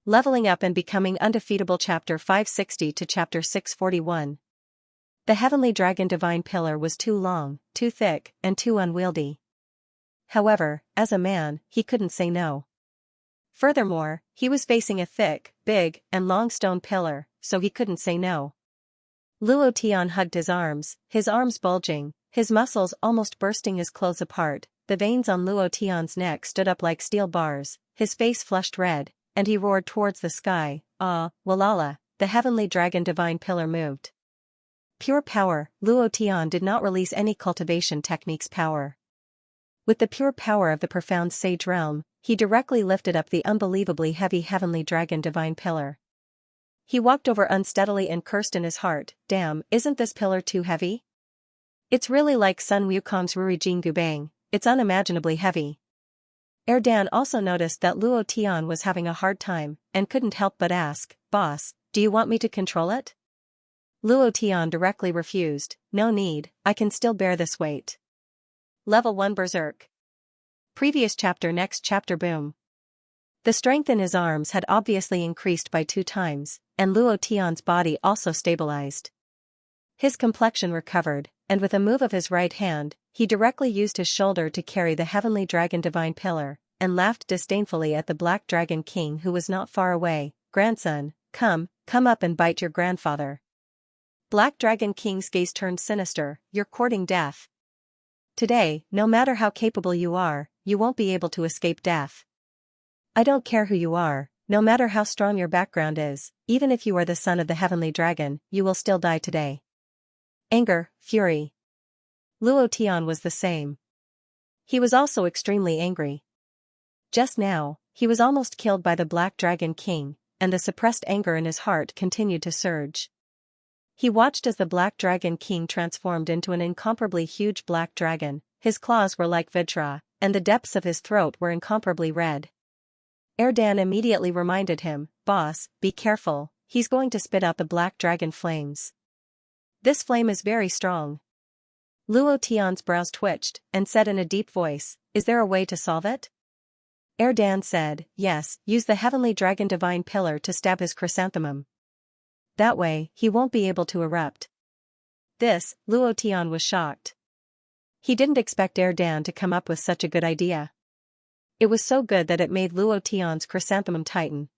Leveling Up and Becoming Undefeatable Chapter 560 to Chapter 641. The Heavenly Dragon Divine Pillar was too long, too thick, and too unwieldy. However, as a man, he couldn't say no. Furthermore, he was facing a thick, big, and long stone pillar, so he couldn't say no. Luo Tian hugged his arms bulging, his muscles almost bursting his clothes apart. The veins on Luo Tian's neck stood up like steel bars, his face flushed red, and he roared towards the sky. Ah, Walala, the Heavenly Dragon Divine Pillar moved. Pure power. Luo Tian did not release any cultivation technique's power. With the pure power of the profound sage realm, he directly lifted up the unbelievably heavy Heavenly Dragon Divine Pillar. He walked over unsteadily and cursed in his heart, "Damn, isn't this pillar too heavy? It's really like Sun Wukong's Ruijin Gubang, it's unimaginably heavy." Erdan also noticed that Luo Tian was having a hard time, and couldn't help but ask, "Boss, do you want me to control it?" Luo Tian directly refused, "No need, I can still bear this weight." Level 1 Berserk. Previous chapter. Next chapter. Boom. The strength in his arms had obviously increased by 2 times, and Luo Tian's body also stabilized. His complexion recovered, and with a move of his right hand, he directly used his shoulder to carry the Heavenly Dragon Divine Pillar, and laughed disdainfully at the Black Dragon King who was not far away. "Grandson, come up and bite your grandfather." Black Dragon King's gaze turned sinister, "You're courting death. Today, no matter how capable you are, you won't be able to escape death. I don't care who you are, no matter how strong your background is, even if you are the son of the Heavenly Dragon, you will still die today." Anger, fury. Luo Tian was the same. He was also extremely angry. Just now, he was almost killed by the Black Dragon King, and the suppressed anger in his heart continued to surge. He watched as the Black Dragon King transformed into an incomparably huge black dragon. His claws were like vitra, and the depths of his throat were incomparably red. Erdan immediately reminded him, "Boss, be careful, he's going to spit out the black dragon flames. This flame is very strong." Luo Tian's brows twitched, and said in a deep voice, "Is there a way to solve it?" Erdan said, "Yes, use the Heavenly Dragon Divine Pillar to stab his chrysanthemum. That way, he won't be able to erupt." This, Luo Tian was shocked. He didn't expect Erdan to come up with such a good idea. It was so good that it made Luo Tian's chrysanthemum tighten.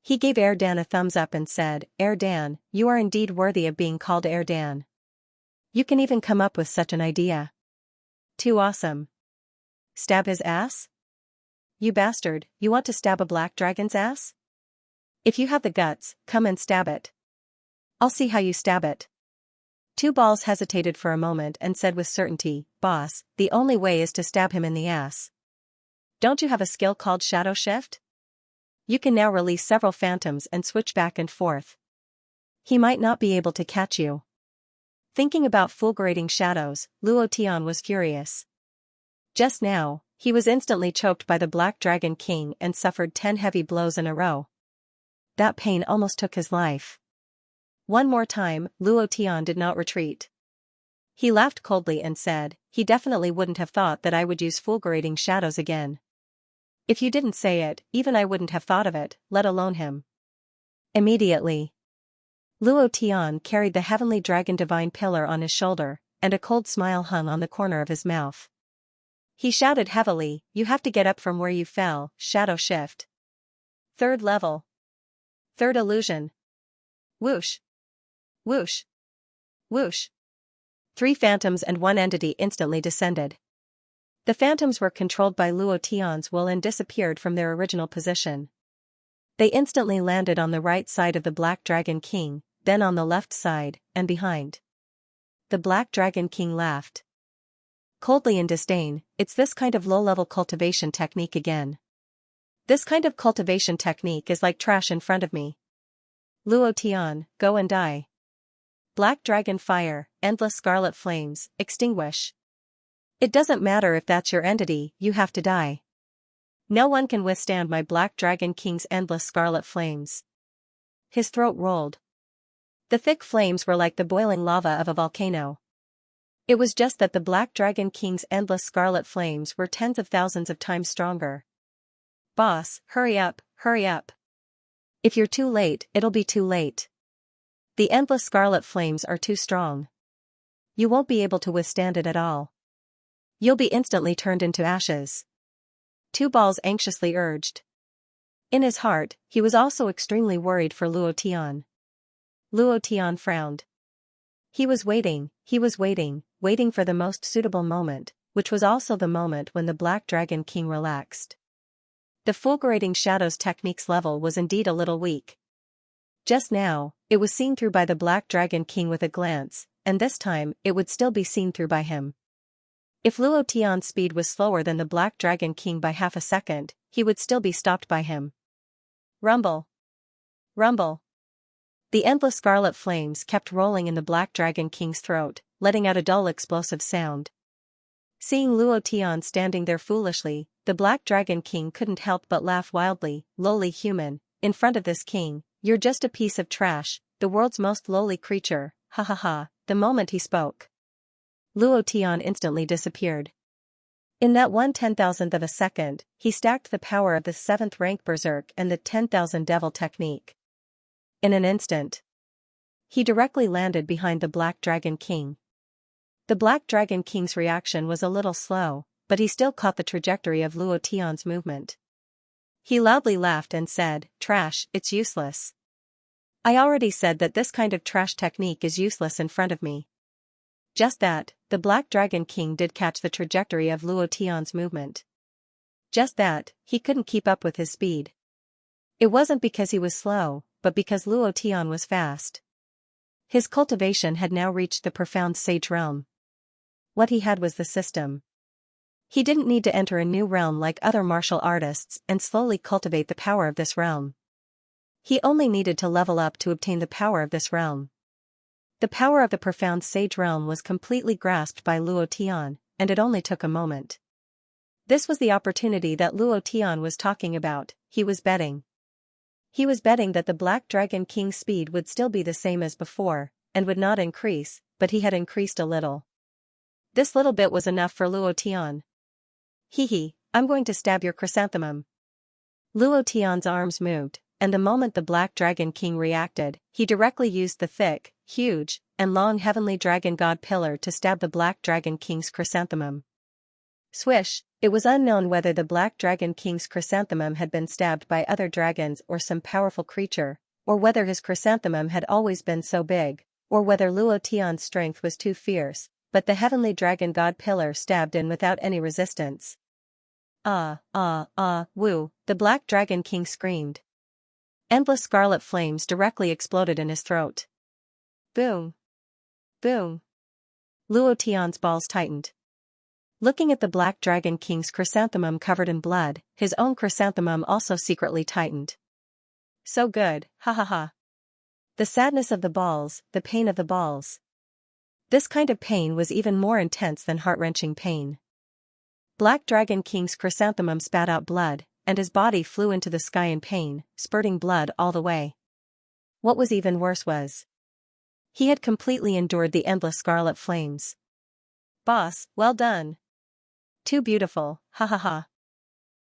He gave Erdan a thumbs up and said, "Erdan, you are indeed worthy of being called Erdan. You can even come up with such an idea. Too awesome. Stab his ass? You bastard, you want to stab a black dragon's ass? If you have the guts, come and stab it. I'll see how you stab it." Two Balls hesitated for a moment and said with certainty, "Boss, the only way is to stab him in the ass. Don't you have a skill called Shadow Shift? You can now release several phantoms and switch back and forth. He might not be able to catch you." Thinking about fulgurating shadows, Luo Tian was furious. Just now, he was instantly choked by the Black Dragon King and suffered 10 heavy blows in a row. That pain almost took his life. One more time, Luo Tian did not retreat. He laughed coldly and said, "He definitely wouldn't have thought that I would use fulgurating shadows again. If you didn't say it, even I wouldn't have thought of it, let alone him." Immediately, Luo Tian carried the Heavenly Dragon Divine Pillar on his shoulder, and a cold smile hung on the corner of his mouth. He shouted heavily, "You have to get up from where you fell, Shadow Shift. 3rd level. 3rd illusion. Whoosh. Whoosh. Whoosh." 3 phantoms and 1 entity instantly descended. The phantoms were controlled by Luo Tian's will and disappeared from their original position. They instantly landed on the right side of the Black Dragon King, then on the left side, and behind. The Black Dragon King laughed coldly in disdain. "It's this kind of low-level cultivation technique again. This kind of cultivation technique is like trash in front of me. Luo Tian, go and die. Black Dragon Fire, endless scarlet flames, extinguish. It doesn't matter if that's your entity, you have to die. No one can withstand my Black Dragon King's endless scarlet flames." His throat rolled. The thick flames were like the boiling lava of a volcano. It was just that the Black Dragon King's endless scarlet flames were tens of thousands of times stronger. "Boss, hurry up, hurry up. If you're too late, it'll be too late. The endless scarlet flames are too strong. You won't be able to withstand it at all. You'll be instantly turned into ashes. Two Balls anxiously urged. In his heart, he was also extremely worried for Luo Tian. Luo Tian frowned. He was waiting, waiting for the most suitable moment, which was also the moment when the Black Dragon King relaxed. The fulgurating shadows technique's level was indeed a little weak. Just now, it was seen through by the Black Dragon King with a glance, and this time, it would still be seen through by him. If Luo Tian's speed was slower than the Black Dragon King by half a second, he would still be stopped by him. Rumble. Rumble. The endless scarlet flames kept rolling in the Black Dragon King's throat, letting out a dull explosive sound. Seeing Luo Tian standing there foolishly, the Black Dragon King couldn't help but laugh wildly. Lowly human, in front of this king, you're just a piece of trash, the world's most lowly creature, ha ha ha. The moment he spoke, Luo Tian instantly disappeared. In that 1/10,000th of a second, he stacked the power of the 7th rank Berserk and the 10,000 Devil technique. In an instant, he directly landed behind the Black Dragon King. The Black Dragon King's reaction was a little slow, but he still caught the trajectory of Luo Tian's movement. He loudly laughed and said, "Trash, it's useless. I already said that this kind of trash technique is useless in front of me." Just that, the Black Dragon King did catch the trajectory of Luo Tian's movement. Just that, he couldn't keep up with his speed. It wasn't because he was slow, but because Luo Tian was fast. His cultivation had now reached the profound sage realm. What he had was the system. He didn't need to enter a new realm like other martial artists and slowly cultivate the power of this realm. He only needed to level up to obtain the power of this realm. The power of the profound sage realm was completely grasped by Luo Tian, and it only took a moment. This was the opportunity that Luo Tian was talking about. He was betting. He was betting that the Black Dragon King's speed would still be the same as before, and would not increase, but he had increased a little. This little bit was enough for Luo Tian. Hee, I'm going to stab your chrysanthemum. Luo Tian's arms moved, and the moment the Black Dragon King reacted, he directly used the thick, huge, and long heavenly dragon god pillar to stab the Black Dragon King's chrysanthemum. Swish! It was unknown whether the Black Dragon King's chrysanthemum had been stabbed by other dragons or some powerful creature, or whether his chrysanthemum had always been so big, or whether Luo Tian's strength was too fierce, but the heavenly dragon god pillar stabbed in without any resistance. Woo! The Black Dragon King screamed. Endless scarlet flames directly exploded in his throat. Boom! Boom! Luo Tian's balls tightened. Looking at the Black Dragon King's chrysanthemum covered in blood, his own chrysanthemum also secretly tightened. So good, ha ha ha. The sadness of the balls, the pain of the balls. This kind of pain was even more intense than heart-wrenching pain. Black Dragon King's chrysanthemum spat out blood, and his body flew into the sky in pain, spurting blood all the way. What was even worse was, he had completely endured the endless scarlet flames. Boss, well done. Too beautiful, ha ha ha.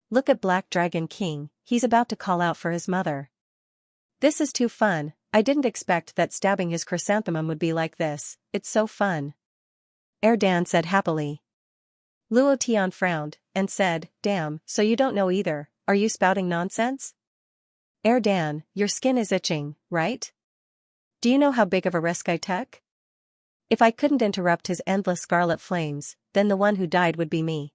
Look at Black Dragon King, he's about to call out for his mother. This is too fun, I didn't expect that stabbing his chrysanthemum would be like this, it's so fun. Erdan said happily. Luo Tian frowned, and said, damn, so you don't know either, are you spouting nonsense? Erdan, your skin is itching, right? Do you know how big of a risk I took? If I couldn't interrupt his endless scarlet flames, then the one who died would be me.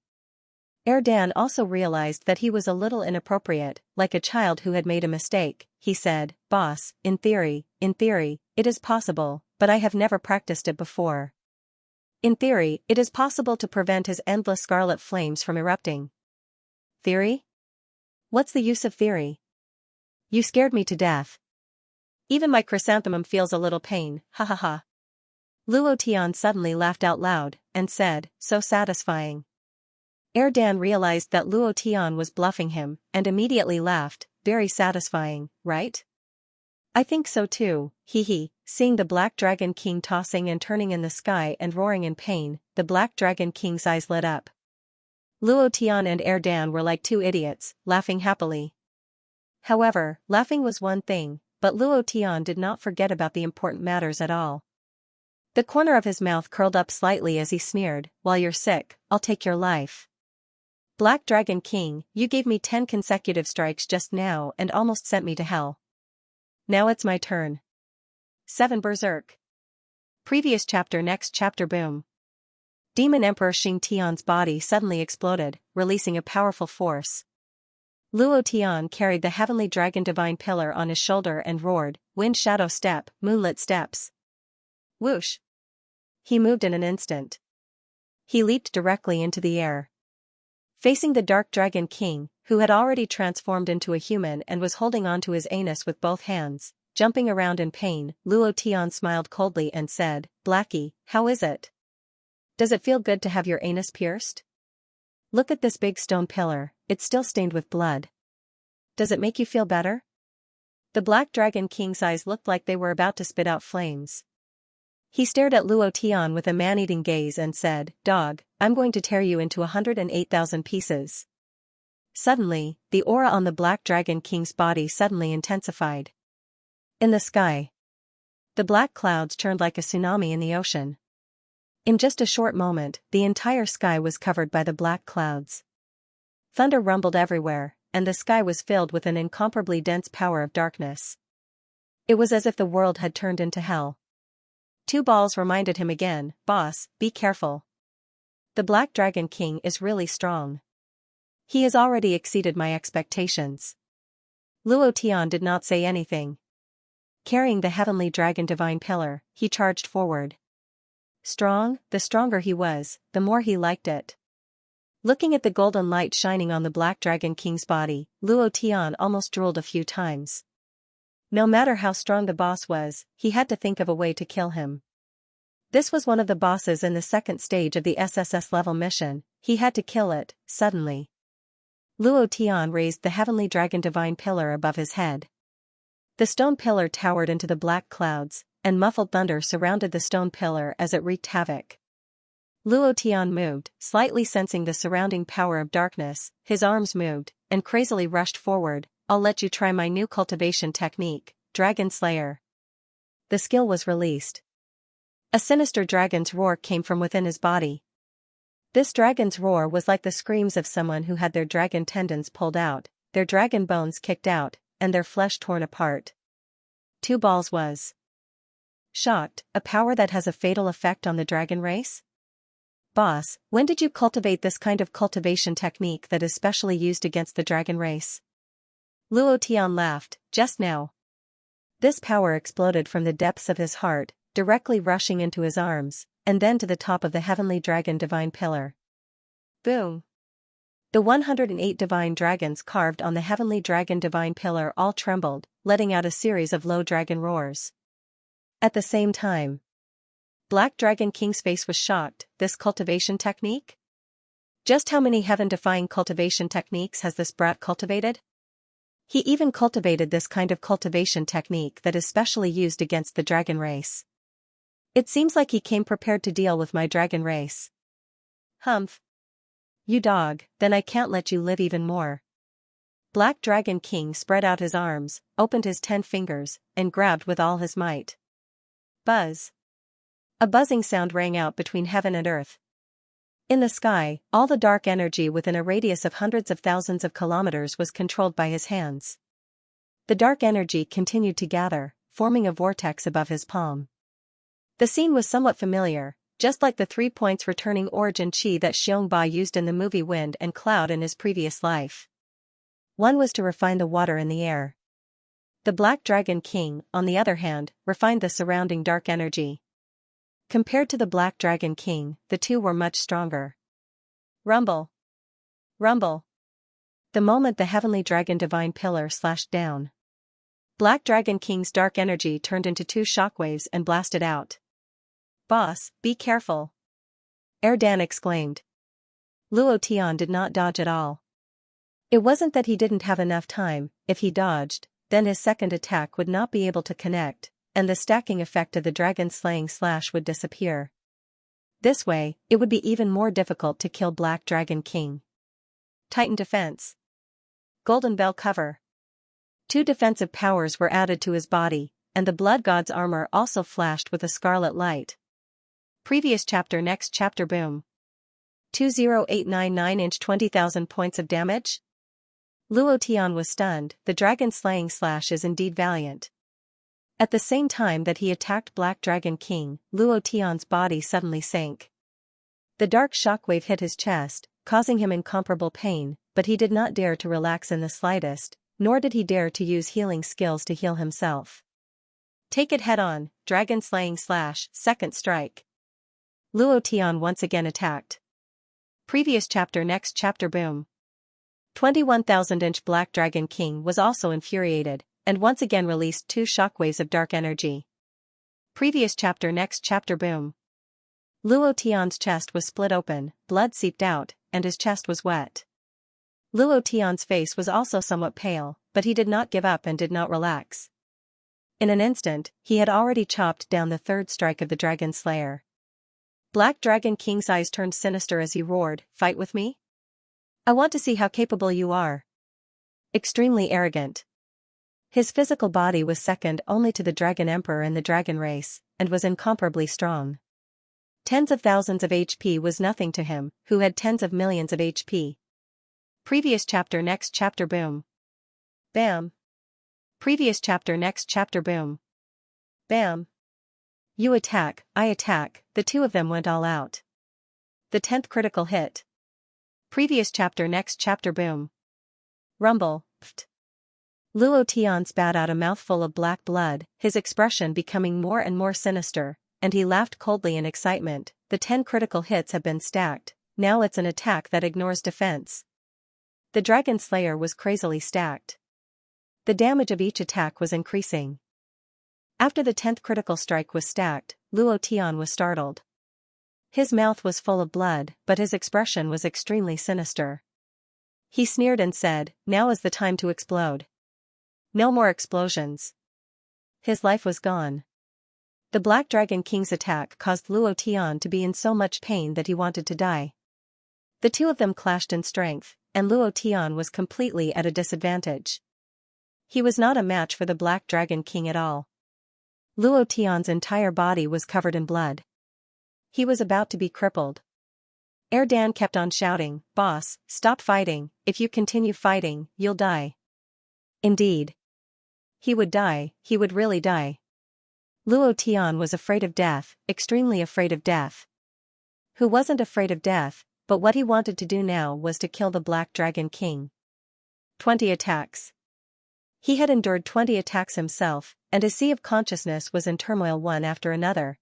Erdan also realized that he was a little inappropriate, like a child who had made a mistake. He said, boss, in theory, it is possible, but I have never practiced it before. In theory, it is possible to prevent his endless scarlet flames from erupting. Theory? What's the use of theory? You scared me to death. Even my chrysanthemum feels a little pain, ha ha ha. Luo Tian suddenly laughed out loud, and said, so satisfying. Erdan realized that Luo Tian was bluffing him, and immediately laughed, very satisfying, right? I think so too, hee. Seeing the Black Dragon King tossing and turning in the sky and roaring in pain, the Black Dragon King's eyes lit up. Luo Tian and Erdan were like two idiots, laughing happily. However, laughing was one thing, but Luo Tian did not forget about the important matters at all. The corner of his mouth curled up slightly as he sneered, "While you're sick, I'll take your life. Black Dragon King, you gave me 10 consecutive strikes just now and almost sent me to hell. Now it's my turn." 7 Berserk. Previous chapter. Next chapter. Boom. Demon Emperor Xing Tian's body suddenly exploded, releasing a powerful force. Luo Tian carried the heavenly dragon divine pillar on his shoulder and roared, "Wind shadow step, moonlit steps." Whoosh. He moved in an instant. He leaped directly into the air. Facing the Dark Dragon King, who had already transformed into a human and was holding onto his anus with both hands, jumping around in pain, Luo Tian smiled coldly and said, "Blackie, how is it? Does it feel good to have your anus pierced? Look at this big stone pillar, it's still stained with blood. Does it make you feel better?" The Black Dragon King's eyes looked like they were about to spit out flames. He stared at Luo Tian with a man-eating gaze and said, "Dog, I'm going to tear you into 108,000 pieces." Suddenly, the aura on the Black Dragon King's body suddenly intensified. In the sky, the black clouds turned like a tsunami in the ocean. In just a short moment, the entire sky was covered by the black clouds. Thunder rumbled everywhere, and the sky was filled with an incomparably dense power of darkness. It was as if the world had turned into hell. 2 balls reminded him again, "Boss, be careful. The Black Dragon King is really strong. He has already exceeded my expectations." Luo Tian did not say anything. Carrying the heavenly dragon divine pillar, he charged forward. Strong, the stronger he was, the more he liked it. Looking at the golden light shining on the Black Dragon King's body, Luo Tian almost drooled a few times. No matter how strong the boss was, he had to think of a way to kill him. This was one of the bosses in the second stage of the SSS level mission, he had to kill it, suddenly. Luo Tian raised the heavenly dragon divine pillar above his head. The stone pillar towered into the black clouds, and muffled thunder surrounded the stone pillar as it wreaked havoc. Luo Tian moved, slightly sensing the surrounding power of darkness, his arms moved, and crazily rushed forward. "I'll let you try my new cultivation technique, Dragon Slayer." The skill was released. A sinister dragon's roar came from within his body. This dragon's roar was like the screams of someone who had their dragon tendons pulled out, their dragon bones kicked out, and their flesh torn apart. 2 balls was shocked. "A power that has a fatal effect on the dragon race? Boss, when did you cultivate this kind of cultivation technique that is specially used against the dragon race?" Luo Tian laughed, "Just now." This power exploded from the depths of his heart, directly rushing into his arms, and then to the top of the heavenly dragon divine pillar. Boom! The 108 divine dragons carved on the heavenly dragon divine pillar all trembled, letting out a series of low dragon roars. At the same time, Black Dragon King's face was shocked. This cultivation technique? Just how many heaven-defying cultivation techniques has this brat cultivated? He even cultivated this kind of cultivation technique that is specially used against the dragon race. It seems like he came prepared to deal with my dragon race. Humph. You dog, then I can't let you live even more. Black Dragon King spread out his arms, opened his 10 fingers, and grabbed with all his might. Buzz. A buzzing sound rang out between heaven and earth. In the sky, all the dark energy within a radius of hundreds of thousands of kilometers was controlled by his hands. The dark energy continued to gather, forming a vortex above his palm. The scene was somewhat familiar, just like the 3 points returning origin chi that Xianxia used in the movie Wind and Cloud in his previous life. One was to refine the water in the air. The Black Dragon King, on the other hand, refined the surrounding dark energy. Compared to the Black Dragon King, the two were much stronger. Rumble. Rumble. The moment the heavenly dragon divine pillar slashed down, Black Dragon King's dark energy turned into 2 shockwaves and blasted out. Boss, be careful. Erdan exclaimed. Luo Tian did not dodge at all. It wasn't that he didn't have enough time. If he dodged, then his second attack would not be able to connect, and the stacking effect of the dragon slaying slash would disappear. This way, it would be even more difficult to kill Black Dragon King. Titan Defense. Golden Bell Cover. 2 defensive powers were added to his body, and the blood god's armor also flashed with a scarlet light. Previous chapter. Next chapter. Boom. 20899 inch 20,000 points of damage? Luo Tian was stunned. The dragon slaying slash is indeed valiant. At the same time that he attacked Black Dragon King, Luo Tian's body suddenly sank. The dark shockwave hit his chest, causing him incomparable pain, but he did not dare to relax in the slightest, nor did he dare to use healing skills to heal himself. Take it head on, Dragon Slaying Slash, second strike. Luo Tian once again attacked. Previous chapter. Next chapter. Boom. 21,000 inch Black Dragon King was also infuriated, and once again released 2 shockwaves of dark energy. Previous chapter. Next chapter. Boom. Luo Tian's chest was split open, blood seeped out, and his chest was wet. Luo Tian's face was also somewhat pale, but he did not give up and did not relax. In an instant, he had already chopped down the 3rd strike of the Dragon Slayer. Black Dragon King's eyes turned sinister as he roared, "Fight with me? I want to see how capable you are." Extremely arrogant. His physical body was second only to the Dragon Emperor in the dragon race, and was incomparably strong. Tens of thousands of HP was nothing to him, who had tens of millions of HP. Previous chapter. Next chapter. Boom. Bam. Previous chapter. Next chapter. Boom. Bam. You attack, I attack, the 2 of them went all out. The 10th critical hit. Previous chapter. Next chapter. Boom. Rumble. Pft. Luo Tian spat out a mouthful of black blood, his expression becoming more and more sinister, and he laughed coldly in excitement. The 10 critical hits have been stacked, now it's an attack that ignores defense. The Dragon Slayer was crazily stacked. The damage of each attack was increasing. After the 10th critical strike was stacked, Luo Tian was startled. His mouth was full of blood, but his expression was extremely sinister. He sneered and said, "Now is the time to explode." No more explosions. His life was gone. The Black Dragon King's attack caused Luo Tian to be in so much pain that he wanted to die. The 2 of them clashed in strength, and Luo Tian was completely at a disadvantage. He was not a match for the Black Dragon King at all. Luo Tian's entire body was covered in blood. He was about to be crippled. Erdan kept on shouting, "Boss, stop fighting, if you continue fighting, you'll die." Indeed. He would die, he would really die. Luo Tian was afraid of death, extremely afraid of death. Who wasn't afraid of death, but what he wanted to do now was to kill the Black Dragon King. 20 attacks. He had endured 20 attacks himself, and his sea of consciousness was in turmoil one after another.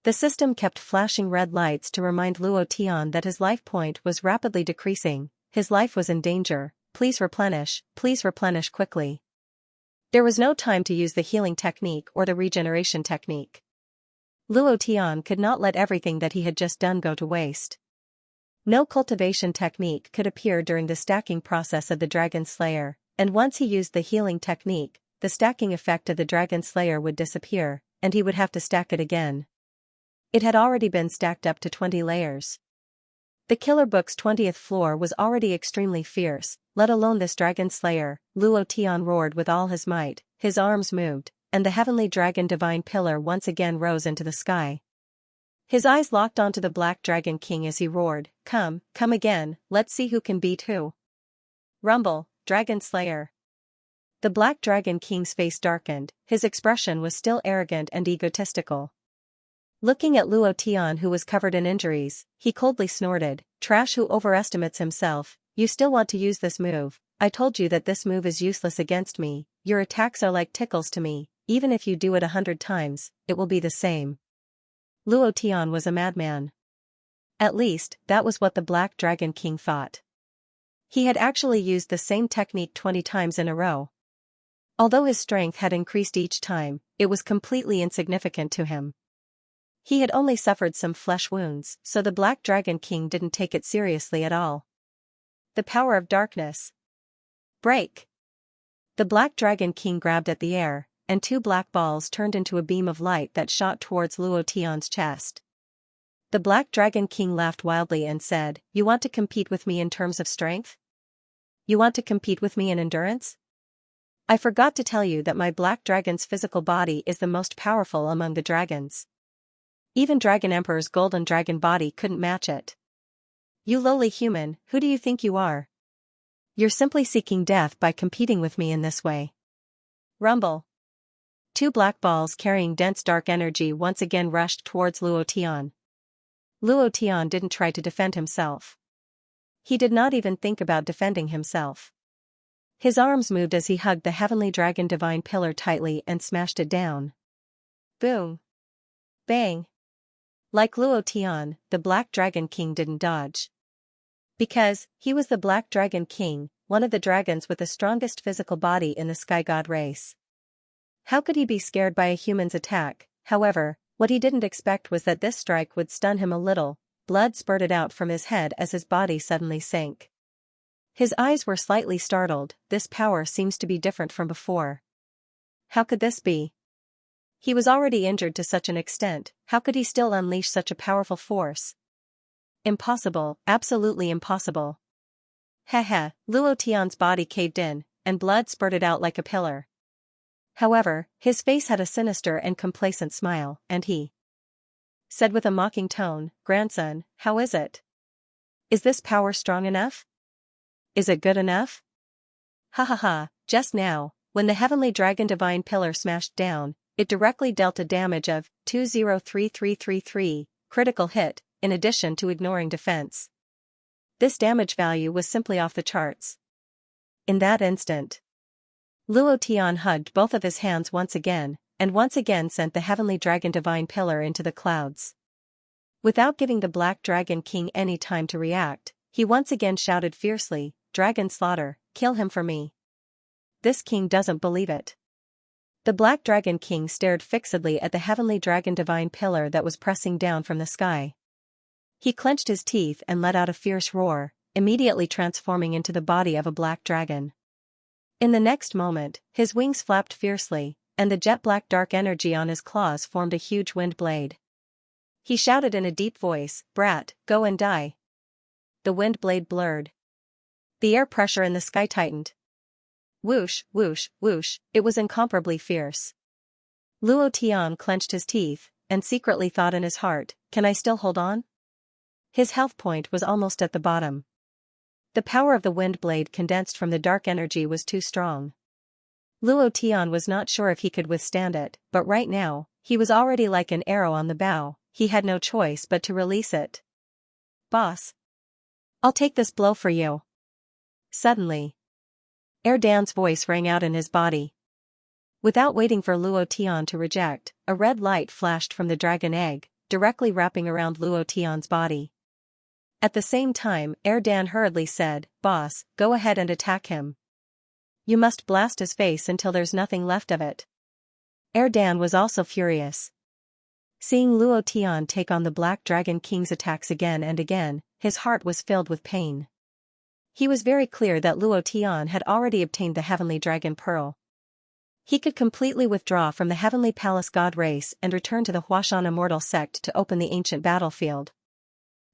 The system kept flashing red lights to remind Luo Tian that his life point was rapidly decreasing, his life was in danger, please replenish quickly. There was no time to use the healing technique or the regeneration technique. Luo Tian could not let everything that he had just done go to waste. No cultivation technique could appear during the stacking process of the Dragon Slayer, and once he used the healing technique, the stacking effect of the Dragon Slayer would disappear, and he would have to stack it again. It had already been stacked up to 20 layers. The Killer Book's 20th floor was already extremely fierce, let alone this Dragon Slayer. Luo Tian roared with all his might, his arms moved, and the heavenly dragon divine pillar once again rose into the sky. His eyes locked onto the Black Dragon King as he roared, come again, let's see who can beat who." Rumble, Dragon Slayer. The Black Dragon King's face darkened, his expression was still arrogant and egotistical. Looking at Luo Tian, who was covered in injuries, he coldly snorted, "Trash who overestimates himself, you still want to use this move. I told you that this move is useless against me, your attacks are like tickles to me, even if you do it 100 times, it will be the same." Luo Tian was a madman. At least, that was what the Black Dragon King thought. He had actually used the same technique 20 times in a row. Although his strength had increased each time, it was completely insignificant to him. He had only suffered some flesh wounds, so the Black Dragon King didn't take it seriously at all. The power of darkness. Break! The Black Dragon King grabbed at the air, and 2 black balls turned into a beam of light that shot towards Luo Tian's chest. The Black Dragon King laughed wildly and said, "You want to compete with me in terms of strength? You want to compete with me in endurance? I forgot to tell you that my black dragon's physical body is the most powerful among the dragons. Even Dragon Emperor's golden dragon body couldn't match it. You lowly human, who do you think you are? You're simply seeking death by competing with me in this way. Rumble. Two black balls carrying dense dark energy once again rushed towards Luo Tian. Luo Tian didn't try to defend himself. He did not even think about defending himself. His arms moved as he hugged the heavenly dragon divine pillar tightly and smashed it down. Boom. Bang. Like Luo Tian, the Black Dragon King didn't dodge. Because he was the Black Dragon King, one of the dragons with the strongest physical body in the Sky God race. How could he be scared by a human's attack? However, what he didn't expect was that this strike would stun him a little. Blood spurted out from his head as his body suddenly sank. His eyes were slightly startled. This power seems to be different from before. How could this be? He was already injured to such an extent, how could he still unleash such a powerful force? Impossible, absolutely impossible. Heh. Luo Tian's body caved in, and blood spurted out like a pillar. However, his face had a sinister and complacent smile, and he said with a mocking tone, "Grandson, how is it? Is this power strong enough? Is it good enough?" Ha. Just now, when the heavenly dragon divine pillar smashed down, it directly dealt a damage of 203333, critical hit, in addition to ignoring defense. This damage value was simply off the charts. In that instant, Luo Tian hugged both of his hands once again sent the heavenly dragon divine pillar into the clouds. Without giving the Black Dragon King any time to react, he once again shouted fiercely, "Dragon slaughter, kill him for me." This king doesn't believe it. The Black Dragon King stared fixedly at the heavenly dragon divine pillar that was pressing down from the sky. He clenched his teeth and let out a fierce roar, immediately transforming into the body of a black dragon. In the next moment, his wings flapped fiercely, and the jet-black dark energy on his claws formed a huge wind blade. He shouted in a deep voice, "Brat, go and die." The wind blade blurred. The air pressure in the sky tightened. Whoosh, whoosh, whoosh, it was incomparably fierce. Luo Tian clenched his teeth, and secretly thought in his heart, "Can I still hold on?" His health point was almost at the bottom. The power of the wind blade condensed from the dark energy was too strong. Luo Tian was not sure if he could withstand it, but right now, he was already like an arrow on the bow, he had no choice but to release it. "Boss. I'll take this blow for you." Suddenly, Erdan's voice rang out in his body. Without waiting for Luo Tian to reject, a red light flashed from the dragon egg, directly wrapping around Luo Tian's body. At the same time, Erdan hurriedly said, "Boss, go ahead and attack him. You must blast his face until there's nothing left of it." Erdan was also furious. Seeing Luo Tian take on the Black Dragon King's attacks again and again, his heart was filled with pain. He was very clear that Luo Tian had already obtained the Heavenly Dragon Pearl. He could completely withdraw from the Heavenly Palace God race and return to the Huashan Immortal sect to open the ancient battlefield.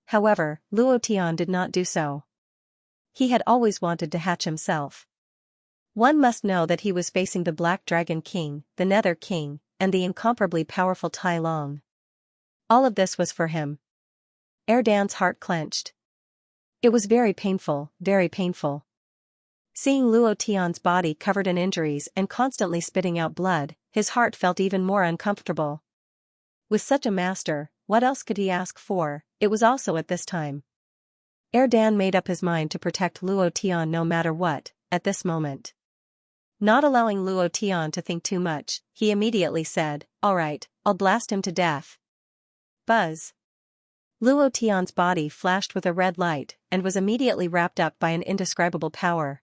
However, Luo Tian did not do so. He had always wanted to hatch himself. One must know that he was facing the Black Dragon King, the Nether King, and the incomparably powerful Tai Long. All of this was for him. Erdan's heart clenched. It was very painful, very painful. Seeing Luo Tian's body covered in injuries and constantly spitting out blood, his heart felt even more uncomfortable. With such a master, what else could he ask for? It was also at this time. Erdan made up his mind to protect Luo Tian no matter what, at this moment. Not allowing Luo Tian to think too much, he immediately said, "All right, I'll blast him to death." Buzz. Luo Tian's body flashed with a red light, and was immediately wrapped up by an indescribable power.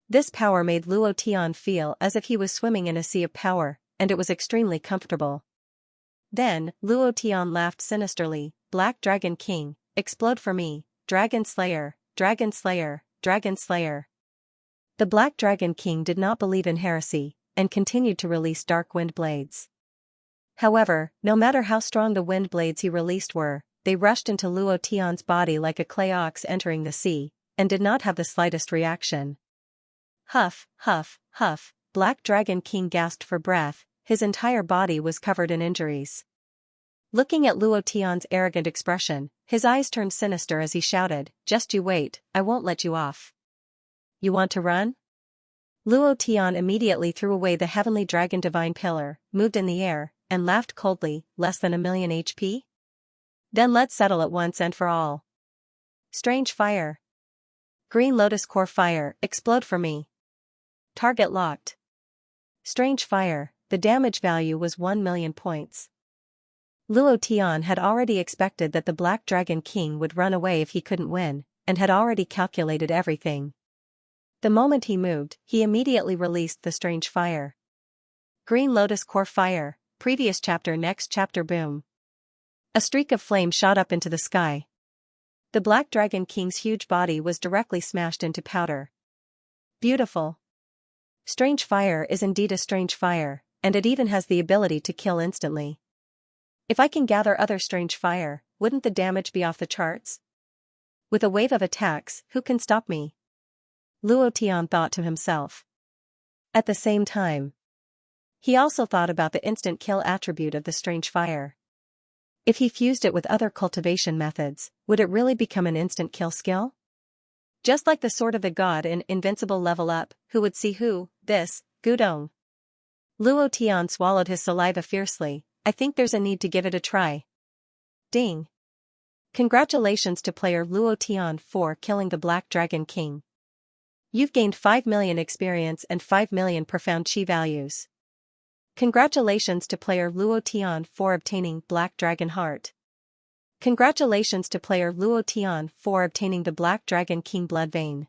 This power made Luo Tian feel as if he was swimming in a sea of power, and it was extremely comfortable. Then, Luo Tian laughed sinisterly, "Black Dragon King, explode for me, Dragon Slayer, Dragon Slayer, Dragon Slayer." The Black Dragon King did not believe in heresy, and continued to release dark wind blades. However, no matter how strong the wind blades he released were, they rushed into Luo Tian's body like a clay ox entering the sea, and did not have the slightest reaction. Huff, huff, huff, Black Dragon King gasped for breath, his entire body was covered in injuries. Looking at Luo Tian's arrogant expression, his eyes turned sinister as he shouted, "Just you wait, I won't let you off. You want to run?" Luo Tian immediately threw away the heavenly dragon divine pillar, moved in the air, and laughed coldly, "Less than 1,000,000 HP? Then let's settle it once and for all. Strange fire. Green lotus core fire, explode for me. Target locked." Strange fire, the damage value was 1,000,000 points. Luo Tian had already expected that the Black Dragon King would run away if he couldn't win, and had already calculated everything. The moment he moved, he immediately released the strange fire. Green lotus core fire, previous chapter next chapter boom. A streak of flame shot up into the sky. The Black Dragon King's huge body was directly smashed into powder. Beautiful. Strange fire is indeed a strange fire, and it even has the ability to kill instantly. If I can gather other strange fire, wouldn't the damage be off the charts? With a wave of attacks, who can stop me? Luo Tian thought to himself. At the same time, he also thought about the instant kill attribute of the strange fire. If he fused it with other cultivation methods, would it really become an instant kill skill? Just like the Sword of the God in Invincible Level Up, who would see who, this, Gudong. Luo Tian swallowed his saliva fiercely. I think there's a need to give it a try. Ding. Congratulations to player Luo Tian for killing the Black Dragon King. You've gained 5,000,000 experience and 5,000,000 profound chi values. Congratulations to player Luo Tian for obtaining Black Dragon Heart. Congratulations to player Luo Tian for obtaining the Black Dragon King Blood Vein.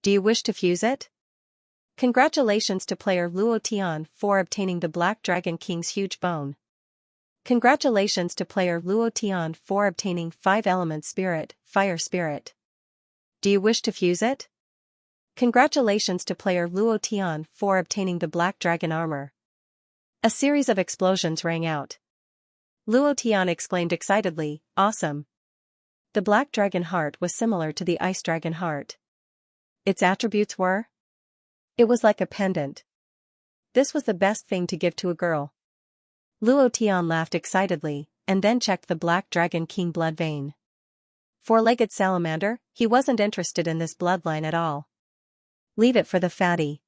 Do you wish to fuse it? Congratulations to player Luo Tian for obtaining the Black Dragon King's Huge Bone. Congratulations to player Luo Tian for obtaining 5 Element Spirit, Fire Spirit. Do you wish to fuse it? Congratulations to player Luo Tian for obtaining the Black Dragon Armor. A series of explosions rang out. Luo Tian exclaimed excitedly, "Awesome." The Black Dragon Heart was similar to the Ice Dragon Heart. Its attributes were? It was like a pendant. This was the best thing to give to a girl. Luo Tian laughed excitedly, and then checked the Black Dragon King blood vein. Four-legged salamander, he wasn't interested in this bloodline at all. Leave it for the fatty.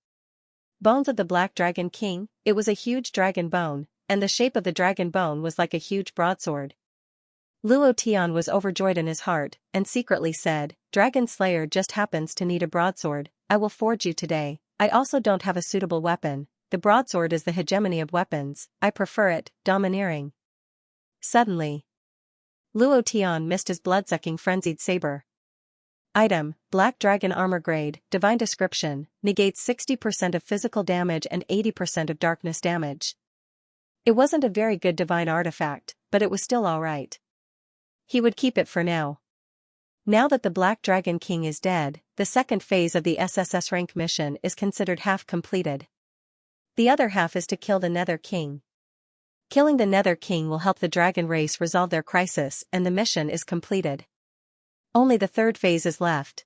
Bones of the Black Dragon King, it was a huge dragon bone, and the shape of the dragon bone was like a huge broadsword. Luo Tian was overjoyed in his heart, and secretly said, "Dragon Slayer just happens to need a broadsword, I will forge you today. I also don't have a suitable weapon, the broadsword is the hegemony of weapons, I prefer it, domineering." Suddenly, Luo Tian missed his blood-sucking frenzied saber. Item, Black Dragon Armor Grade, Divine Description, negates 60% of physical damage and 80% of darkness damage. It wasn't a very good divine artifact, but it was still alright. He would keep it for now. Now that the Black Dragon King is dead, the second phase of the SSS rank mission is considered half completed. The other half is to kill the Nether King. Killing the Nether King will help the dragon race resolve their crisis and the mission is completed. Only the third phase is left.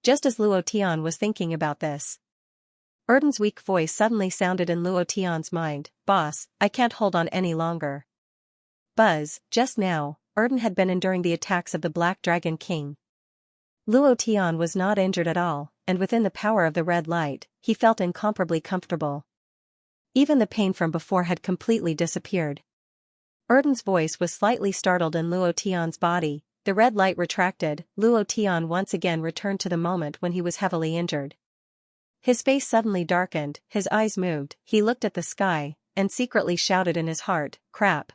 Just as Luo Tian was thinking about this, Erden's weak voice suddenly sounded in Luo Tian's mind, "Boss, I can't hold on any longer." Buzz, just now, Erden had been enduring the attacks of the Black Dragon King. Luo Tian was not injured at all, and within the power of the red light, he felt incomparably comfortable. Even the pain from before had completely disappeared. Erden's voice was slightly startled in Luo Tian's body, the red light retracted, Luo Tian once again returned to the moment when he was heavily injured. His face suddenly darkened, his eyes moved, he looked at the sky, and secretly shouted in his heart, "Crap."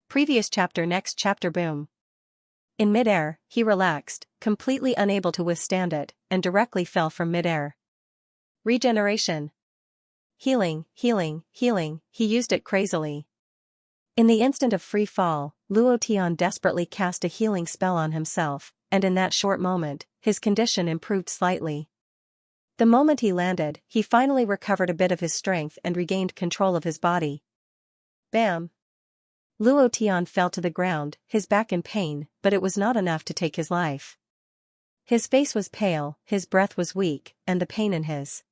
Previous chapter next chapter boom. In midair, he relaxed, completely unable to withstand it, and directly fell from midair. Regeneration. Healing, healing, healing, he used it crazily. In the instant of free fall, Luo Tian desperately cast a healing spell on himself, and in that short moment, his condition improved slightly. The moment he landed, he finally recovered a bit of his strength and regained control of his body. Bam! Luo Tian fell to the ground, his back in pain, but it was not enough to take his life. His face was pale, his breath was weak, and the pain in his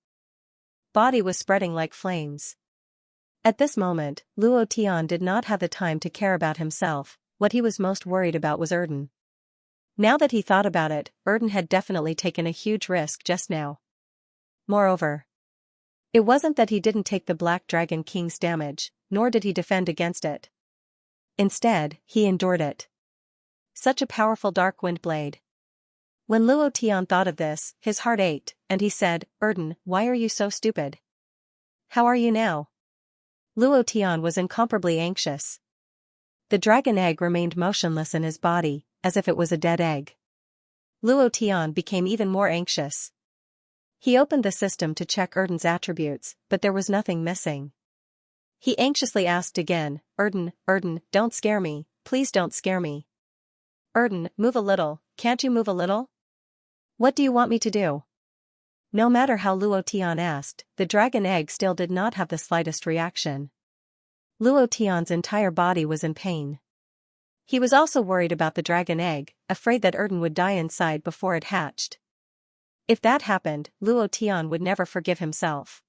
body was spreading like flames. At this moment, Luo Tian did not have the time to care about himself. What he was most worried about was Erden. Now that he thought about it, Erden had definitely taken a huge risk just now. Moreover, it wasn't that he didn't take the Black Dragon King's damage, nor did he defend against it. Instead, he endured it. Such a powerful dark wind blade. When Luo Tian thought of this, his heart ached, and he said, "Erden, why are you so stupid? How are you now?" Luo Tian was incomparably anxious. The dragon egg remained motionless in his body, as if it was a dead egg. Luo Tian became even more anxious. He opened the system to check Erden's attributes, but there was nothing missing. He anxiously asked again, "Erden, don't scare me, please don't scare me. Erden, move a little, can't you move a little? What do you want me to do?" No matter how Luo Tian asked, the dragon egg still did not have the slightest reaction. Luo Tian's entire body was in pain. He was also worried about the dragon egg, afraid that Erden would die inside before it hatched. If that happened, Luo Tian would never forgive himself.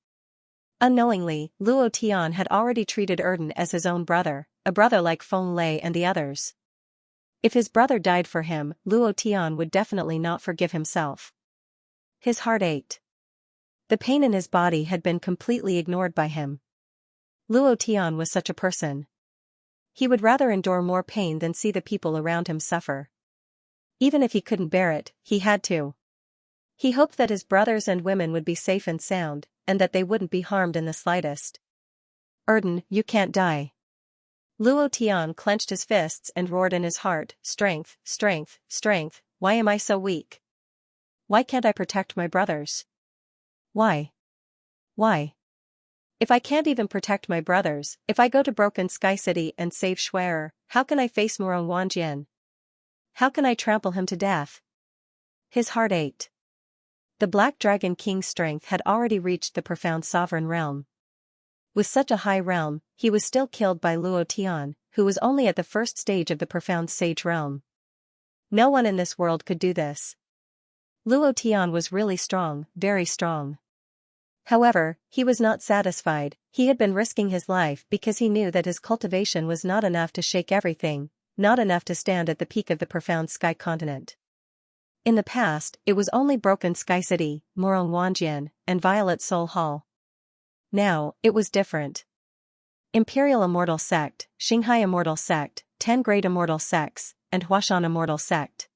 Unknowingly, Luo Tian had already treated Erden as his own brother, a brother like Feng Lei and the others. If his brother died for him, Luo Tian would definitely not forgive himself. His heart ached. The pain in his body had been completely ignored by him. Luo Tian was such a person. He would rather endure more pain than see the people around him suffer. Even if he couldn't bear it, he had to. He hoped that his brothers and women would be safe and sound, and that they wouldn't be harmed in the slightest. "Erden, you can't die." Luo Tian clenched his fists and roared in his heart, "Strength, strength, strength, why am I so weak? Why can't I protect my brothers? Why? Why? If I can't even protect my brothers, if I go to Broken Sky City and save Schwerer, how can I face Murong Wanjian? How can I trample him to death?" His heart ached. The Black Dragon King's strength had already reached the profound sovereign realm. With such a high realm, he was still killed by Luo Tian, who was only at the first stage of the profound sage realm. No one in this world could do this. Luo Tian was really strong, very strong. However, he was not satisfied. He had been risking his life because he knew that his cultivation was not enough to shake everything, not enough to stand at the peak of the profound sky continent. In the past, it was only Broken Sky City, Murong Wanjian, and Violet Soul Hall. Now, it was different. Imperial Immortal Sect, Xinghai Immortal Sect, 10 Great Immortal Sects, and Huashan Immortal Sect.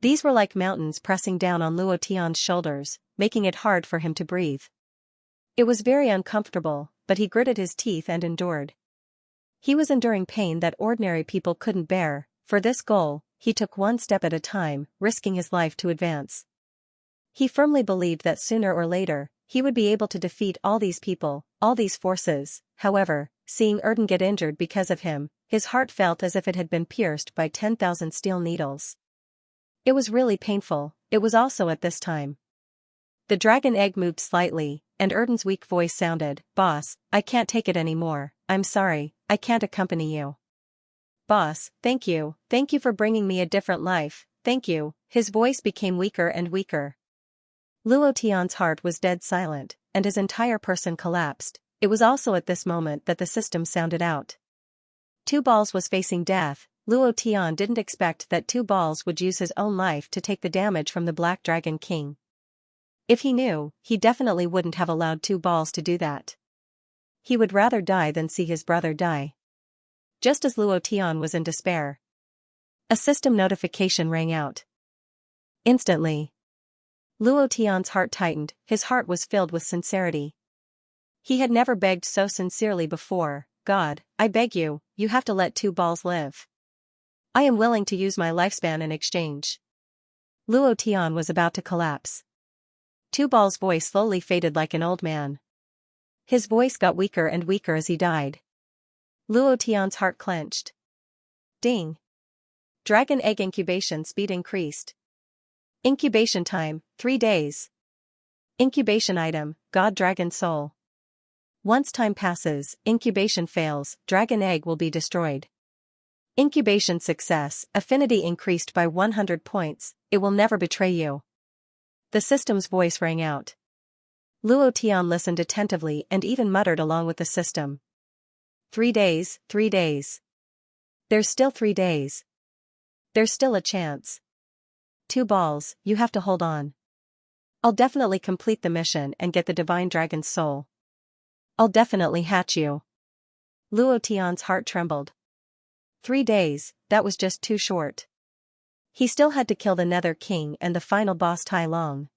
These were like mountains pressing down on Luo Tian's shoulders, making it hard for him to breathe. It was very uncomfortable, but he gritted his teeth and endured. He was enduring pain that ordinary people couldn't bear. For this goal, he took one step at a time, risking his life to advance. He firmly believed that sooner or later, he would be able to defeat all these people, all these forces. However, seeing Erden get injured because of him, his heart felt as if it had been pierced by 10,000 steel needles. It was really painful. It was also at this time. The dragon egg moved slightly, and Erden's weak voice sounded, "Boss, I can't take it anymore, I'm sorry, I can't accompany you." "Boss, thank you for bringing me a different life, thank you." His voice became weaker and weaker. Luo Tian's heart was dead silent, and his entire person collapsed. It was also at this moment that the system sounded out. Two Balls was facing death. Luo Tian didn't expect that Two Balls would use his own life to take the damage from the Black Dragon King. If he knew, he definitely wouldn't have allowed Two Balls to do that. He would rather die than see his brother die. Just as Luo Tian was in despair, a system notification rang out. Instantly, Luo Tian's heart tightened. His heart was filled with sincerity. He had never begged so sincerely before. "God, I beg you, you have to let Two Balls live. I am willing to use my lifespan in exchange." Luo Tian was about to collapse. Two Balls' voice slowly faded like an old man. His voice got weaker and weaker as he died. Luo Tian's heart clenched. Ding! Dragon egg incubation speed increased. Incubation time, 3 days. Incubation item, God Dragon Soul. Once time passes, incubation fails, dragon egg will be destroyed. Incubation success, affinity increased by 100 points, it will never betray you. The system's voice rang out. Luo Tian listened attentively and even muttered along with the system. 3 days, 3 days. There's still 3 days. There's still a chance. 2 balls, you have to hold on. I'll definitely complete the mission and get the divine dragon's soul. I'll definitely hatch you. Luo Tian's heart trembled. 3 days, that was just too short. He still had to kill the Nether King and the final boss Tai Long.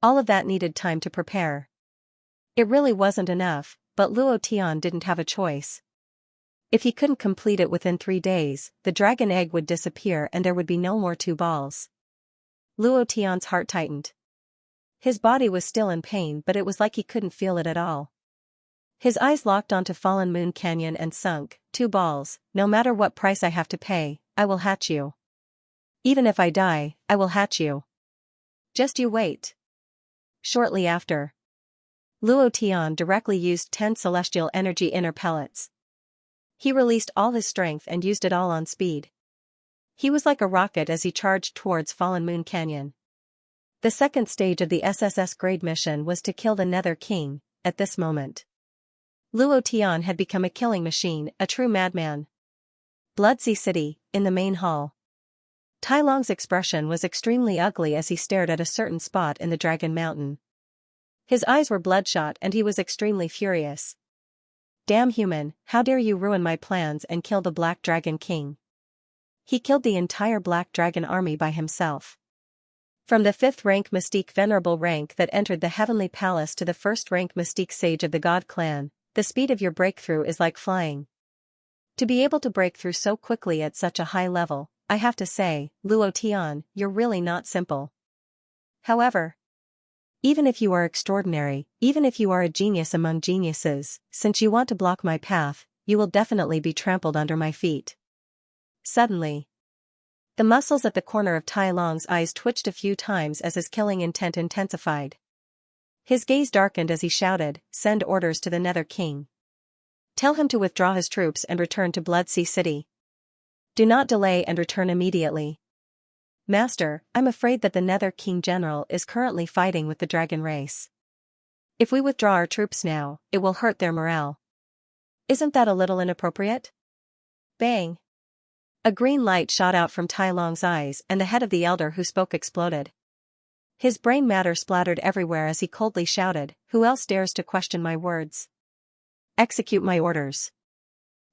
All of that needed time to prepare. It really wasn't enough, but Luo Tian didn't have a choice. If he couldn't complete it within 3 days, the dragon egg would disappear and there would be no more 2 balls. Luo Tian's heart tightened. His body was still in pain, but it was like he couldn't feel it at all. His eyes locked onto Fallen Moon Canyon and sunk. 2 balls, no matter what price I have to pay, I will hatch you. Even if I die, I will hatch you. Just you wait. Shortly after, Luo Tian directly used 10 celestial energy inner pellets. He released all his strength and used it all on speed. He was like a rocket as he charged towards Fallen Moon Canyon. The second stage of the SSS grade mission was to kill the Nether King. At this moment, Luo Tian had become a killing machine, a true madman. Bloodsea City, in the main hall. Tai Long's expression was extremely ugly as he stared at a certain spot in the Dragon Mountain. His eyes were bloodshot and he was extremely furious. Damn human, how dare you ruin my plans and kill the Black Dragon King. He killed the entire Black Dragon army by himself. From the 5th rank Mystique Venerable rank that entered the Heavenly Palace to the 1st rank Mystique Sage of the God Clan, the speed of your breakthrough is like flying. To be able to break through so quickly at such a high level, I have to say, Luo Tian, you're really not simple. However, even if you are extraordinary, even if you are a genius among geniuses, since you want to block my path, you will definitely be trampled under my feet. Suddenly, the muscles at the corner of Tai Long's eyes twitched a few times as his killing intent intensified. His gaze darkened as he shouted, "Send orders to the Nether King. Tell him to withdraw his troops and return to Bloodsea City. Do not delay and return immediately. Master, I'm afraid that the Nether King General is currently fighting with the dragon race. If we withdraw our troops now, it will hurt their morale. Isn't that a little inappropriate?" Bang! A green light shot out from Tai Long's eyes and the head of the elder who spoke exploded. His brain matter splattered everywhere as he coldly shouted, "Who else dares to question my words? Execute my orders.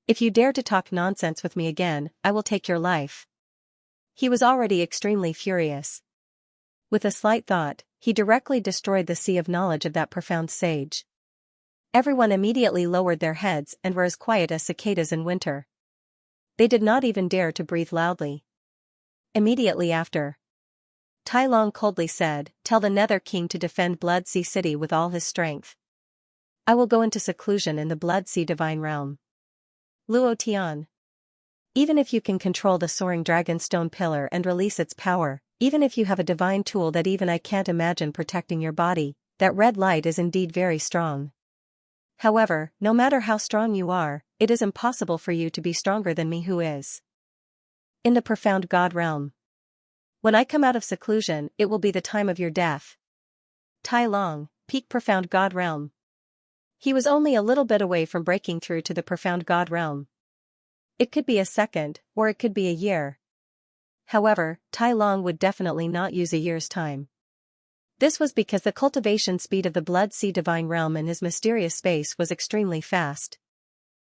If you dare to talk nonsense with me again, I will take your life." He was already extremely furious. With a slight thought, he directly destroyed the sea of knowledge of that profound sage. Everyone immediately lowered their heads and were as quiet as cicadas in winter. They did not even dare to breathe loudly. Immediately after, Tai Long coldly said, "Tell the Nether King to defend Bloodsea City with all his strength. I will go into seclusion in the Bloodsea Divine Realm." Luo Tian. Even if you can control the soaring dragon stone pillar and release its power, even if you have a divine tool that even I can't imagine protecting your body, that red light is indeed very strong. However, no matter how strong you are, it is impossible for you to be stronger than me who is in the profound God realm. When I come out of seclusion, it will be the time of your death. Tai Long, peak profound God realm. He was only a little bit away from breaking through to the profound God realm. It could be a second, or it could be a year. However, Tai Long would definitely not use a year's time. This was because the cultivation speed of the Bloodsea Divine Realm in his mysterious space was extremely fast.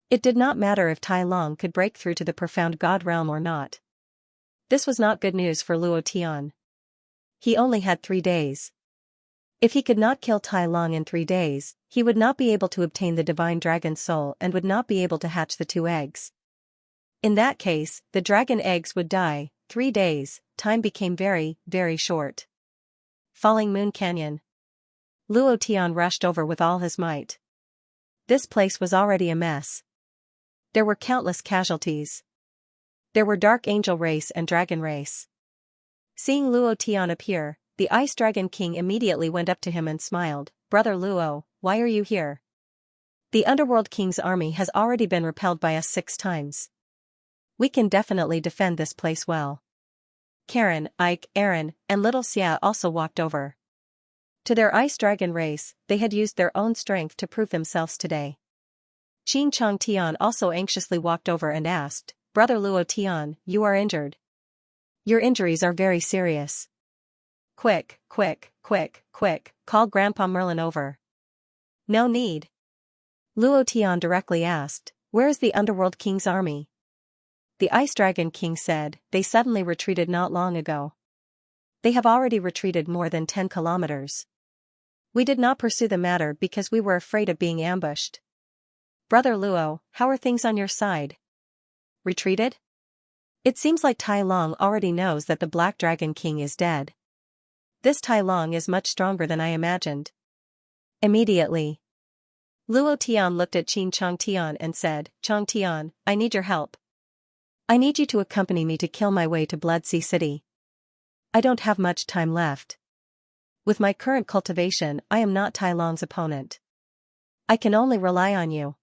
It did not matter if Tai Long could break through to the profound God realm or not. This was not good news for Luo Tian. He only had 3 days. If he could not kill Tai Long in 3 days, he would not be able to obtain the divine dragon soul and would not be able to hatch the 2 eggs. In that case, the dragon eggs would die. 3 days, time became very, very short. Falling Moon Canyon. Luo Tian rushed over with all his might. This place was already a mess. There were countless casualties. There were Dark Angel race and Dragon race. Seeing Luo Tian appear, the Ice Dragon King immediately went up to him and smiled. "Brother Luo, why are you here? The Underworld King's army has already been repelled by us 6 times. We can definitely defend this place well." Karen, Ike, Aaron, and little Xia also walked over. To their ice dragon race, they had used their own strength to prove themselves today. Xianxia also anxiously walked over and asked, "Brother Luo Tian, you are injured. Your injuries are very serious. Quick, quick, quick, quick, call Grandpa Merlin over." "No need." Luo Tian directly asked, "Where is the Underworld King's army?" The Ice Dragon King said, "They suddenly retreated not long ago. They have already retreated more than 10 kilometers. We did not pursue the matter because we were afraid of being ambushed. Brother Luo, how are things on your side? Retreated? It seems like Tai Long already knows that the Black Dragon King is dead. This Tai Long is much stronger than I imagined." Immediately, Luo Tian looked at Qin Changtian and said, "Changtian, I need your help. I need you to accompany me to kill my way to Blood Sea City. I don't have much time left. With my current cultivation, I am not Tai Long's opponent. I can only rely on you."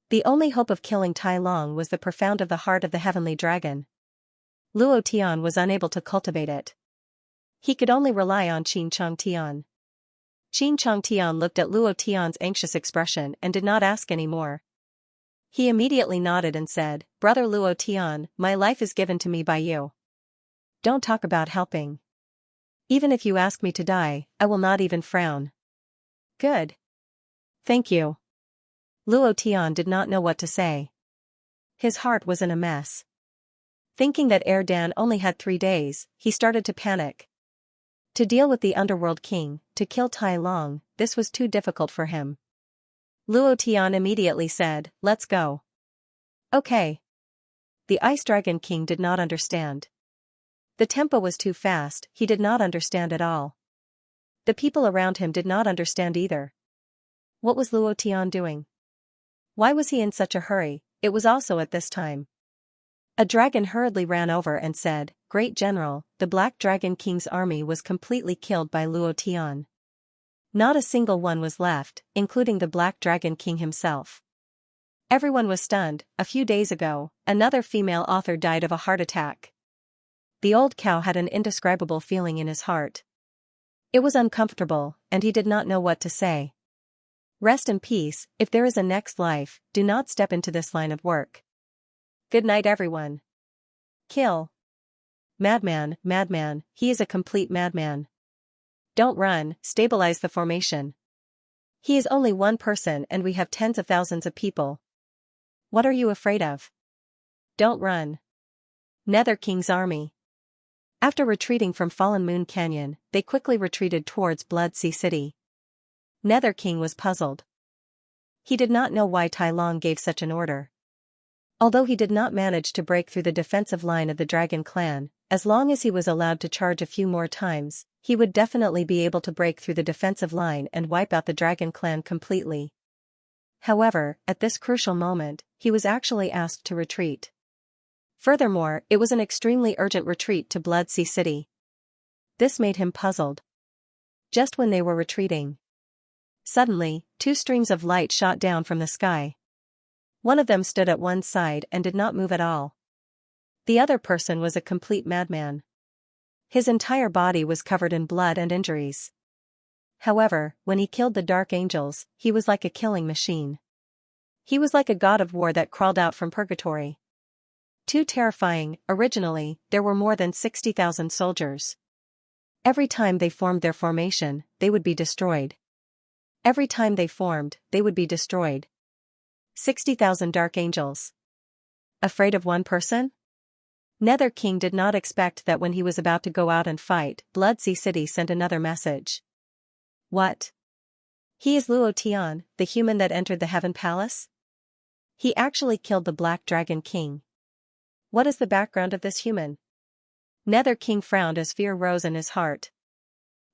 The only hope of killing Tai Long was the profound of the heart of the heavenly dragon. Luo Tian was unable to cultivate it. He could only rely on Qin Changtian. Qin Changtian looked at Luo Tian's anxious expression and did not ask any more. He immediately nodded and said, "Brother Luo Tian, my life is given to me by you. Don't talk about helping. Even if you ask me to die, I will not even frown." "Good. Thank you." Luo Tian did not know what to say. His heart was in a mess. Thinking that Erdan only had 3 days, he started to panic. To deal with the Underworld King, to kill Tai Long, this was too difficult for him. Luo Tian immediately said, "Let's go." "Okay." The Ice Dragon King did not understand. The tempo was too fast, he did not understand at all. The people around him did not understand either. What was Luo Tian doing? Why was he in such a hurry? It was also at this time. A dragon hurriedly ran over and said, "Great General, the Black Dragon King's army was completely killed by Luo Tian. Not a single one was left, including the Black Dragon King himself. Everyone was stunned. A few days ago, another female author died of a heart attack." The old cow had an indescribable feeling in his heart. It was uncomfortable, and he did not know what to say. Rest in peace. If there is a next life, do not step into this line of work. Good night everyone. Kill. Madman, madman, he is a complete madman. Don't run, stabilize the formation. He is only one person and we have tens of thousands of people. What are you afraid of? Don't run. Nether King's army. After retreating from Fallen Moon Canyon, they quickly retreated towards Blood Sea City. Nether King was puzzled. He did not know why Tai Long gave such an order. Although he did not manage to break through the defensive line of the Dragon Clan, as long as he was allowed to charge a few more times, he would definitely be able to break through the defensive line and wipe out the Dragon Clan completely. However, at this crucial moment, he was actually asked to retreat. Furthermore, it was an extremely urgent retreat to Blood Sea City. This made him puzzled. Just when they were retreating, suddenly, 2 streams of light shot down from the sky. One of them stood at one side and did not move at all. The other person was a complete madman. His entire body was covered in blood and injuries. However, when he killed the Dark Angels, he was like a killing machine. He was like a god of war that crawled out from purgatory. Too terrifying. Originally, there were more than 60,000 soldiers. Every time they formed their formation, they would be destroyed. Every time they formed, they would be destroyed. 60,000 Dark Angels. Afraid of one person? Nether King did not expect that when he was about to go out and fight, Blood Sea City sent another message. What? He is Luo Tian, the human that entered the Heaven Palace? He actually killed the Black Dragon King. What is the background of this human? Nether King frowned as fear rose in his heart.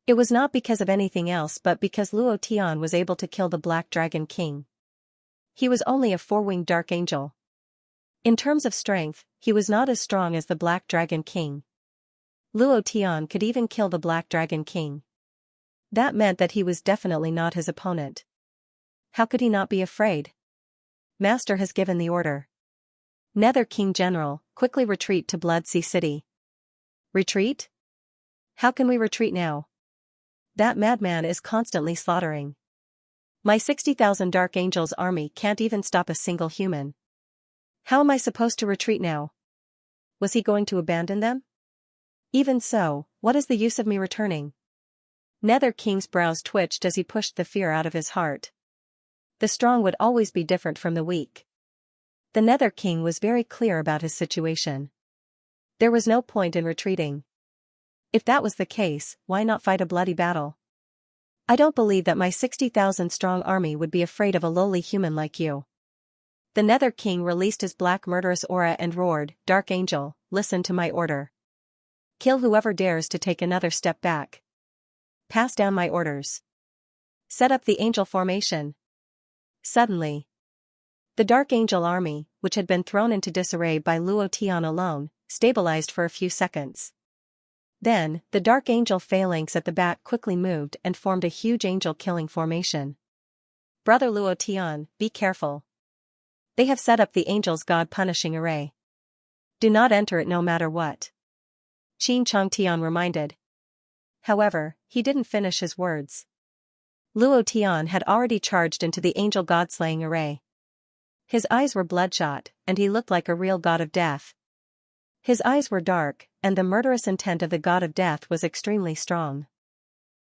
It was not because of anything else but because Luo Tian was able to kill the Black Dragon King. He was only a 4-winged Dark Angel. In terms of strength, he was not as strong as the Black Dragon King. Luo Tian could even kill the Black Dragon King. That meant that he was definitely not his opponent. How could he not be afraid? Master has given the order. Nether King General, quickly retreat to Blood Sea City. Retreat? How can we retreat now? That madman is constantly slaughtering. My 60,000 Dark Angels army can't even stop a single human. How am I supposed to retreat now? Was he going to abandon them? Even so, what is the use of me returning? Nether King's brows twitched as he pushed the fear out of his heart. The strong would always be different from the weak. The Nether King was very clear about his situation. There was no point in retreating. If that was the case, why not fight a bloody battle? I don't believe that my 60,000 strong army would be afraid of a lowly human like you. The Nether King released his black murderous aura and roared, Dark Angel, listen to my order. Kill whoever dares to take another step back. Pass down my orders. Set up the angel formation. Suddenly, the Dark Angel army, which had been thrown into disarray by Luo Tian alone, stabilized for a few seconds. Then, the Dark Angel phalanx at the back quickly moved and formed a huge angel-killing formation. Brother Luo Tian, be careful. They have set up the Angel's God-punishing array. Do not enter it no matter what. Qin Chong Tian reminded. However, he didn't finish his words. Luo Tian had already charged into the Angel God-slaying array. His eyes were bloodshot, and he looked like a real god of death. His eyes were dark, and the murderous intent of the god of death was extremely strong.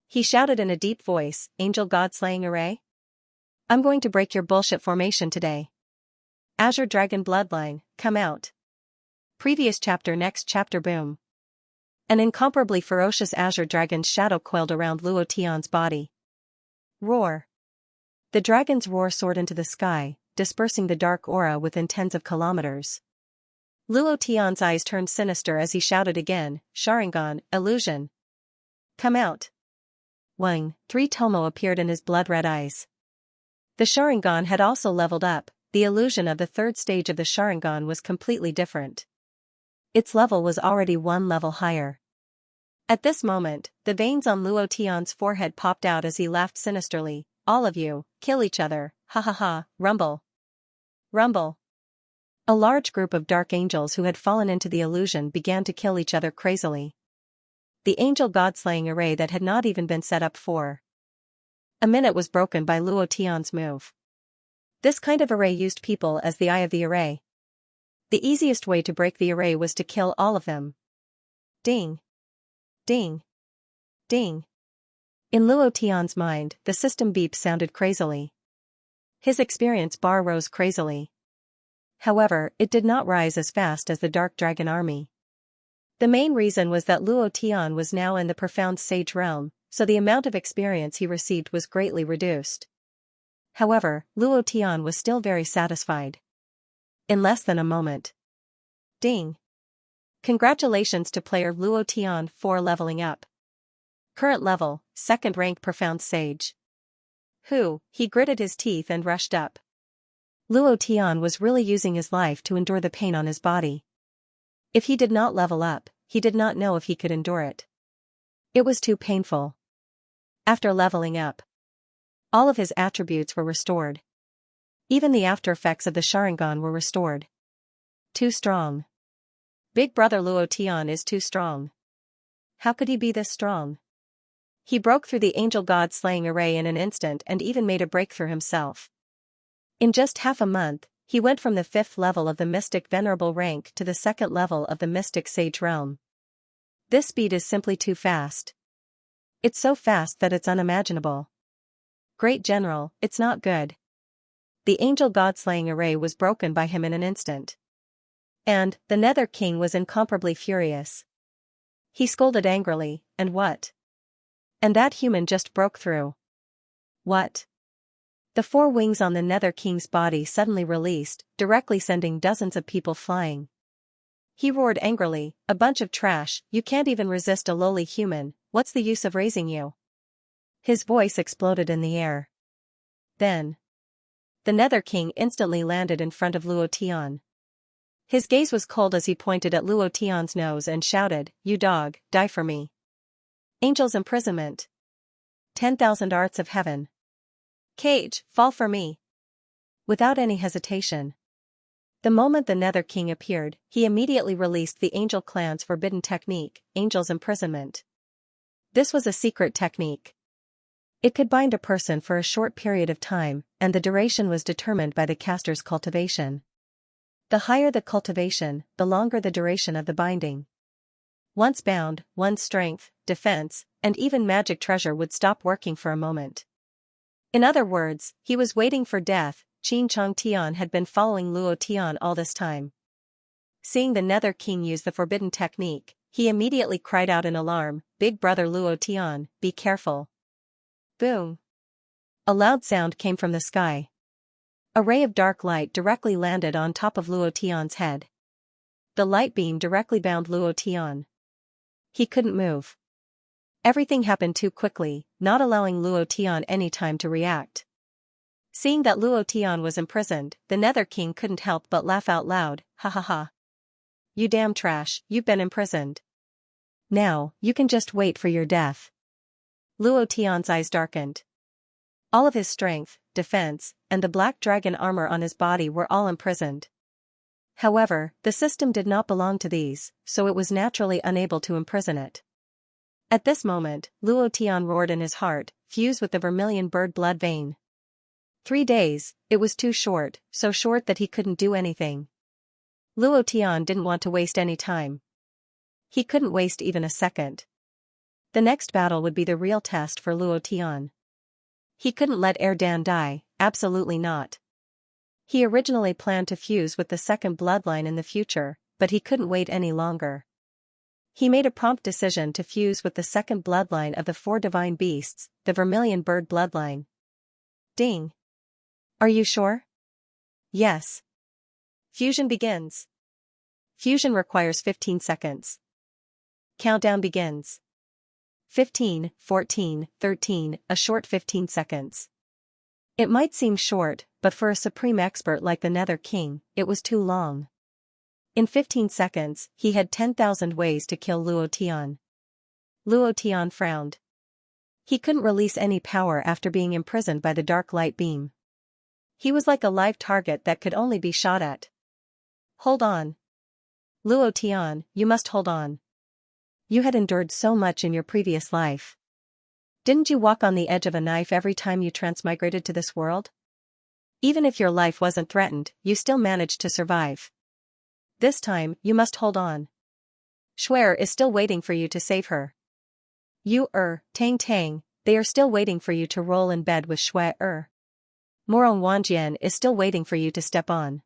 He shouted in a deep voice, Angel God-slaying array? I'm going to break your bullshit formation today. Azure Dragon Bloodline, come out. Previous chapter. Next chapter. Boom. An incomparably ferocious Azure Dragon's shadow coiled around Luo Tian's body. Roar. The dragon's roar soared into the sky, dispersing the dark aura within tens of kilometers. Luo Tian's eyes turned sinister as he shouted again, Sharingan, illusion. Come out. Wang, 3 Tomo appeared in his blood-red eyes. The Sharingan had also leveled up. The illusion of the third stage of the Sharingan was completely different. Its level was already 1 level higher. At this moment, the veins on Luo Tian's forehead popped out as he laughed sinisterly. All of you, kill each other, ha ha ha, rumble. Rumble. A large group of dark angels who had fallen into the illusion began to kill each other crazily. The angel god-slaying array that had not even been set up for a minute was broken by Luo Tian's move. This kind of array used people as the eye of the array. The easiest way to break the array was to kill all of them. Ding. Ding. Ding. In Luo Tian's mind, the system beep sounded crazily. His experience bar rose crazily. However, it did not rise as fast as the Dark Dragon army. The main reason was that Luo Tian was now in the profound sage realm, so the amount of experience he received was greatly reduced. However, Luo Tian was still very satisfied. In less than a moment. Ding. Congratulations to player Luo Tian for leveling up. Current level, 2nd rank Profound Sage. He gritted his teeth and rushed up. Luo Tian was really using his life to endure the pain on his body. If he did not level up, he did not know if he could endure it. It was too painful. After leveling up, all of his attributes were restored. Even the after effects of the Sharingan were restored. Too strong. Big brother Luo Tian is too strong. How could he be this strong? He broke through the angel god slaying array in an instant and even made a breakthrough himself. In just half a month, he went from the 5th level of the Mystic Venerable rank to the 2nd level of the Mystic Sage realm. This speed is simply too fast. It's so fast that it's unimaginable. Great General, it's not good. The angel god-slaying array was broken by him in an instant. And, the Nether King was incomparably furious. He scolded angrily, and what? And that human just broke through. What? The 4 wings on the Nether King's body suddenly released, directly sending dozens of people flying. He roared angrily, a bunch of trash, you can't even resist a lowly human, what's the use of raising you? His voice exploded in the air. Then, the Nether King instantly landed in front of Luo Tian. His gaze was cold as he pointed at Luo Tian's nose and shouted, you dog, die for me. Angel's imprisonment. 10,000 arts of heaven. Cage, fall for me. Without any hesitation. The moment the Nether King appeared, he immediately released the Angel Clan's forbidden technique, Angel's imprisonment. This was a secret technique. It could bind a person for a short period of time, and the duration was determined by the caster's cultivation. The higher the cultivation, the longer the duration of the binding. Once bound, one's strength, defense, and even magic treasure would stop working for a moment. In other words, he was waiting for death. Qin Chong Tian had been following Luo Tian all this time. Seeing the Nether King use the forbidden technique, he immediately cried out in alarm, "Big brother Luo Tian, be careful." Boom! A loud sound came from the sky. A ray of dark light directly landed on top of Luo Tian's head. The light beam directly bound Luo Tian. He couldn't move. Everything happened too quickly, not allowing Luo Tian any time to react. Seeing that Luo Tian was imprisoned, the Nether King couldn't help but laugh out loud, "Ha ha ha. You damn trash, you've been imprisoned. Now, you can just wait for your death." Luo Tian's eyes darkened. All of his strength, defense, and the black dragon armor on his body were all imprisoned. However, the system did not belong to these, so it was naturally unable to imprison it. At this moment, Luo Tian roared in his heart, fused with the vermilion bird blood vein. 3 days, it was too short, so short that he couldn't do anything. Luo Tian didn't want to waste any time. He couldn't waste even a second. The next battle would be the real test for Luo Tian. He couldn't let Erdan die, absolutely not. He originally planned to fuse with the second bloodline in the future, but he couldn't wait any longer. He made a prompt decision to fuse with the second bloodline of the 4 divine beasts, the vermilion bird bloodline. Ding! Are you sure? Yes. Fusion begins. Fusion requires 15 seconds. Countdown begins. 15, 14, 13, a short 15 seconds. It might seem short, but for a supreme expert like the Nether King, it was too long. In 15 seconds, he had 10,000 ways to kill Luo Tian. Luo Tian frowned. He couldn't release any power after being imprisoned by the dark light beam. He was like a live target that could only be shot at. Hold on. Luo Tian, you must hold on. You had endured so much in your previous life. Didn't you walk on the edge of a knife every time you transmigrated to this world? Even if your life wasn't threatened, you still managed to survive. This time, you must hold on. Shuer is still waiting for you to save her. Tang Tang, they are still waiting for you to roll in bed with Shuer. Morong Wanjian is still waiting for you to step on.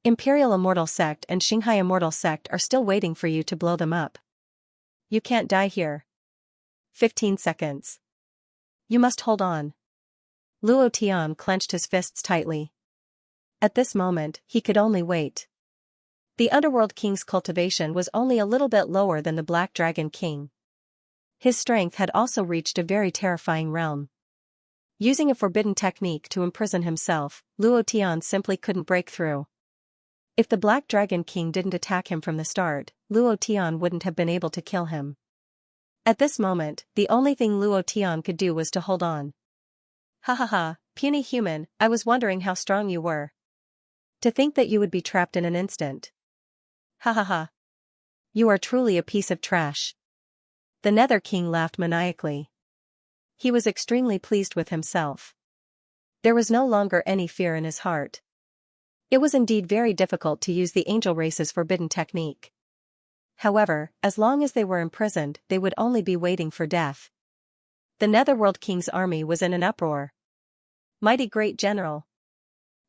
Imperial Immortal Sect and Xinghai Immortal Sect are still waiting for you to blow them up. You can't die here. 15 seconds. You must hold on. Luo Tian clenched his fists tightly. At this moment, he could only wait. The Underworld King's cultivation was only a little bit lower than the Black Dragon King. His strength had also reached a very terrifying realm. Using a forbidden technique to imprison himself, Luo Tian simply couldn't break through. If the Black Dragon King didn't attack him from the start, Luo Tian wouldn't have been able to kill him. At this moment, the only thing Luo Tian could do was to hold on. Ha ha ha, puny human, I was wondering how strong you were. To think that you would be trapped in an instant. Ha ha ha. You are truly a piece of trash. The Nether King laughed maniacally. He was extremely pleased with himself. There was no longer any fear in his heart. It was indeed very difficult to use the angel race's forbidden technique. However, as long as they were imprisoned, they would only be waiting for death. The Netherworld King's army was in an uproar. Mighty great general.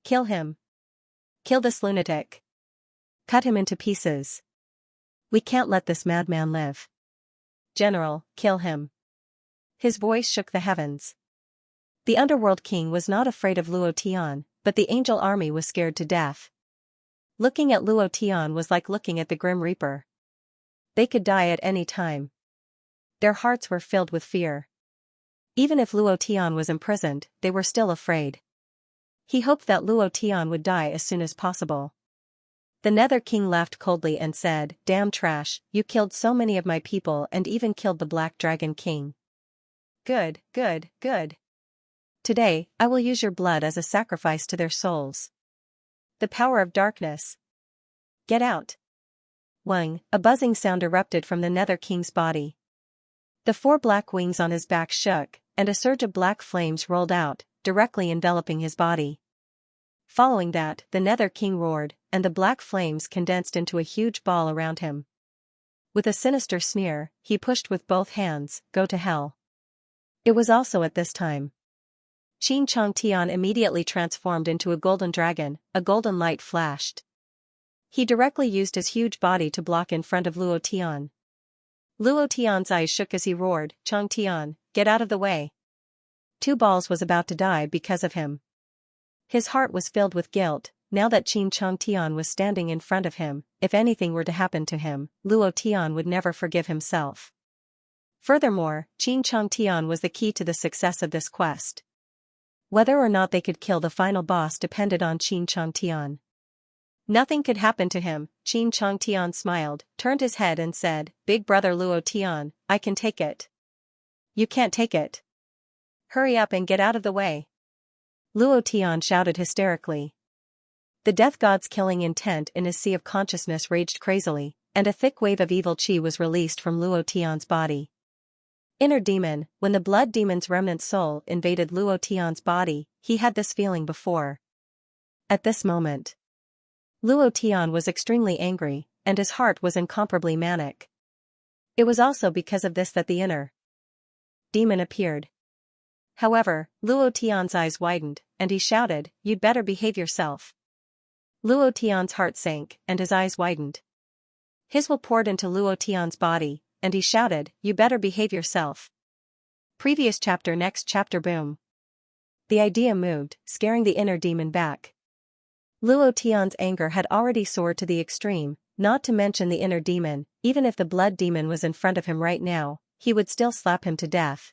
Kill him. Kill this lunatic. Cut him into pieces. We can't let this madman live. General, kill him. His voice shook the heavens. The Underworld King was not afraid of Luo Tian, but the angel army was scared to death. Looking at Luo Tian was like looking at the Grim Reaper. They could die at any time. Their hearts were filled with fear. Even if Luo Tian was imprisoned, they were still afraid. He hoped that Luo Tian would die as soon as possible. The Nether King laughed coldly and said, "Damn trash, you killed so many of my people and even killed the Black Dragon King. Good, good, good. Today, I will use your blood as a sacrifice to their souls. The power of darkness. Get out." Wang, a buzzing sound erupted from the Nether King's body. The 4 black wings on his back shook, and a surge of black flames rolled out, directly enveloping his body. Following that, the Nether King roared, and the black flames condensed into a huge ball around him. With a sinister sneer, he pushed with both hands, "Go to hell." It was also at this time Xianxia immediately transformed into a golden dragon. A golden light flashed. He directly used his huge body to block in front of Luo Tian. Luo Tian's eyes shook as he roared, "Chang Tian, get out of the way." Two Balls was about to die because of him. His heart was filled with guilt. Now that Chang Tian was standing in front of him, if anything were to happen to him, Luo Tian would never forgive himself. Furthermore, Chang Tian was the key to the success of this quest. Whether or not they could kill the final boss depended on Chang Tian. Nothing could happen to him. Chang Tian smiled, turned his head and said, "Big brother Luo Tian, I can take it." "You can't take it. Hurry up and get out of the way." Luo Tian shouted hysterically. The death god's killing intent in his sea of consciousness raged crazily, and a thick wave of evil chi was released from Luo Tian's body. Inner demon. When the blood demon's remnant soul invaded Luo Tian's body, he had this feeling before. At this moment, Luo Tian was extremely angry, and his heart was incomparably manic. It was also because of this that the inner demon appeared. However, Luo Tian's eyes widened, and he shouted, "You'd better behave yourself." Luo Tian's heart sank, and his eyes widened. His will poured into Luo Tian's body, and he shouted, "You better behave yourself." Previous chapter. Next chapter. Boom. The idea moved, scaring the inner demon back. Luo Tian's anger had already soared to the extreme, not to mention the inner demon. Even if the blood demon was in front of him right now, he would still slap him to death.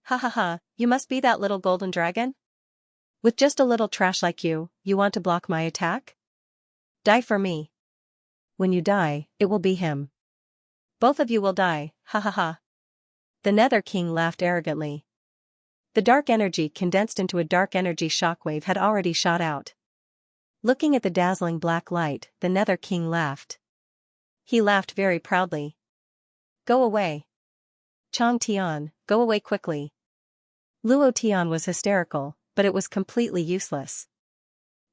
"Ha ha ha, you must be that little golden dragon? With just a little trash like you want to block my attack? Die for me. When you die, it will be him. Both of you will die, ha ha ha." The Nether King laughed arrogantly. The dark energy condensed into a dark energy shockwave had already shot out. Looking at the dazzling black light, the Nether King laughed. He laughed very proudly. "Go away. Chang Tian, go away quickly." Luo Tian was hysterical, but it was completely useless.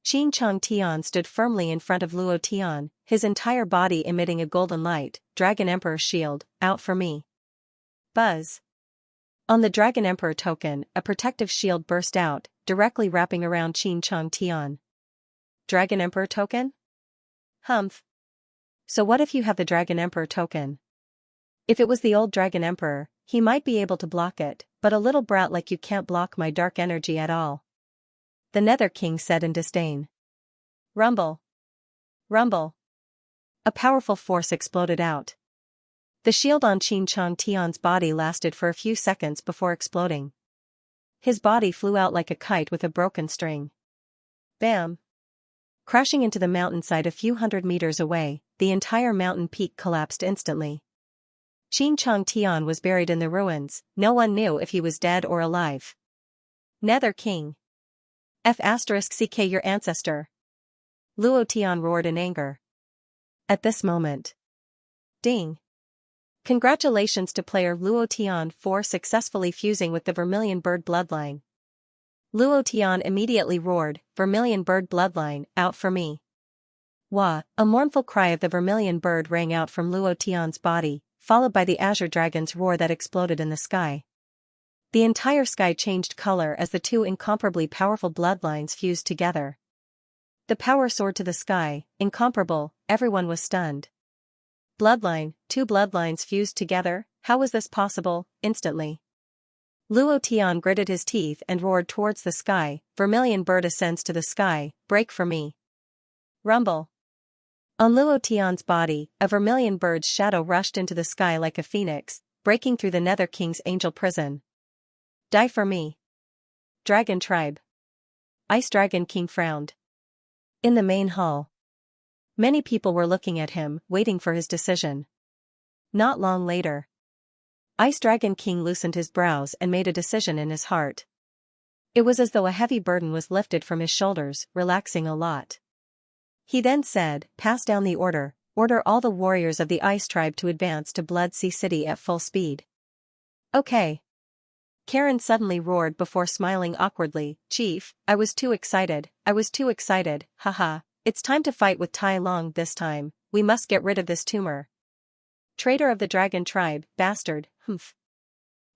Chang Tian stood firmly in front of Luo Tian, his entire body emitting a golden light. "Dragon Emperor shield, out for me." Buzz. On the Dragon Emperor token, a protective shield burst out, directly wrapping around Chang Tian. Dragon Emperor token? Humph. So what if you have the Dragon Emperor token? If it was the old Dragon Emperor, he might be able to block it, but a little brat like you can't block my dark energy at all. The Nether King said in disdain. Rumble. Rumble. A powerful force exploded out. The shield on Chang Tian's body lasted for a few seconds before exploding. His body flew out like a kite with a broken string. Bam! Crashing into the mountainside a few hundred meters away, the entire mountain peak collapsed instantly. Chang Tian was buried in the ruins. No one knew if he was dead or alive. Nether King. F***ck your ancestor. Luo Tian roared in anger. At this moment. Ding. Congratulations to player Luo Tian for successfully fusing with the Vermilion Bird bloodline. Luo Tian immediately roared, "Vermilion Bird bloodline, out for me." Wah! A mournful cry of the Vermilion Bird rang out from Luo Tian's body, followed by the Azure Dragon's roar that exploded in the sky. The entire sky changed color as the two incomparably powerful bloodlines fused together. The power soared to the sky, incomparable. Everyone was stunned. Bloodline, two bloodlines fused together, how was this possible? Instantly. Luo Tian gritted his teeth and roared towards the sky, "Vermilion Bird ascends to the sky, break for me." Rumble. On Luo Tian's body, a Vermilion Bird's shadow rushed into the sky like a phoenix, breaking through the Nether King's angel prison. Die for me. Dragon Tribe. Ice Dragon King frowned. In the main hall. Many people were looking at him, waiting for his decision. Not long later. Ice Dragon King loosened his brows and made a decision in his heart. It was as though a heavy burden was lifted from his shoulders, relaxing a lot. He then said, "Pass down the order. Order all the warriors of the Ice Tribe to advance to Blood Sea City at full speed." Okay. Karen suddenly roared before smiling awkwardly. Chief, I was too excited, haha. It's time to fight with Tai Long this time, we must get rid of this tumor. Traitor of the dragon tribe, bastard, humph.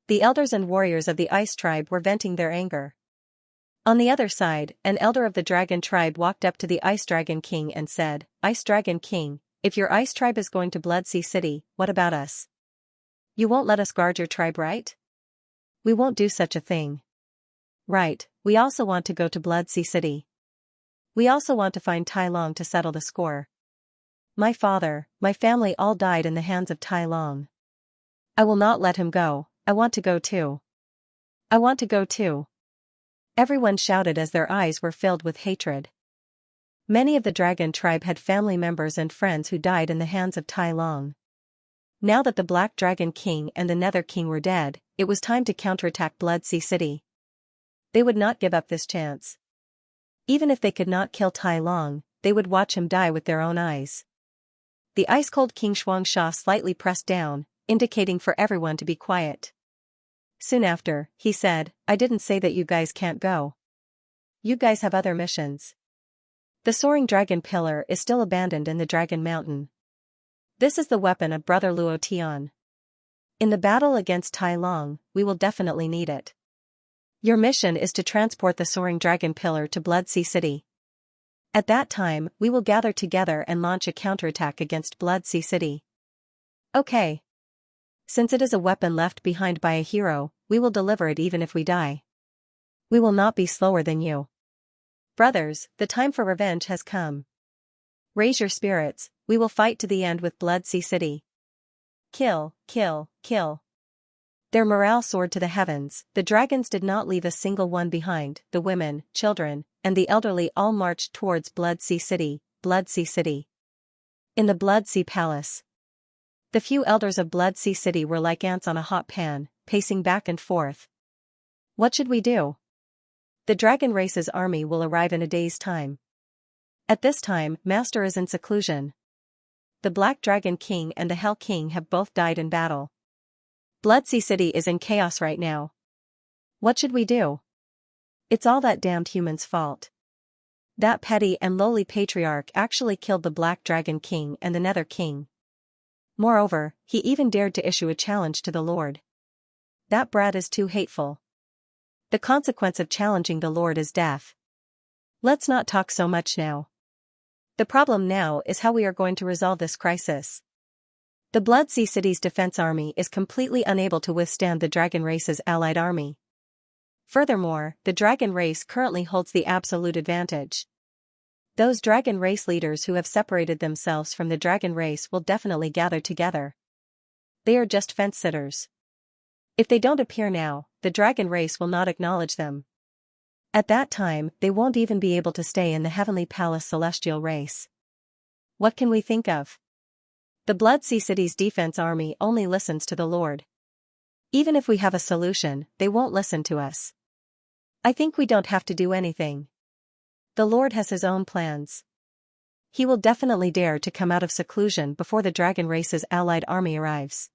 The elders and warriors of the ice tribe were venting their anger. On the other side, an elder of the dragon tribe walked up to the Ice Dragon King and said, Ice Dragon King, if your ice tribe is going to Bloodsea City, what about us? You won't let us guard your tribe, right? We won't do such a thing. Right, we also want to go to Bloodsea City. We also want to find Tai Long to settle the score. My father, my family all died in the hands of Tai Long. I will not let him go, I want to go too. I want to go too. Everyone shouted as their eyes were filled with hatred. Many of the dragon tribe had family members and friends who died in the hands of Tai Long. Now that the Black Dragon King and the Nether King were dead, it was time to counterattack Bloodsea City. They would not give up this chance. Even if they could not kill Tai Long, they would watch him die with their own eyes. The ice-cold King Xianxia slightly pressed down, indicating for everyone to be quiet. Soon after, he said, I didn't say that you guys can't go. You guys have other missions. The soaring dragon pillar is still abandoned in the Dragon Mountain. This is the weapon of Brother Luo Tian. In the battle against Tai Long, we will definitely need it. Your mission is to transport the soaring dragon pillar to Bloodsea City. At that time, we will gather together and launch a counterattack against Bloodsea City. Okay. Since it is a weapon left behind by a hero, we will deliver it even if we die. We will not be slower than you. Brothers, the time for revenge has come. Raise your spirits, we will fight to the end with Bloodsea City. Kill, kill, kill. Their morale soared to the heavens, the dragons did not leave a single one behind, the women, children, and the elderly all marched towards Bloodsea City, Bloodsea City. In the Bloodsea Palace. The few elders of Bloodsea City were like ants on a hot pan, pacing back and forth. What should we do? The dragon race's army will arrive in a day's time. At this time, Master is in seclusion. The Black Dragon King and the Hell King have both died in battle. Bloodsea City is in chaos right now. What should we do? It's all that damned human's fault. That petty and lowly patriarch actually killed the Black Dragon King and the Nether King. Moreover, he even dared to issue a challenge to the Lord. That brat is too hateful. The consequence of challenging the Lord is death. Let's not talk so much now. The problem now is how we are going to resolve this crisis. The Bloodsea City's defense army is completely unable to withstand the dragon race's allied army. Furthermore, the dragon race currently holds the absolute advantage. Those dragon race leaders who have separated themselves from the dragon race will definitely gather together. They are just fence-sitters. If they don't appear now, the dragon race will not acknowledge them. At that time, they won't even be able to stay in the Heavenly Palace celestial race. What can we think of? The Bloodsea City's defense army only listens to the Lord. Even if we have a solution, they won't listen to us. I think we don't have to do anything. The Lord has his own plans. He will definitely dare to come out of seclusion before the dragon race's allied army arrives.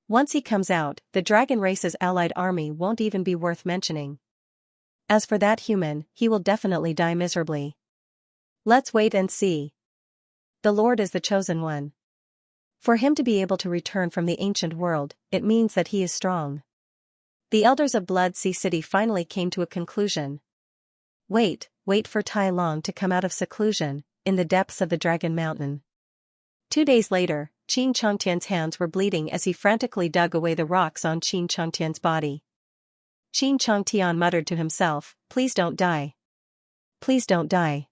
Once he comes out, the dragon race's allied army won't even be worth mentioning. As for that human, he will definitely die miserably. Let's wait and see. The Lord is the chosen one. For him to be able to return from the ancient world, it means that he is strong. The elders of Bloodsea City finally came to a conclusion. Wait for Tai Long to come out of seclusion, in the depths of the Dragon Mountain. 2 days later, Qin Chongtian's hands were bleeding as he frantically dug away the rocks on Qin Chongtian's body. Qin Chongtian muttered to himself, please don't die. Please don't die.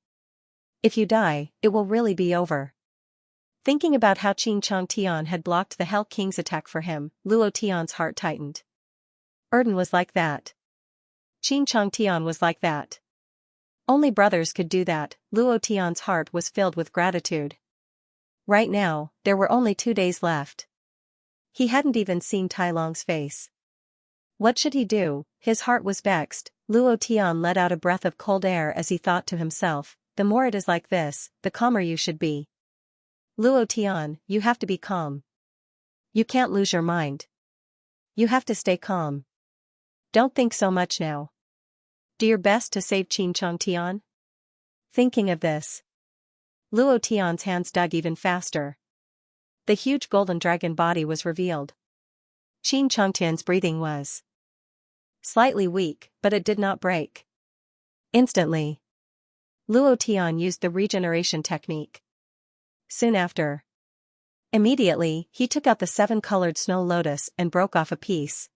If you die, it will really be over. Thinking about how Qin Chongtian had blocked the Hell King's attack for him, Luo Tian's heart tightened. Erden was like that. Qin Chongtian was like that. Only brothers could do that. Luo Tian's heart was filled with gratitude. Right now, there were only 2 days left. He hadn't even seen Tai Long's face. What should he do? His heart was vexed. Luo Tian let out a breath of cold air as he thought to himself, the more it is like this, the calmer you should be. Luo Tian, you have to be calm. You can't lose your mind. You have to stay calm. Don't think so much now. Do your best to save Xianxia. Thinking of this, Luo Tian's hands dug even faster. The huge golden dragon body was revealed. Xianxia's breathing was slightly weak, but it did not break. Instantly, Luo Tian used the regeneration technique. Soon after, immediately, he took out the 7-colored snow lotus and broke off a piece.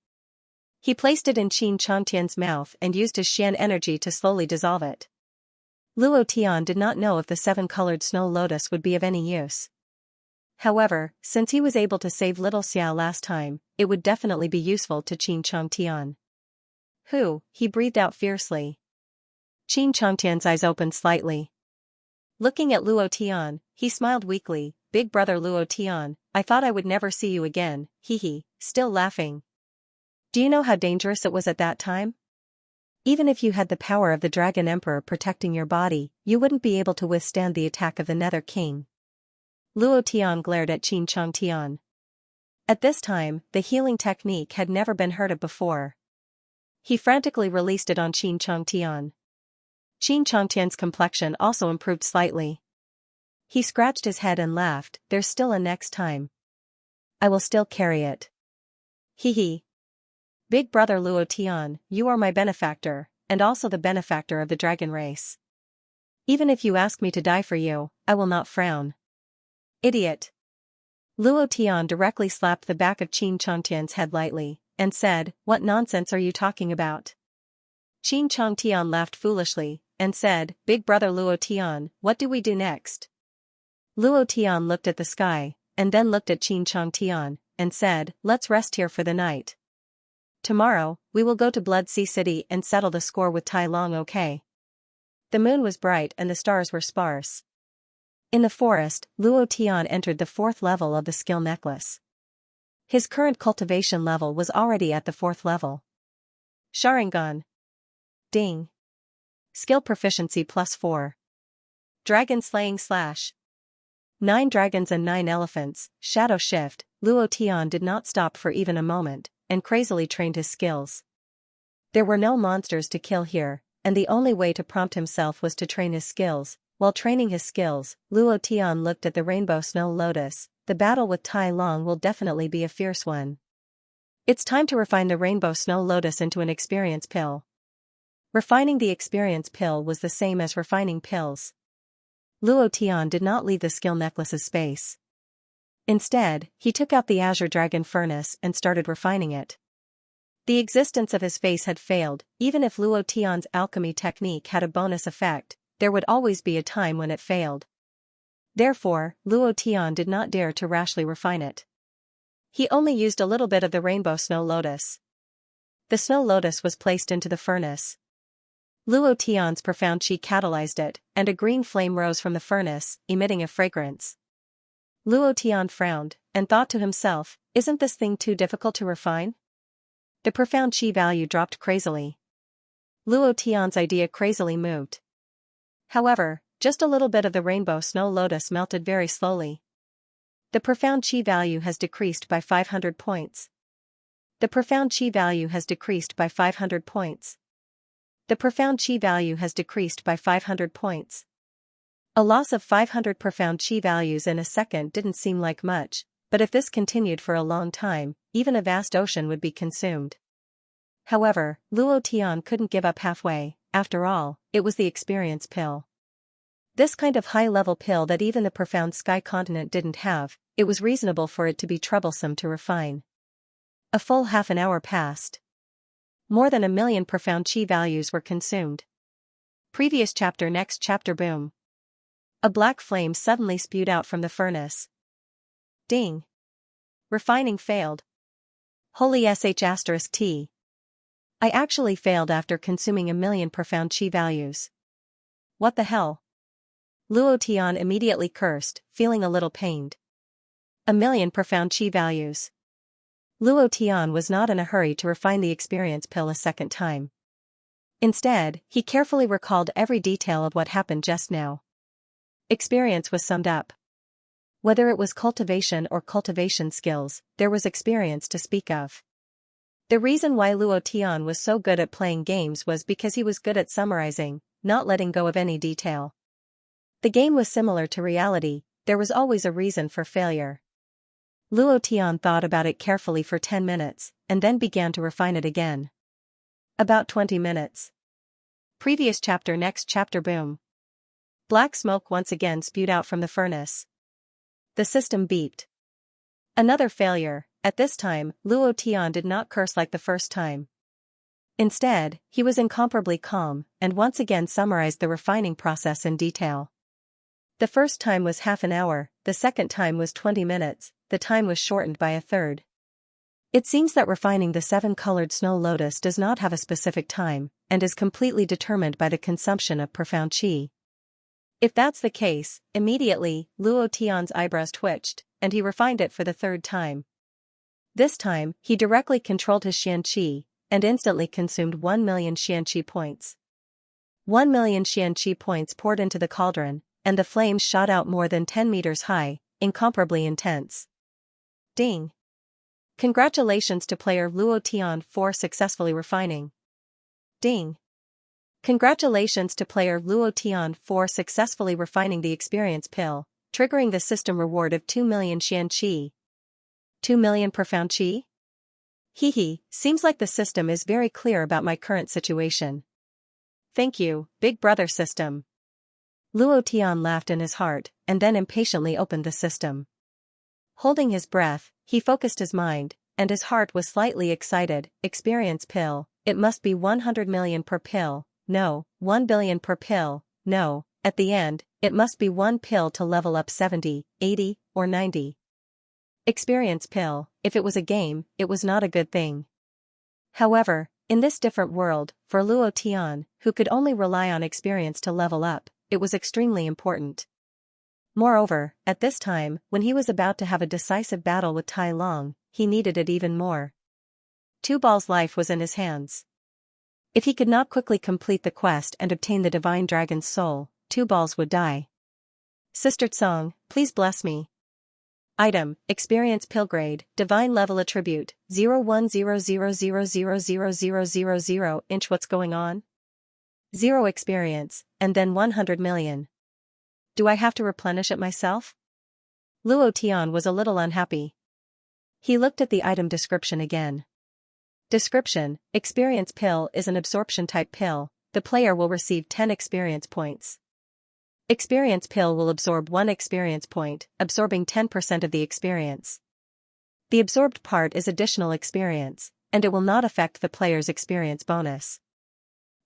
He placed it in Xianxia's mouth and used his Xian energy to slowly dissolve it. Luo Tian did not know if the 7-colored snow lotus would be of any use. However, since he was able to save little Xiao last time, it would definitely be useful to Xianxia. He breathed out fiercely. Xianxia's eyes opened slightly. Looking at Luo Tian, he smiled weakly. Big brother Luo Tian, I thought I would never see you again, still laughing. Do you know how dangerous it was at that time? Even if you had the power of the Dragon Emperor protecting your body, you wouldn't be able to withstand the attack of the Nether King. Luo Tian glared at Xianxia. At this time, the healing technique had never been heard of before. He frantically released it on Xianxia. Xianxia's complexion also improved slightly. He scratched his head and laughed. There's still a next time. I will still carry it. Big brother Luo Tian, you are my benefactor, and also the benefactor of the dragon race. Even if you ask me to die for you, I will not frown. Idiot. Luo Tian directly slapped the back of Xianxia's head lightly, and said, What nonsense are you talking about? Xianxia laughed foolishly, and said, Big brother Luo Tian, what do we do next? Luo Tian looked at the sky, and then looked at Xianxia, and said, Let's rest here for the night. Tomorrow, we will go to Blood Sea City and settle the score with Tai Long, okay? The moon was bright and the stars were sparse. In the forest, Luo Tian entered the 4th level of the skill necklace. His current cultivation level was already at the 4th level. Sharingan. Ding. Skill proficiency +4. Dragon slaying slash. 9 dragons and 9 elephants, shadow shift. Luo Tian did not stop for even a moment, and crazily trained his skills. There were no monsters to kill here, and the only way to prompt himself was to train his skills. While training his skills, Luo Tian looked at the rainbow snow lotus. The battle with Tai Long will definitely be a fierce one. It's time to refine the rainbow snow lotus into an experience pill. Refining the experience pill was the same as refining pills. Luo Tian did not leave the skill necklace's space. Instead, he took out the azure dragon furnace and started refining it. The existence of his face had failed. Even if Luo Tian's alchemy technique had a bonus effect, there would always be a time when it failed. Therefore, Luo Tian did not dare to rashly refine it. He only used a little bit of the rainbow snow lotus. The snow lotus was placed into the furnace. Luo Tian's profound chi catalyzed it, and a green flame rose from the furnace, emitting a fragrance. Luo Tian frowned, and thought to himself, isn't this thing too difficult to refine? The profound chi value dropped crazily. Luo Tian's idea crazily moved. However, just a little bit of the rainbow snow lotus melted very slowly. The profound chi value has decreased by 500 points. The profound chi value has decreased by 500 points. The profound chi value has decreased by 500 points. A loss of 500 profound chi values in a second didn't seem like much, but if this continued for a long time, even a vast ocean would be consumed. However, Luo Tian couldn't give up halfway. After all, it was the experience pill. This kind of high-level pill that even the profound sky continent didn't have, it was reasonable for it to be troublesome to refine. A full half an hour passed. More than 1 million profound chi values were consumed. Previous chapter. Next chapter. Boom. A black flame suddenly spewed out from the furnace. Ding. Refining failed. Holy sh*t. I actually failed after consuming 1 million profound chi values. What the hell? Luo Tian immediately cursed, feeling a little pained. 1 million profound chi values. Luo Tian was not in a hurry to refine the experience pill a second time. Instead, he carefully recalled every detail of what happened just now. Experience was summed up. Whether it was cultivation or cultivation skills, there was experience to speak of. The reason why Luo Tian was so good at playing games was because he was good at summarizing, not letting go of any detail. The game was similar to reality, there was always a reason for failure. Luo Tian thought about it carefully for 10 minutes, and then began to refine it again. About 20 minutes. Previous chapter. Next chapter. Boom. Black smoke once again spewed out from the furnace. The system beeped. Another failure. At this time, Luo Tian did not curse like the first time. Instead, he was incomparably calm, and once again summarized the refining process in detail. The first time was half an hour, the second time was 20 minutes, the time was shortened by a third. It seems that refining the 7-colored snow lotus does not have a specific time, and is completely determined by the consumption of profound qi. If that's the case, immediately, Luo Tian's eyebrows twitched, and he refined it for the third time. This time, he directly controlled his Xianxia, and instantly consumed 1 million Xianxia points. 1 million Xianxia points poured into the cauldron, and the flames shot out more than 10 meters high, incomparably intense. Ding! Congratulations to player Luo Tian for successfully refining. Ding! Congratulations to player Luo Tian for successfully refining the experience pill, triggering the system reward of 2 million Xianxia. 2 million profound qi? Hehe, seems like the system is very clear about my current situation. Thank you, big brother system. Luo Tian laughed in his heart, and then impatiently opened the system. Holding his breath, he focused his mind, and his heart was slightly excited. Experience pill, it must be 100 million per pill, no, 1 billion per pill, no, at the end, it must be 1 pill to level up 70, 80, or 90. Experience pill, if it was a game, it was not a good thing. However, in this different world, for Luo Tian, who could only rely on experience to level up, it was extremely important. Moreover, at this time, when he was about to have a decisive battle with Tai Long, he needed it even more. Two Ball's life was in his hands. If he could not quickly complete the quest and obtain the divine dragon's soul, Two Balls would die. Sister Tsong, please bless me. Item, Experience Pill Grade, Divine Level Attribute, 01000000000 inch. What's going on? 0 experience, and then 100 million. Do I have to replenish it myself? Luo Tian was a little unhappy. He looked at the item description again. Description, Experience Pill is an absorption-type pill, the player will receive 10 experience points. Experience Pill will absorb 1 experience point, absorbing 10% of the experience. The absorbed part is additional experience, and it will not affect the player's experience bonus.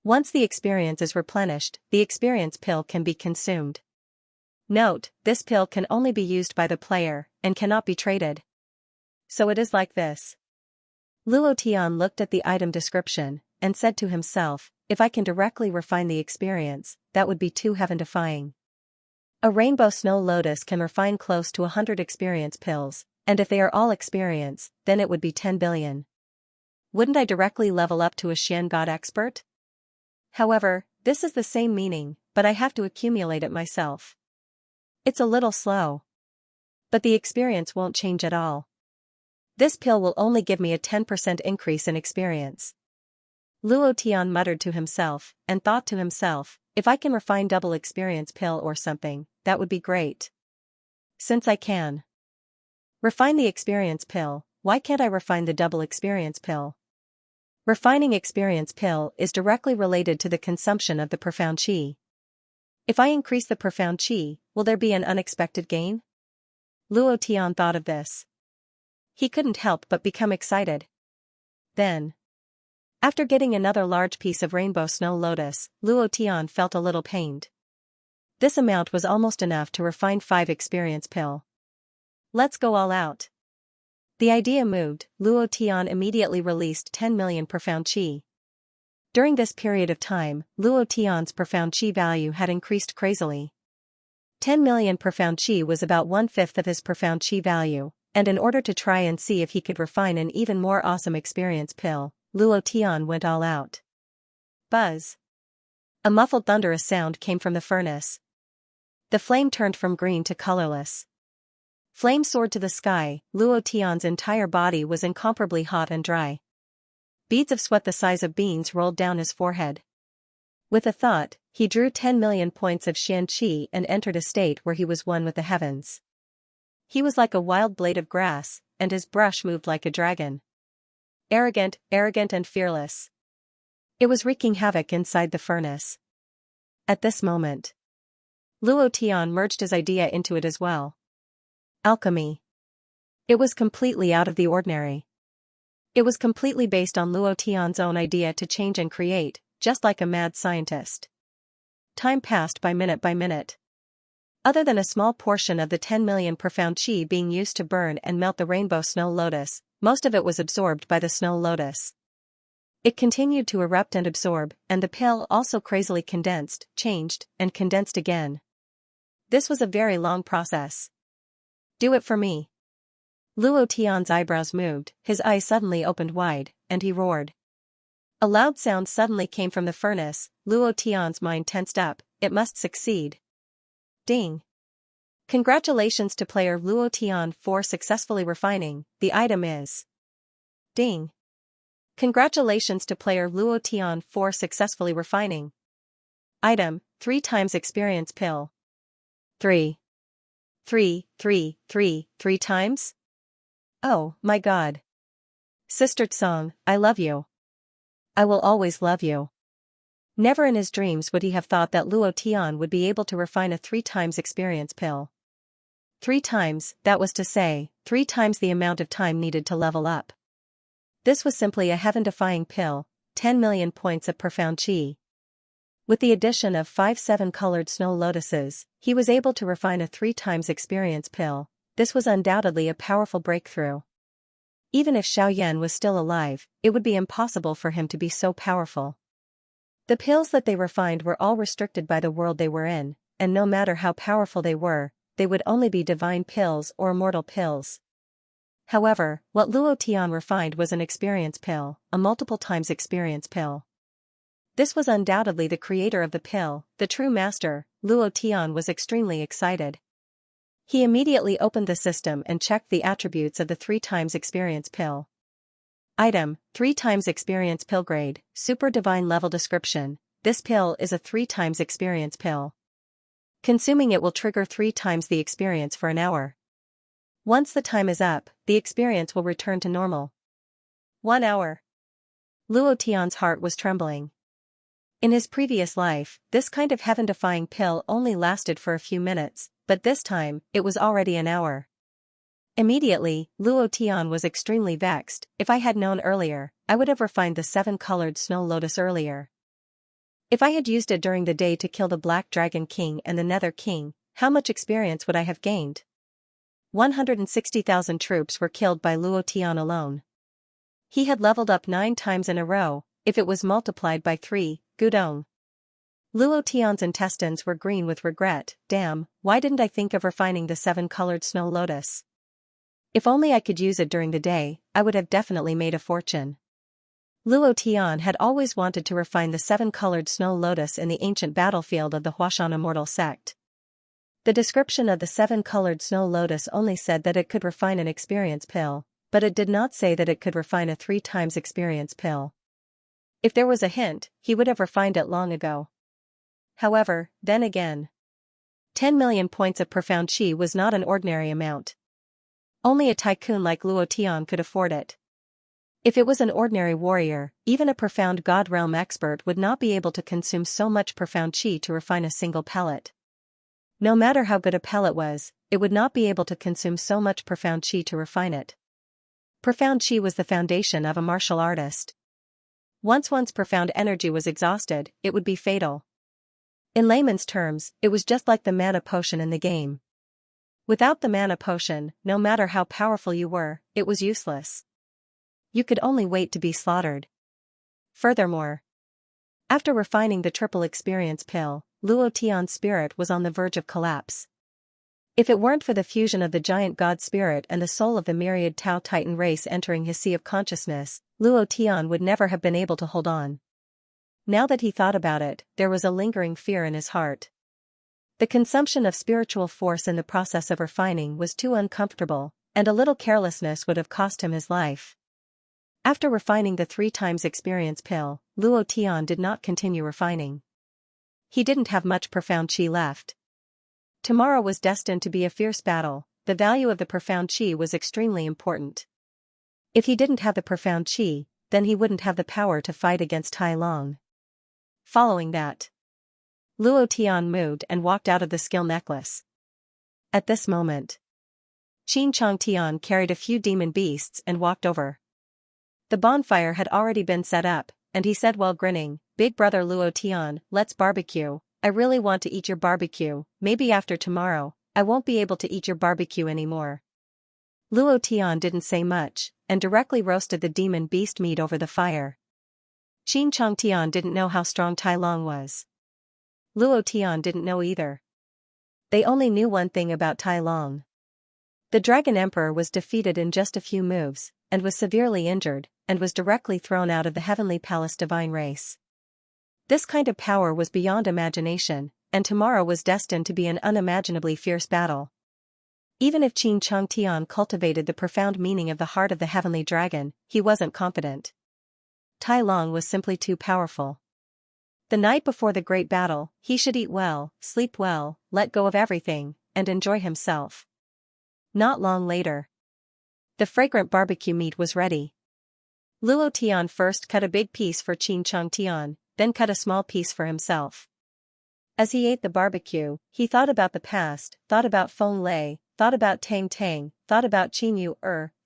Once the experience is replenished, the experience pill can be consumed. Note, this pill can only be used by the player, and cannot be traded. So it is like this. Luo Tian looked at the item description, and said to himself, if I can directly refine the experience, that would be too heaven-defying. A rainbow snow lotus can refine close to 100 experience pills, and if they are all experience, then it would be 10 billion. Wouldn't I directly level up to a Xian God expert? However, this is the same meaning, but I have to accumulate it myself. It's a little slow. But the experience won't change at all. This pill will only give me a 10% increase in experience. Luo Tian muttered to himself, and thought to himself, if I can refine double experience pill or something, that would be great. Since I can refine the experience pill, why can't I refine the double experience pill? Refining experience pill is directly related to the consumption of the profound qi. If I increase the profound qi, will there be an unexpected gain? Luo Tian thought of this. He couldn't help but become excited. Then, after getting another large piece of rainbow snow lotus, Luo Tian felt a little pained. This amount was almost enough to refine 5 experience pill. Let's go all out. The idea moved, Luo Tian immediately released 10 million profound qi. During this period of time, Luo Tian's profound qi value had increased crazily. 10 million profound qi was about 1/5 of his profound qi value, and in order to try and see if he could refine an even more awesome experience pill, Luo Tian went all out. Buzz! A muffled thunderous sound came from the furnace. The flame turned from green to colorless. Flame soared to the sky, Luo Tian's entire body was incomparably hot and dry. Beads of sweat the size of beans rolled down his forehead. With a thought, he drew 10 million points of Xianxia and entered a state where he was one with the heavens. He was like a wild blade of grass, and his brush moved like a dragon. Arrogant, arrogant and fearless. It was wreaking havoc inside the furnace. At this moment, Luo Tian merged his idea into it as well. Alchemy. It was completely out of the ordinary. It was completely based on Luo Tian's own idea to change and create, just like a mad scientist. Time passed by minute. Other than a small portion of the 10 million profound qi being used to burn and melt the rainbow snow lotus, most of it was absorbed by the snow lotus. It continued to erupt and absorb, and the pill also crazily condensed, changed, and condensed again. This was a very long process. Do it for me. Luo Tian's eyebrows moved, his eyes suddenly opened wide, and he roared. A loud sound suddenly came from the furnace. Luo Tian's mind tensed up. It must succeed. Ding. Congratulations to player Luo Tian for successfully refining. The item is. Ding. Congratulations to player Luo Tian for successfully refining. Item, 3 times experience pill. 3 times? Oh, my God. Sister Tsong, I love you. I will always love you. Never in his dreams would he have thought that Luo Tian would be able to refine a 3 times experience pill. 3 times, that was to say, 3 times the amount of time needed to level up. This was simply a heaven-defying pill, 10 million points of profound qi. With the addition of 5 7-colored snow lotuses, he was able to refine a 3 times experience pill. This was undoubtedly a powerful breakthrough. Even if Xiaoyan was still alive, it would be impossible for him to be so powerful. The pills that they refined were all restricted by the world they were in, and no matter how powerful they would only be divine pills or mortal pills. However, what Luo Tian refined was an experience pill, a multiple times experience pill. This was undoubtedly the creator of the pill, the true master. Luo Tian was extremely excited. He immediately opened the system and checked the attributes of the 3 times experience pill. Item, 3 times experience pill grade, super divine level description. This pill is a 3 times experience pill. Consuming it will trigger 3 times the experience for an hour. Once the time is up, the experience will return to normal. 1 hour. Luo Tian's heart was trembling. In his previous life, this kind of heaven-defying pill only lasted for a few minutes, but this time, it was already an hour. Immediately, Luo Tian was extremely vexed. If I had known earlier, I would have refined the 7-colored snow lotus earlier. If I had used it during the day to kill the Black Dragon King and the Nether King, how much experience would I have gained? 160,000 troops were killed by Luo Tian alone. He had leveled up 9 times in a row. If it was multiplied by 3, Gudong. Luo Tian's intestines were green with regret. Damn, why didn't I think of refining the 7-colored snow lotus? If only I could use it during the day, I would have definitely made a fortune. Luo Tian had always wanted to refine the 7-colored snow lotus in the ancient battlefield of the Huashan immortal sect. The description of the 7-colored snow lotus only said that it could refine an experience pill, but it did not say that it could refine a 3 times experience pill. If there was a hint, he would have refined it long ago. However, then again, 10 million points of profound qi was not an ordinary amount. Only a tycoon like Luo Tian could afford it. If it was an ordinary warrior, even a profound god realm expert would not be able to consume so much profound qi to refine a single pellet. No matter how good a pellet was, it would not be able to consume so much profound qi to refine it. Profound qi was the foundation of a martial artist. Once one's profound energy was exhausted, it would be fatal. In layman's terms, it was just like the mana potion in the game. Without the mana potion, no matter how powerful you were, it was useless. You could only wait to be slaughtered. Furthermore, after refining the triple experience pill, Luo Tian's spirit was on the verge of collapse. If it weren't for the fusion of the giant god spirit and the soul of the myriad Tao Titan race entering his sea of consciousness, Luo Tian would never have been able to hold on. Now that he thought about it, there was a lingering fear in his heart. The consumption of spiritual force in the process of refining was too uncomfortable, and a little carelessness would have cost him his life. After refining the 3 times experience pill, Luo Tian did not continue refining. He didn't have much profound qi left. Tomorrow was destined to be a fierce battle. The value of the profound qi was extremely important. If he didn't have the profound qi, then he wouldn't have the power to fight against Tai Long. Following that, Luo Tian moved and walked out of the skill necklace. At this moment, Qin Chong Tian carried a few demon beasts and walked over. The bonfire had already been set up, and he said while grinning, "Big brother Luo Tian, let's barbecue. I really want to eat your barbecue. Maybe after tomorrow, I won't be able to eat your barbecue anymore." Luo Tian didn't say much, and directly roasted the demon beast meat over the fire. Qin Chong Tian didn't know how strong Tai Long was. Luo Tian didn't know either. They only knew one thing about Tai Long. The Dragon Emperor was defeated in just a few moves, and was severely injured, and was directly thrown out of the Heavenly Palace divine race. This kind of power was beyond imagination, and tomorrow was destined to be an unimaginably fierce battle. Even if Qin Chong Tian cultivated the profound meaning of the heart of the Heavenly Dragon, he wasn't competent. Tai Long was simply too powerful. The night before the great battle, he should eat well, sleep well, let go of everything, and enjoy himself. Not long later, the fragrant barbecue meat was ready. Luo Tian first cut a big piece for Qin Chong Tian, then cut a small piece for himself. As he ate the barbecue, he thought about the past, thought about Feng Lei, thought about Tang Tang, thought about Qin Yu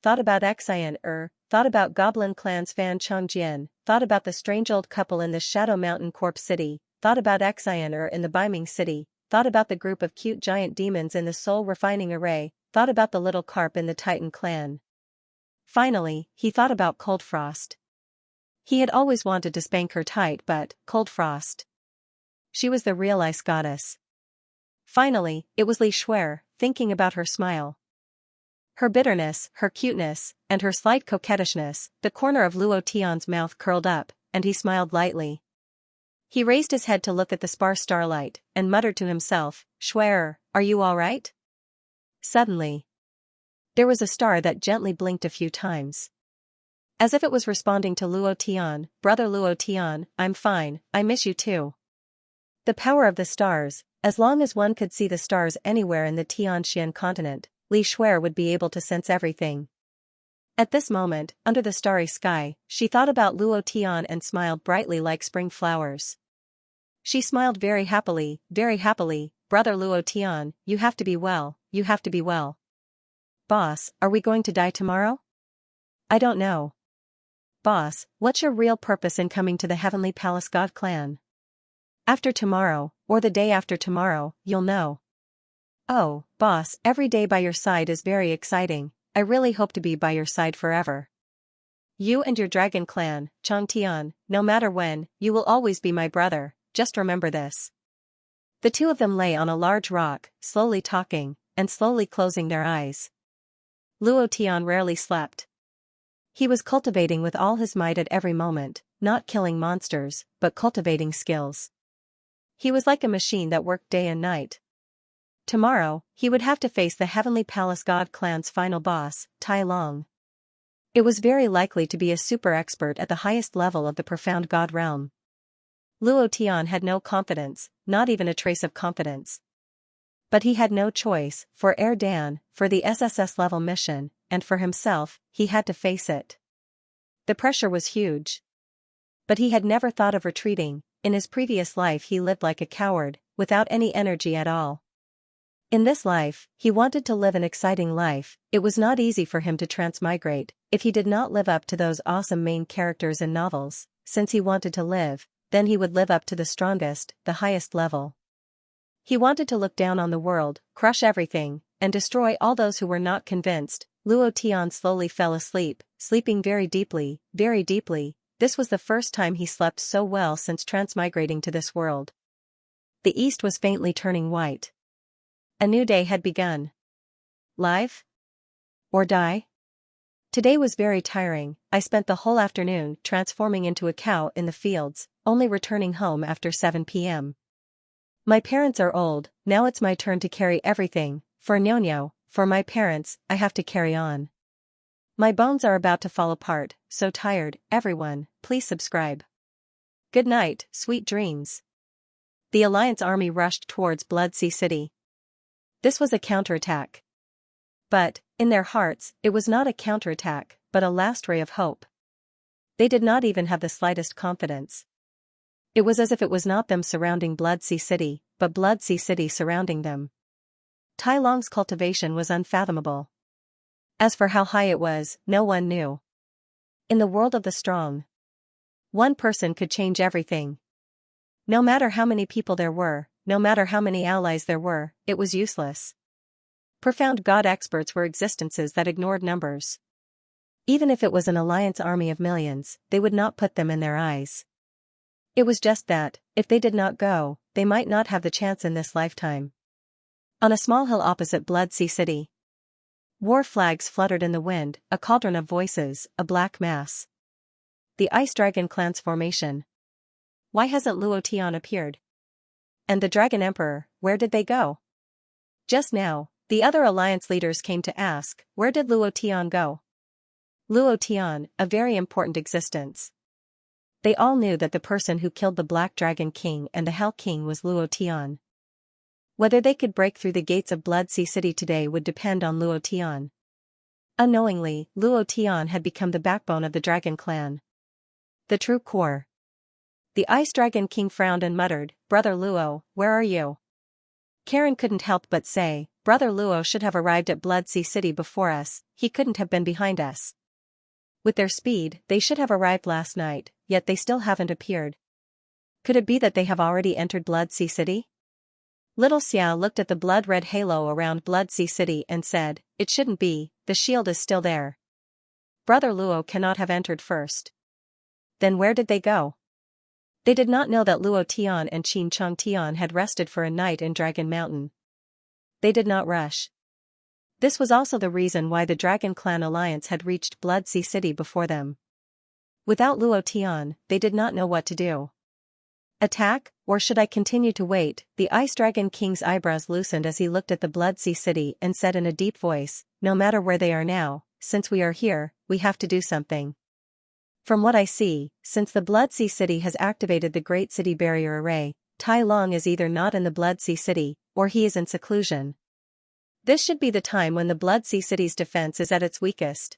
thought about Xianxia thought about Goblin Clan's Fan Chongjian, thought about the strange old couple in the Shadow Mountain Corpse City, thought about Xianxia in the Biming City, thought about the group of cute giant demons in the Soul Refining Array, thought about the little carp in the Titan clan. Finally, he thought about Cold Frost. He had always wanted to spank her tight, but, Cold Frost. She was the real ice goddess. Finally, it was Li Shuer, thinking about her smile. Her bitterness, her cuteness, and her slight coquettishness. The corner of Luo Tian's mouth curled up, and he smiled lightly. He raised his head to look at the sparse starlight, and muttered to himself, "Shuer, are you all right?" Suddenly, there was a star that gently blinked a few times. As if it was responding to Luo Tian, "Brother Luo Tian, I'm fine, I miss you too." The power of the stars. As long as one could see the stars anywhere in the Tianxian continent, Li Shuer would be able to sense everything. At this moment, under the starry sky, she thought about Luo Tian and smiled brightly like spring flowers. She smiled very happily, "Brother Luo Tian, you have to be well, you have to be well." "Boss, are we going to die tomorrow?" "I don't know." "Boss, what's your real purpose in coming to the Heavenly Palace God Clan?" "After tomorrow, or the day after tomorrow, you'll know." "Oh, boss, every day by your side is very exciting. I really hope to be by your side forever. You and your dragon clan, Chong Tian, no matter when, you will always be my brother, just remember this." The two of them lay on a large rock, slowly talking, and slowly closing their eyes. Luo Tian rarely slept. He was cultivating with all his might at every moment, not killing monsters, but cultivating skills. He was like a machine that worked day and night. Tomorrow, he would have to face the Heavenly Palace God Clan's final boss, Tai Long. It was very likely to be a super expert at the highest level of the profound God realm. Luo Tian had no confidence, not even a trace of confidence. But he had no choice. For Erdan, for the SSS level mission, and for himself, he had to face it. The pressure was huge. But he had never thought of retreating. In his previous life he lived like a coward, without any energy at all. In this life, he wanted to live an exciting life. It was not easy for him to transmigrate, if he did not live up to those awesome main characters in novels. Since he wanted to live, then he would live up to the strongest, the highest level. He wanted to look down on the world, crush everything, and destroy all those who were not convinced. Luo Tian slowly fell asleep, sleeping very deeply, very deeply. This was the first time he slept so well since transmigrating to this world. The east was faintly turning white. A new day had begun. Live? Or die? Today was very tiring. I spent the whole afternoon transforming into a cow in the fields, only returning home after 7 p.m. My parents are old, now it's my turn to carry everything. For Nyonyo, for my parents, I have to carry on. My bones are about to fall apart, so tired, everyone, please subscribe. Good night, sweet dreams. The Alliance army rushed towards Bloodsea City. This was a counterattack. But, in their hearts, it was not a counterattack, but a last ray of hope. They did not even have the slightest confidence. It was as if it was not them surrounding Bloodsea City, but Bloodsea City surrounding them. Tai Long's cultivation was unfathomable. As for how high it was, no one knew. In the world of the strong, one person could change everything. No matter how many people there were, no matter how many allies there were, it was useless. Profound God experts were existences that ignored numbers. Even if it was an alliance army of millions, they would not put them in their eyes. It was just that, if they did not go, they might not have the chance in this lifetime. On a small hill opposite Bloodsea City, war flags fluttered in the wind, a cauldron of voices, a black mass. The Ice Dragon clan's formation. Why hasn't Luo Tian appeared? And the Dragon Emperor, where did they go? Just now, the other alliance leaders came to ask, where did Luo Tian go? Luo Tian, a very important existence. They all knew that the person who killed the Black Dragon King and the Hell King was Luo Tian. Whether they could break through the gates of Bloodsea City today would depend on Luo Tian. Unknowingly, Luo Tian had become the backbone of the Dragon Clan. The true core. The Ice Dragon King frowned and muttered, Brother Luo, where are you? Karen couldn't help but say, Brother Luo should have arrived at Bloodsea City before us, he couldn't have been behind us. With their speed, they should have arrived last night, yet they still haven't appeared. Could it be that they have already entered Bloodsea City? Little Xiao looked at the blood-red halo around Bloodsea City and said, it shouldn't be, the shield is still there. Brother Luo cannot have entered first. Then where did they go? They did not know that Luo Tian and Qin Chong Tian had rested for a night in Dragon Mountain. They did not rush. This was also the reason why the Dragon Clan Alliance had reached Bloodsea City before them. Without Luo Tian, they did not know what to do. Attack, or should I continue to wait? The Ice Dragon King's eyebrows loosened as he looked at the Bloodsea City and said in a deep voice, no matter where they are now, since we are here, we have to do something. From what I see, since the Bloodsea City has activated the Great City Barrier Array, Tai Long is either not in the Bloodsea City, or he is in seclusion. This should be the time when the Bloodsea City's defense is at its weakest.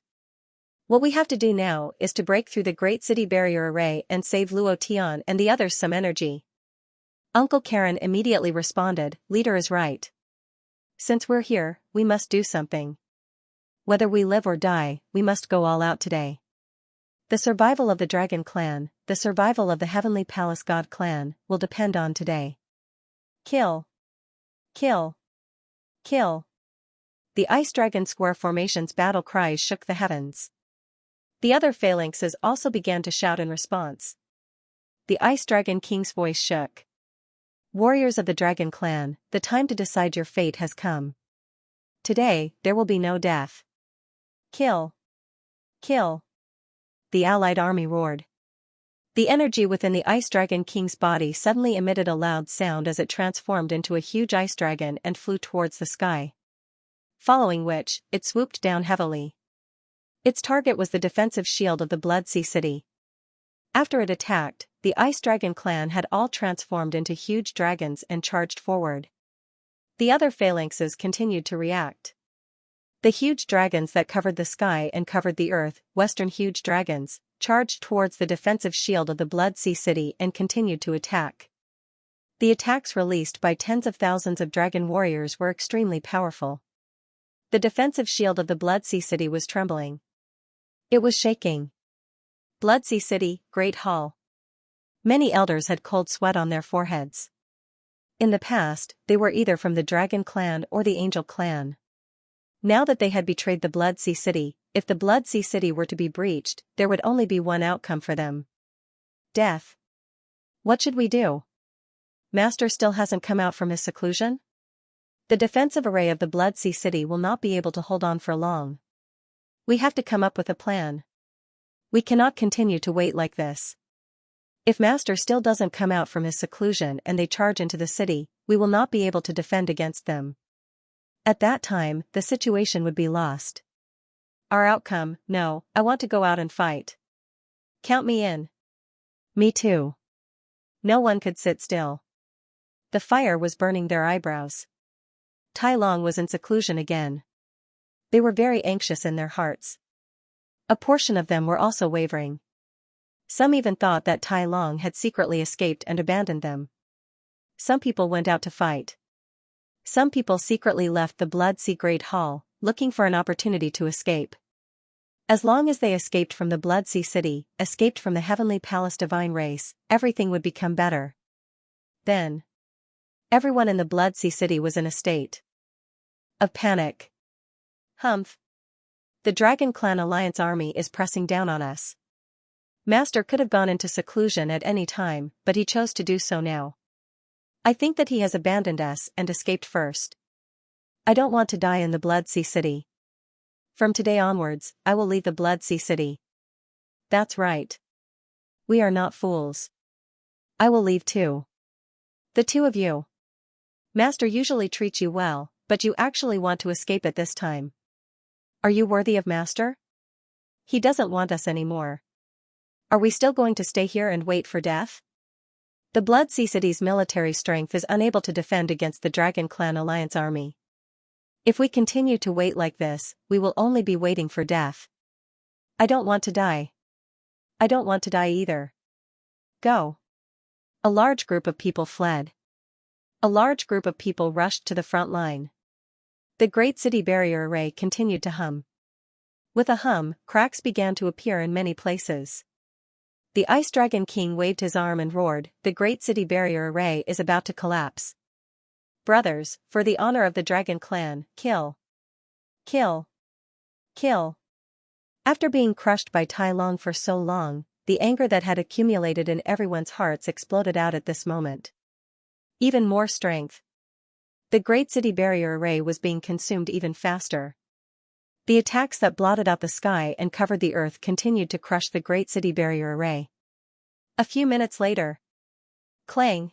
What we have to do now is to break through the Great City Barrier Array and save Luo Tian and the others some energy. Uncle Karen immediately responded, Leader is right. Since we're here, we must do something. Whether we live or die, we must go all out today. The survival of the Dragon Clan, the survival of the Heavenly Palace God Clan, will depend on today. Kill. Kill. Kill. The Ice Dragon Square Formation's battle cries shook the heavens. The other phalanxes also began to shout in response. The Ice Dragon King's voice shook. Warriors of the Dragon Clan, the time to decide your fate has come. Today, there will be no death. Kill. Kill. The allied army roared. The energy within the Ice Dragon King's body suddenly emitted a loud sound as it transformed into a huge ice dragon and flew towards the sky. Following which, it swooped down heavily. Its target was the defensive shield of the Bloodsea City. After it attacked, the Ice Dragon Clan had all transformed into huge dragons and charged forward. The other phalanxes continued to react. The huge dragons that covered the sky and covered the earth, Western huge dragons, charged towards the defensive shield of the Bloodsea City and continued to attack. The attacks released by tens of thousands of dragon warriors were extremely powerful. The defensive shield of the Bloodsea City was trembling. It was shaking. Bloodsea City, Great Hall. Many elders had cold sweat on their foreheads. In the past, they were either from the Dragon Clan or the Angel Clan. Now that they had betrayed the Bloodsea City, if the Bloodsea City were to be breached, there would only be one outcome for them. Death. What should we do? Master still hasn't come out from his seclusion? The defensive array of the Bloodsea City will not be able to hold on for long. We have to come up with a plan. We cannot continue to wait like this. If Master still doesn't come out from his seclusion and they charge into the city, we will not be able to defend against them. At that time, the situation would be lost. our outcome, no, I want to go out and fight. Count me in. Me too. No one could sit still. The fire was burning their eyebrows. Tai Long was in seclusion again. They were very anxious in their hearts. A portion of them were also wavering. Some even thought that Tai Long had secretly escaped and abandoned them. Some people went out to fight. Some people secretly left the Blood Sea Great Hall, looking for an opportunity to escape. As long as they escaped from the Blood Sea City, escaped from the Heavenly Palace divine race, everything would become better. Then, everyone in the Blood Sea City was in a state of panic. Humph. The Dragon Clan Alliance army is pressing down on us. Master could have gone into seclusion at any time, but he chose to do so now. I think that he has abandoned us and escaped first. I don't want to die in the Blood Sea City. From today onwards, I will leave the Blood Sea City. That's right. We are not fools. I will leave too. The two of you. Master usually treats you well, but you actually want to escape at this time. Are you worthy of Master? He doesn't want us anymore. Are we still going to stay here and wait for death? The Blood Sea City's military strength is unable to defend against the Dragon Clan Alliance army. If we continue to wait like this, we will only be waiting for death. I don't want to die. I don't want to die either. Go. A large group of people fled. A large group of people rushed to the front line. The Great City Barrier Array continued to hum. With a hum, cracks began to appear in many places. The Ice Dragon King waved his arm and roared, "The Great City Barrier Array is about to collapse. Brothers, for the honor of the Dragon Clan, kill. Kill. Kill." After being crushed by Tai Long for so long, the anger that had accumulated in everyone's hearts exploded out at this moment. Even more strength. The Great City Barrier Array was being consumed even faster. The attacks that blotted out the sky and covered the earth continued to crush the Great City Barrier Array. A few minutes later. Clang.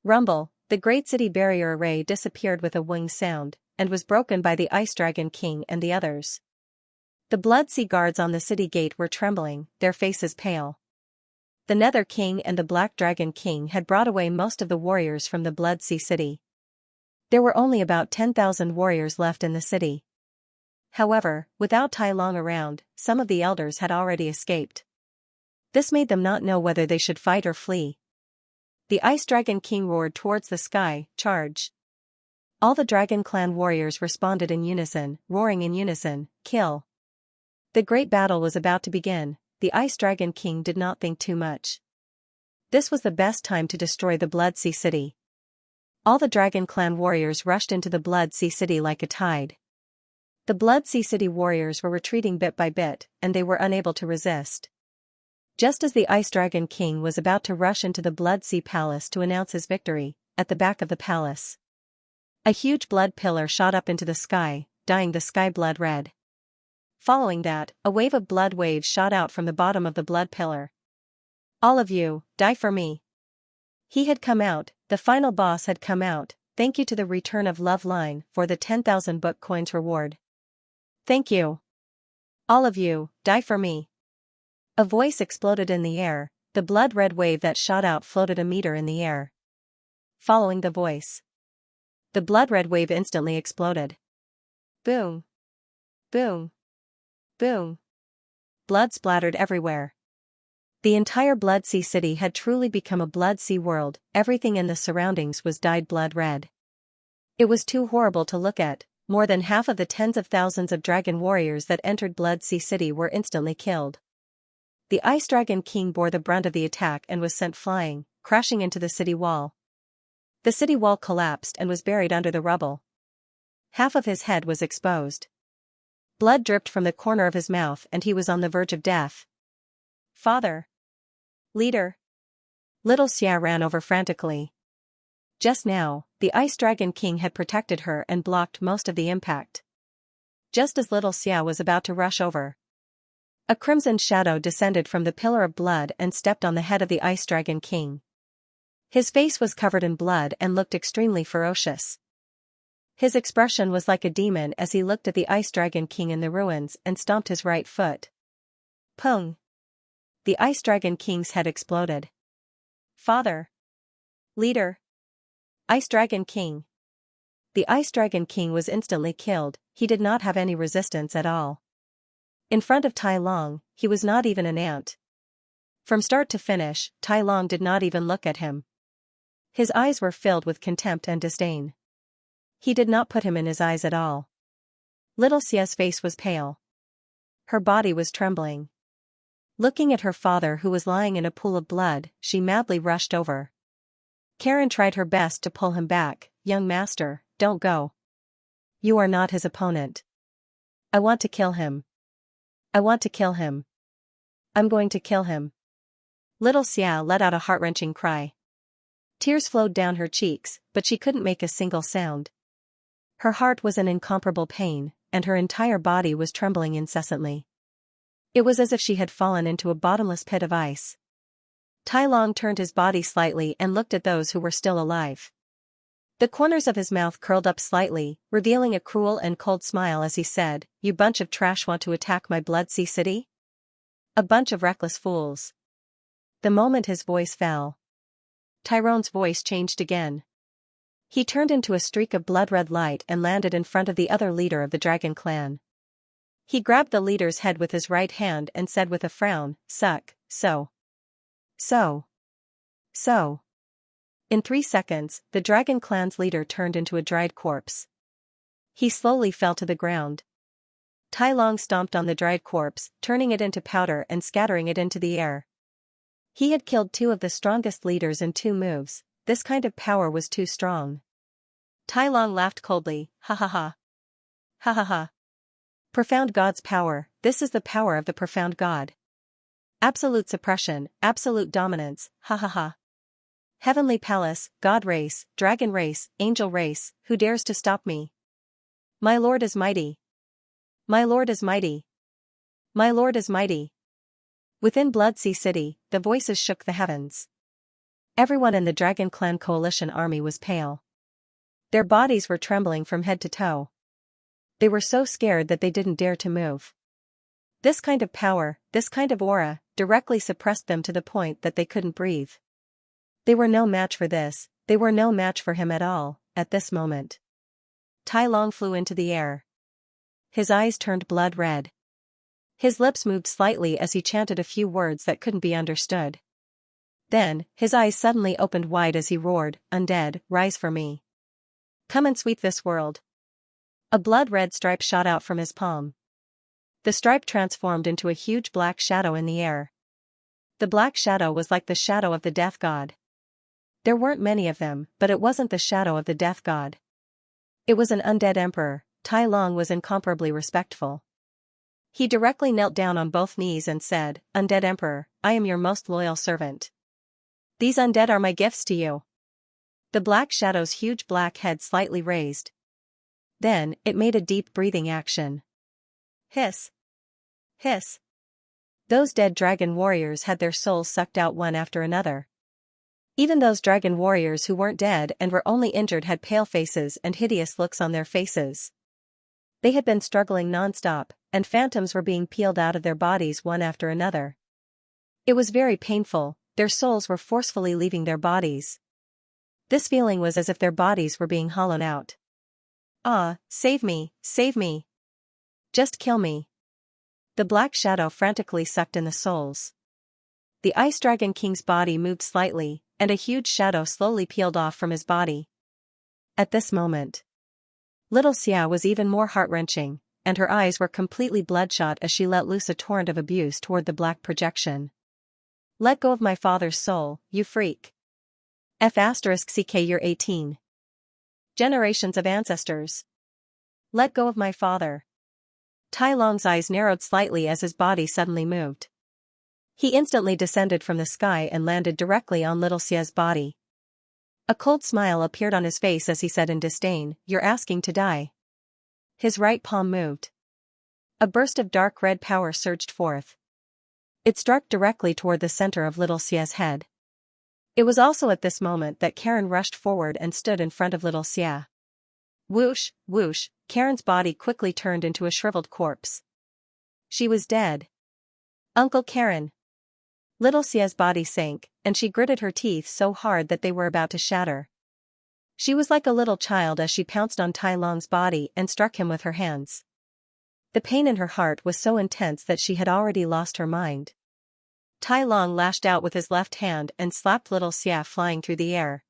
Rumble. The Great City Barrier Array disappeared with a wing sound, and was broken by the Ice Dragon King and the others. The Blood Sea guards on the city gate were trembling, their faces pale. The Nether King and the Black Dragon King had brought away most of the warriors from the Blood Sea City. There were only about 10,000 warriors left in the city. However, without Tai Long around, some of the elders had already escaped. This made them not know whether they should fight or flee. The Ice Dragon King roared towards the sky, "Charge!" All the Dragon Clan warriors responded in unison, roaring in unison, "Kill!" The great battle was about to begin. The Ice Dragon King did not think too much. This was the best time to destroy the Blood Sea City. All the Dragon Clan warriors rushed into the Blood Sea City like a tide. The Blood Sea City warriors were retreating bit by bit, and they were unable to resist. Just as the Ice Dragon King was about to rush into the Blood Sea Palace to announce his victory, at the back of the palace, a huge blood pillar shot up into the sky, dyeing the sky blood red. Following that, a wave of blood waves shot out from the bottom of the blood pillar. "All of you, die for me." He had come out, the final boss had come out. Thank you to the Return of Love line for the 10,000 book coins reward. Thank you. All of you, die for me. A voice exploded in the air, the blood-red wave that shot out floated a meter in the air. Following the voice, the blood-red wave instantly exploded. Boom. Boom. Boom. Blood splattered everywhere. The entire Blood Sea City had truly become a Blood Sea world, everything in the surroundings was dyed blood red. It was too horrible to look at. More than half of the tens of thousands of dragon warriors that entered Blood Sea City were instantly killed. The Ice Dragon King bore the brunt of the attack and was sent flying, crashing into the city wall. The city wall collapsed and was buried under the rubble. Half of his head was exposed. Blood dripped from the corner of his mouth and he was on the verge of death. "Father! Leader!" Little Xia ran over frantically. Just now, the Ice Dragon King had protected her and blocked most of the impact. Just as little Xia was about to rush over, a crimson shadow descended from the pillar of blood and stepped on the head of the Ice Dragon King. His face was covered in blood and looked extremely ferocious. His expression was like a demon as he looked at the Ice Dragon King in the ruins and stomped his right foot. Pung! The Ice Dragon King's head exploded. Father! Leader! Ice Dragon King! The Ice Dragon King was instantly killed. He did not have any resistance at all. In front of Tai Long, he was not even an ant. From start to finish, Tai Long did not even look at him. His eyes were filled with contempt and disdain. He did not put him in his eyes at all. Little Xia's face was pale. Her body was trembling. Looking at her father who was lying in a pool of blood, she madly rushed over. Karen tried her best to pull him back. Young master, don't go. You are not his opponent. I want to kill him. I want to kill him. I'm going to kill him. Little Xia let out a heart-wrenching cry. Tears flowed down her cheeks, but she couldn't make a single sound. Her heart was in incomparable pain, and her entire body was trembling incessantly. It was as if she had fallen into a bottomless pit of ice. Tai Long turned his body slightly and looked at those who were still alive. The corners of his mouth curled up slightly, revealing a cruel and cold smile as he said, "You bunch of trash want to attack my Blood Sea City? A bunch of reckless fools." The moment his voice fell, Tyrone's voice changed again. He turned into a streak of blood-red light and landed in front of the other leader of the dragon clan. He grabbed the leader's head with his right hand and said with a frown, "Suck, so. So. So." In 3 seconds, the dragon clan's leader turned into a dried corpse. He slowly fell to the ground. Tai Long stomped on the dried corpse, turning it into powder and scattering it into the air. He had killed 2 of the strongest leaders in 2 moves. This kind of power was too strong. Tai Long laughed coldly, "Ha ha ha. Ha ha ha. Profound God's power, this is the power of the profound God. Absolute suppression, absolute dominance, ha ha ha. Heavenly palace, God race, dragon race, angel race, who dares to stop me? My Lord is mighty. My Lord is mighty. My Lord is mighty." Within Blood Sea City, the voices shook the heavens. Everyone in the Dragon Clan Coalition army was pale. Their bodies were trembling from head to toe. They were so scared that they didn't dare to move. This kind of power, this kind of aura, directly suppressed them to the point that they couldn't breathe. They were no match for this, they were no match for him at all, at this moment. Tai Long flew into the air. His eyes turned blood red. His lips moved slightly as he chanted a few words that couldn't be understood. Then, his eyes suddenly opened wide as he roared, "Undead, rise for me. Come and sweep this world." A blood-red stripe shot out from his palm. The stripe transformed into a huge black shadow in the air. The black shadow was like the shadow of the death god. There weren't many of them, but it wasn't the shadow of the death god. It was an undead emperor. Tai Long was incomparably respectful. He directly knelt down on both knees and said, "Undead Emperor, I am your most loyal servant. These undead are my gifts to you." The black shadow's huge black head slightly raised. Then, it made a deep breathing action. Hiss. Hiss. Those dead dragon warriors had their souls sucked out one after another. Even those dragon warriors who weren't dead and were only injured had pale faces and hideous looks on their faces. They had been struggling non-stop, and phantoms were being peeled out of their bodies one after another. It was very painful, their souls were forcefully leaving their bodies. This feeling was as if their bodies were being hollowed out. "Ah, save me, save me. Just kill me." The black shadow frantically sucked in the souls. The Ice Dragon King's body moved slightly, and a huge shadow slowly peeled off from his body. At this moment, Little Xia was even more heart-wrenching, and her eyes were completely bloodshot as she let loose a torrent of abuse toward the black projection. "Let go of my father's soul, you freak. F***CK you're 18. Generations of ancestors. Let go of my father." Tai Long's eyes narrowed slightly as his body suddenly moved. He instantly descended from the sky and landed directly on Little Xia's body. A cold smile appeared on his face as he said in disdain, "You're asking to die." His right palm moved. A burst of dark red power surged forth. It struck directly toward the center of Little Xia's head. It was also at this moment that Karen rushed forward and stood in front of Little Xia. Whoosh, whoosh, Karen's body quickly turned into a shriveled corpse. She was dead. Uncle Karen. Little Xia's body sank, and she gritted her teeth so hard that they were about to shatter. She was like a little child as she pounced on Tai Long's body and struck him with her hands. The pain in her heart was so intense that she had already lost her mind. Tai Long lashed out with his left hand and slapped little Xia flying through the air.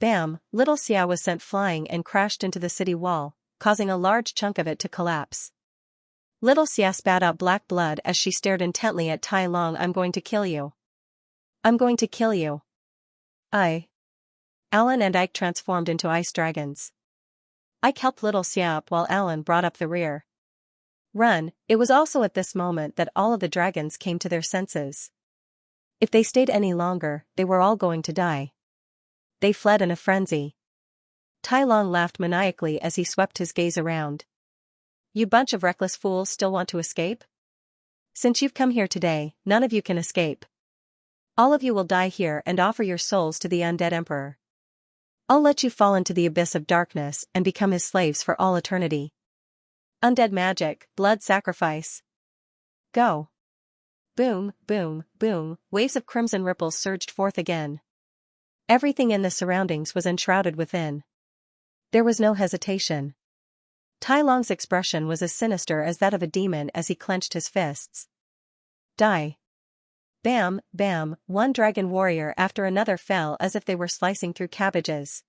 Bam! Little Xia was sent flying and crashed into the city wall, causing a large chunk of it to collapse. Little Xia spat out black blood as she stared intently at Tai Long. I'm going to kill you. I'm going to kill you. Alan and Ike transformed into ice dragons. Ike helped little Xia up while Alan brought up the rear. Run! It was also at this moment that all of the dragons came to their senses. If they stayed any longer, they were all going to die. They fled in a frenzy. Tai Long laughed maniacally as he swept his gaze around. You bunch of reckless fools still want to escape? Since you've come here today, none of you can escape. All of you will die here and offer your souls to the undead emperor. I'll let you fall into the abyss of darkness and become his slaves for all eternity. Undead magic, blood sacrifice. Go. Boom, boom, boom, waves of crimson ripples surged forth again. Everything in the surroundings was enshrouded within. There was no hesitation. Tai Long's expression was as sinister as that of a demon as he clenched his fists. Die. Bam, bam, one dragon warrior after another fell as if they were slicing through cabbages.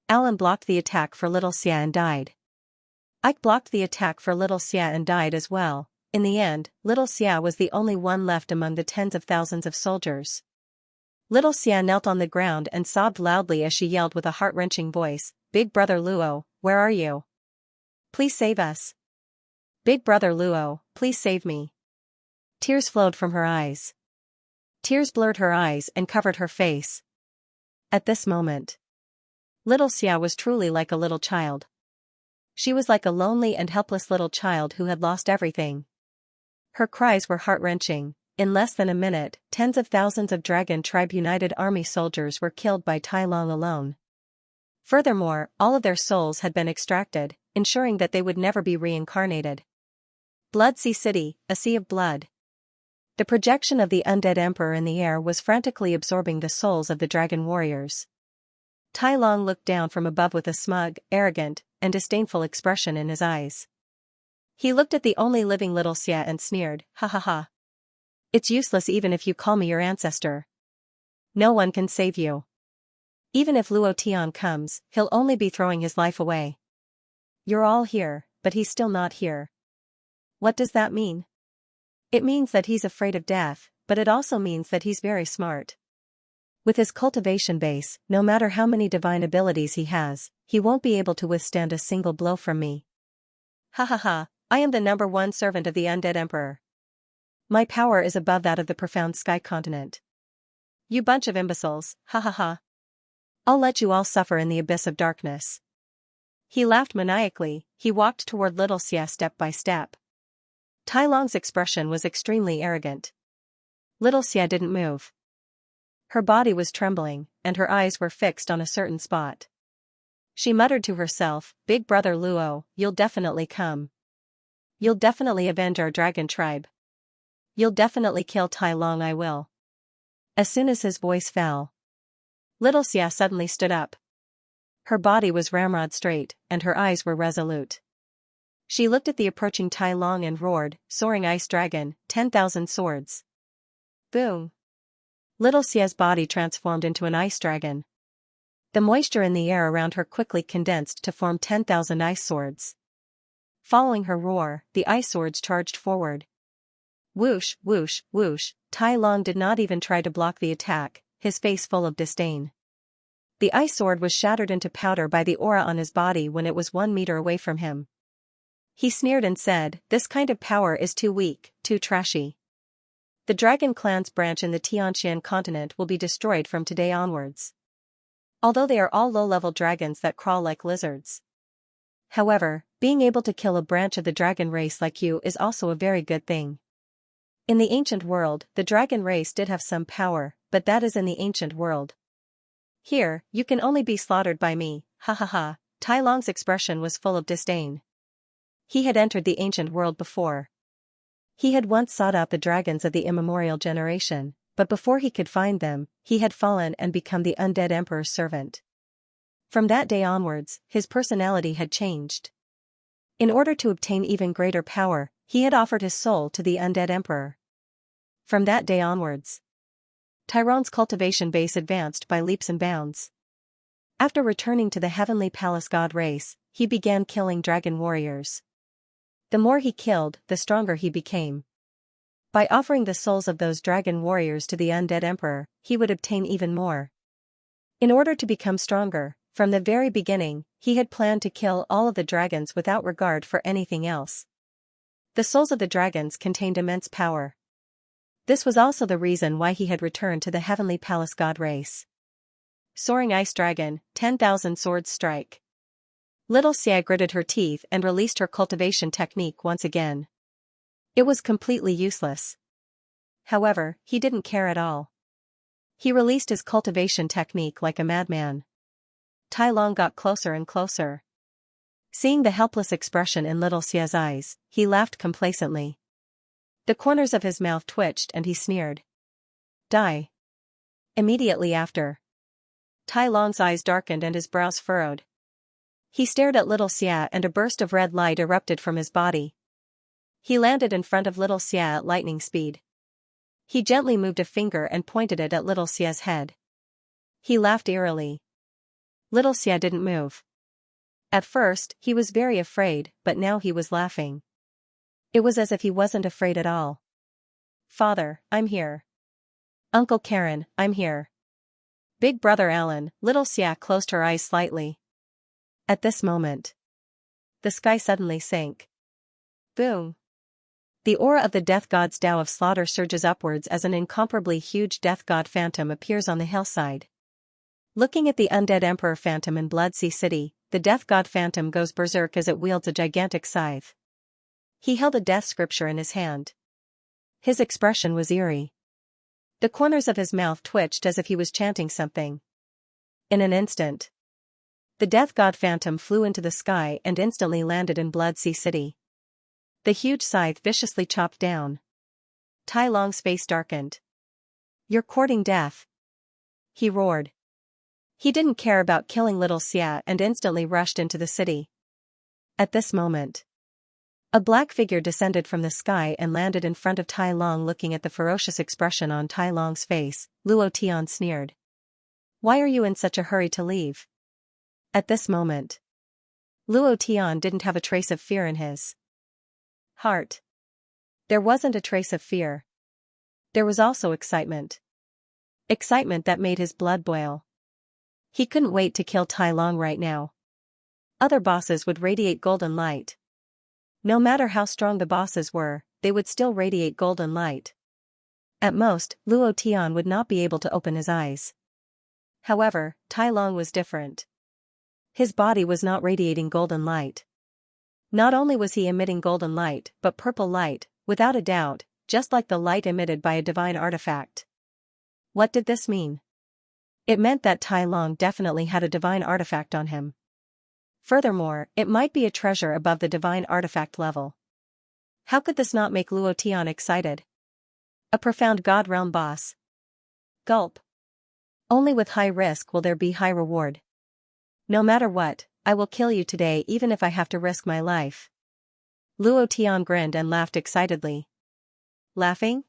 Alan blocked the attack for little Xia and died. Ike blocked the attack for little Xia and died as well. In the end, little Xia was the only one left among the tens of thousands of soldiers. Little Xia knelt on the ground and sobbed loudly as she yelled with a heart-wrenching voice, Big Brother Luo, where are you? Please save us. Big Brother Luo, please save me. Tears flowed from her eyes. Tears blurred her eyes and covered her face. At this moment, little Xia was truly like a little child. She was like a lonely and helpless little child who had lost everything. Her cries were heart-wrenching. In less than a minute, tens of thousands of Dragon Tribe United Army soldiers were killed by Tai Long alone. Furthermore, all of their souls had been extracted, ensuring that they would never be reincarnated. Blood Sea City, a sea of blood. The projection of the undead emperor in the air was frantically absorbing the souls of the dragon warriors. Tai Long looked down from above with a smug, arrogant, and disdainful expression in his eyes. He looked at the only living little Xia and sneered, ha ha ha. It's useless even if you call me your ancestor. No one can save you. Even if Luo Tian comes, he'll only be throwing his life away. You're all here, but he's still not here. What does that mean? It means that he's afraid of death, but it also means that he's very smart. With his cultivation base, no matter how many divine abilities he has, he won't be able to withstand a single blow from me. Ha ha ha, I am the #1 servant of the undead emperor. My power is above that of the profound sky continent. You bunch of imbeciles, ha ha ha. I'll let you all suffer in the abyss of darkness. He laughed maniacally. He walked toward little Xia step by step. Tai Long's expression was extremely arrogant. Little Xia didn't move. Her body was trembling, and her eyes were fixed on a certain spot. She muttered to herself, Big Brother Luo, you'll definitely come. You'll definitely avenge our dragon tribe. You'll definitely kill Tai Long. I will. As soon as his voice fell, little Xia suddenly stood up. Her body was ramrod straight, and her eyes were resolute. She looked at the approaching Tai Long and roared, Soaring Ice Dragon, 10,000 swords. Boom. Little Xia's body transformed into an ice dragon. The moisture in the air around her quickly condensed to form 10,000 ice swords. Following her roar, the ice swords charged forward. Whoosh, whoosh, whoosh, Tai Long did not even try to block the attack, his face full of disdain. The ice sword was shattered into powder by the aura on his body when it was 1 meter away from him. He sneered and said, This kind of power is too weak, too trashy. The Dragon Clan's branch in the Xianxia continent will be destroyed from today onwards. Although they are all low-level dragons that crawl like lizards. However, being able to kill a branch of the dragon race like you is also a very good thing. In the ancient world, the dragon race did have some power, but that is in the ancient world. Here, you can only be slaughtered by me, ha ha ha. Tai Long's expression was full of disdain. He had entered the ancient world before. He had once sought out the dragons of the immemorial generation, but before he could find them, he had fallen and become the undead emperor's servant. From that day onwards, his personality had changed. In order to obtain even greater power, he had offered his soul to the undead emperor. From that day onwards, Tyrone's cultivation base advanced by leaps and bounds. After returning to the heavenly palace god race, he began killing dragon warriors. The more he killed, the stronger he became. By offering the souls of those dragon warriors to the undead emperor, he would obtain even more. In order to become stronger, from the very beginning, he had planned to kill all of the dragons without regard for anything else. The souls of the dragons contained immense power. This was also the reason why he had returned to the heavenly palace god race. Soaring Ice Dragon, 10,000 Swords Strike. Little Xia gritted her teeth and released her cultivation technique once again. It was completely useless. However, he didn't care at all. He released his cultivation technique like a madman. Tai Long got closer and closer. Seeing the helpless expression in Little Xia's eyes, he laughed complacently. The corners of his mouth twitched and he sneered. Die. Immediately after, Tai Long's eyes darkened and his brows furrowed. He stared at Little Xia and a burst of red light erupted from his body. He landed in front of Little Xia at lightning speed. He gently moved a finger and pointed it at Little Xia's head. He laughed eerily. Little Xia didn't move. At first, he was very afraid, but now he was laughing. It was as if he wasn't afraid at all. Father, I'm here. Uncle Karen, I'm here. Big brother Alan, Little Xia closed her eyes slightly. At this moment, the sky suddenly sank. Boom. The aura of the death god's Tao of slaughter surges upwards as an incomparably huge death god phantom appears on the hillside. Looking at the undead emperor phantom in Bloodsea City, the death god phantom goes berserk as it wields a gigantic scythe. He held a death scripture in his hand. His expression was eerie. The corners of his mouth twitched as if he was chanting something. In an instant, the death god phantom flew into the sky and instantly landed in Bloodsea City. The huge scythe viciously chopped down. Tai Long's face darkened. You're courting death. He roared. He didn't care about killing Little Xia and instantly rushed into the city. At this moment, a black figure descended from the sky and landed in front of Tai Long. Looking at the ferocious expression on Tai Long's face, Luo Tian sneered. Why are you in such a hurry to leave? At this moment, Luo Tian didn't have a trace of fear in his heart. There wasn't a trace of fear. There was also excitement. Excitement that made his blood boil. He couldn't wait to kill Tai Long right now. Other bosses would radiate golden light. No matter how strong the bosses were, they would still radiate golden light. At most, Luo Tian would not be able to open his eyes. However, Tai Long was different. His body was not radiating golden light. Not only was he emitting golden light, but purple light, without a doubt, just like the light emitted by a divine artifact. What did this mean? It meant that Tai Long definitely had a divine artifact on him. Furthermore, it might be a treasure above the divine artifact level. How could this not make Luo Tian excited? A profound God realm boss. Gulp. Only with high risk will there be high reward. No matter what, I will kill you today even if I have to risk my life. Luo Tian grinned and laughed excitedly. Laughing?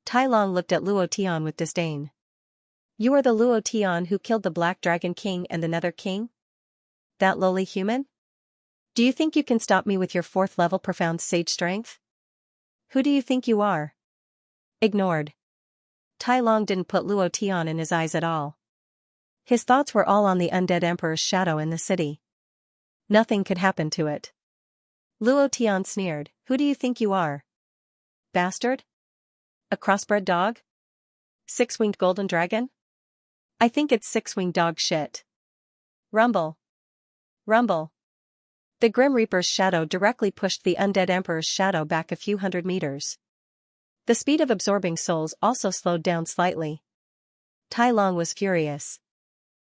Tai Long looked at Luo Tian with disdain. You are the Luo Tian who killed the Black Dragon King and the Nether King? That lowly human? Do you think you can stop me with your 4th level profound sage strength? Who do you think you are? Ignored. Tai Long didn't put Luo Tian in his eyes at all. His thoughts were all on the undead emperor's shadow in the city. Nothing could happen to it. Luo Tian sneered, who do you think you are? Bastard? A crossbred dog? 6-winged golden dragon? I think it's 6-winged dog shit. Rumble. Rumble. The Grim Reaper's shadow directly pushed the undead emperor's shadow back a few hundred meters. The speed of absorbing souls also slowed down slightly. Tai Long was furious.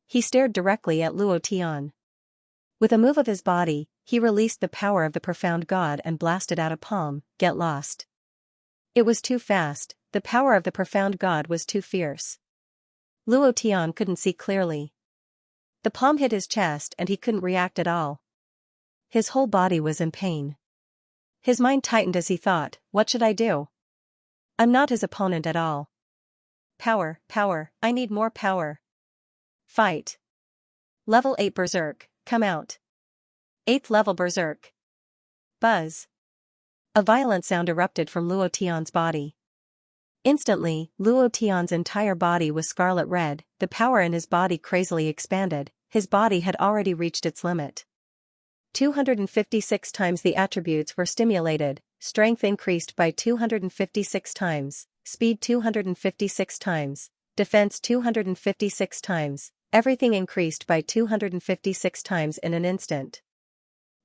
He stared directly at Luo Tian. With a move of his body, he released the power of the profound god and blasted out a palm. Get lost. It was too fast, the power of the profound god was too fierce. Luo Tian couldn't see clearly. The palm hit his chest and he couldn't react at all. His whole body was in pain. His mind tightened as he thought, what should I do? I'm not his opponent at all. Power, power, I need more power. Fight. Level 8 Berserk, come out. 8th level Berserk. Buzz. A violent sound erupted from Luo Tian's body. Instantly, Luo Tian's entire body was scarlet red, the power in his body crazily expanded, his body had already reached its limit. 256 times the attributes were stimulated, strength increased by 256 times, speed 256 times, defense 256 times, everything increased by 256 times in an instant.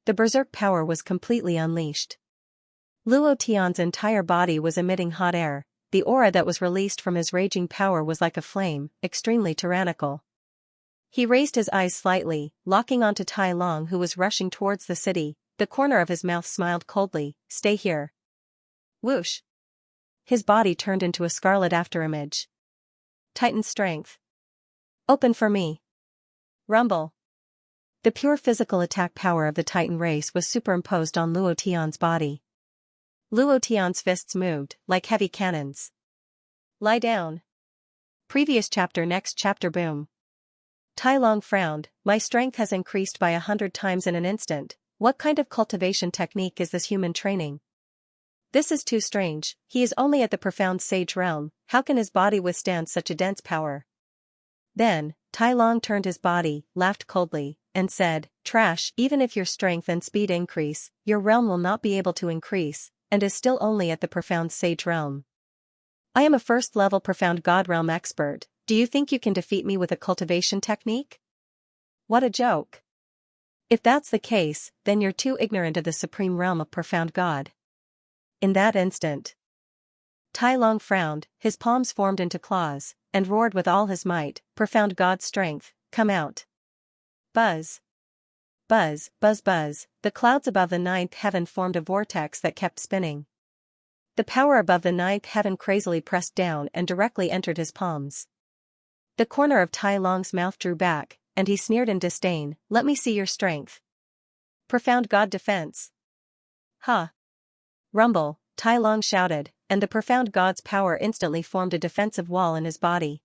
The berserk power was completely unleashed. Luo Tian's entire body was emitting hot air, the aura that was released from his raging power was like a flame, extremely tyrannical. He raised his eyes slightly, locking onto Tai Long who was rushing towards the city, the corner of his mouth smiled coldly, stay here. Whoosh. His body turned into a scarlet afterimage. Titan strength. Open for me. Rumble. The pure physical attack power of the Titan race was superimposed on Luo Tian's body. Luo Tian's fists moved, like heavy cannons. Lie down. Previous chapter. Next chapter. Boom. Tai Long frowned, my strength has increased by 100 times in an instant, what kind of cultivation technique is this human training? This is too strange, he is only at the profound sage realm, how can his body withstand such a dense power? Then, Tai Long turned his body, laughed coldly, and said, trash, even if your strength and speed increase, your realm will not be able to increase, and is still only at the profound sage realm. I am a first-level profound god realm expert, do you think you can defeat me with a cultivation technique? What a joke. If that's the case, then you're too ignorant of the supreme realm of profound god. In that instant, Tai Long frowned, his palms formed into claws, and roared with all his might, profound god strength, come out. Buzz. Buzz, buzz, buzz, the clouds above the 9th heaven formed a vortex that kept spinning. The power above the 9th heaven crazily pressed down and directly entered his palms. The corner of Tai Long's mouth drew back, and he sneered in disdain, let me see your strength. Profound god defense. Huh. Rumble, Tai Long shouted, and the profound god's power instantly formed a defensive wall in his body.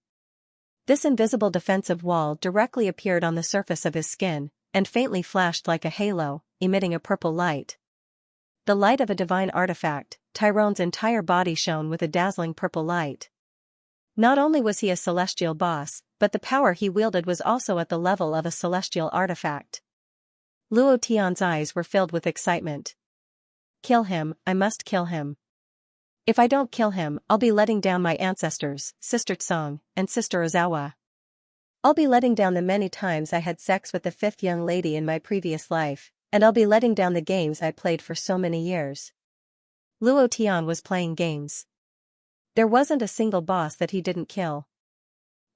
This invisible defensive wall directly appeared on the surface of his skin, and faintly flashed like a halo, emitting a purple light. The light of a divine artifact, Tyrone's entire body shone with a dazzling purple light. Not only was he a celestial boss, but the power he wielded was also at the level of a celestial artifact. Luo Tian's eyes were filled with excitement. Kill him, I must kill him. If I don't kill him, I'll be letting down my ancestors, Sister Tsong, and Sister Ozawa. I'll be letting down the many times I had sex with the 5th young lady in my previous life, and I'll be letting down the games I played for so many years. Luo Tian was playing games. There wasn't a single boss that he didn't kill.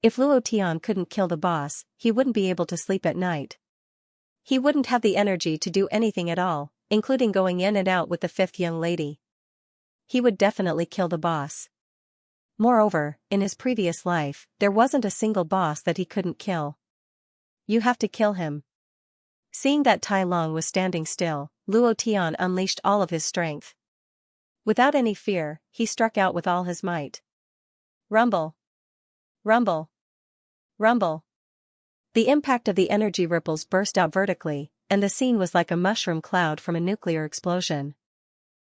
If Luo Tian couldn't kill the boss, he wouldn't be able to sleep at night. He wouldn't have the energy to do anything at all, including going in and out with the 5th young lady. He would definitely kill the boss. Moreover, in his previous life, there wasn't a single boss that he couldn't kill. You have to kill him. Seeing that Tai Long was standing still, Luo Tian unleashed all of his strength. Without any fear, he struck out with all his might. Rumble. Rumble. Rumble. The impact of the energy ripples burst out vertically, and the scene was like a mushroom cloud from a nuclear explosion.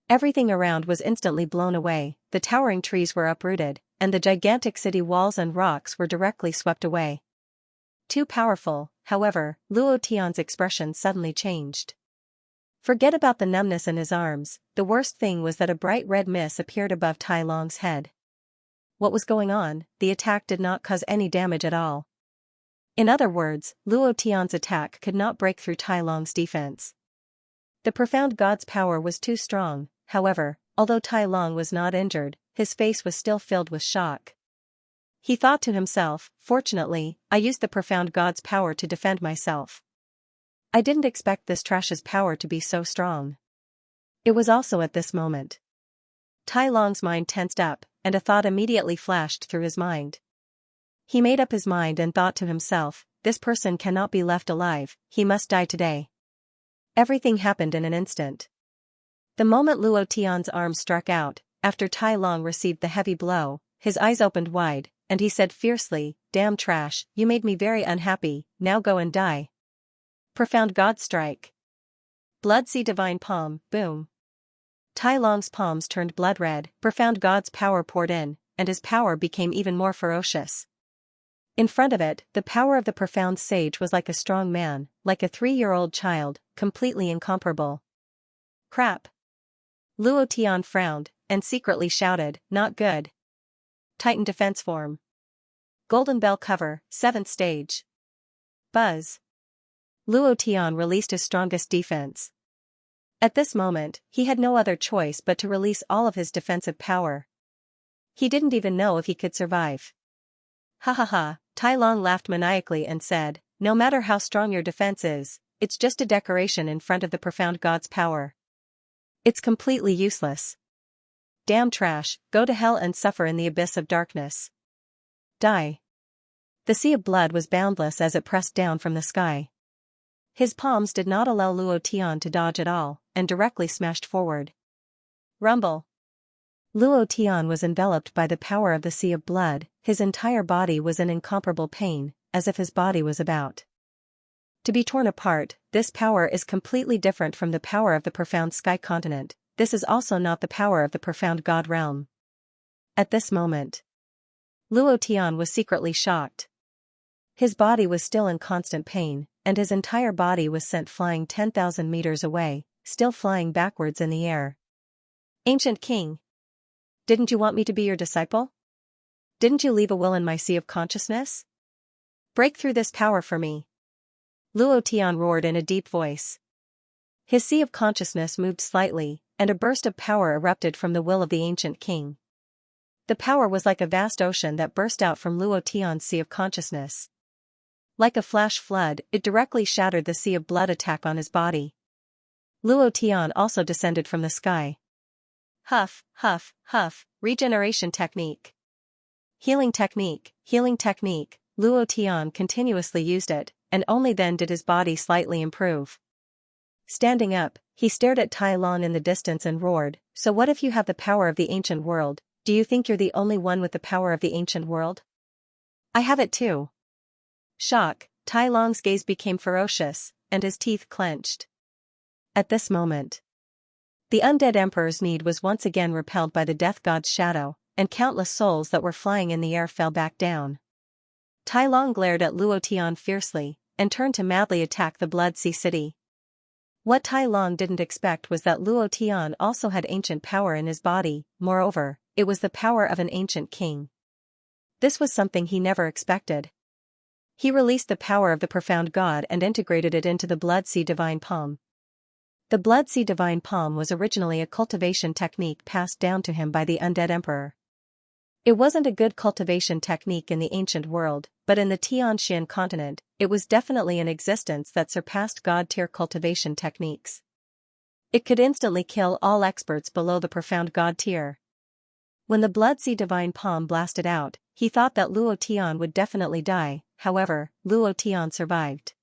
Everything around was instantly blown away, the towering trees were uprooted, and the gigantic city walls and rocks were directly swept away. Too powerful, however, Luo Tian's expression suddenly changed. Forget about the numbness in his arms, the worst thing was that a bright red mist appeared above Tai Long's head. What was going on? The attack did not cause any damage at all. In other words, Luo Tian's attack could not break through Tai Long's defense. The profound god's power was too strong, however, although Tai Long was not injured, his face was still filled with shock. He thought to himself, fortunately, I used the profound god's power to defend myself. I didn't expect this trash's power to be so strong. It was also at this moment. Tai Long's mind tensed up, and a thought immediately flashed through his mind. He made up his mind and thought to himself, this person cannot be left alive, he must die today. Everything happened in an instant. The moment Luo Tian's arm struck out, after Tai Long received the heavy blow, his eyes opened wide, and he said fiercely, damn trash, you made me very unhappy, now go and die. Profound God Strike. Blood Sea Divine Palm, boom. Tai Long's palms turned blood red, profound God's power poured in, and his power became even more ferocious. In front of it, the power of the profound sage was like a strong man, like a 3-year-old child, completely incomparable. Crap. Luo Tian frowned, and secretly shouted, not good. Titan defense form. Golden bell cover, 7th stage. Buzz. Luo Tian released his strongest defense. At this moment, he had no other choice but to release all of his defensive power. He didn't even know if he could survive. Ha ha ha, Tai Long laughed maniacally and said, no matter how strong your defense is, it's just a decoration in front of the profound God's power. It's completely useless. Damn trash, go to hell and suffer in the abyss of darkness. Die. The sea of blood was boundless as it pressed down from the sky. His palms did not allow Luo Tian to dodge at all, and directly smashed forward. Rumble. Luo Tian was enveloped by the power of the sea of blood, his entire body was in incomparable pain, as if his body was about to be torn apart. This power is completely different from the power of the profound sky continent, this is also not the power of the profound God realm. At this moment, Luo Tian was secretly shocked. His body was still in constant pain, and his entire body was sent flying 10,000 meters away, still flying backwards in the air. Ancient King. Didn't you want me to be your disciple? Didn't you leave a will in my sea of consciousness? Break through this power for me. Luo Tian roared in a deep voice. His sea of consciousness moved slightly, and a burst of power erupted from the will of the ancient king. The power was like a vast ocean that burst out from Luo Tian's sea of consciousness. Like a flash flood, it directly shattered the sea of blood attack on his body. Luo Tian also descended from the sky. Huff, huff, huff, regeneration technique. Healing technique, Luo Tian continuously used it, and only then did his body slightly improve. Standing up, he stared at Tai Long in the distance and roared, so what if you have the power of the ancient world, do you think you're the only one with the power of the ancient world? I have it too. Shock, Tai Long's gaze became ferocious, and his teeth clenched. At this moment, the undead emperor's need was once again repelled by the death god's shadow, and countless souls that were flying in the air fell back down. Tai Long glared at Luo Tian fiercely, and turned to madly attack the Blood Sea City. What Tai Long didn't expect was that Luo Tian also had ancient power in his body, moreover, it was the power of an ancient king. This was something he never expected. He released the power of the profound God and integrated it into the Blood Sea Divine Palm. The Blood Sea Divine Palm was originally a cultivation technique passed down to him by the undead emperor. It wasn't a good cultivation technique in the ancient world, but in the Xianxia continent, it was definitely an existence that surpassed God-tier cultivation techniques. It could instantly kill all experts below the profound God tier. When the Blood Sea Divine Palm blasted out, he thought that Luo Tian would definitely die, however, Luo Tian survived.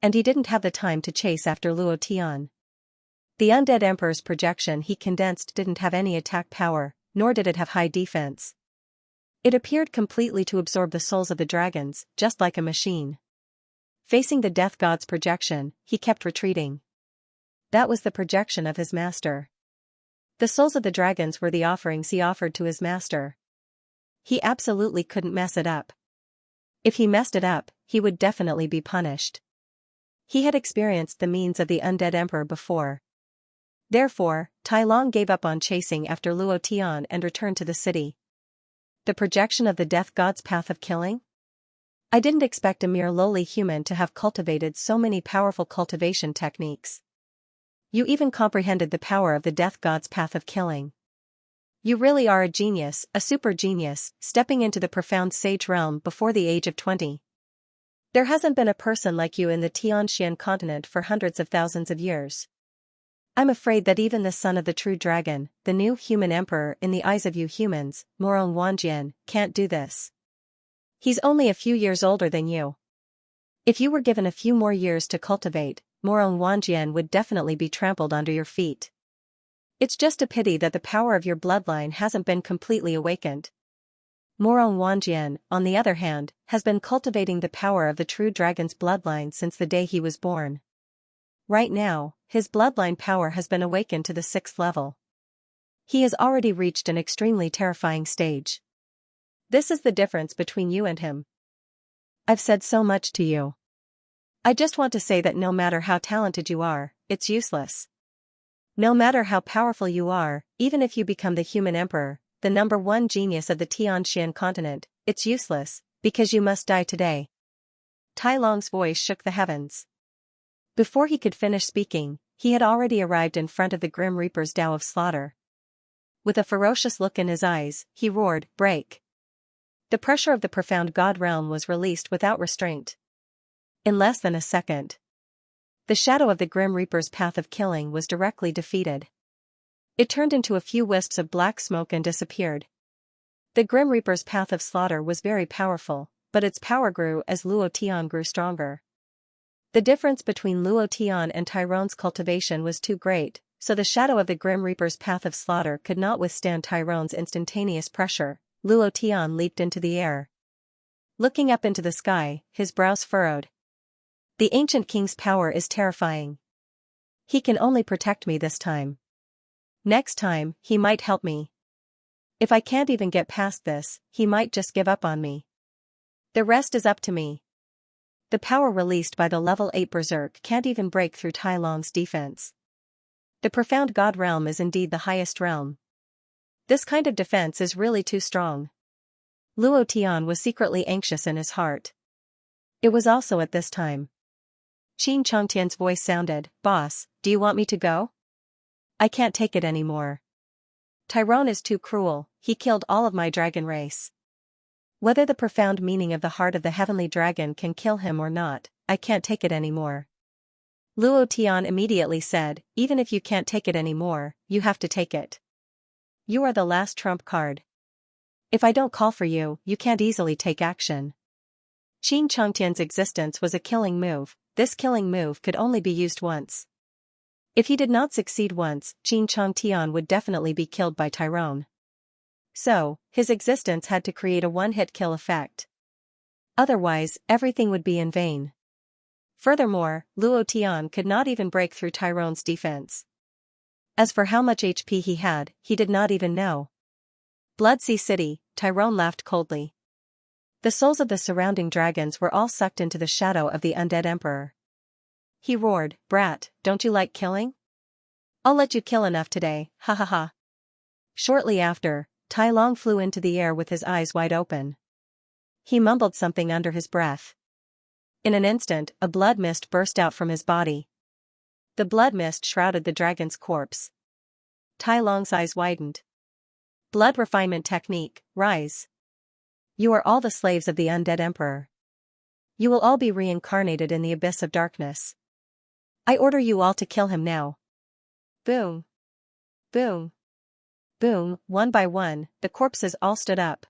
And he didn't have the time to chase after Luo Tian. The undead emperor's projection he condensed didn't have any attack power, nor did it have high defense. It appeared completely to absorb the souls of the dragons, just like a machine. Facing the death god's projection, he kept retreating. That was the projection of his master. The souls of the dragons were the offerings he offered to his master. He absolutely couldn't mess it up. If he messed it up, he would definitely be punished. He had experienced the means of the undead emperor before. Therefore, Tai Long gave up on chasing after Luo Tian and returned to the city. The projection of the death god's path of killing? I didn't expect a mere lowly human to have cultivated so many powerful cultivation techniques. You even comprehended the power of the death god's path of killing. You really are a genius, a super genius, stepping into the profound sage realm before the age of 20. There hasn't been a person like you in the Xianxia continent for hundreds of thousands of years. I'm afraid that even the son of the true dragon, the new human emperor in the eyes of you humans, Morong Wanjian, can't do this. He's only a few years older than you. If you were given a few more years to cultivate, Morong Wanjian would definitely be trampled under your feet. It's just a pity that the power of your bloodline hasn't been completely awakened. Morong Wanjian, on the other hand, has been cultivating the power of the true dragon's bloodline since the day he was born. Right now, his bloodline power has been awakened to the 6th level. He has already reached an extremely terrifying stage. This is the difference between you and him. I've said so much to you. I just want to say that no matter how talented you are, it's useless. No matter how powerful you are, even if you become the human emperor, the #1 genius of the Tianxian continent, it's useless, because you must die today. Tai Long's voice shook the heavens. Before he could finish speaking, he had already arrived in front of the Grim Reaper's Dao of Slaughter. With a ferocious look in his eyes, he roared, "Break!" The pressure of the profound god realm was released without restraint. In less than a second, the shadow of the Grim Reaper's path of killing was directly defeated. It turned into a few wisps of black smoke and disappeared. The Grim Reaper's path of slaughter was very powerful, but its power grew as Luo Tian grew stronger. The difference between Luo Tian and Tyrone's cultivation was too great, so the shadow of the Grim Reaper's path of slaughter could not withstand Tyrone's instantaneous pressure. Luo Tian leaped into the air. Looking up into the sky, his brows furrowed. The ancient king's power is terrifying. He can only protect me this time. Next time, he might help me. If I can't even get past this, he might just give up on me. The rest is up to me. The power released by the level 8 berserk can't even break through Tai Long's defense. The profound god realm is indeed the highest realm. This kind of defense is really too strong. Luo Tian was secretly anxious in his heart. It was also at this time Qin Chongtian's voice sounded, "Boss, do you want me to go? I can't take it anymore. Tyrone is too cruel, he killed all of my dragon race. Whether the profound meaning of the heart of the heavenly dragon can kill him or not, I can't take it anymore." Luo Tian immediately said, "Even if you can't take it anymore, you have to take it. You are the last trump card. If I don't call for you, you can't easily take action." Qin Chongtian's existence was a killing move. This killing move could only be used once. If he did not succeed once, Qin Chongtian would definitely be killed by Tyrone. So, his existence had to create a one-hit kill effect. Otherwise, everything would be in vain. Furthermore, Luo Tian could not even break through Tyrone's defense. As for how much HP he had, he did not even know. Bloodsea City, Tyrone laughed coldly. The souls of the surrounding dragons were all sucked into the shadow of the undead emperor. He roared, "Brat, don't you like killing? I'll let you kill enough today, ha ha ha." Shortly after, Tai Long flew into the air with his eyes wide open. He mumbled something under his breath. In an instant, a blood mist burst out from his body. The blood mist shrouded the dragon's corpse. Tai Long's eyes widened. Blood refinement technique, rise. You are all the slaves of the undead emperor. You will all be reincarnated in the abyss of darkness. I order you all to kill him now. Boom. Boom. Boom, one by one, the corpses all stood up.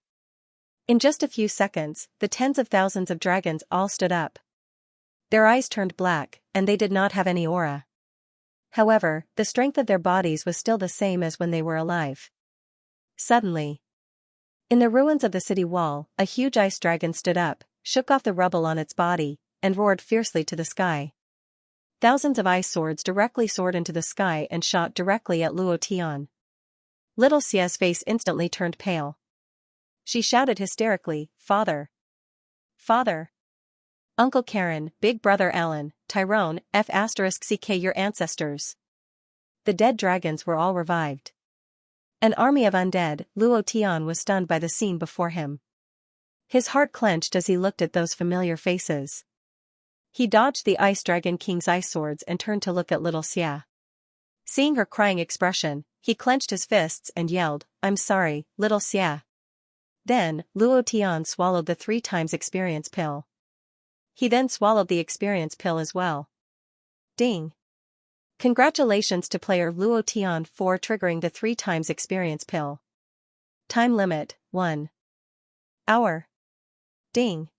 In just a few seconds, the tens of thousands of dragons all stood up. Their eyes turned black, and they did not have any aura. However, the strength of their bodies was still the same as when they were alive. Suddenly, in the ruins of the city wall, a huge ice dragon stood up, shook off the rubble on its body, and roared fiercely to the sky. Thousands of ice swords directly soared into the sky and shot directly at Luo Tian. Little Xia's face instantly turned pale. She shouted hysterically, "Father! Father! Uncle Karen, Big Brother Alan, Tyrone, *CK your ancestors." The dead dragons were all revived. An army of undead, Luo Tian was stunned by the scene before him. His heart clenched as he looked at those familiar faces. He dodged the Ice Dragon King's ice swords and turned to look at little Xia. Seeing her crying expression, he clenched his fists and yelled, "I'm sorry, little Xia." Then, Luo Tian swallowed the 3 times experience pill. He then swallowed the experience pill as well. Ding. Congratulations to player Luo Tian for triggering the 3 times experience pill. Time limit, 1 hour. Ding.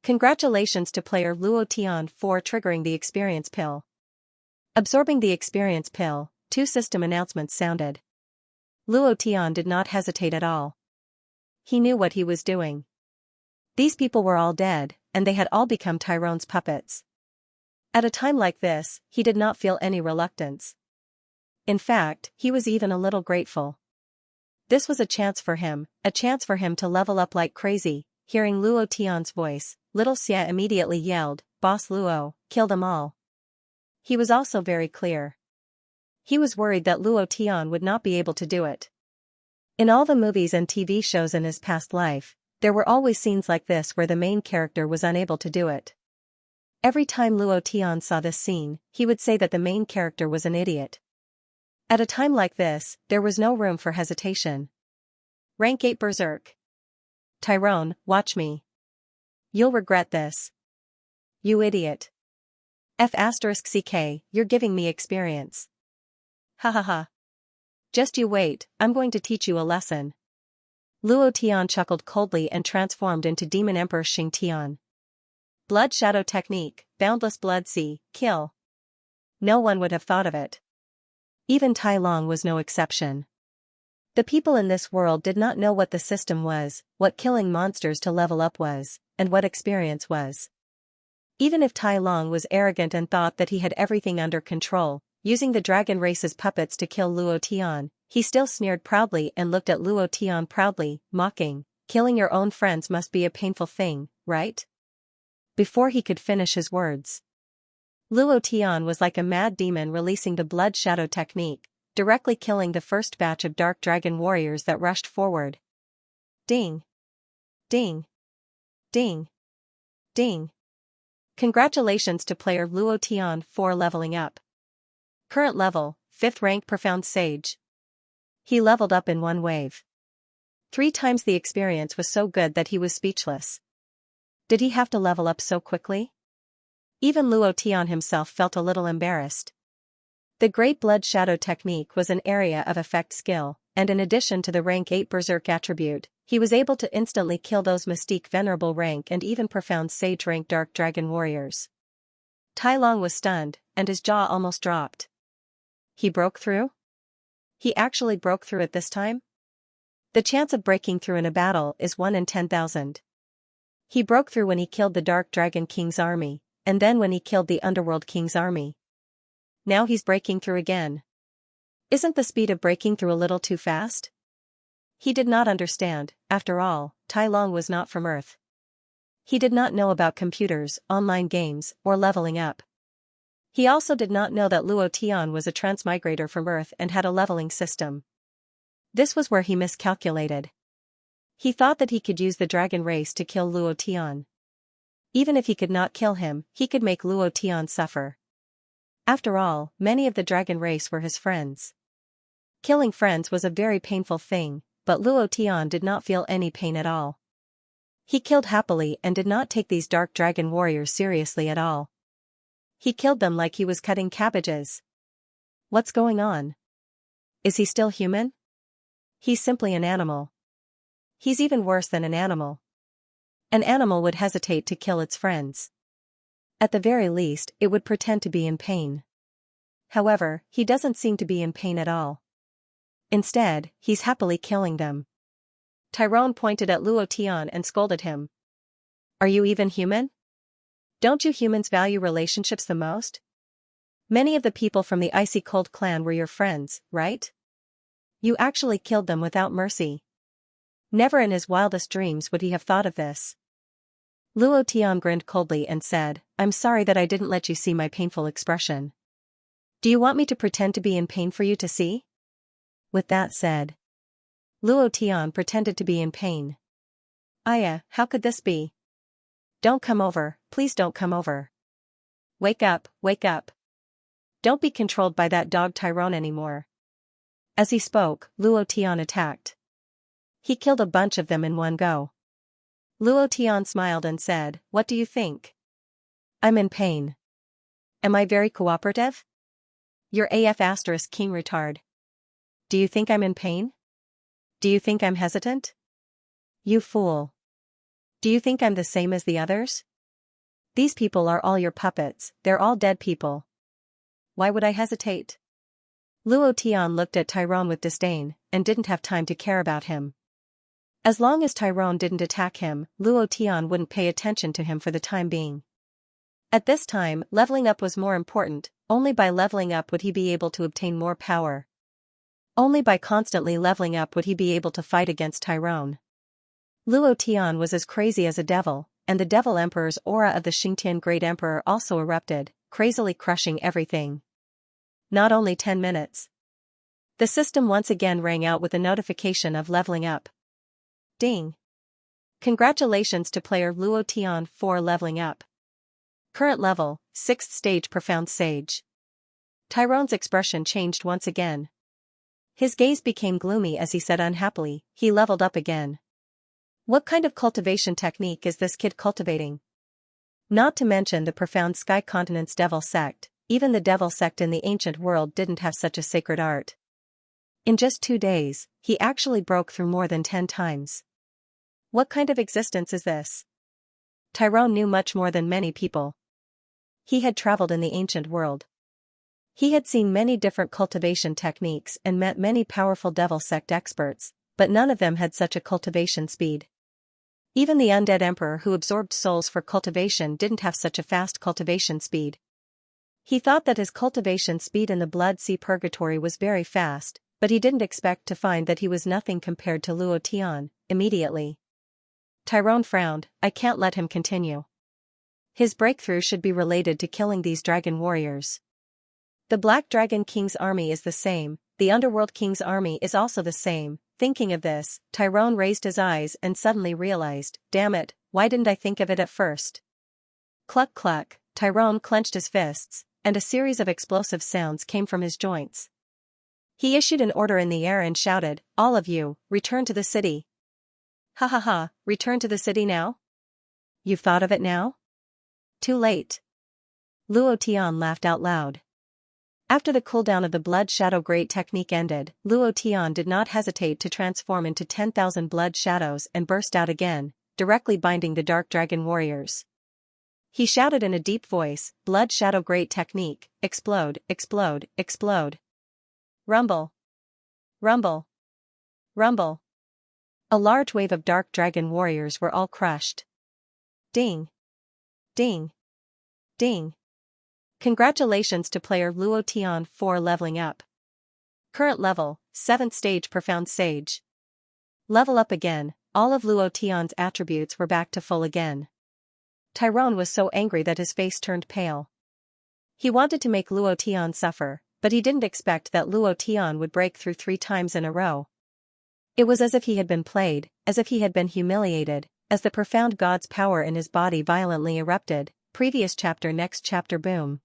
Congratulations to player Luo Tian for triggering the experience pill. Absorbing the experience pill, 2 system announcements sounded. Luo Tian did not hesitate at all. He knew what he was doing. These people were all dead, and they had all become Tyrone's puppets. At a time like this, he did not feel any reluctance. In fact, he was even a little grateful. This was a chance for him to level up like crazy. Hearing Luo Tian's voice, little Xia immediately yelled, "Boss Luo, kill them all." He was also very clear. He was worried that Luo Tian would not be able to do it. In all the movies and TV shows in his past life, there were always scenes like this where the main character was unable to do it. Every time Luo Tian saw this scene, he would say that the main character was an idiot. At a time like this, there was no room for hesitation. Rank 8 Berserk. Tyrone, watch me. You'll regret this. You idiot. F***ck, you're giving me experience. Ha ha ha. Just you wait, I'm going to teach you a lesson. Luo Tian chuckled coldly and transformed into Demon Emperor Xianxia. Blood Shadow Technique, Boundless Blood Sea, kill. No one would have thought of it. Even Tai Long was no exception. The people in this world did not know what the system was, what killing monsters to level up was, and what experience was. Even if Tai Long was arrogant and thought that he had everything under control, using the dragon race's puppets to kill Luo Tian, he still sneered proudly and looked at Luo Tian proudly, mocking, "Killing your own friends must be a painful thing, right?" Before he could finish his words, Luo Tian was like a mad demon releasing the Blood Shadow Technique, directly killing the first batch of Dark Dragon warriors that rushed forward. Ding. Ding. Ding. Ding. Congratulations to player Luo Tian for leveling up. Current level, 5th rank Profound Sage. He leveled up in one wave. 3 times the experience was so good that he was speechless. Did he have to level up so quickly? Even Luo Tian himself felt a little embarrassed. The Great Blood Shadow Technique was an area of effect skill, and in addition to the rank 8 Berserk attribute, he was able to instantly kill those Mystique Venerable rank and even Profound Sage rank Dark Dragon warriors. Tai Long was stunned, and his jaw almost dropped. He broke through? He actually broke through it this time? The chance of breaking through in a battle is 1 in 10,000. He broke through when he killed the Dark Dragon King's army, and then when he killed the Underworld King's army. Now he's breaking through again. Isn't the speed of breaking through a little too fast? He did not understand. After all, Tai Long was not from Earth. He did not know about computers, online games, or leveling up. He also did not know that Luo Tian was a transmigrator from Earth and had a leveling system. This was where he miscalculated. He thought that he could use the dragon race to kill Luo Tian. Even if he could not kill him, he could make Luo Tian suffer. After all, many of the dragon race were his friends. Killing friends was a very painful thing, but Luo Tian did not feel any pain at all. He killed happily and did not take these dark dragon warriors seriously at all. He killed them like he was cutting cabbages. What's going on? Is he still human? He's simply an animal. He's even worse than an animal. An animal would hesitate to kill its friends. At the very least, it would pretend to be in pain. However, he doesn't seem to be in pain at all. Instead, he's happily killing them. Tyrone pointed at Luo Tian and scolded him. Are you even human? Don't you humans value relationships the most? Many of the people from the Icy Cold clan were your friends, right? You actually killed them without mercy. Never in his wildest dreams would he have thought of this. Luo Tian grinned coldly and said, I'm sorry that I didn't let you see my painful expression. Do you want me to pretend to be in pain for you to see? With that said, Luo Tian pretended to be in pain. Aya, how could this be? Don't come over, please don't come over. Wake up, wake up. Don't be controlled by that dog Tyrone anymore. As he spoke, Luo Tian attacked. He killed a bunch of them in one go. Luo Tian smiled and said, What do you think? I'm in pain. Am I very cooperative? You're AF asterisk king retard. Do you think I'm in pain? Do you think I'm hesitant? You fool. Do you think I'm the same as the others? These people are all your puppets, they're all dead people. Why would I hesitate? Luo Tian looked at Tyrone with disdain, and didn't have time to care about him. As long as Tyrone didn't attack him, Luo Tian wouldn't pay attention to him for the time being. At this time, leveling up was more important. Only by leveling up would he be able to obtain more power. Only by constantly leveling up would he be able to fight against Tyrone. Luo Tian was as crazy as a devil, and the Devil Emperor's aura of the Xingtian Great Emperor also erupted, crazily crushing everything. Not only 10 minutes. The system once again rang out with a notification of leveling up. Ding! Congratulations to player Luo Tian for leveling up. Current level, 6th stage Profound Sage. Tyrone's expression changed once again. His gaze became gloomy as he said unhappily, he leveled up again. What kind of cultivation technique is this kid cultivating? Not to mention the profound Sky Continent's Devil Sect, even the Devil Sect in the ancient world didn't have such a sacred art. In just 2 days, he actually broke through more than 10 times. What kind of existence is this? Tyrone knew much more than many people. He had traveled in the ancient world. He had seen many different cultivation techniques and met many powerful Devil Sect experts, but none of them had such a cultivation speed. Even the undead emperor who absorbed souls for cultivation didn't have such a fast cultivation speed. He thought that his cultivation speed in the Blood Sea Purgatory was very fast, but he didn't expect to find that he was nothing compared to Luo Tian. Immediately, Tyrone frowned. I can't let him continue. His breakthrough should be related to killing these dragon warriors. The Black Dragon King's army is the same, the Underworld King's army is also the same. Thinking of this, Tyrone raised his eyes and suddenly realized, damn it, why didn't I think of it at first? Cluck cluck, Tyrone clenched his fists, and a series of explosive sounds came from his joints. He issued an order in the air and shouted, all of you, return to the city. Ha ha ha, return to the city now? You've thought of it now? Too late. Luo Tian laughed out loud. After the cooldown of the Blood Shadow Great Technique ended, Luo Tian did not hesitate to transform into 10,000 blood shadows and burst out again, directly binding the Dark Dragon warriors. He shouted in a deep voice, Blood Shadow Great Technique, explode, explode, explode. Rumble. Rumble. Rumble. A large wave of Dark Dragon warriors were all crushed. Ding. Ding. Ding. Congratulations to player Luo Tian for leveling up. Current level, 7th stage Profound Sage. Level up again, all of Luo Tian's attributes were back to full again. Tyrone was so angry that his face turned pale. He wanted to make Luo Tian suffer, but he didn't expect that Luo Tian would break through 3 times in a row. It was as if he had been played, as if he had been humiliated, as the profound god's power in his body violently erupted. Previous chapter next chapter boom.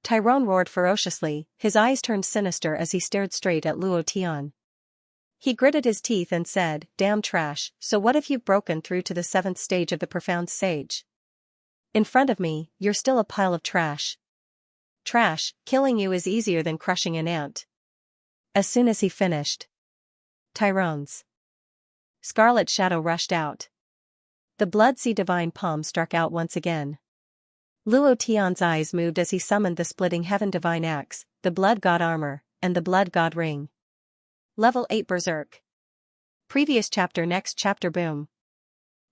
Tyrone roared ferociously, his eyes turned sinister as he stared straight at Luo Tian. He gritted his teeth and said, damn trash, so what if you've broken through to the 7th stage of the Profound Sage? In front of me, you're still a pile of trash. Trash, killing you is easier than crushing an ant. As soon as he finished, Tyrone's scarlet shadow rushed out. The Blood Sea Divine Palm struck out once again. Luo Tian's eyes moved as he summoned the Splitting Heaven Divine Axe, the Blood God Armor, and the Blood God Ring. Level 8 Berserk. Previous chapter next chapter boom.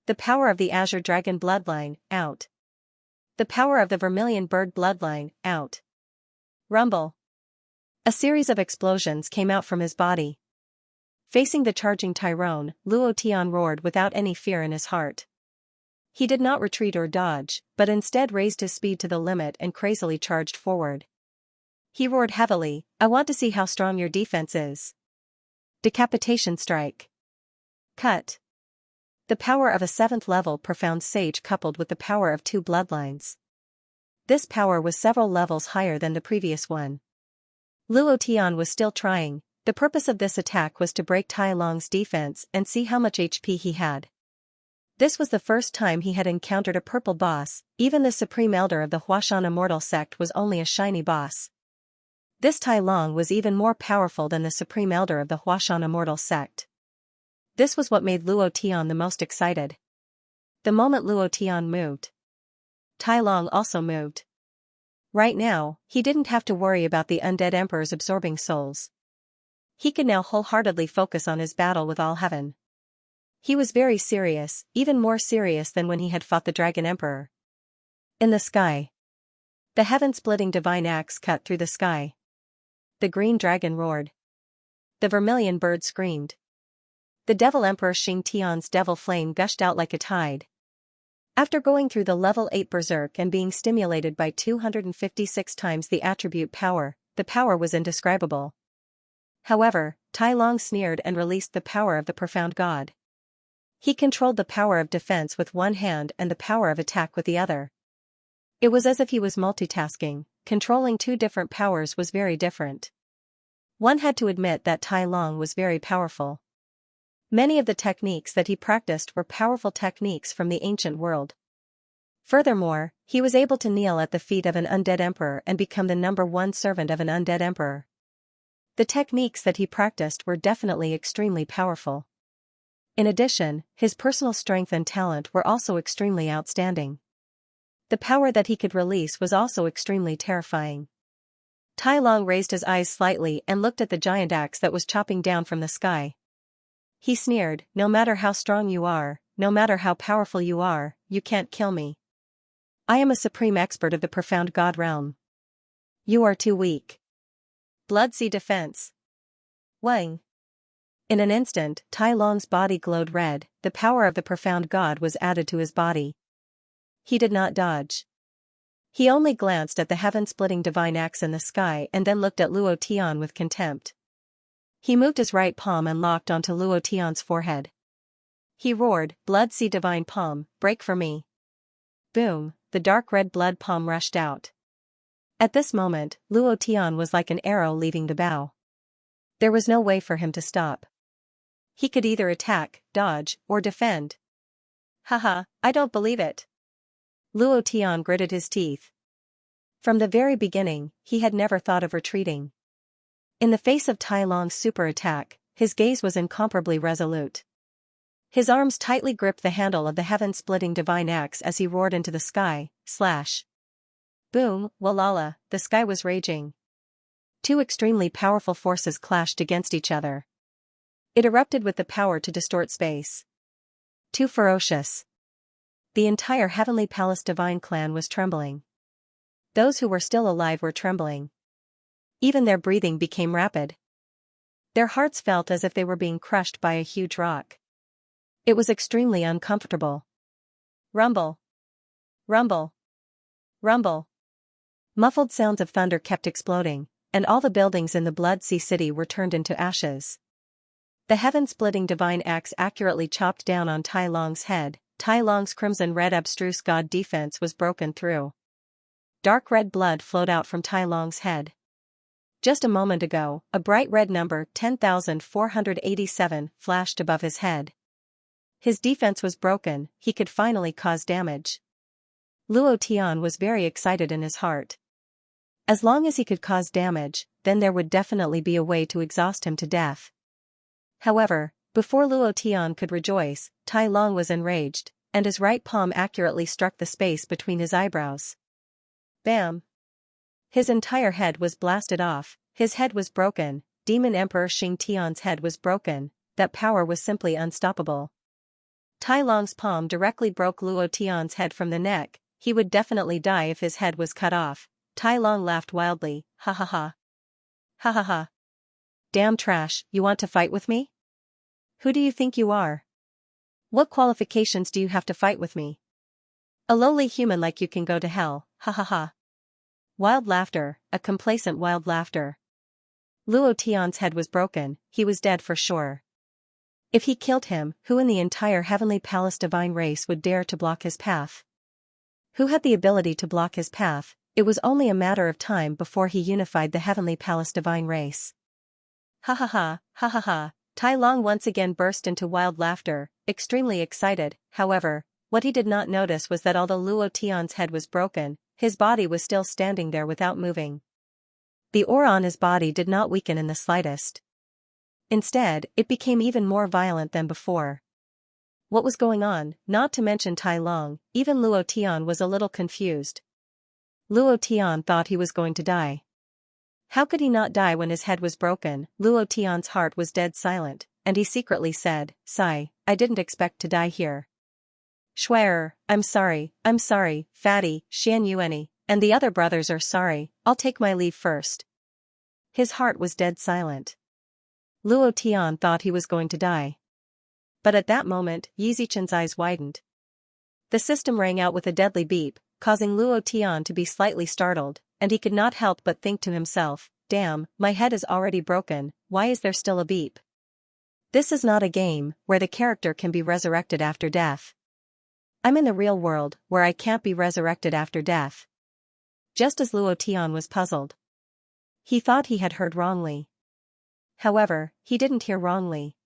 The power of the Azure Dragon Bloodline, out. The power of the Vermilion Bird Bloodline, out. Rumble. A series of explosions came out from his body. Facing the charging Tyrone, Luo Tian roared without any fear in his heart. He did not retreat or dodge, but instead raised his speed to the limit and crazily charged forward. He roared heavily, I want to see how strong your defense is. Decapitation Strike. Cut. The power of a 7th level Profound Sage coupled with the power of 2 bloodlines. This power was several levels higher than the previous one. Luo Tian was still trying. The purpose of this attack was to break Tai Long's defense and see how much HP he had. This was the first time he had encountered a purple boss. Even the supreme elder of the Huashan immortal sect was only a shiny boss. This Tai Long was even more powerful than the supreme elder of the Huashan immortal sect. This was what made Luo Tian the most excited. The moment Luo Tian moved, Tai Long also moved. Right now, he didn't have to worry about the undead emperor's absorbing souls. He could now wholeheartedly focus on his battle with all heaven. He was very serious, even more serious than when he had fought the Dragon Emperor. In the sky, the heaven-splitting divine axe cut through the sky. The green dragon roared. The vermilion bird screamed. The devil emperor Xing Tian's devil flame gushed out like a tide. After going through the level 8 berserk and being stimulated by 256 times the attribute power, the power was indescribable. However, Tai Long sneered and released the power of the profound god. He controlled the power of defense with one hand and the power of attack with the other. It was as if he was multitasking. Controlling two different powers was very different. One had to admit that Tai Long was very powerful. Many of the techniques that he practiced were powerful techniques from the ancient world. Furthermore, he was able to kneel at the feet of an undead emperor and become the #1 servant of an undead emperor. The techniques that he practiced were definitely extremely powerful. In addition, his personal strength and talent were also extremely outstanding. The power that he could release was also extremely terrifying. Tai Long raised his eyes slightly and looked at the giant axe that was chopping down from the sky. He sneered, "No matter how strong you are, no matter how powerful you are, you can't kill me. I am a supreme expert of the profound god realm. You are too weak." Blood Sea Defense. Wang. In an instant, Tai Long's body glowed red. The power of the profound god was added to his body. He did not dodge. He only glanced at the heaven-splitting divine axe in the sky and then looked at Luo Tian with contempt. He moved his right palm and locked onto Luo Tian's forehead. He roared, "Blood Sea Divine Palm, break for me." Boom, the dark red blood palm rushed out. At this moment, Luo Tian was like an arrow leaving the bow. There was no way for him to stop. He could either attack, dodge, or defend. Haha, I don't believe it. Luo Tian gritted his teeth. From the very beginning, he had never thought of retreating. In the face of Tai Long's super attack, his gaze was incomparably resolute. His arms tightly gripped the handle of the heaven-splitting divine axe as he roared into the sky, slash. Boom, walala, the sky was raging. Two extremely powerful forces clashed against each other. It erupted with the power to distort space. Too ferocious. The entire Heavenly Palace Divine clan was trembling. Those who were still alive were trembling. Even their breathing became rapid. Their hearts felt as if they were being crushed by a huge rock. It was extremely uncomfortable. Rumble. Rumble. Rumble. Muffled sounds of thunder kept exploding, and all the buildings in the Blood Sea City were turned into ashes. The heaven-splitting divine axe accurately chopped down on Tai Long's head. Tai Long's crimson-red abstruse god defense was broken through. Dark red blood flowed out from Tai Long's head. Just a moment ago, a bright red number 10,487 flashed above his head. His defense was broken, he could finally cause damage. Luo Tian was very excited in his heart. As long as he could cause damage, then there would definitely be a way to exhaust him to death. However, before Luo Tian could rejoice, Tai Long was enraged, and his right palm accurately struck the space between his eyebrows. Bam! His entire head was blasted off, his head was broken, Demon Emperor Xing Tian's head was broken, that power was simply unstoppable. Tai Long's palm directly broke Luo Tian's head from the neck, he would definitely die if his head was cut off. Tai Long laughed wildly, ha ha ha. Ha ha ha. Damn trash, you want to fight with me? Who do you think you are? What qualifications do you have to fight with me? A lowly human like you can go to hell, ha ha ha. Wild laughter, a complacent wild laughter. Luo Tian's head was broken, he was dead for sure. If he killed him, who in the entire Heavenly Palace divine race would dare to block his path? Who had the ability to block his path? It was only a matter of time before he unified the Heavenly Palace divine race. Ha ha ha, ha ha ha, Tai Long once again burst into wild laughter, extremely excited. However, what he did not notice was that although Luo Tian's head was broken, his body was still standing there without moving. The aura on his body did not weaken in the slightest. Instead, it became even more violent than before. What was going on? Not to mention Tai Long, even Luo Tian was a little confused. Luo Tian thought he was going to die. How could he not die when his head was broken? Luo Tian's heart was dead silent, and he secretly said, "Sigh, I didn't expect to die here." "Schwer, I'm sorry, Fatty, Xianxia, and the other brothers are sorry, I'll take my leave first." His heart was dead silent. Luo Tian thought he was going to die. But at that moment, Yizichen's eyes widened. The system rang out with a deadly beep, causing Luo Tian to be slightly startled, and he could not help but think to himself, "Damn, my head is already broken, why is there still a beep? This is not a game, where the character can be resurrected after death. I'm in the real world, where I can't be resurrected after death." Just as Luo Tian was puzzled. He thought he had heard wrongly. However, he didn't hear wrongly.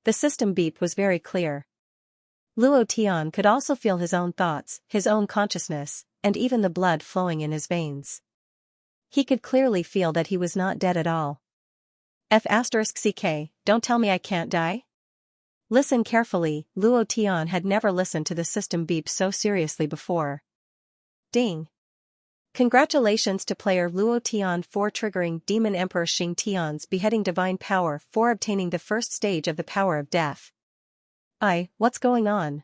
The system beep was very clear. Luo Tian could also feel his own thoughts, his own consciousness, and even the blood flowing in his veins. He could clearly feel that he was not dead at all. F***ck, don't tell me I can't die? Listen carefully, Luo Tian had never listened to the system beep so seriously before. Ding. Congratulations to player Luo Tian for triggering Demon Emperor Xing Tian's beheading divine power for obtaining the first stage of the power of death. What's going on?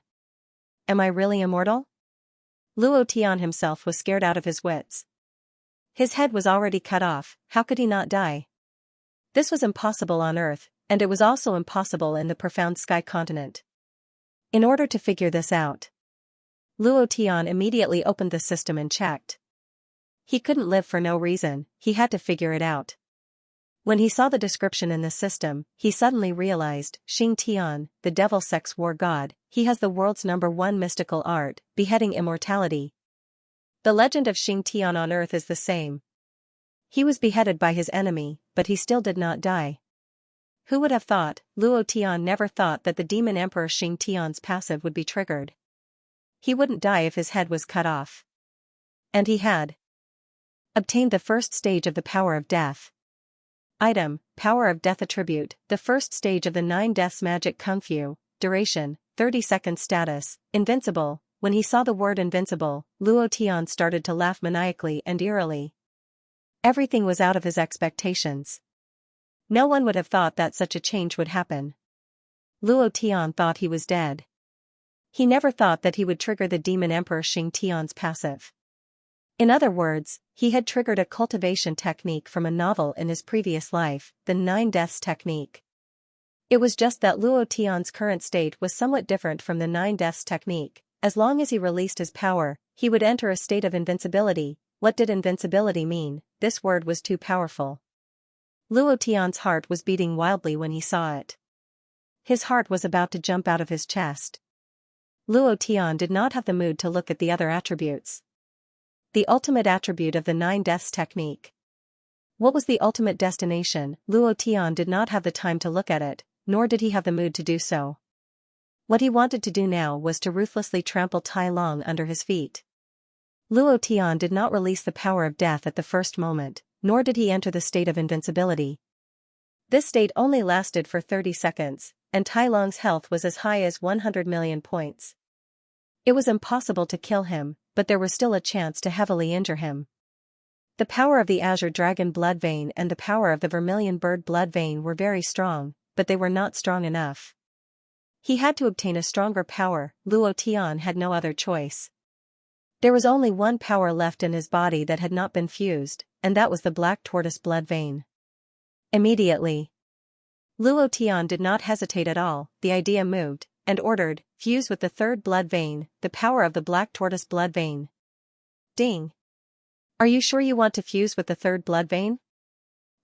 Am I really immortal? Luo Tian himself was scared out of his wits. His head was already cut off, how could he not die? This was impossible on Earth, and it was also impossible in the profound sky continent. In order to figure this out, Luo Tian immediately opened the system and checked. He couldn't live for no reason, he had to figure it out. When he saw the description in the system, he suddenly realized, Xing Tian, the devil sex war god, he has the world's #1 mystical art, beheading immortality. The legend of Xing Tian on Earth is the same. He was beheaded by his enemy, but he still did not die. Who would have thought? Luo Tian never thought that the Demon Emperor Xing Tian's passive would be triggered. He wouldn't die if his head was cut off. And he had obtained the first stage of the power of death. Item, Power of Death Attribute, the first stage of the 9 Deaths Magic Kung Fu, duration, 30 seconds. Status, Invincible. When he saw the word invincible, Luo Tian started to laugh maniacally and eerily. Everything was out of his expectations. No one would have thought that such a change would happen. Luo Tian thought he was dead. He never thought that he would trigger the Demon Emperor Xing Tian's passive. In other words, he had triggered a cultivation technique from a novel in his previous life, the 9 Deaths technique. It was just that Luo Tian's current state was somewhat different from the 9 Deaths technique. As long as he released his power, he would enter a state of invincibility. What did invincibility mean? This word was too powerful. Luo Tian's heart was beating wildly when he saw it. His heart was about to jump out of his chest. Luo Tian did not have the mood to look at the other attributes. The ultimate attribute of the 9 Deaths technique. What was the ultimate destination? Luo Tian did not have the time to look at it, nor did he have the mood to do so. What he wanted to do now was to ruthlessly trample Tai Long under his feet. Luo Tian did not release the power of death at the first moment, nor did he enter the state of invincibility. This state only lasted for 30 seconds, and Tai Long's health was as high as 100 million points. It was impossible to kill him, but there was still a chance to heavily injure him. The power of the Azure Dragon Blood Vein and the power of the Vermilion Bird Blood Vein were very strong, but they were not strong enough. He had to obtain a stronger power. Luo Tian had no other choice. There was only one power left in his body that had not been fused, and that was the Black Tortoise Blood Vein. Immediately, Luo Tian did not hesitate at all. The idea moved, and ordered, fuse with the 3rd blood vein, the power of the Black Tortoise Blood Vein. Ding. Are you sure you want to fuse with the 3rd blood vein?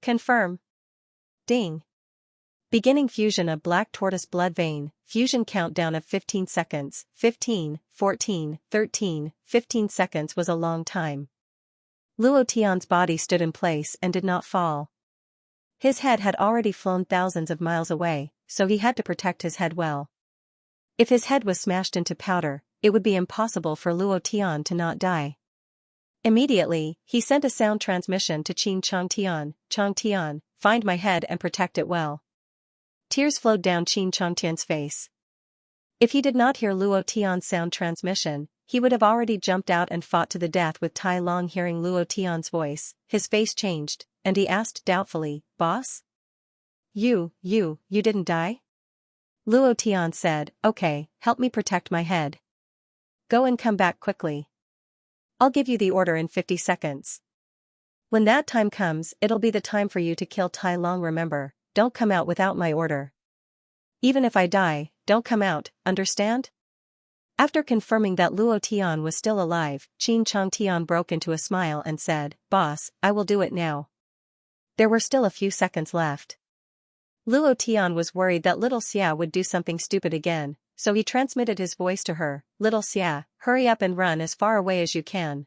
Confirm. Ding. Beginning fusion of Black Tortoise Blood Vein, fusion countdown of 15 seconds, 15, 14, 13, 15 seconds was a long time. Luo Tian's body stood in place and did not fall. His head had already flown thousands of miles away, so he had to protect his head well. If his head was smashed into powder, it would be impossible for Luo Tian to not die. Immediately, he sent a sound transmission to Changtian, find my head and protect it well. Tears flowed down Changtian's face. If he did not hear Luo Tian's sound transmission, he would have already jumped out and fought to the death with Tai Long. Hearing Luo Tian's voice, his face changed, and he asked doubtfully, "Boss? You didn't die?" Luo Tian said, "Okay, help me protect my head. Go and come back quickly. I'll give you the order in 50 seconds. When that time comes, it'll be the time for you to kill Tai Long. Remember, don't come out without my order. Even if I die, don't come out, understand?" After confirming that Luo Tian was still alive, Changtian broke into a smile and said, "Boss, I will do it now." There were still a few seconds left. Luo Tian was worried that little Xia would do something stupid again, so he transmitted his voice to her, "Little Xia, hurry up and run as far away as you can.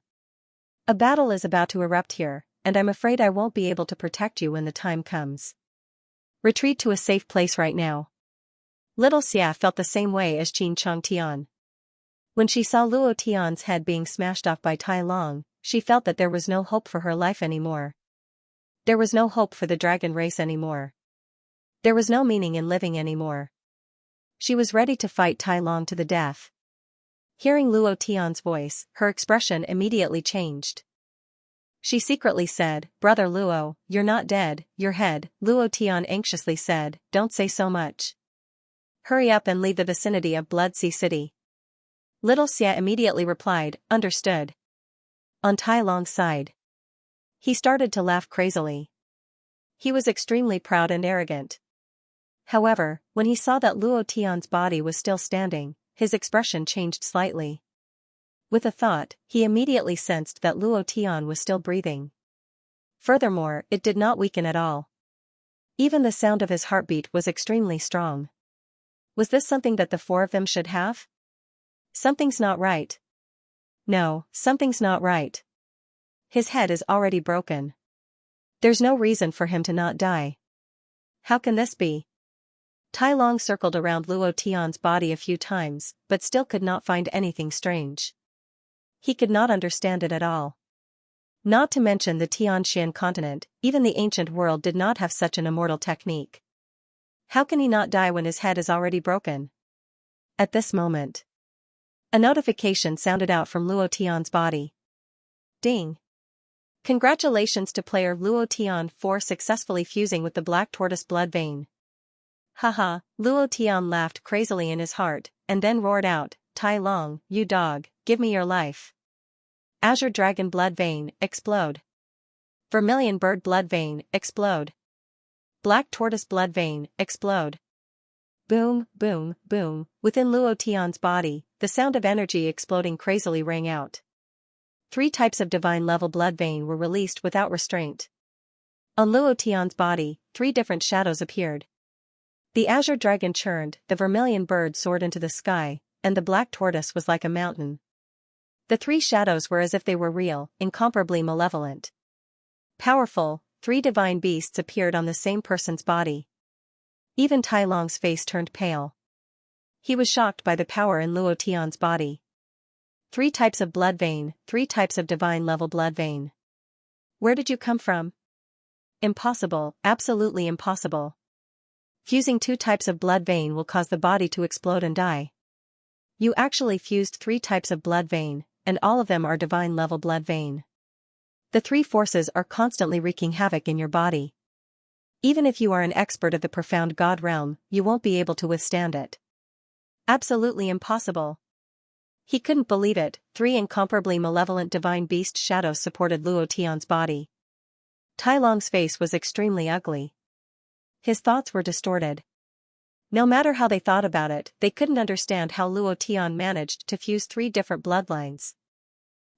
A battle is about to erupt here, and I'm afraid I won't be able to protect you when the time comes. Retreat to a safe place right now." Little Xia felt the same way as Changtian. When she saw Luo Tian's head being smashed off by Tai Long, she felt that there was no hope for her life anymore. There was no hope for the dragon race anymore. There was no meaning in living anymore. She was ready to fight Tai Long to the death. Hearing Luo Tian's voice, her expression immediately changed. She secretly said, "Brother Luo, you're not dead, your head." Luo Tian anxiously said, "Don't say so much. Hurry up and leave the vicinity of Blood Sea City." Little Xia immediately replied, "Understood." On Tai Long's side, he started to laugh crazily. He was extremely proud and arrogant. However, when he saw that Luo Tian's body was still standing, his expression changed slightly. With a thought, he immediately sensed that Luo Tian was still breathing. Furthermore, it did not weaken at all. Even the sound of his heartbeat was extremely strong. Was this something that the four of them should have? Something's not right. No, something's not right. His head is already broken. There's no reason for him to not die. How can this be? Tai Long circled around Luo Tian's body a few times, but still could not find anything strange. He could not understand it at all. Not to mention the Tianxian continent, even the ancient world did not have such an immortal technique. How can he not die when his head is already broken? At this moment, a notification sounded out from Luo Tian's body. Ding! Congratulations to player Luo Tian for successfully fusing with the Black Tortoise blood vein. Haha, Luo Tian laughed crazily in his heart, and then roared out, "Tai Long, you dog, give me your life. Azure Dragon blood vein, explode. Vermilion Bird blood vein, explode. Black Tortoise blood vein, explode." Boom, boom, boom, within Luo Tian's body, the sound of energy exploding crazily rang out. 3 types of divine level blood vein were released without restraint. On Luo Tian's body, 3 different shadows appeared. The azure dragon churned, the vermilion bird soared into the sky, and the black tortoise was like a mountain. The 3 shadows were as if they were real, incomparably malevolent. Powerful, 3 divine beasts appeared on the same person's body. Even Tai Long's face turned pale. He was shocked by the power in Luo Tian's body. 3 types of blood vein, 3 types of divine level blood vein. Where did you come from? Impossible, absolutely impossible. Fusing 2 types of blood vein will cause the body to explode and die. You actually fused 3 types of blood vein, and all of them are divine level blood vein. The 3 forces are constantly wreaking havoc in your body. Even if you are an expert of the profound God realm, you won't be able to withstand it. Absolutely impossible. He couldn't believe it. 3 incomparably malevolent divine beast shadows supported Luo Tian's body. Tai Long's face was extremely ugly. His thoughts were distorted. No matter how they thought about it, they couldn't understand how Luo Tian managed to fuse 3 different bloodlines.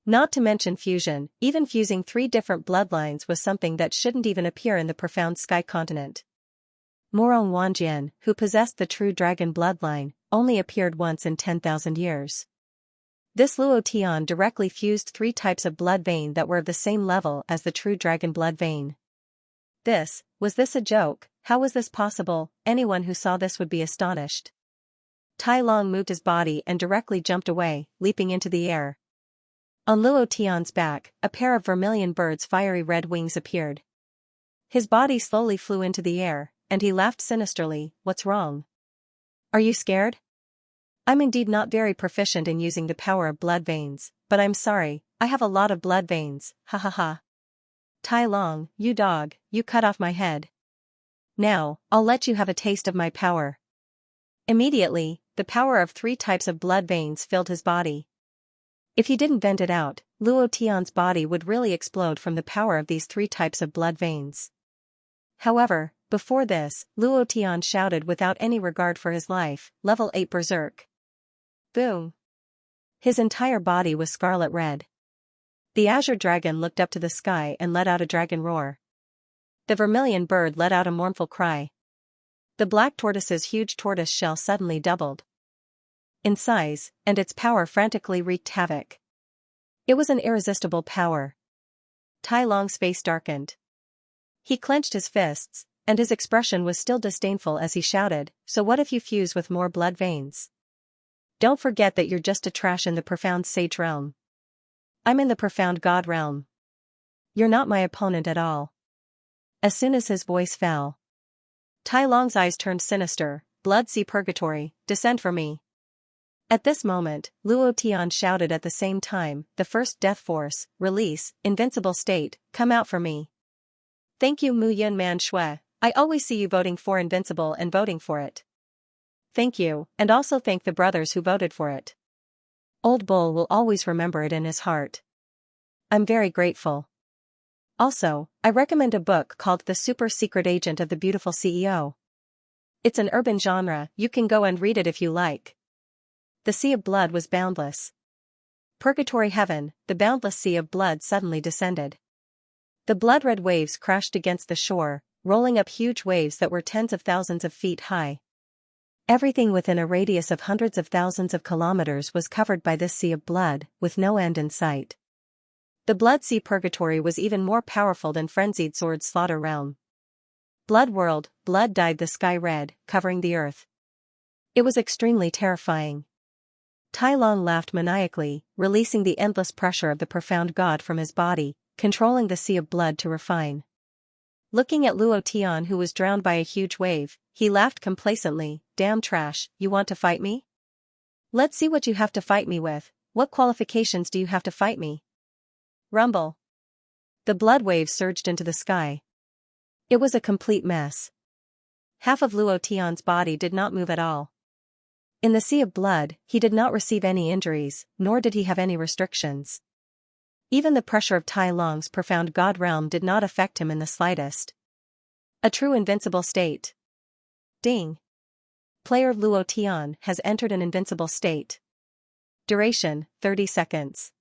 Not to mention fusion, even fusing 3 different bloodlines was something that shouldn't even appear in the profound sky continent. Morong Wanjian, who possessed the true dragon bloodline, only appeared once in 10,000 years. This Luo Tian directly fused 3 types of blood vein that were of the same level as the true dragon blood vein. Was this a joke? How was this possible? Anyone who saw this would be astonished. Tai Long moved his body and directly jumped away, leaping into the air. On Luo Tian's back, a pair of vermilion birds' fiery red wings appeared. His body slowly flew into the air, and he laughed sinisterly. What's wrong? Are you scared? I'm indeed not very proficient in using the power of blood veins, but I'm sorry, I have a lot of blood veins, ha ha ha. Tai Long, you dog, you cut off my head. Now, I'll let you have a taste of my power. Immediately, the power of 3 types of blood veins filled his body. If he didn't vent it out, Luo Tian's body would really explode from the power of these 3 types of blood veins. However, before this, Luo Tian shouted without any regard for his life, Level 8 Berserk. Boom! His entire body was scarlet red. The azure dragon looked up to the sky and let out a dragon roar. The vermilion bird let out a mournful cry. The black tortoise's huge tortoise shell suddenly doubled in size, and its power frantically wreaked havoc. It was an irresistible power. Tai Long's face darkened. He clenched his fists, and his expression was still disdainful as he shouted, so what if you fuse with more blood veins? Don't forget that you're just a trash in the profound sage realm. I'm in the profound god realm. You're not my opponent at all. As soon as his voice fell, Tai Long's eyes turned sinister. Blood Sea Purgatory, descend for me. At this moment, Luo Tian shouted at the same time, the first death force, release, invincible state, come out for me. Thank you Mu Yun Man Shui, I always see you voting for invincible and voting for it. Thank you, and also thank the brothers who voted for it. Old Bull will always remember it in his heart. I'm very grateful. Also, I recommend a book called The Super Secret Agent of the Beautiful CEO. It's an urban genre, you can go and read it if you like. The sea of blood was boundless. Purgatory heaven, the boundless sea of blood suddenly descended. The blood-red waves crashed against the shore, rolling up huge waves that were tens of thousands of feet high. Everything within a radius of hundreds of thousands of kilometers was covered by this sea of blood, with no end in sight. The Blood Sea Purgatory was even more powerful than Frenzied Sword's Slaughter Realm. Blood World, blood dyed the sky red, covering the earth. It was extremely terrifying. Tai Long laughed maniacally, releasing the endless pressure of the profound god from his body, controlling the sea of blood to refine. Looking at Luo Tian who was drowned by a huge wave, he laughed complacently, damn trash, you want to fight me? Let's see what you have to fight me with, what qualifications do you have to fight me? Rumble. The blood waves surged into the sky. It was a complete mess. Half of Luo Tian's body did not move at all. In the sea of blood, he did not receive any injuries, nor did he have any restrictions. Even the pressure of Tai Long's profound god realm did not affect him in the slightest. A true invincible state. Ding. Player Luo Tian has entered an invincible state. Duration, 30 seconds.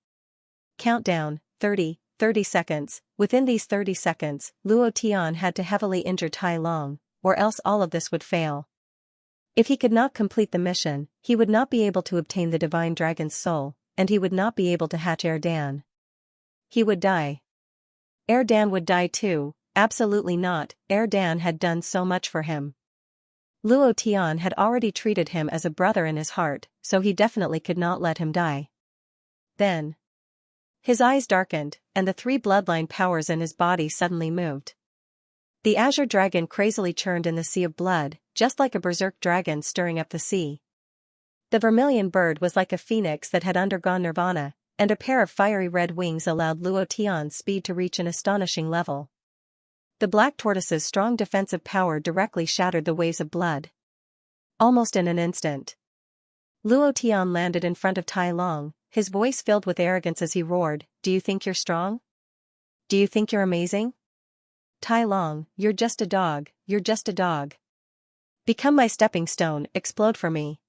Countdown, 30 seconds. Within these 30 seconds, Luo Tian had to heavily injure Tai Long, or else all of this would fail. If he could not complete the mission, he would not be able to obtain the divine dragon's soul, and he would not be able to hatch Erdan. He would die. Erdan would die too, absolutely not, Erdan had done so much for him. Luo Tian had already treated him as a brother in his heart, so he definitely could not let him die. Then, his eyes darkened, and the 3 bloodline powers in his body suddenly moved. The azure dragon crazily churned in the sea of blood, just like a berserk dragon stirring up the sea. The vermilion bird was like a phoenix that had undergone nirvana, and a pair of fiery red wings allowed Luo Tian's speed to reach an astonishing level. The black tortoise's strong defensive power directly shattered the waves of blood. Almost in an instant, Luo Tian landed in front of Tai Long, his voice filled with arrogance as he roared, "Do you think you're strong? Do you think you're amazing? Tai Long, you're just a dog, you're just a dog. Become my stepping stone, explode for me.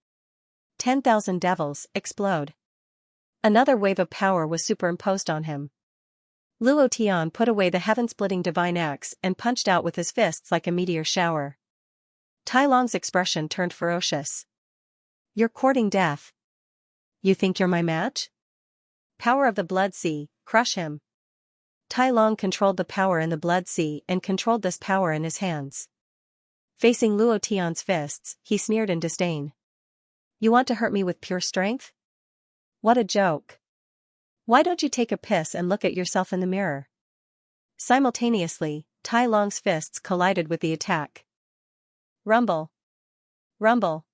10,000 devils, explode." Another wave of power was superimposed on him. Luo Tian put away the heaven-splitting divine axe and punched out with his fists like a meteor shower. Tai Long's expression turned ferocious. "You're courting death. You think you're my match? Power of the Blood Sea, crush him." Tai Long controlled the power in the Blood Sea and controlled this power in his hands. Facing Luo Tian's fists, he sneered in disdain. You want to hurt me with pure strength? What a joke. Why don't you take a piss and look at yourself in the mirror? Simultaneously, Tai Long's fists collided with the attack. Rumble. Rumble.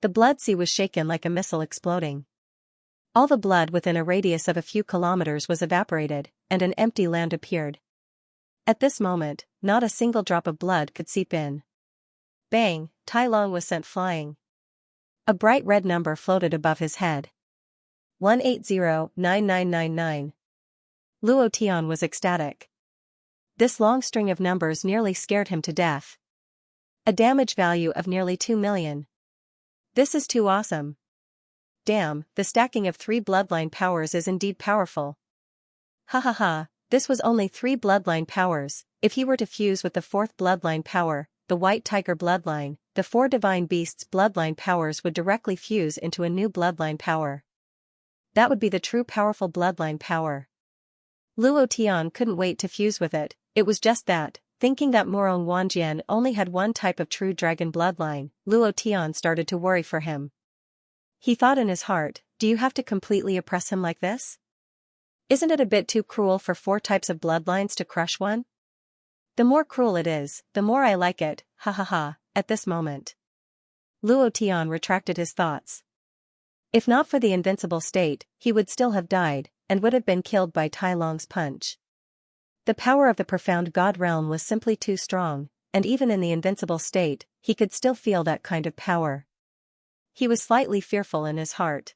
The Blood Sea was shaken like a missile exploding. All the blood within a radius of a few kilometers was evaporated, and an empty land appeared. At this moment, not a single drop of blood could seep in. Bang, Tai Long was sent flying. A bright red number floated above his head. 180-9999. Luo Tian was ecstatic. This long string of numbers nearly scared him to death. A damage value of nearly 2 million. This is too awesome. Damn, the stacking of 3 bloodline powers is indeed powerful. Ha ha ha, this was only 3 bloodline powers. If he were to fuse with the 4th bloodline power, the White Tiger bloodline, the 4 divine beasts' bloodline powers would directly fuse into a new bloodline power. That would be the true powerful bloodline power. Luo Tian couldn't wait to fuse with it. It was just that, thinking that Morong Wanjian only had one type of true dragon bloodline, Luo Tian started to worry for him. He thought in his heart, do you have to completely oppress him like this? Isn't it a bit too cruel for 4 types of bloodlines to crush one? The more cruel it is, the more I like it, ha ha ha, at this moment. Luo Tian retracted his thoughts. If not for the invincible state, he would still have died, and would have been killed by Tai Long's punch. The power of the profound god realm was simply too strong, and even in the invincible state, he could still feel that kind of power. He was slightly fearful in his heart.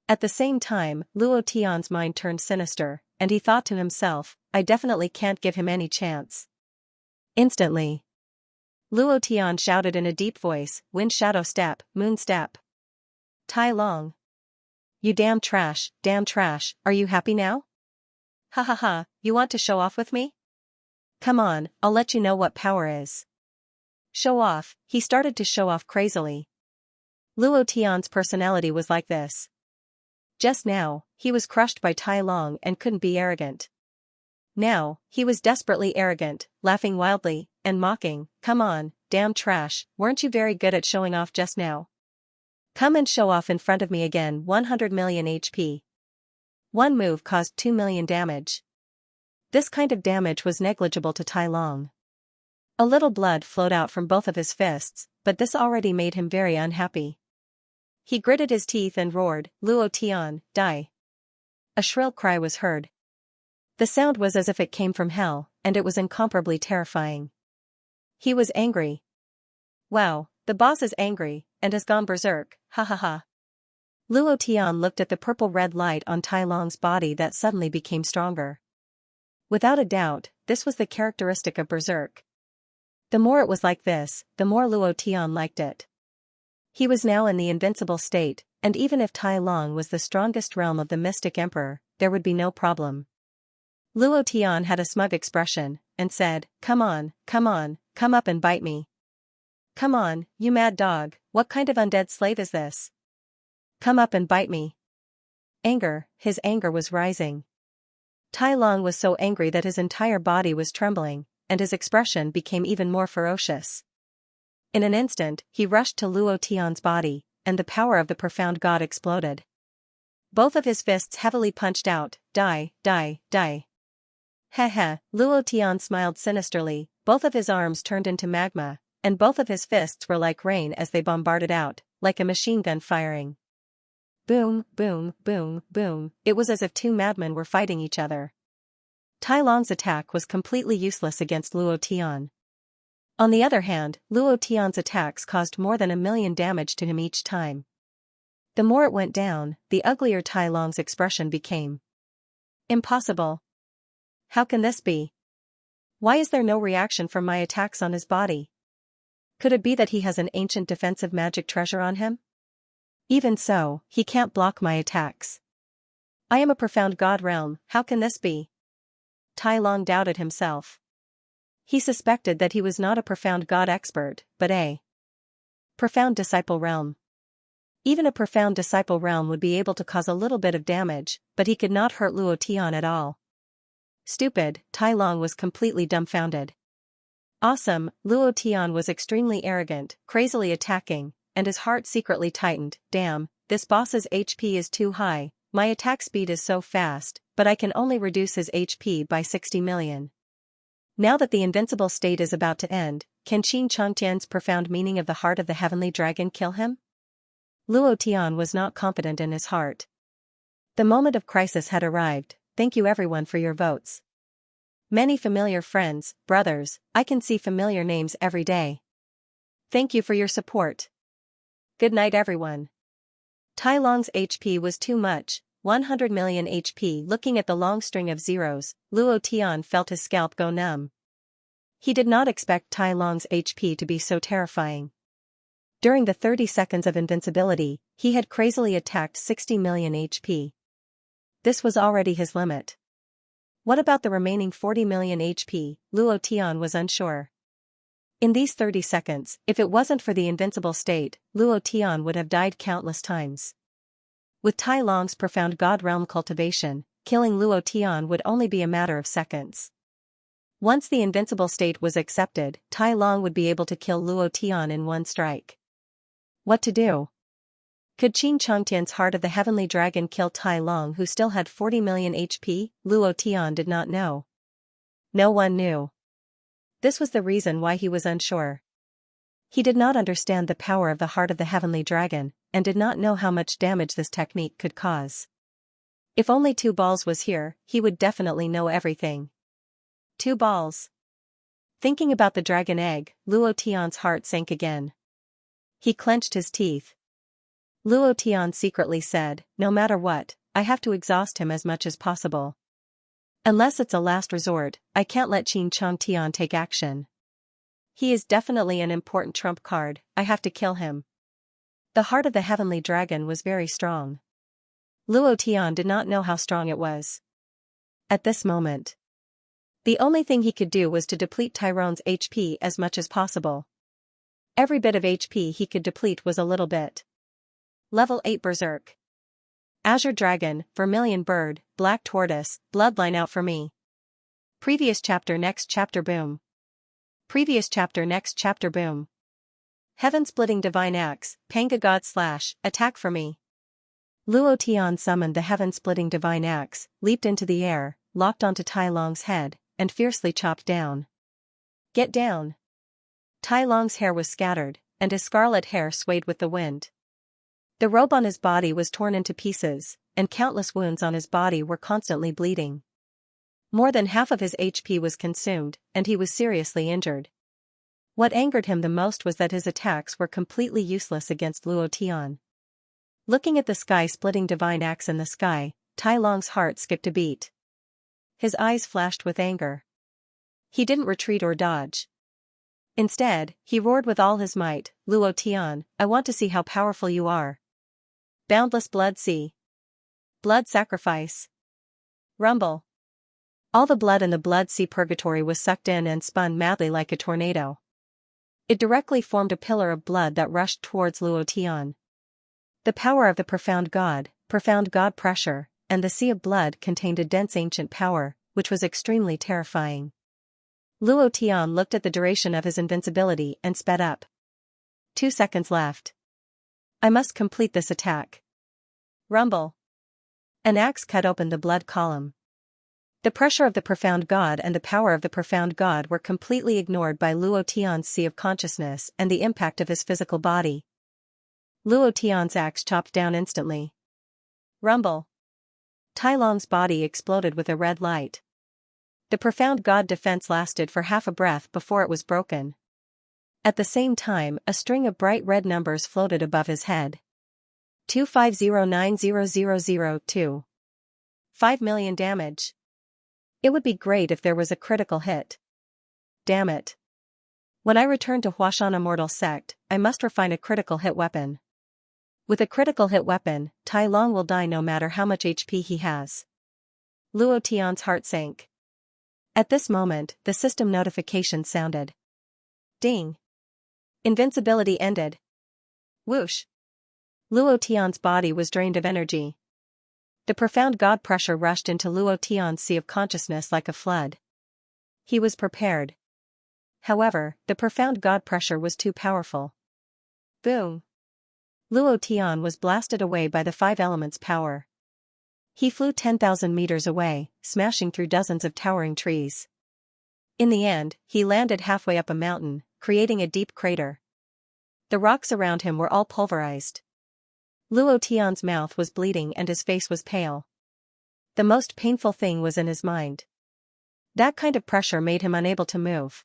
At the same time, Luo Tian's mind turned sinister, and he thought to himself, I definitely can't give him any chance. Instantly, Luo Tian shouted in a deep voice, Wind Shadow Step, Moon Step. Tai Long. You damn trash, are you happy now? Ha ha ha, you want to show off with me? Come on, I'll let you know what power is. Show off, he started to show off crazily. Luo Tian's personality was like this. Just now, he was crushed by Tai Long and couldn't be arrogant. Now, he was desperately arrogant, laughing wildly, and mocking, come on, damn trash, weren't you very good at showing off just now? Come and show off in front of me again. 100 million HP. One move caused 2 million damage. This kind of damage was negligible to Tai Long. A little blood flowed out from both of his fists, but this already made him very unhappy. He gritted his teeth and roared, Luo Tian, die. A shrill cry was heard. The sound was as if it came from hell, and it was incomparably terrifying. He was angry. Wow, the boss is angry, and has gone berserk, ha ha ha. Luo Tian looked at the purple-red light on Tai Long's body that suddenly became stronger. Without a doubt, this was the characteristic of berserk. The more it was like this, the more Luo Tian liked it. He was now in the invincible state, and even if Tai Long was the strongest realm of the Mystic Emperor, there would be no problem. Luo Tian had a smug expression, and said, come on, come up and bite me. Come on, you mad dog, what kind of undead slave is this? Come up and bite me. His anger was rising. Tai Long was so angry that his entire body was trembling, and his expression became even more ferocious. In an instant, he rushed to Luo Tian's body, and the power of the profound god exploded. Both of his fists heavily punched out, die. Heh, Luo Tian smiled sinisterly, both of his arms turned into magma, and both of his fists were like rain as they bombarded out, like a machine gun firing. Boom, boom, boom, boom, it was as if 2 madmen were fighting each other. Tai Long's attack was completely useless against Luo Tian. On the other hand, Luo Tian's attacks caused more than 1 million damage to him each time. The more it went down, the uglier Tai Long's expression became. Impossible. How can this be? Why is there no reaction from my attacks on his body? Could it be that he has an ancient defensive magic treasure on him? Even so, he can't block my attacks. I am a profound god realm, how can this be? Tai Long doubted himself. He suspected that he was not a profound god expert, but a profound disciple realm. Even a profound disciple realm would be able to cause a little bit of damage, but he could not hurt Luo Tian at all. Stupid, Tai Long was completely dumbfounded. Awesome, Luo Tian was extremely arrogant, crazily attacking, and his heart secretly tightened. Damn, this boss's HP is too high, my attack speed is so fast, but I can only reduce his HP by 60 million. Now that the invincible state is about to end, can Qin Changtian's profound meaning of the heart of the heavenly dragon kill him? Luo Tian was not confident in his heart. The moment of crisis had arrived. Thank you everyone for your votes. Many familiar friends, brothers, I can see familiar names every day. Thank you for your support. Good night everyone. Tai Long's HP was too much, 100 million HP. Looking at the long string of zeros, Luo Tian felt his scalp go numb. He did not expect Tai Long's HP to be so terrifying. During the 30 seconds of invincibility, he had crazily attacked 60 million HP. This was already his limit. What about the remaining 40 million HP? Luo Tian was unsure. In these 30 seconds, if it wasn't for the invincible state, Luo Tian would have died countless times. With Tai Long's profound God realm cultivation, killing Luo Tian would only be a matter of seconds. Once the invincible state was accepted, Tai Long would be able to kill Luo Tian in one strike. What to do? Could Qin Changtian's heart of the heavenly dragon kill Tai Long, who still had 40 million HP? Luo Tian did not know. No one knew. This was the reason why he was unsure. He did not understand the power of the heart of the heavenly dragon, and did not know how much damage this technique could cause. If only 2 balls was here, he would definitely know everything. 2 balls. Thinking about the dragon egg, Luo Tian's heart sank again. He clenched his teeth. Luo Tian secretly said, no matter what, I have to exhaust him as much as possible. Unless it's a last resort, I can't let Qin Changtian take action. He is definitely an important trump card, I have to kill him. The heart of the heavenly dragon was very strong. Luo Tian did not know how strong it was. At this moment, the only thing he could do was to deplete Tyrone's HP as much as possible. Every bit of HP he could deplete was a little bit. Level 8 Berserk. Azure Dragon, Vermilion Bird, Black Tortoise, Bloodline out for me. Previous chapter next chapter boom. Previous chapter next chapter boom. Heaven-splitting Divine Axe, Panga God Slash, attack for me. Luo Tian summoned the heaven-splitting Divine Axe, leaped into the air, locked onto Tai Long's head, and fiercely chopped down. Get down. Tai Long's hair was scattered, and his scarlet hair swayed with the wind. The robe on his body was torn into pieces, and countless wounds on his body were constantly bleeding. More than half of his HP was consumed, and he was seriously injured. What angered him the most was that his attacks were completely useless against Luo Tian. Looking at the sky-splitting divine axe in the sky, Tai Long's heart skipped a beat. His eyes flashed with anger. He didn't retreat or dodge. Instead, he roared with all his might, Luo Tian, I want to see how powerful you are. Boundless Blood Sea. Blood Sacrifice. Rumble. All the blood in the Blood Sea purgatory was sucked in and spun madly like a tornado. It directly formed a pillar of blood that rushed towards Luo Tian. The power of the profound God pressure, and the sea of blood contained a dense ancient power, which was extremely terrifying. Luo Tian looked at the duration of his invincibility and sped up. 2 seconds left. I must complete this attack. Rumble. An axe cut open the blood column. The pressure of the profound God and the power of the profound God were completely ignored by Luo Tian's sea of consciousness and the impact of his physical body. Luo Tian's axe chopped down instantly. Rumble. Tai Long's body exploded with a red light. The profound God defense lasted for half a breath before it was broken. At the same time, a string of bright red numbers floated above his head. 250900002. 5 million damage. It would be great if there was a critical hit. Damn it. When I return to Huashan Immortal Sect, I must refine a critical hit weapon. With a critical hit weapon, Tai Long will die no matter how much HP he has. Luo Tian's heart sank. At this moment, the system notification sounded. Ding. Invincibility ended. Whoosh. Luo Tian's body was drained of energy. The profound god pressure rushed into Luo Tian's sea of consciousness like a flood. He was prepared. However, the profound god pressure was too powerful. Boom! Luo Tian was blasted away by the five elements' power. He flew 10,000 meters away, smashing through dozens of towering trees. In the end, he landed halfway up a mountain, creating a deep crater. The rocks around him were all pulverized. Luo Tian's mouth was bleeding and his face was pale. The most painful thing was in his mind. That kind of pressure made him unable to move.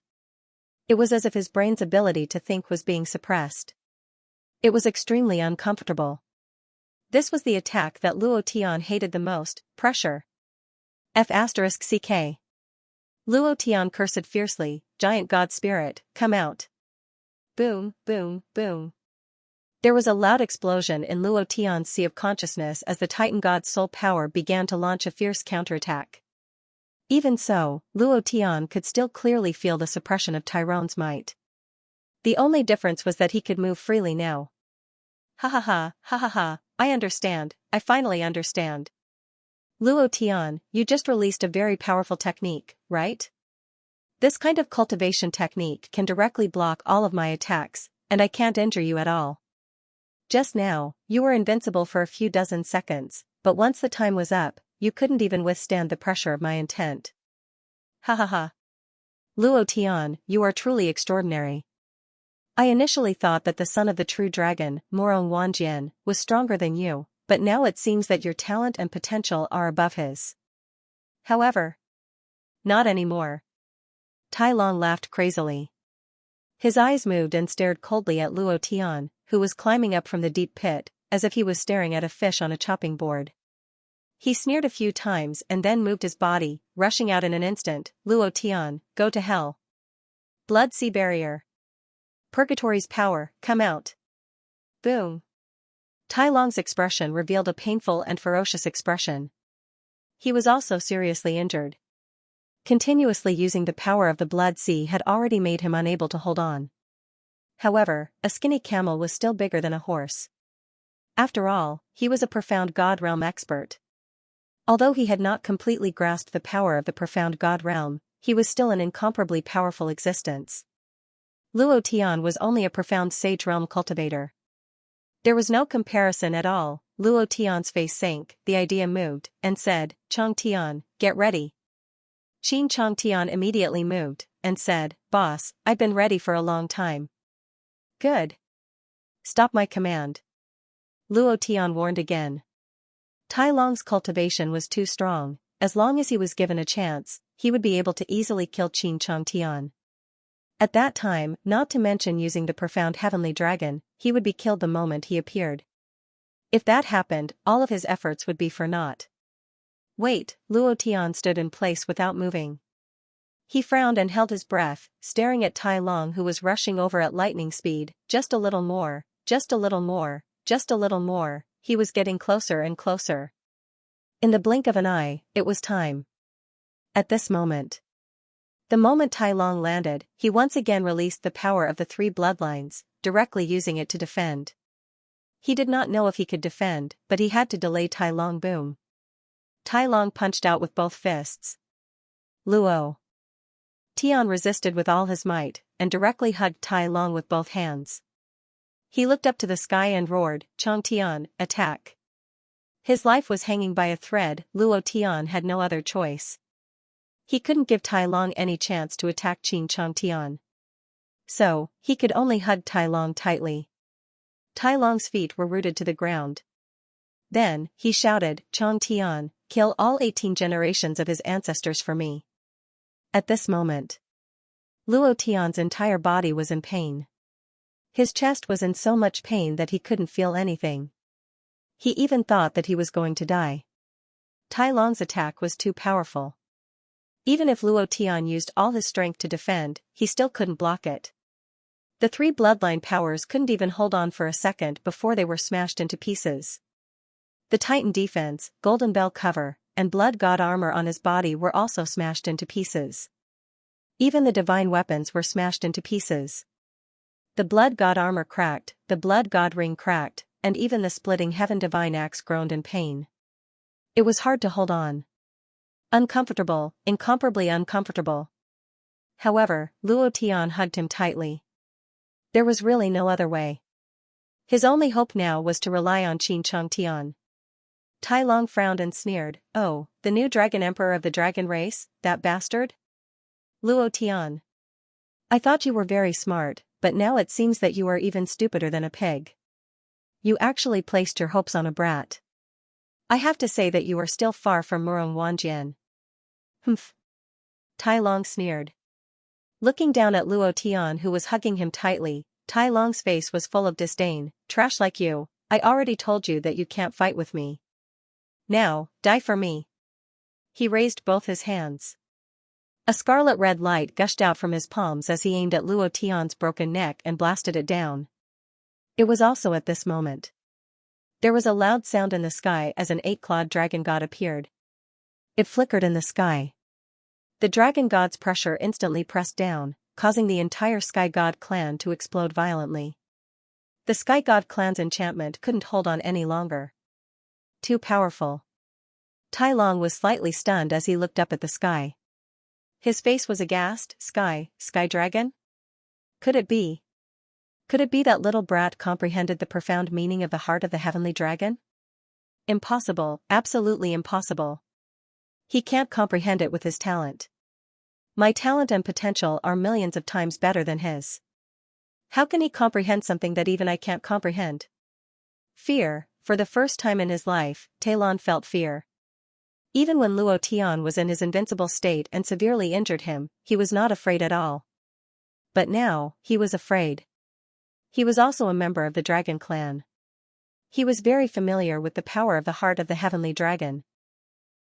It was as if his brain's ability to think was being suppressed. It was extremely uncomfortable. This was the attack that Luo Tian hated the most, pressure. F***ck. Luo Tian cursed fiercely, giant god spirit, come out. Boom, boom, boom. There was a loud explosion in Luo Tian's sea of consciousness as the Titan god's soul power began to launch a fierce counterattack. Even so, Luo Tian could still clearly feel the suppression of Tyrone's might. The only difference was that he could move freely now. Ha ha ha, ha ha ha, I understand, I finally understand. Luo Tian, you just released a very powerful technique, right? This kind of cultivation technique can directly block all of my attacks, and I can't injure you at all. Just now, you were invincible for a few dozen seconds, but once the time was up, you couldn't even withstand the pressure of my intent. Ha ha ha. Luo Tian, you are truly extraordinary. I initially thought that the son of the true dragon, Morong Wanjian, was stronger than you, but now it seems that your talent and potential are above his. However, not anymore. Tai Long laughed crazily. His eyes moved and stared coldly at Luo Tian, who was climbing up from the deep pit, as if he was staring at a fish on a chopping board. He sneered a few times and then moved his body, rushing out in an instant. Luo Tian, go to hell. Blood Sea Barrier. Purgatory's power, come out. Boom. Tai Long's expression revealed a painful and ferocious expression. He was also seriously injured. Continuously using the power of the Blood Sea had already made him unable to hold on. However, a skinny camel was still bigger than a horse. After all, he was a profound God realm expert. Although he had not completely grasped the power of the profound God realm, he was still an incomparably powerful existence. Luo Tian was only a profound sage realm cultivator. There was no comparison at all. Luo Tian's face sank, the idea moved, and said, Chong Tian, get ready. Qin Chong Tian immediately moved, and said, Boss, I've been ready for a long time. Good. Stop my command. Luo Tian warned again. Tai Long's cultivation was too strong. As long as he was given a chance, he would be able to easily kill Qin Chong Tian. At that time, not to mention using the profound heavenly dragon, he would be killed the moment he appeared. If that happened, all of his efforts would be for naught. Wait, Luo Tian stood in place without moving. He frowned and held his breath, staring at Tai Long, who was rushing over at lightning speed. Just a little more, just a little more, just a little more. He was getting closer and closer. In the blink of an eye, it was time. At this moment. The moment Tai Long landed, he once again released the power of the three bloodlines, directly using it to defend. He did not know if he could defend, but he had to delay Tai Long. Boom. Tai Long punched out with both fists. Luo Tian resisted with all his might, and directly hugged Tai Long with both hands. He looked up to the sky and roared, Chong Tian, attack. His life was hanging by a thread. Luo Tian had no other choice. He couldn't give Tai Long any chance to attack Qin Chong Tian. So, he could only hug Tai Long tightly. Tai Long's feet were rooted to the ground. Then, he shouted, Chong Tian, kill all 18 generations of his ancestors for me. At this moment, Luo Tian's entire body was in pain. His chest was in so much pain that he couldn't feel anything. He even thought that he was going to die. Tai Long's attack was too powerful. Even if Luo Tian used all his strength to defend, he still couldn't block it. The three bloodline powers couldn't even hold on for a second before they were smashed into pieces. The Titan defense, golden bell cover, and blood god armor on his body were also smashed into pieces. Even the divine weapons were smashed into pieces. The blood god armor cracked, the blood god ring cracked, and even the splitting heaven divine axe groaned in pain. It was hard to hold on. Uncomfortable, incomparably uncomfortable. However, Luo Tian hugged him tightly. There was really no other way. His only hope now was to rely on Xianxia. Tai Long frowned and sneered, "Oh, the new dragon emperor of the dragon race, that bastard? Luo Tian. I thought you were very smart, but now it seems that you are even stupider than a pig. You actually placed your hopes on a brat. I have to say that you are still far from Murong Wanjian." Humph. Tai Long sneered. Looking down at Luo Tian, who was hugging him tightly, Tai Long's face was full of disdain. "Trash like you, I already told you that you can't fight with me. Now, die for me." He raised both his hands. A scarlet-red light gushed out from his palms as he aimed at Luo Tian's broken neck and blasted it down. It was also at this moment. There was a loud sound in the sky as an 8-clawed dragon god appeared. It flickered in the sky. The dragon god's pressure instantly pressed down, causing the entire Sky God clan to explode violently. The Sky God clan's enchantment couldn't hold on any longer. Too powerful. Tai Long was slightly stunned as he looked up at the sky. His face was aghast. Sky dragon? Could it be? Could it be that little brat comprehended the profound meaning of the heart of the heavenly dragon? Impossible, absolutely impossible. He can't comprehend it with his talent. My talent and potential are millions of times better than his. How can he comprehend something that even I can't comprehend? Fear. For the first time in his life, Tai Long felt fear. Even when Luo Tian was in his invincible state and severely injured him, he was not afraid at all. But now, he was afraid. He was also a member of the Dragon Clan. He was very familiar with the power of the heart of the heavenly dragon.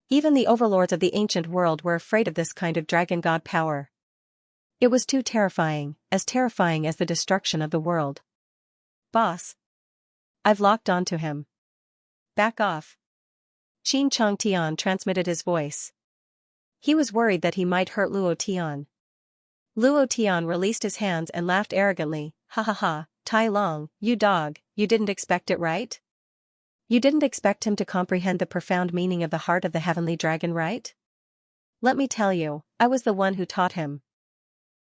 Even the overlords of the ancient world were afraid of this kind of dragon god power. It was too terrifying as the destruction of the world. "Boss. I've locked onto him. Back off." Qin Changtian transmitted his voice. He was worried that he might hurt Luo Tian. Luo Tian released his hands and laughed arrogantly. "Ha ha ha, Tai Long, you dog, you didn't expect it, right? You didn't expect him to comprehend the profound meaning of the heart of the heavenly dragon, right? Let me tell you, I was the one who taught him.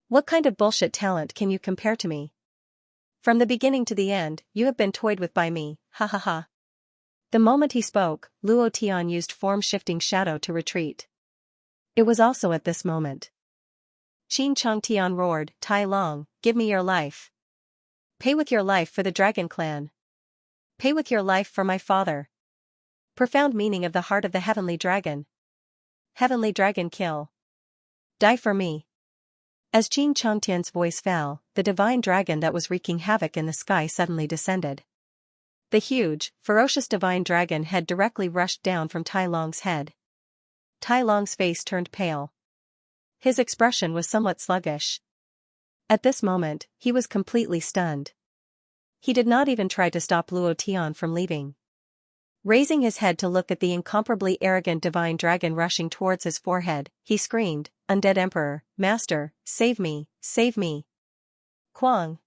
What kind of bullshit talent can you compare to me? From the beginning to the end, you have been toyed with by me, ha ha ha." The moment he spoke, Luo Tian used form-shifting shadow to retreat. It was also at this moment. Qin Changtian roared, "Tai Long, give me your life. Pay with your life for the Dragon Clan. Pay with your life for my father." Profound meaning of the heart of the heavenly dragon. Heavenly dragon kill. Die for me. As Qin Changtian's voice fell, the divine dragon that was wreaking havoc in the sky suddenly descended. The huge, ferocious divine dragon head directly rushed down from Tai Long's head. Tai Long's face turned pale. His expression was somewhat sluggish. At this moment, he was completely stunned. He did not even try to stop Luo Tian from leaving. Raising his head to look at the incomparably arrogant divine dragon rushing towards his forehead, he screamed, "Undead Emperor, Master, save me, save me." Quang!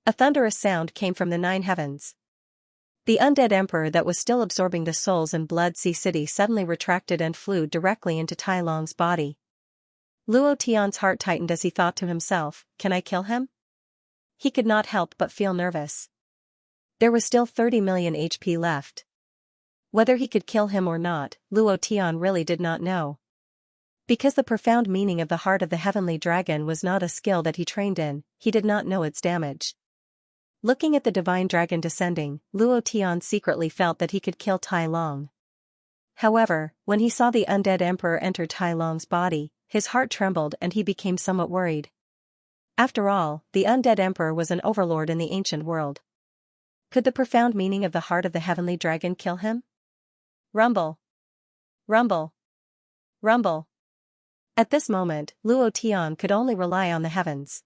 A thunderous sound came from the 9 heavens. The undead emperor that was still absorbing the souls in Blood Sea City suddenly retracted and flew directly into Tai Long's body. Luo Tian's heart tightened as he thought to himself, "Can I kill him?" He could not help but feel nervous. There was still 30 million HP left. Whether he could kill him or not, Luo Tian really did not know. Because the profound meaning of the heart of the heavenly dragon was not a skill that he trained in, he did not know its damage. Looking at the divine dragon descending, Luo Tian secretly felt that he could kill Tai Long. However, when he saw the undead emperor enter Tai Long's body, his heart trembled and he became somewhat worried. After all, the undead emperor was an overlord in the ancient world. Could the profound meaning of the heart of the heavenly dragon kill him? Rumble. Rumble. Rumble. At this moment, Luo Tian could only rely on the heavens.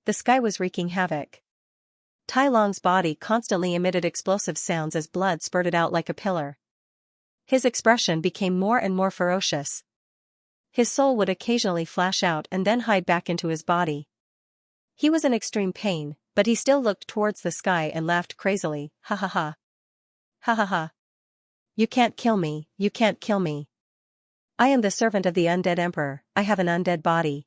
The sky was wreaking havoc. Tai Long's body constantly emitted explosive sounds as blood spurted out like a pillar. His expression became more and more ferocious. His soul would occasionally flash out and then hide back into his body. He was in extreme pain, but he still looked towards the sky and laughed crazily, "Ha ha ha. Ha ha ha. You can't kill me, you can't kill me. I am the servant of the undead emperor, I have an undead body.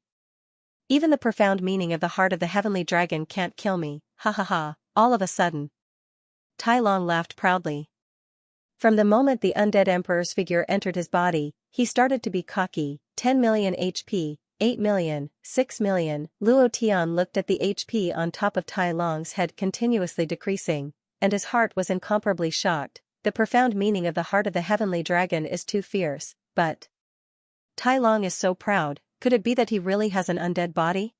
Even the profound meaning of the heart of the heavenly dragon can't kill me, ha ha ha. All of a sudden, Tai Long laughed proudly. From the moment the undead emperor's figure entered his body, he started to be cocky. 10 million HP, 8 million, 6 million. Luo Tian looked at the HP on top of Tai Long's head continuously decreasing, and his heart was incomparably shocked. The profound meaning of the heart of the heavenly dragon is too fierce, but Tai Long is so proud. Could it be that he really has an undead body?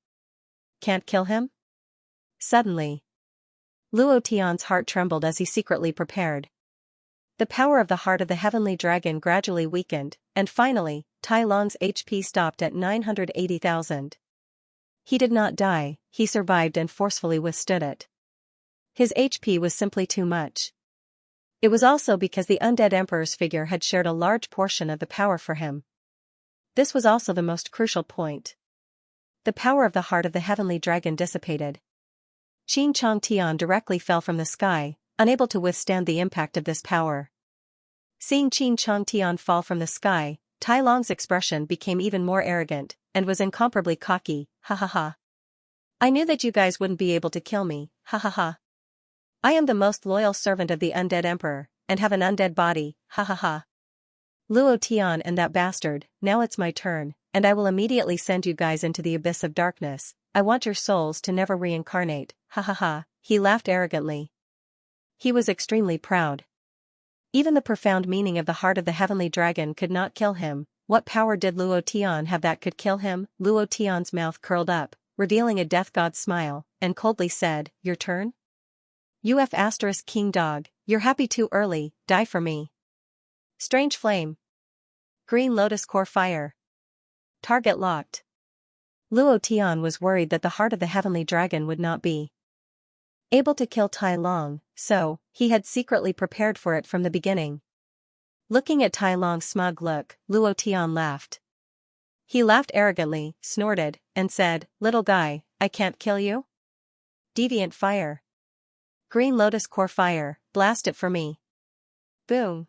Can't kill him? Suddenly, Luo Tian's heart trembled as he secretly prepared. The power of the heart of the heavenly dragon gradually weakened, and finally, Tai Long's HP stopped at 980,000. He did not die, he survived and forcefully withstood it. His HP was simply too much. It was also because the undead emperor's figure had shared a large portion of the power for him. This was also the most crucial point. The power of the heart of the heavenly dragon dissipated. Qin Chong Tian directly fell from the sky, unable to withstand the impact of this power. Seeing Qin Chong Tian fall from the sky, Tai Long's expression became even more arrogant, and was incomparably cocky, ha ha ha. I knew that you guys wouldn't be able to kill me, ha ha ha. I am the most loyal servant of the undead emperor, and have an undead body, ha ha ha. Luo Tian and that bastard, now it's my turn, and I will immediately send you guys into the abyss of darkness. I want your souls to never reincarnate, ha ha ha. He laughed arrogantly. He was extremely proud. Even the profound meaning of the heart of the heavenly dragon could not kill him. What power did Luo Tian have that could kill him? Luo Tian's mouth curled up, revealing a death god smile, and coldly said, Your turn? UF * King Dog, you're happy too early, die for me. Strange flame. Green lotus core fire. Target locked. Luo Tian was worried that the heart of the heavenly dragon would not be able to kill Tai Long, so he had secretly prepared for it from the beginning. Looking at Tai Long's smug look, Luo Tian laughed. He laughed arrogantly, snorted, and said, Little guy, I can't kill you? Deviant fire. Green lotus core fire, blast it for me. Boom.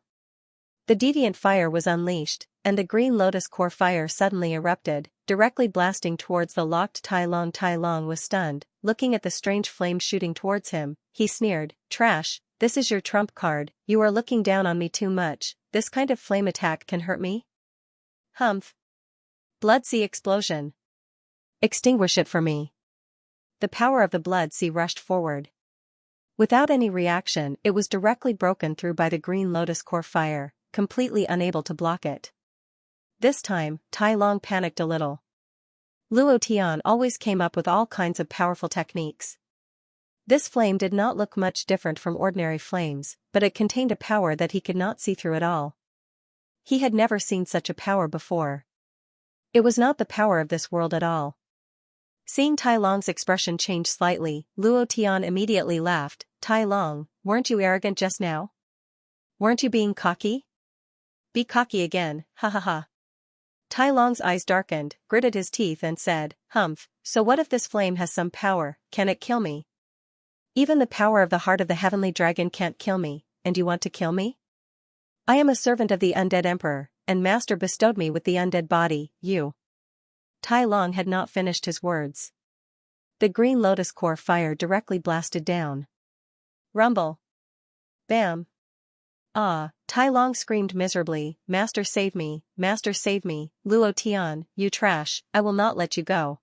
The deviant fire was unleashed, and the green lotus core fire suddenly erupted, directly blasting towards the locked Tai Long. Tai Long was stunned, looking at the strange flame shooting towards him. He sneered, Trash, this is your trump card, you are looking down on me too much, this kind of flame attack can hurt me? Humph. Blood sea explosion. Extinguish it for me. The power of the blood sea rushed forward. Without any reaction, it was directly broken through by the green lotus core fire, completely unable to block it. This time, Tai Long panicked a little. Luo Tian always came up with all kinds of powerful techniques. This flame did not look much different from ordinary flames, but it contained a power that he could not see through at all. He had never seen such a power before. It was not the power of this world at all. Seeing Tai Long's expression change slightly, Luo Tian immediately laughed. Tai Long, weren't you arrogant just now? Weren't you being cocky? Be cocky again, ha ha ha. Tai Long's eyes darkened, gritted his teeth and said, Humph, so what if this flame has some power, can it kill me? Even the power of the heart of the heavenly dragon can't kill me, and you want to kill me? I am a servant of the undead emperor, and master bestowed me with the undead body, you. Tai Long had not finished his words. The green lotus core fire directly blasted down. Rumble. Bam. Ah, Tai Long screamed miserably, Master save me, Master save me, Luo Tian, you trash, I will not let you go.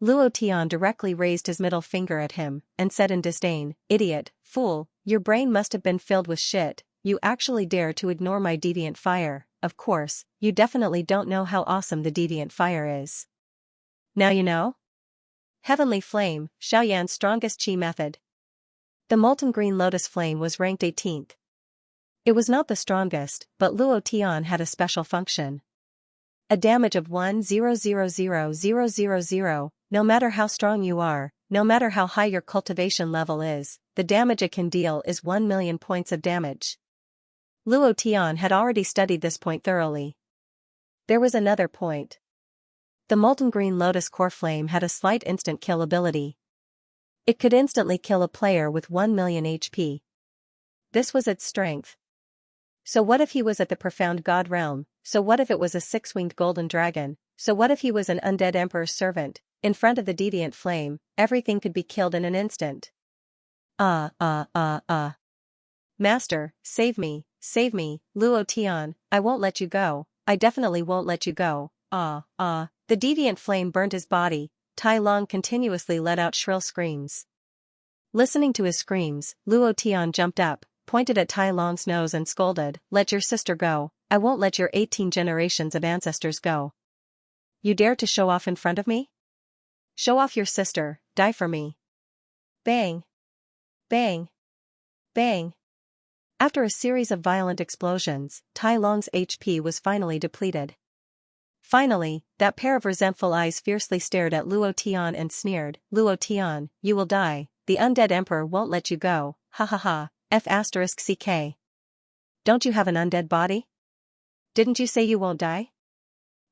Luo Tian directly raised his middle finger at him, and said in disdain, Idiot, fool, your brain must have been filled with shit, you actually dare to ignore my deviant fire, of course, you definitely don't know how awesome the deviant fire is. Now you know? Heavenly Flame, Xiaoyan's strongest chi method. The molten green lotus flame was ranked 18th. It was not the strongest, but Luo Tian had a special function. A damage of 1,000,000. No matter how strong you are, no matter how high your cultivation level is, the damage it can deal is 1 million points of damage. Luo Tian had already studied this point thoroughly. There was another point. The molten green lotus core flame had a slight instant kill ability. It could instantly kill a player with 1 million HP. This was its strength. So what if he was at the profound god realm? So what if it was a six-winged golden dragon? So what if he was an undead emperor's servant? In front of the deviant flame, everything could be killed in an instant. Master, save me, Luo Tian, I won't let you go, I definitely won't let you go, The deviant flame burned his body. Tai Long continuously let out shrill screams. Listening to his screams, Luo Tian jumped up, pointed at Tai Long's nose and scolded, "Let your sister go, I won't let your 18 generations of ancestors go. You dare to show off in front of me? Show off your sister, die for me." Bang! Bang! Bang! After a series of violent explosions, Tai Long's HP was finally depleted. Finally, that pair of resentful eyes fiercely stared at Luo Tian and sneered, "Luo Tian, you will die, the undead emperor won't let you go, ha ha ha, f***ck. Don't you have an undead body? Didn't you say you won't die?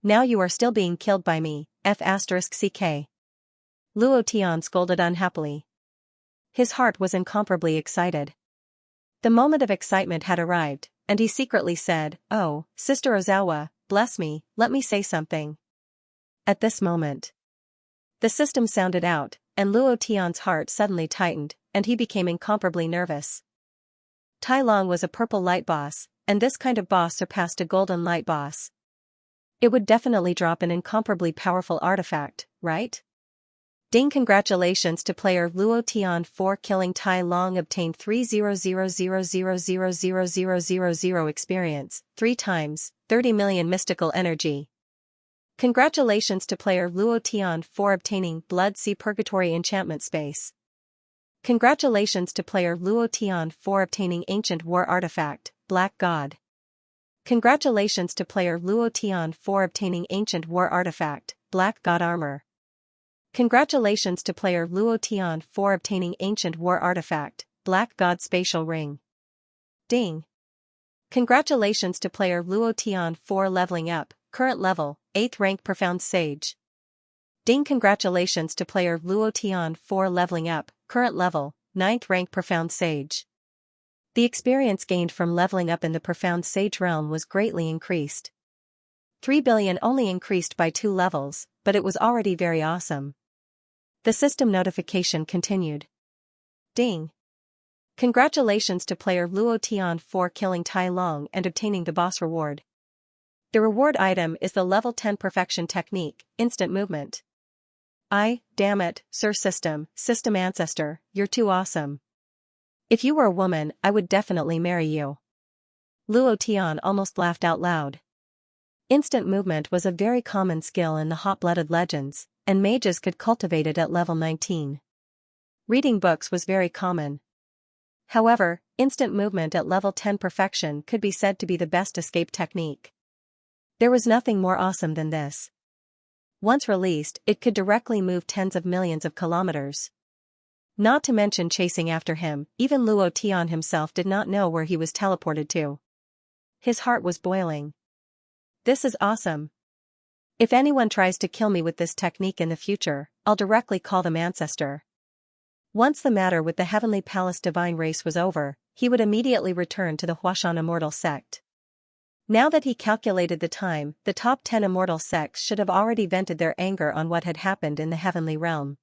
Now you are still being killed by me, f***ck." Luo Tian scolded unhappily. His heart was incomparably excited. The moment of excitement had arrived, and he secretly said, "Oh, Sister Ozawa, bless me, let me say something." At this moment, the system sounded out, and Luo Tian's heart suddenly tightened, and he became incomparably nervous. Tai Long was a purple light boss, and this kind of boss surpassed a golden light boss. It would definitely drop an incomparably powerful artifact, right? Ding! Congratulations to player Luo Tian for killing Tai Long, obtained 300,000,000,000 experience, 3 times, 30 million mystical energy. Congratulations to player Luo Tian for obtaining Blood Sea Purgatory enchantment space. Congratulations to player Luo Tian for obtaining Ancient War Artifact, Black God. Congratulations to player Luo Tian for obtaining Ancient War Artifact, Black God Armor. Congratulations to player Luo Tian for obtaining Ancient War Artifact, Black God Spatial Ring. Ding! Congratulations to player Luo Tian for leveling up, current level, 8th rank Profound Sage. Ding! Congratulations to player Luo Tian for leveling up, current level, 9th rank Profound Sage. The experience gained from leveling up in the Profound Sage realm was greatly increased. 3 billion only increased by 2 levels, but it was already very awesome. The system notification continued. Ding! Congratulations to player Luo Tian for killing Tai Long and obtaining the boss reward. The reward item is the level 10 perfection technique, instant movement. Damn it, Sir System Ancestor, you're too awesome. If you were a woman, I would definitely marry you. Luo Tian almost laughed out loud. Instant movement was a very common skill in the hot-blooded legends, and mages could cultivate it at level 19. Reading books was very common. However, instant movement at level 10 perfection could be said to be the best escape technique. There was nothing more awesome than this. Once released, it could directly move tens of millions of kilometers. Not to mention chasing after him, even Luo Tian himself did not know where he was teleported to. His heart was boiling. This is awesome. If anyone tries to kill me with this technique in the future, I'll directly call them ancestor. Once the matter with the Heavenly Palace divine race was over, he would immediately return to the Huashan immortal sect. Now that he calculated the time, the top 10 immortal sects should have already vented their anger on what had happened in the heavenly realm.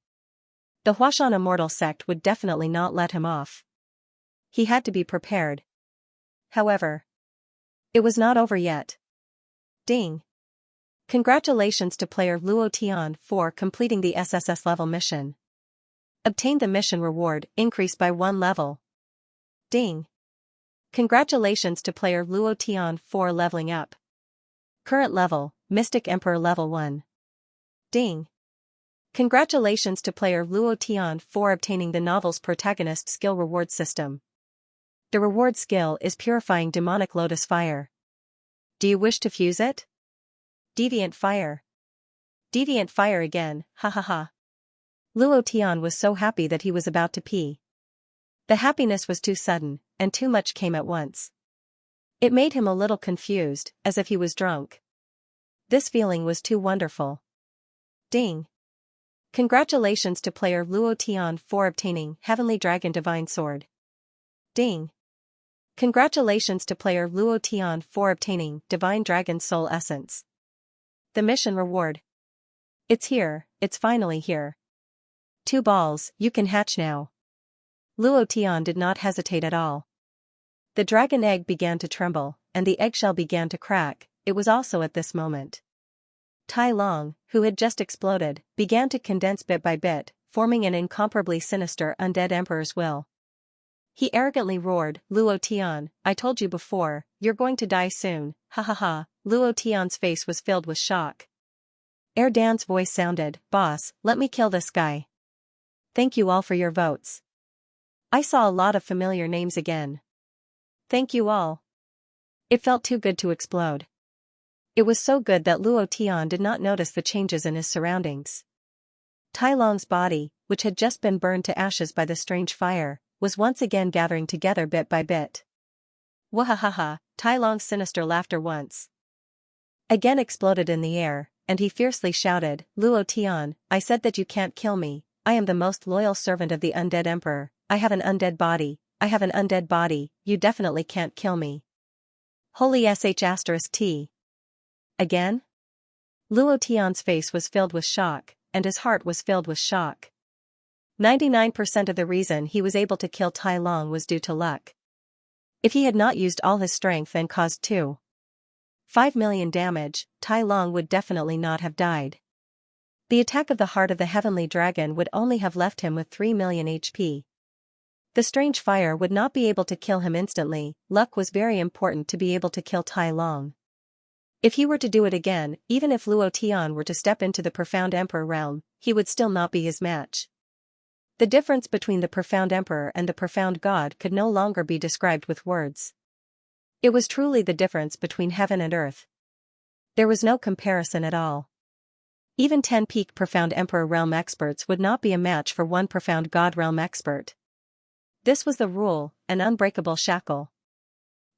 The Huashan immortal sect would definitely not let him off. He had to be prepared. However, it was not over yet. Ding! Congratulations to player Luo Tian for completing the SSS level mission. Obtained the mission reward, increased by 1 level. Ding! Congratulations to player Luo Tian for leveling up. Current level, Mystic Emperor level 1. Ding! Congratulations to player Luo Tian for obtaining the novel's protagonist skill reward system. The reward skill is Purifying Demonic Lotus Fire. Do you wish to fuse it? Deviant Fire. Deviant Fire again, ha ha ha. Luo Tian was so happy that he was about to pee. The happiness was too sudden, and too much came at once. It made him a little confused, as if he was drunk. This feeling was too wonderful. Ding! Congratulations to player Luo Tian for obtaining Heavenly Dragon Divine Sword. Ding! Congratulations to player Luo Tian for obtaining Divine Dragon Soul Essence. The mission reward. It's here, it's finally here. 2 balls, you can hatch now. Luo Tian did not hesitate at all. The dragon egg began to tremble, and the eggshell began to crack. It was also at this moment Tai Long, who had just exploded, began to condense bit by bit, forming an incomparably sinister undead emperor's will. He arrogantly roared, Luo Tian, I told you before, you're going to die soon, ha ha ha. Luo Tian's face was filled with shock. Dan's voice sounded, boss, let me kill this guy. Thank you all for your votes. I saw a lot of familiar names again. Thank you all. It felt too good to explode. It was so good that Luo Tian did not notice the changes in his surroundings. Tai Long's body, which had just been burned to ashes by the strange fire, was once again gathering together bit by bit. Wahahaha, Tai Long's sinister laughter once again exploded in the air, and he fiercely shouted, Luo Tian, I said that you can't kill me, I am the most loyal servant of the undead emperor, I have an undead body, you definitely can't kill me. Holy sh*t. Again? Luo Tian's face was filled with shock, and his heart was filled with shock. 99% of the reason he was able to kill Tai Long was due to luck. If he had not used all his strength and caused 5 million damage, Tai Long would definitely not have died. The attack of the heart of the heavenly dragon would only have left him with 3 million HP. The strange fire would not be able to kill him instantly. Luck was very important to be able to kill Tai Long. If he were to do it again, even if Luo Tian were to step into the Profound Emperor realm, he would still not be his match. The difference between the Profound Emperor and the Profound God could no longer be described with words. It was truly the difference between heaven and earth. There was no comparison at all. Even 10 peak Profound Emperor realm experts would not be a match for one Profound God realm expert. This was the rule, an unbreakable shackle.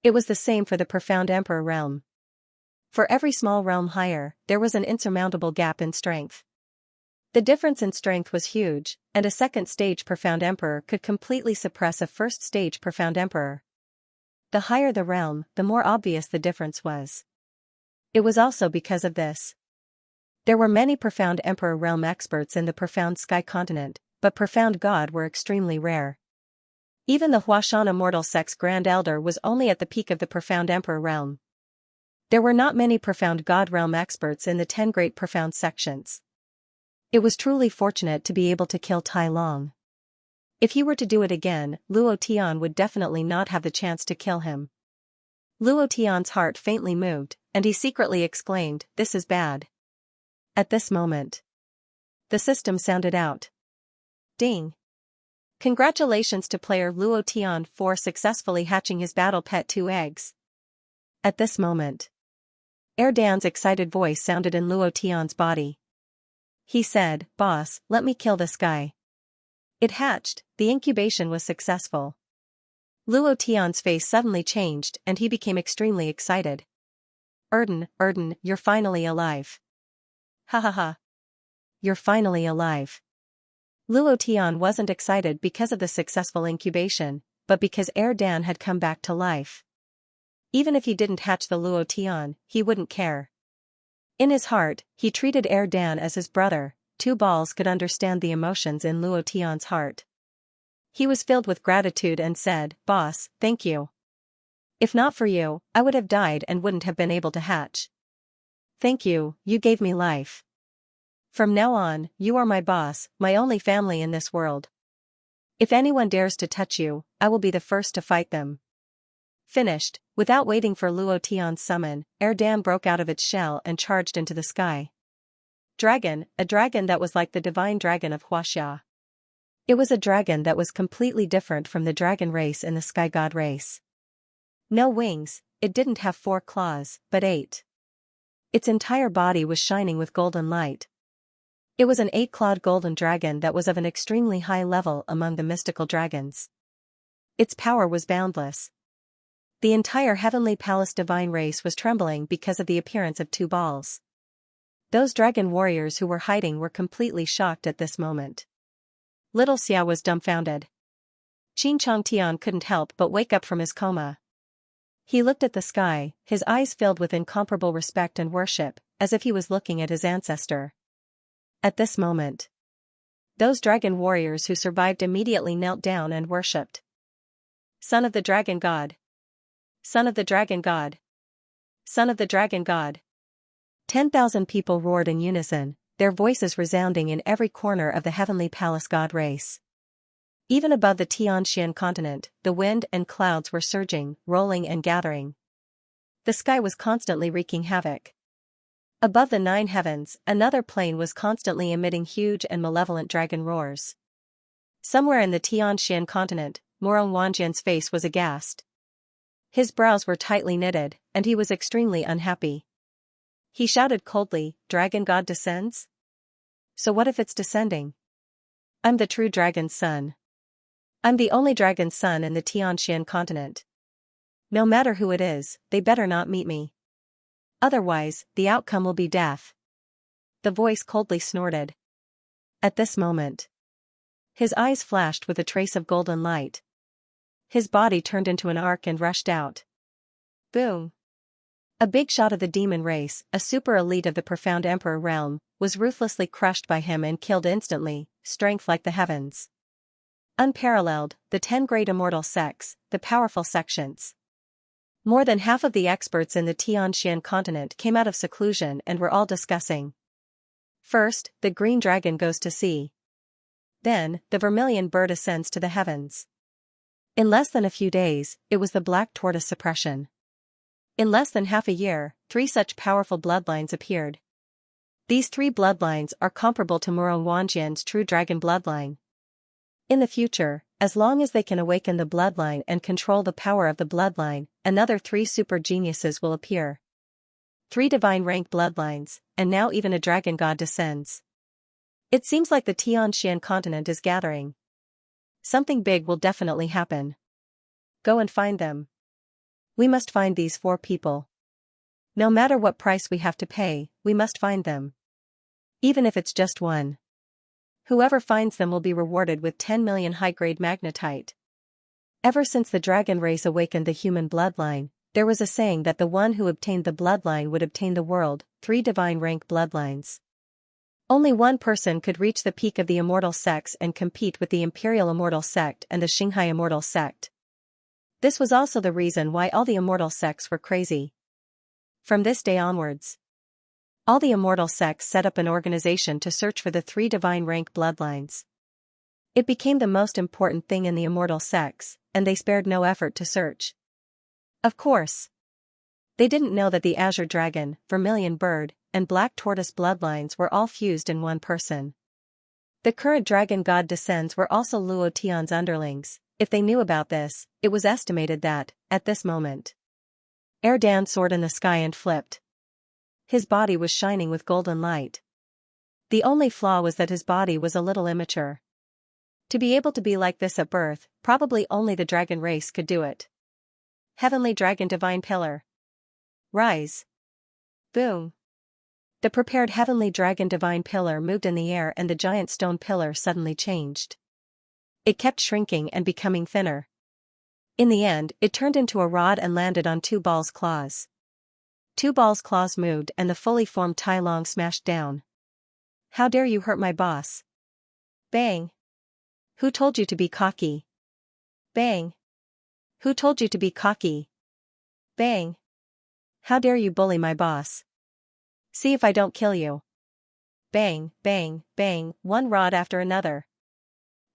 It was the same for the Profound Emperor realm. For every small realm higher, there was an insurmountable gap in strength. The difference in strength was huge, and a second-stage Profound Emperor could completely suppress a first-stage Profound Emperor. The higher the realm, the more obvious the difference was. It was also because of this. There were many Profound Emperor realm experts in the Profound Sky continent, but Profound God were extremely rare. Even the Huashan Immortal Sect's Grand Elder was only at the peak of the Profound Emperor realm. There were not many Profound God realm experts in the 10 great Profound sections. It was truly fortunate to be able to kill Tai Long. If he were to do it again, Luo Tian would definitely not have the chance to kill him. Luo Tian's heart faintly moved, and he secretly exclaimed, this is bad. At this moment, the system sounded out. Ding. Congratulations to player Luo Tian for successfully hatching his battle pet 2 eggs. At this moment, Dan's excited voice sounded in Luo Tian's body. He said, boss, let me kill this guy. It hatched, the incubation was successful. Luo Tian's face suddenly changed and he became extremely excited. Erden, you're finally alive. Ha ha ha. You're finally alive. Luo Tian wasn't excited because of the successful incubation, but because Dan had come back to life. Even if he didn't hatch the Luo Tian, he wouldn't care. In his heart, he treated Dan as his brother. 2 balls could understand the emotions in Luo Tian's heart. He was filled with gratitude and said, boss, thank you. If not for you, I would have died and wouldn't have been able to hatch. Thank you, you gave me life. From now on, you are my boss, my only family in this world. If anyone dares to touch you, I will be the first to fight them. Finished. Without waiting for Luo Tian's summon, Dan broke out of its shell and charged into the sky. Dragon, a dragon that was like the divine dragon of Huaxia. It was a dragon that was completely different from the dragon race in the sky god race. No wings, it didn't have 4 claws, but 8. Its entire body was shining with golden light. It was an 8-clawed golden dragon that was of an extremely high level among the mystical dragons. Its power was boundless. The entire Heavenly Palace divine race was trembling because of the appearance of 2 balls. Those dragon warriors who were hiding were completely shocked at this moment. Little Xia was dumbfounded. Qin Changtian couldn't help but wake up from his coma. He looked at the sky, his eyes filled with incomparable respect and worship, as if he was looking at his ancestor. At this moment, those dragon warriors who survived immediately knelt down and worshipped. Son of the Dragon God! Son of the Dragon God! Son of the Dragon God! 10,000 people roared in unison, their voices resounding in every corner of the heavenly palace god race. Even above the Xianxia continent, the wind and clouds were surging, rolling and gathering. The sky was constantly wreaking havoc. Above the 9 heavens, another plane was constantly emitting huge and malevolent dragon roars. Somewhere in the Xianxia continent, Murong Wanjian's face was aghast. His brows were tightly knitted, and he was extremely unhappy. He shouted coldly, "Dragon God descends? So what if it's descending? I'm the true dragon's son. I'm the only dragon's son in the Xianxia continent. No matter who it is, they better not meet me. Otherwise, the outcome will be death." The voice coldly snorted. At this moment, his eyes flashed with a trace of golden light. His body turned into an arc and rushed out. Boom! A big shot of the demon race, a super elite of the profound emperor realm, was ruthlessly crushed by him and killed instantly, strength like the heavens. Unparalleled, the 10 great immortal sects, the powerful sections. More than half of the experts in the Xianxia continent came out of seclusion and were all discussing. First, the green dragon goes to sea. Then, the vermilion bird ascends to the heavens. In less than a few days, it was the black tortoise suppression. In less than half a year, 3 such powerful bloodlines appeared. These 3 bloodlines are comparable to Murong Wanjian's true dragon bloodline. In the future, as long as they can awaken the bloodline and control the power of the bloodline, another 3 super geniuses will appear. 3 divine rank bloodlines, and now even a dragon god descends. It seems like the Xianxia continent is gathering. Something big will definitely happen. Go and find them. We must find these 4 people. No matter what price we have to pay, we must find them. Even if it's just one. Whoever finds them will be rewarded with 10 million high-grade magnetite. Ever since the dragon race awakened the human bloodline, there was a saying that the one who obtained the bloodline would obtain the world, 3 divine rank bloodlines. Only one person could reach the peak of the immortal sects and compete with the imperial immortal sect and the Xianxia immortal sect. This was also the reason why all the immortal sects were crazy. From this day onwards, all the immortal sects set up an organization to search for the 3 divine rank bloodlines. It became the most important thing in the immortal sects, and they spared no effort to search. Of course, they didn't know that the azure dragon, vermilion bird, and black tortoise bloodlines were all fused in one person. The current dragon god descends were also Luo Tian's underlings. If they knew about this, it was estimated that, at this moment, Erdan soared in the sky and flipped. His body was shining with golden light. The only flaw was that his body was a little immature. To be able to be like this at birth, probably only the dragon race could do it. Heavenly Dragon Divine Pillar. Rise. Boom. The prepared Heavenly Dragon Divine Pillar moved in the air and the giant stone pillar suddenly changed. It kept shrinking and becoming thinner. In the end, it turned into a rod and landed on 2 balls' claws. 2 balls' claws moved and the fully formed Tai Long smashed down. How dare you hurt my boss? Bang. Who told you to be cocky? Bang. Who told you to be cocky? Bang. How dare you bully my boss? See if I don't kill you. Bang, bang, bang, one rod after another.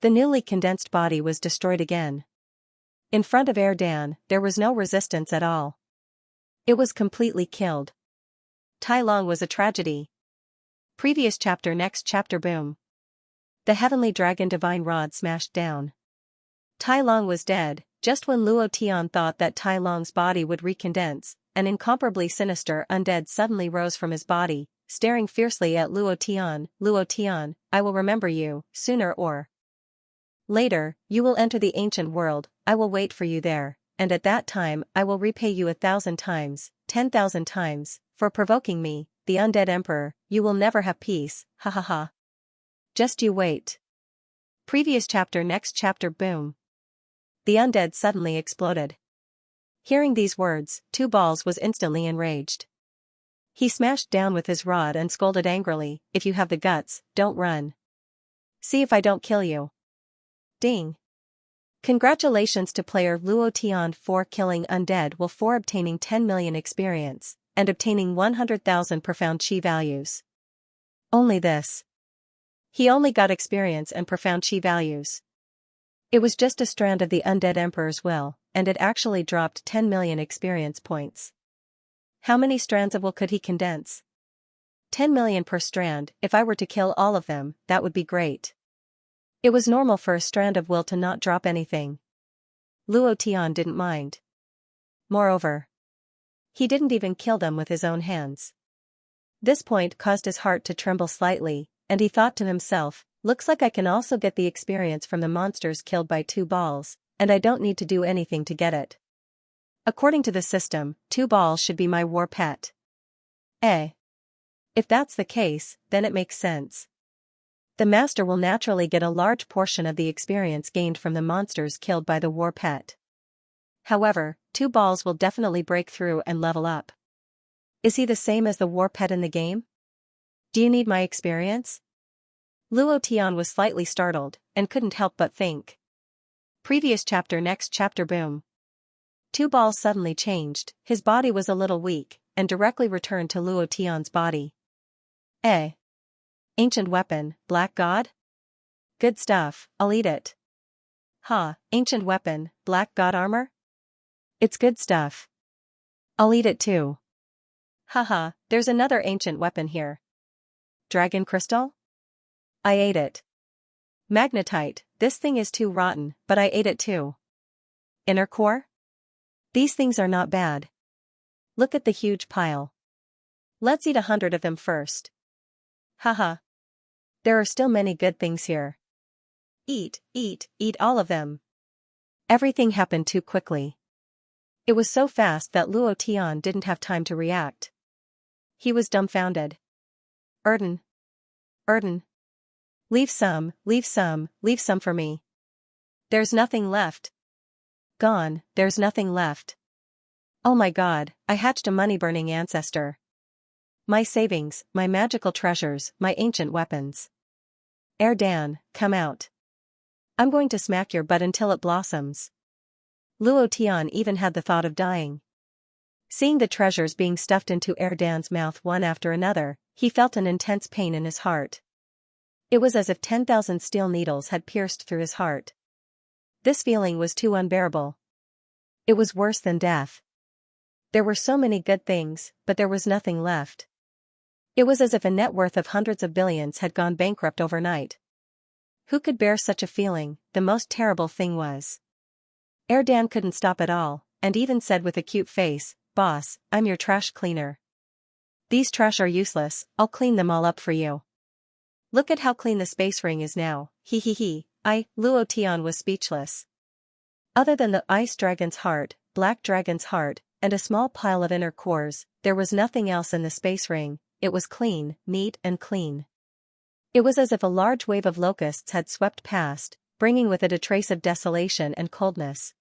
The newly condensed body was destroyed again. In front of Erdan, there was no resistance at all. It was completely killed. Tai Long was a tragedy. Previous chapter. Next chapter. Boom. The heavenly dragon divine rod smashed down. Tai Long was dead. Just when Luo Tian thought that Tai Long's body would recondense, an incomparably sinister undead suddenly rose from his body, staring fiercely at Luo Tian. Luo Tian, I will remember you, sooner or later. You will enter the ancient world. I will wait for you there, and at that time I will repay you 1,000 times, 10,000 times, for provoking me, the undead emperor. You will never have peace, ha ha ha. Just you wait. Previous chapter. Next chapter. Boom. The undead suddenly exploded. Hearing these words, Two Balls was instantly enraged. He smashed down with his rod and scolded angrily, "If you have the guts, don't run. See if I don't kill you." Ding. Congratulations to player Luo Tian for killing undead while for obtaining 10 million experience, and obtaining 100,000 profound chi values. Only this. He only got experience and profound chi values. It was just a strand of the undead emperor's will, and it actually dropped 10 million experience points. How many strands of will could he condense? 10 million per strand. If I were to kill all of them, that would be great. It was normal for a strand of will to not drop anything. Luo Tian didn't mind. Moreover, he didn't even kill them with his own hands. This point caused his heart to tremble slightly, and he thought to himself, looks like I can also get the experience from the monsters killed by Two Balls, and I don't need to do anything to get it. According to the system, Two Balls should be my war pet. If that's the case, then it makes sense. The master will naturally get a large portion of the experience gained from the monsters killed by the war pet. However, Two Balls will definitely break through and level up. Is he the same as the war pet in the game? Do you need my experience? Luo Tian was slightly startled, and couldn't help but think. Previous chapter. Next chapter. Boom. Two Balls suddenly changed, his body was a little weak, and directly returned to Luo Tian's body. Ancient weapon, Black God? Good stuff, I'll eat it. Ancient weapon, Black God armor? It's good stuff. I'll eat it too. There's another ancient weapon here. Dragon crystal? I ate it. Magnetite, this thing is too rotten, but I ate it too. Inner core? These things are not bad. Look at the huge pile. Let's eat 100 of them first. There are still many good things here. Eat all of them. Everything happened too quickly. It was so fast that Luo Tian didn't have time to react. He was dumbfounded. Erden. Leave some for me. There's nothing left. Gone, there's nothing left. Oh my god, I hatched a money-burning ancestor. My savings, my magical treasures, my ancient weapons. Erdan, come out. I'm going to smack your butt until it blossoms. Luo Tian even had the thought of dying. Seeing the treasures being stuffed into Erdan's mouth one after another, he felt an intense pain in his heart. It was as if 10,000 steel needles had pierced through his heart. This feeling was too unbearable. It was worse than death. There were so many good things, but there was nothing left. It was as if a net worth of hundreds of billions had gone bankrupt overnight. Who could bear such a feeling? The most terrible thing was. Erdan couldn't stop at all, and even said with a cute face, "Boss, I'm your trash cleaner. These trash are useless, I'll clean them all up for you. Look at how clean the space ring is now, Luo Tian was speechless. Other than the ice dragon's heart, black dragon's heart, and a small pile of inner cores, there was nothing else in the space ring. It was clean, neat and clean. It was as if a large wave of locusts had swept past, bringing with it a trace of desolation and coldness.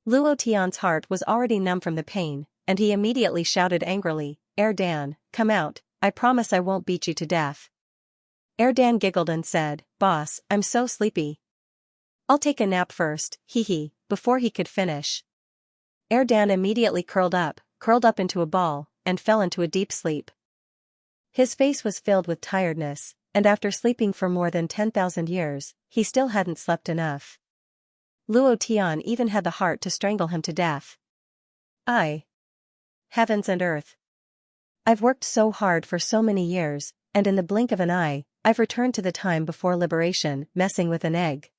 Luo Tian's heart was already numb from the pain, and he immediately shouted angrily, "Erdan, come out, I promise I won't beat you to death." Erdan giggled and said, "Boss, I'm so sleepy. I'll take a nap first, before he could finish. Erdan immediately curled up into a ball, and fell into a deep sleep. His face was filled with tiredness, and after sleeping for more than 10,000 years, he still hadn't slept enough. Luo Tian even had the heart to strangle him to death. Heavens and earth. I've worked so hard for so many years, and in the blink of an eye, I've returned to the time before liberation, messing with an egg.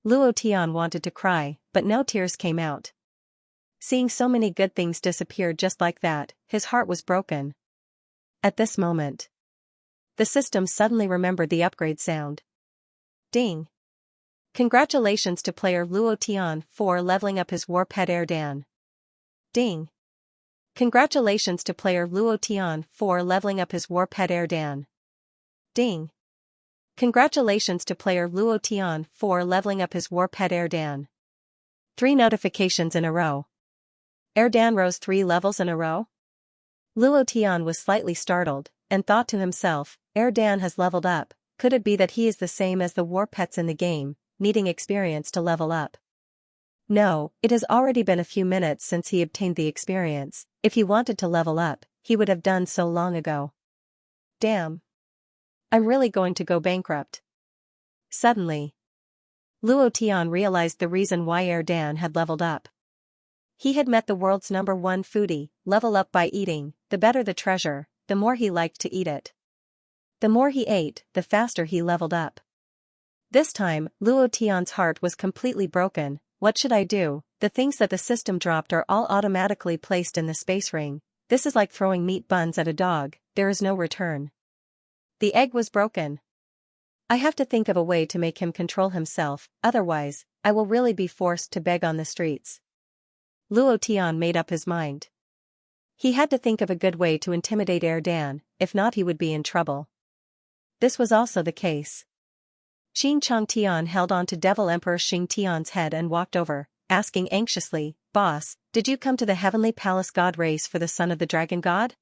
Luo Tian wanted to cry, but no tears came out. Seeing so many good things disappear just like that, his heart was broken. At this moment, the system suddenly remembered the upgrade sound. Ding! Congratulations to player Luo Tian for leveling up his war pet Erdan. Ding! Congratulations to player Luo Tian for leveling up his war pet Erdan. Ding! Congratulations to player Luo Tian for leveling up his war pet Erdan. 3 notifications in a row. Erdan rose 3 levels in a row? Luo Tian was slightly startled, and thought to himself, Erdan has leveled up, could it be that he is the same as the war pets in the game, needing experience to level up? No, it has already been a few minutes since he obtained the experience. If he wanted to level up, he would have done so long ago. Damn. I'm really going to go bankrupt. Suddenly, Luo Tian realized the reason why Erdan had leveled up. He had met the world's #1 foodie, level up by eating, the better the treasure, the more he liked to eat it. The more he ate, the faster he leveled up. This time, Luo Tian's heart was completely broken. What should I do? The things that the system dropped are all automatically placed in the space ring. This is like throwing meat buns at a dog, there is no return. The egg was broken. I have to think of a way to make him control himself, otherwise, I will really be forced to beg on the streets. Luo Tian made up his mind. He had to think of a good way to intimidate Erdan, if not he would be in trouble. This was also the case. Xianxia held on to Devil Emperor Xianxia's head and walked over, asking anxiously, Boss, did you come to the Heavenly Palace God race for the son of the Dragon God?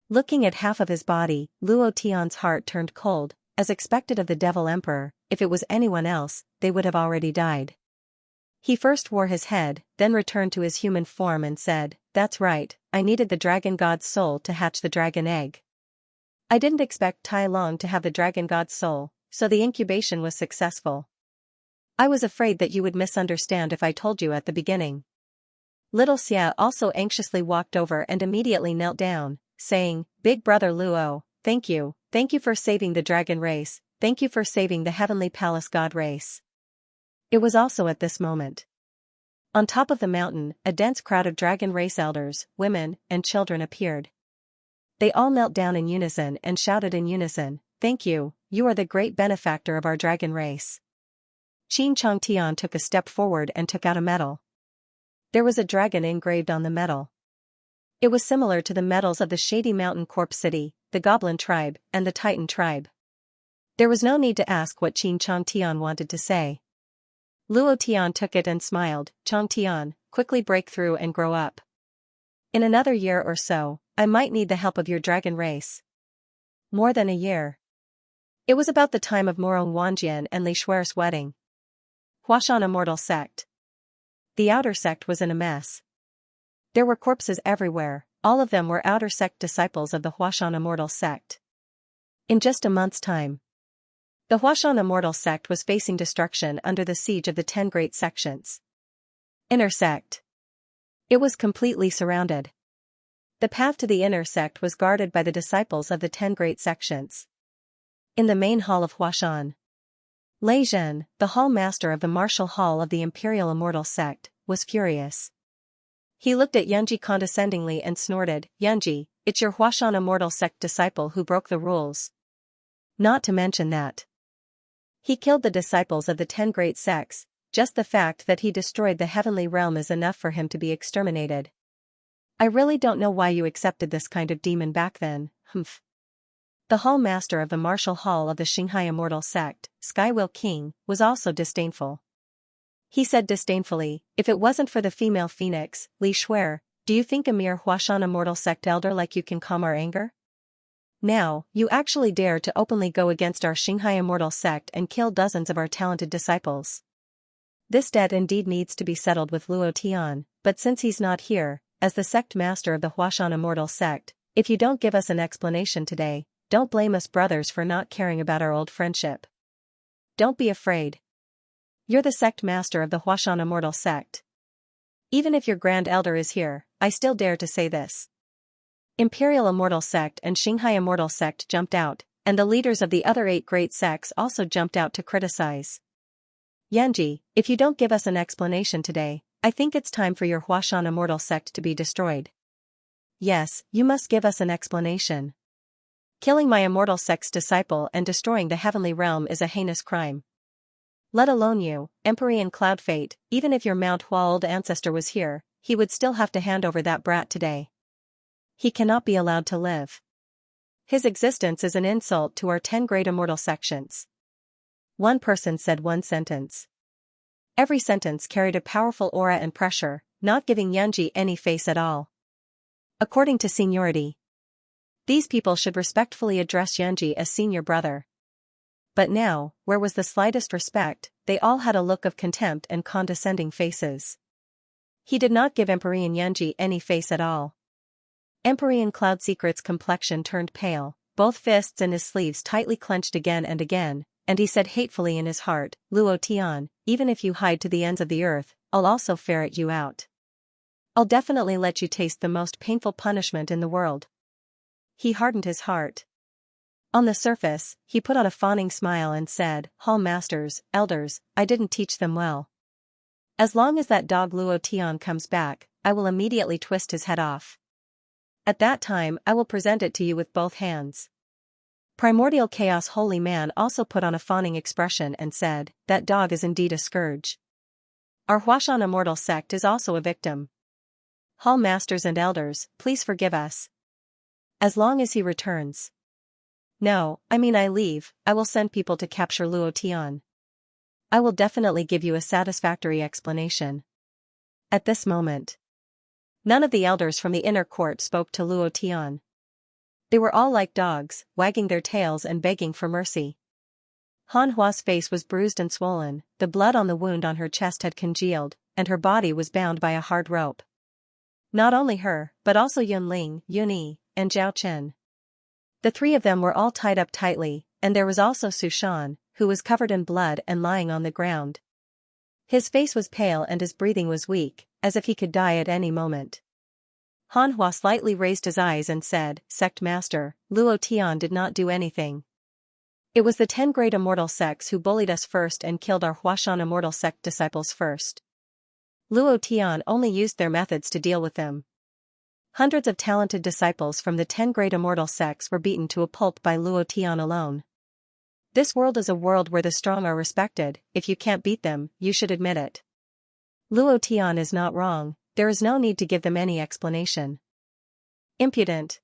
Looking at half of his body, Luo Tian's heart turned cold, as expected of the Devil Emperor. If it was anyone else, they would have already died. He first wore his head, then returned to his human form and said, That's right, I needed the Dragon God's soul to hatch the dragon egg. I didn't expect Tai Long to have the Dragon God's soul, so the incubation was successful. I was afraid that you would misunderstand if I told you at the beginning. Little Xia also anxiously walked over and immediately knelt down, saying, Big brother Luo, thank you for saving the dragon race, thank you for saving the Heavenly Palace God race. It was also at this moment. On top of the mountain, a dense crowd of dragon race elders, women, and children appeared. They all knelt down in unison and shouted in unison, Thank you, you are the great benefactor of our dragon race. Qin Changtian took a step forward and took out a medal. There was a dragon engraved on the medal. It was similar to the medals of the Shady Mountain Corpse City, the Goblin tribe, and the Titan tribe. There was no need to ask what Qin Changtian wanted to say. Luo Tian took it and smiled, Changtian, quickly break through and grow up. In another year or so, I might need the help of your dragon race. More than a year. It was about the time of Morong Wanjian and Li Shuer's wedding. Huashan Immortal Sect. The outer sect was in a mess. There were corpses everywhere, all of them were outer sect disciples of the Huashan Immortal Sect. In just a month's time, the Huashan Immortal Sect was facing destruction under the siege of the 10 great sections. Inner sect. It was completely surrounded. The path to the inner sect was guarded by the disciples of the 10 great sections. In the main hall of Huashan, Lei Zhen, the hall master of the martial hall of the Imperial Immortal Sect, was furious. He looked at Yunji condescendingly and snorted, Yunji, it's your Huashan Immortal Sect disciple who broke the rules. Not to mention that he killed the disciples of the 10 great sects, just the fact that he destroyed the heavenly realm is enough for him to be exterminated. I really don't know why you accepted this kind of demon back then, humph. The hall master of the martial hall of the Shanghai Immortal Sect, Skywill King, was also disdainful. He said disdainfully, if it wasn't for the female phoenix, Li Shuer, do you think a mere Huashan Immortal Sect elder like you can calm our anger? Now, you actually dare to openly go against our Shanghai Immortal Sect and kill dozens of our talented disciples. This debt indeed needs to be settled with Luo Tian, but since he's not here, as the sect master of the Huashan Immortal Sect, if you don't give us an explanation today, don't blame us brothers for not caring about our old friendship. Don't be afraid. You're the sect master of the Huashan Immortal Sect. Even if your Grand Elder is here, I still dare to say this. Imperial Immortal Sect and Shanghai Immortal Sect jumped out, and the leaders of the other 8 great sects also jumped out to criticize. Yanji, if you don't give us an explanation today, I think it's time for your Huashan Immortal Sect to be destroyed. Yes, you must give us an explanation. Killing my Immortal Sect's disciple and destroying the heavenly realm is a heinous crime. Let alone you, Empyrean Cloud Fate, even if your Mount Hua old ancestor was here, he would still have to hand over that brat today. He cannot be allowed to live. His existence is an insult to our 10 great immortal sections. One person said one sentence. Every sentence carried a powerful aura and pressure, not giving Yunji any face at all. According to seniority, these people should respectfully address Yunji as senior brother. But now, where was the slightest respect, they all had a look of contempt and condescending faces. He did not give Empyrean Yunji any face at all. Empyrean Cloud Secret's complexion turned pale, both fists in his sleeves tightly clenched again, and he said hatefully in his heart, "Luo Tian, even if you hide to the ends of the earth, I'll also ferret you out. I'll definitely let you taste the most painful punishment in the world." He hardened his heart. On the surface, he put on a fawning smile and said, "Hall masters, elders, I didn't teach them well. As long as that dog Luo Tian comes back, I will immediately twist his head off. At that time I will present it to you with both hands." Primordial Chaos Holy Man also put on a fawning expression and said, "That dog is indeed a scourge. Our Huashan immortal sect is also a victim. Hall masters and elders, please forgive us. As long as he returns. No, I mean I leave, I will send people to capture Luo Tian. I will definitely give you a satisfactory explanation." At this moment, none of the elders from the inner court spoke to Luo Tian. They were all like dogs, wagging their tails and begging for mercy. Han Hua's face was bruised and swollen, the blood on the wound on her chest had congealed, and her body was bound by a hard rope. Not only her, but also Yunling, Yunyi, and Zhao Chen. The three of them were all tied up tightly, and there was also Su Shan, who was covered in blood and lying on the ground. His face was pale and his breathing was weak, as if he could die at any moment. Han Hua slightly raised his eyes and said, "Sect Master, Luo Tian did not do anything. It was the 10 great immortal sects who bullied us first and killed our Huashan immortal sect disciples first. Luo Tian only used their methods to deal with them. Hundreds of talented disciples from the 10 great immortal sects were beaten to a pulp by Luo Tian alone. This world is a world where the strong are respected. If you can't beat them, you should admit it. Luo Tian is not wrong, there is no need to give them any explanation. Impudent.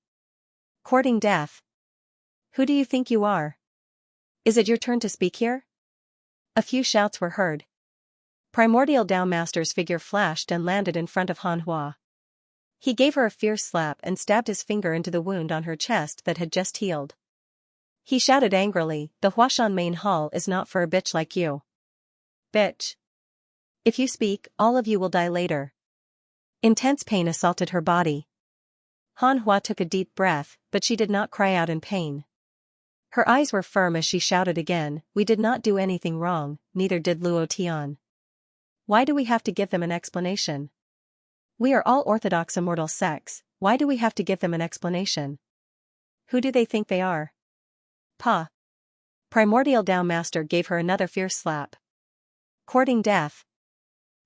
Courting death. Who do you think you are? Is it your turn to speak here?" A few shouts were heard. Primordial Dao Master's figure flashed and landed in front of Han Hua. He gave her a fierce slap and stabbed his finger into the wound on her chest that had just healed. He shouted angrily, "The Huashan main hall is not for a bitch like you. Bitch. If you speak, all of you will die later." Intense pain assaulted her body. Han Hua took a deep breath, but she did not cry out in pain. Her eyes were firm as she shouted again, "We did not do anything wrong, neither did Luo Tian. Why do we have to give them an explanation? We are all orthodox immortal sects, why do we have to give them an explanation? Who do they think they are?" "Pa." Primordial Dao Master gave her another fierce slap. Courting death.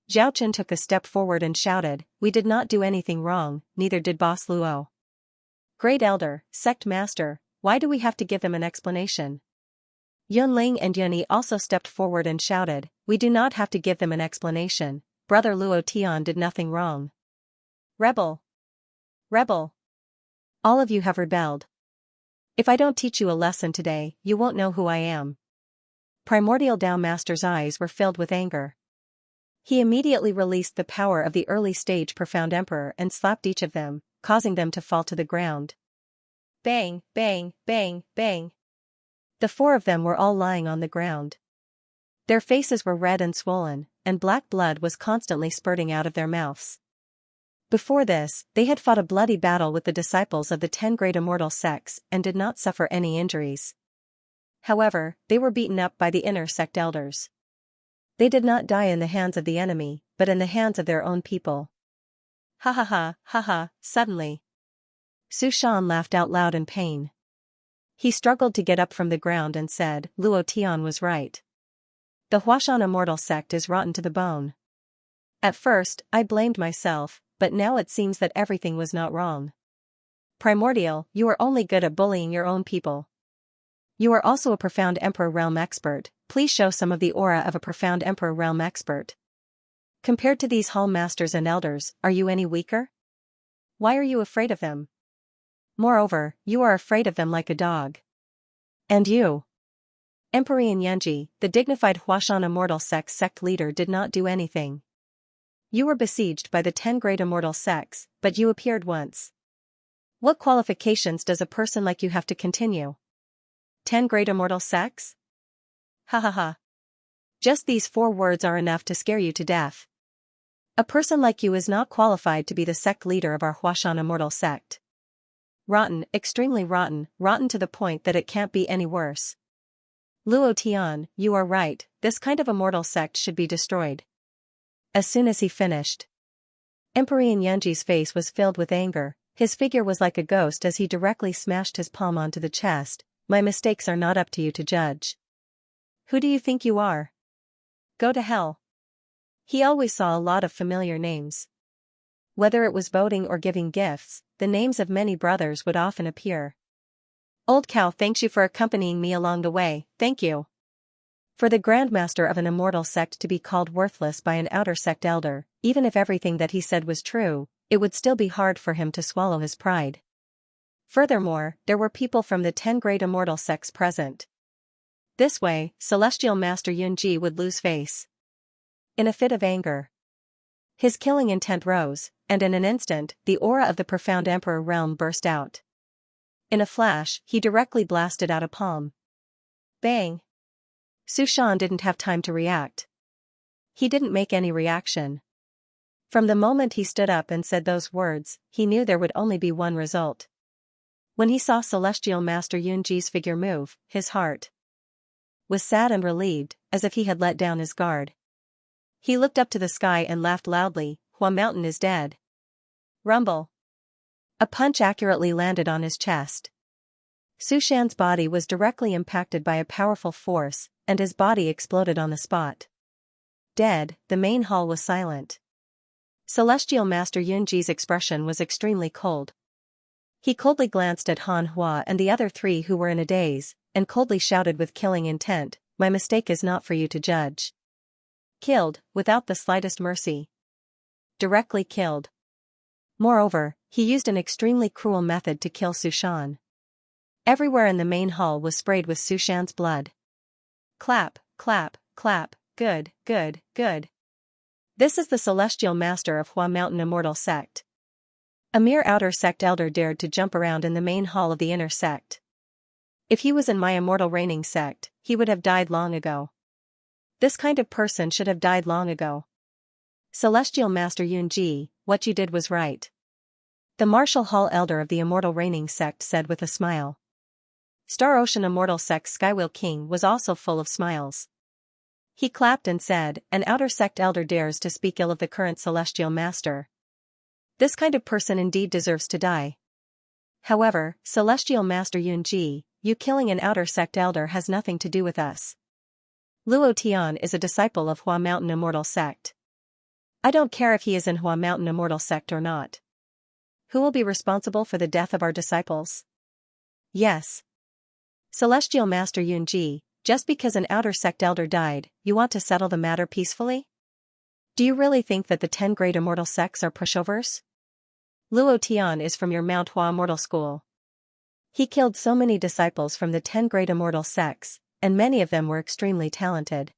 Zhao Chen took a step forward and shouted, "We did not do anything wrong, neither did Boss Luo. Great Elder, Sect Master, why do we have to give them an explanation?" Yunling and Yunyi also stepped forward and shouted, "We do not have to give them an explanation, Brother Luo Tian did nothing wrong." Rebel. Rebel. All of you have rebelled. If I don't teach you a lesson today, you won't know who I am. Primordial Dao Master's eyes were filled with anger. He immediately released the power of the early stage Profound Emperor and slapped each of them, causing them to fall to the ground. Bang, bang, bang, bang. The 4 of them were all lying on the ground. Their faces were red and swollen, and black blood was constantly spurting out of their mouths. Before this, they had fought a bloody battle with the disciples of the 10 great immortal sects and did not suffer any injuries. However, they were beaten up by the inner sect elders. They did not die in the hands of the enemy, but in the hands of their own people. Ha ha ha, ha ha, suddenly. Su Shan laughed out loud in pain. He struggled to get up from the ground and said, "Luo Tian was right. The Huashan immortal sect is rotten to the bone. At first, I blamed myself, but now it seems that everything was not wrong. Primordial, you are only good at bullying your own people. You are also a Profound Emperor Realm expert, please show some of the aura of a Profound Emperor Realm expert. Compared to these hall masters and elders, are you any weaker? Why are you afraid of them? Moreover, you are afraid of them like a dog. And you? Empyrean Yunji, the dignified Huashan immortal sect leader did not do anything. You were besieged by the 10 great immortal sects, but you appeared once. What qualifications does a person like you have to continue? 10 great immortal sects? Ha ha ha. Just these 4 words are enough to scare you to death. A person like you is not qualified to be the sect leader of our Huashan immortal sect. Rotten, extremely rotten, rotten to the point that it can't be any worse. Luo Tian, you are right, this kind of immortal sect should be destroyed. As soon as he finished, Emperor Yanji's face was filled with anger, his figure was like a ghost as he directly smashed his palm onto the chest. My mistakes are not up to you to judge. Who do you think you are? Go to hell. He always saw a lot of familiar names. Whether it was voting or giving gifts, the names of many brothers would often appear. Old cow thanks you for accompanying me along the way, thank you. For the grandmaster of an immortal sect to be called worthless by an outer sect elder, even if everything that he said was true, it would still be hard for him to swallow his pride. Furthermore, there were people from the 10 great immortal sects present. This way, Celestial Master Yunji would lose face. In a fit of anger, his killing intent rose, and in an instant, the aura of the profound Emperor realm burst out. In a flash, he directly blasted out a palm. Bang! Su Shan didn't have time to react. He didn't make any reaction. From the moment he stood up and said those words, he knew there would only be one result. When he saw Celestial Master Yunji's figure move, his heart was sad and relieved, as if he had let down his guard. He looked up to the sky and laughed loudly, Hua Mountain is dead. Rumble. A punch accurately landed on his chest. Su Shan's body was directly impacted by a powerful force, and his body exploded on the spot. Dead, the main hall was silent. Celestial Master Yunji's expression was extremely cold. He coldly glanced at Han Hua and the other 3 who were in a daze, and coldly shouted with killing intent, my mistake is not for you to judge. Killed, without the slightest mercy. Directly killed. Moreover, he used an extremely cruel method to kill Su Shan. Everywhere in the main hall was sprayed with Su Shan's blood. Clap, clap, clap, good, good, good. This is the Celestial Master of Hua Mountain Immortal Sect. A mere outer sect elder dared to jump around in the main hall of the inner sect. If he was in my immortal reigning sect, he would have died long ago. This kind of person should have died long ago. Celestial Master Yunji, what you did was right. The Martial Hall Elder of the Immortal Reigning Sect said with a smile. Star Ocean Immortal Sect Skywheel King was also full of smiles. He clapped and said, an outer sect elder dares to speak ill of the current Celestial Master. This kind of person indeed deserves to die. However, Celestial Master Yunji, you killing an outer sect elder has nothing to do with us. Luo Tian is a disciple of Hua Mountain Immortal Sect. I don't care if he is in Hua Mountain Immortal Sect or not. Who will be responsible for the death of our disciples? Yes. Celestial Master Yunji, just because an outer sect elder died, you want to settle the matter peacefully? Do you really think that the 10 great immortal sects are pushovers? Luo Tian is from your Mount Hua Immortal School. He killed so many disciples from the 10 great immortal sects, and many of them were extremely talented.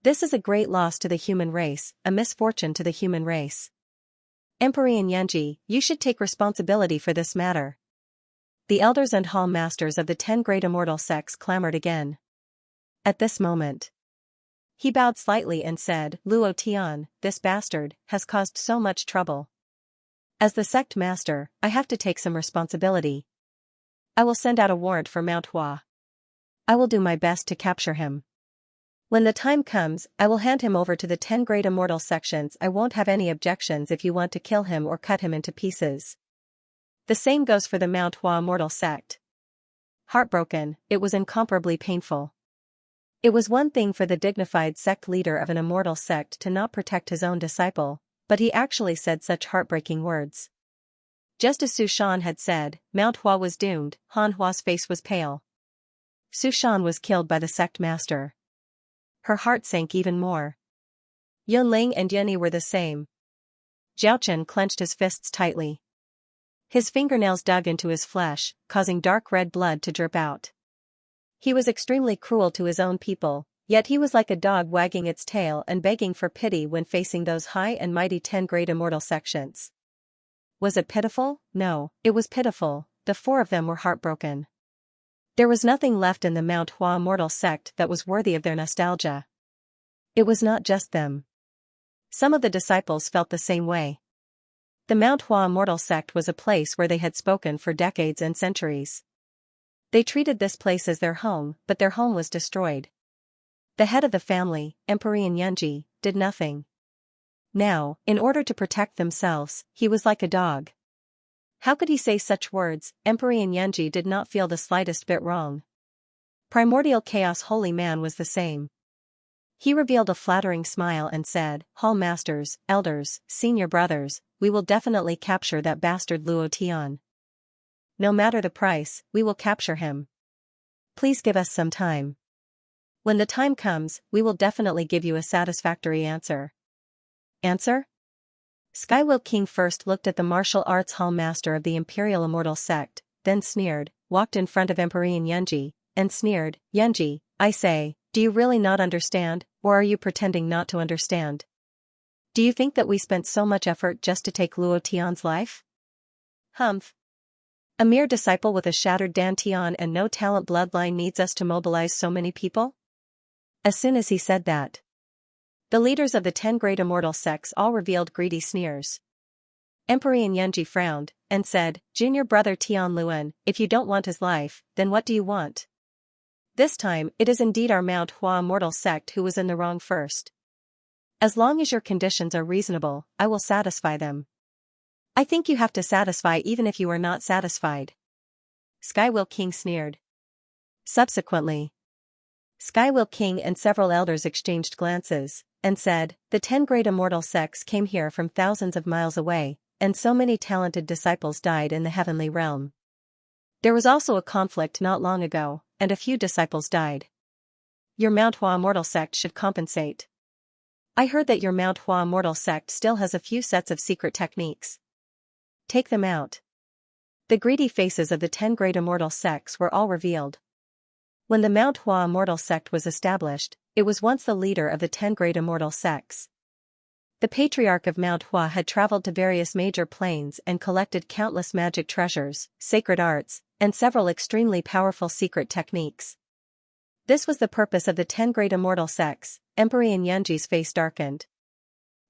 This is a great loss to the human race, a misfortune to the human race. Emperor Yanji, you should take responsibility for this matter. The elders and hall masters of the 10 great immortal sects clamored again. At this moment, he bowed slightly and said, Luo Tian, this bastard, has caused so much trouble. As the sect master, I have to take some responsibility. I will send out a warrant for Mount Hua. I will do my best to capture him. When the time comes, I will hand him over to the 10 great immortal sections. I won't have any objections if you want to kill him or cut him into pieces. The same goes for the Mount Hua Immortal Sect. Heartbroken, it was incomparably painful. It was one thing for the dignified sect leader of an immortal sect to not protect his own disciple, but he actually said such heartbreaking words. Just as Su Shan had said, Mount Hua was doomed. Han Hua's face was pale. Su Shan was killed by the sect master. Her heart sank even more. Yunling and Yunyi were the same. Zhaochen clenched his fists tightly. His fingernails dug into his flesh, causing dark red blood to drip out. He was extremely cruel to his own people, Yet he was like a dog wagging its tail and begging for pity when facing those high and mighty 10 great immortal sections. Was it pitiful? No, it was pitiful. The 4 of them were heartbroken. There was nothing left in the Mount Hua immortal sect that was worthy of their nostalgia. It was not just them. Some of the disciples felt the same way. The Mount Hua immortal sect was a place where they had spoken for decades and centuries. They treated this place as their home, but their home was destroyed. The head of the family, Emperor Xianxia, did nothing. Now, in order to protect themselves, he was like a dog. How could he say such words? Emperor Xianxia did not feel the slightest bit wrong. Primordial Chaos Holy Man was the same. He revealed a flattering smile and said, Hall Masters, Elders, Senior Brothers, we will definitely capture that bastard Luo Tian. No matter the price, we will capture him. Please give us some time. When the time comes, we will definitely give you a satisfactory answer. Answer? Skywheel King first looked at the martial arts hall master of the Imperial Immortal Sect, then sneered, walked in front of Emperor Xianxia, and sneered, Xianxia, I say, do you really not understand, or are you pretending not to understand? Do you think that we spent so much effort just to take Luo Tian's life? Humph. A mere disciple with a shattered dantian and no talent bloodline needs us to mobilize so many people? As soon as he said that, the leaders of the 10 great immortal sects all revealed greedy sneers. Emperor Xianxia frowned, and said, Junior brother Tian Luan, if you don't want his life, then what do you want? This time, it is indeed our Mount Hua immortal sect who was in the wrong first. As long as your conditions are reasonable, I will satisfy them. I think you have to satisfy even if you are not satisfied. Skywheel King sneered. Subsequently, Skywheel King and several elders exchanged glances, and said, the 10 great immortal sects came here from thousands of miles away, and so many talented disciples died in the heavenly realm. There was also a conflict not long ago, and a few disciples died. Your Mount Hua immortal sect should compensate. I heard that your Mount Hua immortal sect still has a few sets of secret techniques. Take them out. The greedy faces of the 10 great immortal sects were all revealed. When the Mount Hua immortal sect was established, it was once the leader of the 10 great immortal sects. The patriarch of Mount Hua had traveled to various major planes and collected countless magic treasures, sacred arts, and several extremely powerful secret techniques. This was the purpose of the 10 great immortal sects. Emperor Xianxia's face darkened.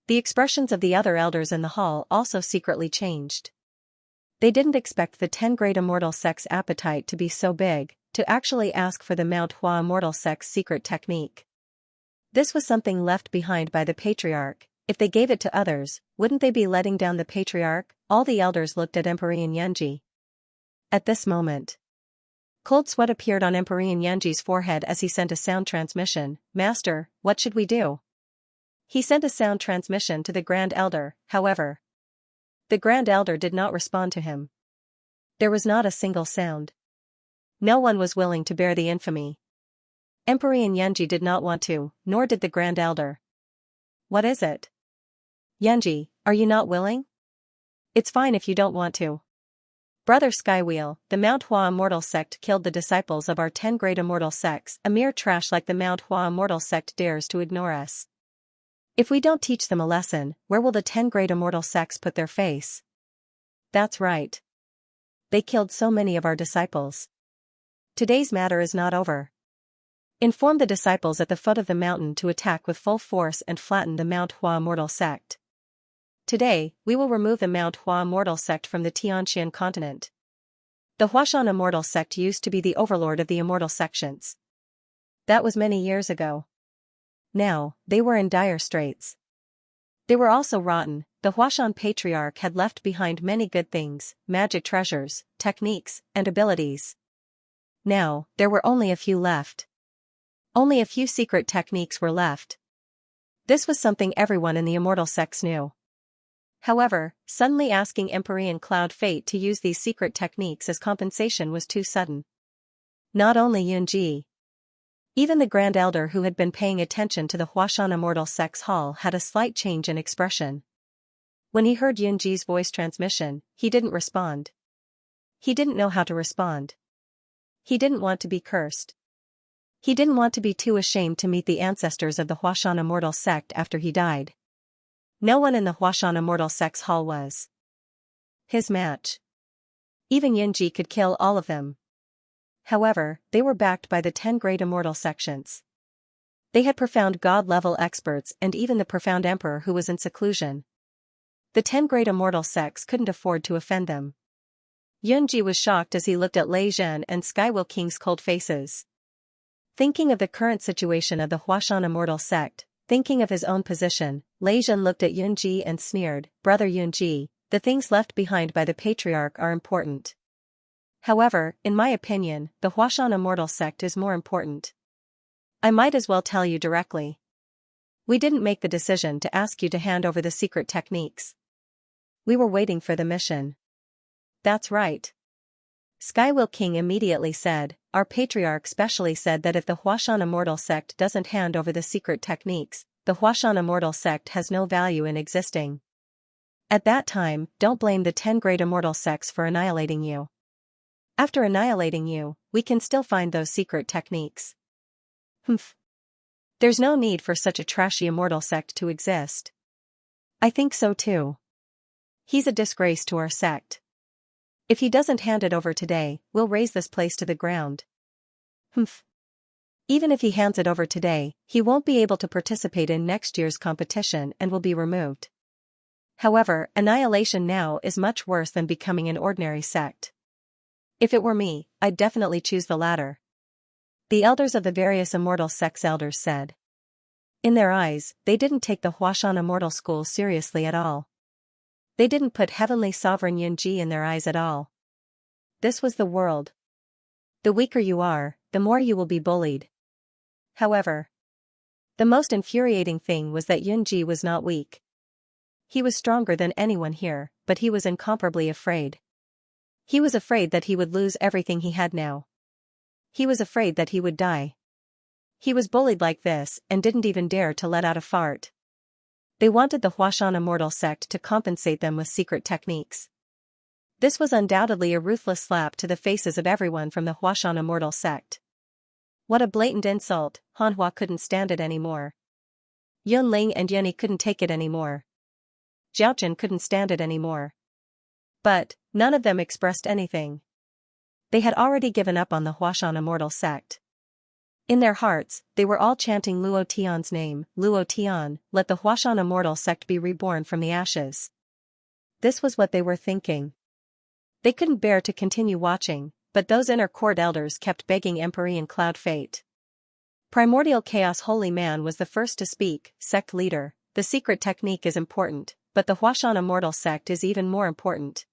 The expressions of the other elders in the hall also secretly changed. They didn't expect the 10 great immortal sects' appetite to be so big, to actually ask for the Mount Hua immortal sect's secret technique. This was something left behind by the patriarch. If they gave it to others, wouldn't they be letting down the patriarch? All the elders looked at Emperor Xianxia. At this moment, cold sweat appeared on Emperor Xianxia's forehead as he sent a sound transmission. Master, what should we do? He sent a sound transmission to the Grand Elder, however. The Grand Elder did not respond to him. There was not a single sound. No one was willing to bear the infamy. Emperor Xianxia did not want to, nor did the Grand Elder. What is it? Xianxia, are you not willing? It's fine if you don't want to. Brother Skywheel, the Mount Hua immortal sect killed the disciples of our 10 great immortal sects. A mere trash like the Mount Hua immortal sect dares to ignore us. If we don't teach them a lesson, where will the 10 great immortal sects put their face? That's right. They killed so many of our disciples. Today's matter is not over. Inform the disciples at the foot of the mountain to attack with full force and flatten the Mount Hua immortal sect. Today, we will remove the Mount Hua immortal sect from the Tianxian continent. The Huashan immortal sect used to be the overlord of the immortal sections. That was many years ago. Now, they were in dire straits. They were also rotten. The Huashan patriarch had left behind many good things, magic treasures, techniques, and abilities. Now, there were only a few left. Only a few secret techniques were left. This was something everyone in the immortal sects knew. However, suddenly asking Empyrean Cloud Fate to use these secret techniques as compensation was too sudden. Not only Xianxia. Even the Grand Elder who had been paying attention to the Huashan immortal sects hall had a slight change in expression. When he heard Xianxia's voice transmission, he didn't respond. He didn't know how to respond. He didn't want to be cursed. He didn't want to be too ashamed to meet the ancestors of the Huashan Immortal Sect after he died. No one in the Huashan Immortal Sect's hall was his match. Even Yunji could kill all of them. However, they were backed by the 10 great immortal sections. They had profound god-level experts and even the profound emperor who was in seclusion. The 10 great immortal sects couldn't afford to offend them. Yunji was shocked as he looked at Lei Zhen and Skywheel King's cold faces. Thinking of the current situation of the Huashan Immortal Sect, thinking of his own position, Lei Zhen looked at Yunji and sneered, "Brother Yunji, the things left behind by the patriarch are important. However, in my opinion, the Huashan Immortal Sect is more important. I might as well tell you directly. We didn't make the decision to ask you to hand over the secret techniques. We were waiting for the mission." "That's right." Skywheel King immediately said, "Our patriarch specially said that if the Huashan Immortal Sect doesn't hand over the secret techniques, the Huashan Immortal Sect has no value in existing. At that time, don't blame the 10 great immortal sects for annihilating you. After annihilating you, we can still find those secret techniques." "Humph. There's no need for such a trashy immortal sect to exist." "I think so too. He's a disgrace to our sect. If he doesn't hand it over today, we'll raze this place to the ground." "Humph. Even if he hands it over today, he won't be able to participate in next year's competition and will be removed. However, annihilation now is much worse than becoming an ordinary sect. If it were me, I'd definitely choose the latter," the elders of the various immortal sects elders said. In their eyes, they didn't take the Huashan Immortal School seriously at all. They didn't put Heavenly Sovereign Yunji in their eyes at all. This was the world. The weaker you are, the more you will be bullied. However, the most infuriating thing was that Yunji was not weak. He was stronger than anyone here, but he was incomparably afraid. He was afraid that he would lose everything he had now. He was afraid that he would die. He was bullied like this and didn't even dare to let out a fart. They wanted the Huashan Immortal Sect to compensate them with secret techniques. This was undoubtedly a ruthless slap to the faces of everyone from the Huashan Immortal Sect. What a blatant insult. Hanhua couldn't stand it anymore. Yunling and Yunyi couldn't take it anymore. Zhaojun couldn't stand it anymore. But none of them expressed anything. They had already given up on the Huashan Immortal Sect. In their hearts, they were all chanting Luo Tian's name, "Luo Tian, let the Huashan Immortal Sect be reborn from the ashes." This was what they were thinking. They couldn't bear to continue watching, but those inner court elders kept begging Empyrean Cloud Fate. Primordial Chaos Holy Man was the first to speak. "Sect leader, the secret technique is important, but the Huashan Immortal Sect is even more important.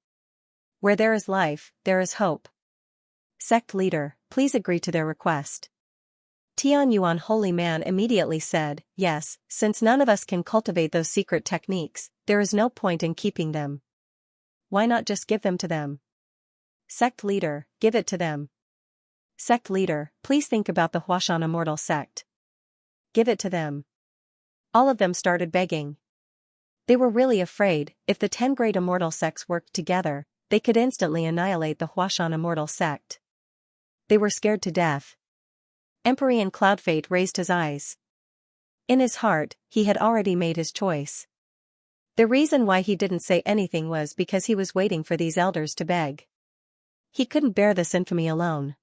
Where there is life, there is hope. Sect leader, please agree to their request." Tian Yuan Holy Man immediately said, "Yes, since none of us can cultivate those secret techniques, there is no point in keeping them. Why not just give them to them? Sect leader, give it to them. Sect leader, please think about the Huashan Immortal Sect. Give it to them." All of them started begging. They were really afraid, if the 10 great immortal sects worked together, they could instantly annihilate the Huashan Immortal Sect. They were scared to death. Empyrean Cloud Fate raised his eyes. In his heart, he had already made his choice. The reason why he didn't say anything was because he was waiting for these elders to beg. He couldn't bear this infamy alone.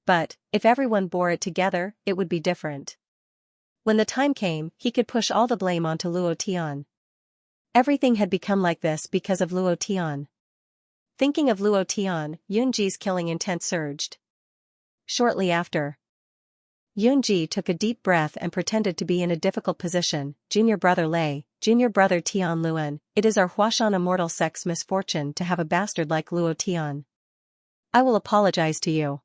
But, if everyone bore it together, it would be different. When the time came, he could push all the blame onto Luo Tian. Everything had become like this because of Luo Tian. Thinking of Luo Tian, Yunji's killing intent surged. Shortly after, Yunji took a deep breath and pretended to be in a difficult position. "Junior brother Lei, junior brother Tian Luan, it is our Huashan Immortal Sect's misfortune to have a bastard like Luo Tian. I will apologize to you.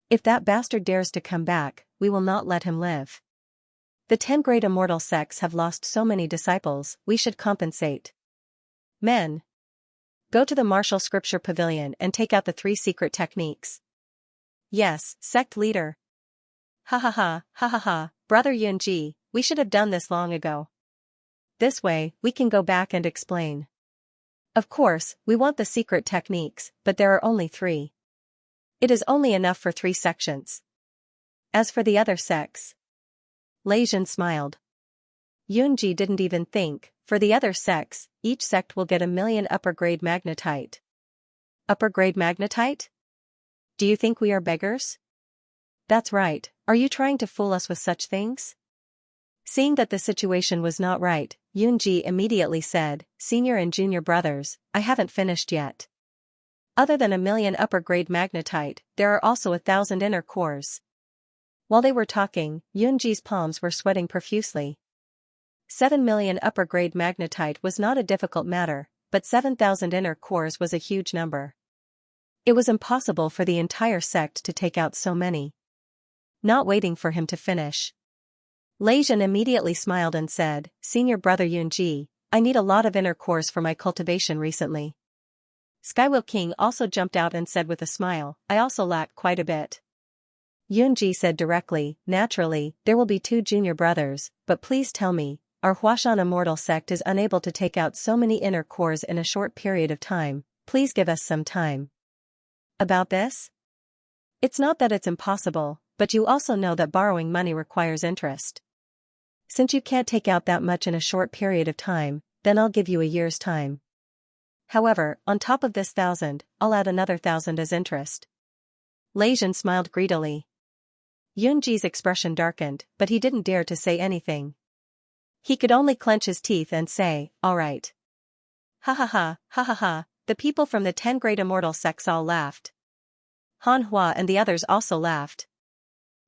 If that bastard dares to come back, we will not let him live. The 10 great immortal sects have lost so many disciples, we should compensate. Men, go to the martial scripture pavilion and take out the 3 secret techniques." "Yes, sect leader." Ha ha ha, brother Yunji, we should have done this long ago. This way, we can go back and explain. Of course, we want the secret techniques, but there are only 3. It is only enough for 3 sections. As for the other sects, Lei Jin smiled. Yunji didn't even think, for the other sects, each sect will get 1,000,000 upper-grade magnetite. Upper-grade magnetite? Do you think we are beggars? That's right, are you trying to fool us with such things? Seeing that the situation was not right, Yunji immediately said, Senior and junior brothers, I haven't finished yet. Other than 1,000,000 upper-grade magnetite, there are also 1,000 inner cores. While they were talking, Yunji's palms were sweating profusely. 7,000,000 upper-grade magnetite was not a difficult matter, but 7,000 inner cores was a huge number. It was impossible for the entire sect to take out so many. Not waiting for him to finish, Lei Jin immediately smiled and said, Senior brother Yunji, I need a lot of inner cores for my cultivation recently. Skywheel King also jumped out and said with a smile, I also lack quite a bit. Yunji said directly, naturally, there will be 2 junior brothers, but please tell me, our Huashan Immortal sect is unable to take out so many inner cores in a short period of time, please give us some time. About this? It's not that it's impossible, but you also know that borrowing money requires interest. Since you can't take out that much in a short period of time, then I'll give you a year's time. However, on top of this 1,000, I'll add another 1,000 as interest. Lei Jin smiled greedily. Yunji's expression darkened, but he didn't dare to say anything. He could only clench his teeth and say, all right. Ha ha ha, ha ha ha, the people from the 10 great immortal sects all laughed. Han Hua and the others also laughed.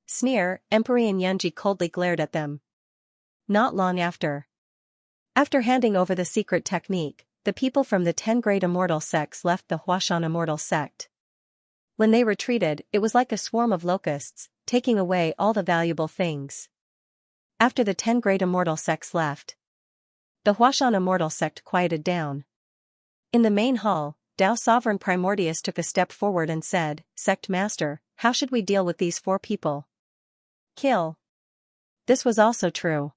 Sneer, Emperor and Yunji coldly glared at them. Not long after handing over the secret technique, the people from the 10 great immortal sects left the Huashan Immortal sect. When they retreated, it was like a swarm of locusts, taking away all the valuable things. After the 10 great immortal sects left, the Huashan Immortal sect quieted down. In the main hall, Dao Sovereign Primordius took a step forward and said, Sect Master, how should we deal with these 4 people? Kill. This was also true.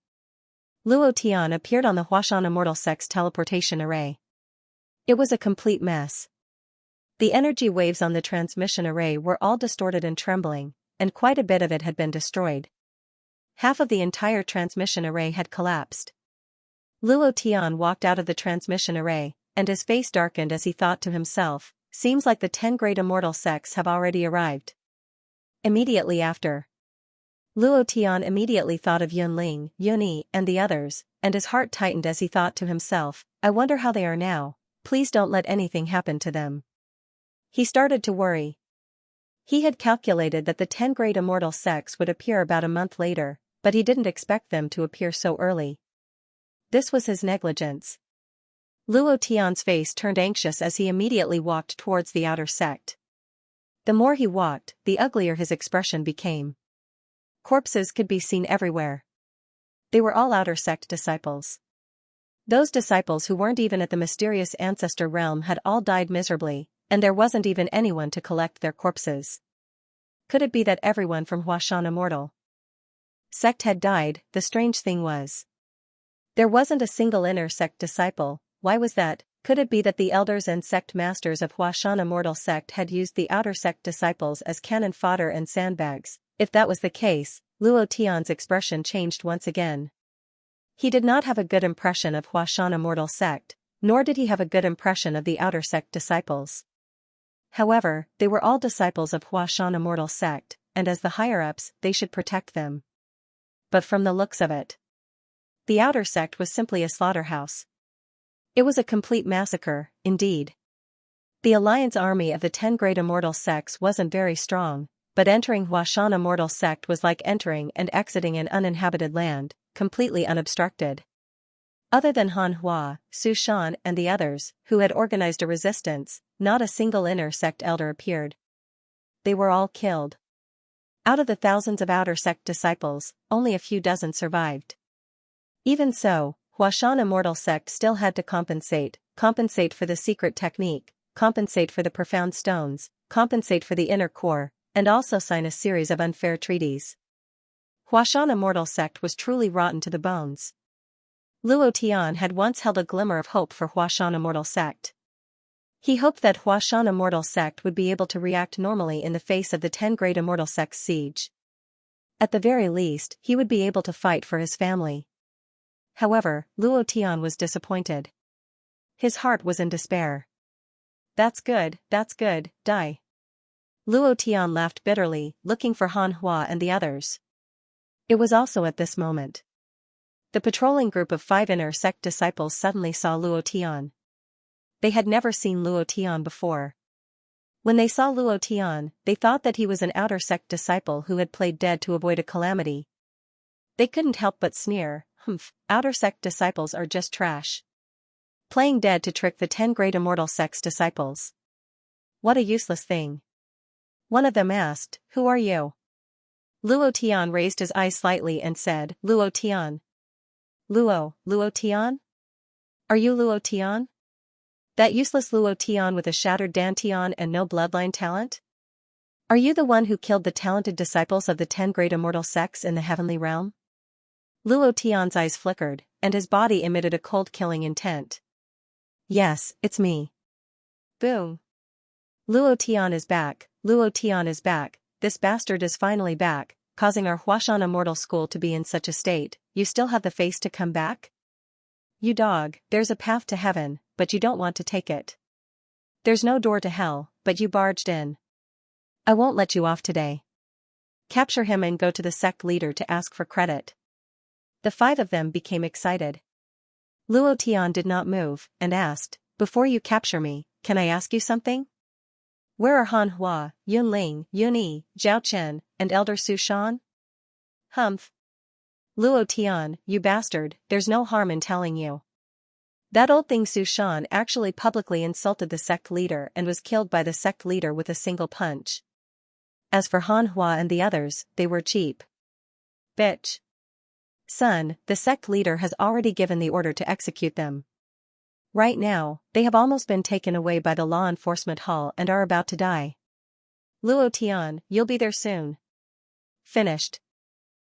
Luo Tian appeared on the Huashan Immortal sect's teleportation array. It was a complete mess. The energy waves on the transmission array were all distorted and trembling, and quite a bit of it had been destroyed. Half of the entire transmission array had collapsed. Luo Tian walked out of the transmission array, and his face darkened as he thought to himself, seems like the 10 great immortal sects have already arrived. Immediately after, Luo Tian immediately thought of Yunling, Yunyi, and the others, and his heart tightened as he thought to himself, I wonder how they are now, please don't let anything happen to them. He started to worry. He had calculated that the 10 great immortal sects would appear about a month later, but he didn't expect them to appear so early. This was his negligence. Luo Tian's face turned anxious as he immediately walked towards the outer sect. The more he walked, the uglier his expression became. Corpses could be seen everywhere. They were all outer sect disciples. Those disciples who weren't even at the mysterious ancestor realm had all died miserably, and there wasn't even anyone to collect their corpses. Could it be that everyone from Huashan Immortal sect had died? The strange thing was, there wasn't a single inner sect disciple. Why was that? Could it be that the elders and sect masters of Huashan Immortal sect had used the outer sect disciples as cannon fodder and sandbags? If that was the case, Luo Tian's expression changed once again. He did not have a good impression of Huashan Immortal sect, nor did he have a good impression of the outer sect disciples. However, they were all disciples of Huashan Immortal sect, and as the higher-ups, they should protect them. But from the looks of it, the outer sect was simply a slaughterhouse. It was a complete massacre, indeed. The alliance army of the 10 great immortal sects wasn't very strong, but entering Huashan Immortal sect was like entering and exiting an uninhabited land, completely unobstructed. Other than Han Hua, Su Shan and the others, who had organized a resistance, not a single inner sect elder appeared. They were all killed. Out of the thousands of outer sect disciples, only a few dozen survived. Even so, Huashan Immortal sect still had to compensate for the secret technique, compensate for the profound stones, compensate for the inner core, and also sign a series of unfair treaties. Huashan Immortal sect was truly rotten to the bones. Luo Tian had once held a glimmer of hope for Huashan Immortal sect. He hoped that Huashan Immortal sect would be able to react normally in the face of the 10 great immortal sect's siege. At the very least, he would be able to fight for his family. However, Luo Tian was disappointed. His heart was in despair. That's good, die. Luo Tian laughed bitterly, looking for Han Hua and the others. It was also at this moment. The patrolling group of 5 inner sect disciples suddenly saw Luo Tian. They had never seen Luo Tian before. When they saw Luo Tian, they thought that he was an outer sect disciple who had played dead to avoid a calamity. They couldn't help but sneer, outer sect disciples are just trash. Playing dead to trick the 10 great immortal sect's disciples. What a useless thing. One of them asked, who are you? Luo Tian raised his eyes slightly and said, Luo Tian. Luo Tian? Are you Luo Tian? That useless Luo Tian with a shattered dantian and no bloodline talent? Are you the one who killed the talented disciples of the 10 great immortal sects in the heavenly realm? Luo Tian's eyes flickered, and his body emitted a cold killing intent. Yes, it's me. Boom. Luo Tian is back, this bastard is finally back, causing our Huashan Immortal School to be in such a state. You still have the face to come back? You dog, there's a path to heaven, but you don't want to take it. There's no door to hell, but you barged in. I won't let you off today. Capture him and go to the sect leader to ask for credit. The 5 of them became excited. Luo Tian did not move, and asked, before you capture me, can I ask you something? Where are Han Hua, Yun Ling, Yun Yi, Zhao Chen, and Elder Su Shan? Humph. Luo Tian, you bastard, there's no harm in telling you. That old thing Su Shan actually publicly insulted the sect leader and was killed by the sect leader with a single punch. As for Han Hua and the others, they were cheap. Bitch. Son, the sect leader has already given the order to execute them. Right now, they have almost been taken away by the law enforcement hall and are about to die. Luo Tian, you'll be there soon. Finished.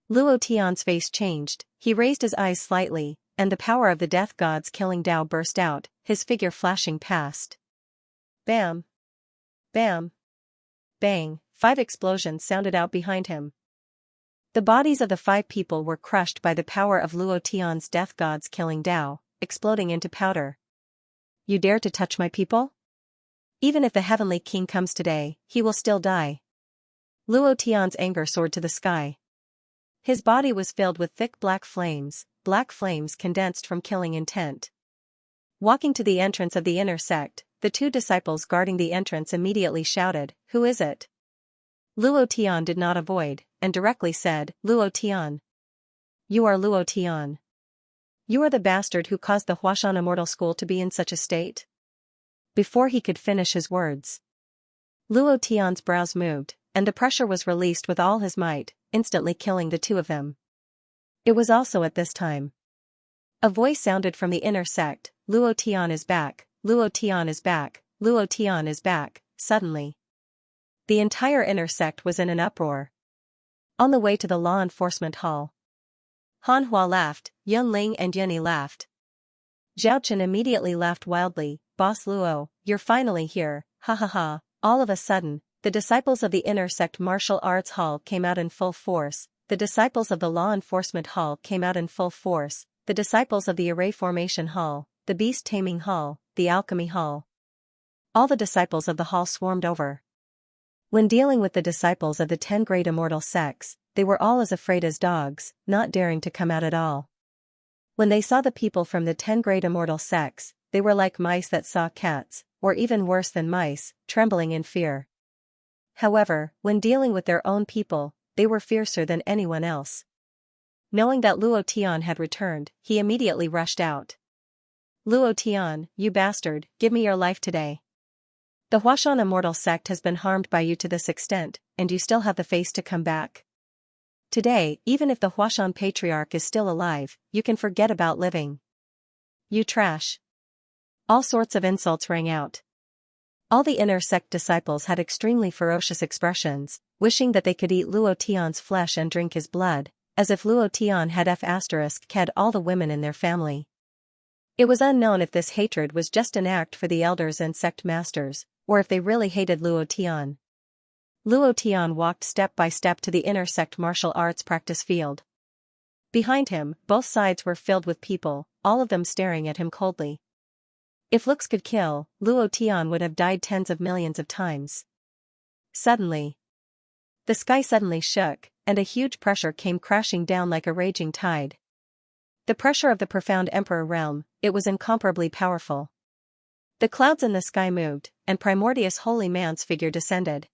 Luo Tian's face changed, he raised his eyes slightly, and the power of the death god's killing Dao burst out, his figure flashing past. Bam. Bam. Bang, 5 explosions sounded out behind him. The bodies of the 5 people were crushed by the power of Luo Tian's death god's killing Dao, exploding into powder. You dare to touch my people? Even if the heavenly king comes today, he will still die. Luo Tian's anger soared to the sky. His body was filled with thick black flames condensed from killing intent. Walking to the entrance of the inner sect, the 2 disciples guarding the entrance immediately shouted, who is it? Luo Tian did not avoid, and directly said, Luo Tian. You are Luo Tian. You are the bastard who caused the Huashan Immortal School to be in such a state? Before he could finish his words, Luo Tian's brows moved, and the pressure was released with all his might, instantly killing the 2 of them. It was also at this time. A voice sounded from the inner sect, Luo Tian is back, Luo Tian is back, Luo Tian is back, suddenly. The entire inner sect was in an uproar. On the way to the law enforcement hall, Han Hua laughed, Yun Ling and Yun Yi laughed. Zhao Chen immediately laughed wildly, Boss Luo, you're finally here, ha ha ha. All of a sudden, the disciples of the inner sect martial arts hall came out in full force, the disciples of the law enforcement hall came out in full force, the disciples of the array formation hall, the beast taming hall, the alchemy hall. All the disciples of the hall swarmed over. When dealing with the disciples of the 10 great immortal sects, they were all as afraid as dogs, not daring to come out at all. When they saw the people from the 10 great immortal sects, they were like mice that saw cats, or even worse than mice, trembling in fear. However, when dealing with their own people, they were fiercer than anyone else. Knowing that Luo Tian had returned, he immediately rushed out. Luo Tian, you bastard, give me your life today. The Huashan Immortal Sect has been harmed by you to this extent, and you still have the face to come back. Today, even if the Huashan Patriarch is still alive, you can forget about living. You trash. All sorts of insults rang out. All the inner sect disciples had extremely ferocious expressions, wishing that they could eat Luo Tian's flesh and drink his blood, as if Luo Tian had ked all the women in their family. It was unknown if this hatred was just an act for the elders and sect masters, or if they really hated Luo Tian. Luo Tian walked step by step to the inner sect martial arts practice field. Behind him, both sides were filled with people, all of them staring at him coldly. If looks could kill, Luo Tian would have died tens of millions of times. Suddenly, the sky suddenly shook, and a huge pressure came crashing down like a raging tide. The pressure of the profound Emperor realm, it was incomparably powerful. The clouds in the sky moved, and Primordius Holy Man's figure descended.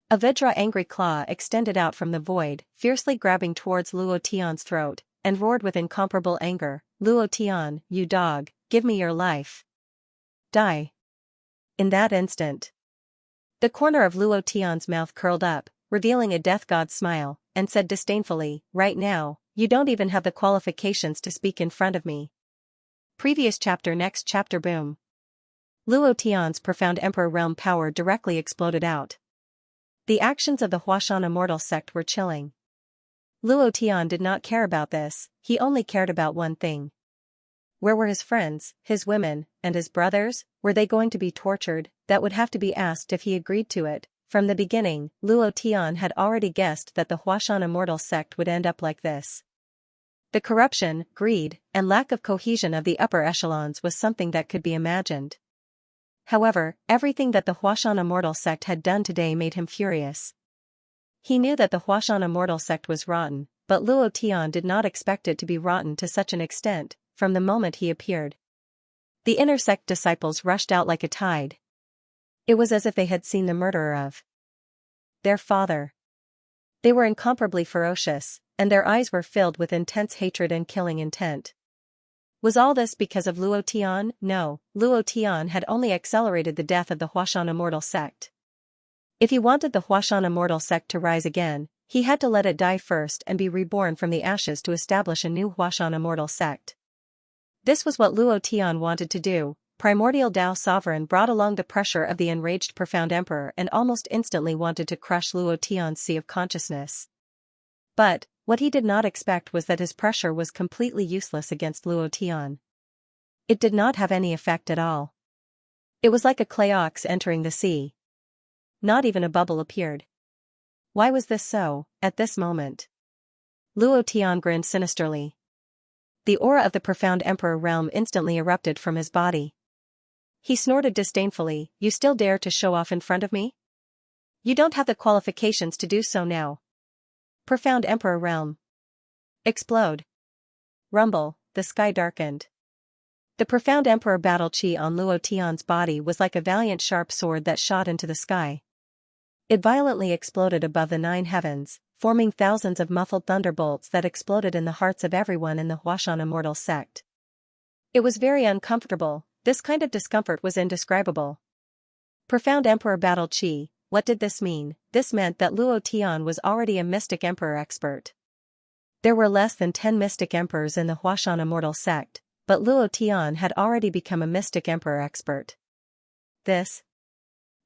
A Vidra angry claw extended out from the void, fiercely grabbing towards Luo Tian's throat, and roared with incomparable anger, "Luo Tian, you dog, give me your life. Die." In that instant, the corner of Luo Tian's mouth curled up, revealing a death god smile, and said disdainfully, "Right now, you don't even have the qualifications to speak in front of me." Previous chapter. Next chapter. Boom. Luo Tian's profound Emperor realm power directly exploded out. The actions of the Huashan immortal sect were chilling. Luo Tian did not care about this, he only cared about one thing. Where were his friends, his women, and his brothers? Were they going to be tortured? That would have to be asked if he agreed to it. From the beginning, Luo Tian had already guessed that the Huashan immortal sect would end up like this. The corruption, greed, and lack of cohesion of the upper echelons was something that could be imagined. However, everything that the Huashan immortal sect had done today made him furious. He knew that the Huashan immortal sect was rotten, but Luo Tian did not expect it to be rotten to such an extent, from the moment he appeared. The inner sect disciples rushed out like a tide. It was as if they had seen the murderer of their father. They were incomparably ferocious, and their eyes were filled with intense hatred and killing intent. Was all this because of Luo Tian? No, Luo Tian had only accelerated the death of the Huashan immortal sect. If he wanted the Huashan immortal sect to rise again, he had to let it die first and be reborn from the ashes to establish a new Huashan immortal sect. This was what Luo Tian wanted to do. Primordial Tao Sovereign brought along the pressure of the enraged profound emperor and almost instantly wanted to crush Luo Tian's sea of consciousness. But, what he did not expect was that his pressure was completely useless against Luo Tian. It did not have any effect at all. It was like a clay ox entering the sea. Not even a bubble appeared. Why was this so, at this moment? Luo Tian grinned sinisterly. The aura of the profound emperor realm instantly erupted from his body. He snorted disdainfully, "You still dare to show off in front of me? You don't have the qualifications to do so now. Profound Emperor Realm. Explode." Rumble, the sky darkened. The profound Emperor battle chi on Luo Tian's body was like a valiant sharp sword that shot into the sky. It violently exploded above the 9 heavens, forming thousands of muffled thunderbolts that exploded in the hearts of everyone in the Huashan immortal sect. It was very uncomfortable. This kind of discomfort was indescribable. Profound Emperor battle chi, what did this mean? This meant that Luo Tian was already a mystic emperor expert. There were less than 10 mystic emperors in the Huashan immortal sect, but Luo Tian had already become a mystic emperor expert. This?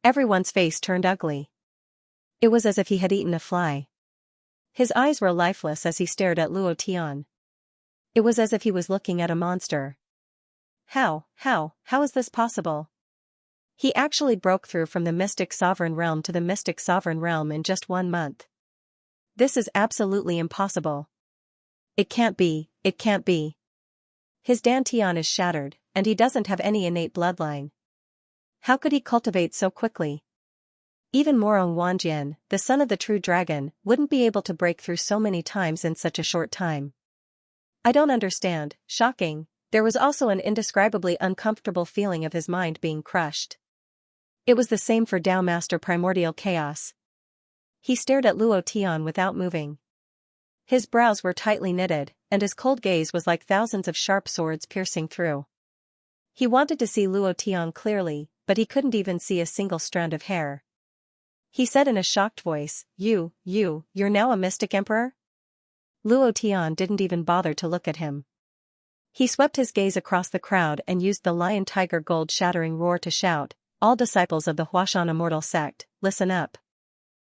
Everyone's face turned ugly. It was as if he had eaten a fly. His eyes were lifeless as he stared at Luo Tian. It was as if he was looking at a monster. How is this possible? He actually broke through from the mystic sovereign realm to the mystic sovereign realm in just 1 month. This is absolutely impossible. It can't be. His dantian is shattered, and he doesn't have any innate bloodline. How could he cultivate so quickly? Even Morong Wanjian, the son of the true dragon, wouldn't be able to break through so many times in such a short time. I don't understand. Shocking. There was also an indescribably uncomfortable feeling of his mind being crushed. It was the same for Tao Master Primordial Chaos. He stared at Luo Tian without moving. His brows were tightly knitted, and his cold gaze was like thousands of sharp swords piercing through. He wanted to see Luo Tian clearly, but he couldn't even see a single strand of hair. He said in a shocked voice, you're now a mystic emperor?" Luo Tian didn't even bother to look at him. He swept his gaze across the crowd and used the lion-tiger gold-shattering roar to shout, "All disciples of the Huashan immortal sect, listen up.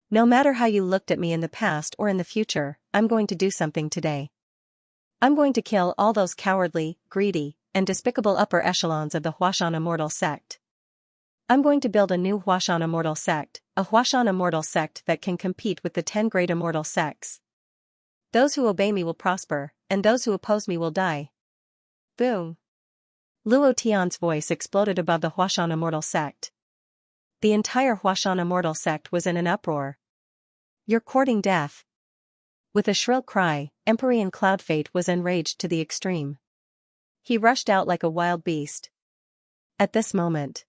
No matter how you looked at me in the past or in the future, I'm going to do something today. I'm going to kill all those cowardly, greedy, and despicable upper echelons of the Huashan immortal sect. I'm going to build a new Huashan immortal sect, a Huashan immortal sect that can compete with the 10 great immortal sects. Those who obey me will prosper, and those who oppose me will die. Boom. Luo Tian's voice exploded above the Huashan immortal sect. The entire Huashan immortal sect was in an uproar. You're courting death. With a shrill cry, Emperor Cloud Fate was enraged to the extreme. He rushed out like a wild beast. At this moment,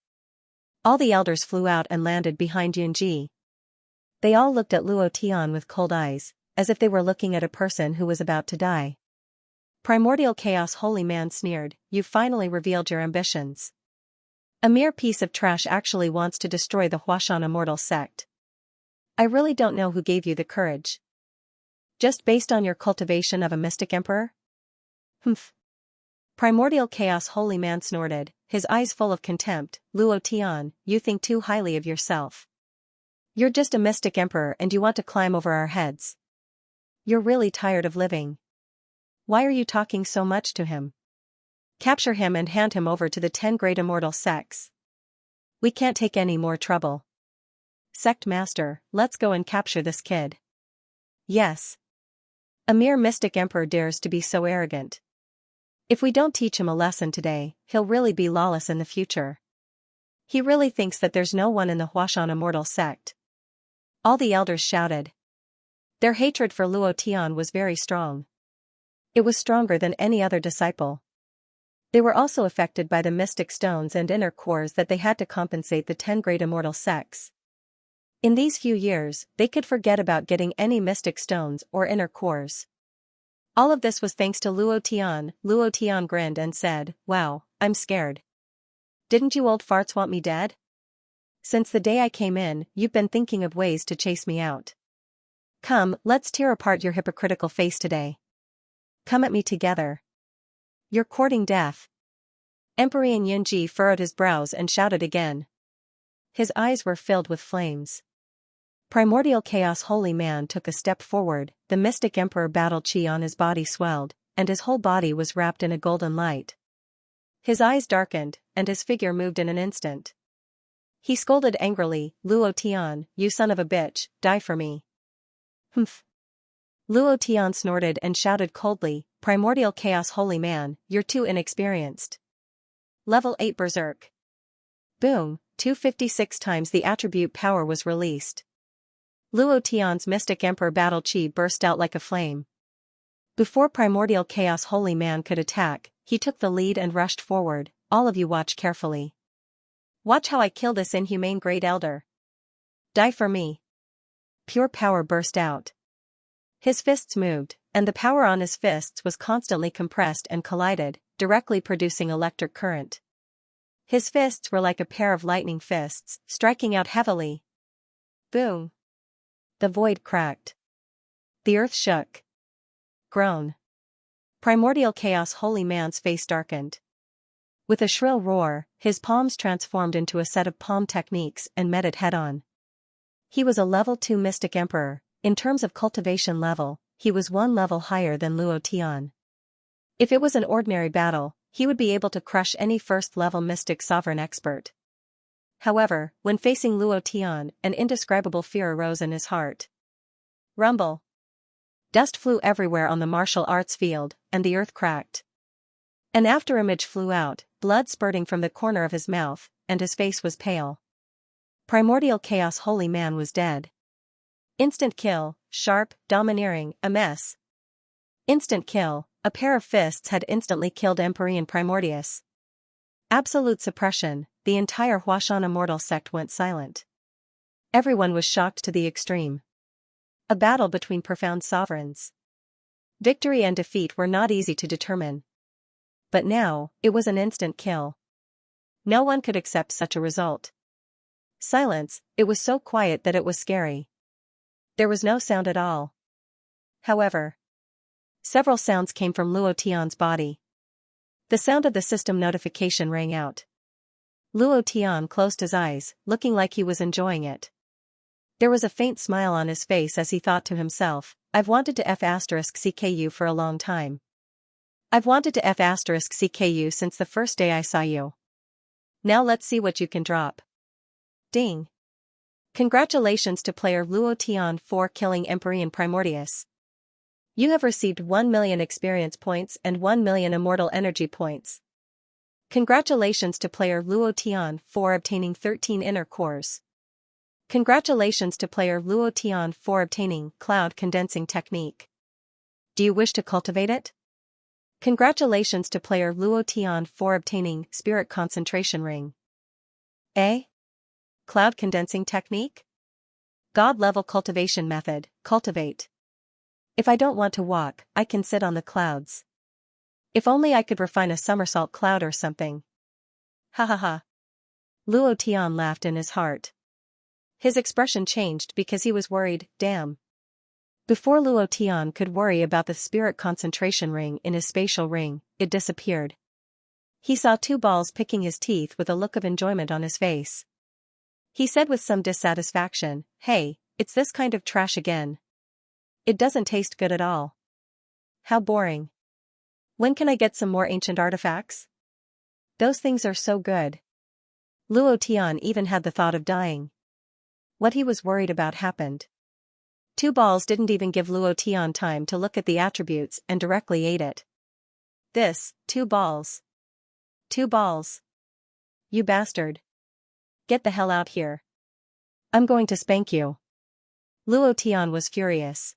all the elders flew out and landed behind Yunji. They all looked at Luo Tian with cold eyes, as if they were looking at a person who was about to die. Primordial Chaos Holy Man sneered, "You've finally revealed your ambitions. A mere piece of trash actually wants to destroy the Huashan immortal sect. I really don't know who gave you the courage. Just based on your cultivation of a mystic emperor?" Humph. Primordial Chaos Holy Man snorted, his eyes full of contempt. "Luo Tian, you think too highly of yourself. You're just a mystic emperor and you want to climb over our heads. You're really tired of living. Why are you talking so much to him? Capture him and hand him over to the 10 great immortal sects. We can't take any more trouble. Sect Master, let's go and capture this kid." Yes. A mere mystic emperor dares to be so arrogant. If we don't teach him a lesson today, he'll really be lawless in the future. He really thinks that there's no one in the Huashan immortal sect. All the elders shouted. Their hatred for Luo Tian was very strong. It was stronger than any other disciple. They were also affected by the mystic stones and inner cores that they had to compensate the 10 great immortal sects. In these few years, they could forget about getting any mystic stones or inner cores. All of this was thanks to Luo Tian. Luo Tian grinned and said, "Wow, I'm scared. Didn't you old farts want me dead? Since the day I came in, you've been thinking of ways to chase me out. Come, let's tear apart your hypocritical face today. Come at me together. You're courting death." Emperor Yunji furrowed his brows and shouted again. His eyes were filled with flames. Primordial Chaos Holy Man took a step forward, the mystic emperor battle chi on his body swelled, and his whole body was wrapped in a golden light. His eyes darkened, and his figure moved in an instant. He scolded angrily, "Luo Tian, you son of a bitch, die for me." Humph. Luo Tian snorted and shouted coldly, "Primordial Chaos Holy Man, you're too inexperienced. Level 8 Berserk." Boom, 256 times the attribute power was released. Luo Tian's mystic emperor battle chi burst out like a flame. Before Primordial Chaos Holy Man could attack, he took the lead and rushed forward. "All of you watch carefully. Watch how I kill this inhumane great elder. Die for me." Pure power burst out. His fists moved, and the power on his fists was constantly compressed and collided, directly producing electric current. His fists were like a pair of lightning fists, striking out heavily. Boom. The void cracked. The earth shook. Groan. Primordial Chaos Holy Man's face darkened. With a shrill roar, his palms transformed into a set of palm techniques and met it head-on. He was a level 2 mystic emperor. In terms of cultivation level, he was one level higher than Luo Tian. If it was an ordinary battle, he would be able to crush any first-level mystic sovereign expert. However, when facing Luo Tian, an indescribable fear arose in his heart. Rumble. Dust flew everywhere on the martial arts field, and the earth cracked. An afterimage flew out, blood spurting from the corner of his mouth, and his face was pale. Primordial Chaos Holy Man was dead. Instant kill, sharp, domineering, a mess. Instant kill, a pair of fists had instantly killed Empyrean Primordius. Absolute suppression, the entire Huashan immortal sect went silent. Everyone was shocked to the extreme. A battle between profound sovereigns. Victory and defeat were not easy to determine. But now, it was an instant kill. No one could accept such a result. Silence, it was so quiet that it was scary. There was no sound at all. However, several sounds came from Luo Tian's body. The sound of the system notification rang out. Luo Tian closed his eyes, looking like he was enjoying it. There was a faint smile on his face as he thought to himself, "I've wanted to F***CKU for a long time. I've wanted to F***CKU since the first day I saw you. Now let's see what you can drop." Ding. Congratulations to player Luo Tian for killing Empyrean Primordius. You have received 1 million experience points and 1 million immortal energy points. Congratulations to player Luo Tian for obtaining 13 inner cores. Congratulations to player Luo Tian for obtaining Cloud Condensing Technique. Do you wish to cultivate it? Congratulations to player Luo Tian for obtaining Spirit Concentration Ring. A. Cloud Condensing Technique? God Level Cultivation Method, Cultivate. If I don't want to walk, I can sit on the clouds. If only I could refine a somersault cloud or something. Ha ha ha. Luo Tian laughed in his heart. His expression changed because he was worried. Damn. Before Luo Tian could worry about the spirit concentration ring in his spatial ring, it disappeared. He saw two balls picking his teeth with a look of enjoyment on his face. He said with some dissatisfaction, "Hey, it's this kind of trash again. It doesn't taste good at all. How boring. When can I get some more ancient artifacts? Those things are so good." Luo Tian even had the thought of dying. What he was worried about happened. Two balls didn't even give Luo Tian time to look at the attributes and directly ate it. Two balls. 2 balls. You bastard. Get the hell out here. I'm going to spank you. Luo Tian was furious.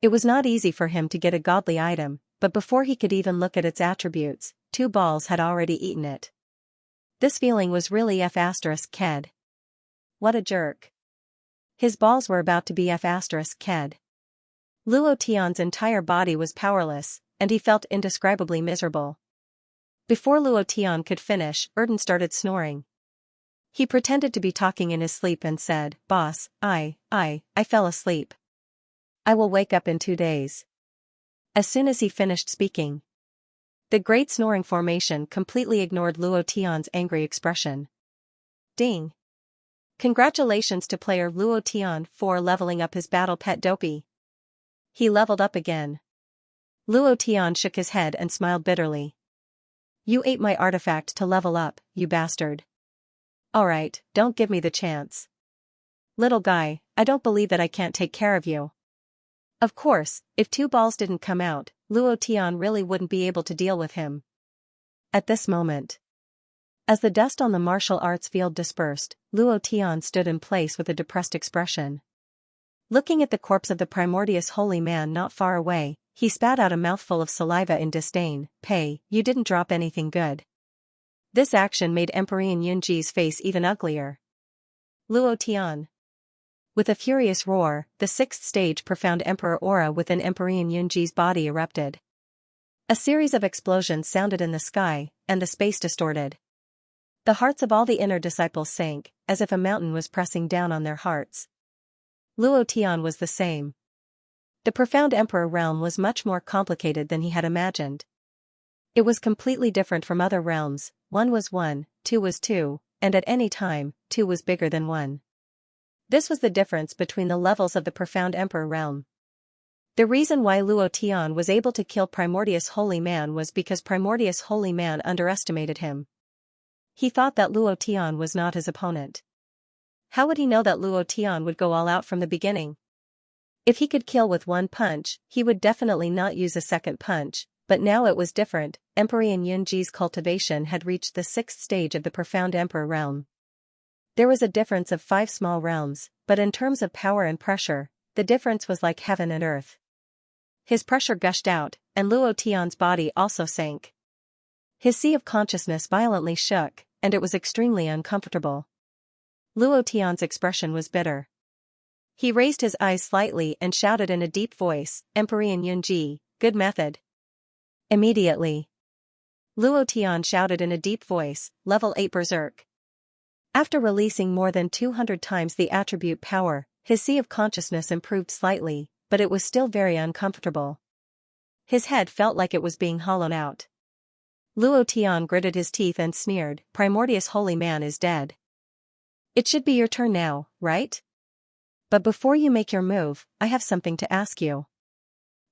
It was not easy for him to get a godly item, but before he could even look at its attributes, 2 balls had already eaten it. This feeling was really F***ked. What a jerk. His balls were about to be F***ked. Luo Tian's entire body was powerless, and he felt indescribably miserable. Before Luo Tian could finish, Erden started snoring. He pretended to be talking in his sleep and said, "Boss, I fell asleep. I will wake up in 2 days." As soon as he finished speaking, the great snoring formation completely ignored Luo Tian's angry expression. Ding. Congratulations to player Luo Tian for leveling up his battle pet Dopey. He leveled up again. Luo Tian shook his head and smiled bitterly. You ate my artifact to level up, you bastard. Alright, don't give me the chance. Little guy, I don't believe that I can't take care of you. Of course, if 2 balls didn't come out, Luo Tian really wouldn't be able to deal with him. At this moment, as the dust on the martial arts field dispersed, Luo Tian stood in place with a depressed expression. Looking at the corpse of the primordious holy man not far away, he spat out a mouthful of saliva in disdain. "Pei, you didn't drop anything good." This action made Empyrean Yunji's face even uglier. Luo Tian. With a furious roar, the 6th stage profound emperor aura within Empyrean Yunji's body erupted. A series of explosions sounded in the sky, and the space distorted. The hearts of all the inner disciples sank, as if a mountain was pressing down on their hearts. Luo Tian was the same. The profound emperor realm was much more complicated than he had imagined. It was completely different from other realms. 1 was 1, 2 was 2, and at any time, 2 was bigger than 1. This was the difference between the levels of the profound emperor realm. The reason why Luo Tian was able to kill Primordius Holy Man was because Primordius Holy Man underestimated him. He thought that Luo Tian was not his opponent. How would he know that Luo Tian would go all out from the beginning? If he could kill with 1 punch, he would definitely not use a second punch, but now it was different. Empyrean Yunji's cultivation had reached the 6th stage of the profound emperor realm. There was a difference of 5 small realms, but in terms of power and pressure, the difference was like heaven and earth. His pressure gushed out, and Luo Tian's body also sank. His sea of consciousness violently shook, and it was extremely uncomfortable. Luo Tian's expression was bitter. He raised his eyes slightly and shouted in a deep voice, "Empyrean Yunji, good method." Immediately, Luo Tian shouted in a deep voice, "Level 8 Berserk." After releasing more than 200 times the attribute power, his sea of consciousness improved slightly, but it was still very uncomfortable. His head felt like it was being hollowed out. Luo Tian gritted his teeth and sneered, "Primordius Holy Man is dead. It should be your turn now, right? But before you make your move, I have something to ask you."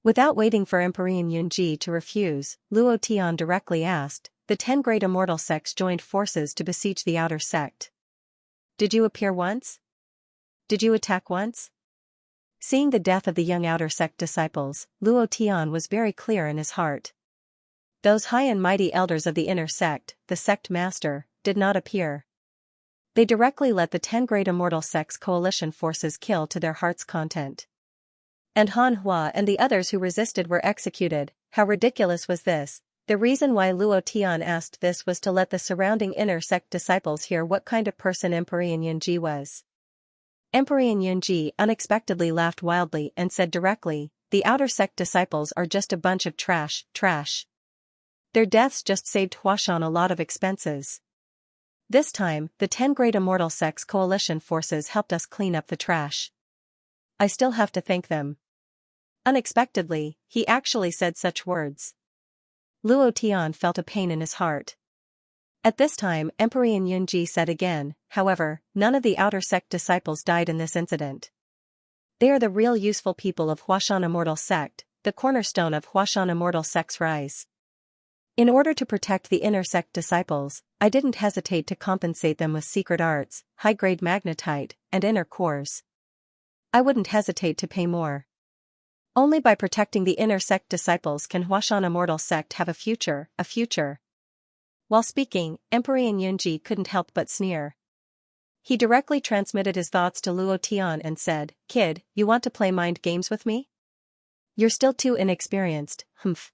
Without waiting for Empyrean Yunji to refuse, Luo Tian directly asked. The 10 great immortal sects joined forces to besiege the outer sect. Did you appear once? Did you attack once? Seeing the death of the young outer sect disciples, Luo Tian was very clear in his heart. Those high and mighty elders of the inner sect, the sect master, did not appear. They directly let the 10 great immortal sects coalition forces kill to their heart's content. And Han Hua and the others who resisted were executed. How ridiculous was this? The reason why Luo Tian asked this was to let the surrounding inner sect disciples hear what kind of person Emperor Yunji was. Emperor Yunji unexpectedly laughed wildly and said directly, "The outer sect disciples are just a bunch of trash. Their deaths just saved Huashan a lot of expenses. This time, the 10 great immortal sects coalition forces helped us clean up the trash. I still have to thank them." Unexpectedly, he actually said such words. Luo Tian felt a pain in his heart. At this time, Emperor Yunji said again, "However, none of the outer sect disciples died in this incident. They are the real useful people of Huashan Immortal Sect, the cornerstone of Huashan Immortal Sect's rise. In order to protect the inner sect disciples, I didn't hesitate to compensate them with secret arts, high-grade magnetite, and inner cores. I wouldn't hesitate to pay more. Only by protecting the inner sect disciples can Huashan Immortal Sect have a future. While speaking, Emperor Yunji couldn't help but sneer. He directly transmitted his thoughts to Luo Tian and said, "Kid, you want to play mind games with me? You're still too inexperienced, humph."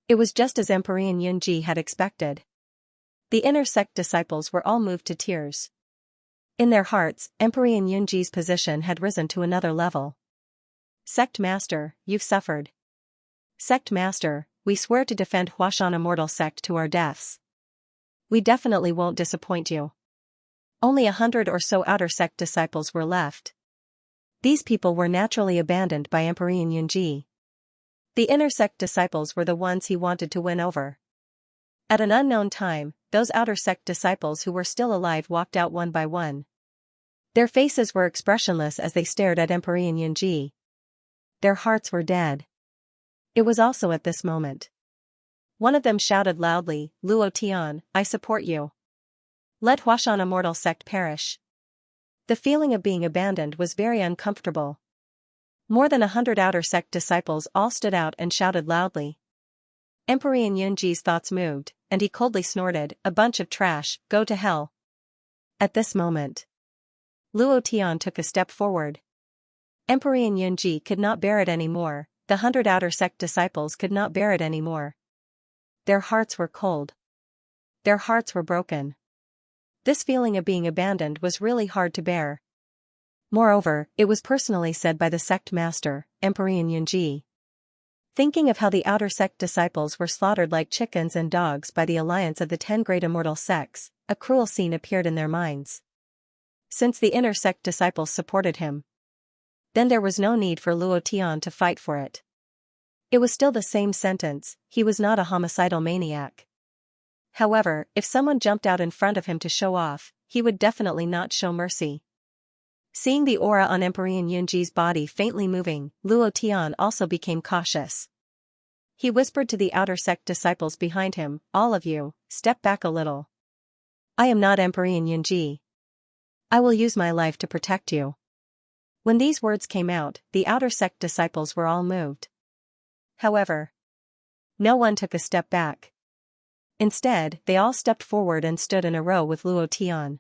It was just as Emperor Yunji had expected. The inner sect disciples were all moved to tears. In their hearts, Emperor Yunji's position had risen to another level. "Sect Master, you've suffered. Sect Master, we swear to defend Huashan Immortal Sect to our deaths. We definitely won't disappoint you." Only 100 or so outer sect disciples were left. These people were naturally abandoned by Emperor Yunji. The inner sect disciples were the ones he wanted to win over. At an unknown time, those outer sect disciples who were still alive walked out one by one. Their faces were expressionless as they stared at Emperor Yunji. Their hearts were dead. It was also at this moment. One of them shouted loudly, "Luo Tian, I support you. Let Huashan Immortal Sect perish." The feeling of being abandoned was very uncomfortable. More than 100 outer sect disciples all stood out and shouted loudly. Emperor Yunji's thoughts moved, and he coldly snorted, "A bunch of trash, go to hell." At this moment, Luo Tian took a step forward. Emperor Yunji could not bear it anymore, the 100 outer sect disciples could not bear it anymore. Their hearts were cold. Their hearts were broken. This feeling of being abandoned was really hard to bear. Moreover, it was personally said by the sect master, Emperor Yunji. Thinking of how the outer sect disciples were slaughtered like chickens and dogs by the alliance of the 10 great immortal sects, a cruel scene appeared in their minds. Since the inner sect disciples supported him, then there was no need for Luo Tian to fight for it. It was still the same sentence, he was not a homicidal maniac. However, if someone jumped out in front of him to show off, he would definitely not show mercy. Seeing the aura on Emperor Yunji's body faintly moving, Luo Tian also became cautious. He whispered to the outer sect disciples behind him, "All of you, step back a little. I am not Emperor Yunji. I will use my life to protect you." When these words came out, the outer sect disciples were all moved. However, no one took a step back. Instead, they all stepped forward and stood in a row with Luo Tian.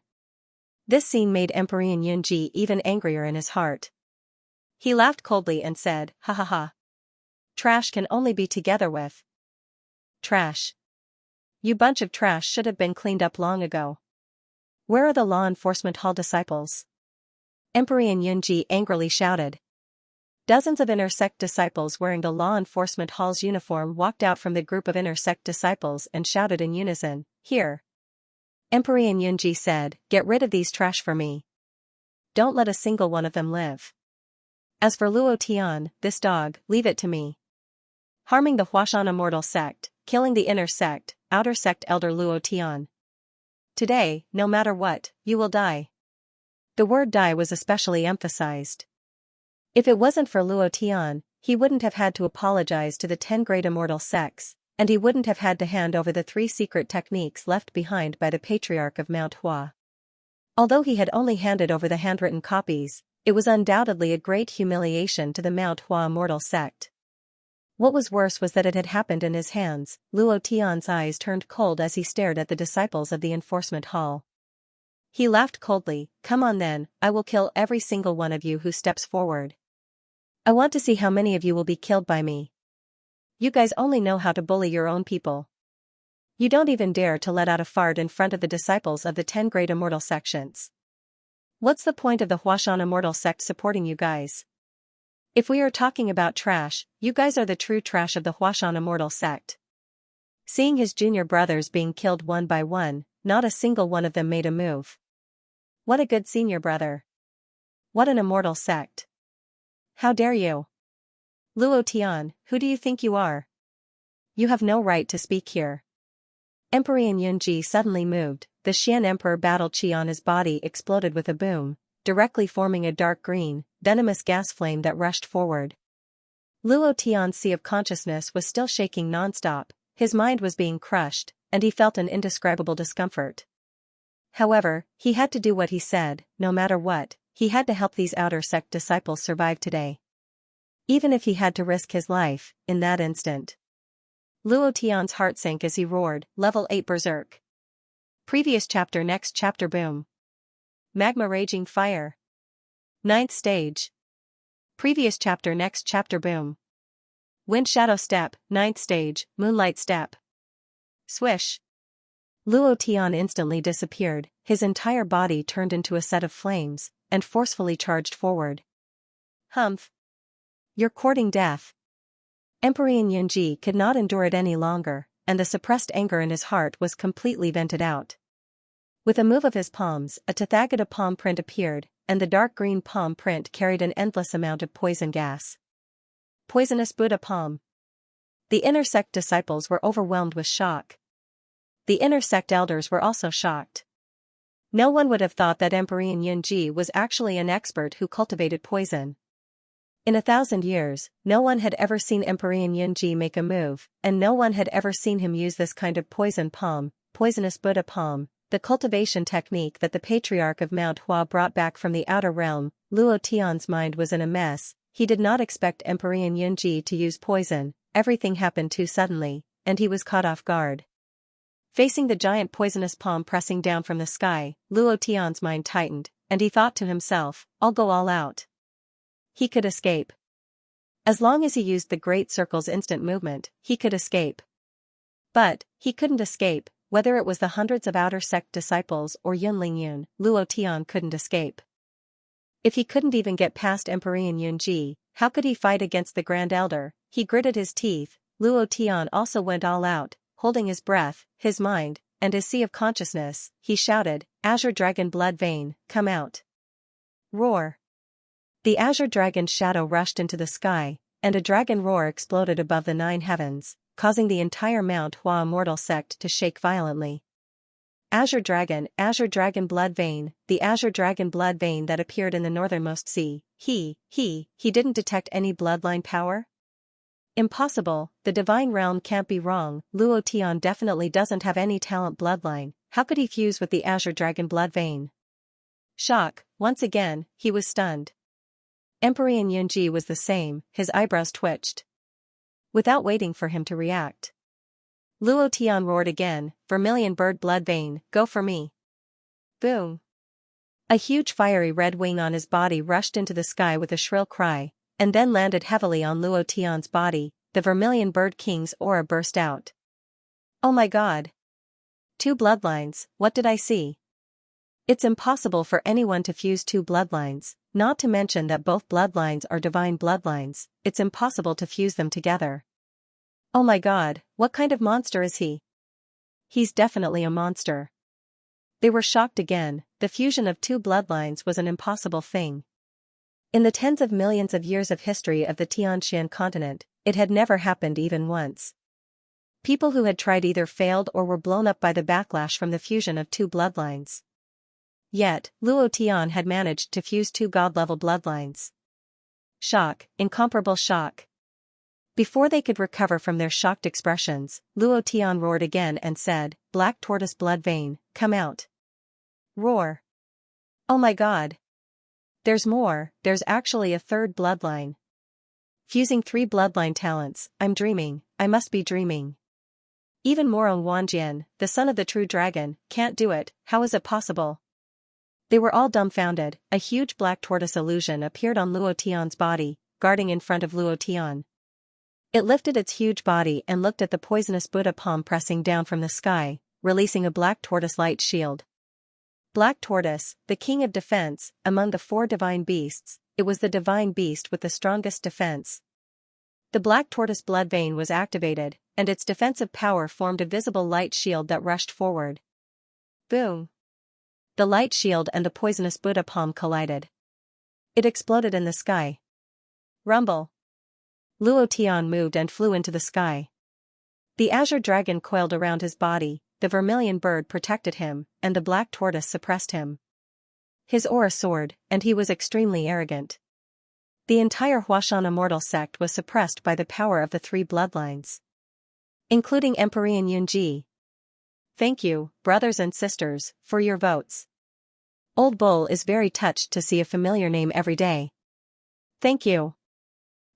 This scene made Emperor Yunji even angrier in his heart. He laughed coldly and said, "Ha ha ha. Trash can only be together with trash. You bunch of trash should have been cleaned up long ago. Where are the law enforcement hall disciples?" Emperor Yunji angrily shouted. Dozens of inner sect disciples wearing the law enforcement hall's uniform walked out from the group of inner sect disciples and shouted in unison, "Here." Emperor Yunji said, "Get rid of these trash for me. Don't let a single one of them live. As for Luo Tian, this dog, leave it to me. Harming the Huashan Immortal Sect, killing the inner sect, outer sect elder Luo Tian. Today, no matter what, you will die." The word die was especially emphasized. If it wasn't for Luo Tian, he wouldn't have had to apologize to the 10 great immortal sects, and he wouldn't have had to hand over the 3 secret techniques left behind by the Patriarch of Mount Hua. Although he had only handed over the handwritten copies, it was undoubtedly a great humiliation to the Mount Hua immortal sect. What was worse was that it had happened in his hands. Luo Tian's eyes turned cold as he stared at the disciples of the enforcement hall. He laughed coldly. Come on then, I will kill every single one of you who steps forward. I want to see how many of you will be killed by me. You guys only know how to bully your own people. You don't even dare to let out a fart in front of the disciples of the 10 great immortal sections. What's the point of the Huashan immortal sect supporting you guys? If we are talking about trash, you guys are the true trash of the Huashan immortal sect. Seeing his junior brothers being killed one by one, not a single one of them made a move. What a good senior brother. What an immortal sect. How dare you? Luo Tian, who do you think you are? You have no right to speak here. Emperor Yunji suddenly moved. The Xian Emperor battle chi on his body exploded with a boom, directly forming a dark green, venomous gas flame that rushed forward. Luo Tian's sea of consciousness was still shaking non-stop, his mind was being crushed, and he felt an indescribable discomfort. However, he had to do what he said. No matter what, he had to help these outer sect disciples survive today. Even if he had to risk his life, in that instant. Luo Tian's heart sank as he roared, Level 8 Berserk. Previous chapter. Next chapter. Boom. Magma raging fire. 9th stage. Previous chapter. Next chapter. Boom. Wind shadow step. 9th stage. Moonlight step. Swish. Luo Tian instantly disappeared, his entire body turned into a set of flames, and forcefully charged forward. Humph. You're courting death. Emperor Yunji could not endure it any longer, and the suppressed anger in his heart was completely vented out. With a move of his palms, a Tathagata palm print appeared, and the dark green palm print carried an endless amount of poison gas. Poisonous Buddha palm. The inner sect disciples were overwhelmed with shock. The inner sect elders were also shocked. No one would have thought that Emperor Yunji was actually an expert who cultivated poison. In 1,000 years, no one had ever seen Emperor Yunji make a move, and no one had ever seen him use this kind of poison palm, poisonous Buddha palm, the cultivation technique that the Patriarch of Mount Hua brought back from the outer realm. Luo Tian's mind was in a mess. He did not expect Emperor Yunji to use poison. Everything happened too suddenly, and he was caught off guard. Facing the giant poisonous palm pressing down from the sky, Luo Tian's mind tightened, and he thought to himself, I'll go all out. He could escape. As long as he used the Great Circle's instant movement, he could escape. But, he couldn't escape, whether it was the hundreds of outer sect disciples or Yunling Yun, Luo Tian couldn't escape. If he couldn't even get past Emperor Yunji, how could he fight against the Grand Elder? He gritted his teeth. Luo Tian also went all out, holding his breath, his mind, and his sea of consciousness. He shouted, Azure Dragon Blood Vein, come out. Roar. The Azure Dragon's shadow rushed into the sky, and a dragon roar exploded above the 9 heavens, causing the entire Mount Hua immortal sect to shake violently. Azure Dragon Blood Vein, the Azure Dragon Blood Vein that appeared in the northernmost sea. He didn't detect any bloodline power? Impossible, the divine realm can't be wrong. Luo Tian definitely doesn't have any talent bloodline. How could he fuse with the Azure Dragon Blood Vein? Shock, once again, he was stunned. Emperor Yunji was the same, his eyebrows twitched. Without waiting for him to react, Luo Tian roared again, Vermilion Bird Blood Vein, go for me. Boom. A huge fiery red wing on his body rushed into the sky with a shrill cry, and then landed heavily on Luo Tian's body. The Vermilion Bird King's aura burst out. Oh my god. 2 bloodlines, what did I see? It's impossible for anyone to fuse 2 bloodlines, not to mention that both bloodlines are divine bloodlines. It's impossible to fuse them together. Oh my god, what kind of monster is he? He's definitely a monster. They were shocked again. The fusion of 2 bloodlines was an impossible thing. In the tens of millions of years of history of the Tianxian continent, it had never happened even once. People who had tried either failed or were blown up by the backlash from the fusion of 2 bloodlines. Yet, Luo Tian had managed to fuse 2 god-level bloodlines. Shock, incomparable shock. Before they could recover from their shocked expressions, Luo Tian roared again and said, Black Tortoise Blood Vein, come out. Roar. Oh my god. There's more, there's actually a third bloodline. Fusing 3 bloodline talents, I'm dreaming, I must be dreaming. Even Morong Wanjian, the son of the true dragon, can't do it, how is it possible? They were all dumbfounded. A huge black tortoise illusion appeared on Luo Tian's body, guarding in front of Luo Tian. It lifted its huge body and looked at the poisonous Buddha palm pressing down from the sky, releasing a black tortoise light shield. Black tortoise, the king of defense, among the 4 divine beasts, it was the divine beast with the strongest defense. The black tortoise blood vein was activated, and its defensive power formed a visible light shield that rushed forward. Boom! The light shield and the poisonous Buddha palm collided. It exploded in the sky. Rumble! Luo Tian moved and flew into the sky. The azure dragon coiled around his body, the vermilion bird protected him, and the black tortoise suppressed him. His aura soared, and he was extremely arrogant. The entire Huashan immortal sect was suppressed by the power of the 3 bloodlines, including Empyrean Yunji. Thank you, brothers and sisters, for your votes. Old Bull is very touched to see a familiar name every day. Thank you.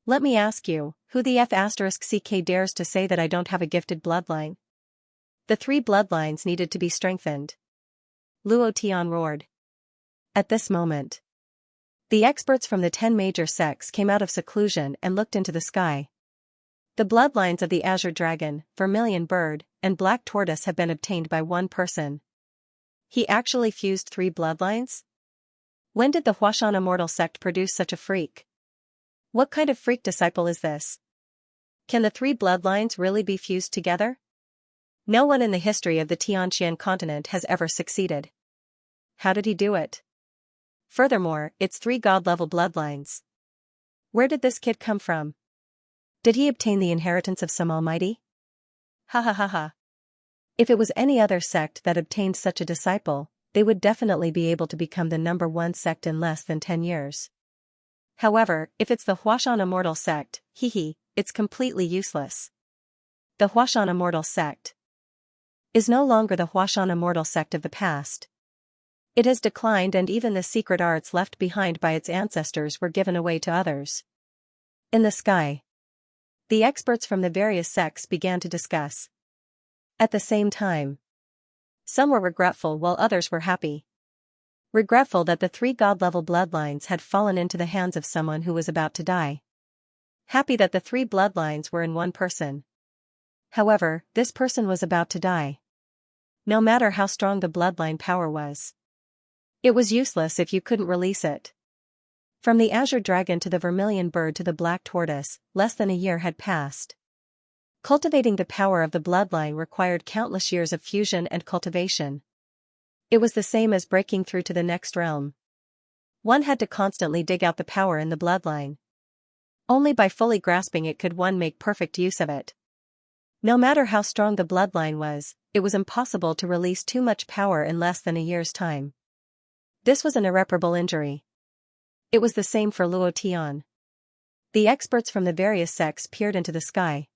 Let me ask you, who the F***ck dares to say that I don't have a gifted bloodline? The 3 bloodlines needed to be strengthened. Luo Tian roared. At this moment, the experts from the 10 major sects came out of seclusion and looked into the sky. The bloodlines of the azure dragon, vermilion bird, and black tortoise have been obtained by one person. He actually fused 3 bloodlines? When did the Huashan immortal sect produce such a freak? What kind of freak disciple is this? Can the 3 bloodlines really be fused together? No one in the history of the Xianxia continent has ever succeeded. How did he do it? Furthermore, it's 3 god-level bloodlines. Where did this kid come from? Did he obtain the inheritance of some almighty? Ha ha ha ha. If it was any other sect that obtained such a disciple, they would definitely be able to become the #1 sect in less than 10 years. However, if it's the Huashan immortal sect, it's completely useless. The Huashan immortal sect is no longer the Huashan immortal sect of the past. It has declined, and even the secret arts left behind by its ancestors were given away to others. In the sky, the experts from the various sects began to discuss. At the same time, some were regretful while others were happy. Regretful that the 3 god-level bloodlines had fallen into the hands of someone who was about to die. Happy that the 3 bloodlines were in one person. However, this person was about to die. No matter how strong the bloodline power was, it was useless if you couldn't release it. From the azure dragon to the vermilion bird to the black tortoise, less than a year had passed. Cultivating the power of the bloodline required countless years of fusion and cultivation. It was the same as breaking through to the next realm. One had to constantly dig out the power in the bloodline. Only by fully grasping it could one make perfect use of it. No matter how strong the bloodline was, it was impossible to release too much power in less than a year's time. This was an irreparable injury. It was the same for Luo Tian. The experts from the various sects peered into the sky.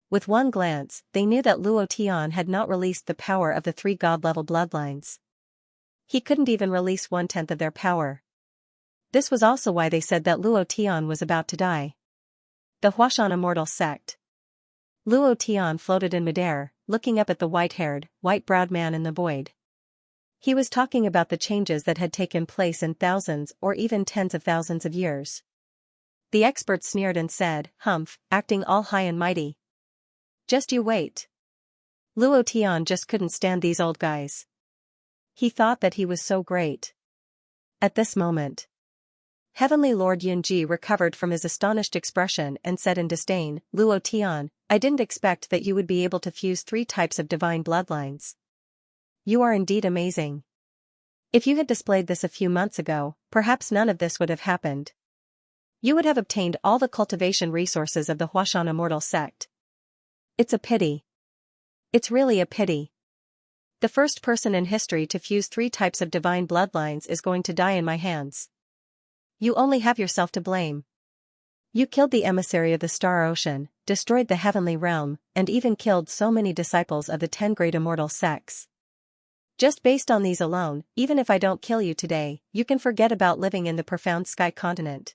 With one glance, they knew that Luo Tian had not released the power of the 3 god-level bloodlines. He couldn't even release 1/10 of their power. This was also why they said that Luo Tian was about to die. The Huashan immortal sect. Luo Tian floated in midair, looking up at the white-haired, white-browed man in the void. He was talking about the changes that had taken place in thousands or even tens of thousands of years. The expert sneered and said, "Humph, acting all high and mighty. Just you wait." Luo Tian just couldn't stand these old guys. He thought that he was so great. At this moment, Heavenly Lord Yunji recovered from his astonished expression and said in disdain, "Luo Tian, I didn't expect that you would be able to fuse 3 types of divine bloodlines. You are indeed amazing. If you had displayed this a few months ago, perhaps none of this would have happened. You would have obtained all the cultivation resources of the Huashan immortal sect. It's a pity. It's really a pity. The first person in history to fuse 3 types of divine bloodlines is going to die in my hands. You only have yourself to blame. You killed the emissary of the Star Ocean, destroyed the heavenly realm, and even killed so many disciples of the 10 great immortal sects. Just based on these alone, even if I don't kill you today, you can forget about living in the profound sky continent.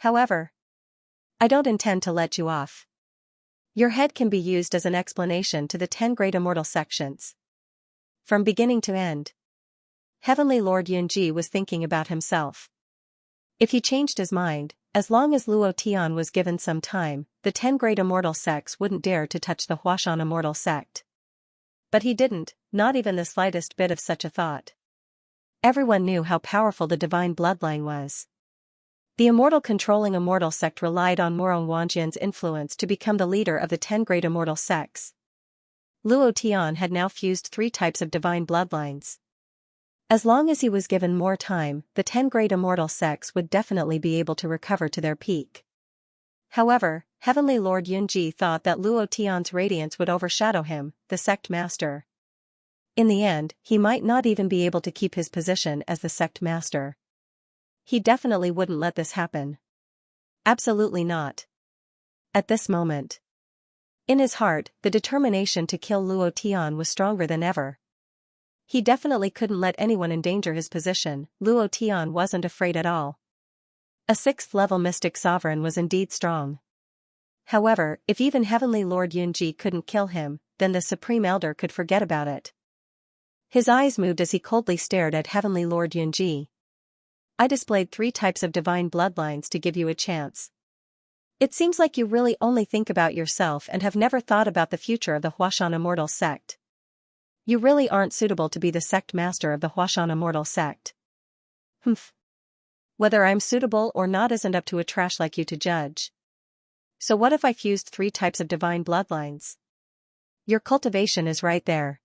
However, I don't intend to let you off. Your head can be used as an explanation to the 10 great immortal sections. From beginning to end. Heavenly Lord Yunji was thinking about himself. If he changed his mind, as long as Luo Tian was given some time, the 10 great immortal sects wouldn't dare to touch the Huashan immortal sect. But he didn't, not even the slightest bit of such a thought. Everyone knew how powerful the divine bloodline was. The immortal controlling immortal sect relied on Morong Wanjian's influence to become the leader of the 10 great immortal sects. Luo Tian had now fused 3 types of divine bloodlines. As long as he was given more time, the 10 great immortal sects would definitely be able to recover to their peak. However, Heavenly Lord Yunji thought that Luo Tian's radiance would overshadow him, the sect master. In the end, he might not even be able to keep his position as the sect master. He definitely wouldn't let this happen. Absolutely not. At this moment. In his heart, the determination to kill Luo Tian was stronger than ever. He definitely couldn't let anyone endanger his position. Luo Tian wasn't afraid at all. A 6th-level mystic sovereign was indeed strong. However, if even Heavenly Lord Yunji couldn't kill him, then the Supreme Elder could forget about it. His eyes moved as he coldly stared at Heavenly Lord Yunji. I displayed 3 types of divine bloodlines to give you a chance. It seems like you really only think about yourself and have never thought about the future of the Huashan Immortal sect. You really aren't suitable to be the sect master of the Huashan Immortal sect. Humph. Whether I'm suitable or not isn't up to a trash like you to judge. So what if I fused 3 types of divine bloodlines? Your cultivation is right there.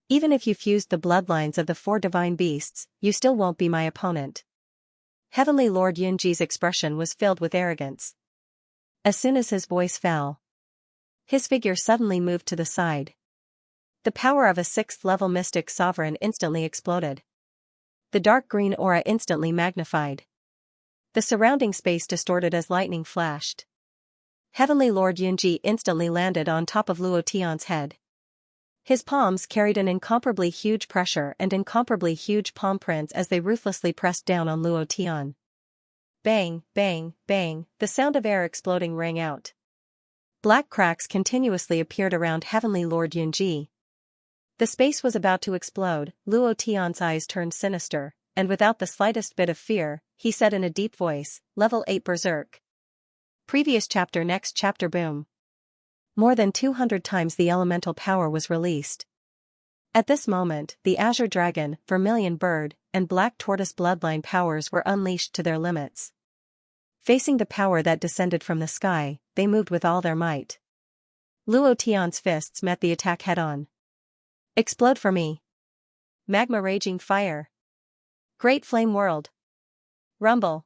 Even if you fused the bloodlines of the 4 divine beasts, you still won't be my opponent. Heavenly Lord Yunji's expression was filled with arrogance. As soon as his voice fell, his figure suddenly moved to the side. The power of a 6th-level mystic sovereign instantly exploded. The dark green aura instantly magnified. The surrounding space distorted as lightning flashed. Heavenly Lord Yunji instantly landed on top of Luo Tian's head. His palms carried an incomparably huge pressure and incomparably huge palm prints as they ruthlessly pressed down on Luo Tian. Bang, bang, bang, the sound of air exploding rang out. Black cracks continuously appeared around Heavenly Lord Yunji. The space was about to explode. Luo Tian's eyes turned sinister, and without the slightest bit of fear, he said in a deep voice, Level 8 Berserk. Previous chapter. Next chapter. Boom. More than 200 times the elemental power was released. At this moment, the Azure Dragon, Vermilion Bird, and Black Tortoise bloodline powers were unleashed to their limits. Facing the power that descended from the sky, they moved with all their might. Luo Tian's fists met the attack head-on. Explode for me. Magma raging fire. Great flame world. Rumble.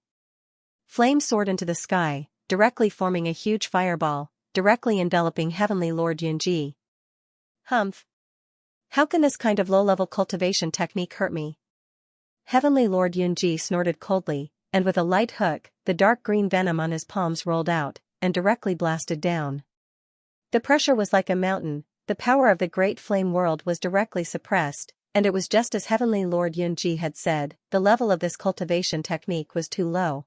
Flames soared into the sky, directly forming a huge fireball, directly enveloping Heavenly Lord Yunji. Humph. How can this kind of low-level cultivation technique hurt me? Heavenly Lord Yunji snorted coldly, and with a light hook, the dark green venom on his palms rolled out, and directly blasted down. The pressure was like a mountain. The power of the great flame world was directly suppressed, and it was just as Heavenly Lord Yunji had said, the level of this cultivation technique was too low.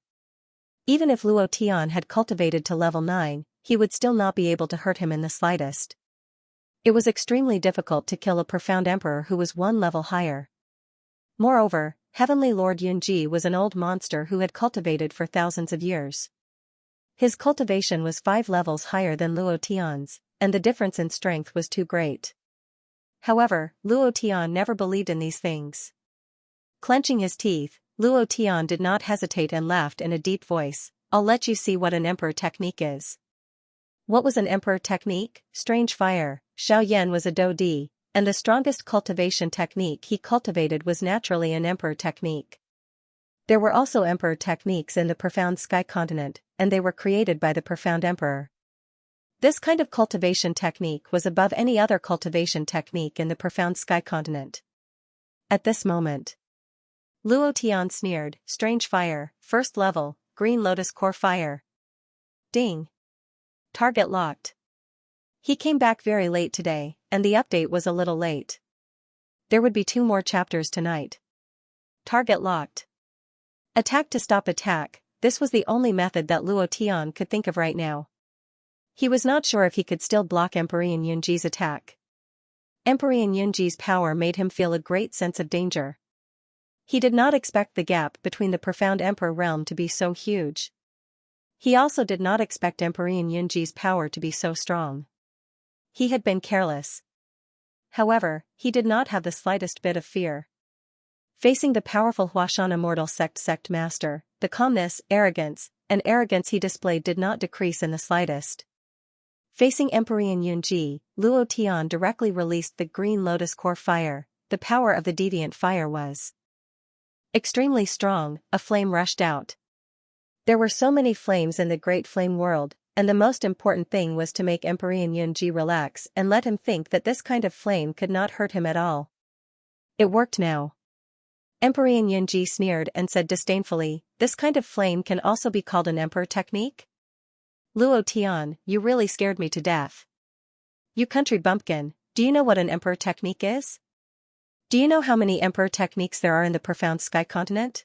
Even if Luo Tian had cultivated to level 9, he would still not be able to hurt him in the slightest. It was extremely difficult to kill a profound emperor who was 1 level higher. Moreover, Heavenly Lord Yunji was an old monster who had cultivated for thousands of years. His cultivation was 5 levels higher than Luo Tian's, and the difference in strength was too great. However, Luo Tian never believed in these things. Clenching his teeth, Luo Tian did not hesitate and laughed in a deep voice, I'll let you see what an emperor technique is. What was an emperor technique? Strange fire. Xiao Yan was a Dou-Di, and the strongest cultivation technique he cultivated was naturally an emperor technique. There were also emperor techniques in the profound sky continent, and they were created by the profound emperor. This kind of cultivation technique was above any other cultivation technique in the profound sky continent. At this moment, Luo Tian sneered, Strange fire, 1st level, green lotus core fire. Ding. Target locked. He came back very late today, and the update was a little late. There would be 2 more chapters tonight. Target locked. Attack to stop attack, this was the only method that Luo Tian could think of right now. He was not sure if he could still block Emperor Yunji's attack. Emperor Yunji's power made him feel a great sense of danger. He did not expect the gap between the profound Emperor realm to be so huge. He also did not expect Emperor Yunji's power to be so strong. He had been careless. However, he did not have the slightest bit of fear. Facing the powerful Huashan Immortal Sect Master, the calmness, arrogance he displayed did not decrease in the slightest. Facing Emperor Yunji, Luo Tian directly released the green lotus core fire. The power of the deviant fire was extremely strong. A flame rushed out. There were so many flames in the great flame world, and the most important thing was to make Emperor Yunji relax and let him think that this kind of flame could not hurt him at all. It worked now. Emperor Yunji sneered and said disdainfully, "This kind of flame can also be called an emperor technique? Luo Tian, you really scared me to death. You country bumpkin, do you know what an emperor technique is? Do you know how many emperor techniques there are in the profound sky continent?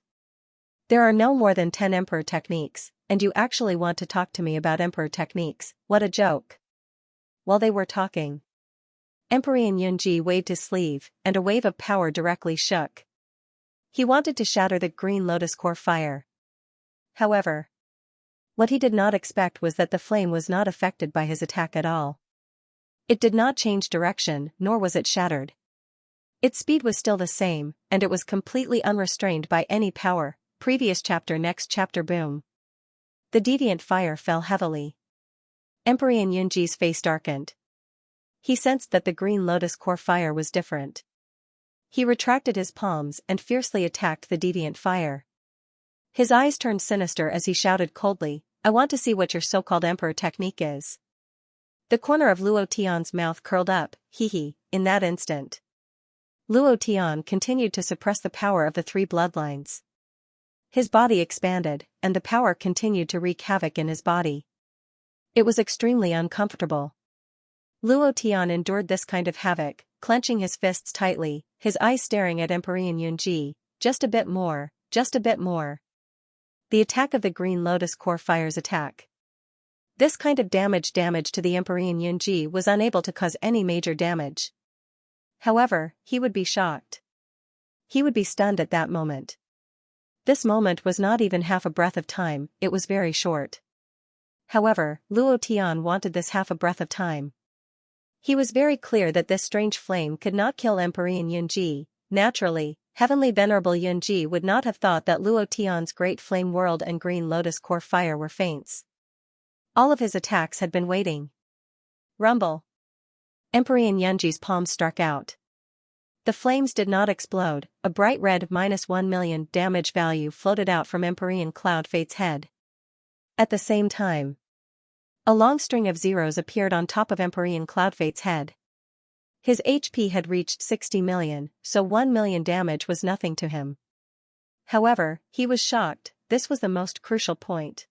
There are no more than 10 emperor techniques, and you actually want to talk to me about emperor techniques, what a joke." While they were talking, Emperor Yunji waved his sleeve, and a wave of power directly shook. He wanted to shatter the green lotus core fire. However, what he did not expect was that the flame was not affected by his attack at all. It did not change direction, nor was it shattered. Its speed was still the same, and it was completely unrestrained by any power. Previous chapter. Next chapter. Boom. The deviant fire fell heavily. Emperor Yunji's face darkened. He sensed that the green lotus core fire was different. He retracted his palms and fiercely attacked the deviant fire. His eyes turned sinister as he shouted coldly, "I want to see what your so-called emperor technique is." The corner of Luo Tian's mouth curled up, hee. In that instant, Luo Tian continued to suppress the power of the 3 bloodlines. His body expanded, and the power continued to wreak havoc in his body. It was extremely uncomfortable. Luo Tian endured this kind of havoc, clenching his fists tightly, his eyes staring at Emperor Yunji. Just a bit more, just a bit more. The attack of the green lotus core fire's attack. This kind of damage to the Emperor Yunji was unable to cause any major damage. However, he would be shocked. He would be stunned at that moment. This moment was not even half a breath of time, it was very short. However, Luo Tian wanted this half a breath of time. He was very clear that this strange flame could not kill Emperor Yunji. Naturally, Heavenly Venerable Yunji would not have thought that Luo Tian's great flame world and green lotus core fire were feints. All of his attacks had been waiting. Rumble. Emperor Yunji's palms struck out. The flames did not explode. A bright red -1 million damage value floated out from Emperor Cloud Fate's head. At the same time, a long string of zeros appeared on top of Emperor Cloud Fate's head. His HP had reached 60 million, so 1 million damage was nothing to him. However, he was shocked. This was the most crucial point.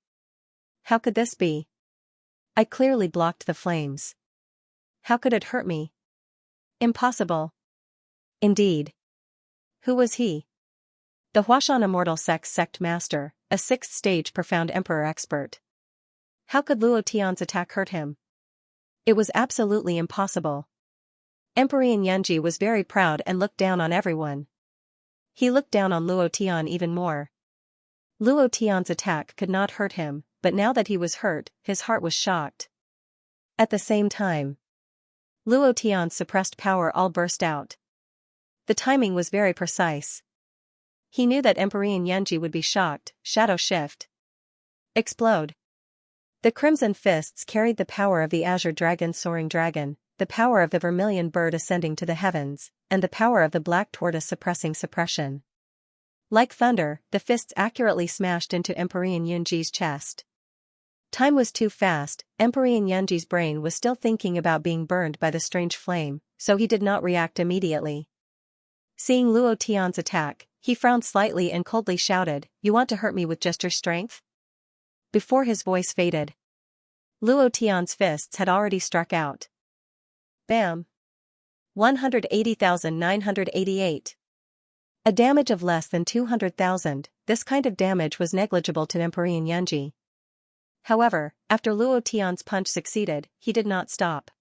How could this be? I clearly blocked the flames. How could it hurt me? Impossible. Indeed. Who was he? The Huashan Immortal Sect Master, a 6th stage profound emperor expert. How could Luo Tian's attack hurt him? It was absolutely impossible. Emperor Yunji was very proud and looked down on everyone. He looked down on Luo Tian even more. Luo Tian's attack could not hurt him, but now that he was hurt, his heart was shocked. At the same time, Luo Tian's suppressed power all burst out. The timing was very precise. He knew that Emperor Yunji would be shocked. Shadow shift. Explode. The crimson fists carried the power of the azure dragon soaring dragon, the power of the vermilion bird ascending to the heavens, and the power of the black tortoise suppressing suppression. Like thunder, the fists accurately smashed into Emperor Yunji's chest. Time was too fast. Emperor Yunji's brain was still thinking about being burned by the strange flame, so he did not react immediately. Seeing Luo Tian's attack, he frowned slightly and coldly shouted, "You want to hurt me with just your strength?" Before his voice faded, Luo Tian's fists had already struck out. Bam! 180,988. A damage of less than 200,000, this kind of damage was negligible to Emperor Xianxia. However, after Luo Tian's punch succeeded, he did not stop.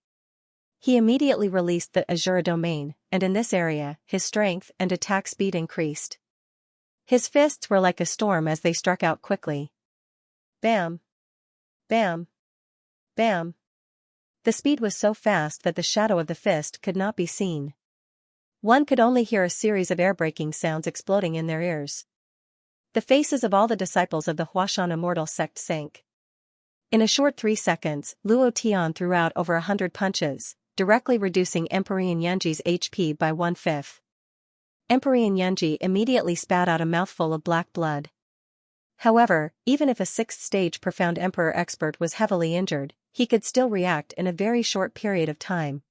He immediately released the Azure domain, and in this area, his strength and attack speed increased. His fists were like a storm as they struck out quickly. Bam! Bam! Bam! The speed was so fast that the shadow of the fist could not be seen. One could only hear a series of air-breaking sounds exploding in their ears. The faces of all the disciples of the Huashan immortal sect sank. In a short 3 seconds, Luo Tian threw out over 100 punches, directly reducing Emperor Xianxia's HP by 1/5. Emperor Xianxia immediately spat out a mouthful of black blood. However, even if a 6th stage profound Emperor expert was heavily injured, he could still react in a very short period of time.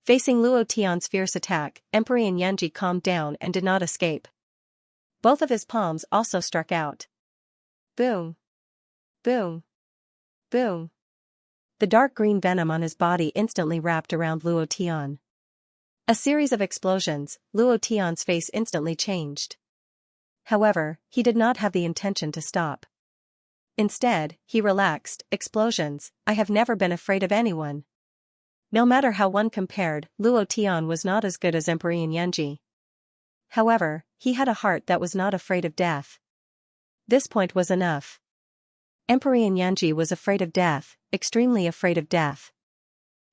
Facing Luo Tian's fierce attack, Emperor Xianxia calmed down and did not escape. Both of his palms also struck out. Boom! Boom! Boom! The dark green venom on his body instantly wrapped around Luo Tian. A series of explosions, Luo Tian's face instantly changed. However, he did not have the intention to stop. Instead, he relaxed. Explosions, I have never been afraid of anyone. No matter how one compared, Luo Tian was not as good as Emperor Xianxia. However, he had a heart that was not afraid of death. This point was enough. Emperor Xianxia was afraid of death, extremely afraid of death.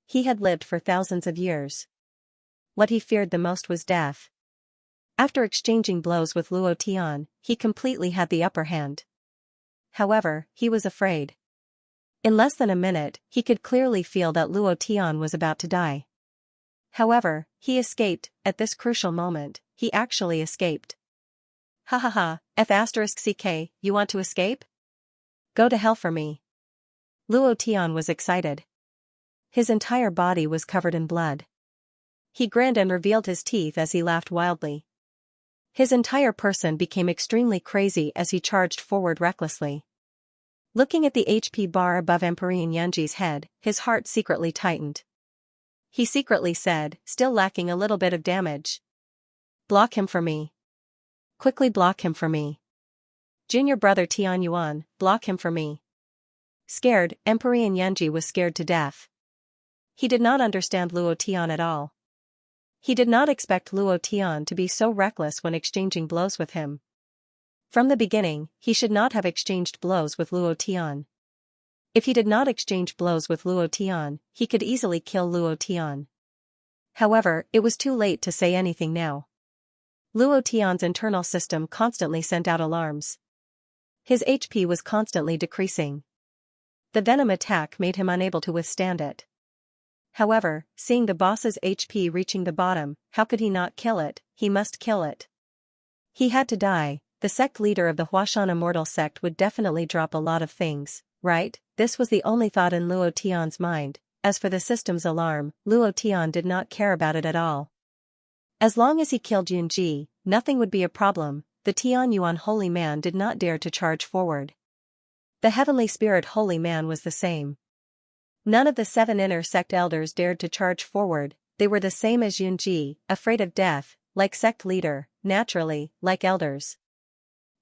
He had lived for thousands of years. What he feared the most was death. After exchanging blows with Luo Tian, he completely had the upper hand. However, he was afraid. In less than a minute, he could clearly feel that Luo Tian was about to die. However, he escaped. At this crucial moment, he actually escaped. Ha ha ha, F***ck, you want to escape? Go to hell for me. Luo Tian was excited. His entire body was covered in blood. He grinned and revealed his teeth as he laughed wildly. His entire person became extremely crazy as he charged forward recklessly. Looking at the HP bar above Emperor Xianxia's head, his heart secretly tightened. He secretly said, still lacking a little bit of damage. Block him for me. Quickly block him for me. Junior brother Tian Yuan, block him for me. Scared, Emperor Xianxia was scared to death. He did not understand Luo Tian at all. He did not expect Luo Tian to be so reckless when exchanging blows with him. From the beginning, he should not have exchanged blows with Luo Tian. If he did not exchange blows with Luo Tian, he could easily kill Luo Tian. However, it was too late to say anything now. Luo Tian's internal system constantly sent out alarms. His HP was constantly decreasing. The venom attack made him unable to withstand it. However, seeing the boss's HP reaching the bottom, how could he not kill it? He must kill it. He had to die. The sect leader of the Huashan immortal sect would definitely drop a lot of things, right? This was the only thought in Luo Tian's mind. As for the system's alarm, Luo Tian did not care about it at all. As long as he killed Yunji, nothing would be a problem. The Tian Yuan holy man did not dare to charge forward. The heavenly spirit holy man was the same. None of the 7 inner sect elders dared to charge forward. They were the same as Yunji, afraid of death, like sect leader, naturally, like elders.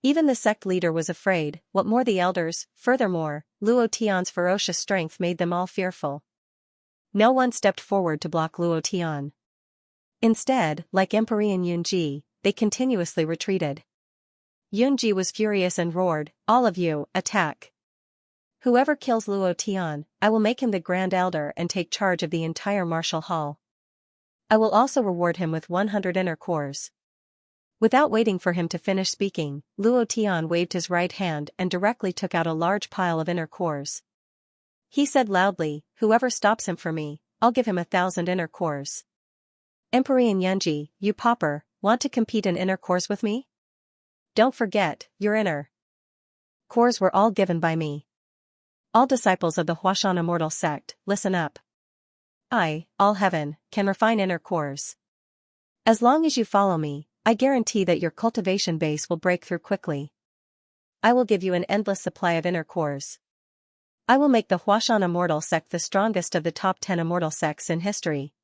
Even the sect leader was afraid, what more the elders. Furthermore, Luo Tian's ferocious strength made them all fearful. No one stepped forward to block Luo Tian. Instead, like Emperor Yunji, they continuously retreated. Yunji was furious and roared, "All of you, attack! Whoever kills Luo Tian, I will make him the Grand Elder and take charge of the entire martial hall. I will also reward him with 100 inner cores." Without waiting for him to finish speaking, Luo Tian waved his right hand and directly took out a large pile of inner cores. He said loudly, "Whoever stops him for me, I'll give him 1,000 inner cores." Emperor Xianxia, you pauper, want to compete in inner cores with me? Don't forget, your inner cores were all given by me. All disciples of the Huashan immortal sect, listen up. I, all heaven, can refine inner cores. As long as you follow me, I guarantee that your cultivation base will break through quickly. I will give you an endless supply of inner cores. I will make the Huashan immortal sect the strongest of the top 10 immortal sects in history.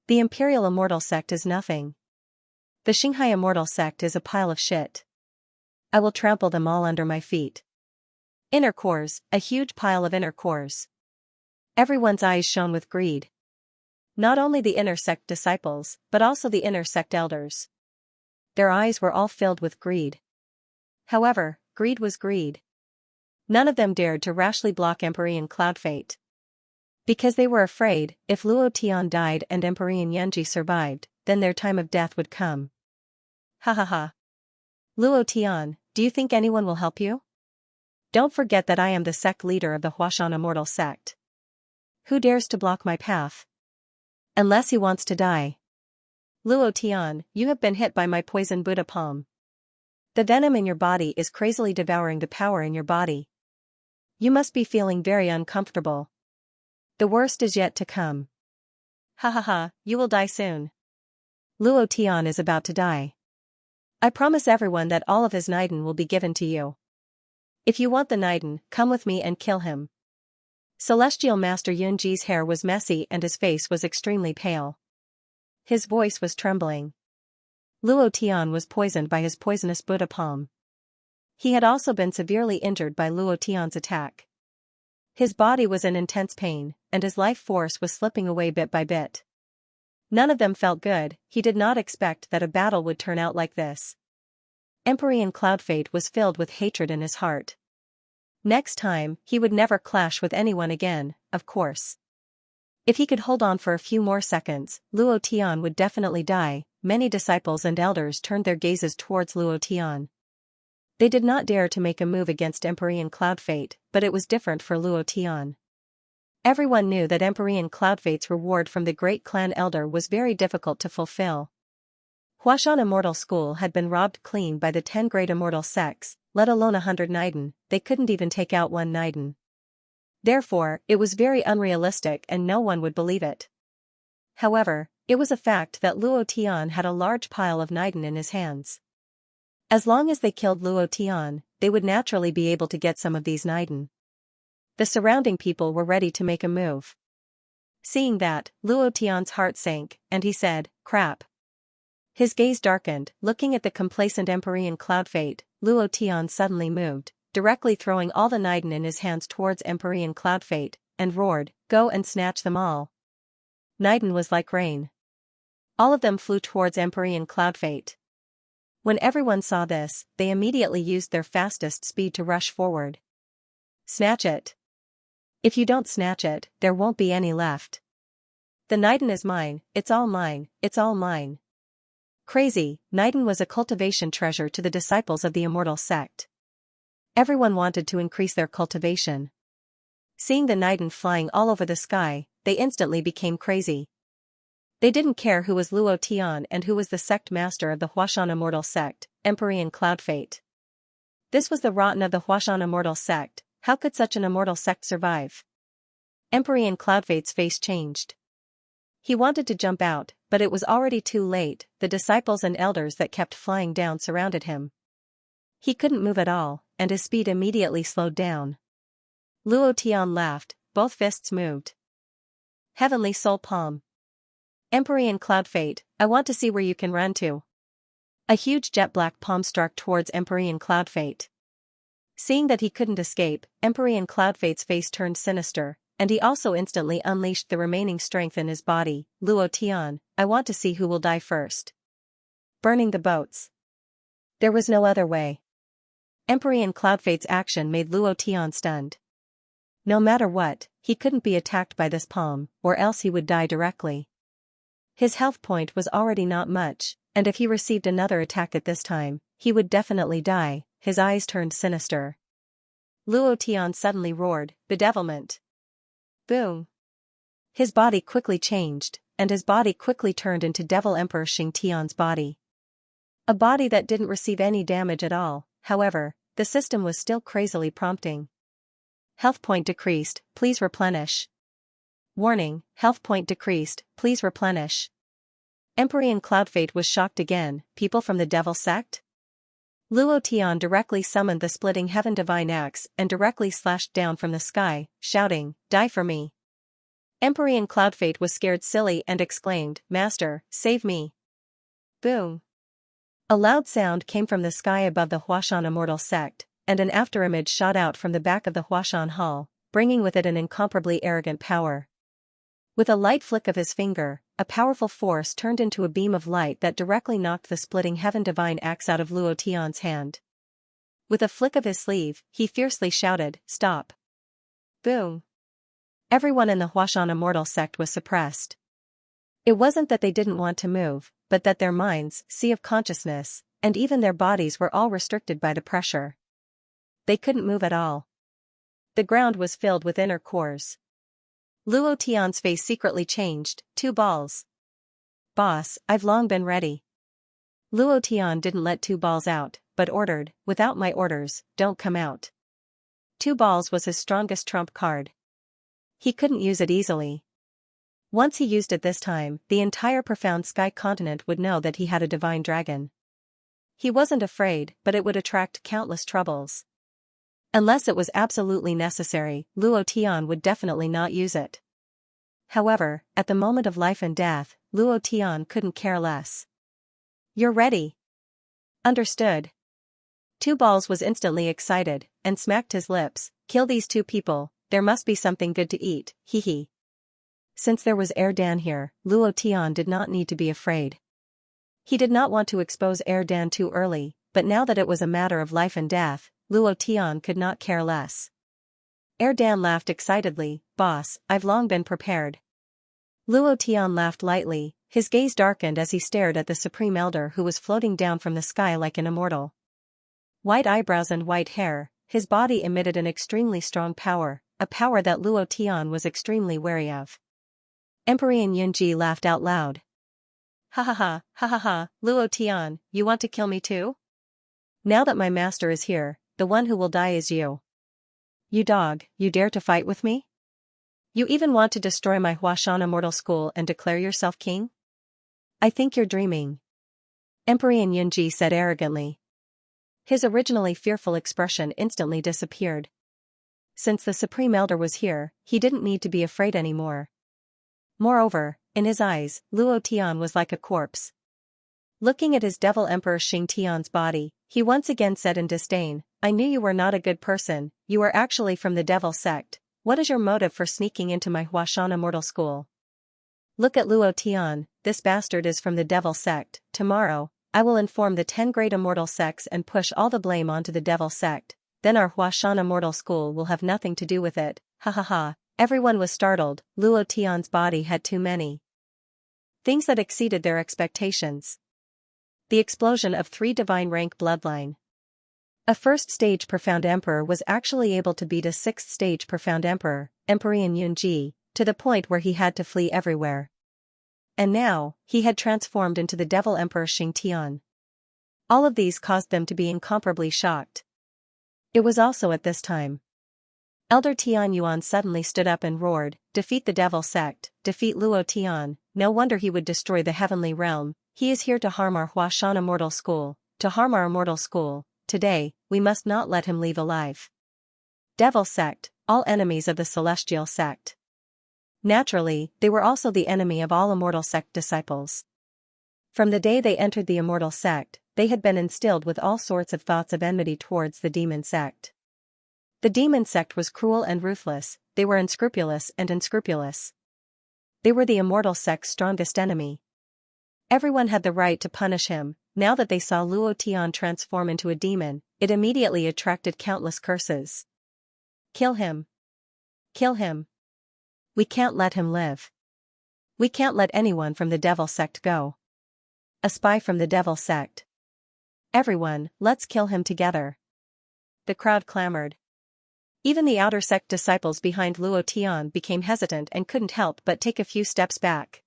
The Imperial Immortal Sect is nothing. The Xianxia Immortal Sect is a pile of shit. I will trample them all under my feet. Inner cores, a huge pile of inner cores. Everyone's eyes shone with greed. Not only the inner sect disciples, but also the inner sect elders. Their eyes were all filled with greed. However, greed was greed. None of them dared to rashly block Empyrean Cloud Fate. Because they were afraid, if Luo Tian died and Empyrean Yanji survived, then their time of death would come. Ha ha ha. Luo Tian, do you think anyone will help you? Don't forget that I am the sect leader of the Huashan Immortal Sect. Who dares to block my path? Unless he wants to die. Luo Tian, you have been hit by my poison Buddha palm. The venom in your body is crazily devouring the power in your body. You must be feeling very uncomfortable. The worst is yet to come. Ha ha ha, you will die soon. Luo Tian is about to die. I promise everyone that all of his Naiden will be given to you. If you want the Naiden, come with me and kill him. Celestial Master Yunji's hair was messy and his face was extremely pale. His voice was trembling. Luo Tian was poisoned by his poisonous Buddha palm. He had also been severely injured by Luo Tian's attack. His body was in intense pain, and his life force was slipping away bit by bit. None of them felt good. He did not expect that a battle would turn out like this. Empyrean Cloud Fate was filled with hatred in his heart. Next time, he would never clash with anyone again, of course. If he could hold on for a few more seconds, Luo Tian would definitely die. Many disciples and elders turned their gazes towards Luo Tian. They did not dare to make a move against Empyrean Cloud Fate, but it was different for Luo Tian. Everyone knew that Empyrean Cloud Fate's reward from the great clan elder was very difficult to fulfill. Huashan Immortal School had been robbed clean by the 10 great immortal sects, let alone 100 Naiden. They couldn't even take out one Naiden. Therefore, it was very unrealistic and no one would believe it. However, it was a fact that Luo Tian had a large pile of Naiden in his hands. As long as they killed Luo Tian, they would naturally be able to get some of these Naiden. The surrounding people were ready to make a move. Seeing that, Luo Tian's heart sank, and he said, "Crap." His gaze darkened, looking at the complacent Empyrean Cloud Fate. Luo Tian suddenly moved, directly throwing all the Naiden in his hands towards Empyrean Cloud Fate, and roared, "Go and snatch them all." Naiden was like rain. All of them flew towards Empyrean Cloud Fate. When everyone saw this, they immediately used their fastest speed to rush forward. Snatch it. If you don't snatch it, there won't be any left. The Naiden is mine, it's all mine, it's all mine. Crazy, Naiden was a cultivation treasure to the disciples of the Immortal Sect. Everyone wanted to increase their cultivation. Seeing the Naiden flying all over the sky, they instantly became crazy. They didn't care who was Luo Tian and who was the sect master of the Huashan Immortal Sect, Empyrean Cloud Fate. This was the rotten of the Huashan Immortal Sect. How could such an immortal sect survive? Empyrean Cloud Fate's face changed. He wanted to jump out, but it was already too late. The disciples and elders that kept flying down surrounded him. He couldn't move at all, and his speed immediately slowed down. Luo Tian laughed, both fists moved. Heavenly Soul Palm. Empyrean Cloud Fate, I want to see where you can run to. A huge jet black palm struck towards Empyrean Cloud Fate. Seeing that he couldn't escape, Empyrean Cloud Fate's face turned sinister, and he also instantly unleashed the remaining strength in his body. Luo Tian, I want to see who will die first. Burning the boats. There was no other way. Empyrean Cloud Fate's action made Luo Tian stunned. No matter what, he couldn't be attacked by this palm, or else he would die directly. His health point was already not much, and if he received another attack at this time, he would definitely die. His eyes turned sinister. Luo Tian suddenly roared, "Bedevilment!" Boom! His body quickly changed, and his body quickly turned into Devil Emperor Xianxia's body. A body that didn't receive any damage at all. However, the system was still crazily prompting. Health point decreased, please replenish. Warning, health point decreased, please replenish. Empyrean Cloud Fate was shocked again. People from the Devil Sect? Luo Tian directly summoned the splitting heaven divine axe and directly slashed down from the sky, shouting, "Die for me." Empyrean Cloudfate was scared silly and exclaimed, "Master, save me." Boom. A loud sound came from the sky above the Huashan immortal sect, and an afterimage shot out from the back of the Huashan hall, bringing with it an incomparably arrogant power. With a light flick of his finger, a powerful force turned into a beam of light that directly knocked the splitting heaven divine axe out of Luo Tian's hand. With a flick of his sleeve, he fiercely shouted, "Stop!" Boom. Everyone in the Huashan immortal sect was suppressed. It wasn't that they didn't want to move, but that their minds, sea of consciousness, and even their bodies were all restricted by the pressure. They couldn't move at all. The ground was filled with inner cores. Luo Tian's face secretly changed. 2 balls. Boss, I've long been ready. Luo Tian didn't let 2 balls out, but ordered, without my orders, don't come out. 2 balls was his strongest trump card. He couldn't use it easily. Once he used it this time, the entire profound sky continent would know that he had a divine dragon. He wasn't afraid, but it would attract countless troubles. Unless it was absolutely necessary, Luo Tian would definitely not use it. However, at the moment of life and death, Luo Tian couldn't care less. You're ready. Understood. 2 balls was instantly excited, and smacked his lips. Kill these 2 people, there must be something good to eat, hee hee. Since there was Dan here, Luo Tian did not need to be afraid. He did not want to expose Dan too early, but now that it was a matter of life and death, Luo Tian could not care less. Dan laughed excitedly, "Boss, I've long been prepared." Luo Tian laughed lightly, his gaze darkened as he stared at the Supreme Elder who was floating down from the sky like an immortal. White eyebrows and white hair, his body emitted an extremely strong power, a power that Luo Tian was extremely wary of. Empyrean Yunji laughed out loud. Ha ha ha, ha ha ha, Luo Tian, you want to kill me too? Now that my master is here, the one who will die is you. You dog, you dare to fight with me? You even want to destroy my Huashan immortal school and declare yourself king? I think you're dreaming. Empyrean Yunji said arrogantly. His originally fearful expression instantly disappeared. Since the Supreme Elder was here, he didn't need to be afraid anymore. Moreover, in his eyes, Luo Tian was like a corpse. Looking at his Devil Emperor Xianxia's body, he once again said in disdain, "I knew you were not a good person, you are actually from the Devil sect. What is your motive for sneaking into my Huashan immortal school?" Look at Luo Tian, this bastard is from the Devil sect. Tomorrow, I will inform the 10 great immortal sects and push all the blame onto the Devil sect, then our Huashan immortal school will have nothing to do with it, ha ha ha. Everyone was startled. Luo Tian's body had too many things that exceeded their expectations. The explosion of 3 divine rank bloodline. A 1st stage profound emperor was actually able to beat a 6th stage profound emperor, Empyrean Yunji, to the point where he had to flee everywhere. And now, he had transformed into the Devil Emperor Xianxian. All of these caused them to be incomparably shocked. It was also at this time Elder Tian Yuan suddenly stood up and roared, "Defeat the Devil sect, defeat Luo Tian, no wonder he would destroy the heavenly realm, he is here to harm our Huashan immortal school, to harm our immortal school, today, we must not let him leave alive." Devil sect, all enemies of the celestial sect. Naturally, they were also the enemy of all immortal sect disciples. From the day they entered the immortal sect, they had been instilled with all sorts of thoughts of enmity towards the demon sect. The demon sect was cruel and ruthless, they were unscrupulous and unscrupulous. They were the immortal sect's strongest enemy. Everyone had the right to punish him. Now that they saw Luo Tian transform into a demon, it immediately attracted countless curses. Kill him. Kill him. We can't let him live. We can't let anyone from the Devil sect go. A spy from the Devil sect. Everyone, let's kill him together. The crowd clamored. Even the outer sect disciples behind Luo Tian became hesitant and couldn't help but take a few steps back.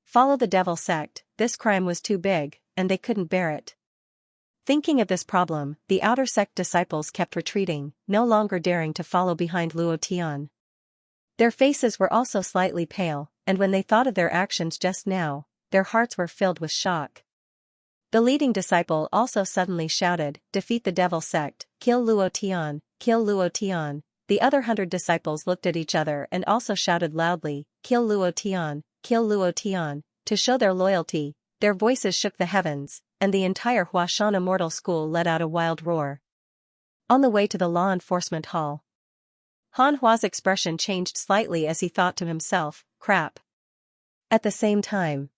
Follow the Devil sect, this crime was too big, and they couldn't bear it. Thinking of this problem, the outer sect disciples kept retreating, no longer daring to follow behind Luo Tian. Their faces were also slightly pale, and when they thought of their actions just now, their hearts were filled with shock. The leading disciple also suddenly shouted, "Defeat the Devil sect, kill Luo Tian, kill Luo Tian, the other 100 disciples looked at each other and also shouted loudly, "Kill Luo Tian, kill Luo Tian," to show their loyalty. Their voices shook the heavens, and the entire Huashan Immortal School let out a wild roar. On the way to the law enforcement hall, Han Hua's expression changed slightly as he thought to himself, crap. At the same time,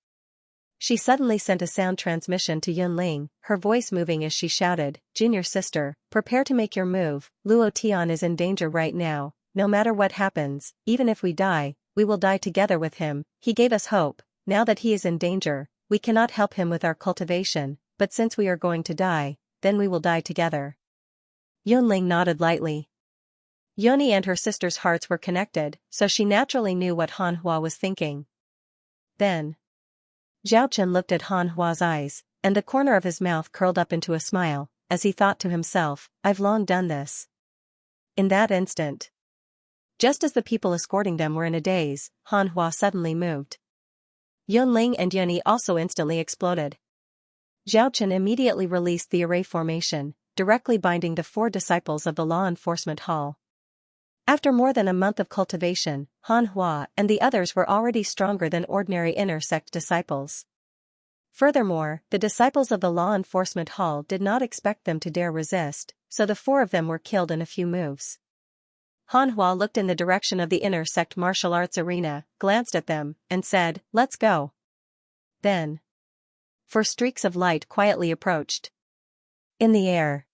she suddenly sent a sound transmission to Yunling, her voice moving as she shouted, "Junior sister, prepare to make your move. Luo Tian is in danger right now. No matter what happens, even if we die, we will die together with him. He gave us hope. Now that he is in danger, we cannot help him with our cultivation, but since we are going to die, then we will die together." Yunling nodded lightly. Yoni and her sister's hearts were connected, so she naturally knew what Han Hua was thinking. Then, Zhao Chen looked at Han Hua's eyes, and the corner of his mouth curled up into a smile, as he thought to himself, "I've long done this." In that instant, just as the people escorting them were in a daze, Han Hua suddenly moved. Yunling and Yuni also instantly exploded. Zhao Chen immediately released the array formation, directly binding the 4 disciples of the law enforcement hall. After more than a month of cultivation, Han Hua and the others were already stronger than ordinary inner sect disciples. Furthermore, the disciples of the law enforcement hall did not expect them to dare resist, so the 4 of them were killed in a few moves. Han Hua looked in the direction of the inner sect martial arts arena, glanced at them, and said, "Let's go." Then, 4 streaks of light quietly approached. In the air,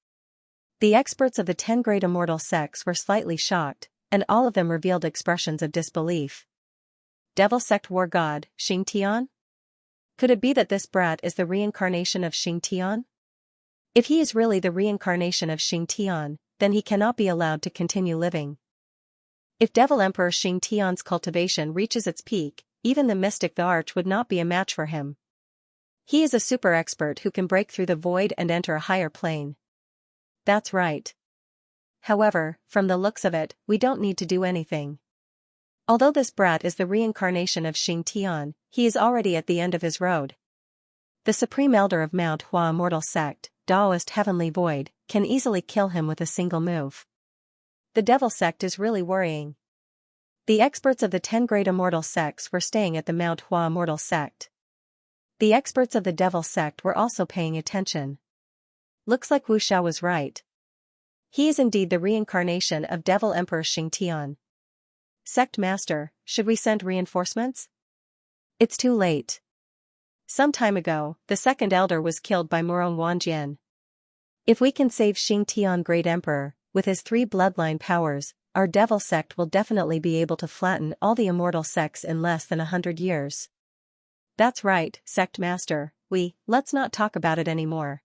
the experts of the 10 great immortal sects were slightly shocked, and all of them revealed expressions of disbelief. Devil sect war god, Xianxia? Could it be that this brat is the reincarnation of Xianxia? If he is really the reincarnation of Xianxia, then he cannot be allowed to continue living. If Devil Emperor Xianxia's cultivation reaches its peak, even the mystic the Arch would not be a match for him. He is a super expert who can break through the void and enter a higher plane. That's right. However, from the looks of it, we don't need to do anything. Although this brat is the reincarnation of Xianxia, he is already at the end of his road. The Supreme Elder of Mount Hua Immortal Sect, Taoist Heavenly Void, can easily kill him with a single move. The Devil Sect is really worrying. The experts of the 10 great immortal sects were staying at the Mount Hua Immortal Sect. The experts of the Devil Sect were also paying attention. Looks like Wu Xiao was right. He is indeed the reincarnation of Devil Emperor Xianxia. Sect Master, should we send reinforcements? It's too late. Some time ago, the second elder was killed by Murong Wanjian. If we can save Xianxia Great Emperor, with his 3 bloodline powers, our Devil Sect will definitely be able to flatten all the immortal sects in less than 100 years. That's right, Sect Master, let's not talk about it anymore.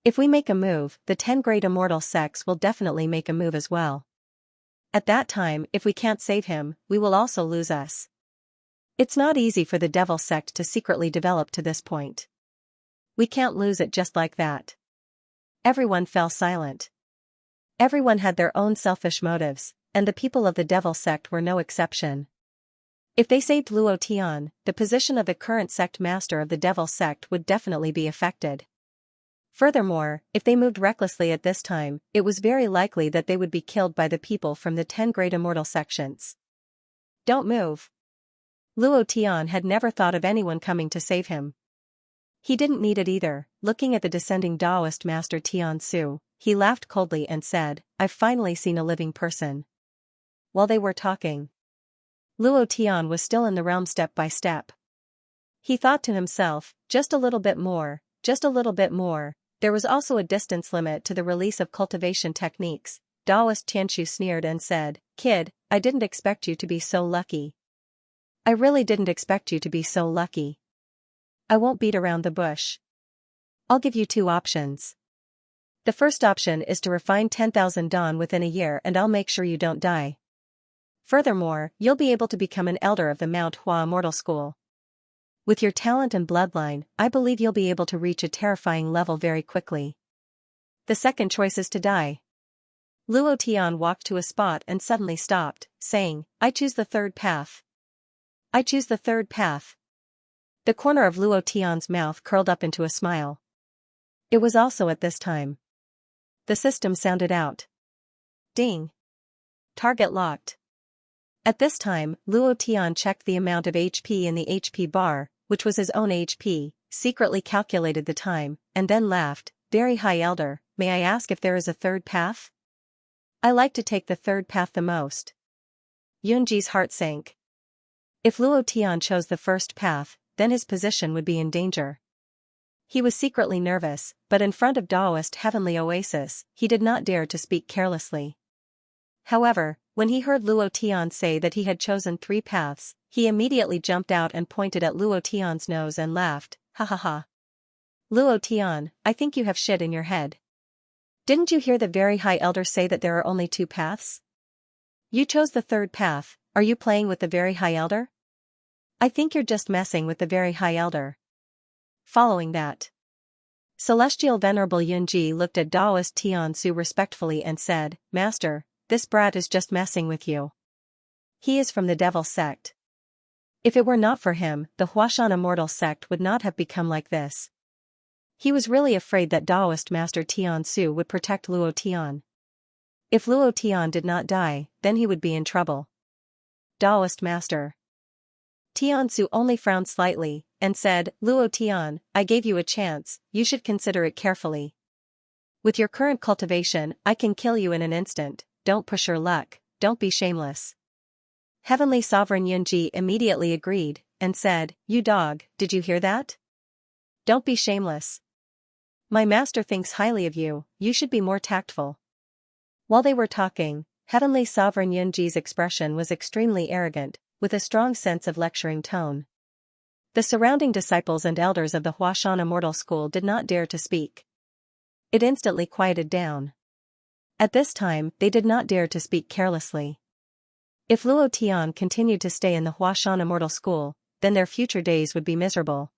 If we make a move, the 10 great immortal sects will definitely make a move as well. At that time, if we can't save him, we will also lose us. It's not easy for the Devil Sect to secretly develop to this point. We can't lose it just like that. Everyone fell silent. Everyone had their own selfish motives, and the people of the Devil Sect were no exception. If they saved Luo Tian, the position of the current sect master of the Devil Sect would definitely be affected. Furthermore, if they moved recklessly at this time, it was very likely that they would be killed by the people from the 10 great immortal sections. Don't move. Luo Tian had never thought of anyone coming to save him. He didn't need it either. Looking at the descending Taoist master Tian Su, he laughed coldly and said, "I've finally seen a living person." While they were talking, Luo Tian was still in the realm step by step. He thought to himself, just a little bit more, just a little bit more. There was also a distance limit to the release of cultivation techniques. Taoist Tianshu sneered and said, "Kid, I didn't expect you to be so lucky. I really didn't expect you to be so lucky. I won't beat around the bush. I'll give you 2 options. The first option is to refine 10,000 Dan within a year and I'll make sure you don't die. Furthermore, you'll be able to become an elder of the Mount Hua Immortal School. With your talent and bloodline, I believe you'll be able to reach a terrifying level very quickly. The second choice is to die." Luo Tian walked to a spot and suddenly stopped, saying, "I choose the third path. I choose the third path." The corner of Luo Tian's mouth curled up into a smile. It was also at this time the system sounded out. Ding. Target locked. At this time, Luo Tian checked the amount of HP in the HP bar, which was his own HP, secretly calculated the time, and then laughed. Very high elder, may I ask if there is a third path? I like to take the third path the most. Yunji's heart sank. If Luo Tian chose the first path, then his position would be in danger. He was secretly nervous, but in front of Daoist Heavenly Oasis, he did not dare to speak carelessly. However, when he heard Luo Tian say that he had chosen 3 paths, he immediately jumped out and pointed at Luo Tian's nose and laughed, ha ha ha. Luo Tian, I think you have shit in your head. Didn't you hear the very high elder say that there are only 2 paths? You chose the third path, are you playing with the very high elder? I think you're just messing with the very high elder. Following that, Celestial Venerable Yunji looked at Daoist Tiansu respectfully and said, Master, this brat is just messing with you. He is from the devil sect. If it were not for him, the Huashan Immortal sect would not have become like this. He was really afraid that Daoist Master Tiansu would protect Luo Tian. If Luo Tian did not die, then he would be in trouble. Daoist Master Tiansu only frowned slightly, and said, Luo Tian, I gave you a chance, you should consider it carefully. With your current cultivation, I can kill you in an instant, don't push your luck, don't be shameless. Heavenly Sovereign Yunji immediately agreed, and said, You dog, did you hear that? Don't be shameless. My master thinks highly of you, you should be more tactful. While they were talking, Heavenly Sovereign Yunji's expression was extremely arrogant, with a strong sense of lecturing tone. The surrounding disciples and elders of the Huashan Immortal School did not dare to speak. It instantly quieted down. At this time, they did not dare to speak carelessly. If Luo Tian continued to stay in the Huashan Immortal School, then their future days would be miserable.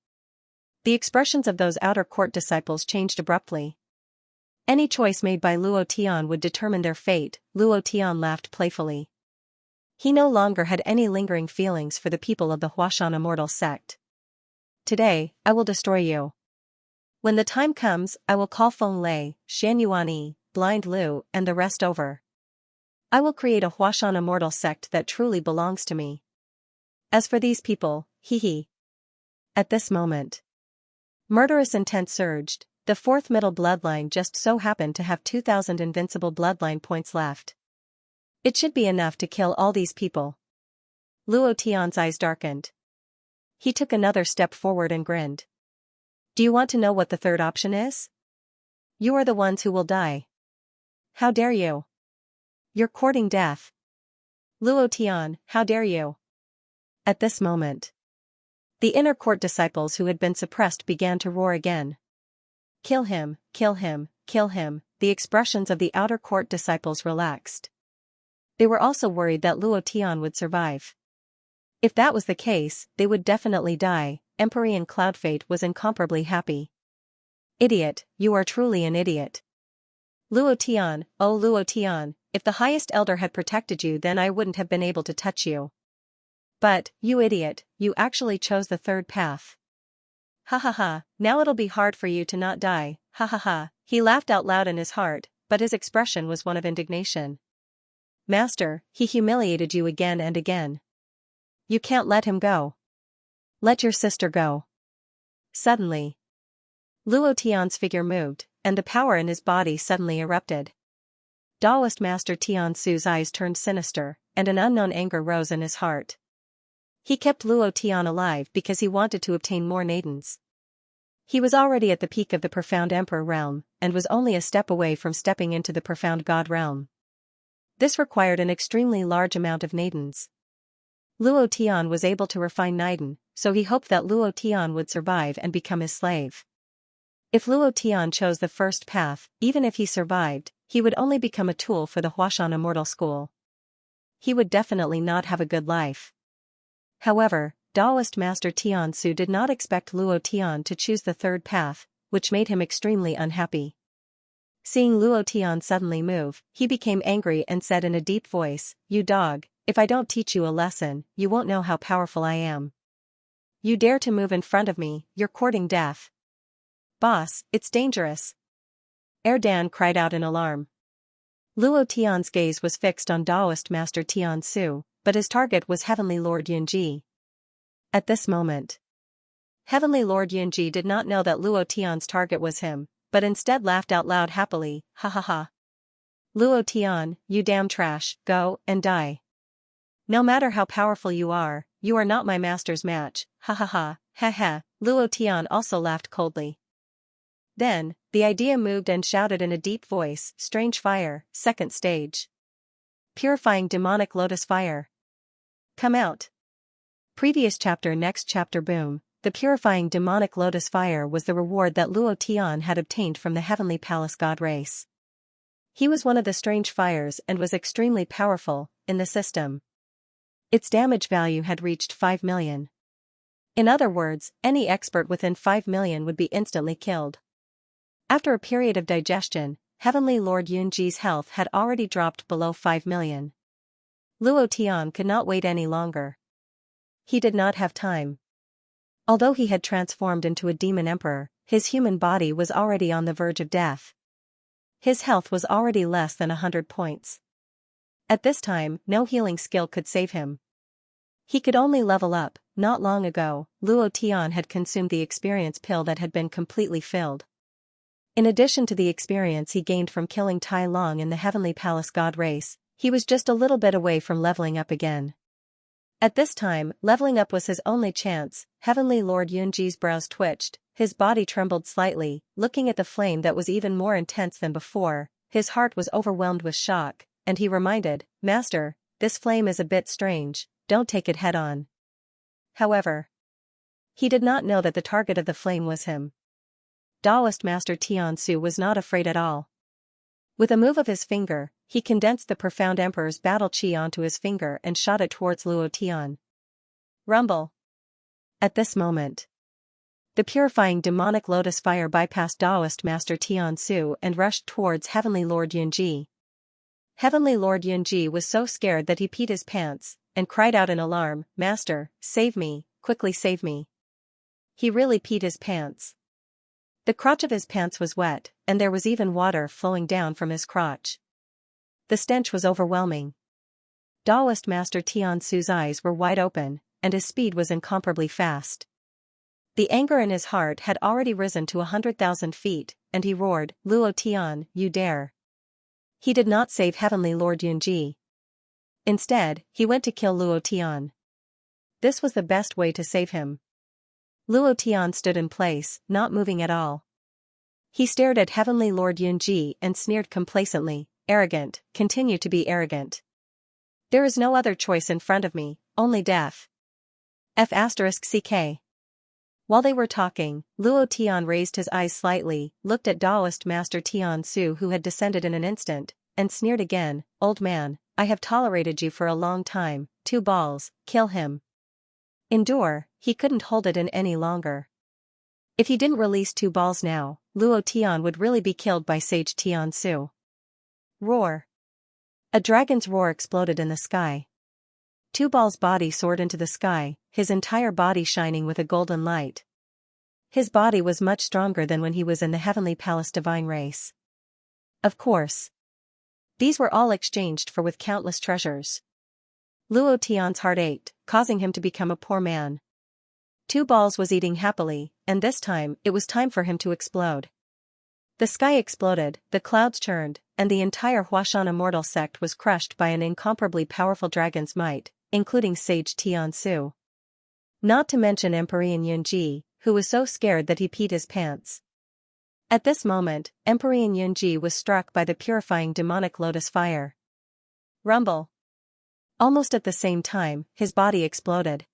The expressions of those outer court disciples changed abruptly. Any choice made by Luo Tian would determine their fate. Luo Tian laughed playfully. He no longer had any lingering feelings for the people of the Huashan Immortal sect. Today, I will destroy you. When the time comes, I will call Feng Lei, Shan Yuanyi, Blind Lu, and the rest over. I will create a Huashan Immortal sect that truly belongs to me. As for these people, hee hee. At this moment, murderous intent surged. The 4th middle bloodline just so happened to have 2,000 invincible bloodline points left. It should be enough to kill all these people. Luo Tian's eyes darkened. He took another step forward and grinned. Do you want to know what the third option is? You are the ones who will die. How dare you? You're courting death. Luo Tian, how dare you? At this moment, the inner court disciples who had been suppressed began to roar again. Kill him, kill him, kill him. The expressions of the outer court disciples relaxed. They were also worried that Luo Tian would survive. If that was the case, they would definitely die. Empyrean Cloudfate was incomparably happy. Idiot, you are truly an idiot. Luo Tian, oh Luo Tian, if the highest elder had protected you then I wouldn't have been able to touch you. But, you idiot, you actually chose the third path. Ha ha ha, now it'll be hard for you to not die, ha ha ha. He laughed out loud in his heart, but his expression was one of indignation. Master, he humiliated you again and again. You can't let him go. Let your sister go. Suddenly, Luo Tian's figure moved, and the power in his body suddenly erupted. Daoist Master Tiansu's eyes turned sinister, and an unknown anger rose in his heart. He kept Luo Tian alive because he wanted to obtain more maidens. He was already at the peak of the profound Emperor realm, and was only a step away from stepping into the profound God realm. This required an extremely large amount of maidens. Luo Tian was able to refine Naiden, so he hoped that Luo Tian would survive and become his slave. If Luo Tian chose the first path, even if he survived, he would only become a tool for the Huashan Immortal School. He would definitely not have a good life. However, Daoist Master Tiansu did not expect Luo Tian to choose the third path, which made him extremely unhappy. Seeing Luo Tian suddenly move, he became angry and said in a deep voice, You dog, if I don't teach you a lesson, you won't know how powerful I am. You dare to move in front of me, you're courting death. Boss, it's dangerous. Erdan cried out in alarm. Luo Tian's gaze was fixed on Taoist Master Tian Su, but his target was Heavenly Lord Yunji. At this moment, Heavenly Lord Yunji did not know that Luo Tian's target was him, but instead laughed out loud happily, ha ha ha. Luo Tian, you damn trash, go and die. No matter how powerful you are not my master's match, ha ha ha, ha ha. Luo Tian also laughed coldly. Then, the idea moved and shouted in a deep voice, strange fire, second stage. Purifying demonic lotus fire. Come out. Previous chapter. Next chapter. Boom. The purifying demonic lotus fire was the reward that Luo Tian had obtained from the heavenly palace god race. He was one of the strange fires and was extremely powerful in the system. Its damage value had reached 5 million. In other words, any expert within 5 million would be instantly killed. After a period of digestion, Heavenly Lord Yunji's health had already dropped below 5 million. Luo Tian could not wait any longer. He did not have time. Although he had transformed into a demon emperor, his human body was already on the verge of death. His health was already less than 100 points. At this time, no healing skill could save him. He could only level up. Not long ago, Luo Tian had consumed the experience pill that had been completely filled. In addition to the experience he gained from killing Tai Long in the Heavenly Palace God race, he was just a little bit away from leveling up again. At this time, leveling up was his only chance. Heavenly Lord Yunji's brows twitched, his body trembled slightly, looking at the flame that was even more intense than before. His heart was overwhelmed with shock, and he reminded, Master, this flame is a bit strange, don't take it head on. However, he did not know that the target of the flame was him. Taoist Master Tian Su was not afraid at all. With a move of his finger, he condensed the profound Emperor's battle chi onto his finger and shot it towards Luo Tian. Rumble. At this moment, the purifying demonic lotus fire bypassed Taoist Master Tian Su and rushed towards Heavenly Lord Yunji. Heavenly Lord Yunji was so scared that he peed his pants and cried out in alarm, Master, save me, quickly save me. He really peed his pants. The crotch of his pants was wet, and there was even water flowing down from his crotch. The stench was overwhelming. Taoist Master Tian Su's eyes were wide open, and his speed was incomparably fast. The anger in his heart had already risen to 100,000 feet, and he roared, Luo Tian, you dare. He did not save Heavenly Lord Yunji. Instead, he went to kill Luo Tian. This was the best way to save him. Luo Tian stood in place, not moving at all. He stared at Heavenly Lord Yunji and sneered complacently, arrogant, continue to be arrogant. There is no other choice in front of me, only death. F***ck. While they were talking, Luo Tian raised his eyes slightly, looked at Taoist Master Tian Su who had descended in an instant, and sneered again, Old man, I have tolerated you for a long time, 2 balls, kill him. Endure, he couldn't hold it in any longer. If he didn't release 2 balls now, Luo Tian would really be killed by Sage Tian Su. Roar. A dragon's roar exploded in the sky. 2 balls' body soared into the sky, his entire body shining with a golden light. His body was much stronger than when he was in the Heavenly Palace divine race. Of course. These were all exchanged for with countless treasures. Luo Tian's heart ached, causing him to become a poor man. 2 balls was eating happily, and this time it was time for him to explode. The sky exploded, the clouds churned, and the entire Huashan immortal sect was crushed by an incomparably powerful dragon's might, including Sage Tian Su. Not to mention Emperor Yunji, who was so scared that he peed his pants. At this moment, Emperor Yunji was struck by the purifying demonic lotus fire. Rumble. Almost at the same time, his body exploded.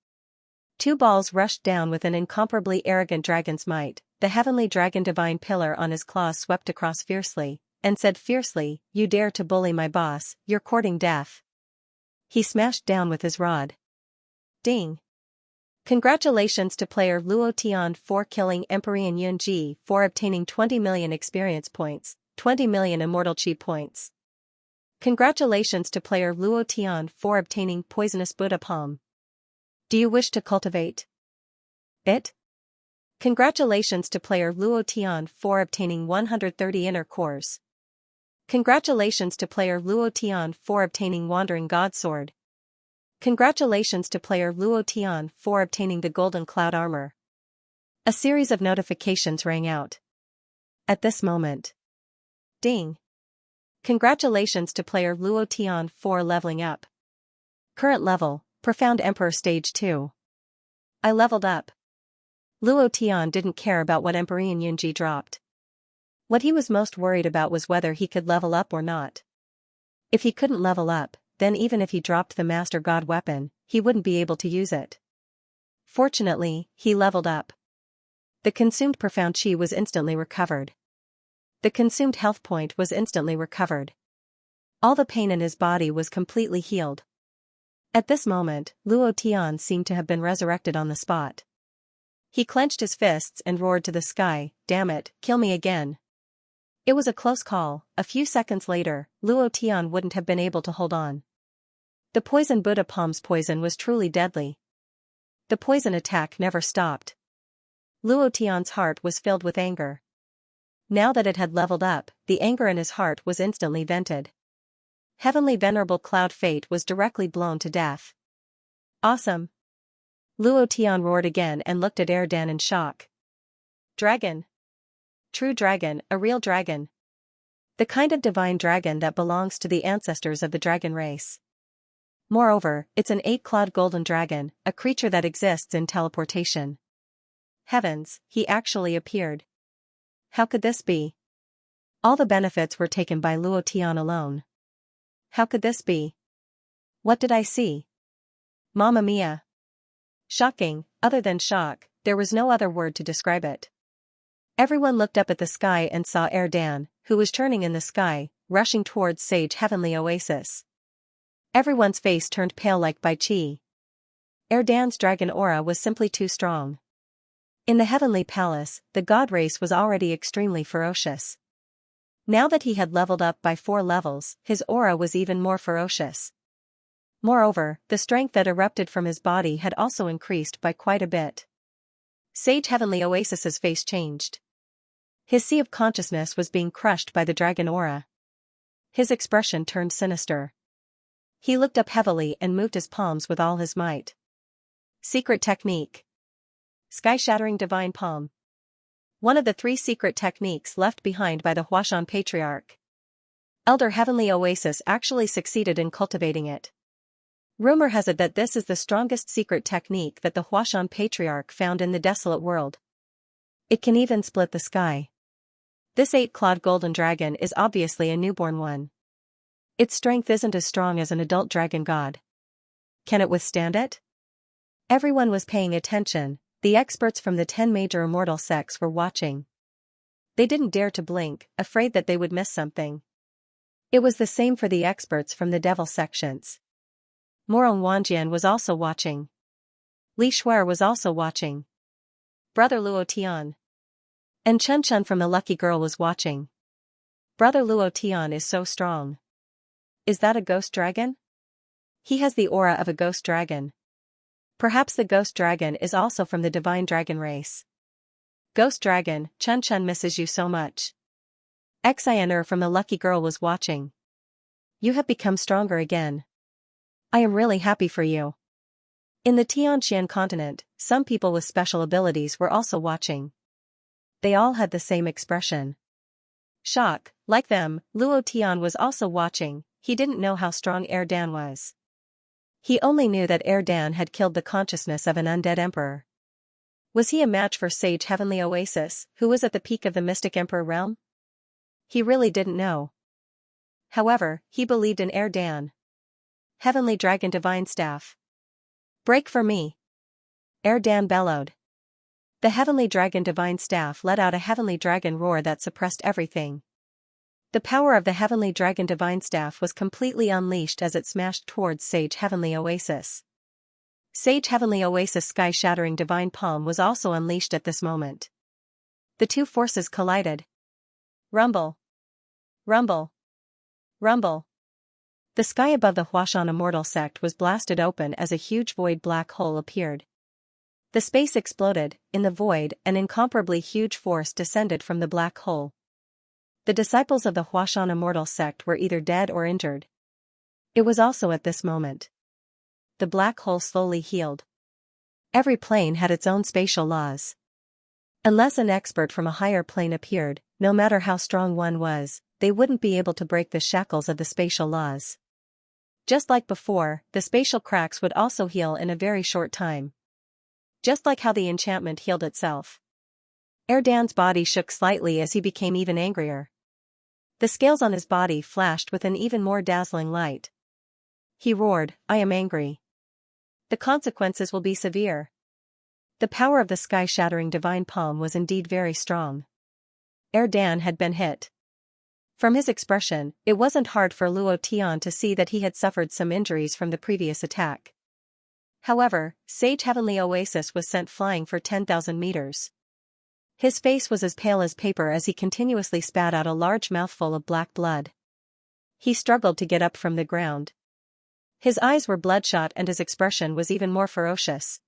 2 balls rushed down with an incomparably arrogant dragon's might. The heavenly dragon divine pillar on his claws swept across fiercely, and said fiercely, You dare to bully my boss, you're courting death. He smashed down with his rod. Ding. Congratulations to player Luo Tian for killing Emperor Yunji for obtaining 20 million experience points, 20 million immortal chi points. Congratulations to player Luo Tian for obtaining poisonous Buddha palm. Do you wish to cultivate it? Congratulations to player Luo Tian for obtaining 130 inner cores. Congratulations to player Luo Tian for obtaining Wandering God Sword. Congratulations to player Luo Tian for obtaining the Golden Cloud Armor. A series of notifications rang out. At this moment. Ding. Congratulations to player Luo Tian for leveling up. Current level, Profound Emperor Stage 2. I leveled up. Luo Tian didn't care about what Emperor Yunji dropped. What he was most worried about was whether he could level up or not. If he couldn't level up, then even if he dropped the Master God weapon, he wouldn't be able to use it. Fortunately, he leveled up. The consumed Profound Chi was instantly recovered. The consumed health point was instantly recovered. All the pain in his body was completely healed. At this moment, Luo Tian seemed to have been resurrected on the spot. He clenched his fists and roared to the sky, "Damn it, kill me again." It was a close call. A few seconds later, Luo Tian wouldn't have been able to hold on. The poison Buddha Palm's poison was truly deadly. The poison attack never stopped. Luo Tian's heart was filled with anger. Now that it had leveled up, the anger in his heart was instantly vented. Heavenly Venerable Cloud Fate was directly blown to death. Awesome! Luo Tian roared again and looked at Erdan in shock. Dragon! True dragon, a real dragon. The kind of divine dragon that belongs to the ancestors of the dragon race. Moreover, it's an 8-clawed golden dragon, a creature that exists in teleportation. Heavens, he actually appeared. How could this be? All the benefits were taken by Luo Tian alone. How could this be? What did I see? Mamma mia! Shocking, other than shock, there was no other word to describe it. Everyone looked up at the sky and saw Erdan, who was turning in the sky, rushing towards Sage Heavenly Oasis. Everyone's face turned pale like by chi. Erdan's dragon aura was simply too strong. In the Heavenly Palace, the god race was already extremely ferocious. Now that he had leveled up by 4 levels, his aura was even more ferocious. Moreover, the strength that erupted from his body had also increased by quite a bit. Sage Heavenly Oasis's face changed. His sea of consciousness was being crushed by the dragon aura. His expression turned sinister. He looked up heavily and moved his palms with all his might. Secret technique. Sky-shattering divine palm. One of the 3 secret techniques left behind by the Huashan Patriarch. Elder Heavenly Oasis actually succeeded in cultivating it. Rumor has it that this is the strongest secret technique that the Huashan Patriarch found in the desolate world. It can even split the sky. This 8-clawed golden dragon is obviously a newborn one. Its strength isn't as strong as an adult dragon god. Can it withstand it? Everyone was paying attention. The experts from the 10 major immortal sects were watching. They didn't dare to blink, afraid that they would miss something. It was the same for the experts from the devil sections. Morong Wanjian was also watching. Li Shuer was also watching. Brother Luo Tian. And Chun Chun from the Lucky Girl was watching. Brother Luo Tian is so strong. Is that a ghost dragon? He has the aura of a ghost dragon. Perhaps the ghost dragon is also from the divine dragon race. Ghost dragon, Chun Chun misses you so much. Xianxia from the Lucky Girl was watching. You have become stronger again. I am really happy for you. In the Tianxian continent, some people with special abilities were also watching. They all had the same expression. Shock, like them, Luo Tian was also watching. He didn't know how strong Erdan was. He only knew that Erdan had killed the consciousness of an undead emperor. Was he a match for Sage Heavenly Oasis, who was at the peak of the Mystic Emperor realm? He really didn't know. However, he believed in Erdan. Heavenly Dragon Divine Staff. Break for me! Erdan bellowed. The Heavenly Dragon Divine Staff let out a heavenly dragon roar that suppressed everything. The power of the Heavenly Dragon Divine Staff was completely unleashed as it smashed towards Sage Heavenly Oasis. Sage Heavenly Oasis Sky-shattering Divine Palm was also unleashed at this moment. The two forces collided. Rumble. Rumble. Rumble. The sky above the Huashan Immortal Sect was blasted open as a huge void black hole appeared. The space exploded. In the void, an incomparably huge force descended from the black hole. The disciples of the Huashan immortal sect were either dead or injured. It was also at this moment. The black hole slowly healed. Every plane had its own spatial laws. Unless an expert from a higher plane appeared, no matter how strong one was, they wouldn't be able to break the shackles of the spatial laws. Just like before, the spatial cracks would also heal in a very short time. Just like how the enchantment healed itself. Erdan's body shook slightly as he became even angrier. The scales on his body flashed with an even more dazzling light. He roared, "I am angry. The consequences will be severe." The power of the sky-shattering divine palm was indeed very strong. Erdan had been hit. From his expression, it wasn't hard for Luo Tian to see that he had suffered some injuries from the previous attack. However, Sage Heavenly Oasis was sent flying for 10,000 meters. His face was as pale as paper as he continuously spat out a large mouthful of black blood. He struggled to get up from the ground. His eyes were bloodshot and his expression was even more ferocious.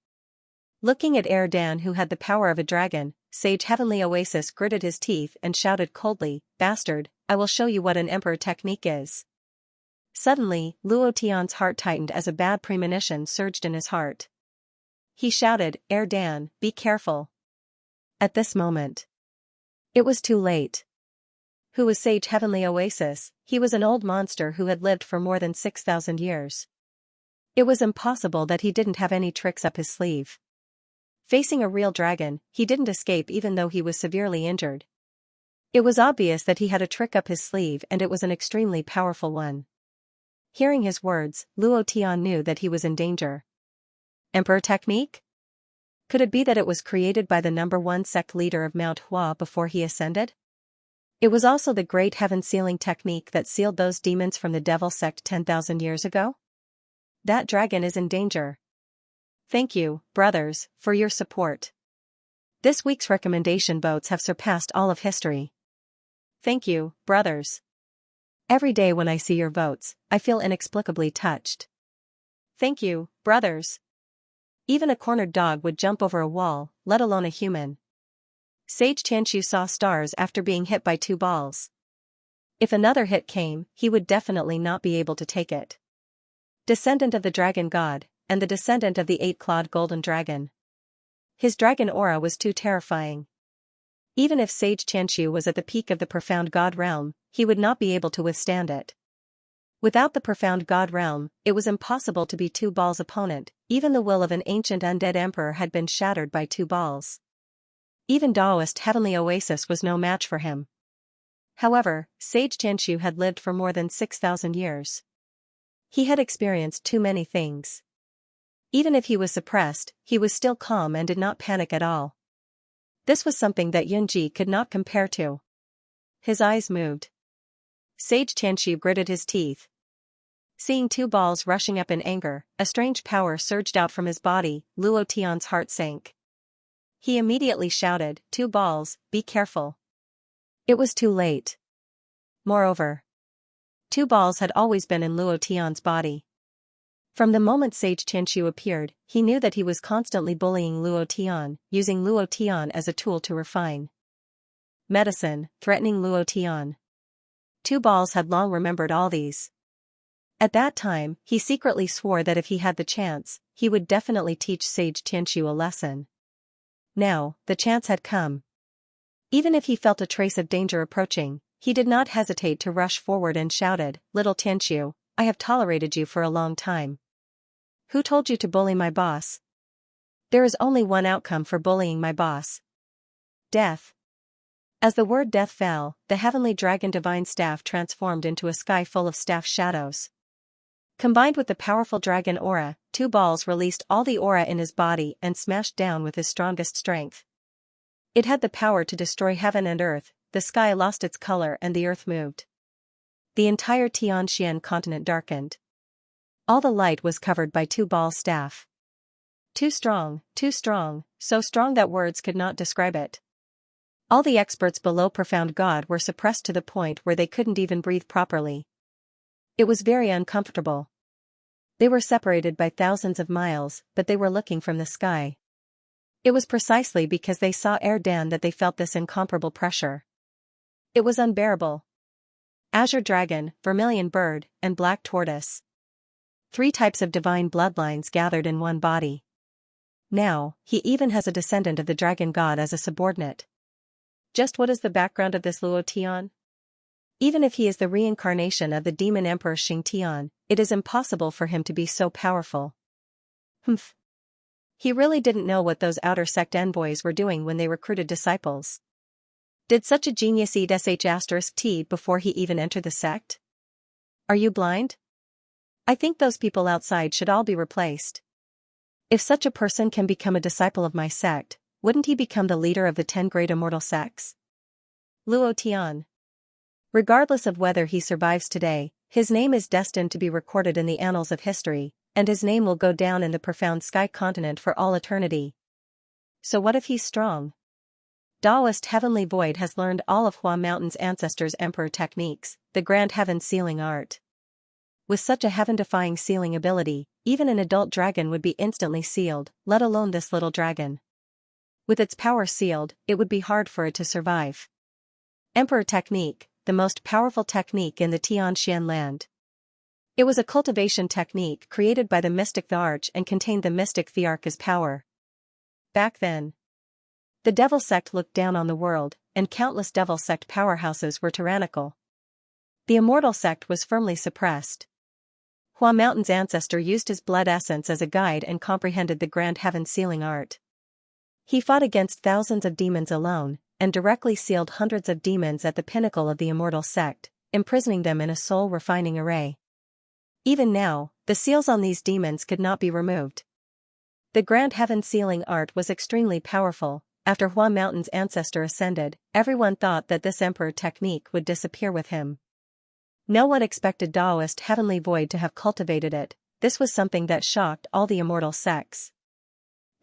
Looking at Erdan, who had the power of a dragon, Sage Heavenly Oasis gritted his teeth and shouted coldly, "Bastard, I will show you what an emperor technique is." Suddenly, Luo Tian's heart tightened as a bad premonition surged in his heart. He shouted, "Erdan, be careful." At this moment, it was too late. Who was Sage Heavenly Oasis? He was an old monster who had lived for more than 6,000 years. It was impossible that he didn't have any tricks up his sleeve. Facing a real dragon, he didn't escape even though he was severely injured. It was obvious that he had a trick up his sleeve and it was an extremely powerful one. Hearing his words, Luo Tian knew that he was in danger. Emperor technique? Could it be that it was created by the #1 sect leader of Mount Hua before he ascended? It was also the great heaven sealing technique that sealed those demons from the devil sect 10,000 years ago? That dragon is in danger. Thank you, brothers, for your support. This week's recommendation votes have surpassed all of history. Thank you, brothers. Every day when I see your votes, I feel inexplicably touched. Thank you, brothers. Even a cornered dog would jump over a wall, let alone a human. Sage Xianxia saw stars after being hit by 2 balls. If another hit came, he would definitely not be able to take it. Descendant of the dragon god, and the descendant of the 8-clawed golden dragon. His dragon aura was too terrifying. Even if Sage Xianxia was at the peak of the profound god realm, he would not be able to withstand it. Without the profound god realm, it was impossible to be 2 balls' opponent. Even the will of an ancient undead emperor had been shattered by 2 balls. Even Daoist Heavenly Oasis was no match for him. However, Sage Xianxia had lived for more than 6,000 years. He had experienced too many things. Even if he was suppressed, he was still calm and did not panic at all. This was something that Yunji could not compare to. His eyes moved. Sage Xianxia gritted his teeth. Seeing 2 balls rushing up in anger, a strange power surged out from his body. Luo Tian's heart sank. He immediately shouted, "2 balls, be careful." It was too late. Moreover, 2 balls had always been in Luo Tian's body. From the moment Sage Xianxia appeared, he knew that he was constantly bullying Luo Tian, using Luo Tian as a tool to refine. Medicine, threatening Luo Tian. 2 balls had long remembered all these. At that time, he secretly swore that if he had the chance, he would definitely teach Sage Xianxia a lesson. Now, the chance had come. Even if he felt a trace of danger approaching, he did not hesitate to rush forward and shouted, "Little Xianxia, I have tolerated you for a long time. Who told you to bully my boss? There is only one outcome for bullying my boss. Death." As the word death fell, the heavenly dragon divine staff transformed into a sky full of staff shadows. Combined with the powerful dragon aura, 2 balls released all the aura in his body and smashed down with his strongest strength. It had the power to destroy heaven and earth. The sky lost its color and the earth moved. The entire Tianxian continent darkened. All the light was covered by 2 ball staff. Too strong, so strong that words could not describe it. All the experts below profound God were suppressed to the point where they couldn't even breathe properly. It was very uncomfortable. They were separated by thousands of miles, but they were looking from the sky. It was precisely because they saw Erdan that they felt this incomparable pressure. It was unbearable. Azure dragon, vermilion bird, and black tortoise. 3 types of divine bloodlines gathered in one body. Now, he even has a descendant of the dragon god as a subordinate. Just what is the background of this Luo Tian? Even if he is the reincarnation of the demon emperor Xianxia, it is impossible for him to be so powerful. Humph. He really didn't know what those outer sect envoys were doing when they recruited disciples. Did such a genius eat *T before he even entered the sect? Are you blind? I think those people outside should all be replaced. If such a person can become a disciple of my sect, wouldn't he become the leader of the 10 great immortal sects? Luo Tian. Regardless of whether he survives today, his name is destined to be recorded in the annals of history, and his name will go down in the profound sky continent for all eternity. So what if he's strong? Taoist Heavenly Void has learned all of Hua Mountain's ancestors' emperor techniques, the grand heaven sealing art. With such a heaven-defying sealing ability, even an adult dragon would be instantly sealed, let alone this little dragon. With its power sealed, it would be hard for it to survive. Emperor technique, the most powerful technique in the Tianxian land. It was a cultivation technique created by the mystic the Arch and contained the mystic the Arch's power. Back then, the Devil Sect looked down on the world, and countless Devil Sect powerhouses were tyrannical. The Immortal Sect was firmly suppressed. Hua Mountain's ancestor used his blood essence as a guide and comprehended the grand heaven sealing art. He fought against thousands of demons alone, and directly sealed hundreds of demons at the pinnacle of the Immortal Sect, imprisoning them in a soul-refining array. Even now, the seals on these demons could not be removed. The grand heaven sealing art was extremely powerful. After Hua Mountain's ancestor ascended, everyone thought that this emperor technique would disappear with him. No one expected Taoist Heavenly Void to have cultivated it. This was something that shocked all the immortal sects.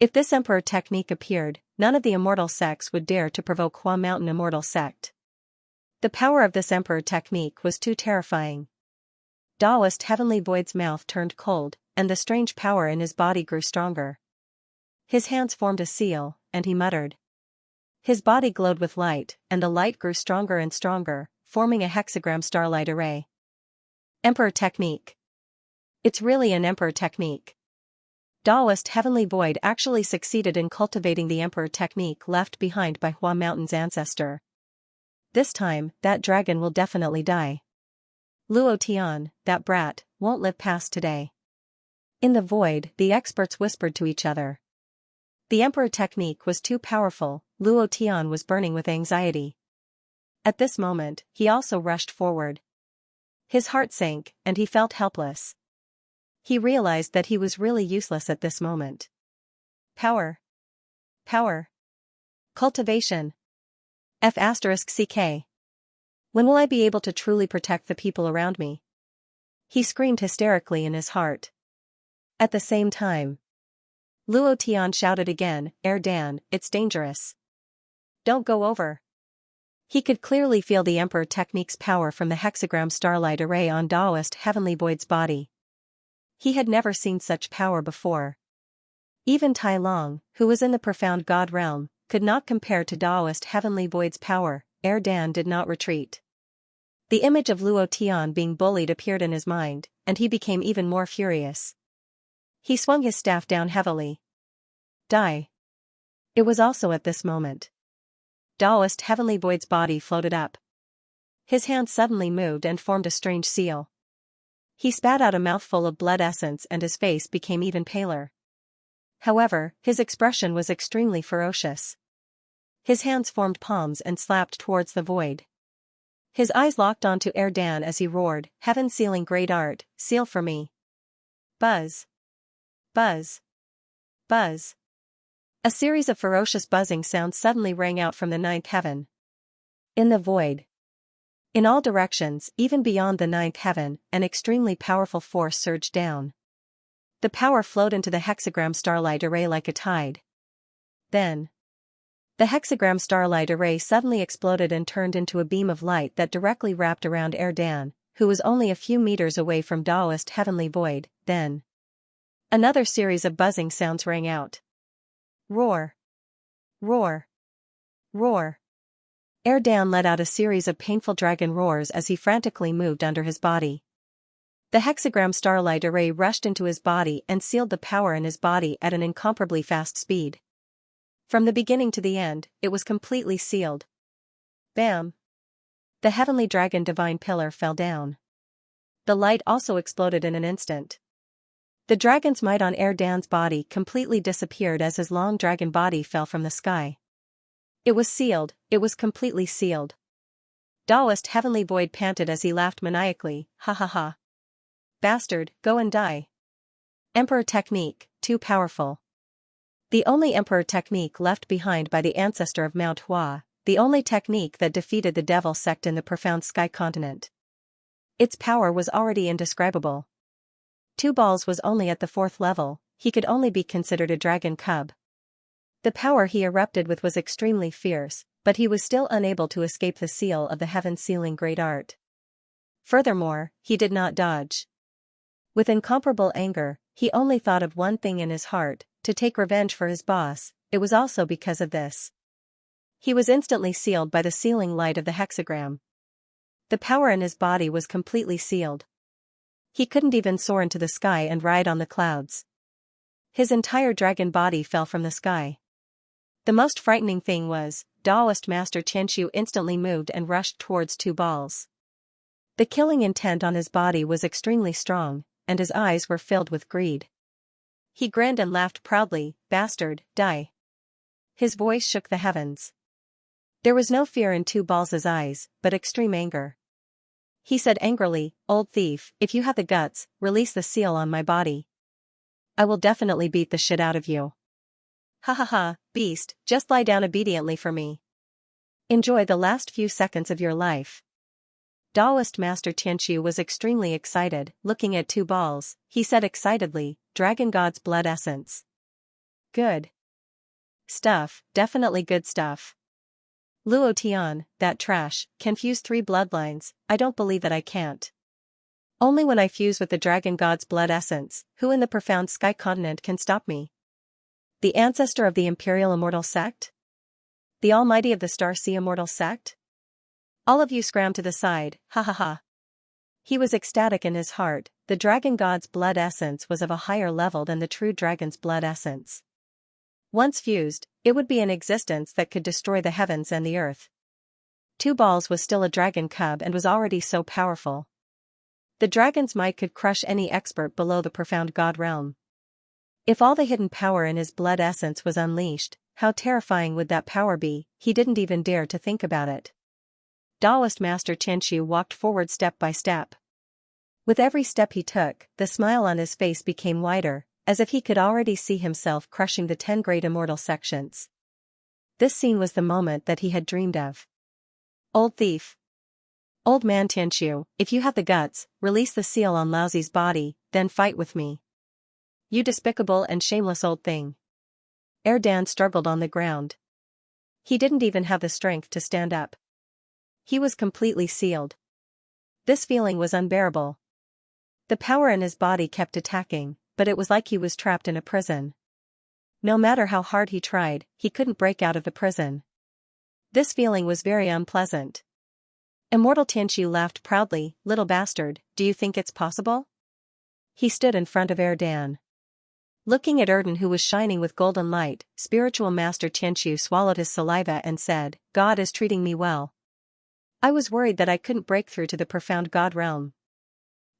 If this emperor technique appeared, none of the immortal sects would dare to provoke Hua Mountain Immortal Sect. The power of this emperor technique was too terrifying. Taoist Heavenly Void's mouth turned cold, and the strange power in his body grew stronger. His hands formed a seal, and he muttered. His body glowed with light, and the light grew stronger and stronger, forming a hexagram starlight array. Emperor technique. It's really an emperor technique. Taoist Heavenly Void actually succeeded in cultivating the emperor technique left behind by Hua Mountain's ancestor. This time, that dragon will definitely die. Luo Tian, that brat, won't live past today. In the void, the experts whispered to each other. The emperor technique was too powerful. Luo Tian was burning with anxiety. At this moment, he also rushed forward. His heart sank, and he felt helpless. He realized that he was really useless at this moment. Power. Power. Cultivation. F***ck. When will I be able to truly protect the people around me? He screamed hysterically in his heart. At the same time, Luo Tian shouted again, Dan, it's dangerous. Don't go over. He could clearly feel the emperor technique's power from the hexagram starlight array on Taoist Heavenly Void's body. He had never seen such power before. Even Tai Long, who was in the profound God realm, could not compare to Taoist Heavenly Void's power. Dan did not retreat. The image of Luo Tian being bullied appeared in his mind, and he became even more furious. He swung his staff down heavily. Die. It was also at this moment. Taoist Heavenly Void's body floated up. His hand suddenly moved and formed a strange seal. He spat out a mouthful of blood essence and his face became even paler. However, his expression was extremely ferocious. His hands formed palms and slapped towards the void. His eyes locked onto Dan as he roared, "Heaven sealing great art, seal for me." Buzz. Buzz. Buzz. A series of ferocious buzzing sounds suddenly rang out from the ninth heaven. In the void. In all directions, even beyond the ninth heaven, an extremely powerful force surged down. The power flowed into the hexagram starlight array like a tide. Then, the hexagram starlight array suddenly exploded and turned into a beam of light that directly wrapped around Dan, who was only a few meters away from Taoist Heavenly Void. Then, another series of buzzing sounds rang out. Roar. Roar. Roar. Erdan let out a series of painful dragon roars as he frantically moved under his body. The hexagram starlight array rushed into his body and sealed the power in his body at an incomparably fast speed. From the beginning to the end, it was completely sealed. Bam! The heavenly dragon divine pillar fell down. The light also exploded in an instant. The dragon's might on Erdan's body completely disappeared as his long dragon body fell from the sky. It was sealed, it was completely sealed. Taoist Heavenly Void panted as he laughed maniacally, ha ha ha. Bastard, go and die. Emperor technique, too powerful. The only emperor technique left behind by the ancestor of Mount Hua, the only technique that defeated the devil sect in the profound sky continent. Its power was already indescribable. Two Balls was only at the 4th level, he could only be considered a dragon cub. The power he erupted with was extremely fierce, but he was still unable to escape the seal of the heaven sealing great art. Furthermore, he did not dodge. With incomparable anger, he only thought of one thing in his heart, to take revenge for his boss. It was also because of this. He was instantly sealed by the sealing light of the hexagram. The power in his body was completely sealed. He couldn't even soar into the sky and ride on the clouds. His entire dragon body fell from the sky. The most frightening thing was, Taoist Master Xianxia instantly moved and rushed towards Two Balls. The killing intent on his body was extremely strong, and his eyes were filled with greed. He grinned and laughed proudly, bastard, die. His voice shook the heavens. There was no fear in Two Balls' eyes, but extreme anger. He said angrily, old thief, if you have the guts, release the seal on my body. I will definitely beat the shit out of you. Ha ha ha, beast, just lie down obediently for me. Enjoy the last few seconds of your life. Taoist Master Xianxia was extremely excited, looking at Two Balls, he said excitedly, Dragon God's blood essence. Good stuff, definitely good stuff. Luo Tian, that trash, can fuse 3 bloodlines, I don't believe that I can't. Only when I fuse with the Dragon God's blood essence, who in the profound sky continent can stop me? The ancestor of the Imperial Immortal Sect? The Almighty of the Star Sea Immortal Sect? All of you scram to the side, ha ha ha. He was ecstatic in his heart, the Dragon God's blood essence was of a higher level than the true dragon's blood essence. Once fused, it would be an existence that could destroy the heavens and the earth. Two Balls was still a dragon cub and was already so powerful. The dragon's might could crush any expert below the profound god realm. If all the hidden power in his blood essence was unleashed, how terrifying would that power be? He didn't even dare to think about it. Taoist Master Xianxia walked forward step by step. With every step he took, the smile on his face became wider, as if he could already see himself crushing the 10 great immortal sections. This scene was the moment that he had dreamed of. Old thief. Old man Xianxia, if you have the guts, release the seal on Laozi's body, then fight with me. You despicable and shameless old thing. Erdan struggled on the ground. He didn't even have the strength to stand up. He was completely sealed. This feeling was unbearable. The power in his body kept attacking, but it was like he was trapped in a prison. No matter how hard he tried, he couldn't break out of the prison. This feeling was very unpleasant. Immortal Xianxia laughed proudly, little bastard, do you think it's possible? He stood in front of Erdan. Looking at Erdan who was shining with golden light, spiritual master Xianxia swallowed his saliva and said, God is treating me well. I was worried that I couldn't break through to the profound god realm.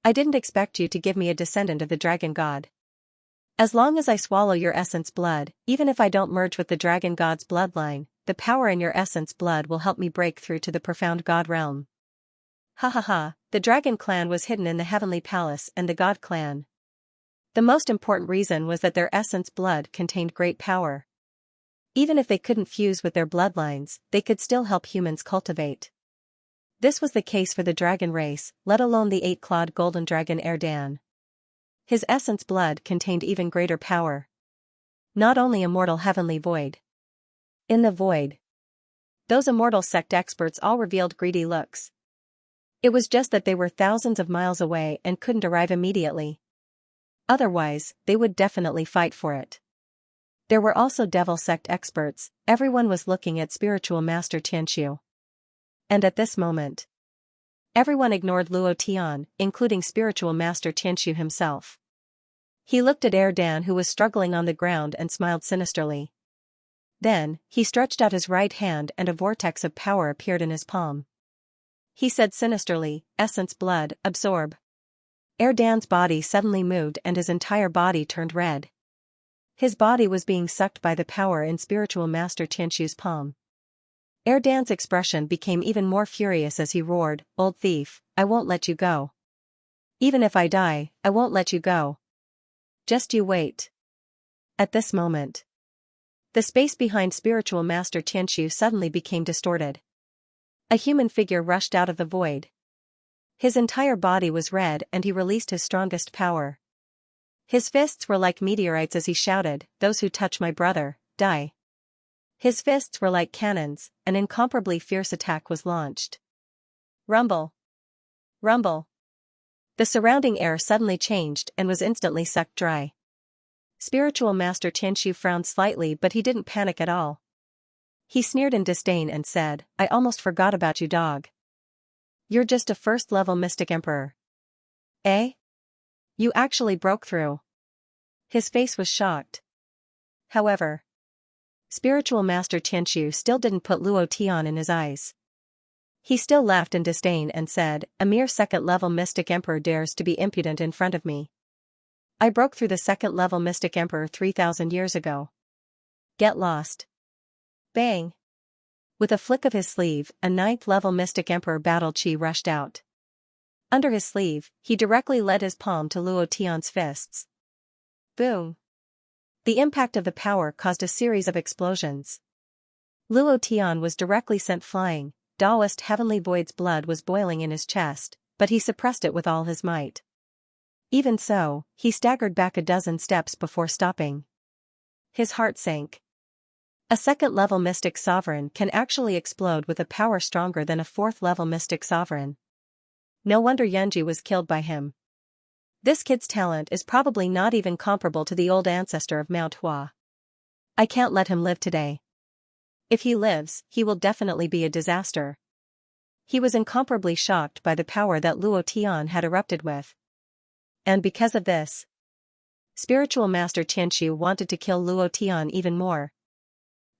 I didn't expect you to give me a descendant of the dragon god. As long as I swallow your essence blood, even if I don't merge with the dragon god's bloodline, the power in your essence blood will help me break through to the profound god realm. Ha ha ha, the dragon clan was hidden in the heavenly palace and the god clan. The most important reason was that their essence blood contained great power. Even if they couldn't fuse with their bloodlines, they could still help humans cultivate. This was the case for the dragon race, let alone the 8-clawed golden dragon Erdan. His essence blood contained even greater power. Not only immortal heavenly void. In the void, those immortal sect experts all revealed greedy looks. It was just that they were thousands of miles away and couldn't arrive immediately. Otherwise, they would definitely fight for it. There were also devil sect experts, everyone was looking at spiritual master Xianxia. And at this moment, everyone ignored Luo Tian, including spiritual master Xianxia himself. He looked at Erdan, who was struggling on the ground, and smiled sinisterly. Then, he stretched out his right hand and a vortex of power appeared in his palm. He said sinisterly, "Essence blood, absorb." Erdan's body suddenly moved and his entire body turned red. His body was being sucked by the power in spiritual master Xianxia's palm. Erdan's expression became even more furious as he roared, "Old thief, I won't let you go. Even if I die, I won't let you go. Just you wait." At this moment, the space behind spiritual master Xianxia suddenly became distorted. A human figure rushed out of the void. His entire body was red and he released his strongest power. His fists were like meteorites as he shouted, "Those who touch my brother, die." His fists were like cannons, an incomparably fierce attack was launched. Rumble! Rumble! The surrounding air suddenly changed and was instantly sucked dry. Spiritual master Xianxia frowned slightly, but he didn't panic at all. He sneered in disdain and said, "I almost forgot about you, dog. You're just a first-level mystic emperor. Eh? You actually broke through." His face was shocked. However, spiritual master Xianxia still didn't put Luo Tian in his eyes. He still laughed in disdain and said, "A mere second-level mystic emperor dares to be impudent in front of me. I broke through the second-level mystic emperor 3,000 years ago. Get lost." Bang! With a flick of his sleeve, a 9th-level mystic emperor battle chi rushed out. Under his sleeve, he directly led his palm to Luo Tian's fists. Boom! The impact of the power caused a series of explosions. Luo Tian was directly sent flying. Taoist Heavenly Void's blood was boiling in his chest, but he suppressed it with all his might. Even so, he staggered back a dozen steps before stopping. His heart sank. A second-level mystic sovereign can actually explode with a power stronger than a fourth-level mystic sovereign. No wonder Yunji was killed by him. This kid's talent is probably not even comparable to the old ancestor of Mount Hua. I can't let him live today. If he lives, he will definitely be a disaster. He was incomparably shocked by the power that Luo Tian had erupted with. And because of this, spiritual master Xianxia wanted to kill Luo Tian even more.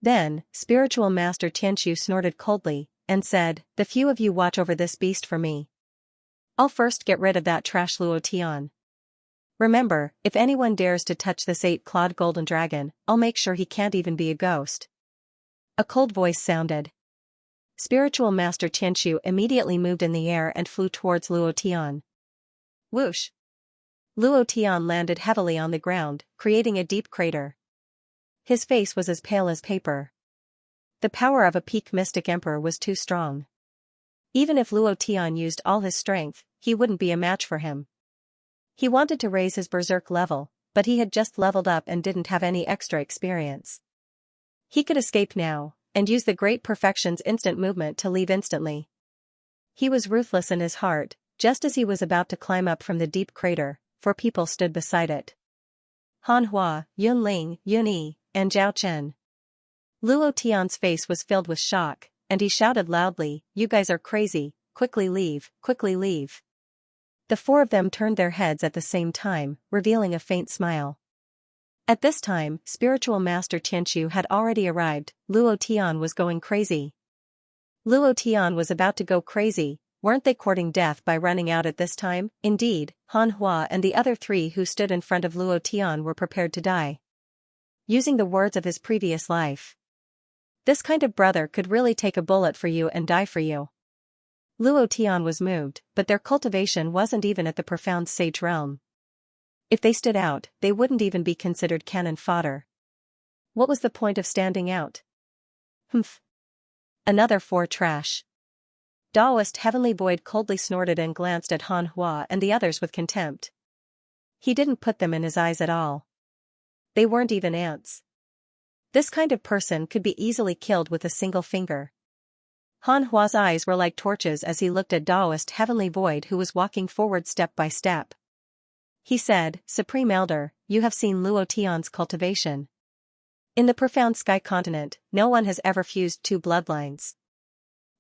Then, spiritual master Xianxia snorted coldly, and said, "The few of you watch over this beast for me. I'll first get rid of that trash Luo Tian. Remember, if anyone dares to touch this 8-clawed golden dragon, I'll make sure he can't even be a ghost." A cold voice sounded. Spiritual master Xianxia immediately moved in the air and flew towards Luo Tian. Whoosh! Luo Tian landed heavily on the ground, creating a deep crater. His face was as pale as paper. The power of a peak mystic emperor was too strong. Even if Luo Tian used all his strength, he wouldn't be a match for him. He wanted to raise his berserk level, but he had just leveled up and didn't have any extra experience. He could escape now, and use the Great Perfection's instant movement to leave instantly. He was ruthless in his heart, just as he was about to climb up from the deep crater, 4 people stood beside it. Han Hua, Yun Ling, Yun Yi, and Zhao Chen. Luo Tian's face was filled with shock, and he shouted loudly, "You guys are crazy, quickly leave, quickly leave." The 4 of them turned their heads at the same time, revealing a faint smile. At this time, spiritual master Xianxia had already arrived. Luo Tian was going crazy. Luo Tian was about to go crazy. Weren't they courting death by running out at this time? Indeed, Han Hua and the other 3 who stood in front of Luo Tian were prepared to die. Using the words of his previous life, "This kind of brother could really take a bullet for you and die for you." Luo Tian was moved, but their cultivation wasn't even at the profound sage realm. If they stood out, they wouldn't even be considered cannon fodder. What was the point of standing out? Humph. Another 4 trash. Taoist Heavenly Void coldly snorted and glanced at Han Hua and the others with contempt. He didn't put them in his eyes at all. They weren't even ants. This kind of person could be easily killed with a single finger. Han Hua's eyes were like torches as he looked at Taoist Heavenly Void, who was walking forward step by step. He said, "Supreme Elder, you have seen Luo Tian's cultivation. In the profound sky continent, no one has ever fused 2 bloodlines.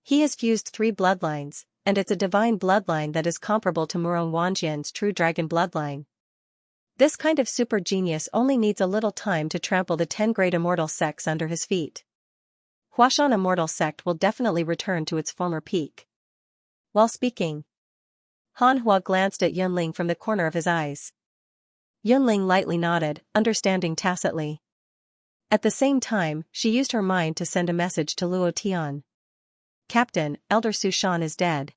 He has fused 3 bloodlines, and it's a divine bloodline that is comparable to Murong Wanjian's true dragon bloodline. This kind of super genius only needs a little time to trample the 10 great immortal sects under his feet. Huashan Immortal Sect will definitely return to its former peak. While speaking, Han Hua glanced at Yunling from the corner of his eyes. Yunling lightly nodded, understanding tacitly. At the same time, she used her mind to send a message to Luo Tian. Captain, Elder Su Shan is dead.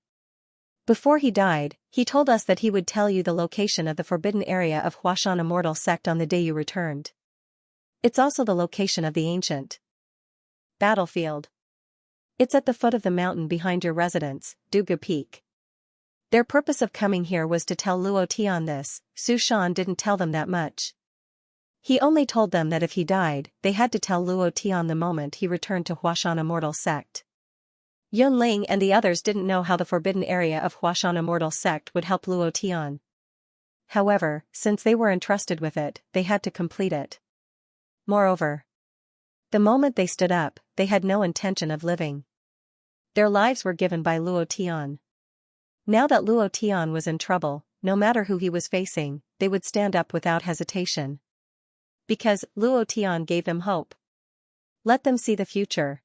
Before he died, he told us that he would tell you the location of the forbidden area of Huashan Immortal Sect on the day you returned. It's also the location of the ancient battlefield. It's at the foot of the mountain behind your residence, Dugu Peak. Their purpose of coming here was to tell Luo Tian this. Su Shan didn't tell them that much. He only told them that if he died, they had to tell Luo Tian the moment he returned to Huashan Immortal Sect. Yunling and the others didn't know how the forbidden area of Huashan Immortal Sect would help Luo Tian. However, since they were entrusted with it, they had to complete it. Moreover, the moment they stood up, they had no intention of living. Their lives were given by Luo Tian. Now that Luo Tian was in trouble, no matter who he was facing, they would stand up without hesitation. Because Luo Tian gave them hope. Let them see the future.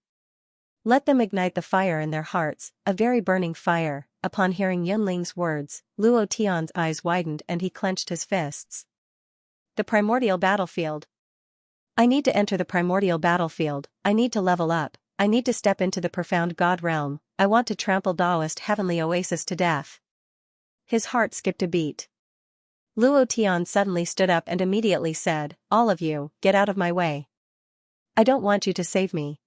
Let them ignite the fire in their hearts, a very burning fire. Upon hearing Yunling's words, Luo Tian's eyes widened and he clenched his fists. The primordial battlefield. I need to enter the primordial battlefield, I need to level up, I need to step into the profound God realm, I want to trample Taoist heavenly oasis to death. His heart skipped a beat. Luo Tian suddenly stood up and immediately said, all of you, get out of my way. I don't want you to save me.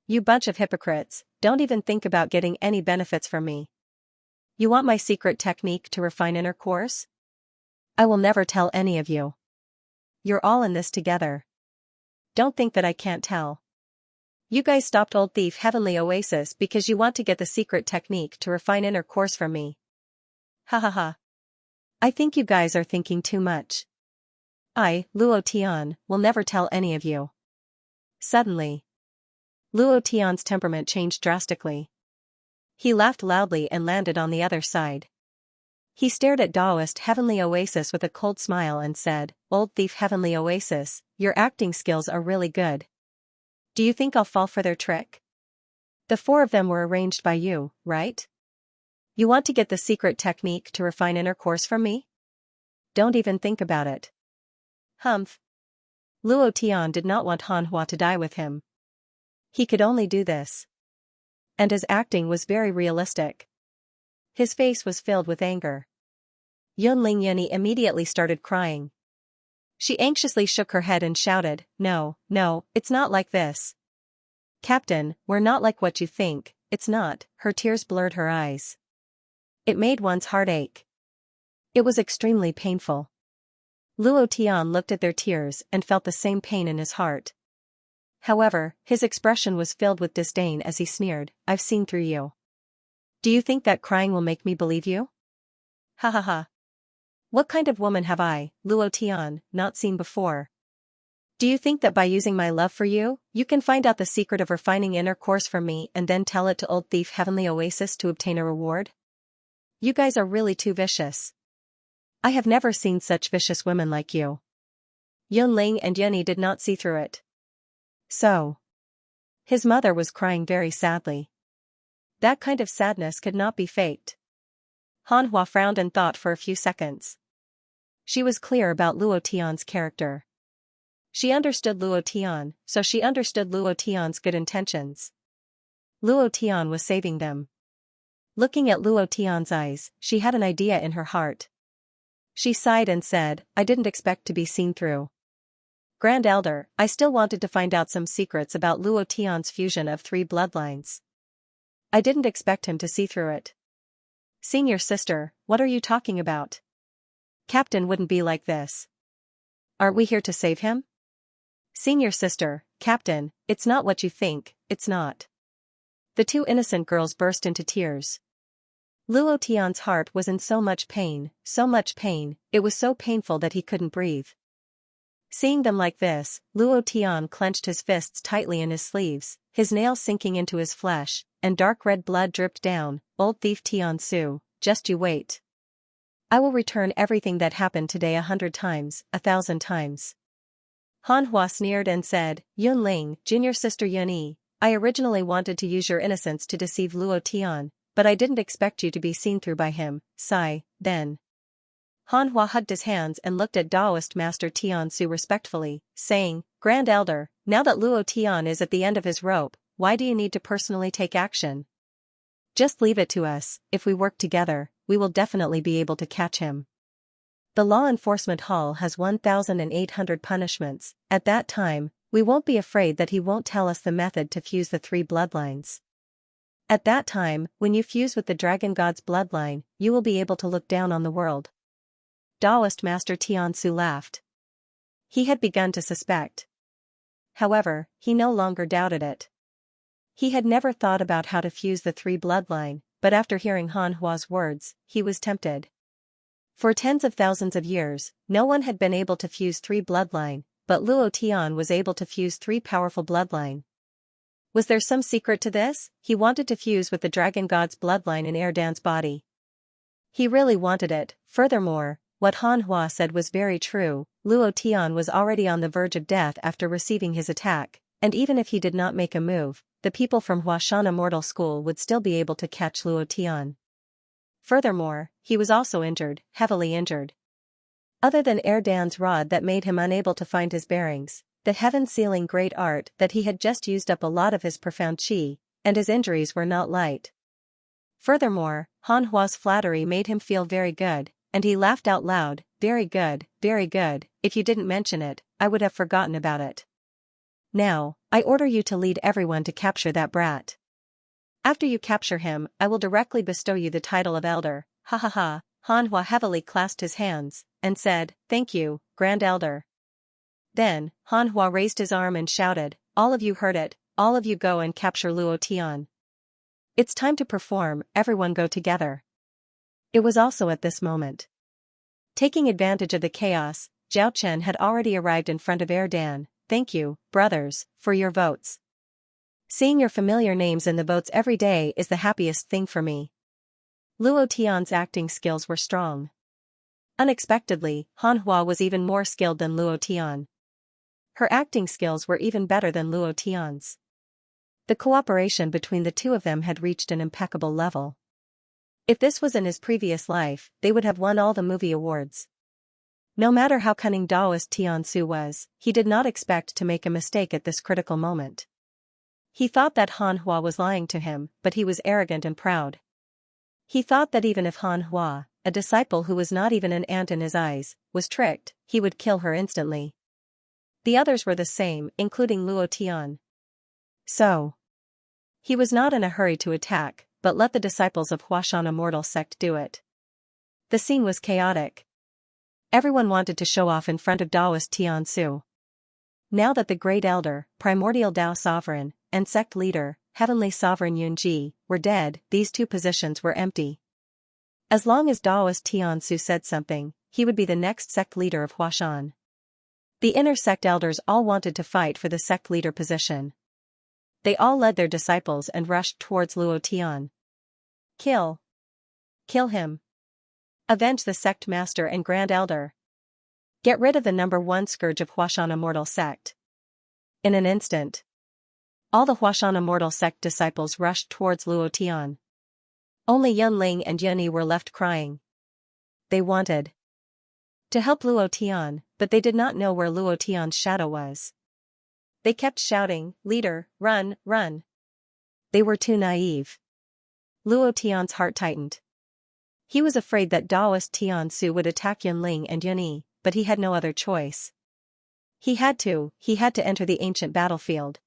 You bunch of hypocrites, don't even think about getting any benefits from me. You want my secret technique to refine intercourse? I will never tell any of you. You're all in this together. Don't think that I can't tell. You guys stopped Old Thief Heavenly Oasis because you want to get the secret technique to refine intercourse from me. Ha ha ha. I think you guys are thinking too much. I, Luo Tian, will never tell any of you. Suddenly, Luo Tian's temperament changed drastically. He laughed loudly and landed on the other side. He stared at Taoist Heavenly Oasis with a cold smile and said, Old Thief Heavenly Oasis, your acting skills are really good. Do you think I'll fall for their trick? The 4 of them were arranged by you, right? You want to get the secret technique to refine intercourse from me? Don't even think about it. Humph. Luo Tian did not want Han Hua to die with him. He could only do this. And his acting was very realistic. His face was filled with anger. Yunling Yunyi immediately started crying. She anxiously shook her head and shouted, No, it's not like this. Captain, we're not like what you think, it's not. Her tears blurred her eyes. It made one's heart ache. It was extremely painful. Luo Tian looked at their tears and felt the same pain in his heart. However, his expression was filled with disdain as he sneered, I've seen through you. Do you think that crying will make me believe you? Ha ha ha. What kind of woman have I, Luo Tian, not seen before? Do you think that by using my love for you, you can find out the secret of refining intercourse from me and then tell it to Old Thief Heavenly Oasis to obtain a reward? You guys are really too vicious. I have never seen such vicious women like you. Yunling and Yunyi did not see through it. So. His mother was crying very sadly. That kind of sadness could not be faked. Han Hua frowned and thought for a few seconds. She was clear about Luo Tian's character. She understood Luo Tian, so she understood Luo Tian's good intentions. Luo Tian was saving them. Looking at Luo Tian's eyes, she had an idea in her heart. She sighed and said, I didn't expect to be seen through. Grand Elder, I still wanted to find out some secrets about Luo Tian's fusion of 3 bloodlines. I didn't expect him to see through it. Senior sister, what are you talking about? Captain wouldn't be like this. Aren't we here to save him? Senior sister, Captain, it's not what you think, it's not. The 2 innocent girls burst into tears. Luo Tian's heart was in so much pain, it was so painful that he couldn't breathe. Seeing them like this, Luo Tian clenched his fists tightly in his sleeves, his nails sinking into his flesh, and dark red blood dripped down. Old thief Xianxia, just you wait. I will return everything that happened today 100 times, 1,000 times. Han Hua sneered and said, Yunling, junior sister Yunyi, I originally wanted to use your innocence to deceive Luo Tian, but I didn't expect you to be seen through by him. Sigh, then. Han Hua hugged his hands and looked at Taoist Master Xianxia respectfully, saying, Grand Elder, now that Luo Tian is at the end of his rope, why do you need to personally take action? Just leave it to us. If we work together, we will definitely be able to catch him. The law enforcement hall has 1,800 punishments. At that time, we won't be afraid that he won't tell us the method to fuse the 3 bloodlines. At that time, when you fuse with the Dragon God's bloodline, you will be able to look down on the world. Taoist Master Xianxia laughed. He had begun to suspect. However, he no longer doubted it. He had never thought about how to fuse the 3 bloodline, but after hearing Han Hua's words, he was tempted. For tens of thousands of years, no one had been able to fuse 3 bloodline, but Luo Tian was able to fuse 3 powerful bloodline. Was there some secret to this? He wanted to fuse with the Dragon God's bloodline in Erdan's body. He really wanted it. Furthermore, what Han Hua said was very true. Luo Tian was already on the verge of death after receiving his attack, and even if he did not make a move, the people from Huashan Immortal School would still be able to catch Luo Tian. Furthermore, he was also injured, heavily injured. Other than Erdan's rod that made him unable to find his bearings, the heaven-sealing great art that he had just used up a lot of his profound qi, and his injuries were not light. Furthermore, Han Hua's flattery made him feel very good, and he laughed out loud, very good, if you didn't mention it, I would have forgotten about it. Now, I order you to lead everyone to capture that brat. After you capture him, I will directly bestow you the title of Elder. Ha ha ha. Han Hua heavily clasped his hands, and said, Thank you, Grand Elder. Then, Han Hua raised his arm and shouted, All of you heard it, all of you go and capture Luo Tian. It's time to perform, everyone go together. It was also at this moment. Taking advantage of the chaos, Zhao Chen had already arrived in front of Erdan. Thank you, brothers, for your votes. Seeing your familiar names in the votes every day is the happiest thing for me. Luo Tian's acting skills were strong. Unexpectedly, Han Hua was even more skilled than Luo Tian. Her acting skills were even better than Luo Tian's. The cooperation between the two of them had reached an impeccable level. If this was in his previous life, they would have won all the movie awards. No matter how cunning Taoist Xianxia was, he did not expect to make a mistake at this critical moment. He thought that Han Hua was lying to him, but he was arrogant and proud. He thought that even if Han Hua, a disciple who was not even an ant in his eyes, was tricked, he would kill her instantly. The others were the same, including Luo Tian. So, he was not in a hurry to attack, but let the disciples of Huashan Immortal Sect do it. The scene was chaotic. Everyone wanted to show off in front of Taoist Xianxia. Now that the Great Elder, Primordial Tao Sovereign, and Sect Leader, Heavenly Sovereign Yunji, were dead, these 2 positions were empty. As long as Taoist Xianxia said something, he would be the next sect leader of Huashan. The inner sect elders all wanted to fight for the sect leader position. They all led their disciples and rushed towards Luo Tian. Kill. Kill him. Avenge the sect master and grand elder. Get rid of the #1 scourge of Huashan Immortal Sect. In an instant, all the Huashan Immortal Sect disciples rushed towards Luo Tian. Only Yunling and Yunyi were left crying. They wanted to help Luo Tian, but they did not know where Luo Tian's shadow was. They kept shouting, Leader, run, run. They were too naive. Luo Tian's heart tightened. He was afraid that Taoist Xianxia would attack Yunling and Yunyi, but he had no other choice. He had to enter the ancient battlefield.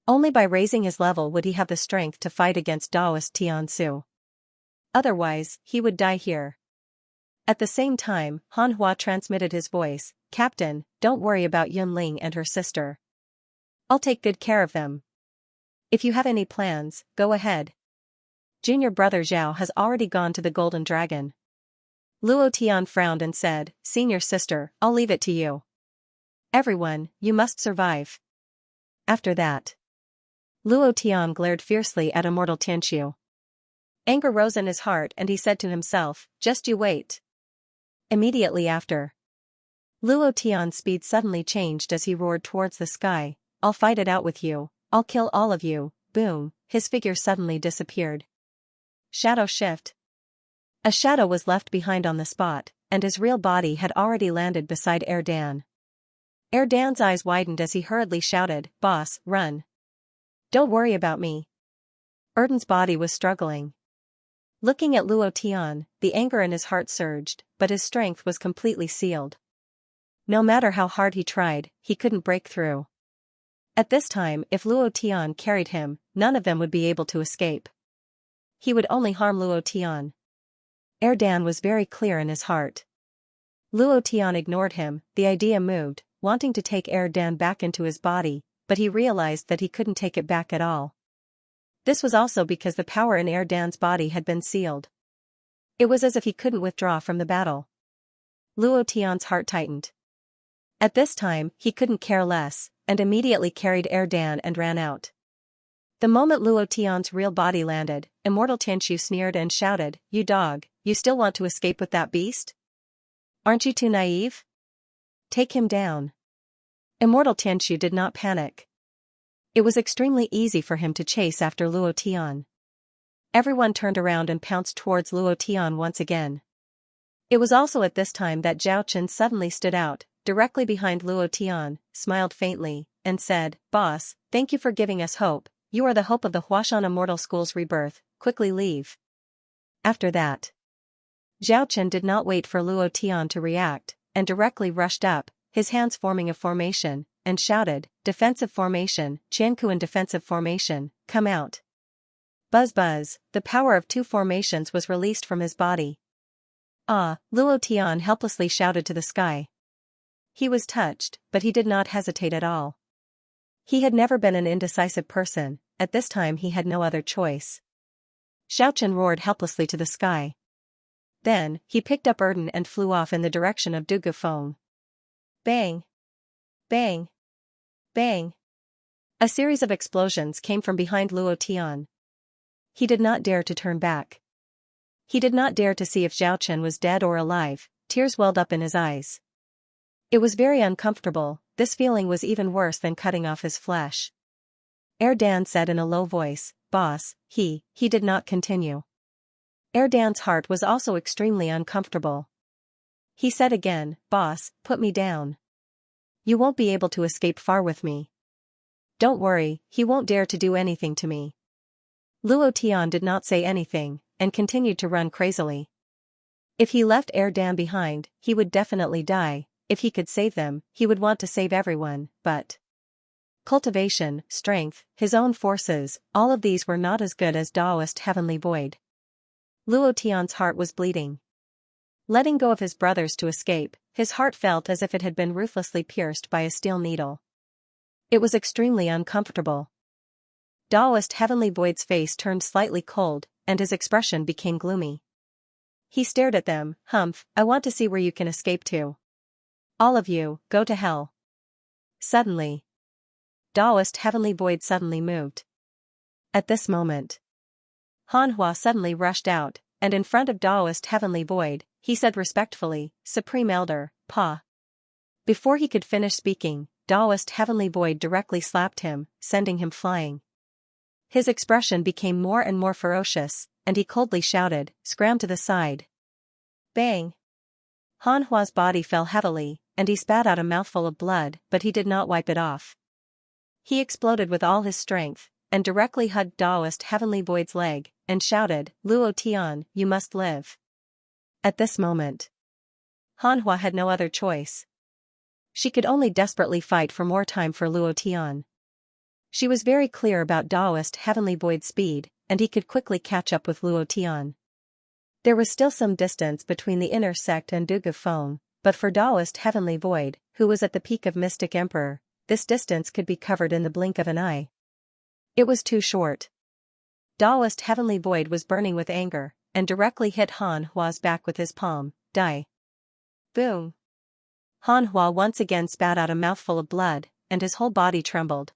Only by raising his level would he have the strength to fight against Taoist Xianxia. Otherwise, he would die here. At the same time, Han Hua transmitted his voice, Captain, don't worry about Yunling and her sister. I'll take good care of them. If you have any plans, go ahead. Junior brother Zhao has already gone to the Golden Dragon. Luo Tian frowned and said, Senior sister, I'll leave it to you. Everyone, you must survive. After that, Luo Tian glared fiercely at Immortal Tianqiu. Anger rose in his heart and he said to himself, just you wait. Immediately after, Luo Tian's speed suddenly changed as he roared towards the sky. I'll fight it out with you, I'll kill all of you. Boom, his figure suddenly disappeared. Shadow shift. A shadow was left behind on the spot, and his real body had already landed beside Erdan. Erdan's eyes widened as he hurriedly shouted, Boss, run. Don't worry about me. Erdan's body was struggling. Looking at Luo Tian, the anger in his heart surged, but his strength was completely sealed. No matter how hard he tried, he couldn't break through. At this time, if Luo Tian carried him, none of them would be able to escape. He would only harm Luo Tian. Erdan was very clear in his heart. Luo Tian ignored him, the idea moved, wanting to take Erdan back into his body, but he realized that he couldn't take it back at all. This was also because the power in Erdan's body had been sealed. It was as if he couldn't withdraw from the battle. Luo Tian's heart tightened. At this time, he couldn't care less, and immediately carried Erdan and ran out. The moment Luo Tian's real body landed, Immortal Tianqiu sneered and shouted, You dog, you still want to escape with that beast? Aren't you too naive? Take him down. Immortal Tianqiu did not panic. It was extremely easy for him to chase after Luo Tian. Everyone turned around and pounced towards Luo Tian once again. It was also at this time that Zhao Chen suddenly stood out, directly behind Luo Tian, smiled faintly, and said, Boss, thank you for giving us hope. You are the hope of the Huashan Immortal School's rebirth, quickly leave. After that, Zhao Chen did not wait for Luo Tian to react, and directly rushed up, his hands forming a formation, and shouted, Defensive formation, Qiankuan defensive formation, come out. Buzz buzz, the power of two formations was released from his body. Ah, Luo Tian helplessly shouted to the sky. He was touched, but he did not hesitate at all. He had never been an indecisive person, at this time he had no other choice. Xiaochen roared helplessly to the sky. Then, he picked up Erdan and flew off in the direction of Dugufeng. Bang! Bang! Bang! A series of explosions came from behind Luo Tian. He did not dare to turn back. He did not dare to see if Xiaochen was dead or alive, tears welled up in his eyes. It was very uncomfortable, this feeling was even worse than cutting off his flesh. Erdan said in a low voice, Boss, he did not continue. Erdan's heart was also extremely uncomfortable. He said again, Boss, put me down. You won't be able to escape far with me. Don't worry, he won't dare to do anything to me. Luo Tian did not say anything, and continued to run crazily. If he left Erdan behind, he would definitely die. If he could save them, he would want to save everyone, but cultivation, strength, his own forces, all of these were not as good as Taoist Heavenly Void. Luo Tian's heart was bleeding. Letting go of his brothers to escape, his heart felt as if it had been ruthlessly pierced by a steel needle. It was extremely uncomfortable. Taoist Heavenly Void's face turned slightly cold, and his expression became gloomy. He stared at them, Humph, I want to see where you can escape to. All of you, go to hell. Suddenly, Taoist Heavenly Void suddenly moved. At this moment, Hanhua suddenly rushed out, and in front of Taoist Heavenly Void, he said respectfully, Supreme Elder, Pa. Before he could finish speaking, Taoist Heavenly Void directly slapped him, sending him flying. His expression became more and more ferocious, and he coldly shouted, Scram to the side. Bang! Hanhua's body fell heavily, and he spat out a mouthful of blood, but he did not wipe it off. He exploded with all his strength, and directly hugged Taoist Heavenly Void's leg, and shouted, Luo Tian, you must live. At this moment, Hanhua had no other choice. She could only desperately fight for more time for Luo Tian. She was very clear about Taoist Heavenly Void's speed, and he could quickly catch up with Luo Tian. There was still some distance between the inner sect and Dugufeng, but for Taoist Heavenly Void, who was at the peak of Mystic Emperor, this distance could be covered in the blink of an eye. It was too short. Taoist Heavenly Void was burning with anger, and directly hit Hanhua's back with his palm. Die. Boom. Hanhua once again spat out a mouthful of blood, and his whole body trembled.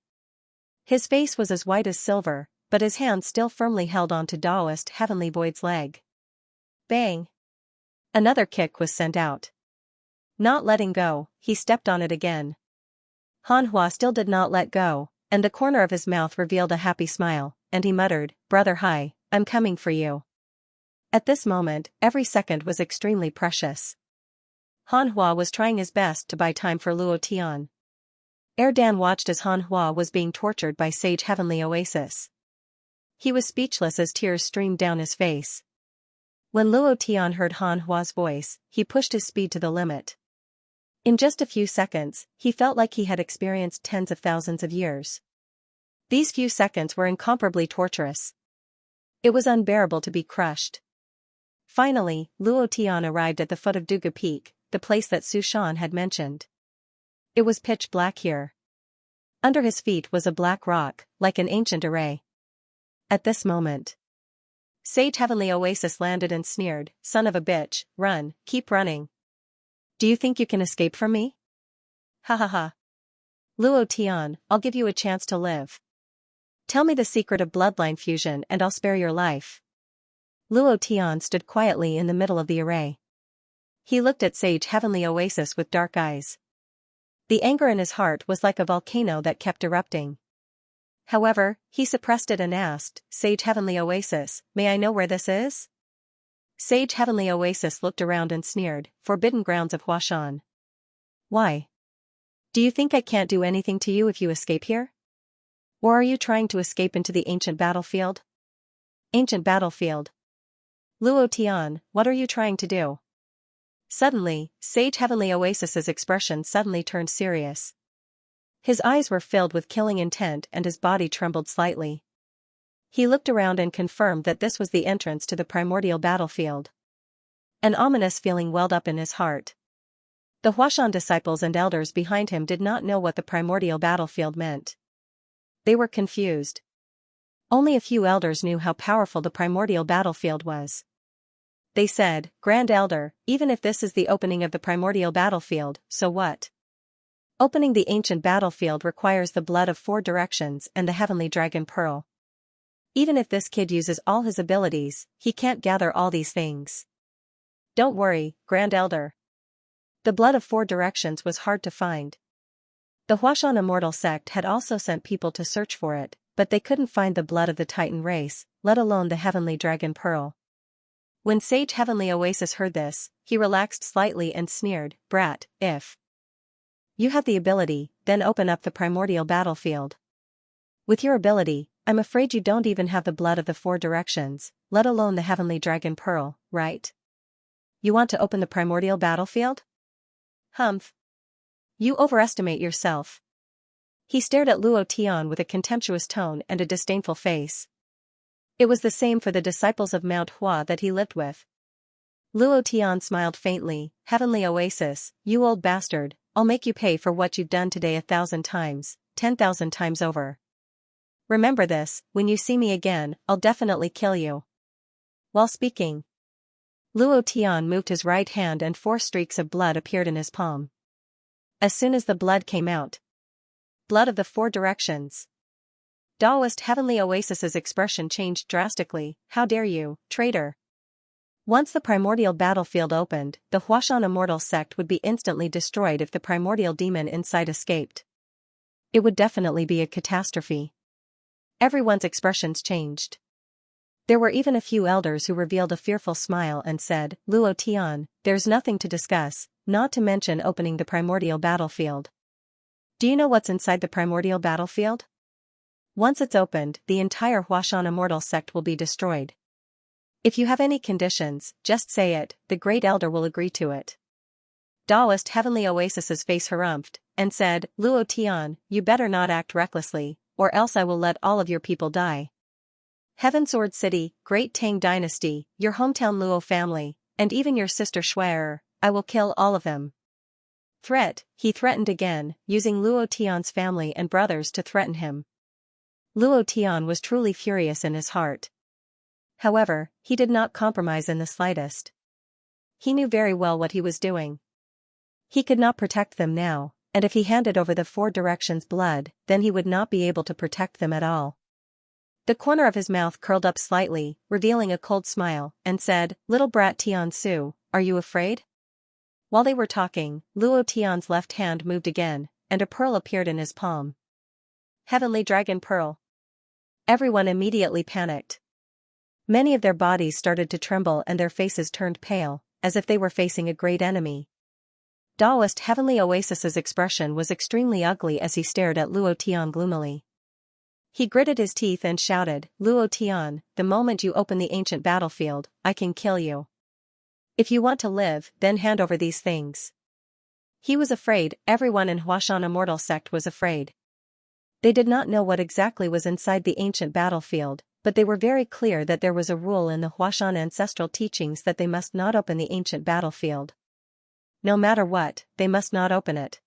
His face was as white as silver, but his hand still firmly held on to Taoist Heavenly Void's leg. Bang! Another kick was sent out. Not letting go, he stepped on it again. Hanhua still did not let go, and the corner of his mouth revealed a happy smile, and he muttered, "Brother Hai, I'm coming for you." At this moment, every second was extremely precious. Hanhua was trying his best to buy time for Luo Tian. Erdan watched as Hanhua was being tortured by Sage Heavenly Oasis. He was speechless as tears streamed down his face. When Luo Tian heard Hanhua's voice, he pushed his speed to the limit. In just a few seconds, he felt like he had experienced tens of thousands of years. These few seconds were incomparably torturous. It was unbearable to be crushed. Finally, Luo Tian arrived at the foot of Duga Peak, the place that Su Shan had mentioned. It was pitch black here. Under his feet was a black rock, like an ancient array. At this moment, Sage Heavenly Oasis landed and sneered, "Son of a bitch, run, keep running. Do you think you can escape from me? Ha ha ha. Luo Tian, I'll give you a chance to live. Tell me the secret of bloodline fusion and I'll spare your life." Luo Tian stood quietly in the middle of the array. He looked at Sage Heavenly Oasis with dark eyes. The anger in his heart was like a volcano that kept erupting. However, he suppressed it and asked, "Sage Heavenly Oasis, may I know where this is?" Sage Heavenly Oasis looked around and sneered, "Forbidden grounds of Huashan. Why? Do you think I can't do anything to you if you escape here? Or are you trying to escape into the ancient battlefield?" Ancient battlefield. Luo Tian, what are you trying to do? Suddenly, Sage Heavenly Oasis's expression suddenly turned serious. His eyes were filled with killing intent and his body trembled slightly. He looked around and confirmed that this was the entrance to the primordial battlefield. An ominous feeling welled up in his heart. The Huashan disciples and elders behind him did not know what the primordial battlefield meant. They were confused. Only a few elders knew how powerful the primordial battlefield was. They said, "Grand Elder, even if this is the opening of the primordial battlefield, so what? Opening the ancient battlefield requires the blood of 4 directions and the heavenly dragon pearl. Even if this kid uses all his abilities, he can't gather all these things." "Don't worry, Grand Elder. The blood of 4 directions was hard to find. The Huashan Immortal sect had also sent people to search for it, but they couldn't find the blood of the Titan race, let alone the heavenly dragon pearl." When Sage Heavenly Oasis heard this, he relaxed slightly and sneered, "Brat, if you have the ability, then open up the primordial battlefield. With your ability, I'm afraid you don't even have the blood of the 4 directions, let alone the heavenly dragon pearl, right? You want to open the primordial battlefield? Humph. You overestimate yourself." He stared at Luo Tian with a contemptuous tone and a disdainful face. It was the same for the disciples of Mount Hua that he lived with. Luo Tian smiled faintly, "Heavenly Oasis, you old bastard, I'll make you pay for what you've done today 1,000 times, 10,000 times over. Remember this, when you see me again, I'll definitely kill you." While speaking, Luo Tian moved his right hand and 4 streaks of blood appeared in his palm. As soon as the blood came out, blood of the 4 directions. Taoist Heavenly Oasis's expression changed drastically, "How dare you, traitor!" Once the primordial battlefield opened, the Huashan Immortal sect would be instantly destroyed if the primordial demon inside escaped. It would definitely be a catastrophe. Everyone's expressions changed. There were even a few elders who revealed a fearful smile and said, "Luo Tian, there's nothing to discuss, not to mention opening the primordial battlefield. Do you know what's inside the primordial battlefield? Once it's opened, the entire Huashan Immortal sect will be destroyed. If you have any conditions, just say it, the Great Elder will agree to it." Taoist Heavenly Oasis's face harumphed, and said, "Luo Tian, you better not act recklessly, or else I will let all of your people die. Heaven Sword City, Great Tang Dynasty, your hometown Luo family, and even your sister Shuai, I will kill all of them." Threat, he threatened again, using Luo Tian's family and brothers to threaten him. Luo Tian was truly furious in his heart. However, he did not compromise in the slightest. He knew very well what he was doing. He could not protect them now, And if he handed over the 4 directions' blood, then he would not be able to protect them at all. The corner of his mouth curled up slightly, revealing a cold smile, and said, "Little brat Tian-su, are you afraid?" While they were talking, Luo Tian's left hand moved again, and a pearl appeared in his palm. Heavenly Dragon Pearl. Everyone immediately panicked. Many of their bodies started to tremble and their faces turned pale, as if they were facing a great enemy. Daoist Heavenly Oasis's expression was extremely ugly as he stared at Luo Tian gloomily. He gritted his teeth and shouted, "Luo Tian, the moment you open the ancient battlefield, I can kill you. If you want to live, then hand over these things." He was afraid, everyone in Huashan Immortal Sect was afraid. They did not know what exactly was inside the ancient battlefield, but they were very clear that there was a rule in the Huashan ancestral teachings that they must not open the ancient battlefield. No matter what, they must not open it.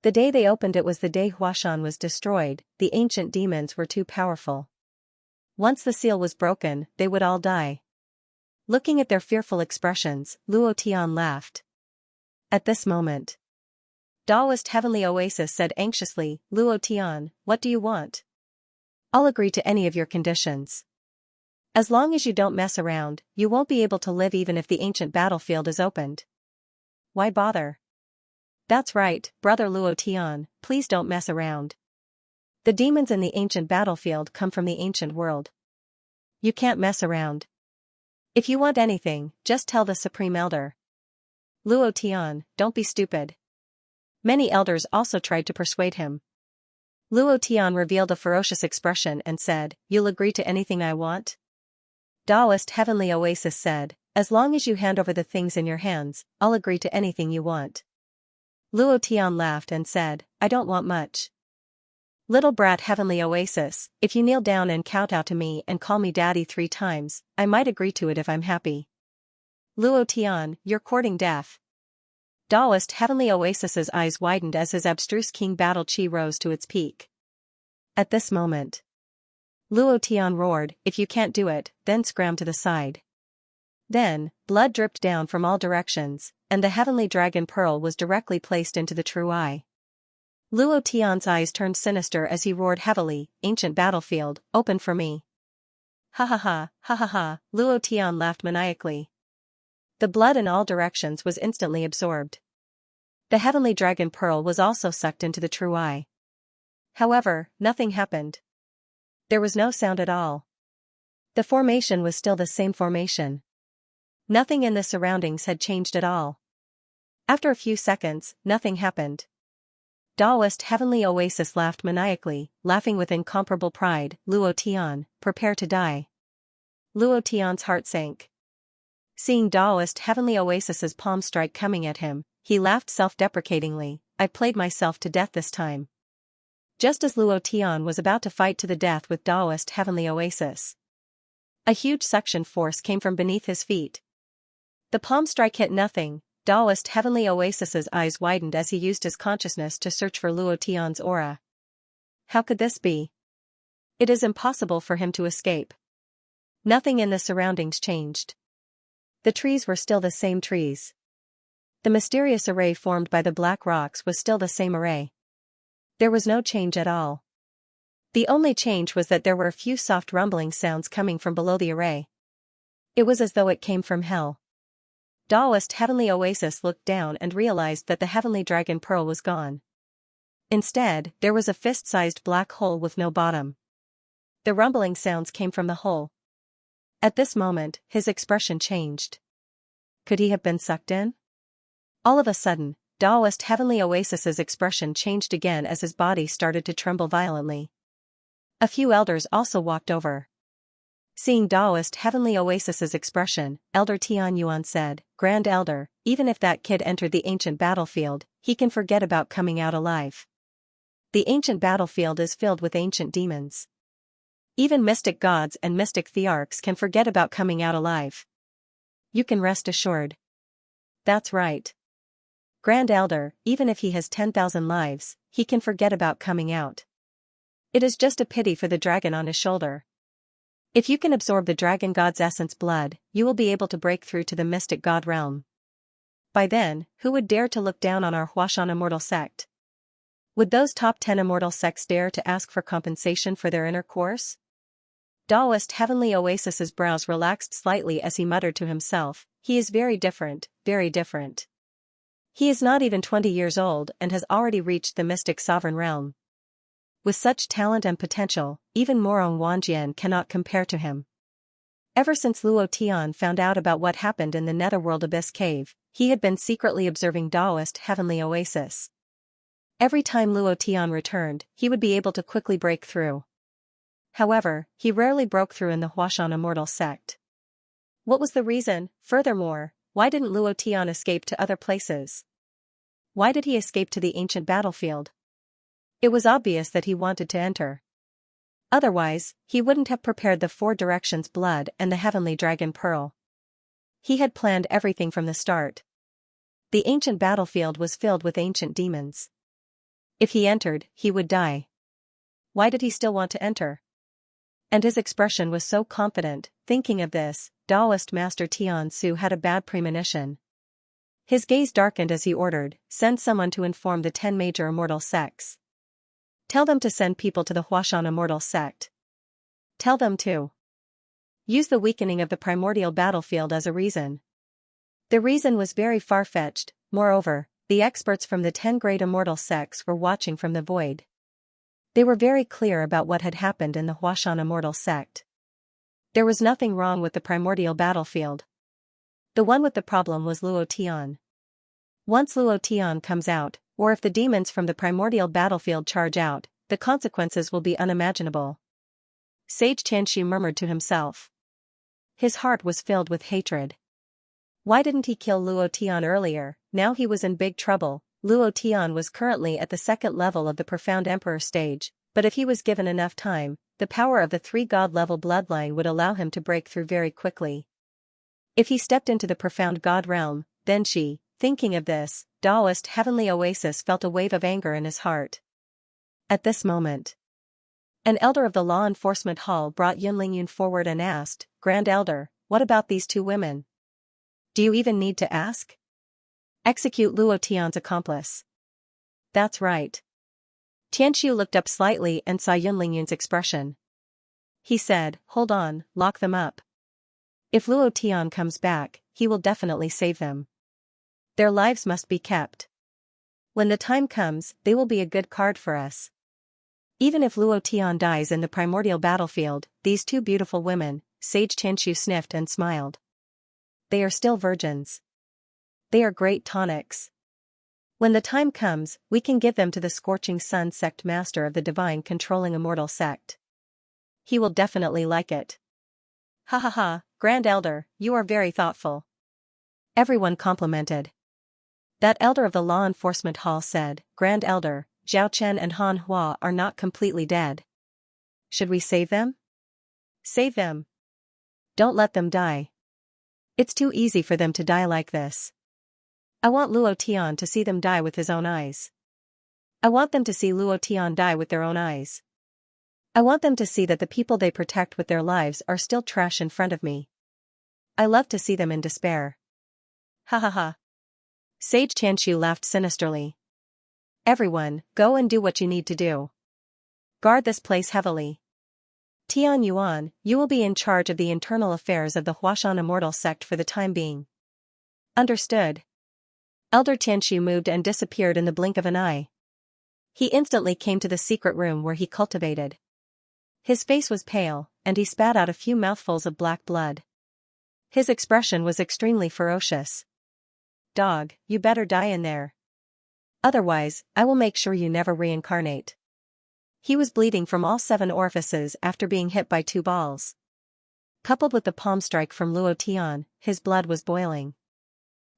The day they opened it was the day Huashan was destroyed. The ancient demons were too powerful. Once the seal was broken, they would all die. Looking at their fearful expressions, Luo Tian laughed. At this moment, Daoist Heavenly Oasis said anxiously, "Luo Tian, what do you want?" "I'll agree to any of your conditions. As long as you don't mess around, you won't be able to live even if the ancient battlefield is opened." "Why bother?" "That's right, brother Luo Tian, please don't mess around. The demons in the ancient battlefield come from the ancient world. You can't mess around. If you want anything, just tell the Supreme Elder." "Luo Tian, don't be stupid." Many elders also tried to persuade him. Luo Tian revealed a ferocious expression and said, "You'll agree to anything I want?" Daoist Heavenly Oasis said, "As long as you hand over the things in your hands, I'll agree to anything you want." Luo Tian laughed and said, "I don't want much. Little brat Heavenly Oasis, if you kneel down and kowtow to me and call me daddy 3 times, I might agree to it if I'm happy." "Luo Tian, you're courting death." Daoist Heavenly Oasis's eyes widened as his abstruse king battle chi rose to its peak. At this moment, Luo Tian roared, "If you can't do it, then scram to the side." Then, blood dripped down from all directions, and the Heavenly Dragon Pearl was directly placed into the true eye. Luo Tian's eyes turned sinister as he roared heavily, "Ancient battlefield, open for me." "Ha ha ha, ha ha ha," Luo Tian laughed maniacally. The blood in all directions was instantly absorbed. The Heavenly Dragon Pearl was also sucked into the true eye. However, nothing happened. There was no sound at all. The formation was still the same formation. Nothing in the surroundings had changed at all. After a few seconds, nothing happened. Daoist Heavenly Oasis laughed maniacally, laughing with incomparable pride, "Luo Tian, prepare to die." Luo Tian's heart sank. Seeing Daoist Heavenly Oasis's palm strike coming at him, he laughed self-deprecatingly, "I played myself to death this time." Just as Luo Tian was about to fight to the death with Daoist Heavenly Oasis, a huge suction force came from beneath his feet. The palm strike hit nothing. Daoist Heavenly Oasis's eyes widened as he used his consciousness to search for Luo Tian's aura. How could this be? It is impossible for him to escape. Nothing in the surroundings changed. The trees were still the same trees. The mysterious array formed by the black rocks was still the same array. There was no change at all. The only change was that there were a few soft rumbling sounds coming from below the array. It was as though it came from hell. Daoist Heavenly Oasis looked down and realized that the Heavenly Dragon Pearl was gone. Instead, there was a fist-sized black hole with no bottom. The rumbling sounds came from the hole. At this moment, his expression changed. Could he have been sucked in? All of a sudden, Daoist Heavenly Oasis's expression changed again as his body started to tremble violently. A few elders also walked over. Seeing Daoist Heavenly Oasis's expression, Elder Tian Yuan said, "Grand Elder, even if that kid entered the ancient battlefield, he can forget about coming out alive. The ancient battlefield is filled with ancient demons. Even mystic gods and mystic thearchs can forget about coming out alive. You can rest assured." "That's right. Grand Elder, even if he has 10,000 lives, he can forget about coming out. It is just a pity for the dragon on his shoulder. If you can absorb the dragon god's essence blood, you will be able to break through to the mystic god realm. By then, who would dare to look down on our Huashan Immortal Sect?" Would those top 10 immortal sects dare to ask for compensation for their intercourse? Taoist Heavenly Oasis's brows relaxed slightly as he muttered to himself, he is very different, very different. He is not even 20 years old and has already reached the mystic sovereign realm. With such talent and potential, even Morong Wanjian cannot compare to him. Ever since Luo Tian found out about what happened in the Netherworld Abyss Cave, he had been secretly observing Taoist Heavenly Oasis. Every time Luo Tian returned, he would be able to quickly break through. However, he rarely broke through in the Huashan Immortal sect. What was the reason? Furthermore, why didn't Luo Tian escape to other places? Why did he escape to the ancient battlefield? It was obvious that he wanted to enter. Otherwise, he wouldn't have prepared the 4 directions blood and the heavenly dragon pearl. He had planned everything from the start. The ancient battlefield was filled with ancient demons. If he entered, he would die. Why did he still want to enter? And his expression was so confident. Thinking of this, Taoist Master Tian Su had a bad premonition. His gaze darkened as he ordered, send someone to inform the 10 major immortal sects. Tell them to send people to the Huashan Immortal sect. Tell them to use the weakening of the primordial battlefield as a reason. The reason was very far-fetched. Moreover, the experts from the 10 great immortal sects were watching from the void. They were very clear about what had happened in the Huashan Immortal sect. There was nothing wrong with the primordial battlefield. The one with the problem was Luo Tian. Once Luo Tian comes out, or if the demons from the primordial battlefield charge out, the consequences will be unimaginable. Sage Xianxia murmured to himself. His heart was filled with hatred. Why didn't he kill Luo Tian earlier? Now he was in big trouble. Luo Tian was currently at the 2nd level of the Profound Emperor stage, but if he was given enough time, the power of the 3 god-level bloodline would allow him to break through very quickly. If he stepped into the Profound God realm, then she, thinking of this, Taoist Heavenly Oasis felt a wave of anger in his heart. At this moment, an elder of the law enforcement hall brought Yunlingyun forward and asked, Grand Elder, what about these 2 women? Do you even need to ask? Execute Luo Tian's accomplice. That's right. Tianxiu looked up slightly and saw Yunlingyun's expression. He said, hold on, lock them up. If Luo Tian comes back, he will definitely save them. Their lives must be kept. When the time comes, they will be a good card for us. Even if Luo Tian dies in the primordial battlefield, these 2 beautiful women, Sage Tianxiu sniffed and smiled. They are still virgins. They are great tonics. When the time comes, we can give them to the Scorching Sun sect master of the divine controlling immortal sect. He will definitely like it. Ha ha ha, Grand Elder, you are very thoughtful. Everyone complimented. That elder of the law enforcement hall said, Grand Elder, Zhao Chen and Han Hua are not completely dead. Should we save them? Save them. Don't let them die. It's too easy for them to die like this. I want Luo Tian to see them die with his own eyes. I want them to see Luo Tian die with their own eyes. I want them to see that the people they protect with their lives are still trash in front of me. I love to see them in despair. Ha ha ha. Sage Tianxiu laughed sinisterly. Everyone, go and do what you need to do. Guard this place heavily. Tian Yuan, you will be in charge of the internal affairs of the Huashan Immortal sect for the time being. Understood. Elder Tianxiu moved and disappeared in the blink of an eye. He instantly came to the secret room where he cultivated. His face was pale, and he spat out a few mouthfuls of black blood. His expression was extremely ferocious. Dog, you better die in there. Otherwise, I will make sure you never reincarnate. He was bleeding from all 7 orifices after being hit by 2 balls. Coupled with the palm strike from Luo Tian, his blood was boiling.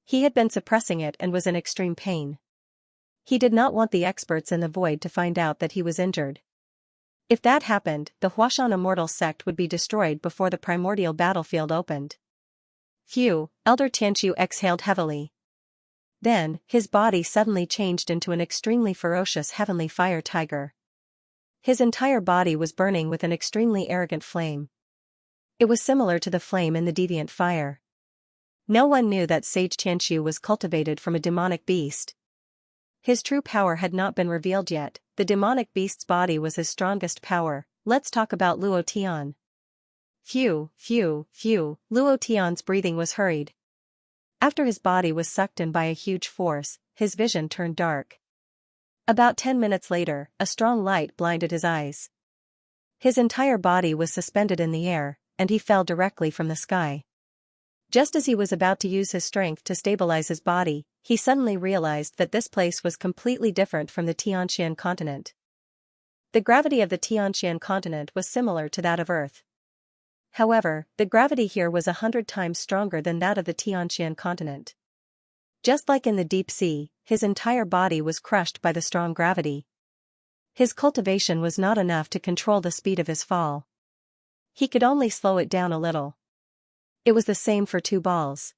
He had been suppressing it and was in extreme pain. He did not want the experts in the void to find out that he was injured. If that happened, the Huashan Immortal sect would be destroyed before the primordial battlefield opened. Phew, Elder Tianxiu exhaled heavily. Then, his body suddenly changed into an extremely ferocious heavenly fire tiger. His entire body was burning with an extremely arrogant flame. It was similar to the flame in the deviant fire. No one knew that Sage Qianshu was cultivated from a demonic beast. His true power had not been revealed yet. The demonic beast's body was his strongest power. Let's talk about Luo Tian. Phew, phew, phew, Luo Tian's breathing was hurried. After his body was sucked in by a huge force, his vision turned dark. About 10 minutes later, a strong light blinded his eyes. His entire body was suspended in the air, and he fell directly from the sky. Just as he was about to use his strength to stabilize his body, he suddenly realized that this place was completely different from the Xianxia continent. The gravity of the Xianxia continent was similar to that of Earth. However, the gravity here was 100 times stronger than that of the Xianxia continent. Just like in the deep sea, his entire body was crushed by the strong gravity. His cultivation was not enough to control the speed of his fall. He could only slow it down a little. It was the same for two balls.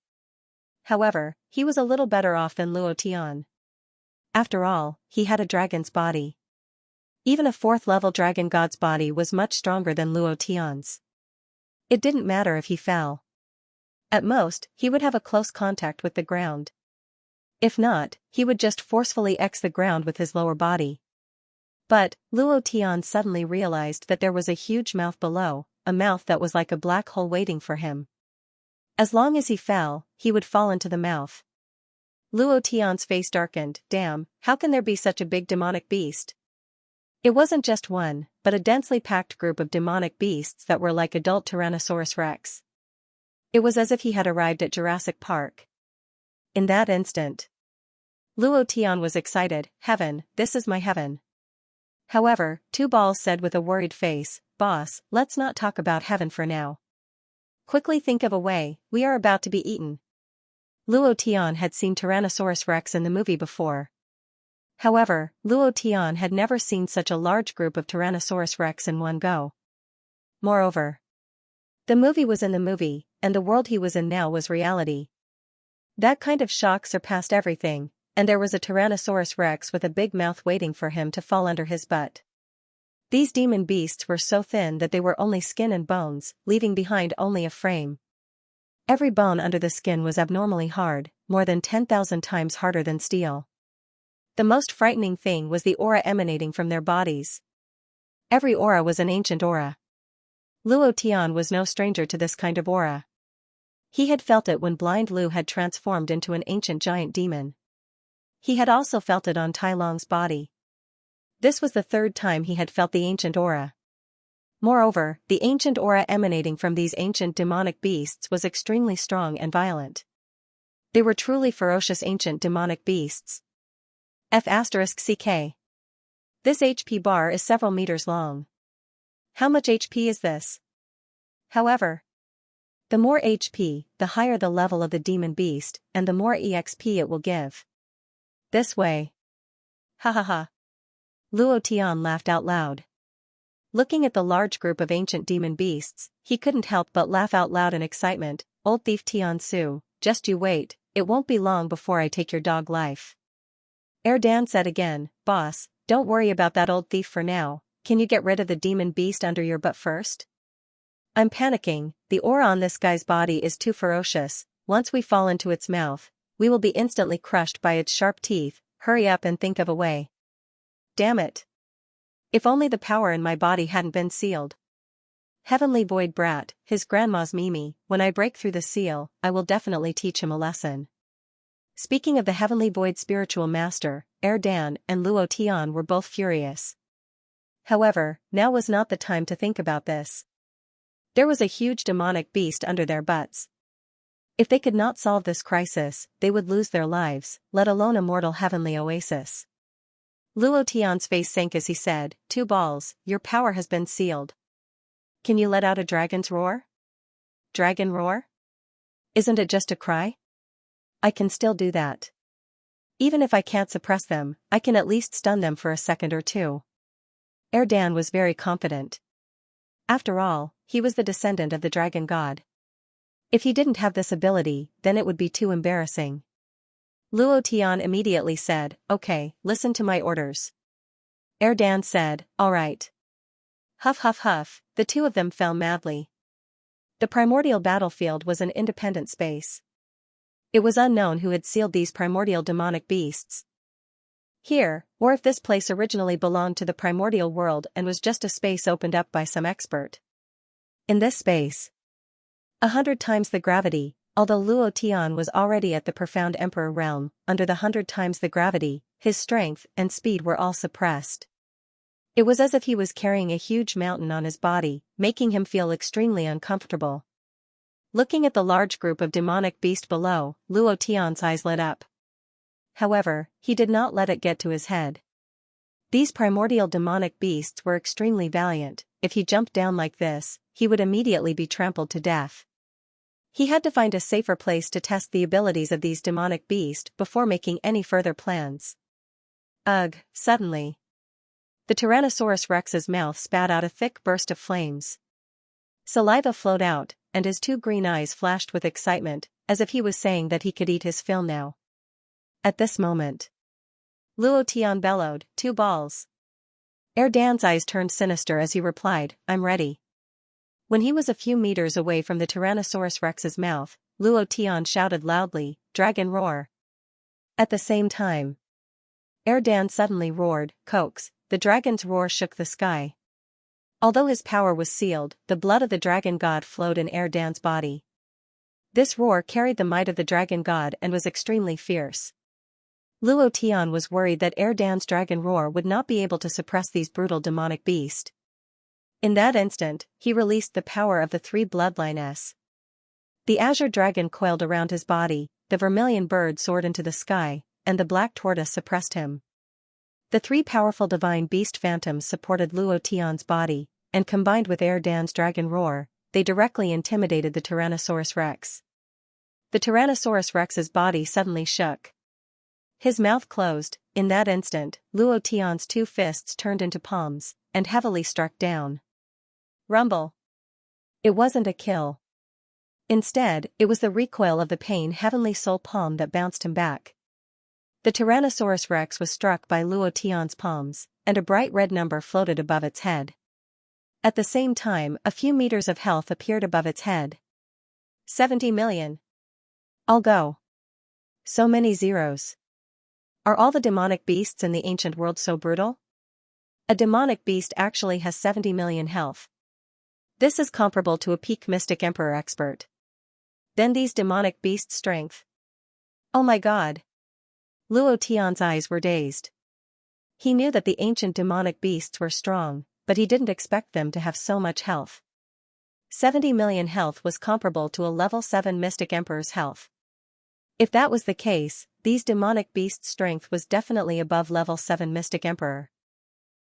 However, he was a little better off than Luo Tian. After all, he had a dragon's body. Even a 4th-level dragon god's body was much stronger than Luo Tian's. It didn't matter if he fell. At most, he would have a close contact with the ground. If not, he would just forcefully X the ground with his lower body. But, Luo Tian suddenly realized that there was a huge mouth below, a mouth that was like a black hole waiting for him. As long as he fell, he would fall into the mouth. Luo Tian's face darkened. Damn, how can there be such a big demonic beast? It wasn't just one, but a densely packed group of demonic beasts that were like adult Tyrannosaurus rex. It was as if he had arrived at Jurassic Park. In that instant, Luo Tian was excited. Heaven, this is my heaven. However, Two Balls said with a worried face, Boss, let's not talk about heaven for now. Quickly think of a way, we are about to be eaten. Luo Tian had seen Tyrannosaurus rex in the movie before. However, Luo Tian had never seen such a large group of Tyrannosaurus rex in one go. Moreover, the movie was in the movie, and the world he was in now was reality. That kind of shock surpassed everything, and there was a Tyrannosaurus rex with a big mouth waiting for him to fall under his butt. These demon beasts were so thin that they were only skin and bones, leaving behind only a frame. Every bone under the skin was abnormally hard, more than 10,000 times harder than steel. The most frightening thing was the aura emanating from their bodies. Every aura was an ancient aura. Luo Tian was no stranger to this kind of aura. He had felt it when Blind Lu had transformed into an ancient giant demon. He had also felt it on Tai Long's body. This was the 3rd time he had felt the ancient aura. Moreover, the ancient aura emanating from these ancient demonic beasts was extremely strong and violent. They were truly ferocious ancient demonic beasts. F***CK. This HP bar is several meters long. How much HP is this? However, the more HP, the higher the level of the demon beast, and the more EXP it will give. This way. Ha ha ha. Luo Tian laughed out loud. Looking at the large group of ancient demon beasts, he couldn't help but laugh out loud in excitement. Old thief Tian Su, just you wait, it won't be long before I take your dog life. Dan said again, Boss, don't worry about that old thief for now, can you get rid of the demon beast under your butt first? I'm panicking, the aura on this guy's body is too ferocious, once we fall into its mouth, we will be instantly crushed by its sharp teeth, hurry up and think of a way. Damn it. If only the power in my body hadn't been sealed. Heavenly Void Brat, his grandma's Mimi, when I break through the seal, I will definitely teach him a lesson. Speaking of the Heavenly Void Spiritual Master, Dan and Luo Tian were both furious. However, now was not the time to think about this. There was a huge demonic beast under their butts. If they could not solve this crisis, they would lose their lives, let alone a mortal heavenly oasis. Luo Tian's face sank as he said, Two Balls, your power has been sealed. Can you let out a dragon's roar? Dragon roar? Isn't it just a cry? I can still do that. Even if I can't suppress them, I can at least stun them for a second or two. Dan was very confident. After all, he was the descendant of the dragon god. If he didn't have this ability, then it would be too embarrassing. Luo Tian immediately said, Okay, listen to my orders. Dan said, Alright. Huff huff huff, the two of them fell madly. The primordial battlefield was an independent space. It was unknown who had sealed these primordial demonic beasts. Here, or if this place originally belonged to the primordial world and was just a space opened up by some expert. In this space, 100 times the gravity, although Luo Tian was already at the profound emperor realm, under the 100 times the gravity, his strength and speed were all suppressed. It was as if he was carrying a huge mountain on his body, making him feel extremely uncomfortable. Looking at the large group of demonic beast below, Luo Tian's eyes lit up. However, he did not let it get to his head. These primordial demonic beasts were extremely valiant. If he jumped down like this, he would immediately be trampled to death. He had to find a safer place to test the abilities of these demonic beasts before making any further plans. Ugh, suddenly, the Tyrannosaurus Rex's mouth spat out a thick burst of flames. Saliva flowed out, and his two green eyes flashed with excitement, as if he was saying that he could eat his fill now. At this moment, Luo Tian bellowed, 2 balls. Erdan's eyes turned sinister as he replied, I'm ready. When he was a few meters away from the Tyrannosaurus Rex's mouth, Luo Tian shouted loudly, Dragon Roar. At the same time, Erdan suddenly roared, Coax. The dragon's roar shook the sky. Although his power was sealed, the blood of the dragon god flowed in Erdan's body. This roar carried the might of the dragon god and was extremely fierce. Luo Tian was worried that Erdan's dragon roar would not be able to suppress these brutal demonic beasts. In that instant, he released the power of the 3 bloodlines. The azure dragon coiled around his body, the vermilion bird soared into the sky, and the black tortoise suppressed him. The 3 powerful divine beast phantoms supported Luo Tian's body, and combined with Erdan's dragon roar, they directly intimidated the Tyrannosaurus Rex. The Tyrannosaurus Rex's body suddenly shook. His mouth closed. In that instant, Luo Tian's 2 fists turned into palms, and heavily struck down. Rumble. It wasn't a kill. Instead, it was the recoil of the pain heavenly soul palm that bounced him back. The Tyrannosaurus Rex was struck by Luo Tian's palms, and a bright red number floated above its head. At the same time, a few meters of health appeared above its head. 70 million. I'll go. So many zeros. Are all the demonic beasts in the ancient world so brutal? A demonic beast actually has 70 million health. This is comparable to a peak mystic emperor expert. Then these demonic beasts' strength. Oh my god. Luo Tian's eyes were dazed. He knew that the ancient demonic beasts were strong, but he didn't expect them to have so much health. 70 million health was comparable to a level 7 mystic emperor's health. If that was the case, these demonic beasts' strength was definitely above level 7 mystic emperor.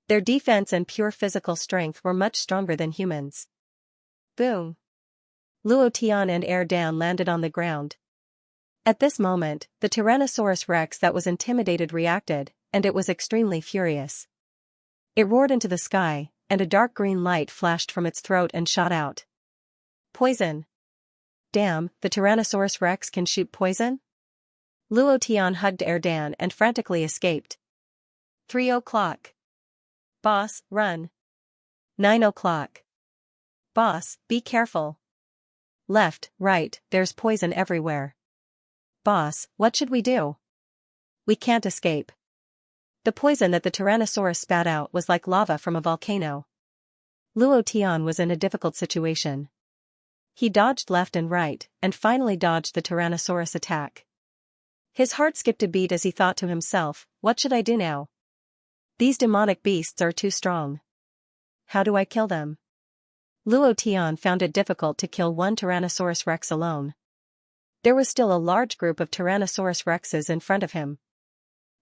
Their defense and pure physical strength were much stronger than humans. Boom. Luo Tian and Erdan landed on the ground. At this moment, the Tyrannosaurus Rex that was intimidated reacted, and it was extremely furious. It roared into the sky, and a dark green light flashed from its throat and shot out. Poison. Damn, the Tyrannosaurus Rex can shoot poison? Luo Tian hugged Erdan and frantically escaped. 3 o'clock. Boss, run. 9 o'clock. Boss, be careful. Left, right, there's poison everywhere. Boss, what should we do? We can't escape. The poison that the Tyrannosaurus spat out was like lava from a volcano. Luo Tian was in a difficult situation. He dodged left and right, and finally dodged the Tyrannosaurus attack. His heart skipped a beat as he thought to himself, what should I do now? These demonic beasts are too strong. How do I kill them? Luo Tian found it difficult to kill one Tyrannosaurus Rex alone. There was still a large group of Tyrannosaurus Rexes in front of him.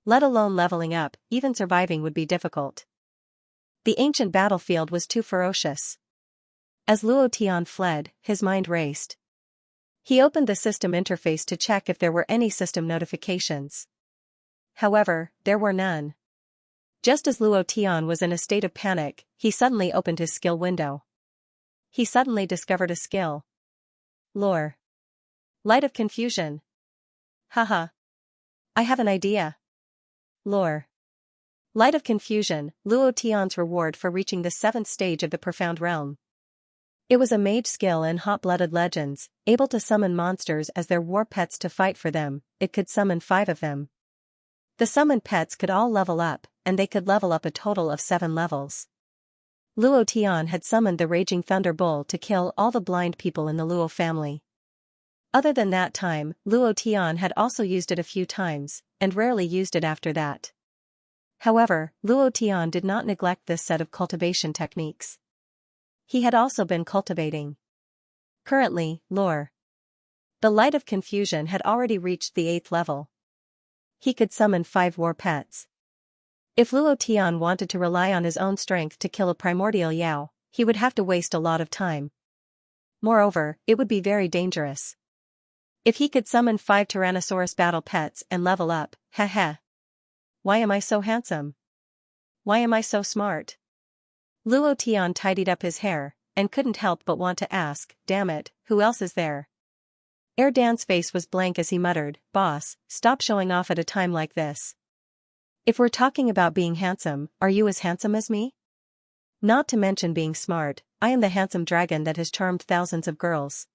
Let alone leveling up, even surviving would be difficult. The ancient battlefield was too ferocious. As Luo Tian fled, his mind raced. He opened the system interface to check if there were any system notifications. However, there were none. Just as Luo Tian was in a state of panic, he suddenly opened his skill window. He suddenly discovered a skill. Lore. Light of Confusion. Haha. I have an idea. Lore. Light of Confusion, Luo Tian's reward for reaching the 7th stage of the Profound Realm. It was a mage skill in hot-blooded legends, able to summon monsters as their war pets to fight for them. It could summon 5 of them. The summoned pets could all level up, and they could level up a total of 7 levels. Luo Tian had summoned the Raging Thunder Bull to kill all the blind people in the Luo family. Other than that time, Luo Tian had also used it a few times, and rarely used it after that. However, Luo Tian did not neglect this set of cultivation techniques. He had also been cultivating. Currently, lore. The Light of Confusion had already reached the 8th level. He could summon 5 war pets. If Luo Tian wanted to rely on his own strength to kill a primordial Yao, he would have to waste a lot of time. Moreover, it would be very dangerous. If he could summon 5 Tyrannosaurus battle pets and level up, heh. Why am I so handsome? Why am I so smart? Luo Tian tidied up his hair, and couldn't help but want to ask, damn it, who else is there? Erdan's face was blank as he muttered, boss, stop showing off at a time like this. If we're talking about being handsome, are you as handsome as me? Not to mention being smart, I am the handsome dragon that has charmed thousands of girls.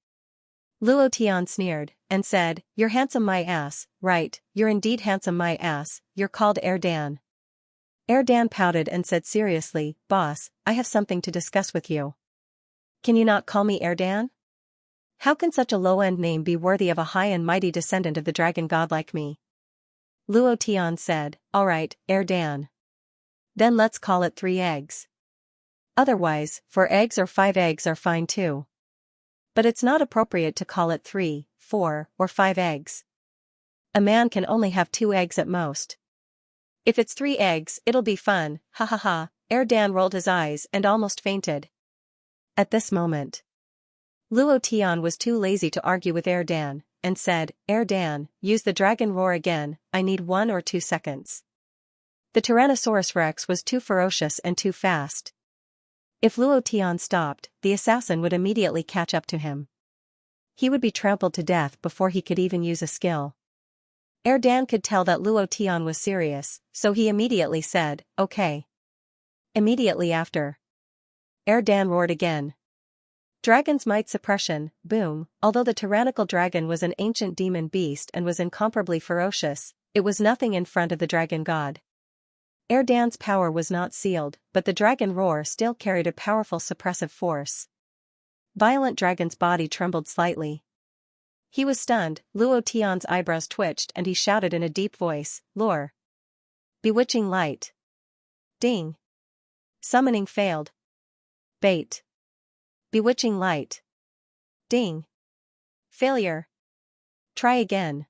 Luo Tian sneered, and said, you're handsome my ass, right, you're indeed handsome my ass, you're called Erdan. Erdan pouted and said seriously, boss, I have something to discuss with you. Can you not call me Erdan? How can such a low-end name be worthy of a high and mighty descendant of the dragon god like me? Luo Tian said, alright, Erdan. Then let's call it 3 eggs. Otherwise, 4 eggs or 5 eggs are fine too. But it's not appropriate to call it 3, 4, or 5 eggs. A man can only have 2 eggs at most. If it's 3 eggs, it'll be fun, ha ha ha. Erdan rolled his eyes and almost fainted. At this moment, Luo Tian was too lazy to argue with Erdan, and said, Erdan, use the dragon roar again, I need 1 or 2 seconds. The Tyrannosaurus Rex was too ferocious and too fast. If Luo Tian stopped, the assassin would immediately catch up to him. He would be trampled to death before he could even use a skill. Erdan could tell that Luo Tian was serious, so he immediately said, okay. Immediately after, Erdan roared again. Dragon's might suppression, boom. Although the tyrannical dragon was an ancient demon beast and was incomparably ferocious, it was nothing in front of the dragon god. Erdan's power was not sealed, but the dragon roar still carried a powerful suppressive force. Violent Dragon's body trembled slightly. He was stunned, Luo Tian's eyebrows twitched and he shouted in a deep voice, lure. Bewitching light. Ding. Summoning failed. Bait. Bewitching light. Ding. Failure. Try again.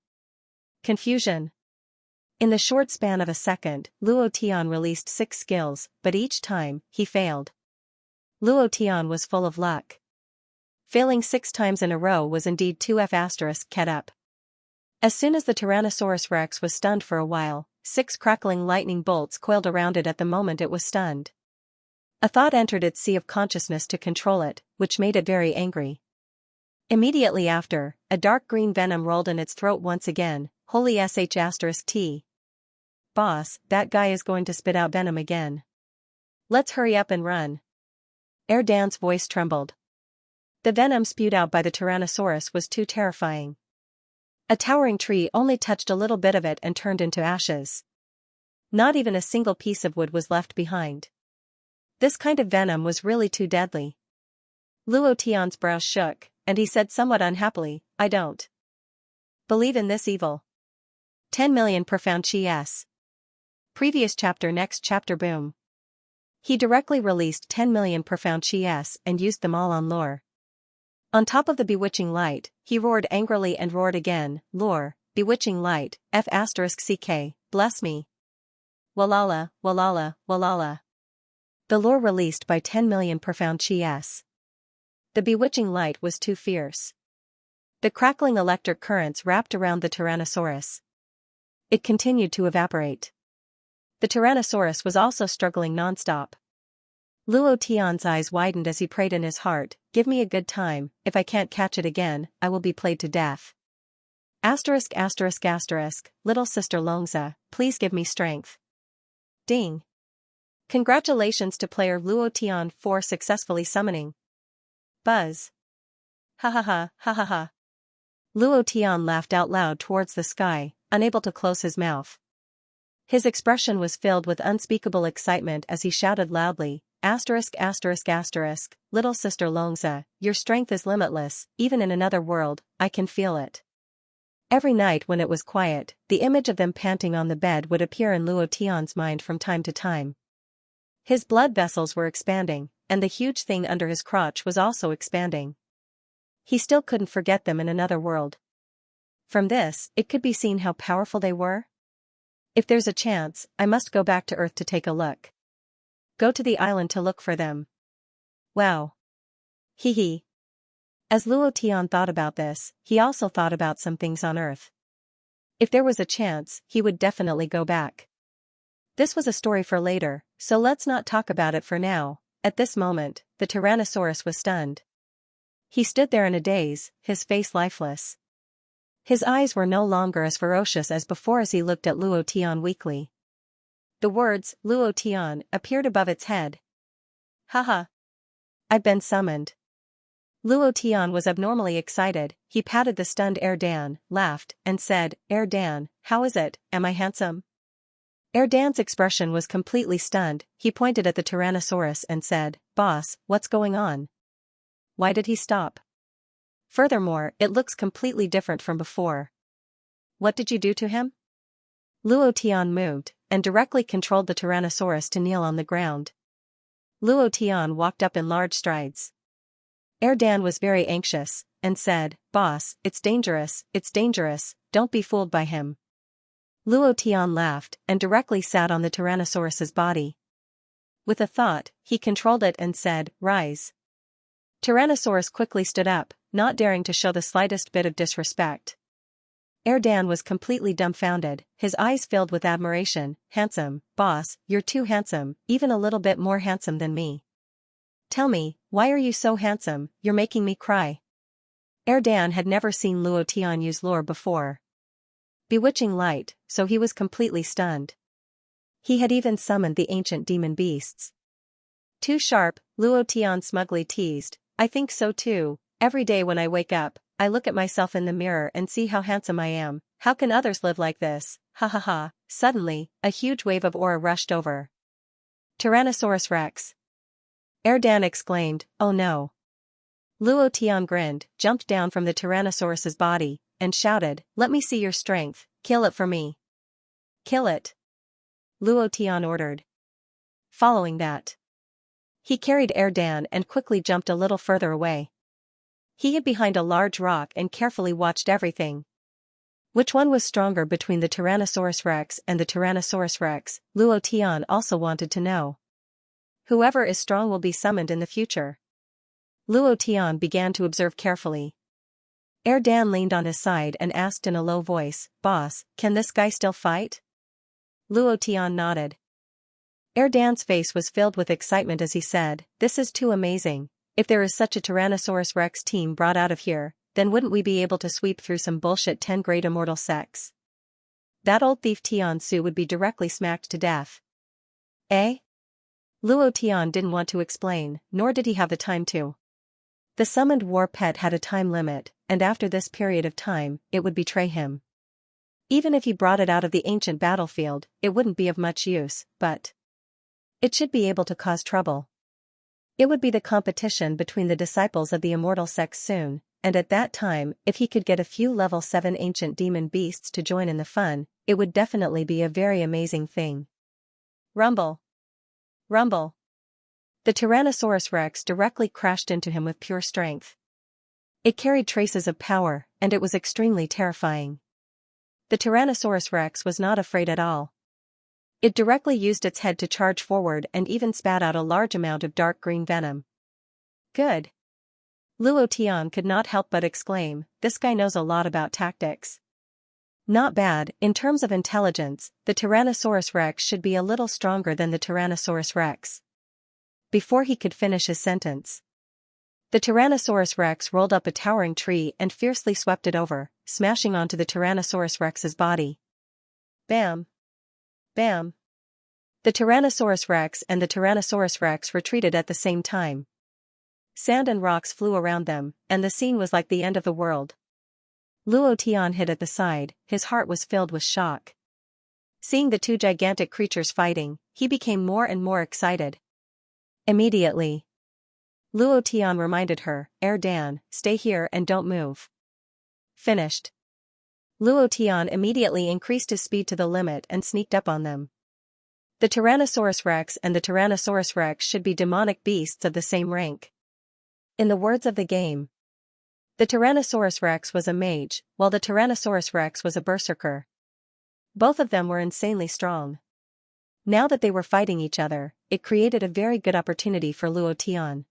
Confusion. In the short span of a second, Luo Tian released 6 skills, but each time, he failed. Luo Tian was full of luck. Failing 6 times in a row was indeed 2F** ket up. As soon as the Tyrannosaurus Rex was stunned for a while, 6 crackling lightning bolts coiled around it at the moment it was stunned. A thought entered its sea of consciousness to control it, which made it very angry. Immediately after, a dark green venom rolled in its throat once again, holy sh*t. Boss, that guy is going to spit out venom again. Let's hurry up and run. Erdan's voice trembled. The venom spewed out by the Tyrannosaurus was too terrifying. A towering tree only touched a little bit of it and turned into ashes. Not even a single piece of wood was left behind. This kind of venom was really too deadly. Luo Tian's brows shook, and he said somewhat unhappily, I don't believe in this evil. 10 million profound Cs. Previous chapter next chapter boom. He directly released 10 million profound Cs and used them all on lore. On top of the bewitching light, he roared angrily and roared again, lore, bewitching light, F***ck, bless me. Walala, walala, walala. The lore released by 10 million profound Cs. The bewitching light was too fierce. The crackling electric currents wrapped around the Tyrannosaurus. It continued to evaporate. The Tyrannosaurus was also struggling non-stop. Luo Tian's eyes widened as he prayed in his heart, give me a good time, if I can't catch it again, I will be played to death. ******, little sister Longza, please give me strength. Ding. Congratulations to player Luo Tian for successfully summoning. Buzz. Ha ha ha, ha ha ha. Luo Tian laughed out loud towards the sky, unable to close his mouth. His expression was filled with unspeakable excitement as he shouted loudly, asterisk asterisk asterisk, little sister Xianxia, your strength is limitless, even in another world, I can feel it. Every night when it was quiet, the image of them panting on the bed would appear in Luo Tian's mind from time to time. His blood vessels were expanding, and the huge thing under his crotch was also expanding. He still couldn't forget them in another world. From this, it could be seen how powerful they were. If there's a chance, I must go back to Earth to take a look. Go to the island to look for them. Wow. Hee hee. As Luo Tian thought about this, he also thought about some things on Earth. If there was a chance, he would definitely go back. This was a story for later, so let's not talk about it for now. At this moment, the Tyrannosaurus was stunned. He stood there in a daze, his face lifeless. His eyes were no longer as ferocious as before as he looked at Luo Tian weakly. The words, Luo Tian, appeared above its head. Haha. I've been summoned. Luo Tian was abnormally excited, he patted the stunned Dan, laughed, and said, Dan, how is it, am I handsome? Dan's expression was completely stunned, he pointed at the Tyrannosaurus and said, Boss, what's going on? Why did he stop? Furthermore, it looks completely different from before. What did you do to him? Luo Tian moved, and directly controlled the Tyrannosaurus to kneel on the ground. Luo Tian walked up in large strides. Dan was very anxious, and said, Boss, it's dangerous, don't be fooled by him. Luo Tian laughed, and directly sat on the Tyrannosaurus's body. With a thought, he controlled it and said, Rise. Tyrannosaurus quickly stood up, not daring to show the slightest bit of disrespect. Dan was completely dumbfounded, his eyes filled with admiration. Handsome, boss, you're too handsome, even a little bit more handsome than me. Tell me, why are you so handsome, you're making me cry. Dan had never seen Luo Tian use lure before. Bewitching light, so he was completely stunned. He had even summoned the ancient demon beasts. Too sharp, Luo Tian smugly teased, I think so too, every day when I wake up, I look at myself in the mirror and see how handsome I am, how can others live like this, ha ha ha. Suddenly, a huge wave of aura rushed over. Tyrannosaurus Rex. Dan exclaimed, oh no. Luo Tian grinned, jumped down from the Tyrannosaurus's body, and shouted, let me see your strength, kill it for me. Kill it. Luo Tian ordered. Following that, he carried Dan and quickly jumped a little further away. He hid behind a large rock and carefully watched everything. Which one was stronger between the Tyrannosaurus Rex and the Tyrannosaurus Rex, Luo Tian also wanted to know. Whoever is strong will be summoned in the future. Luo Tian began to observe carefully. Dan leaned on his side and asked in a low voice, Boss, can this guy still fight? Luo Tian nodded. Dan's face was filled with excitement as he said, this is too amazing, if there is such a Tyrannosaurus Rex team brought out of here, then wouldn't we be able to sweep through some bullshit 10 great immortal sects? That old thief Tian Su would be directly smacked to death. Eh? Luo Tian didn't want to explain, nor did he have the time to. The summoned war pet had a time limit, and after this period of time, it would betray him. Even if he brought it out of the ancient battlefield, it wouldn't be of much use, but it should be able to cause trouble. It would be the competition between the disciples of the immortal sects soon, and at that time, if he could get a few level 7 ancient demon beasts to join in the fun, it would definitely be a very amazing thing. Rumble. Rumble. The Tyrannosaurus Rex directly crashed into him with pure strength. It carried traces of power, and it was extremely terrifying. The Tyrannosaurus Rex was not afraid at all. It directly used its head to charge forward and even spat out a large amount of dark green venom. Good. Luo Tian could not help but exclaim, this guy knows a lot about tactics. Not bad, in terms of intelligence, the Tyrannosaurus Rex should be a little stronger than the Tyrannosaurus Rex. Before he could finish his sentence, the Tyrannosaurus Rex rolled up a towering tree and fiercely swept it over, smashing onto the Tyrannosaurus Rex's body. Bam. Bam. The Tyrannosaurus Rex and the Tyrannosaurus Rex retreated at the same time. Sand and rocks flew around them, and the scene was like the end of the world. Luo Tian hid at the side, his heart was filled with shock. Seeing the two gigantic creatures fighting, he became more and more excited. Immediately, Luo Tian reminded her, Dan, stay here and don't move. Finished. Luo Tian immediately increased his speed to the limit and sneaked up on them. The Tyrannosaurus Rex and the Tyrannosaurus Rex should be demonic beasts of the same rank. In the words of the game, the Tyrannosaurus Rex was a mage, while the Tyrannosaurus Rex was a berserker. Both of them were insanely strong. Now that they were fighting each other, it created a very good opportunity for Luo Tian.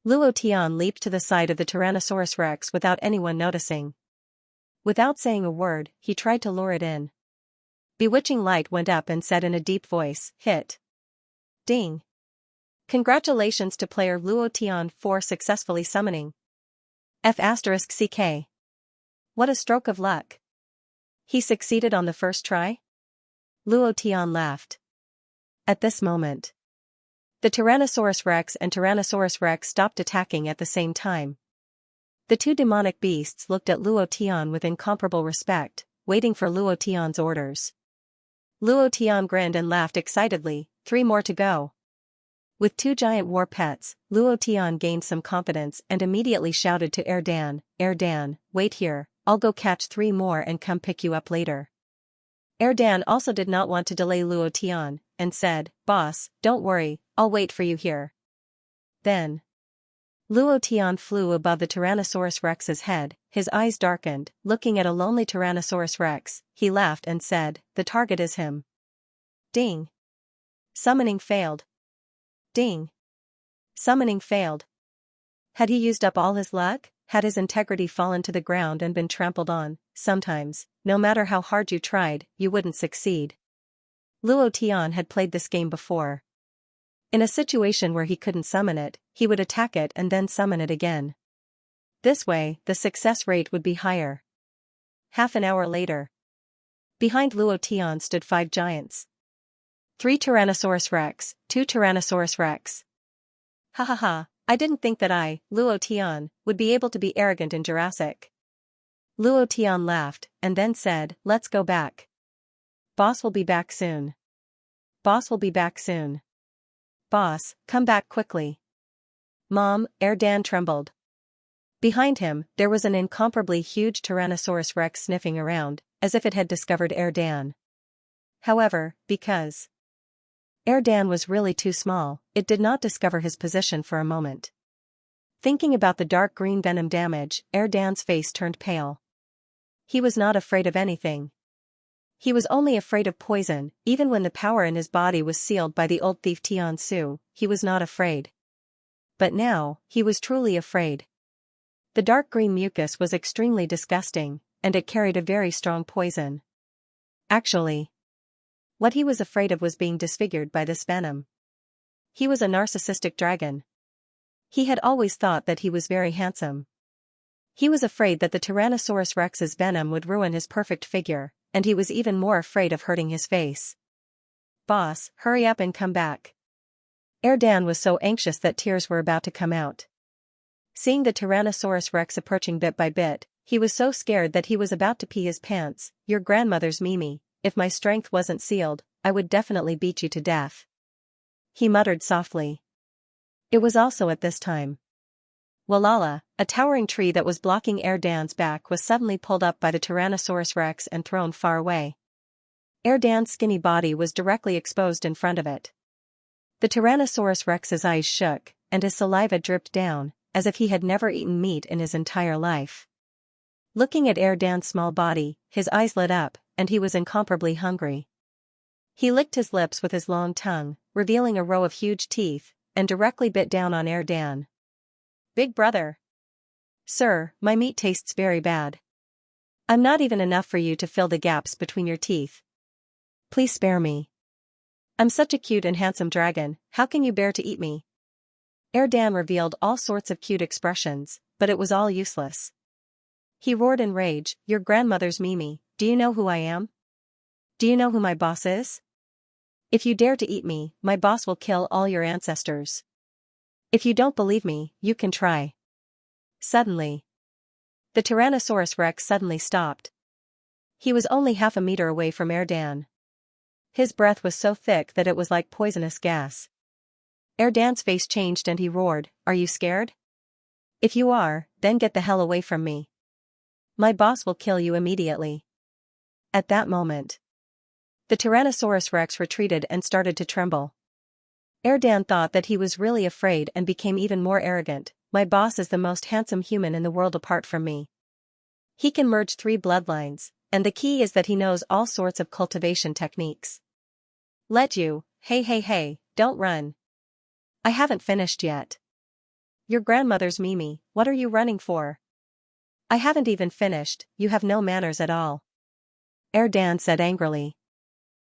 Luo Tian leaped to the side of the Tyrannosaurus Rex without anyone noticing. Without saying a word, he tried to lure it in. Bewitching light went up and said in a deep voice, hit. Ding. Congratulations to player Luo Tian for successfully summoning F***CK. What a stroke of luck. He succeeded on the first try? Luo Tian laughed. At this moment, the Tyrannosaurus Rex and Tyrannosaurus Rex stopped attacking at the same time. The two demonic beasts looked at Luo Tian with incomparable respect, waiting for Luo Tian's orders. Luo Tian grinned and laughed excitedly, 3 more to go. With 2 giant war pets, Luo Tian gained some confidence and immediately shouted to Dan, wait here, I'll go catch 3 more and come pick you up later. Dan also did not want to delay Luo Tian, and said, boss, don't worry, I'll wait for you here. Then, Luo Tian flew above the Tyrannosaurus Rex's head, his eyes darkened, looking at a lonely Tyrannosaurus Rex, he laughed and said, the target is him. Ding. Summoning failed. Ding. Summoning failed. Had he used up all his luck? Had his integrity fallen to the ground and been trampled on? Sometimes, no matter how hard you tried, you wouldn't succeed. Luo Tian had played this game before. In a situation where he couldn't summon it, he would attack it and then summon it again. This way, the success rate would be higher. Half an hour later, behind Luo Tian stood 5 giants. 3 Tyrannosaurus Rex, 2 Tyrannosaurus Rex. Ha ha ha, I didn't think that I, Luo Tian, would be able to be arrogant in Jurassic. Luo Tian laughed, and then said, let's go back. Boss will be back soon. Boss will be back soon. Boss, come back quickly. Mom, Dan trembled. Behind him, there was an incomparably huge Tyrannosaurus Rex sniffing around, as if it had discovered Dan. However, because Dan was really too small, it did not discover his position for a moment. Thinking about the dark green venom damage, Dan's face turned pale. He was not afraid of anything. He was only afraid of poison. Even when the power in his body was sealed by the old thief Tian Su, he was not afraid. But now, he was truly afraid. The dark green mucus was extremely disgusting, and it carried a very strong poison. Actually, what he was afraid of was being disfigured by this venom. He was a narcissistic dragon. He had always thought that he was very handsome. He was afraid that the Tyrannosaurus Rex's venom would ruin his perfect figure, and he was even more afraid of hurting his face. Boss, hurry up and come back. Dan was so anxious that tears were about to come out. Seeing the Tyrannosaurus Rex approaching bit by bit, he was so scared that he was about to pee his pants. Your grandmother's Mimi, if my strength wasn't sealed, I would definitely beat you to death. He muttered softly. It was also at this time. Walala, a towering tree that was blocking Dan's back was suddenly pulled up by the Tyrannosaurus Rex and thrown far away. Dan's skinny body was directly exposed in front of it. The Tyrannosaurus Rex's eyes shook, and his saliva dripped down, as if he had never eaten meat in his entire life. Looking at Dan's small body, his eyes lit up, and he was incomparably hungry. He licked his lips with his long tongue, revealing a row of huge teeth, and directly bit down on Dan. Big brother. Sir, my meat tastes very bad. I'm not even enough for you to fill the gaps between your teeth. Please spare me. I'm such a cute and handsome dragon, how can you bear to eat me? Dan revealed all sorts of cute expressions, but it was all useless. He roared in rage, your grandmother's Mimi, do you know who I am? Do you know who my boss is? If you dare to eat me, my boss will kill all your ancestors. If you don't believe me, you can try. Suddenly, the Tyrannosaurus Rex suddenly stopped. He was only half a meter away from Dan. His breath was so thick that it was like poisonous gas. Erdan's face changed and he roared, "Are you scared? If you are, then get the hell away from me. My boss will kill you immediately." At that moment, the Tyrannosaurus Rex retreated and started to tremble. Erdan thought that he was really afraid and became even more arrogant. "My boss is the most handsome human in the world apart from me. He can merge 3 bloodlines, and the key is that he knows all sorts of cultivation techniques. Let you, hey, don't run. I haven't finished yet. Your grandmother's Mimi, what are you running for? I haven't even finished, you have no manners at all," Erdan said angrily.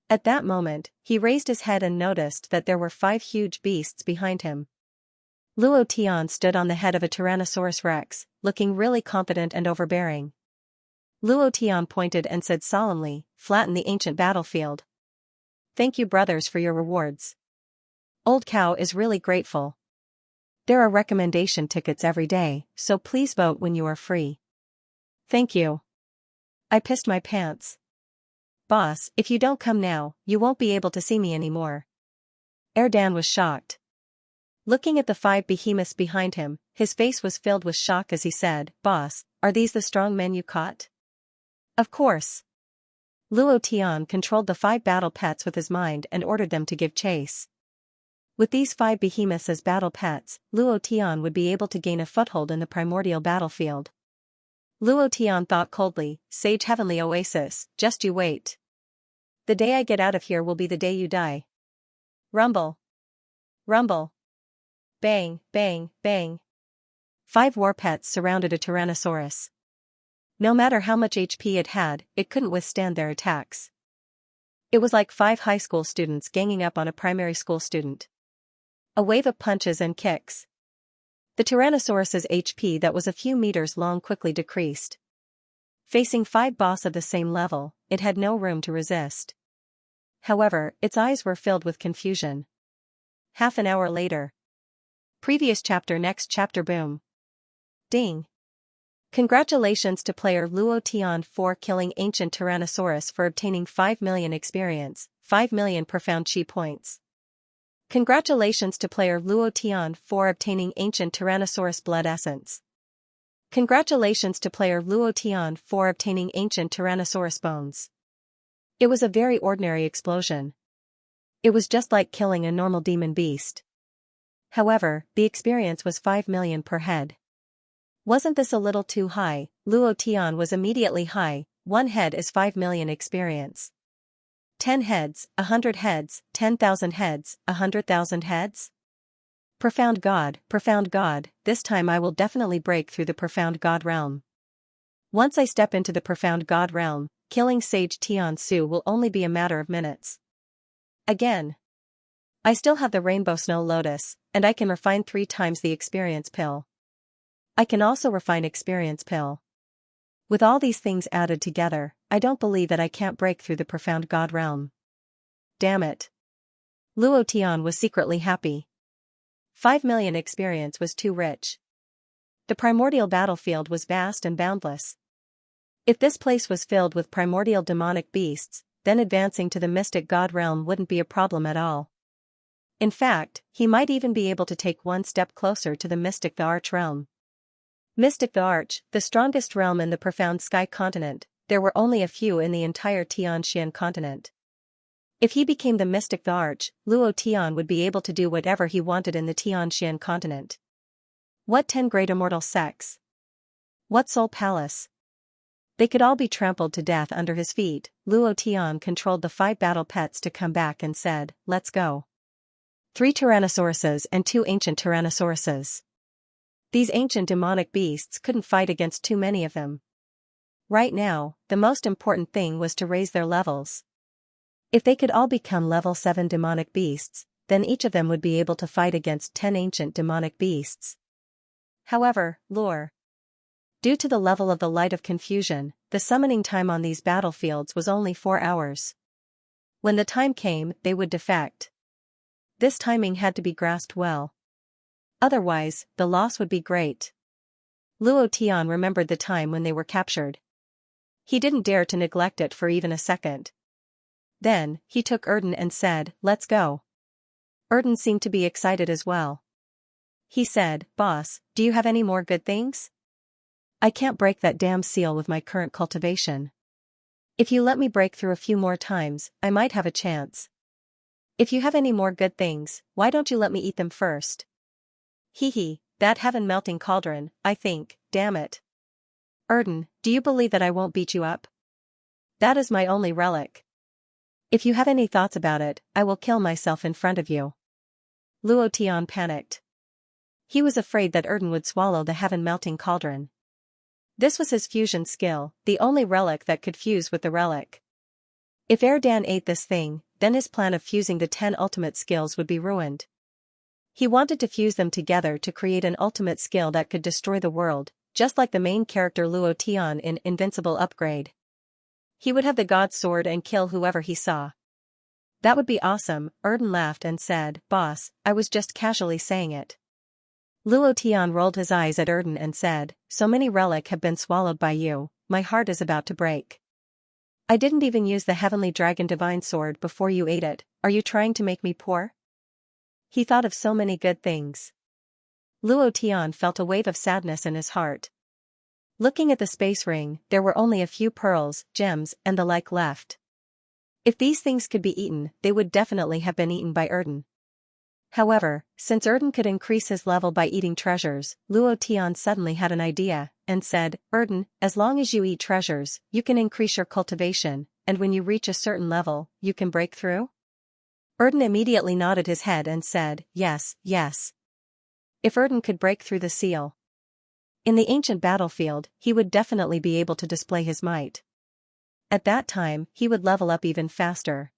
At that moment, he raised his head and noticed that there were 5 huge beasts behind him. Luo Tian stood on the head of a Tyrannosaurus Rex, looking really confident and overbearing. Luo Tian pointed and said solemnly, "Flatten the ancient battlefield. Thank you brothers for your rewards. Old Cow is really grateful. There are recommendation tickets every day, so please vote when you are free." "Thank you. I pissed my pants. Boss, if you don't come now, you won't be able to see me anymore." Erdan was shocked. Looking at the 5 behemoths behind him, his face was filled with shock as he said, "Boss, are these the strong men you caught?" "Of course." Luo Tian controlled the 5 battle pets with his mind and ordered them to give chase. With these 5 behemoths as battle pets, Luo Tian would be able to gain a foothold in the primordial battlefield. Luo Tian thought coldly, "Sage Heavenly Oasis, just you wait. The day I get out of here will be the day you die." Rumble. Rumble. Bang, bang, bang. 5 war pets surrounded a Tyrannosaurus. No matter how much HP it had, it couldn't withstand their attacks. It was like 5 high school students ganging up on a primary school student. A wave of punches and kicks. The Tyrannosaurus's HP that was a few meters long quickly decreased. Facing 5 boss of the same level, it had no room to resist. However, its eyes were filled with confusion. Half an hour later. Previous chapter. Next chapter. Boom. Ding. Congratulations to player Luo Tian for killing ancient Tyrannosaurus for obtaining 5 million experience, 5 million profound chi points. Congratulations to player Luo Tian for obtaining ancient Tyrannosaurus blood essence. Congratulations to player Luo Tian for obtaining ancient Tyrannosaurus bones. It was a very ordinary explosion. It was just like killing a normal demon beast. However, the experience was 5 million per head. Wasn't this a little too high? Luo Tian was immediately high. 1 head is 5 million experience. 10 heads, 100 heads, 10,000 heads, 100,000 heads? Profound God, this time I will definitely break through the Profound God realm. Once I step into the Profound God realm, killing Sage Tian Su will only be a matter of minutes. Again. I still have the Rainbow Snow Lotus, and I can refine 3 times the experience pill. I can also refine experience pill. With all these things added together, I don't believe that I can't break through the Profound God realm. Damn it. Luo Tian was secretly happy. 5 million experience was too rich. The primordial battlefield was vast and boundless. If this place was filled with primordial demonic beasts, then advancing to the mystic God realm wouldn't be a problem at all. In fact, he might even be able to take 1 step closer to the Mystic the Arch realm. Mystic the Arch, the strongest realm in the Profound Sky continent, there were only a few in the entire Xianxia continent. If he became the Mystic the Arch, Luo Tian would be able to do whatever he wanted in the Xianxia continent. What 10 great immortal sects? What Soul Palace? They could all be trampled to death under his feet. Luo Tian controlled the 5 battle pets to come back and said, "Let's go." 3 Tyrannosauruses and 2 ancient Tyrannosauruses. These ancient demonic beasts couldn't fight against too many of them. Right now, the most important thing was to raise their levels. If they could all become level 7 demonic beasts, then each of them would be able to fight against 10 ancient demonic beasts. However, due to the level of the Light of Confusion, the summoning time on these battlefields was only 4 hours. When the time came, they would defect. This timing had to be grasped well. Otherwise, the loss would be great. Luo Tian remembered the time when they were captured. He didn't dare to neglect it for even a second. Then, he took Erden and said, "Let's go." Erden seemed to be excited as well. He said, "Boss, do you have any more good things? I can't break that damn seal with my current cultivation. If you let me break through a few more times, I might have a chance. If you have any more good things, why don't you let me eat them first?" Hee, that heaven-melting cauldron, I think, damn it. Erden, do you believe that I won't beat you up? That is my only relic. If you have any thoughts about it, I will kill myself in front of you. Luo Tian panicked. He was afraid that Erden would swallow the heaven-melting cauldron. This was his fusion skill, the only relic that could fuse with the relic. If Erdan ate this thing, then his plan of fusing the 10 ultimate skills would be ruined. He wanted to fuse them together to create an ultimate skill that could destroy the world, just like the main character Luo Tian in Invincible Upgrade. He would have the God's Sword and kill whoever he saw. That would be awesome, Erden laughed and said, "Boss, I was just casually saying it." Luo Tian rolled his eyes at Erden and said, "So many relic have been swallowed by you, my heart is about to break. I didn't even use the Heavenly Dragon Divine Sword before you ate it, are you trying to make me poor?" He thought of so many good things. Luo Tian felt a wave of sadness in his heart. Looking at the space ring, there were only a few pearls, gems, and the like left. If these things could be eaten, they would definitely have been eaten by Erden. However, since Erden could increase his level by eating treasures, Luo Tian suddenly had an idea, and said, "Erden, as long as you eat treasures, you can increase your cultivation, and when you reach a certain level, you can break through?" Erden immediately nodded his head and said, "Yes, yes." If Erden could break through the seal in the ancient battlefield, he would definitely be able to display his might. At that time, he would level up even faster.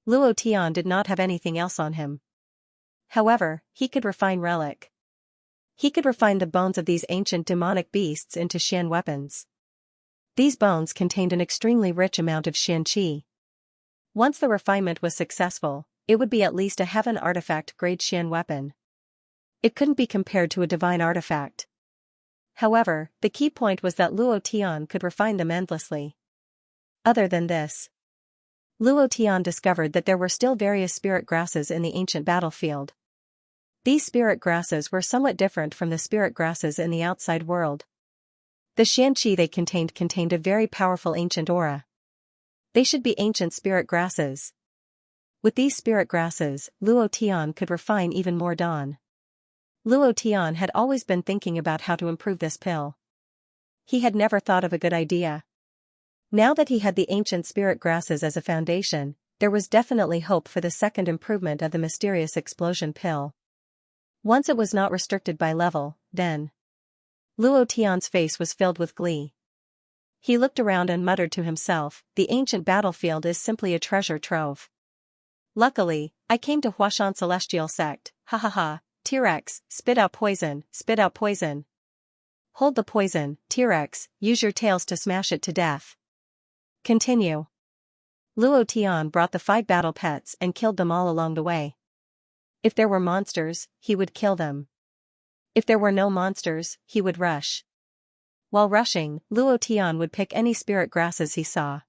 Luo Tian did not have anything else on him. However, he could refine relic. He could refine the bones of these ancient demonic beasts into Xian weapons. These bones contained an extremely rich amount of Xian qi. Once the refinement was successful, it would be at least a heaven artifact grade Xian weapon. It couldn't be compared to a divine artifact. However, the key point was that Luo Tian could refine them endlessly. Other than this, Luo Tian discovered that there were still various spirit grasses in the ancient battlefield. These spirit grasses were somewhat different from the spirit grasses in the outside world. The Xianqi they contained a very powerful ancient aura. They should be ancient spirit grasses. With these spirit grasses, Luo Tian could refine even more dawn. Luo Tian had always been thinking about how to improve this pill. He had never thought of a good idea. Now that he had the ancient spirit grasses as a foundation, there was definitely hope for the second improvement of the mysterious explosion pill. Once it was not restricted by level, then Luo Tian's face was filled with glee. He looked around and muttered to himself, "The ancient battlefield is simply a treasure trove. Luckily, I came to Huashan Celestial Sect, ha ha ha, T-Rex, spit out poison, spit out poison. Hold the poison, T-Rex, use your tails to smash it to death." Continue. Luo Tian brought the 5 battle pets and killed them all along the way. If there were monsters, he would kill them. If there were no monsters, he would rush. While rushing, Luo Tian would pick any spirit grasses he saw.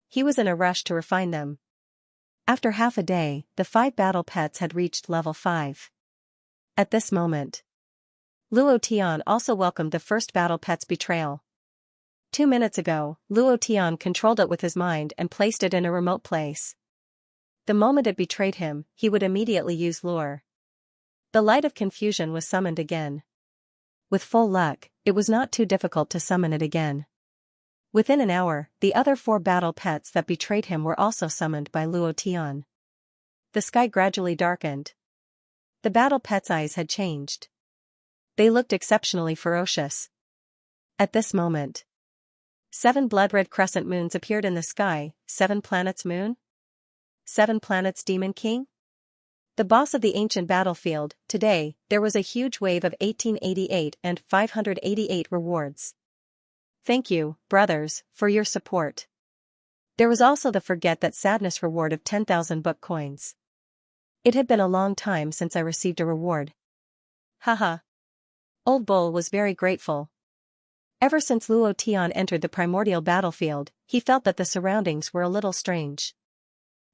He was in a rush to refine them. After half a day, the 5 battle pets had reached level 5. At this moment, Luo Tian also welcomed the first battle pet's betrayal. 2 minutes ago, Luo Tian controlled it with his mind and placed it in a remote place. The moment it betrayed him, he would immediately use lure. The light of confusion was summoned again. With full luck, it was not too difficult to summon it again. Within an hour, the other 4 battle pets that betrayed him were also summoned by Luo Tian. The sky gradually darkened. The battle pets' eyes had changed. They looked exceptionally ferocious. At this moment, 7 blood-red crescent moons appeared in the sky. 7 planets moon? 7 planets Demon King? The boss of the ancient battlefield. Today, there was a huge wave of 1888 and 588 rewards. Thank you, brothers, for your support. There was also the Forget That Sadness reward of 10,000 book coins. It had been a long time since I received a reward. Haha. Old Bull was very grateful. Ever since Luo Tian entered the primordial battlefield, he felt that the surroundings were a little strange.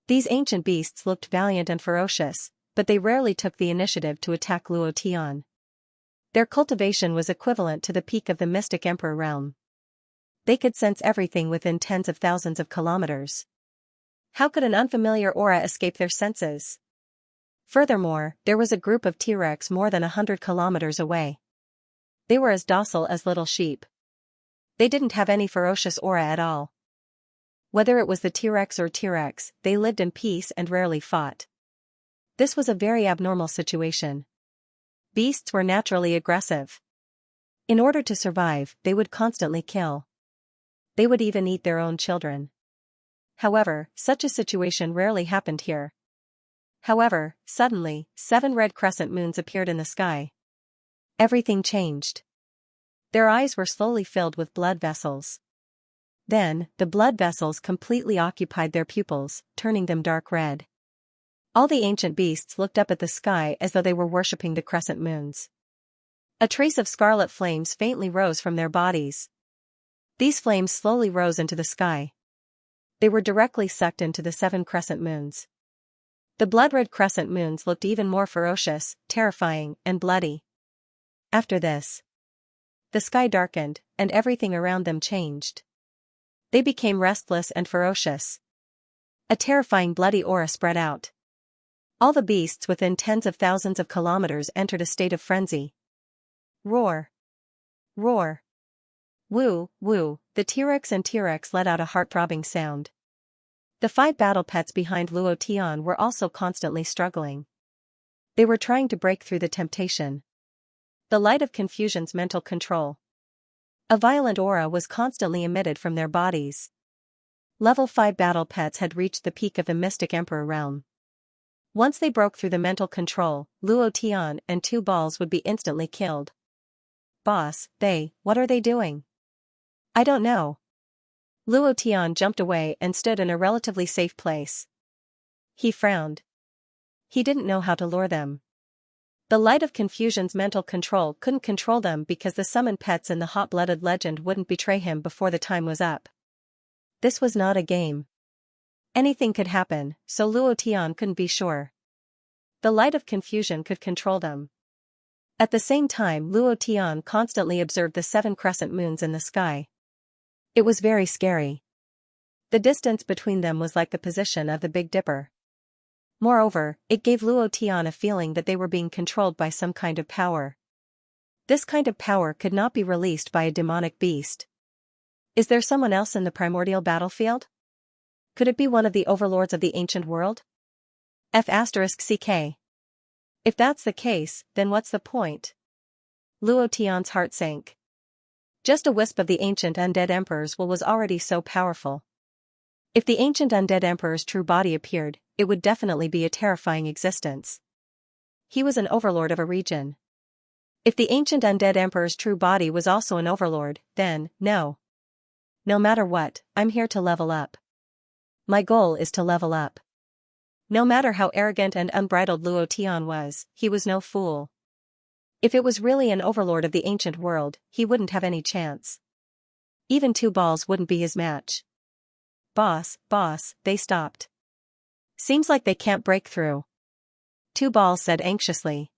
These ancient beasts looked valiant and ferocious, but they rarely took the initiative to attack Luo Tian. Their cultivation was equivalent to the peak of the mystic emperor realm. They could sense everything within tens of thousands of kilometers. How could an unfamiliar aura escape their senses? Furthermore, there was a group of T-Rex more than 100 kilometers away. They were as docile as little sheep. They didn't have any ferocious aura at all. Whether it was the T-Rex or T-Rex, they lived in peace and rarely fought. This was a very abnormal situation. Beasts were naturally aggressive. In order to survive, they would constantly kill. They would even eat their own children. However, such a situation rarely happened here. However, suddenly, 7 red crescent moons appeared in the sky. Everything changed. Their eyes were slowly filled with blood vessels. Then, the blood vessels completely occupied their pupils, turning them dark red. All the ancient beasts looked up at the sky as though they were worshipping the crescent moons. A trace of scarlet flames faintly rose from their bodies. These flames slowly rose into the sky. They were directly sucked into the 7 crescent moons. The blood-red crescent moons looked even more ferocious, terrifying, and bloody. After this, the sky darkened, and everything around them changed. They became restless and ferocious. A terrifying bloody aura spread out. All the beasts within tens of thousands of kilometers entered a state of frenzy. Roar! Roar! Woo, woo, the T-Rex and T-Rex let out a heart-throbbing sound. The 5 battle pets behind Luo Tian were also constantly struggling. They were trying to break through the temptation. The light of confusion's mental control. A violent aura was constantly emitted from their bodies. Level 5 battle pets had reached the peak of the mystic emperor realm. Once they broke through the mental control, Luo Tian and 2 balls would be instantly killed. Boss, what are they doing? I don't know. Luo Tian jumped away and stood in a relatively safe place. He frowned. He didn't know how to lure them. The light of confusion's mental control couldn't control them because the summoned pets in the hot-blooded legend wouldn't betray him before the time was up. This was not a game. Anything could happen, so Luo Tian couldn't be sure. The light of confusion could control them. At the same time, Luo Tian constantly observed the 7 crescent moons in the sky. It was very scary. The distance between them was like the position of the Big Dipper. Moreover, it gave Luo Tian a feeling that they were being controlled by some kind of power. This kind of power could not be released by a demonic beast. Is there someone else in the primordial battlefield? Could it be one of the overlords of the ancient world? F***ck. If that's the case, then what's the point? Luo Tian's heart sank. Just a wisp of the ancient undead emperor's will was already so powerful. If the ancient undead emperor's true body appeared, it would definitely be a terrifying existence. He was an overlord of a region. If the ancient undead emperor's true body was also an overlord, then, no. No matter what, I'm here to level up. My goal is to level up. No matter how arrogant and unbridled Luo Tian was, he was no fool. If it was really an overlord of the ancient world, he wouldn't have any chance. Even 2 balls wouldn't be his match. Boss, they stopped. Seems like they can't break through. 2 balls said anxiously.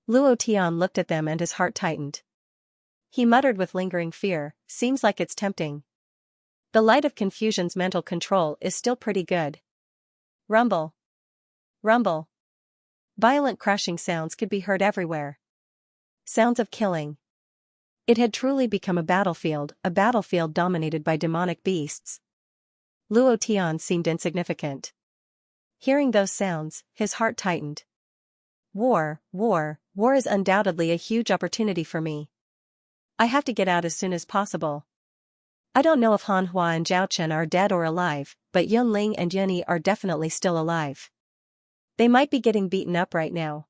Luo Tian looked at them and his heart tightened. He muttered with lingering fear, seems like it's tempting. The light of confusion's mental control is still pretty good. Rumble. Rumble. Violent crashing sounds could be heard everywhere. Sounds of killing. It had truly become a battlefield dominated by demonic beasts. Luo Tian seemed insignificant. Hearing those sounds, his heart tightened. War is undoubtedly a huge opportunity for me. I have to get out as soon as possible. I don't know if Han Hua and Zhao Chen are dead or alive, but Yun Ling and Yun Yi are definitely still alive. They might be getting beaten up right now.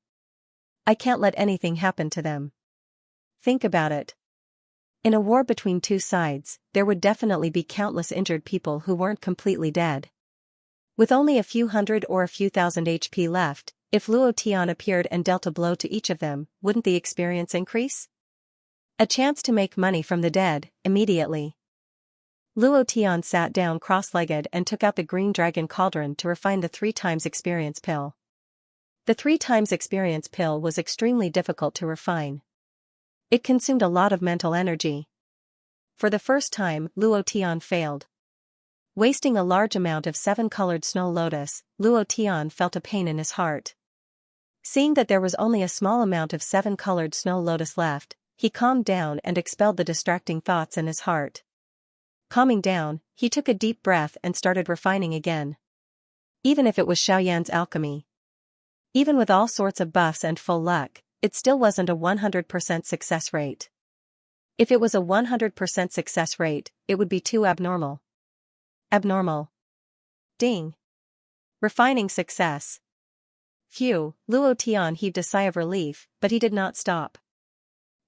I can't let anything happen to them. Think about it. In a war between 2 sides, there would definitely be countless injured people who weren't completely dead. With only a few hundred or a few thousand HP left, if Luo Tian appeared and dealt a blow to each of them, wouldn't the experience increase? A chance to make money from the dead, immediately. Luo Tian sat down cross-legged and took out the green dragon cauldron to refine the 3 times experience pill. The 3 times experience pill was extremely difficult to refine. It consumed a lot of mental energy. For the first time, Luo Tian failed. Wasting a large amount of 7-colored snow lotus, Luo Tian felt a pain in his heart. Seeing that there was only a small amount of 7-colored snow lotus left, he calmed down and expelled the distracting thoughts in his heart. Calming down, he took a deep breath and started refining again. Even if it was Xiaoyan's alchemy. Even with all sorts of buffs and full luck, it still wasn't a 100% success rate. If it was a 100% success rate, it would be too abnormal. Abnormal. Ding. Refining success. Phew, Luo Tian heaved a sigh of relief, but he did not stop.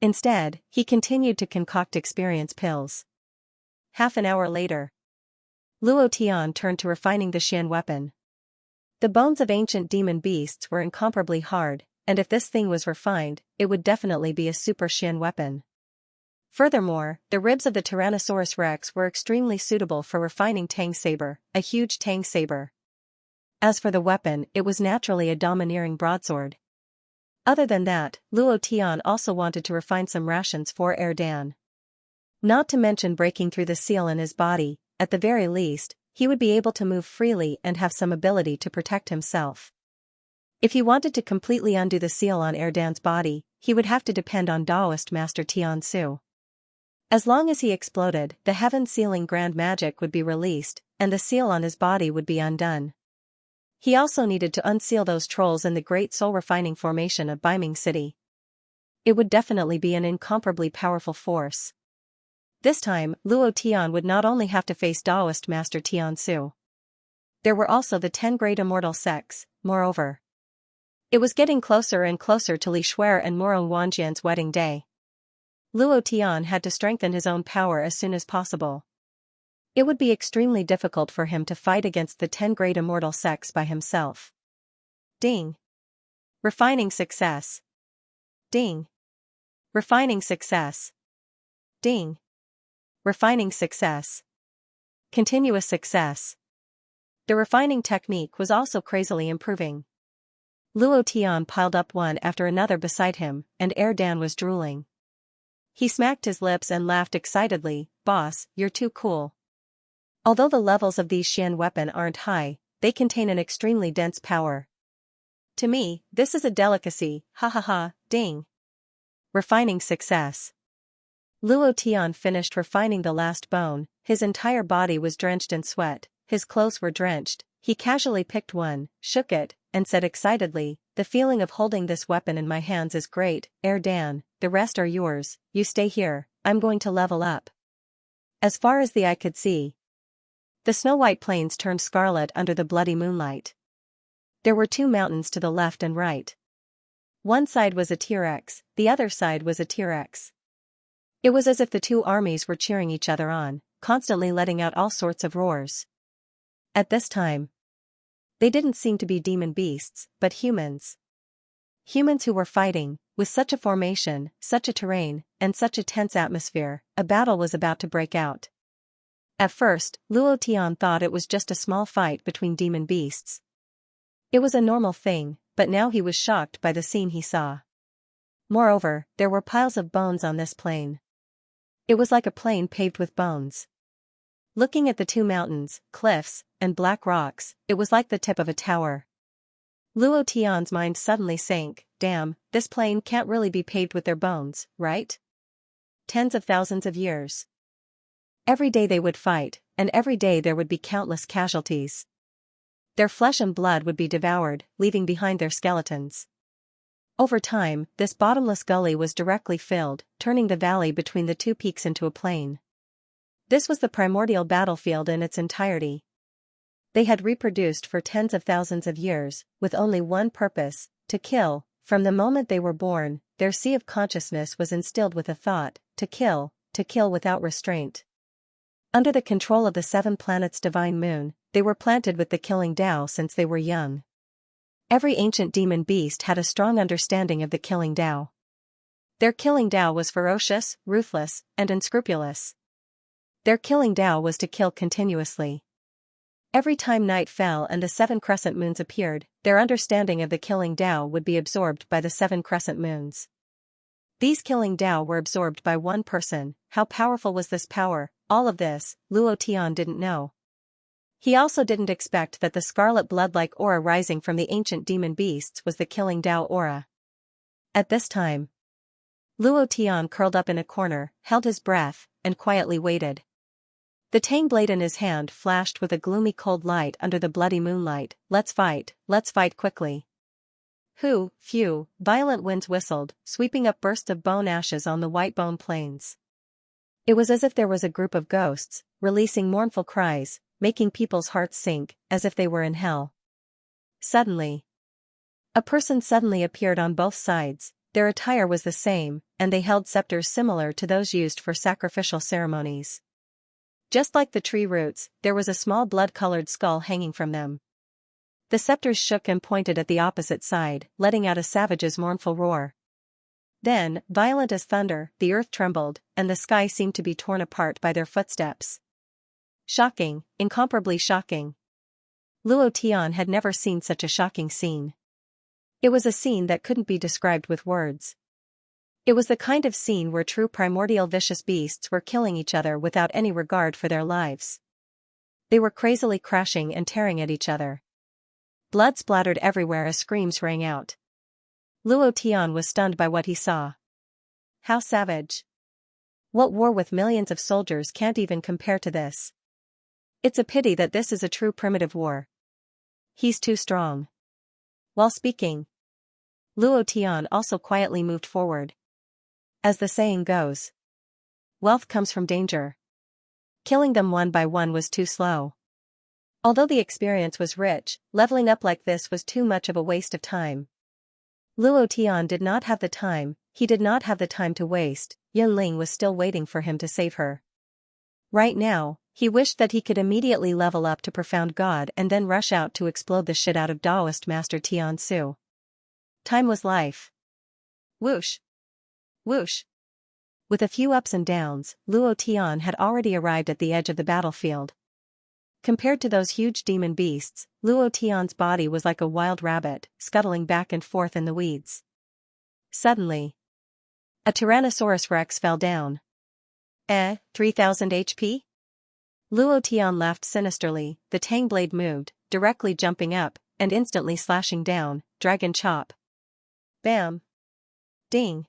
Instead, he continued to concoct experience pills. Half an hour later, Luo Tian turned to refining the Xian weapon. The bones of ancient demon beasts were incomparably hard, and if this thing was refined, it would definitely be a super Xian weapon. Furthermore, the ribs of the Tyrannosaurus rex were extremely suitable for refining Tang Saber, a huge Tang Saber. As for the weapon, it was naturally a domineering broadsword. Other than that, Luo Tian also wanted to refine some rations for Erdan. Not to mention breaking through the seal in his body, at the very least, he would be able to move freely and have some ability to protect himself. If he wanted to completely undo the seal on Erdan's body, he would have to depend on Taoist Master Tian Su. As long as he exploded, the heaven-sealing grand magic would be released, and the seal on his body would be undone. He also needed to unseal those trolls in the Great Soul Refining Formation of Beiming City. It would definitely be an incomparably powerful force. This time, Luo Tian would not only have to face Taoist Master Tian Su. There were also the 10 great immortal sects, moreover. It was getting closer and closer to Li Shuer and Moro Wanjian's wedding day. Luo Tian had to strengthen his own power as soon as possible. It would be extremely difficult for him to fight against the 10 great immortal sects by himself. Ding. Refining success. Ding. Refining success. Ding. Refining success. Continuous success. The refining technique was also crazily improving. Luo Tian piled up one after another beside him, and Erdan was drooling. He smacked his lips and laughed excitedly. "Boss, you're too cool." Although the levels of these Xian weapon aren't high, they contain an extremely dense power. To me, this is a delicacy, ha ha ha, ding. Refining success. Luo Tian finished refining the last bone, his entire body was drenched in sweat, his clothes were drenched, he casually picked one, shook it, and said excitedly, "The feeling of holding this weapon in my hands is great, Erdan, the rest are yours, you stay here, I'm going to level up." As far as the eye could see, the snow-white plains turned scarlet under the bloody moonlight. There were 2 mountains to the left and right. One side was a T-Rex, the other side was a T-Rex. It was as if the 2 armies were cheering each other on, constantly letting out all sorts of roars. At this time, they didn't seem to be demon beasts, but humans. Humans who were fighting, with such a formation, such a terrain, and such a tense atmosphere, a battle was about to break out. At first, Luo Tian thought it was just a small fight between demon beasts. It was a normal thing, but now he was shocked by the scene he saw. Moreover, there were piles of bones on this plain. It was like a plain paved with bones. Looking at the 2 mountains, cliffs, and black rocks, it was like the tip of a tower. Luo Tian's mind suddenly sank. Damn, this plain can't really be paved with their bones, right? Tens of thousands of years. Every day they would fight, and every day there would be countless casualties. Their flesh and blood would be devoured, leaving behind their skeletons. Over time, this bottomless gully was directly filled, turning the valley between the 2 peaks into a plain. This was the primordial battlefield in its entirety. They had reproduced for tens of thousands of years, with only one purpose, to kill. From the moment they were born, their sea of consciousness was instilled with a thought, to kill without restraint. Under the control of the 7 planets' divine moon, they were planted with the killing Tao since they were young. Every ancient demon beast had a strong understanding of the killing Tao. Their killing Tao was ferocious, ruthless, and unscrupulous. Their killing Tao was to kill continuously. Every time night fell and the 7 crescent moons appeared, their understanding of the killing Tao would be absorbed by the 7 crescent moons. These killing Tao were absorbed by one person. How powerful was this power? All of this, Luo Tian didn't know. He also didn't expect that the scarlet blood-like aura rising from the ancient demon beasts was the killing Tao aura. At this time, Luo Tian curled up in a corner, held his breath, and quietly waited. The tang blade in his hand flashed with a gloomy cold light under the bloody moonlight. Let's fight quickly. Phew, violent winds whistled, sweeping up bursts of bone ashes on the white bone plains. It was as if there was a group of ghosts, releasing mournful cries, making people's hearts sink, as if they were in hell. Suddenly, a person suddenly appeared on both sides. Their attire was the same, and they held scepters similar to those used for sacrificial ceremonies. Just like the tree roots, there was a small blood-colored skull hanging from them. The scepters shook and pointed at the opposite side, letting out a savage's mournful roar. Then, violent as thunder, the earth trembled, and the sky seemed to be torn apart by their footsteps. Shocking, incomparably shocking. Luo Tian had never seen such a shocking scene. It was a scene that couldn't be described with words. It was the kind of scene where true primordial vicious beasts were killing each other without any regard for their lives. They were crazily crashing and tearing at each other. Blood splattered everywhere as screams rang out. Luo Tian was stunned by what he saw. How savage! What war with millions of soldiers can't even compare to this? It's a pity that this is a true primitive war. He's too strong. While speaking, Luo Tian also quietly moved forward. As the saying goes, wealth comes from danger. Killing them one by one was too slow. Although the experience was rich, leveling up like this was too much of a waste of time. Luo Tian did not have the time. He did not have the time to waste. Yunling was still waiting for him to save her. Right now, he wished that he could immediately level up to Profound God and then rush out to explode the shit out of Taoist Master Tian Su. Time was life. Whoosh! Whoosh! With a few ups and downs, Luo Tian had already arrived at the edge of the battlefield. Compared to those huge demon beasts, Luo Tian's body was like a wild rabbit, scuttling back and forth in the weeds. Suddenly, a Tyrannosaurus Rex fell down. 3,000 HP? Luo Tian laughed sinisterly. The tang blade moved, directly jumping up, and instantly slashing down. Dragon chop. Bam. Ding.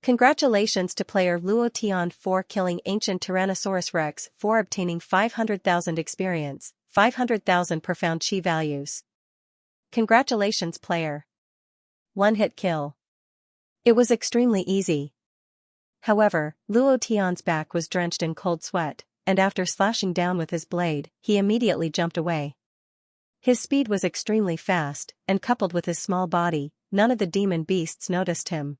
Congratulations to player Luo Tian for killing ancient Tyrannosaurus Rex, for obtaining 500,000 experience, 500,000 profound chi values. Congratulations player. One-hit kill. It was extremely easy. However, Luo Tian's back was drenched in cold sweat, and after slashing down with his blade, he immediately jumped away. His speed was extremely fast, and coupled with his small body, none of the demon beasts noticed him.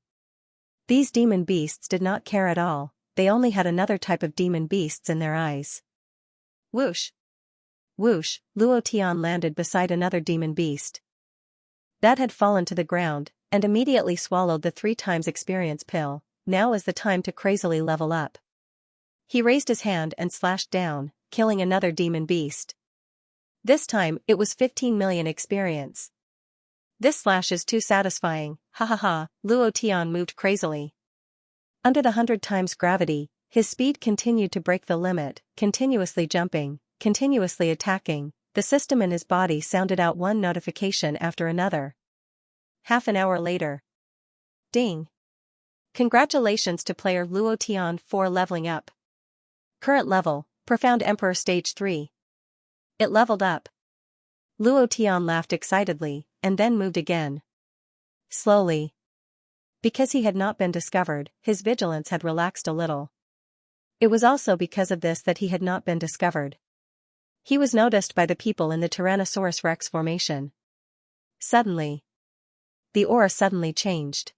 These demon beasts did not care at all, they only had another type of demon beasts in their eyes. Whoosh! Whoosh! Luo Tian landed beside another demon beast. That had fallen to the ground, and immediately swallowed the 3 times experience pill. Now is the time to crazily level up. He raised his hand and slashed down, killing another demon beast. This time, it was 15 million experience. This slash is too satisfying, ha ha ha, Luo Tian moved crazily. Under the 100 times gravity, his speed continued to break the limit, continuously jumping, continuously attacking. The system in his body sounded out one notification after another. Half an hour later. Ding. Congratulations to player Luo Tian for leveling up. Current level, Profound Emperor Stage 3. It leveled up. Luo Tian laughed excitedly, and then moved again. Slowly. Because he had not been discovered, his vigilance had relaxed a little. It was also because of this that he had not been discovered. He was noticed by the people in the Tyrannosaurus Rex formation. Suddenly. The aura suddenly changed.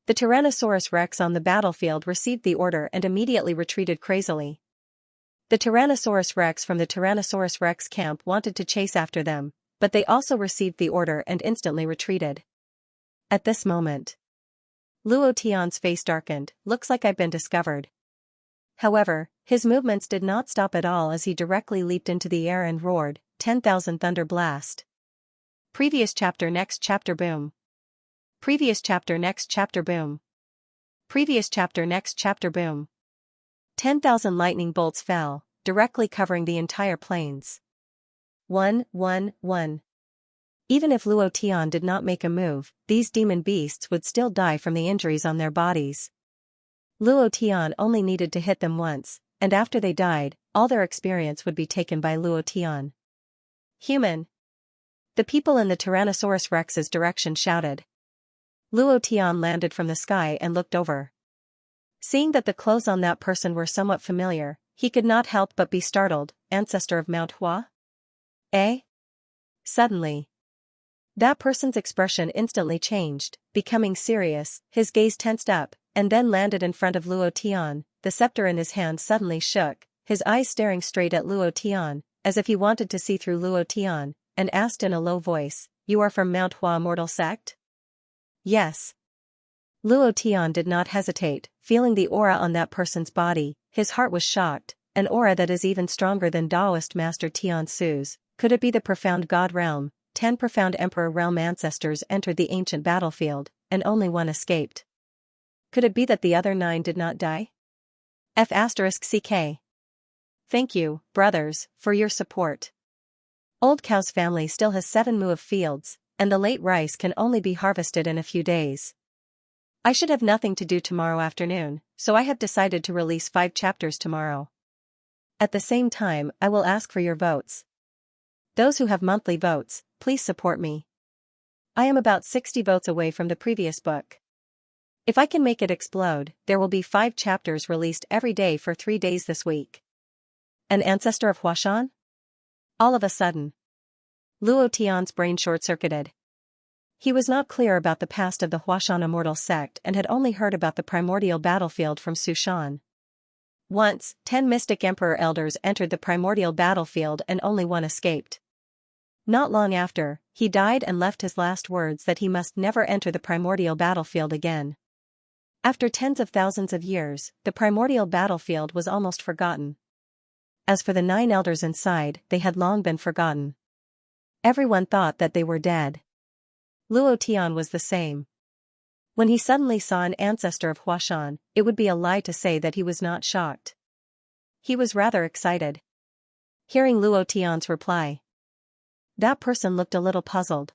The Tyrannosaurus Rex on the battlefield received the order and immediately retreated crazily. The Tyrannosaurus Rex from the Tyrannosaurus Rex camp wanted to chase after them, but they also received the order and instantly retreated. At this moment, Luo Tian's face darkened. Looks like I've been discovered. However, his movements did not stop at all as he directly leaped into the air and roared, 10,000 thunder blast. Previous chapter next chapter boom. Previous chapter next chapter boom. Previous chapter next chapter boom. 10,000 lightning bolts fell, directly covering the entire plains. 111. Even if Luo Tian did not make a move, these demon beasts would still die from the injuries on their bodies. Luo Tian only needed to hit them once, and after they died, all their experience would be taken by Luo Tian. Human. The people in the Tyrannosaurus Rex's direction shouted. Luo Tian landed from the sky and looked over. Seeing that the clothes on that person were somewhat familiar, he could not help but be startled. Ancestor of Mount Hua? Eh? Suddenly, that person's expression instantly changed, becoming serious, his gaze tensed up, and then landed in front of Luo Tian. The scepter in his hand suddenly shook, his eyes staring straight at Luo Tian, as if he wanted to see through Luo Tian, and asked in a low voice, "You are from Mount Hua Immortal Sect?" Yes. Luo Tian did not hesitate, feeling the aura on that person's body. His heart was shocked, an aura that is even stronger than Taoist Master Tian Su's. Could it be the profound God realm? 10 profound Emperor realm ancestors entered the ancient battlefield, and only one escaped. Could it be that the other 9 did not die? F***CK. Thank you, brothers, for your support. Old Cow's family still has 7 mu of fields, and the late rice can only be harvested in a few days. I should have nothing to do tomorrow afternoon, so I have decided to release 5 chapters tomorrow. At the same time, I will ask for your votes. Those who have monthly votes, please support me. I am about 60 votes away from the previous book. If I can make it explode, there will be 5 chapters released every day for 3 days this week. An ancestor of Huashan? All of a sudden, Luo Tian's brain short-circuited. He was not clear about the past of the Huashan Immortal Sect and had only heard about the primordial battlefield from Sushan. Once, 10 mystic emperor elders entered the primordial battlefield and only one escaped. Not long after, he died and left his last words that he must never enter the primordial battlefield again. After tens of thousands of years, the primordial battlefield was almost forgotten. As for the 9 elders inside, they had long been forgotten. Everyone thought that they were dead. Luo Tian was the same. When he suddenly saw an ancestor of Huashan, it would be a lie to say that he was not shocked. He was rather excited. Hearing Luo Tian's reply, that person looked a little puzzled.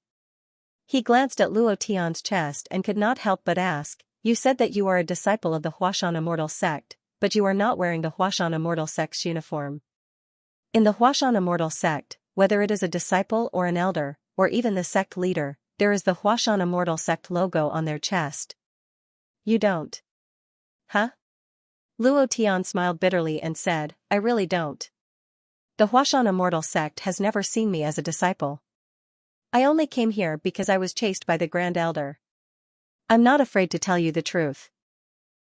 He glanced at Luo Tian's chest and could not help but ask, "You said that you are a disciple of the Huashan Immortal Sect, but you are not wearing the Huashan Immortal Sect's uniform." In the Huashan Immortal Sect, whether it is a disciple or an elder, or even the sect leader, there is the Huashan Immortal Sect logo on their chest. You don't? Huh? Luo Tian smiled bitterly and said, "I really don't. The Huashan Immortal Sect has never seen me as a disciple. I only came here because I was chased by the Grand Elder. I'm not afraid to tell you the truth.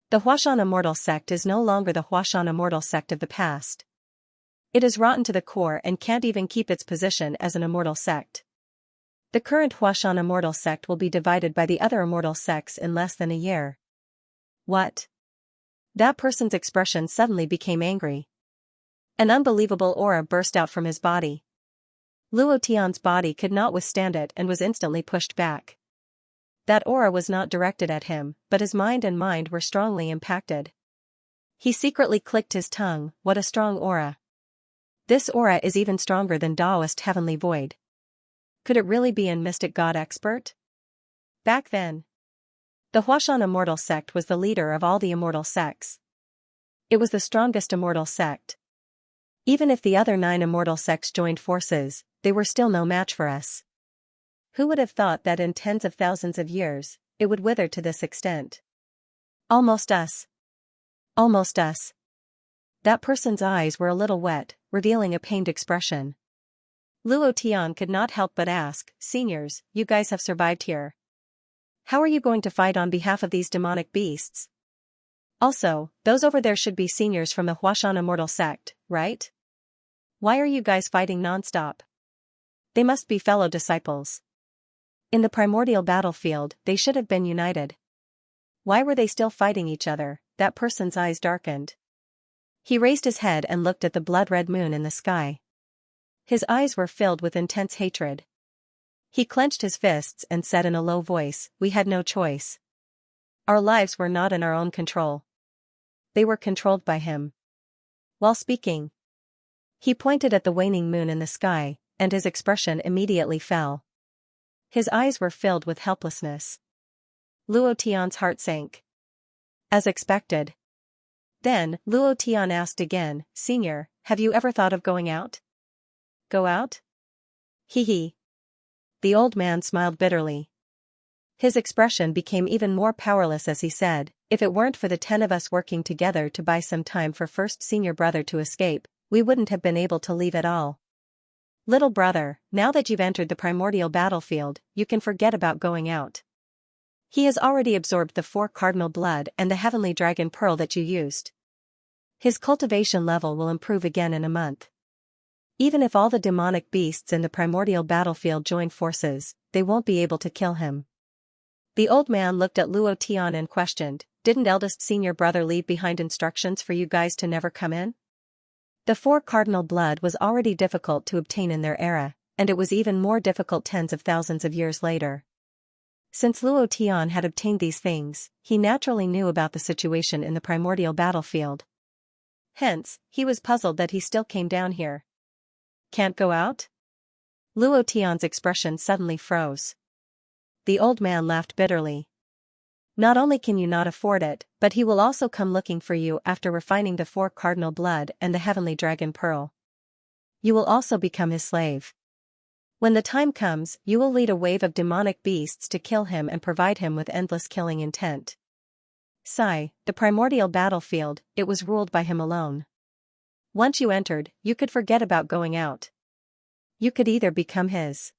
The Huashan Immortal Sect is no longer the Huashan Immortal Sect of the past. It is rotten to the core and can't even keep its position as an immortal sect. The current Huashan Immortal Sect will be divided by the other immortal sects in less than a year." What? That person's expression suddenly became angry. An unbelievable aura burst out from his body. Luo Tian's body could not withstand it and was instantly pushed back. That aura was not directed at him, but his mind and mind were strongly impacted. He secretly clicked his tongue. What a strong aura. This aura is even stronger than Taoist Heavenly Void. Could it really be an mystic god expert? Back then, the Huashan Immortal Sect was the leader of all the immortal sects. It was the strongest immortal sect. Even if the other 9 immortal sects joined forces, they were still no match for us. Who would have thought that in tens of thousands of years, it would wither to this extent? Almost us. Almost us. That person's eyes were a little wet, revealing a pained expression. Luo Tian could not help but ask, "Seniors, you guys have survived here. How are you going to fight on behalf of these demonic beasts? Also, those over there should be seniors from the Huashan Immortal Sect, right? Why are you guys fighting non-stop? They must be fellow disciples. In the primordial battlefield, they should have been united. Why were they still fighting each other?" That person's eyes darkened. He raised his head and looked at the blood-red moon in the sky. His eyes were filled with intense hatred. He clenched his fists and said in a low voice, "We had no choice. Our lives were not in our own control. They were controlled by him." While speaking, he pointed at the waning moon in the sky, and his expression immediately fell. His eyes were filled with helplessness. Luo Tian's heart sank. As expected. Then, Luo Tian asked again, "Senior, have you ever thought of going out?" "Go out?" Hee. The old man smiled bitterly. His expression became even more powerless as he said, "If it weren't for the 10 of us working together to buy some time for first senior brother to escape, we wouldn't have been able to leave at all. Little brother, now that you've entered the primordial battlefield, you can forget about going out. He has already absorbed the 4 cardinal blood and the heavenly dragon pearl that you used. His cultivation level will improve again in a month. Even if all the demonic beasts in the primordial battlefield join forces, they won't be able to kill him." The old man looked at Luo Tian and questioned, "Didn't eldest senior brother leave behind instructions for you guys to never come in?" The 4 cardinal blood was already difficult to obtain in their era, and it was even more difficult tens of thousands of years later. Since Luo Tian had obtained these things, he naturally knew about the situation in the primordial battlefield. Hence, he was puzzled that he still came down here. "Can't go out?" Luo Tian's expression suddenly froze. The old man laughed bitterly. "Not only can you not afford it, but he will also come looking for you after refining the 4 cardinal blood and the heavenly dragon pearl. You will also become his slave. When the time comes, you will lead a wave of demonic beasts to kill him and provide him with endless killing intent. The primordial battlefield, it was ruled by him alone. Once you entered, you could forget about going out. You could either become his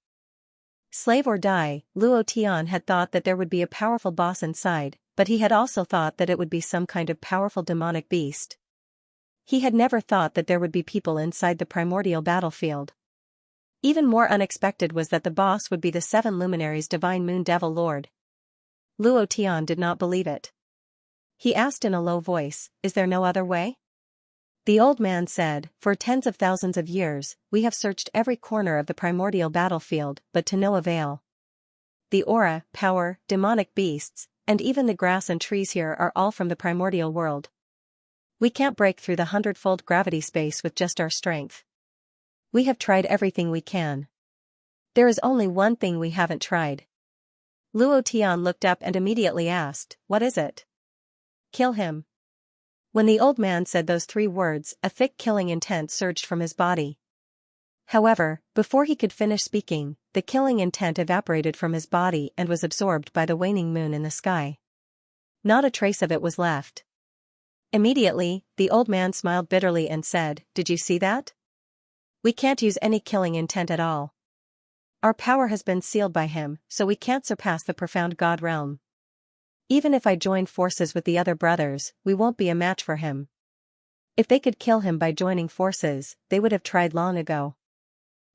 slave or die." Luo Tian had thought that there would be a powerful boss inside, but he had also thought that it would be some kind of powerful demonic beast. He had never thought that there would be people inside the primordial battlefield. Even more unexpected was that the boss would be the 7 luminaries divine moon devil lord. Luo Tian did not believe it. He asked in a low voice, "Is there no other way?" The old man said, "For tens of thousands of years, we have searched every corner of the primordial battlefield, but to no avail. The aura, power, demonic beasts, and even the grass and trees here are all from the primordial world. We can't break through the 100-fold gravity space with just our strength. We have tried everything we can. There is only one thing we haven't tried." Luo Tian looked up and immediately asked, "What is it?" "Kill him." When the old man said those 3 words, a thick killing intent surged from his body. However, before he could finish speaking, the killing intent evaporated from his body and was absorbed by the waning moon in the sky. Not a trace of it was left. Immediately, the old man smiled bitterly and said, "Did you see that? We can't use any killing intent at all. Our power has been sealed by him, so we can't surpass the profound God realm. Even if I join forces with the other brothers, we won't be a match for him. If they could kill him by joining forces, they would have tried long ago.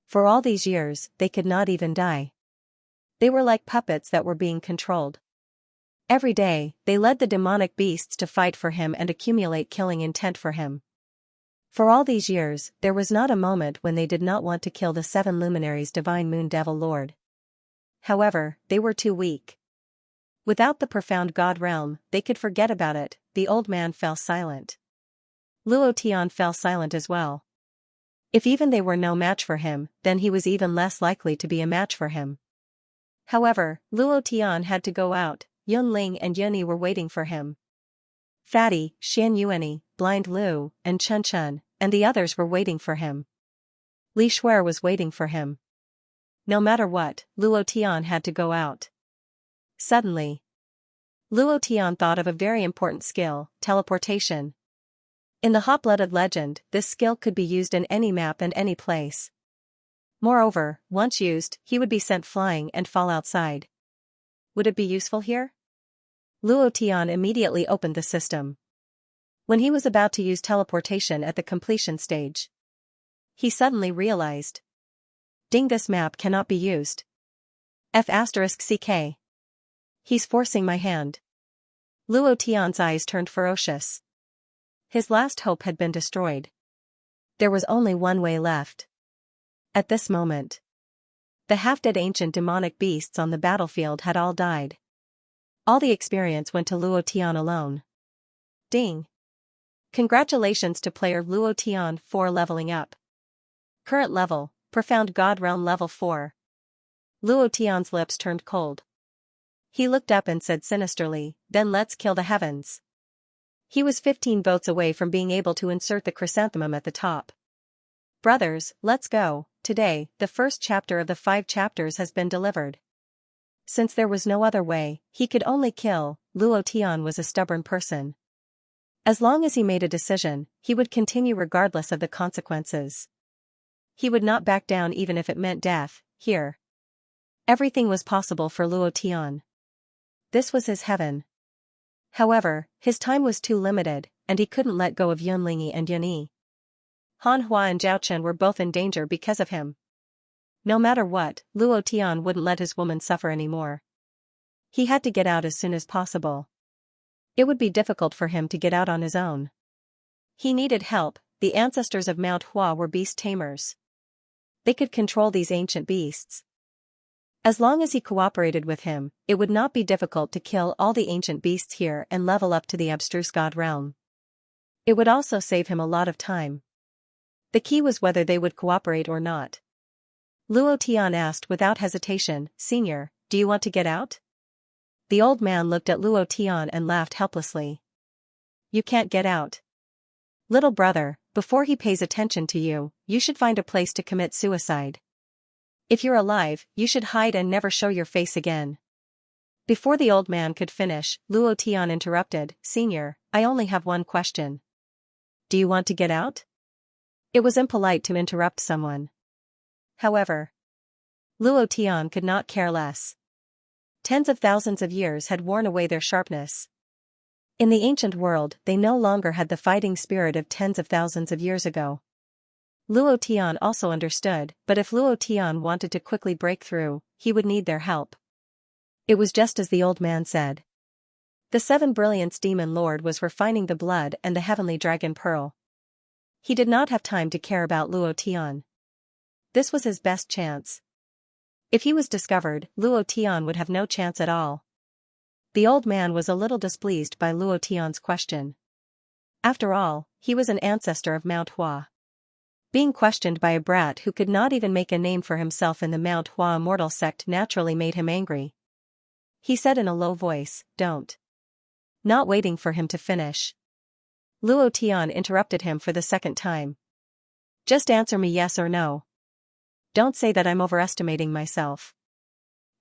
For all these years, they could not even die. They were like puppets that were being controlled. Every day, they led the demonic beasts to fight for him and accumulate killing intent for him. For all these years, there was not a moment when they did not want to kill the 7 luminaries divine moon devil lord. However, they were too weak. Without the profound God realm, they could forget about it." The old man fell silent. Luo Tian fell silent as well. If even they were no match for him, then he was even less likely to be a match for him. However, Luo Tian had to go out. Yun Ling and Yunyi were waiting for him. Fatty, Xian Yuanyi, Blind Lu, and Chun Chun, and the others were waiting for him. Li Shuer was waiting for him. No matter what, Luo Tian had to go out. Suddenly, Luo Tian thought of a very important skill, teleportation. In the hot-blooded legend, this skill could be used in any map and any place. Moreover, once used, he would be sent flying and fall outside. Would it be useful here? Luo Tian immediately opened the system. When he was about to use teleportation at the completion stage, he suddenly realized, "Ding, this map cannot be used. F*ck. He's forcing my hand." Luo Tian's eyes turned ferocious. His last hope had been destroyed. There was only one way left. At this moment, the half-dead ancient demonic beasts on the battlefield had all died. All the experience went to Luo Tian alone. Ding! Congratulations to player Luo Tian for leveling up. Current level, Profound God Realm level 4. Luo Tian's lips turned cold. He looked up and said sinisterly, "Then let's kill the heavens." He was 15 votes away from being able to insert the chrysanthemum at the top. Brothers, let's go. Today, the first chapter of the 5 chapters has been delivered. Since there was no other way, he could only kill. Luo Tian was a stubborn person. As long as he made a decision, he would continue regardless of the consequences. He would not back down even if it meant death. Here, everything was possible for Luo Tian. This was his heaven. However, his time was too limited, and he couldn't let go of Yunlingyi and Yunyi. Han Hua and Zhao Chen were both in danger because of him. No matter what, Luo Tian wouldn't let his woman suffer anymore. He had to get out as soon as possible. It would be difficult for him to get out on his own. He needed help. The ancestors of Mount Hua were beast tamers. They could control these ancient beasts. As long as he cooperated with him, it would not be difficult to kill all the ancient beasts here and level up to the abstruse God realm. It would also save him a lot of time. The key was whether they would cooperate or not. Luo Tian asked without hesitation, "Senior, do you want to get out?" The old man looked at Luo Tian and laughed helplessly. "You can't get out. Little brother, before he pays attention to you, you should find a place to commit suicide. If you're alive, you should hide and never show your face again." Before the old man could finish, Luo Tian interrupted, "Senior, I only have one question. Do you want to get out?" It was impolite to interrupt someone. However, Luo Tian could not care less. Tens of thousands of years had worn away their sharpness. In the ancient world, they no longer had the fighting spirit of tens of thousands of years ago. Luo Tian also understood, but if Luo Tian wanted to quickly break through, he would need their help. It was just as the old man said. The 7 Brilliance Demon Lord was refining the blood and the heavenly dragon pearl. He did not have time to care about Luo Tian. This was his best chance. If he was discovered, Luo Tian would have no chance at all. The old man was a little displeased by Luo Tian's question. After all, he was an ancestor of Mount Hua. Being questioned by a brat who could not even make a name for himself in the Mount Hua immortal sect naturally made him angry. He said in a low voice, "Don't." Not waiting for him to finish, Luo Tian interrupted him for the second time. "Just answer me yes or no. Don't say that I'm overestimating myself.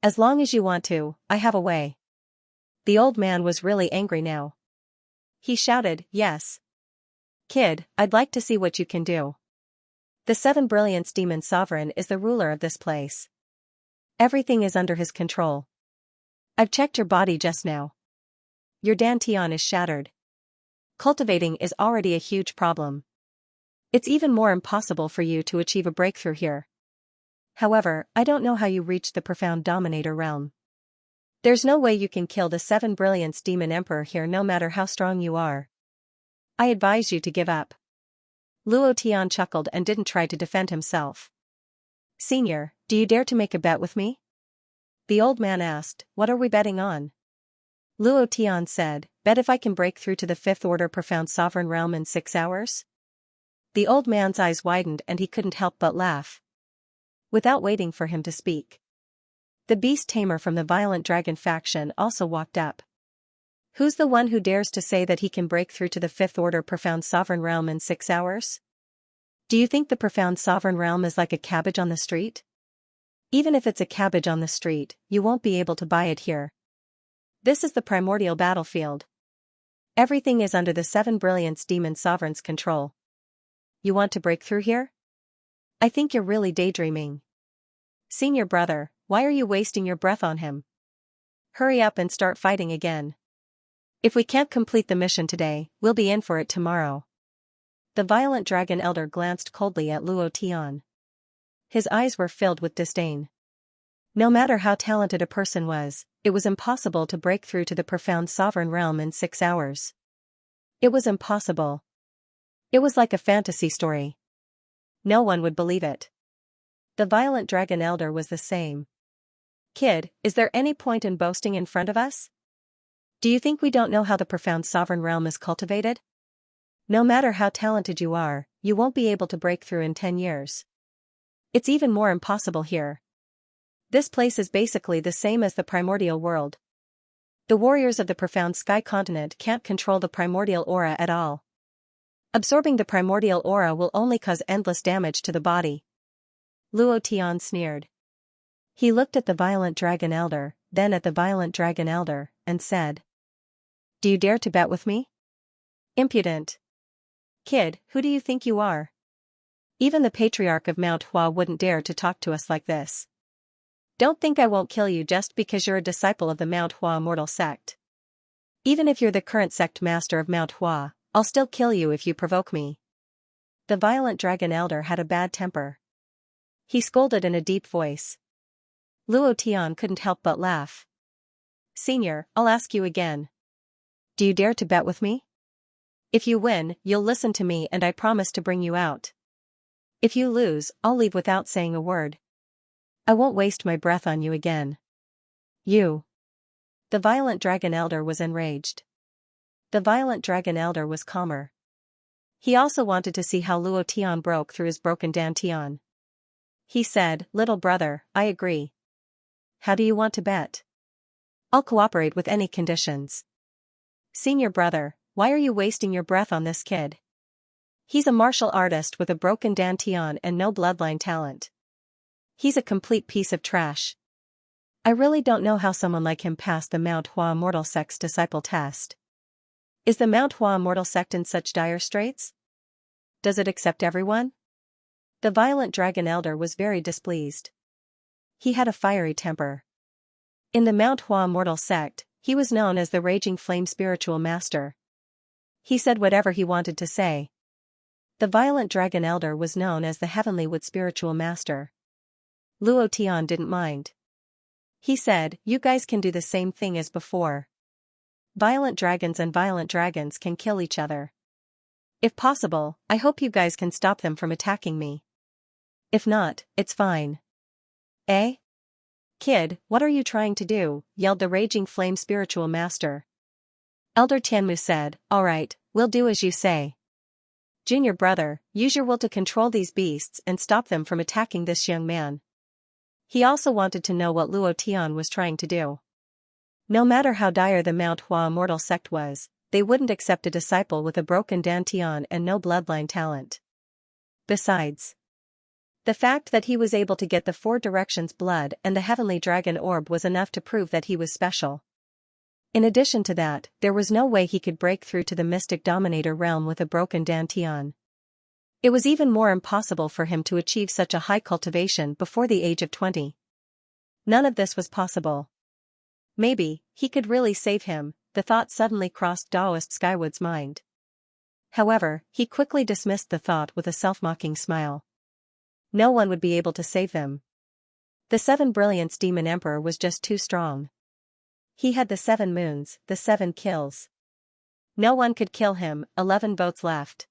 As long as you want to, I have a way." The old man was really angry now. He shouted, "Yes. Kid, I'd like to see what you can do. The 7 Brilliance Demon Sovereign is the ruler of this place. Everything is under his control. I've checked your body just now. Your dantian is shattered. Cultivating is already a huge problem. It's even more impossible for you to achieve a breakthrough here. However, I don't know how you reached the Profound Dominator realm. There's no way you can kill the 7 Brilliance Demon Emperor here no matter how strong you are. I advise you to give up." Luo Tian chuckled and didn't try to defend himself. "Senior, do you dare to make a bet with me?" The old man asked, "What are we betting on?" Luo Tian said, "Bet if I can break through to the 5th Order Profound Sovereign Realm in 6 hours? The old man's eyes widened and he couldn't help but laugh. Without waiting for him to speak, the beast tamer from the Violent Dragon faction also walked up. "Who's the one who dares to say that he can break through to the 5th Order Profound Sovereign Realm in 6 hours? Do you think the Profound Sovereign Realm is like a cabbage on the street? Even if it's a cabbage on the street, you won't be able to buy it here. This is the primordial battlefield. Everything is under the 7 Brilliance Demon Sovereign's control. You want to break through here? I think you're really daydreaming. Senior brother, why are you wasting your breath on him? Hurry up and start fighting again. If we can't complete the mission today, we'll be in for it tomorrow." The Violent Dragon Elder glanced coldly at Luo Tian. His eyes were filled with disdain. No matter how talented a person was, it was impossible to break through to the Profound Sovereign Realm in 6 hours. It was impossible. It was like a fantasy story. No one would believe it. The violent dragon elder was the same. Kid, is there any point in boasting in front of us? Do you think we don't know how the profound sovereign realm is cultivated? No matter how talented you are, you won't be able to break through in 10 years. It's even more impossible here. This place is basically the same as the primordial world. The warriors of the profound sky continent can't control the primordial aura at all. Absorbing the primordial aura will only cause endless damage to the body. Luo Tian sneered. He looked at the violent dragon elder, then at the violent dragon elder, and said, "Do you dare to bet with me? Impudent. Kid, who do you think you are? Even the patriarch of Mount Hua wouldn't dare to talk to us like this. Don't think I won't kill you just because you're a disciple of the Mount Hua immortal sect. Even if you're the current sect master of Mount Hua, I'll still kill you if you provoke me." The violent dragon elder had a bad temper. He scolded in a deep voice. Luo Tian couldn't help but laugh. "Senior, I'll ask you again. Do you dare to bet with me? If you win, you'll listen to me and I promise to bring you out. If you lose, I'll leave without saying a word. I won't waste my breath on you again." You. The violent dragon elder was enraged. The violent dragon elder was calmer. He also wanted to see how Luo Tian broke through his broken dantian. He said, "Little brother, I agree. How do you want to bet?" "I'll cooperate with any conditions." "Senior brother, why are you wasting your breath on this kid? He's a martial artist with a broken dantian and no bloodline talent. He's a complete piece of trash. I really don't know how someone like him passed the Mount Hua immortal sect's disciple test. Is the Mount Hua immortal sect in such dire straits? Does it accept everyone?" The violent dragon elder was very displeased. He had a fiery temper. In the Mount Hua immortal sect, he was known as the Raging Flame Spiritual Master. He said whatever he wanted to say. The violent dragon elder was known as the Heavenly Wood Spiritual Master. Luo Tian didn't mind. He said, "You guys can do the same thing as before. Violent dragons and violent dragons can kill each other. If possible, I hope you guys can stop them from attacking me. If not, it's fine." "Eh? Kid, what are you trying to do?" yelled the Raging Flame Spiritual Master. Elder Tianmu said, "All right, we'll do as you say. Junior brother, use your will to control these beasts and stop them from attacking this young man." He also wanted to know what Luo Tian was trying to do. No matter how dire the Mount Hua immortal sect was, they wouldn't accept a disciple with a broken dantian and no bloodline talent. Besides, the fact that he was able to get the 4 directions blood and the heavenly dragon orb was enough to prove that he was special. In addition to that, there was no way he could break through to the mystic dominator realm with a broken dantian. It was even more impossible for him to achieve such a high cultivation before the age of 20. None of this was possible. Maybe, he could really save him, the thought suddenly crossed Daoist Skywood's mind. However, he quickly dismissed the thought with a self-mocking smile. No one would be able to save them. The 7 Brilliance Demon Emperor was just too strong. He had the 7 moons, the 7 kills. No one could kill him, 11 votes left.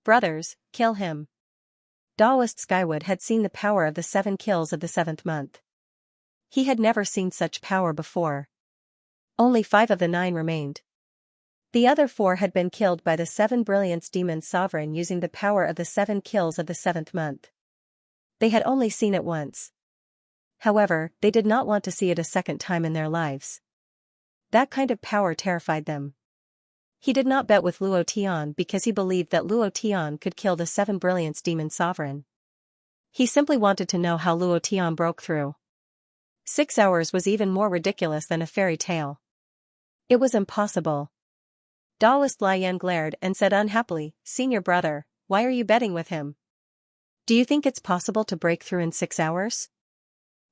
Brothers, kill him. Daoist Skywood had seen the power of the 7 kills of the 7th month. He had never seen such power before. Only 5 of the 9 remained. The other 4 had been killed by the 7 Brilliance Demon Sovereign using the power of the 7 kills of the 7th month. They had only seen it once. However, they did not want to see it a second time in their lives. That kind of power terrified them. He did not bet with Luo Tian because he believed that Luo Tian could kill the 7 Brilliance Demon Sovereign. He simply wanted to know how Luo Tian broke through. 6 hours was even more ridiculous than a fairy tale. It was impossible. Daoist Lian glared and said unhappily, "Senior brother, why are you betting with him? Do you think it's possible to break through in 6 hours?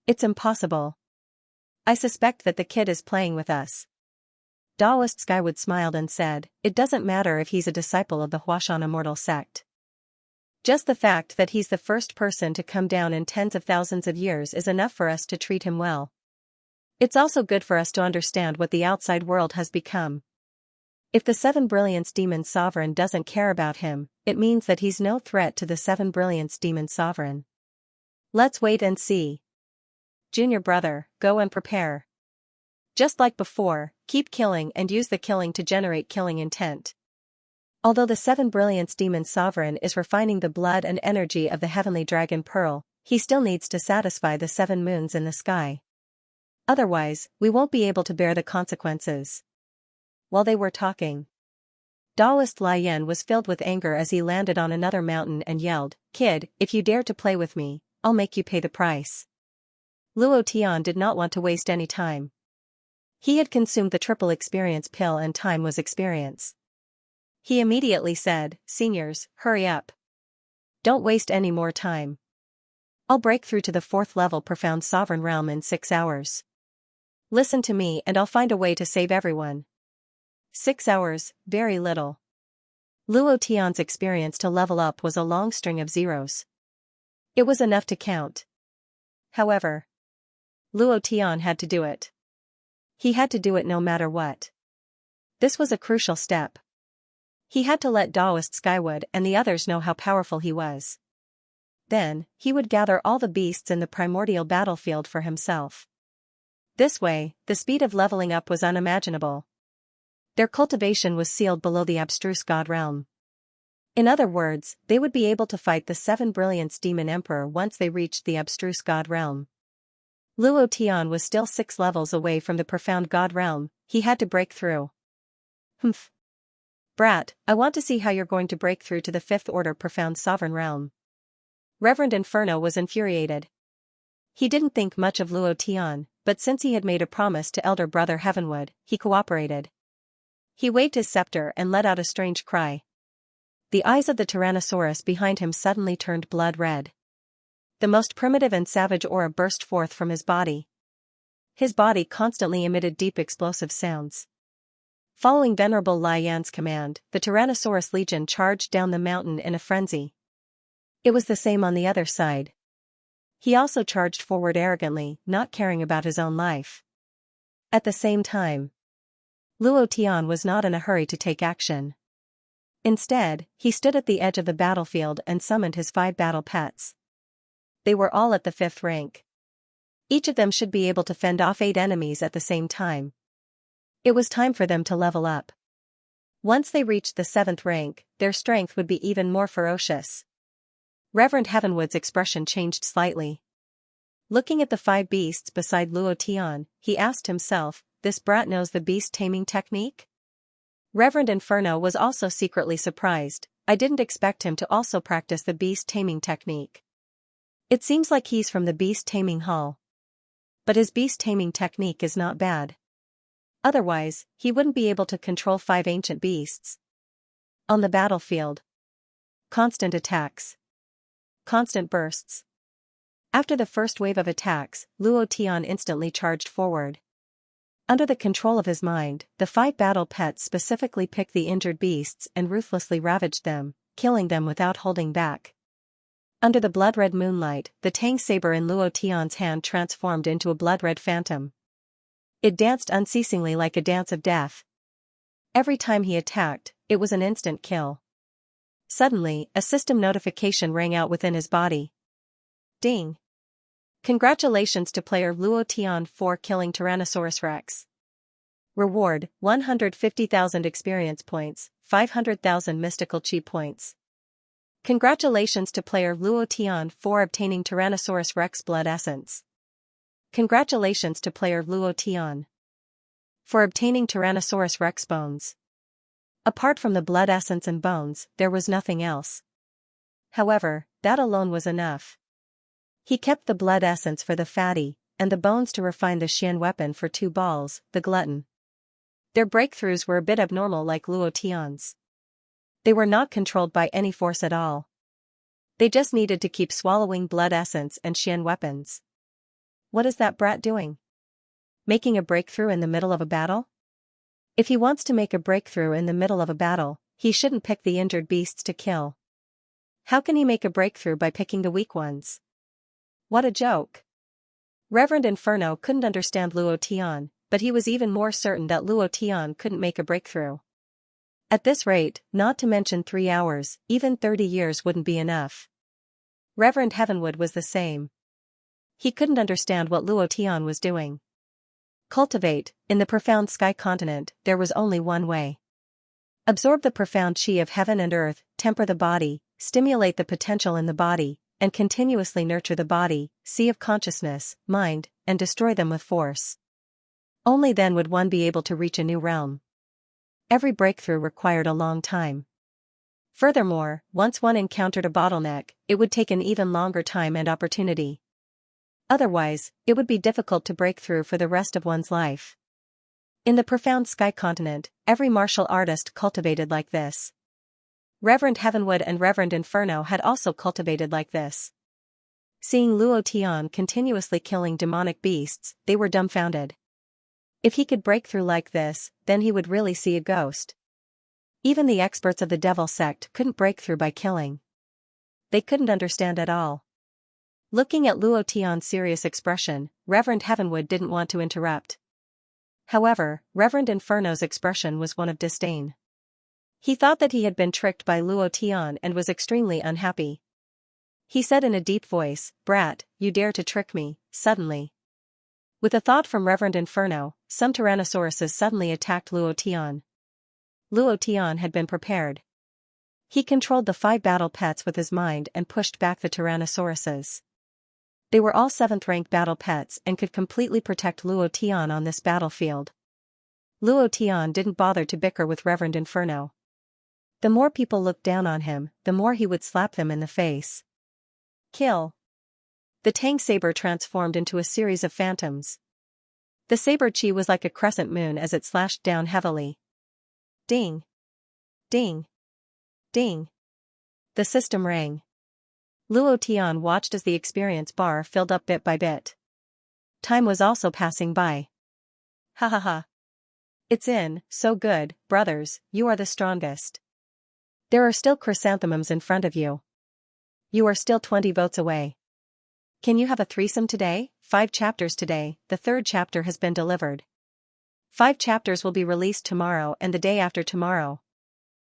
It's impossible. I suspect that the kid is playing with us." Daoist Skywood smiled and said, "It doesn't matter if he's a disciple of the Huashan immortal sect. Just the fact that he's the first person to come down in tens of thousands of years is enough for us to treat him well. It's also good for us to understand what the outside world has become. If the Seven Brilliance Demon Sovereign doesn't care about him, it means that he's no threat to the Seven Brilliance Demon Sovereign. Let's wait and see. Junior brother, go and prepare. Just like before, keep killing and use the killing to generate killing intent. Although the Seven Brilliance Demon Sovereign is refining the blood and energy of the Heavenly Dragon Pearl, he still needs to satisfy the 7 moons in the sky. Otherwise, we won't be able to bear the consequences. While they were talking, Taoist Lai Yan was filled with anger as he landed on another mountain and yelled, "Kid, if you dare to play with me, I'll make you pay the price." Luo Tian did not want to waste any time. He had consumed the triple experience pill and time was experience. He immediately said, "Seniors, hurry up. Don't waste any more time. I'll break through to the 4th level profound sovereign realm in 6 hours. Listen to me and I'll find a way to save everyone." 6 hours, very little. Luo Tian's experience to level up was a long string of zeros. It was enough to count. However, Luo Tian had to do it. He had to do it no matter what. This was a crucial step. He had to let Taoist Skywood and the others know how powerful he was. Then, he would gather all the beasts in the primordial battlefield for himself. This way, the speed of leveling up was unimaginable. Their cultivation was sealed below the abstruse god realm. In other words, they would be able to fight the 7 Brilliance Demon Emperor once they reached the abstruse god realm. Luo Tian was still 6 levels away from the profound god realm, he had to break through. Humph. Brat, I want to see how you're going to break through to the 5th order profound sovereign realm. Reverend Inferno was infuriated. He didn't think much of Luo Tian, but since he had made a promise to elder brother Heavenwood, he cooperated. He waved his scepter and let out a strange cry. The eyes of the Tyrannosaurus behind him suddenly turned blood red. The most primitive and savage aura burst forth from his body. His body constantly emitted deep explosive sounds. Following Venerable Lai Yan's command, the Tyrannosaurus Legion charged down the mountain in a frenzy. It was the same on the other side. He also charged forward arrogantly, not caring about his own life. At the same time, Luo Tian was not in a hurry to take action. Instead, he stood at the edge of the battlefield and summoned his 5 battle pets. They were all at the 5th rank. Each of them should be able to fend off 8 enemies at the same time. It was time for them to level up. Once they reached the 7th rank, their strength would be even more ferocious. Reverend Heavenwood's expression changed slightly. Looking at the 5 beasts beside Luo Tian, he asked himself, "This brat knows the beast taming technique?" Reverend Inferno was also secretly surprised. "I didn't expect him to also practice the beast taming technique. It seems like he's from the beast taming hall. But his beast taming technique is not bad. Otherwise, he wouldn't be able to control 5 ancient beasts." On the battlefield. Constant attacks. Constant bursts. After the first wave of attacks, Luo Tian instantly charged forward. Under the control of his mind, the 5 battle pets specifically picked the injured beasts and ruthlessly ravaged them, killing them without holding back. Under the blood-red moonlight, the Tang saber in Luo Tian's hand transformed into a blood-red phantom. It danced unceasingly like a dance of death. Every time he attacked, it was an instant kill. Suddenly, a system notification rang out within his body. Ding! Congratulations to player Luo Tian for killing Tyrannosaurus Rex. Reward, 150,000 experience points, 500,000 mystical chi points. Congratulations to player Luo Tian for obtaining Tyrannosaurus Rex blood essence. Congratulations to player Luo Tian for obtaining Tyrannosaurus Rex bones. Apart from the blood essence and bones, there was nothing else. However, that alone was enough. He kept the blood essence for the fatty, and the bones to refine the Xian weapon for 2 balls, the glutton. Their breakthroughs were a bit abnormal like Luo Tian's. They were not controlled by any force at all. They just needed to keep swallowing blood essence and Xian weapons. What is that brat doing? Making a breakthrough in the middle of a battle? If he wants to make a breakthrough in the middle of a battle, he shouldn't pick the injured beasts to kill. How can he make a breakthrough by picking the weak ones? What a joke. Reverend Inferno couldn't understand Luo Tian, but he was even more certain that Luo Tian couldn't make a breakthrough. At this rate, not to mention 3 hours, even 30 years wouldn't be enough. Reverend Heavenwood was the same. He couldn't understand what Luo Tian was doing. Cultivate, in the profound sky continent, there was only one way. Absorb the profound chi of heaven and earth, temper the body, stimulate the potential in the body, and continuously nurture the body, sea of consciousness, mind, and destroy them with force. Only then would one be able to reach a new realm. Every breakthrough required a long time. Furthermore, once one encountered a bottleneck, it would take an even longer time and opportunity. Otherwise, it would be difficult to break through for the rest of one's life. In the profound sky continent, every martial artist cultivated like this. Reverend Heavenwood and Reverend Inferno had also cultivated like this. Seeing Luo Tian continuously killing demonic beasts, they were dumbfounded. If he could break through like this, then he would really see a ghost. Even the experts of the devil sect couldn't break through by killing. They couldn't understand at all. Looking at Luo Tian's serious expression, Reverend Heavenwood didn't want to interrupt. However, Reverend Inferno's expression was one of disdain. He thought that he had been tricked by Luo Tian and was extremely unhappy. He said in a deep voice, "Brat, you dare to trick me," suddenly. With a thought from Reverend Inferno, some tyrannosauruses suddenly attacked Luo Tian. Luo Tian had been prepared. He controlled the 5 battle pets with his mind and pushed back the tyrannosauruses. They were all 7th rank battle pets and could completely protect Luo Tian on this battlefield. Luo Tian didn't bother to bicker with Reverend Inferno. The more people looked down on him, the more he would slap them in the face. Kill. The Tang saber transformed into a series of phantoms. The saber chi was like a crescent moon as it slashed down heavily. Ding. Ding. Ding. The system rang. Luo Tian watched as the experience bar filled up bit by bit. Time was also passing by. Ha ha ha. It's in, so good, brothers, you are the strongest. There are still chrysanthemums in front of you. You are still 20 votes away. Can you have a threesome today? 5 chapters today, the 3rd chapter has been delivered. 5 chapters will be released tomorrow and the day after tomorrow.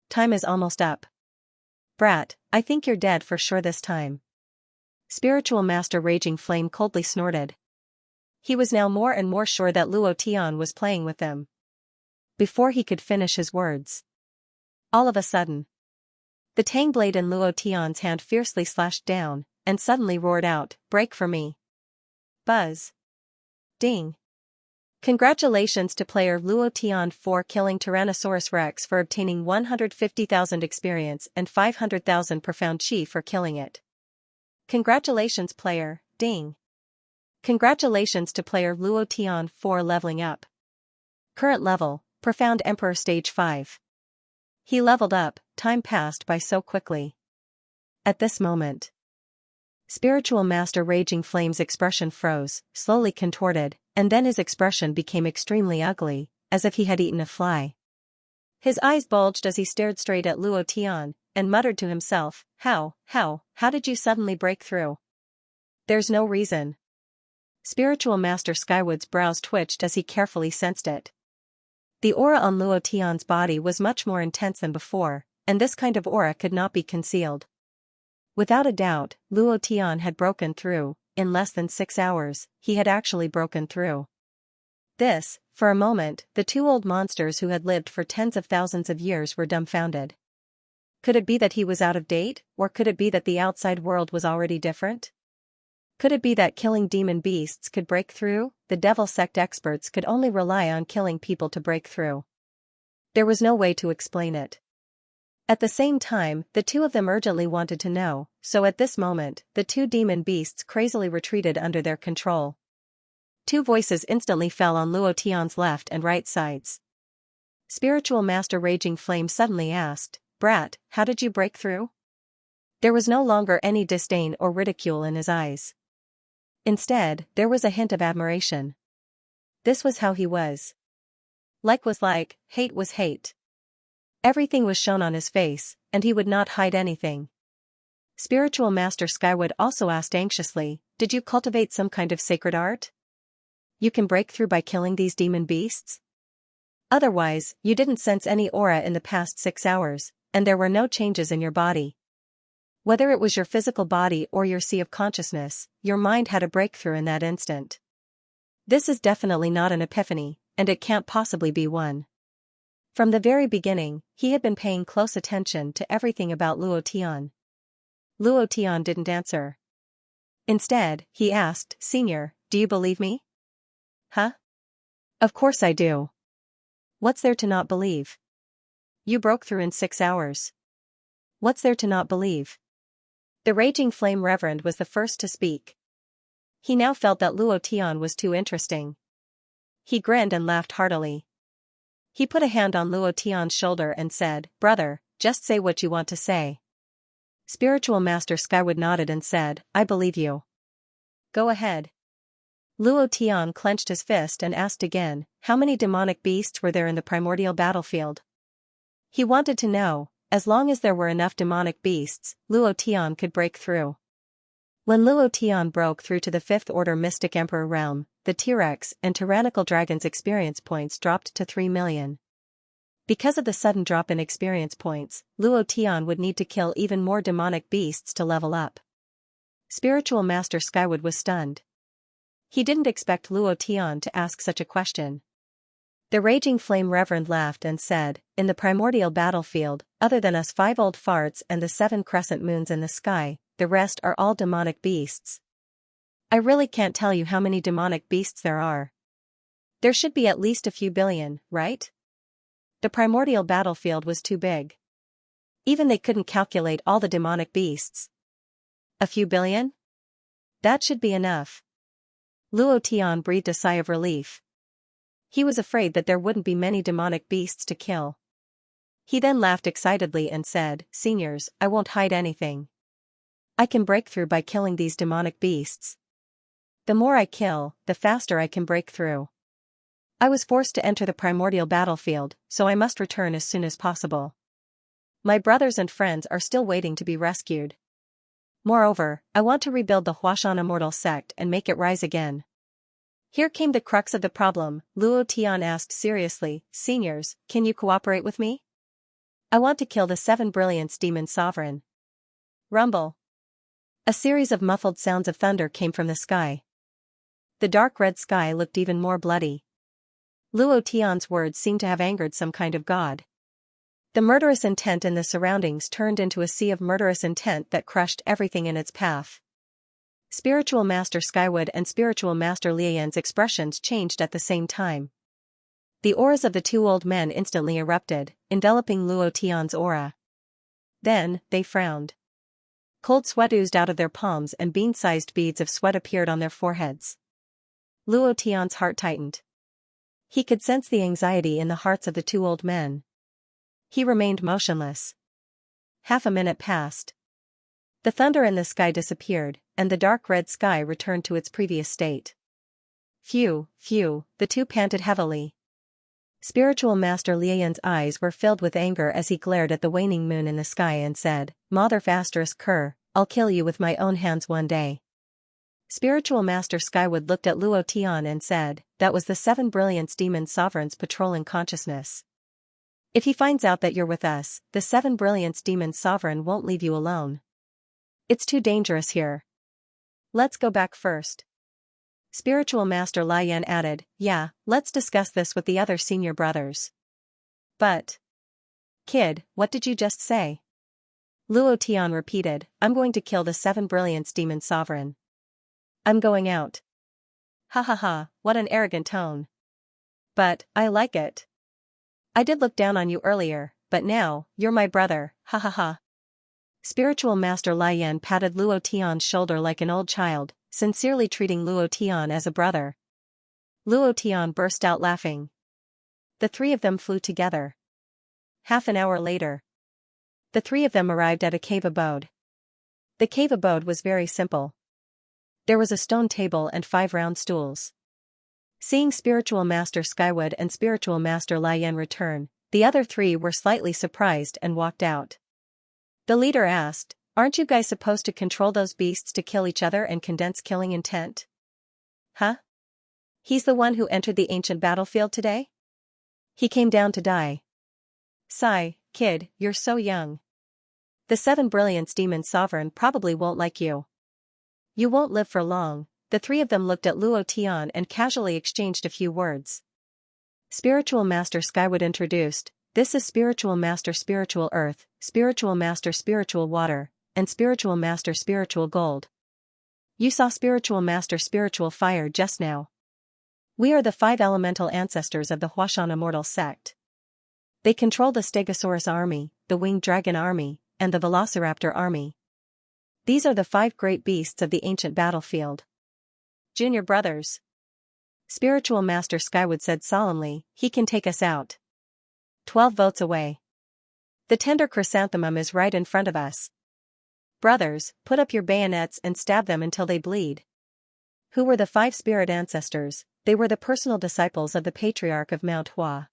Time is almost up. Brat, I think you're dead for sure this time. Spiritual Master Raging Flame coldly snorted. He was now more and more sure that Luo Tian was playing with them. Before he could finish his words, all of a sudden, the Tang blade in Luo Tian's hand fiercely slashed down, and suddenly roared out, "Break for me." Buzz. Ding. Congratulations to player Luo Tian for killing Tyrannosaurus Rex for obtaining 150,000 experience and 500,000 profound chi for killing it. Congratulations player, Ding. Congratulations to player Luo Tian for leveling up. Current level, Profound Emperor Stage 5. He leveled up, time passed by so quickly. At this moment, Spiritual Master Raging Flame's expression froze, slowly contorted, and then his expression became extremely ugly, as if he had eaten a fly. His eyes bulged as he stared straight at Luo Tian, and muttered to himself, how did you suddenly break through? There's no reason. Spiritual Master Skywood's brows twitched as he carefully sensed it. The aura on Luo Tian's body was much more intense than before, and this kind of aura could not be concealed. Without a doubt, Luo Tian had broken through. In less than 6 hours, he had actually broken through. This, for a moment, the 2 old monsters who had lived for tens of thousands of years were dumbfounded. Could it be that he was out of date, or could it be that the outside world was already different? Could it be that killing demon beasts could break through? The devil sect experts could only rely on killing people to break through. There was no way to explain it. At the same time, the 2 of them urgently wanted to know, so at this moment, the 2 demon beasts crazily retreated under their control. 2 voices instantly fell on Luo Tian's left and right sides. Spiritual Master Raging Flame suddenly asked, "Brat, how did you break through?" There was no longer any disdain or ridicule in his eyes. Instead, there was a hint of admiration. This was how he was. Like was like, hate was hate. Everything was shown on his face, and he would not hide anything. Spiritual Master Skywood also asked anxiously, "Did you cultivate some kind of sacred art? You can break through by killing these demon beasts?" Otherwise, you didn't sense any aura in the past 6 hours, and there were no changes in your body. Whether it was your physical body or your sea of consciousness, your mind had a breakthrough in that instant. This is definitely not an epiphany, and it can't possibly be one. From the very beginning, he had been paying close attention to everything about Luo Tian. Luo Tian didn't answer. Instead, he asked, "Senior, do you believe me?" "Huh? Of course I do. What's there to not believe? You broke through in 6 hours. What's there to not believe?" The raging flame reverend was the first to speak. He now felt that Luo Tian was too interesting. He grinned and laughed heartily. He put a hand on Luo Tian's shoulder and said, "Brother, just say what you want to say." Spiritual Master Skywood nodded and said, "I believe you. Go ahead." Luo Tian clenched his fist and asked again, how many demonic beasts were there in the primordial battlefield? He wanted to know. As long as there were enough demonic beasts, Luo Tian could break through. When Luo Tian broke through to the 5th Order Mystic Emperor realm, the T-Rex and Tyrannical Dragon's experience points dropped to 3 million. Because of the sudden drop in experience points, Luo Tian would need to kill even more demonic beasts to level up. Spiritual Master Skywood was stunned. He didn't expect Luo Tian to ask such a question. The Raging Flame Reverend laughed and said, "In the primordial battlefield, other than us 5 old farts and the 7 crescent moons in the sky, the rest are all demonic beasts. I really can't tell you how many demonic beasts there are. There should be at least a few billion, right?" The primordial battlefield was too big. Even they couldn't calculate all the demonic beasts. A few billion? That should be enough. Luo Tian breathed a sigh of relief. He was afraid that there wouldn't be many demonic beasts to kill. He then laughed excitedly and said, "Seniors, I won't hide anything. I can break through by killing these demonic beasts. The more I kill, the faster I can break through. I was forced to enter the primordial battlefield, so I must return as soon as possible. My brothers and friends are still waiting to be rescued. Moreover, I want to rebuild the Huashan immortal sect and make it rise again." Here came the crux of the problem. Luo Tian asked seriously, "Seniors, can you cooperate with me? I want to kill the 7 Brilliance Demon Sovereign." Rumble. A series of muffled sounds of thunder came from the sky. The dark red sky looked even more bloody. Luo Tian's words seemed to have angered some kind of god. The murderous intent in the surroundings turned into a sea of murderous intent that crushed everything in its path. Spiritual Master Skywood and Spiritual Master Lian's expressions changed at the same time. The auras of the 2 old men instantly erupted, enveloping Luo Tian's aura. Then, they frowned. Cold sweat oozed out of their palms and bean-sized beads of sweat appeared on their foreheads. Luo Tian's heart tightened. He could sense the anxiety in the hearts of the 2 old men. He remained motionless. Half a minute passed. The thunder in the sky disappeared, and the dark red sky returned to its previous state. Phew, phew, the 2 panted heavily. Spiritual Master Lian's eyes were filled with anger as he glared at the waning moon in the sky and said, "Mother asterisk Kerr, I'll kill you with my own hands one day." Spiritual Master Skywood looked at Luo Tian and said, "That was the 7 Brilliance Demon Sovereigns patrolling consciousness. If he finds out that you're with us, the 7 Brilliance Demon Sovereign won't leave you alone. It's too dangerous here. Let's go back first." Spiritual Master Lian added, "Yeah, let's discuss this with the other senior brothers." "But... Kid, what did you just say?" Luo Tian repeated, "I'm going to kill the 7 Brilliance Demon Sovereign. I'm going out." "Ha ha ha, what an arrogant tone. But, I like it. I did look down on you earlier, but now, you're my brother, ha ha ha." Spiritual Master Lian patted Luo Tian's shoulder like an old child, sincerely treating Luo Tian as a brother. Luo Tian burst out laughing. The 3 of them flew together. Half an hour later, the 3 of them arrived at a cave abode. The cave abode was very simple. There was a stone table and 5 round stools. Seeing Spiritual Master Skywood and Spiritual Master Lian return, the other 3 were slightly surprised and walked out. The leader asked, "Aren't you guys supposed to control those beasts to kill each other and condense killing intent?" "Huh? He's the one who entered the ancient battlefield today?" He came down to die. Sigh, kid, you're so young. The 7 Brilliance Demon Sovereign probably won't like you. You won't live for long. The three of them looked at Luo Tian and casually exchanged a few words. Spiritual Master Skywood introduced, this is Spiritual Master Spiritual Earth, Spiritual Master Spiritual Water, and Spiritual Master Spiritual Gold. You saw Spiritual Master Spiritual Fire just now. We are the 5 elemental ancestors of the Huashan Immortal sect. They control the Stegosaurus army, the Winged Dragon army, and the Velociraptor army. These are the 5 great beasts of the ancient battlefield. Junior brothers. Spiritual Master Skywood said solemnly, he can take us out. 12 votes away. The tender chrysanthemum is right in front of us. Brothers, put up your bayonets and stab them until they bleed. Who were the 5 spirit ancestors? They were the personal disciples of the Patriarch of Mount Hua.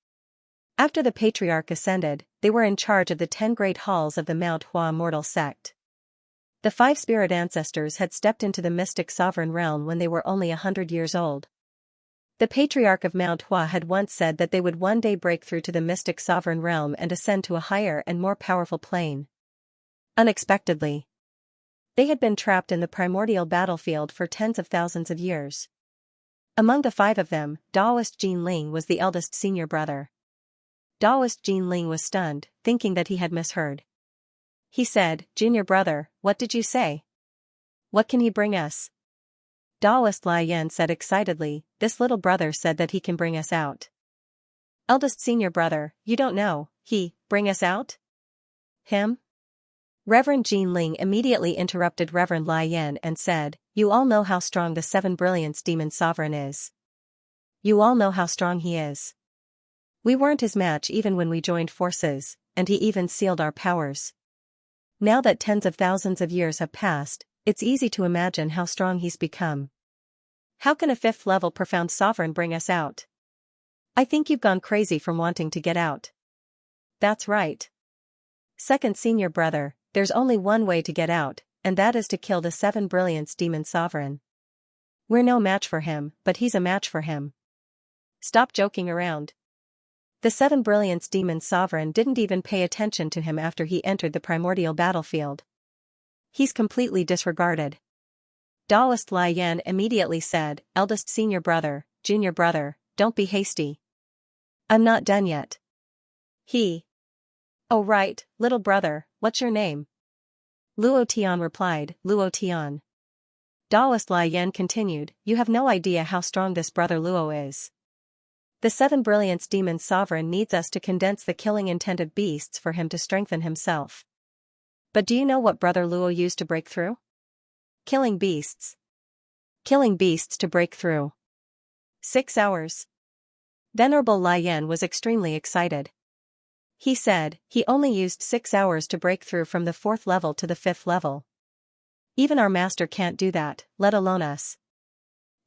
After the Patriarch ascended, they were in charge of the 10 great halls of the Mount Hua Immortal sect. The 5 spirit ancestors had stepped into the mystic sovereign realm when they were only 100 years old. The Patriarch of Mount Hua had once said that they would one day break through to the mystic sovereign realm and ascend to a higher and more powerful plane. Unexpectedly, they had been trapped in the primordial battlefield for tens of thousands of years. Among the 5 of them, Daoist Jin Ling was the eldest senior brother. Daoist Jin Ling was stunned, thinking that he had misheard. He said, Junior brother, what did you say? What can he bring us? Daoist Lai Yan said excitedly, this little brother said that he can bring us out. Eldest senior brother, you don't know, bring us out? Him? Reverend Jin Ling immediately interrupted Reverend Lai Yan and said, you all know how strong the 7 Brilliance Demon Sovereign is. You all know how strong he is. We weren't his match even when we joined forces, and he even sealed our powers. Now that tens of thousands of years have passed, it's easy to imagine how strong he's become. How can a 5th level profound sovereign bring us out? I think you've gone crazy from wanting to get out. That's right. Second senior brother, there's only one way to get out, and that is to kill the 7 Brilliance Demon Sovereign. We're no match for him, but he's a match for him. Stop joking around. The 7 Brilliance Demon Sovereign didn't even pay attention to him after he entered the primordial battlefield. He's completely disregarded. Daoist Lai Yan immediately said, eldest senior brother, junior brother, don't be hasty. I'm not done yet. Oh right, little brother, what's your name? Luo Tian replied, Luo Tian. Daoist Lai Yan continued, you have no idea how strong this brother Luo is. The 7 Brilliance Demon Sovereign needs us to condense the killing intent of beasts for him to strengthen himself. But do you know what brother Luo used to break through? Killing beasts. Killing beasts to break through. 6 hours. Venerable Lai Yan was extremely excited. He said, he only used 6 hours to break through from the 4th level to the 5th level. Even our master can't do that, let alone us.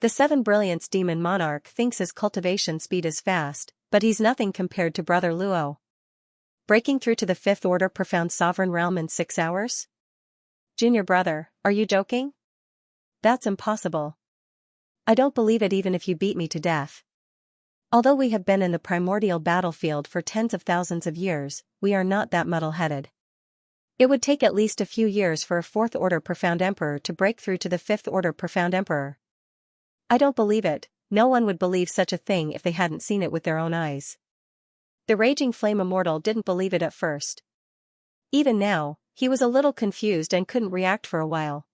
The 7 Brilliance Demon Monarch thinks his cultivation speed is fast, but he's nothing compared to brother Luo. Breaking through to the 5th order profound sovereign realm in 6 hours? Junior brother, are you joking? That's impossible. I don't believe it even if you beat me to death. Although we have been in the primordial battlefield for tens of thousands of years, we are not that muddle-headed. It would take at least a few years for a 4th order profound emperor to break through to the 5th order profound emperor. I don't believe it, no one would believe such a thing if they hadn't seen it with their own eyes. The Raging Flame Immortal didn't believe it at first. Even now, he was a little confused and couldn't react for a while.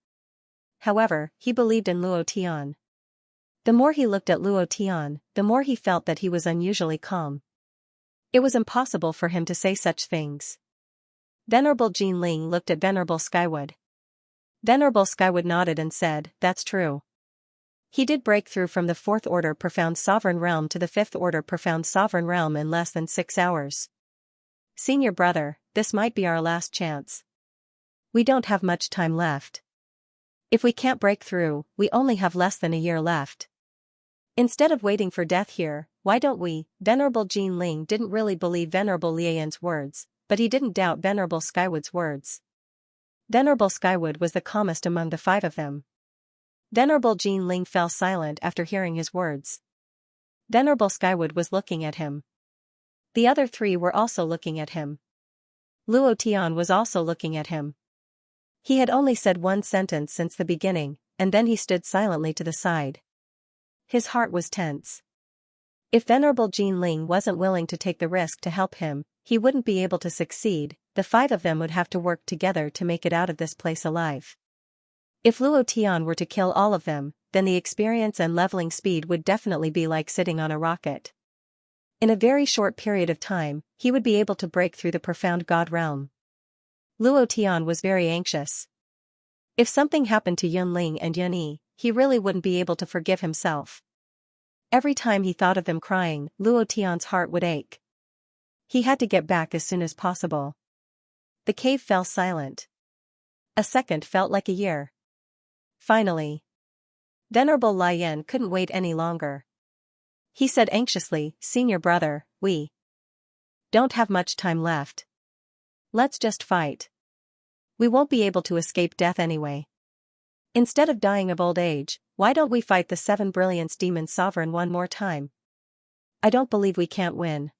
However, he believed in Luo Tian. The more he looked at Luo Tian, the more he felt that he was unusually calm. It was impossible for him to say such things. Venerable Jin Ling looked at Venerable Skywood. Venerable Skywood nodded and said, that's true. He did break through from the 4th order profound sovereign realm to the 5th order profound sovereign realm in less than 6 hours. Senior brother, this might be our last chance. We don't have much time left. If we can't break through, we only have less than a year left. Instead of waiting for death here, why don't we? Venerable Jin Ling didn't really believe Venerable Lian's words, but he didn't doubt Venerable Skywood's words. Venerable Skywood was the calmest among the 5 of them. Venerable Jin Ling fell silent after hearing his words. Venerable Skywood was looking at him. The other three were also looking at him. Luo Tian was also looking at him. He had only said one sentence since the beginning, and then he stood silently to the side. His heart was tense. If Venerable Jinling wasn't willing to take the risk to help him, he wouldn't be able to succeed. The five of them would have to work together to make it out of this place alive. If Luo Tian were to kill all of them, then the experience and leveling speed would definitely be like sitting on a rocket. In a very short period of time, he would be able to break through the profound God realm. Luo Tian was very anxious. If something happened to Yunling and Yunyi, he really wouldn't be able to forgive himself. Every time he thought of them crying, Luo Tian's heart would ache. He had to get back as soon as possible. The cave fell silent. A second felt like a year. Finally, Venerable Lian couldn't wait any longer. He said anxiously, "Senior brother, we don't have much time left. Let's just fight. We won't be able to escape death anyway. Instead of dying of old age, why don't we fight the 7 Brilliance Demon Sovereign one more time? I don't believe we can't win."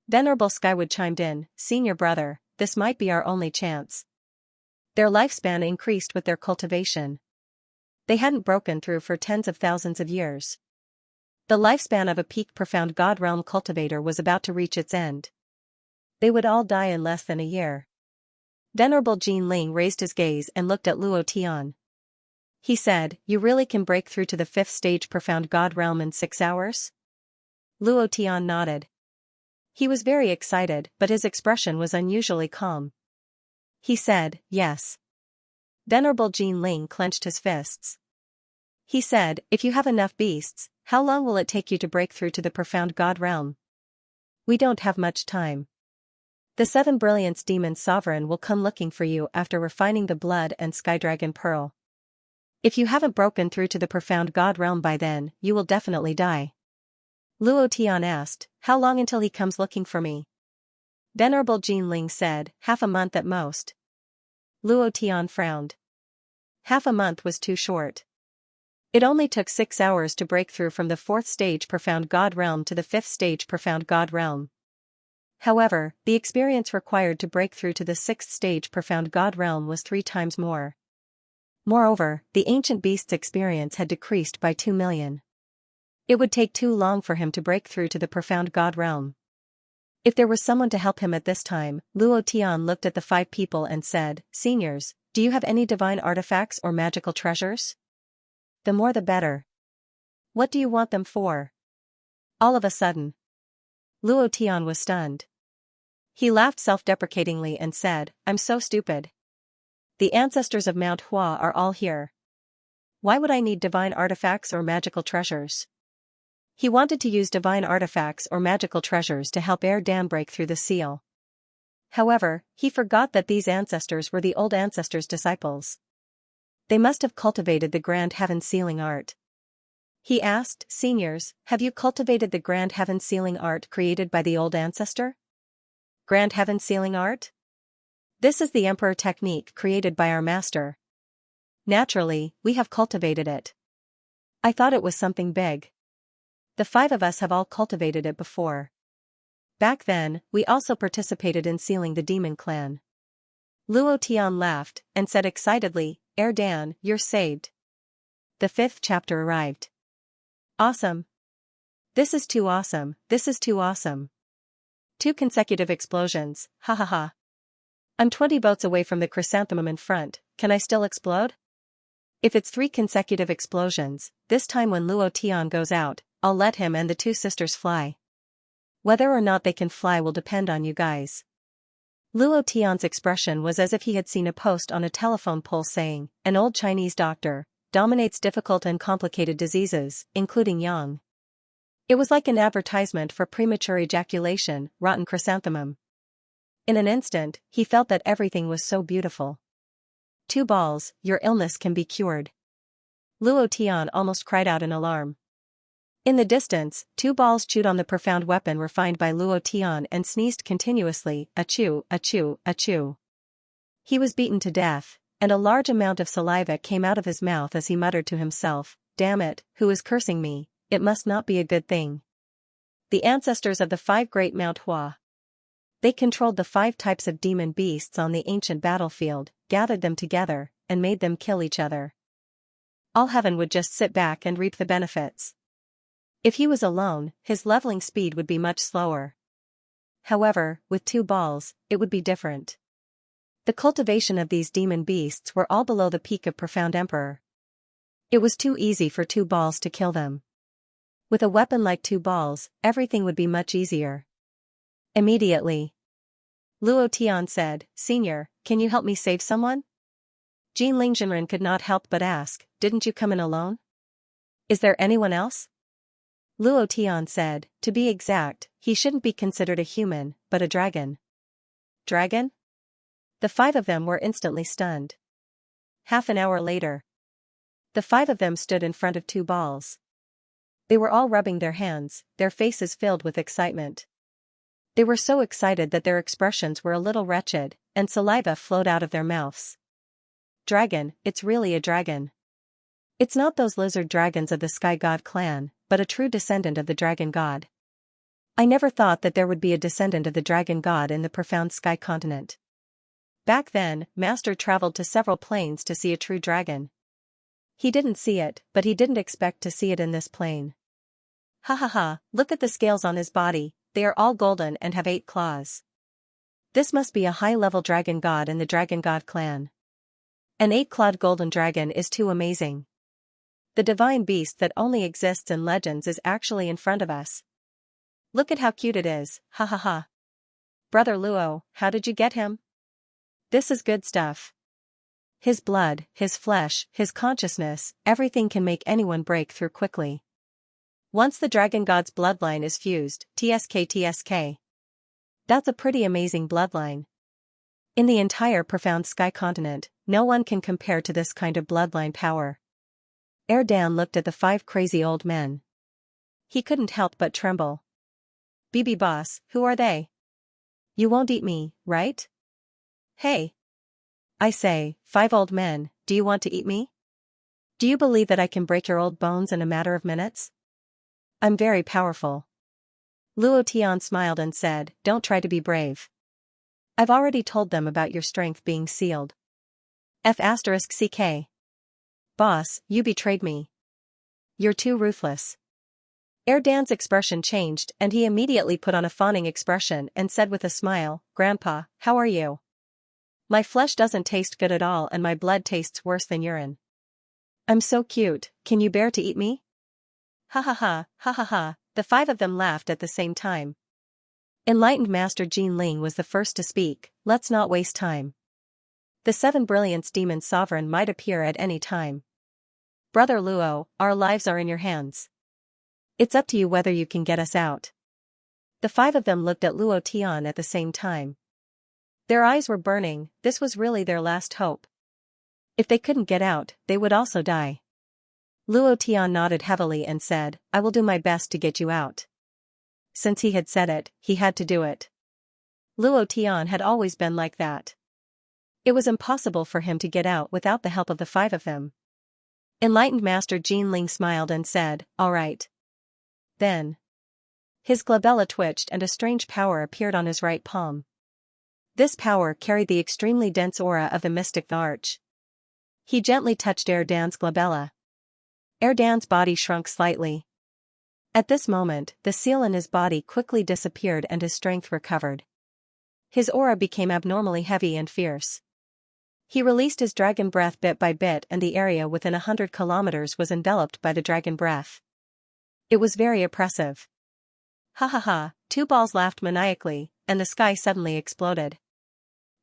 Venerable Skywood chimed in, "Senior brother, this might be our only chance." Their lifespan increased with their cultivation. They hadn't broken through for tens of thousands of years. The lifespan of a peak profound God realm cultivator was about to reach its end. They would all die in less than a year. Venerable Jinling raised his gaze and looked at Luo Tian. He said, "You really can break through to the 5th stage profound God realm in 6 hours? Luo Tian nodded. He was very excited, but his expression was unusually calm. He said, "Yes." Venerable Jinling clenched his fists. He said, "If you have enough beasts, how long will it take you to break through to the profound God realm?" "We don't have much time. The 7 Brilliance Demon Sovereign will come looking for you after refining the blood and Skydragon Pearl. If you haven't broken through to the profound God realm by then, you will definitely die." Luo Tian asked, "How long until he comes looking for me?" Venerable Jinling said, "Half a month at most." Luo Tian frowned. Half a month was too short. It only took 6 hours to break through from the 4th stage profound God realm to the 5th stage profound God realm. However, the experience required to break through to the 6th stage profound God realm was 3 times more. Moreover, the ancient beast's experience had decreased by 2 million. It would take too long for him to break through to the profound God realm. If there was someone to help him at this time, Luo Tian looked at the 5 people and said, "Seniors, do you have any divine artifacts or magical treasures? The more the better. What do you want them for?" All of a sudden, Luo Tian was stunned. He laughed self-deprecatingly and said, "I'm so stupid. The ancestors of Mount Hua are all here. Why would I need divine artifacts or magical treasures?" He wanted to use divine artifacts or magical treasures to help Dan break through the seal. However, he forgot that these ancestors were the old ancestors' disciples. They must have cultivated the Grand Heaven Sealing art. He asked, "Seniors, have you cultivated the Grand Heaven Sealing art created by the old ancestor?" Grand Heaven Sealing art? This is the Emperor technique created by our master. Naturally, we have cultivated it. I thought it was something big. The 5 of us have all cultivated it before. Back then, we also participated in sealing the demon clan." Luo Tian laughed, and said excitedly, Dan, you're saved. The 5th chapter arrived. Awesome. This is too awesome, this is too awesome. 2 consecutive explosions, ha ha ha. I'm 20 boats away from the chrysanthemum in front, can I still explode? If it's 3 consecutive explosions, this time when Luo Tian goes out, I'll let him and the 2 sisters fly. Whether or not they can fly will depend on you guys. Luo Tian's expression was as if he had seen a post on a telephone pole saying, "An old Chinese doctor dominates difficult and complicated diseases, including young." It was like an advertisement for premature ejaculation, rotten chrysanthemum. In an instant, he felt that everything was so beautiful. 2 balls, your illness can be cured. Luo Tian almost cried out in alarm. In the distance, 2 balls chewed on the profound weapon refined by Luo Tian and sneezed continuously, achoo, achoo, achoo. He was beaten to death, and a large amount of saliva came out of his mouth as he muttered to himself, "Damn it, who is cursing me? It must not be a good thing." the ancestors of the 5 great Mount Hua. They controlled the 5 types of demon beasts on the ancient battlefield, gathered them together, and made them kill each other. All heaven would just sit back and reap the benefits. If he was alone, his leveling speed would be much slower. However, with 2 balls, it would be different. The cultivation of these demon beasts were all below the peak of Profound Emperor. It was too easy for 2 balls to kill them. With a weapon like 2 balls, everything would be much easier. Immediately, Luo Tian said, "Senior, can you help me save someone?" Jin Lingzhenren could not help but ask, "Didn't you come in alone? Is there anyone else?" Luo Tian said, "To be exact, he shouldn't be considered a human, but a dragon." Dragon? The 5 of them were instantly stunned. Half an hour later, the 5 of them stood in front of 2 balls. They were all rubbing their hands, their faces filled with excitement. They were so excited that their expressions were a little wretched, and saliva flowed out of their mouths. Dragon, it's really a dragon. It's not those lizard dragons of the Sky God clan, but a true descendant of the Dragon God. I never thought that there would be a descendant of the Dragon God in the Profound Sky continent. Back then, Master traveled to several planes to see a true dragon. He didn't see it, but he didn't expect to see it in this plane. Ha ha ha, look at the scales on his body, they are all golden and have 8 claws. This must be a high-level dragon god in the Dragon God clan. An 8-clawed golden dragon is too amazing. The divine beast that only exists in legends is actually in front of us. Look at how cute it is, ha ha ha. Brother Luo, how did you get him? This is good stuff. His blood, his flesh, his consciousness, everything can make anyone break through quickly. Once the Dragon God's bloodline is fused, TSK. That's a pretty amazing bloodline. In the entire Profound Sky continent, no one can compare to this kind of bloodline power. Erdan looked at the 5 crazy old men. He couldn't help but tremble. "BB boss, who are they? You won't eat me, right?" "Hey. I say, 5 old men, do you want to eat me? Do you believe that I can break your old bones in a matter of minutes? I'm very powerful." Luo Tian smiled and said, "Don't try to be brave. I've already told them about your strength being sealed. F***CK. Boss, you betrayed me. You're too ruthless." Erdan's expression changed and he immediately put on a fawning expression and said with a smile, "Grandpa, how are you? My flesh doesn't taste good at all and my blood tastes worse than urine. I'm so cute, can you bear to eat me?" Ha ha ha, ha ha ha, the 5 of them laughed at the same time. Enlightened Master Jin Ling was the first to speak, "Let's not waste time. The 7 Brilliance Demon Sovereign might appear at any time. Brother Luo, our lives are in your hands. It's up to you whether you can get us out." The 5 of them looked at Luo Tian at the same time. Their eyes were burning, this was really their last hope. If they couldn't get out, they would also die. Luo Tian nodded heavily and said, "I will do my best to get you out." Since he had said it, he had to do it. Luo Tian had always been like that. It was impossible for him to get out without the help of the 5 of them. Enlightened Master Jin Ling smiled and said, "All right. Then." His glabella twitched and a strange power appeared on his right palm. This power carried the extremely dense aura of the mystic arch. He gently touched Erdan's glabella. Erdan's body shrunk slightly. At this moment, the seal in his body quickly disappeared and his strength recovered. His aura became abnormally heavy and fierce. He released his dragon breath bit by bit and the area within 100 kilometers was enveloped by the dragon breath. It was very oppressive. Ha ha ha, 2 balls laughed maniacally, and the sky suddenly exploded.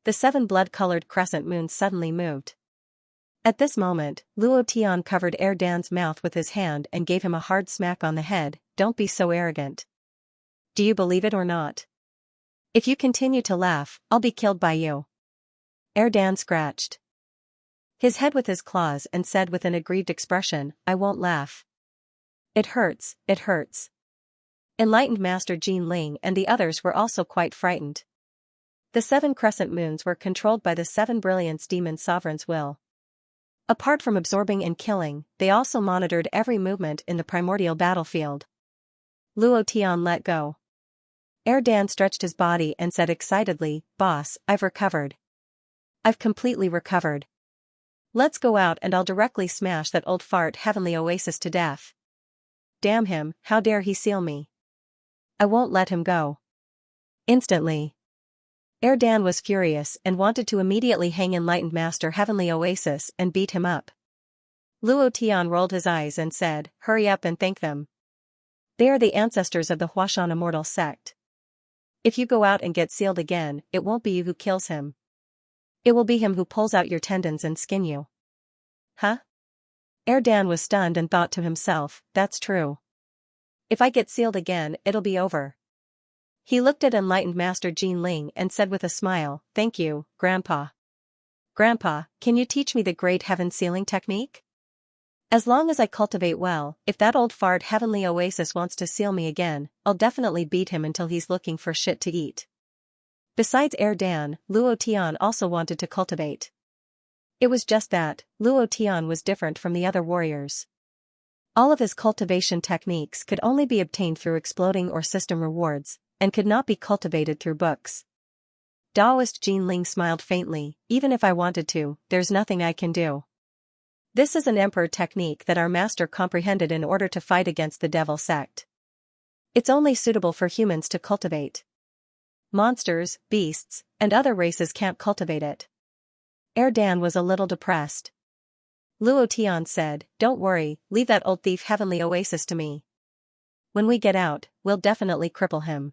The 7 blood-colored crescent moons suddenly moved. At this moment, Luo Tian covered Erdan's mouth with his hand and gave him a hard smack on the head. "Don't be so arrogant. Do you believe it or not? If you continue to laugh, I'll be killed by you." Erdan scratched his head with his claws and said with an aggrieved expression, "I won't laugh. It hurts, it hurts." Enlightened Master Jin Ling and the others were also quite frightened. The 7 crescent moons were controlled by the 7 Brilliance Demon Sovereign's will. Apart from absorbing and killing, they also monitored every movement in the primordial battlefield. Luo Tian let go. Dan stretched his body and said excitedly, "Boss, I've recovered. I've completely recovered. Let's go out and I'll directly smash that old fart Heavenly Oasis to death. Damn him, how dare he seal me. I won't let him go." Instantly, Dan was furious and wanted to immediately hang Enlightened Master Heavenly Oasis and beat him up. Luo Tian rolled his eyes and said, "Hurry up and thank them. They are the ancestors of the Huashan Immortal Sect. If you go out and get sealed again, it won't be you who kills him. It will be him who pulls out your tendons and skin you." Huh? Dan was stunned and thought to himself, that's true. If I get sealed again, it'll be over. He looked at Enlightened Master Jinling and said with a smile, "Thank you, Grandpa. Grandpa, can you teach me the great heaven sealing technique? As long as I cultivate well, if that old fart Heavenly Oasis wants to seal me again, I'll definitely beat him until he's looking for shit to eat." Besides Dan, Luo Tian also wanted to cultivate. It was just that, Luo Tian was different from the other warriors. All of his cultivation techniques could only be obtained through exploding or system rewards, and could not be cultivated through books. Taoist Jinling smiled faintly, "Even if I wanted to, there's nothing I can do. This is an emperor technique that our master comprehended in order to fight against the devil sect. It's only suitable for humans to cultivate. Monsters, beasts, and other races can't cultivate it." Dan was a little depressed. Luo Tian said, "Don't worry, leave that old thief Heavenly Oasis to me. When we get out, we'll definitely cripple him.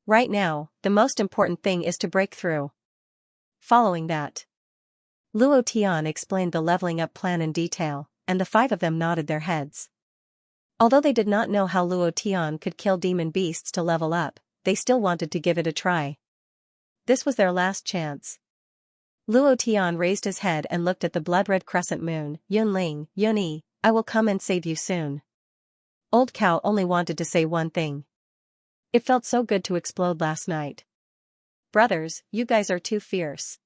Right now, the most important thing is to break through." Following that, Luo Tian explained the leveling up plan in detail, and the five of them nodded their heads. Although they did not know how Luo Tian could kill demon beasts to level up, they still wanted to give it a try. This was their last chance. Luo Tian raised his head and looked at the blood-red crescent moon. "Yunling, Yunyi, I will come and save you soon." Old Cow only wanted to say one thing. It felt so good to explode last night. "Brothers, you guys are too fierce.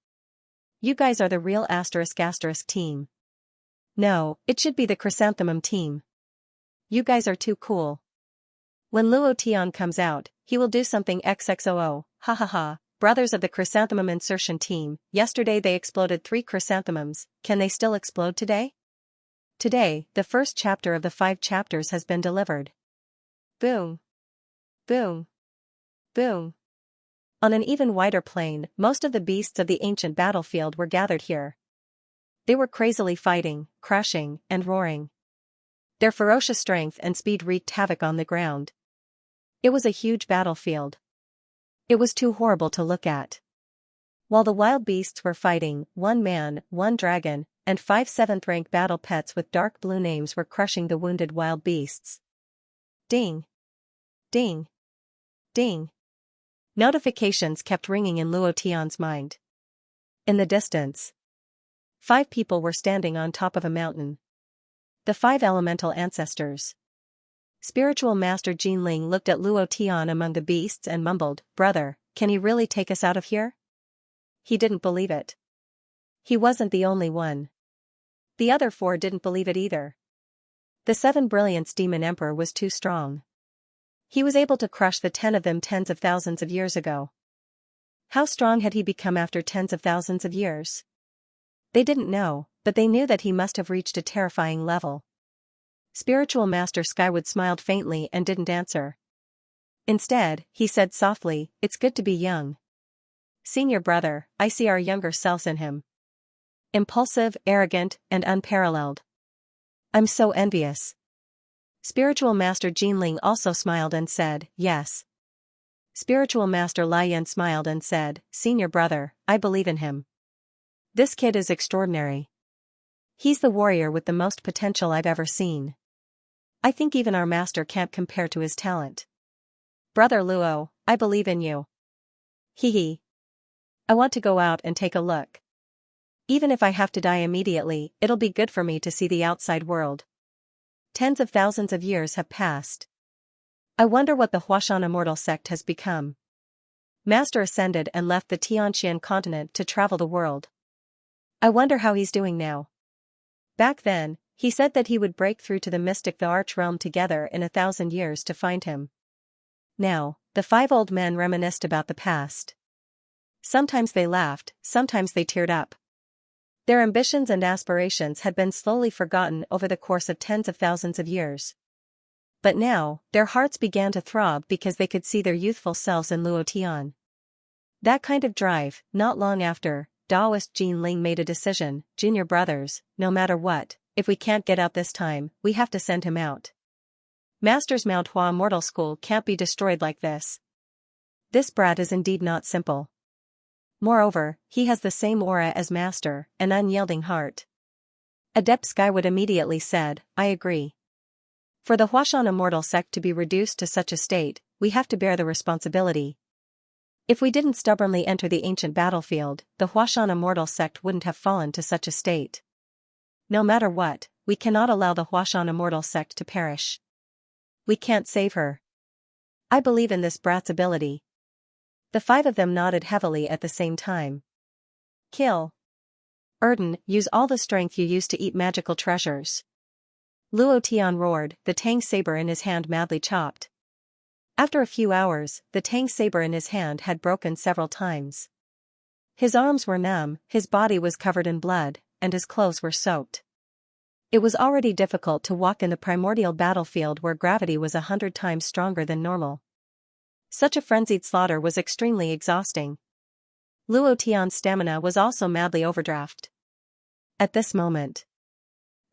You guys are the real *** team. No, it should be the Chrysanthemum team. You guys are too cool. When Luo Tian comes out, he will do something XXOO, ha ha ha." Brothers of the Chrysanthemum insertion team, yesterday they exploded 3 chrysanthemums, can they still explode today? Today, the first chapter of the 5 chapters has been delivered. Boom. Boom. Boom. On an even wider plane, most of the beasts of the ancient battlefield were gathered here. They were crazily fighting, crashing, and roaring. Their ferocious strength and speed wreaked havoc on the ground. It was a huge battlefield. It was too horrible to look at. While the wild beasts were fighting, 1 man, 1 dragon, and 5 7th-rank battle pets with dark blue names were crushing the wounded wild beasts. Ding. Ding. Ding. Notifications kept ringing in Luo Tian's mind. In the distance, 5 people were standing on top of a mountain. The 5 elemental ancestors. Spiritual Master Jinling looked at Luo Tian among the beasts and mumbled, "Brother, can he really take us out of here?" He didn't believe it. He wasn't the only one. The other 4 didn't believe it either. The 7 Brilliance Demon Emperor was too strong. He was able to crush the 10 of them tens of thousands of years ago. How strong had he become after tens of thousands of years? They didn't know, but they knew that he must have reached a terrifying level. Spiritual Master Skywood smiled faintly and didn't answer. Instead, he said softly, "It's good to be young. Senior brother, I see our younger selves in him. Impulsive, arrogant, and unparalleled. I'm so envious." Spiritual Master Jinling also smiled and said, "Yes." Spiritual Master Lian smiled and said, "Senior brother, I believe in him. This kid is extraordinary. He's the warrior with the most potential I've ever seen. I think even our master can't compare to his talent. Brother Luo, I believe in you. Hee hee. I want to go out and take a look. Even if I have to die immediately, it'll be good for me to see the outside world. Tens of thousands of years have passed. I wonder what the Huashan Immortal Sect has become." Master ascended and left the Tianxian continent to travel the world. I wonder how he's doing now. Back then, He said that he would break through to the mystic the Arch Realm together in 1,000 years to find him. Now, the 5 old men reminisced about the past. Sometimes they laughed, sometimes they teared up. Their ambitions and aspirations had been slowly forgotten over the course of tens of thousands of years. But now, their hearts began to throb because they could see their youthful selves in Luo Tian. That kind of drive. Not long after, Daoist Jin Ling made a decision: junior brothers, no matter what, if we can't get out this time, we have to send him out. Master's Mount Hua Immortal School can't be destroyed like this. This brat is indeed not simple. Moreover, he has the same aura as Master, an unyielding heart. Adept Skywood immediately said, I agree. For the Huashan Immortal Sect to be reduced to such a state, we have to bear the responsibility. If we didn't stubbornly enter the ancient battlefield, the Huashan Immortal Sect wouldn't have fallen to such a state. No matter what, we cannot allow the Huashan Immortal Sect to perish. We can't save her. I believe in this brat's ability. The 5 of them nodded heavily at the same time. Kill. Erden, use all the strength you used to eat magical treasures. Luo Tian roared, the Tang saber in his hand madly chopped. After a few hours, the Tang saber in his hand had broken several times. His arms were numb, his body was covered in blood, and his clothes were soaked. It was already difficult to walk in the primordial battlefield where gravity was 100 times stronger than normal. Such a frenzied slaughter was extremely exhausting. Luo Tian's stamina was also madly overdraft. At this moment,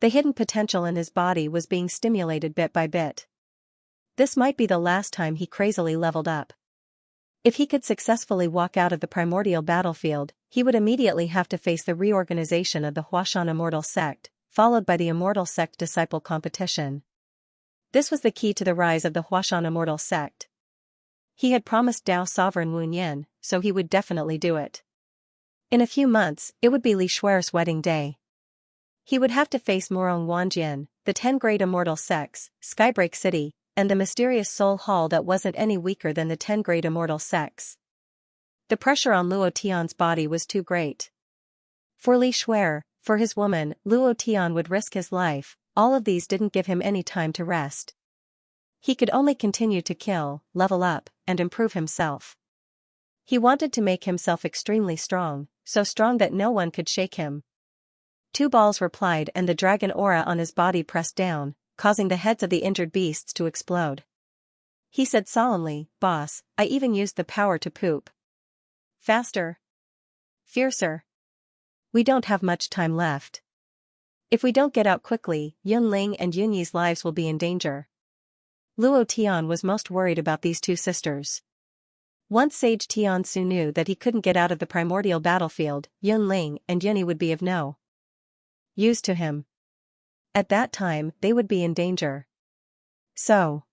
the hidden potential in his body was being stimulated bit by bit. This might be the last time he crazily leveled up. If he could successfully walk out of the primordial battlefield, he would immediately have to face the reorganization of the Huashan Immortal Sect, followed by the Immortal Sect disciple competition. This was the key to the rise of the Huashan Immortal Sect. He had promised Dao Sovereign Wu Yin, so he would definitely do it. In a few months, it would be Li Shuer's wedding day. He would have to face Morong Wanjian, the 10 great immortal sects, Skybreak City, and the mysterious Soul Hall that wasn't any weaker than the 10 great immortal sects. The pressure on Luo Tian's body was too great. For Li Shuer, for his woman, Luo Tian would risk his life. All of these didn't give him any time to rest. He could only continue to kill, level up, and improve himself. He wanted to make himself extremely strong, so strong that no one could shake him. 2 balls replied and the dragon aura on his body pressed down, causing the heads of the injured beasts to explode. He said solemnly, Boss, I even used the power to poop. Faster. Fiercer. We don't have much time left. If we don't get out quickly, Yun Ling and Yun Yi's lives will be in danger. Luo Tian was most worried about these 2 sisters. Once Sage Tian Su knew that he couldn't get out of the primordial battlefield, Yun Ling and Yun Yi would be of no use to him. At that time, they would be in danger. So,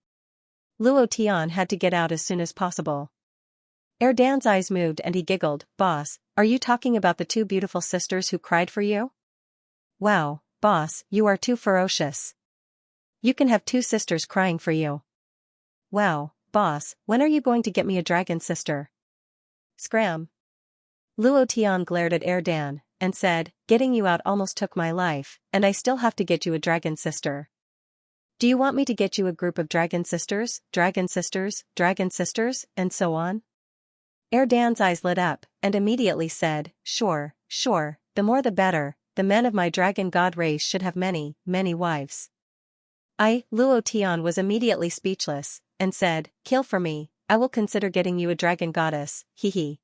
Luo Tian had to get out as soon as possible. Erdan's eyes moved and he giggled, Boss, are you talking about the 2 beautiful sisters who cried for you? Wow, boss, you are too ferocious. You can have 2 sisters crying for you. Wow, boss, when are you going to get me a dragon sister? Scram. Luo Tian glared at Erdan, and said, getting you out almost took my life, and I still have to get you a dragon sister. Do you want me to get you a group of dragon sisters, and so on? Erdan's eyes lit up, and immediately said, sure, the more the better, the men of my dragon god race should have many, many wives. Luo Tian was immediately speechless, and said, kill for me, I will consider getting you a dragon goddess, hee.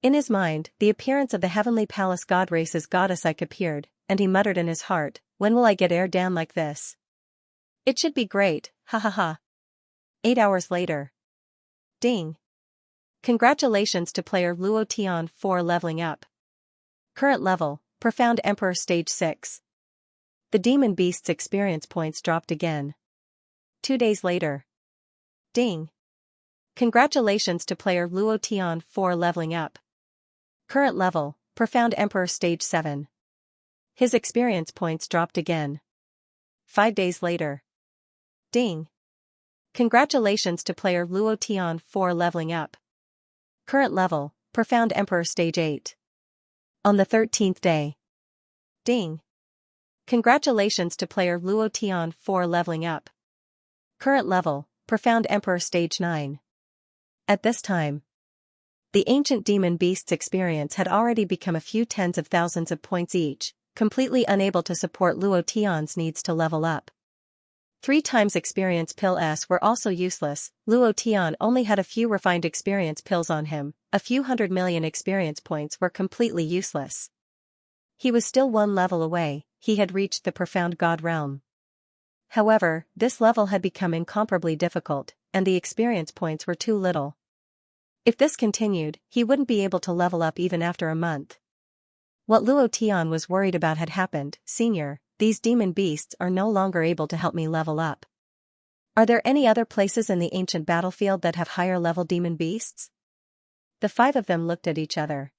In his mind, the appearance of the heavenly palace god race's goddess-like appeared, and he muttered in his heart, when will I get Erdan like this? It should be great, ha ha ha. 8 hours later. Ding. Congratulations to player Luo Tian for leveling up. Current level, Profound Emperor Stage 6. The Demon Beast's experience points dropped again. 2 days later. Ding. Congratulations to player Luo Tian for leveling up. Current level, Profound Emperor Stage 7. His experience points dropped again. 5 days later. Ding. Congratulations to player Luo Tian for leveling up. Current level, Profound Emperor Stage 8. On the 13th day. Ding. Congratulations to player Luo Tian for leveling up. Current level, Profound Emperor Stage 9. At this time, the ancient demon beasts' experience had already become a few tens of thousands of points each, completely unable to support Luo Tian's needs to level up. 3 times experience pills were also useless. Luo Tian only had a few refined experience pills on him. A few 100 million experience points were completely useless. He was still 1 level away. He had reached the profound god realm. However, this level had become incomparably difficult, and the experience points were too little. If this continued, he wouldn't be able to level up even after a month. What Luo Tian was worried about had happened. Senior, these demon beasts are no longer able to help me level up. Are there any other places in the ancient battlefield that have higher level demon beasts? The 5 of them looked at each other.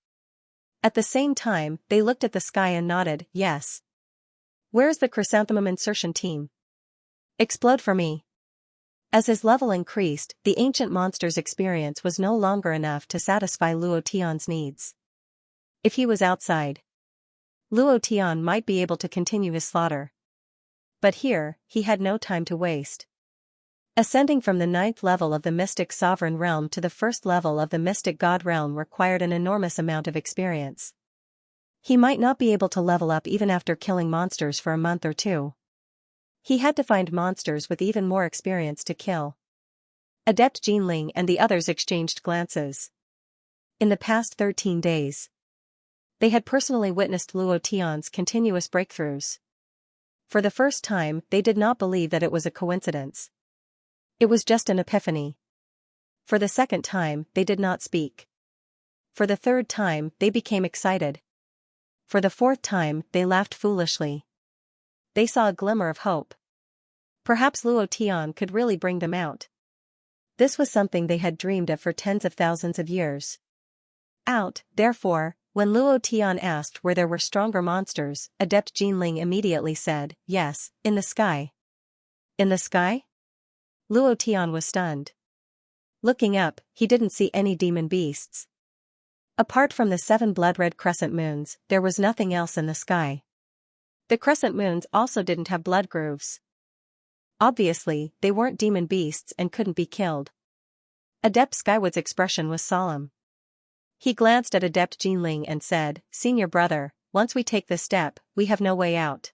At the same time, they looked at the sky and nodded, yes. Where's the chrysanthemum insertion team? Explode for me. As his level increased, the ancient monster's experience was no longer enough to satisfy Luo Tian's needs. If he was outside, Luo Tian might be able to continue his slaughter. But here, he had no time to waste. Ascending from the 9th level of the Mystic Sovereign Realm to the 1st level of the Mystic God Realm required an enormous amount of experience. He might not be able to level up even after killing monsters for a month or 2. He had to find monsters with even more experience to kill. Adept Jinling and the others exchanged glances. In the past 13 days, they had personally witnessed Luo Tian's continuous breakthroughs. For the first time, they did not believe that it was a coincidence. It was just an epiphany. For the second time, they did not speak. For the third time, they became excited. For the 4th time, they laughed foolishly. They saw a glimmer of hope. Perhaps Luo Tian could really bring them out. This was something they had dreamed of for tens of thousands of years. Therefore, when Luo Tian asked where there were stronger monsters, Adept Jinling immediately said, yes, in the sky. In the sky? Luo Tian was stunned. Looking up, he didn't see any demon beasts. Apart from the 7 blood-red crescent moons, there was nothing else in the sky. The crescent moons also didn't have blood grooves. Obviously, they weren't demon beasts and couldn't be killed. Adept Skywood's expression was solemn. He glanced at Adept Jinling and said, Senior brother, once we take this step, we have no way out.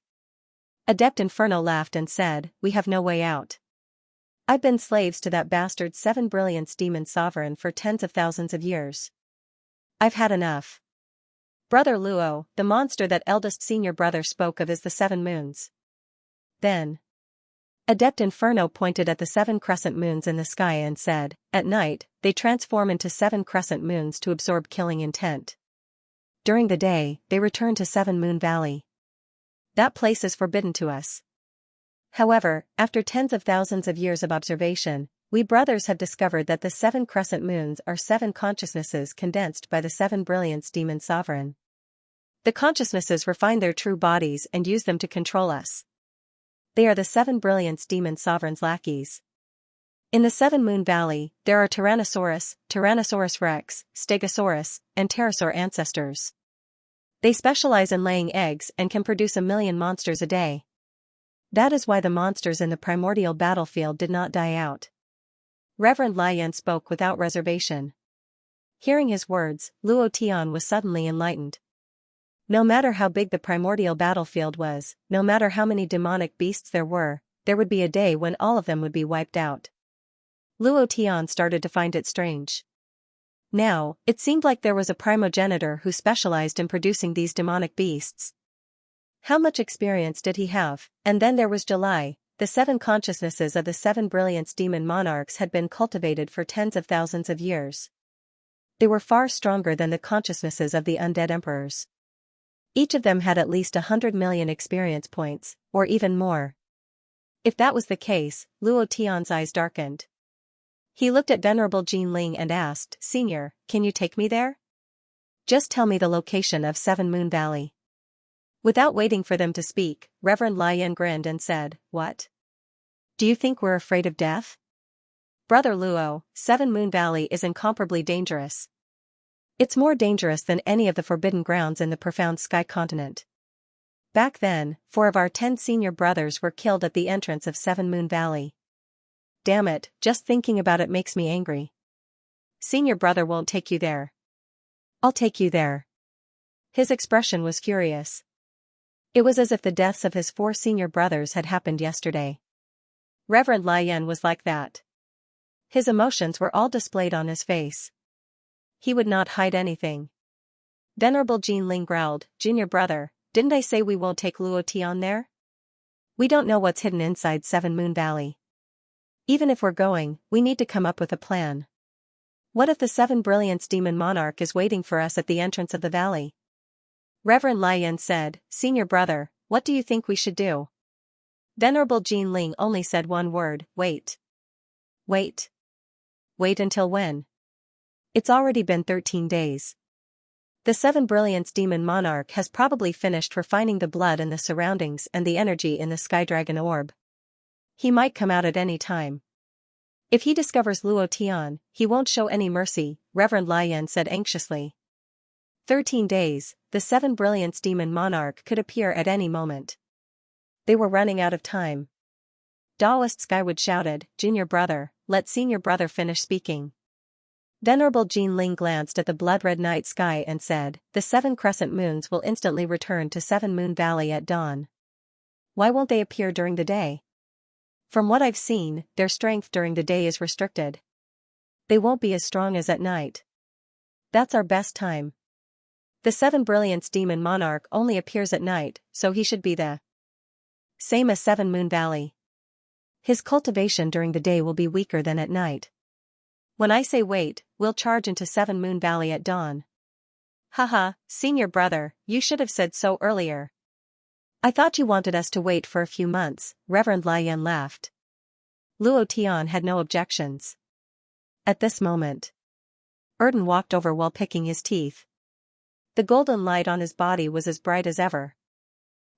Adept Inferno laughed and said, we have no way out. I've been slaves to that bastard 7 Brilliance demon sovereign for tens of thousands of years. I've had enough. Brother Luo, the monster that eldest senior brother spoke of is the 7 moons. Then, Adept Inferno pointed at the 7 crescent moons in the sky and said, at night, they transform into 7 crescent moons to absorb killing intent. During the day, they return to 7 Moon Valley. That place is forbidden to us. However, after tens of thousands of years of observation, we brothers have discovered that the 7 crescent moons are 7 consciousnesses condensed by the 7 Brilliance demon sovereign. The consciousnesses refine their true bodies and use them to control us. They are the 7 Brilliance demon sovereign's lackeys. In the 7 Moon Valley, there are Tyrannosaurus, Tyrannosaurus Rex, Stegosaurus, and Pterosaur ancestors. They specialize in laying eggs and can produce 1 million monsters a day. That is why the monsters in the primordial battlefield did not die out. Reverend Lian spoke without reservation. Hearing his words, Luo Tian was suddenly enlightened. No matter how big the primordial battlefield was, no matter how many demonic beasts there would be a day when all of them would be wiped out. Luo Tian started to find it strange. Now, it seemed like there was a primogenitor who specialized in producing these demonic beasts. How much experience did he have? And then there was July. The 7 consciousnesses of the 7 Brilliance demon monarchs had been cultivated for tens of thousands of years. They were far stronger than the consciousnesses of the undead emperors. Each of them had at least 100 million experience points, or even more. If that was the case, Luo Tian's eyes darkened. He looked at Venerable Jinling and asked, Senior, can you take me there? Just tell me the location of 7 Moon Valley. Without waiting for them to speak, Reverend Lian grinned and said, What? Do you think we're afraid of death? Brother Luo, 7 Moon Valley is incomparably dangerous. It's more dangerous than any of the forbidden grounds in the profound sky continent. Back then, 4 of our 10 senior brothers were killed at the entrance of Seven Moon Valley. Damn it, just thinking about it makes me angry. Senior brother won't take you there. I'll take you there. His expression was furious. It was as if the deaths of his 4 senior brothers had happened yesterday. Reverend Lian was like that. His emotions were all displayed on his face. He would not hide anything. Venerable Jean Ling growled, "Junior brother, didn't I say we won't take Luo Tian there? We don't know what's hidden inside Seven Moon Valley. Even if we're going, we need to come up with a plan. What if the 7 Brilliance Demon Monarch is waiting for us at the entrance of the valley?" Reverend Lian said, "Senior brother, what do you think we should do?" Venerable Jean Ling only said one word, "Wait." Wait. Wait until when? It's already been 13 days. The 7 Brilliance Demon Monarch has probably finished refining the blood in the surroundings and the energy in the Sky Dragon Orb. He might come out at any time. If he discovers Luo Tian, he won't show any mercy, Reverend Lian said anxiously. 13 days, the 7 Brilliance Demon Monarch could appear at any moment. They were running out of time. Daoist Skywood shouted, "Junior brother, let senior brother finish speaking." Venerable Jean Ling glanced at the blood-red night sky and said, "The 7 crescent moons will instantly return to Seven Moon Valley at dawn. Why won't they appear during the day? From what I've seen, their strength during the day is restricted. They won't be as strong as at night. That's our best time. The 7 Brilliance Demon Monarch only appears at night, so he should be the same as Seven Moon Valley. His cultivation during the day will be weaker than at night. When I say wait, we'll charge into Seven Moon Valley at dawn." "Haha, senior brother, you should have said so earlier. I thought you wanted us to wait for a few months," Reverend Lian laughed. Luo Tian had no objections. At this moment, Erden walked over while picking his teeth. The golden light on his body was as bright as ever.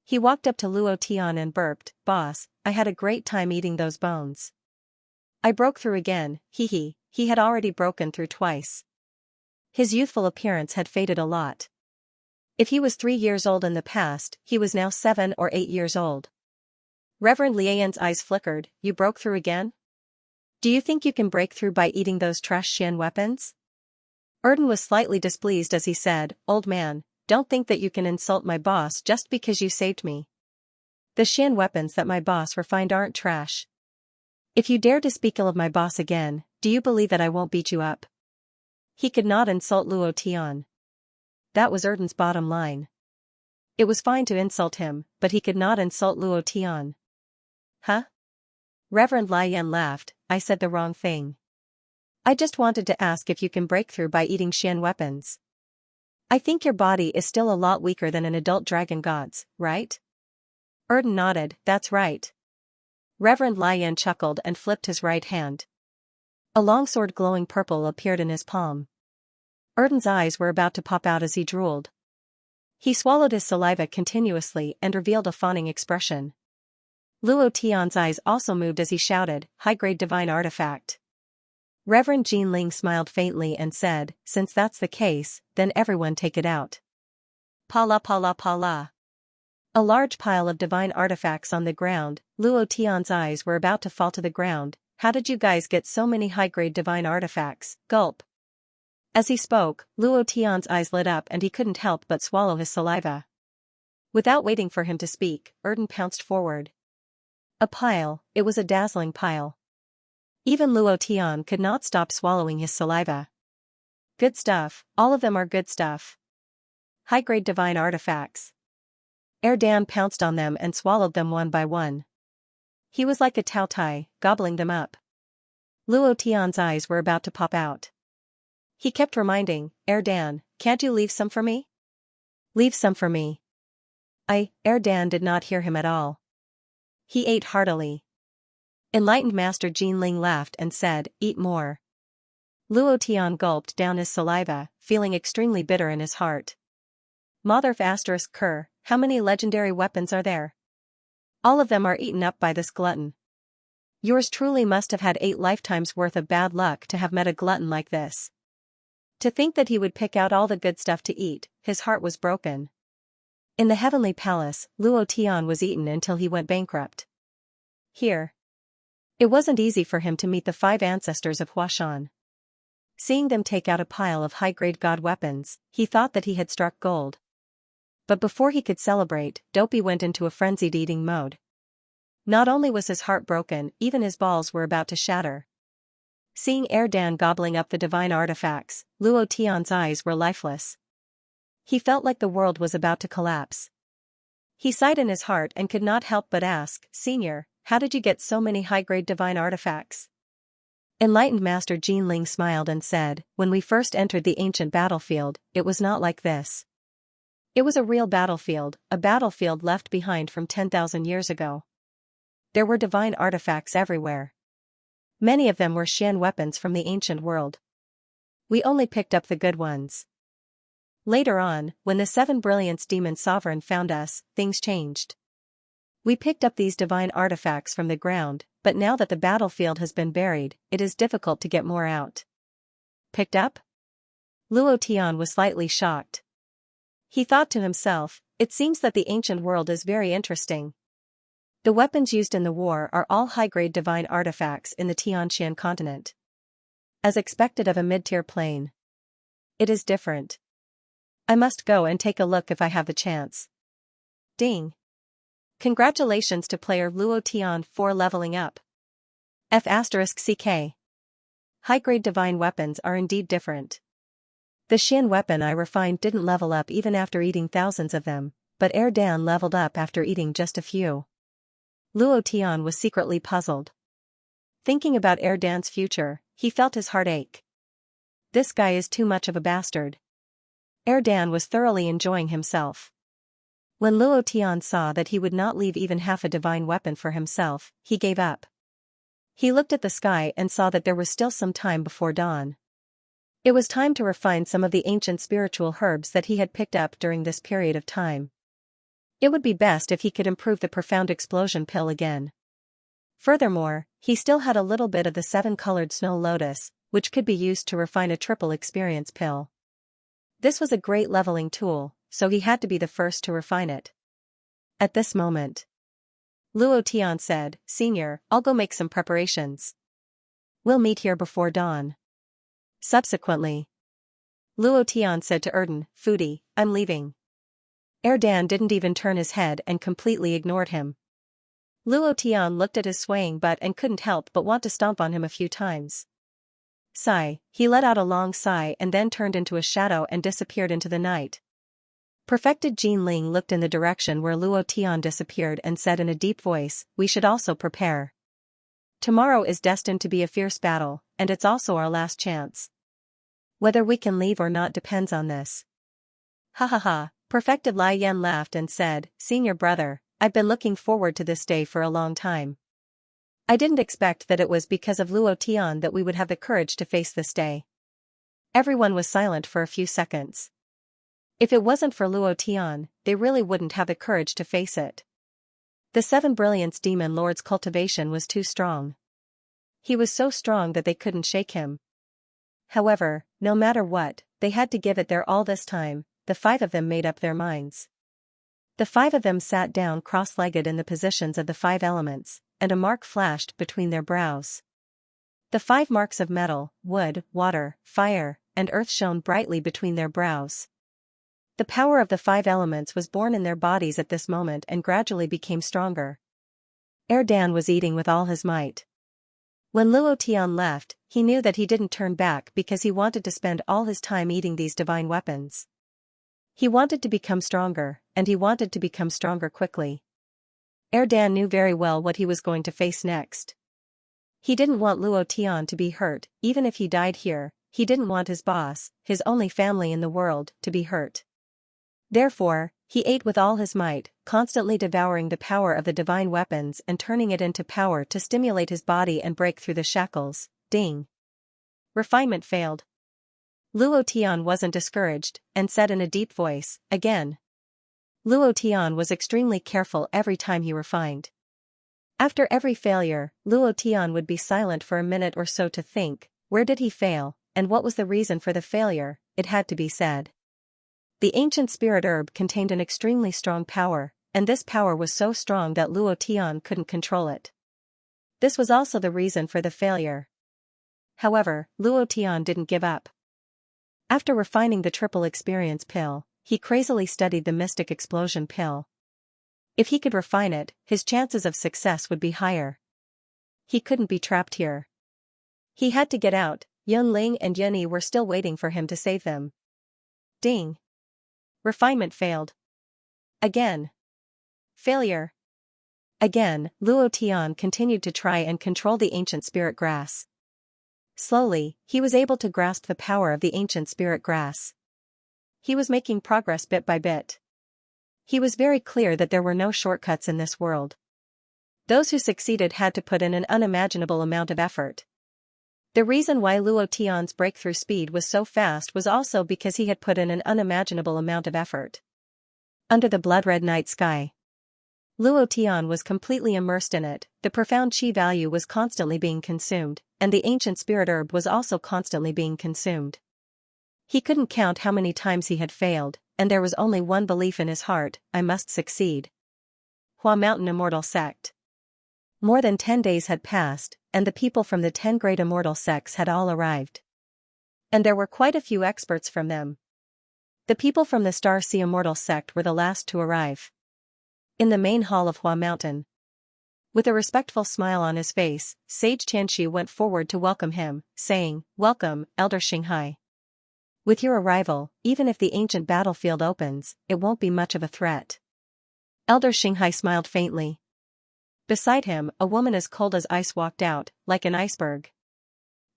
He walked up to Luo Tian and burped, "Boss, I had a great time eating those bones. I broke through again, hee. He had already broken through twice. His youthful appearance had faded a lot. If he was 3 years old in the past, he was now 7 or 8 years old. Reverend Lian's eyes flickered, "You broke through again? Do you think you can break through by eating those trash Xian weapons?" Erden was slightly displeased as he said, "Old man, don't think that you can insult my boss just because you saved me. The Xian weapons that my boss refined aren't trash. If you dare to speak ill of my boss again, do you believe that I won't beat you up?" He could not insult Luo Tian. That was Erden's bottom line. It was fine to insult him, but he could not insult Luo Tian. "Huh?" Reverend Lian laughed, "I said the wrong thing. I just wanted to ask if you can break through by eating Xian weapons. I think your body is still a lot weaker than an adult dragon god's, right?" Erden nodded, "That's right." Reverend Lian chuckled and flipped his right hand. A longsword glowing purple appeared in his palm. Erden's eyes were about to pop out as he drooled. He swallowed his saliva continuously and revealed a fawning expression. Luo Tian's eyes also moved as he shouted, "High-grade divine artifact." Reverend Jean Ling smiled faintly and said, "Since that's the case, then everyone take it out." Pala pala pala. A large pile of divine artifacts on the ground. Luo Tian's eyes were about to fall to the ground. "How did you guys get so many high-grade divine artifacts?" Gulp. As he spoke, Luo Tian's eyes lit up and he couldn't help but swallow his saliva. Without waiting for him to speak, Erden pounced forward. A pile, it was a dazzling pile. Even Luo Tian could not stop swallowing his saliva. "Good stuff, all of them are good stuff. High-grade divine artifacts." Erdan pounced on them and swallowed them one by one. He was like a tautai, gobbling them up. Luo Tian's eyes were about to pop out. He kept reminding, "Erdan, can't you leave some for me? Leave some for me." Erdan did not hear him at all. He ate heartily. Enlightened Master Jean Ling laughed and said, "Eat more." Luo Tian gulped down his saliva, feeling extremely bitter in his heart. Mother **Ker, how many legendary weapons are there? All of them are eaten up by this glutton. Yours truly must have had 8 lifetimes worth of bad luck to have met a glutton like this. To think that he would pick out all the good stuff to eat, his heart was broken. In the Heavenly Palace, Luo Tian was eaten until he went bankrupt. Here, it wasn't easy for him to meet the 5 ancestors of Huashan. Seeing them take out a pile of high-grade god weapons, he thought that he had struck gold. But before he could celebrate, Dopey went into a frenzied eating mode. Not only was his heart broken, even his balls were about to shatter. Seeing Erdan gobbling up the divine artifacts, Luo Tian's eyes were lifeless. He felt like the world was about to collapse. He sighed in his heart and could not help but ask, "Senior, how did you get so many high-grade divine artifacts?" Enlightened Master Jinling smiled and said, "When we first entered the ancient battlefield, it was not like this. It was a real battlefield, a battlefield left behind from 10,000 years ago. There were divine artifacts everywhere. Many of them were Xian weapons from the ancient world. We only picked up the good ones. Later on, when the 7 Brilliance Demon Sovereign found us, things changed. We picked up these divine artifacts from the ground, but now that the battlefield has been buried, it is difficult to get more out." Picked up? Luo Tian was slightly shocked. He thought to himself, "It seems that the ancient world is very interesting. The weapons used in the war are all high-grade divine artifacts in the Tianxian continent. As expected of a mid-tier plane. It is different. I must go and take a look if I have the chance." Ding! Congratulations to player Luo Tian for leveling up. F***CK. High-grade divine weapons are indeed different. The Xian weapon I refined didn't level up even after eating thousands of them, but Erdan leveled up after eating just a few. Luo Tian was secretly puzzled. Thinking about Erdan's future, he felt his heart ache. This guy is too much of a bastard. Erdan was thoroughly enjoying himself. When Luo Tian saw that he would not leave even half a divine weapon for himself, he gave up. He looked at the sky and saw that there was still some time before dawn. It was time to refine some of the ancient spiritual herbs that he had picked up during this period of time. It would be best if he could improve the profound explosion pill again. Furthermore, he still had a little bit of the 7-colored snow lotus, which could be used to refine a triple experience pill. This was a great leveling tool, so he had to be the first to refine it. At this moment, Luo Tian said, "Senior, I'll go make some preparations. We'll meet here before dawn." Subsequently, Luo Tian said to Erdan, "Foodie, I'm leaving." Erdan didn't even turn his head and completely ignored him. Luo Tian looked at his swaying butt and couldn't help but want to stomp on him a few times. Sigh, he let out a long sigh and then turned into a shadow and disappeared into the night. Perfected Jinling looked in the direction where Luo Tian disappeared and said in a deep voice, "We should also prepare. Tomorrow is destined to be a fierce battle, and it's also our last chance. Whether we can leave or not depends on this." Ha ha ha, Perfected Lai Yan laughed and said, "Senior brother, I've been looking forward to this day for a long time. I didn't expect that it was because of Luo Tian that we would have the courage to face this day." Everyone was silent for a few seconds. If it wasn't for Luo Tian, they really wouldn't have the courage to face it. The 7 Brilliance Demon Lord's cultivation was too strong. He was so strong that they couldn't shake him. However, no matter what, they had to give it their all this time. The 5 of them made up their minds. The 5 of them sat down cross-legged in the positions of the 5 elements, and a mark flashed between their brows. The 5 marks of metal, wood, water, fire, and earth shone brightly between their brows. The power of the 5 elements was born in their bodies at this moment and gradually became stronger. Erdan was eating with all his might. When Luo Tian left, he knew that he didn't turn back because he wanted to spend all his time eating these divine weapons. He wanted to become stronger, and he wanted to become stronger quickly. Erdan knew very well what he was going to face next. He didn't want Luo Tian to be hurt, even if he died here. He didn't want his boss, his only family in the world, to be hurt. Therefore, he ate with all his might, constantly devouring the power of the divine weapons and turning it into power to stimulate his body and break through the shackles. Ding! Refinement failed. Luo Tian wasn't discouraged, and said in a deep voice, "Again." Luo Tian was extremely careful every time he refined. After every failure, Luo Tian would be silent for a minute or so to think, where did he fail, and what was the reason for the failure? It had to be said. The ancient spirit herb contained an extremely strong power, and this power was so strong that Luo Tian couldn't control it. This was also the reason for the failure. However, Luo Tian didn't give up. After refining the triple experience pill, he crazily studied the mystic explosion pill. If he could refine it, his chances of success would be higher. He couldn't be trapped here. He had to get out. Yunling and Yunyi were still waiting for him to save them. Ding. Refinement failed. Again. Failure. Again, Luo Tian continued to try and control the ancient spirit grass. Slowly, he was able to grasp the power of the ancient spirit grass. He was making progress bit by bit. He was very clear that there were no shortcuts in this world. Those who succeeded had to put in an unimaginable amount of effort. The reason why Luo Tian's breakthrough speed was so fast was also because he had put in an unimaginable amount of effort. Under the blood-red night sky, Luo Tian was completely immersed in it. The profound qi value was constantly being consumed, and the ancient spirit herb was also constantly being consumed. He couldn't count how many times he had failed, and there was only one belief in his heart: I must succeed. Hua Mountain Immortal Sect. More than 10 days had passed, and the people from the 10 great immortal sects had all arrived. And there were quite a few experts from them. The people from the Star Sea Immortal Sect were the last to arrive. In the main hall of Hua Mountain, with a respectful smile on his face, Sage Xianxia went forward to welcome him, saying, "Welcome, Elder Xinghai. With your arrival, even if the ancient battlefield opens, it won't be much of a threat." Elder Xinghai smiled faintly. Beside him, a woman as cold as ice walked out, like an iceberg.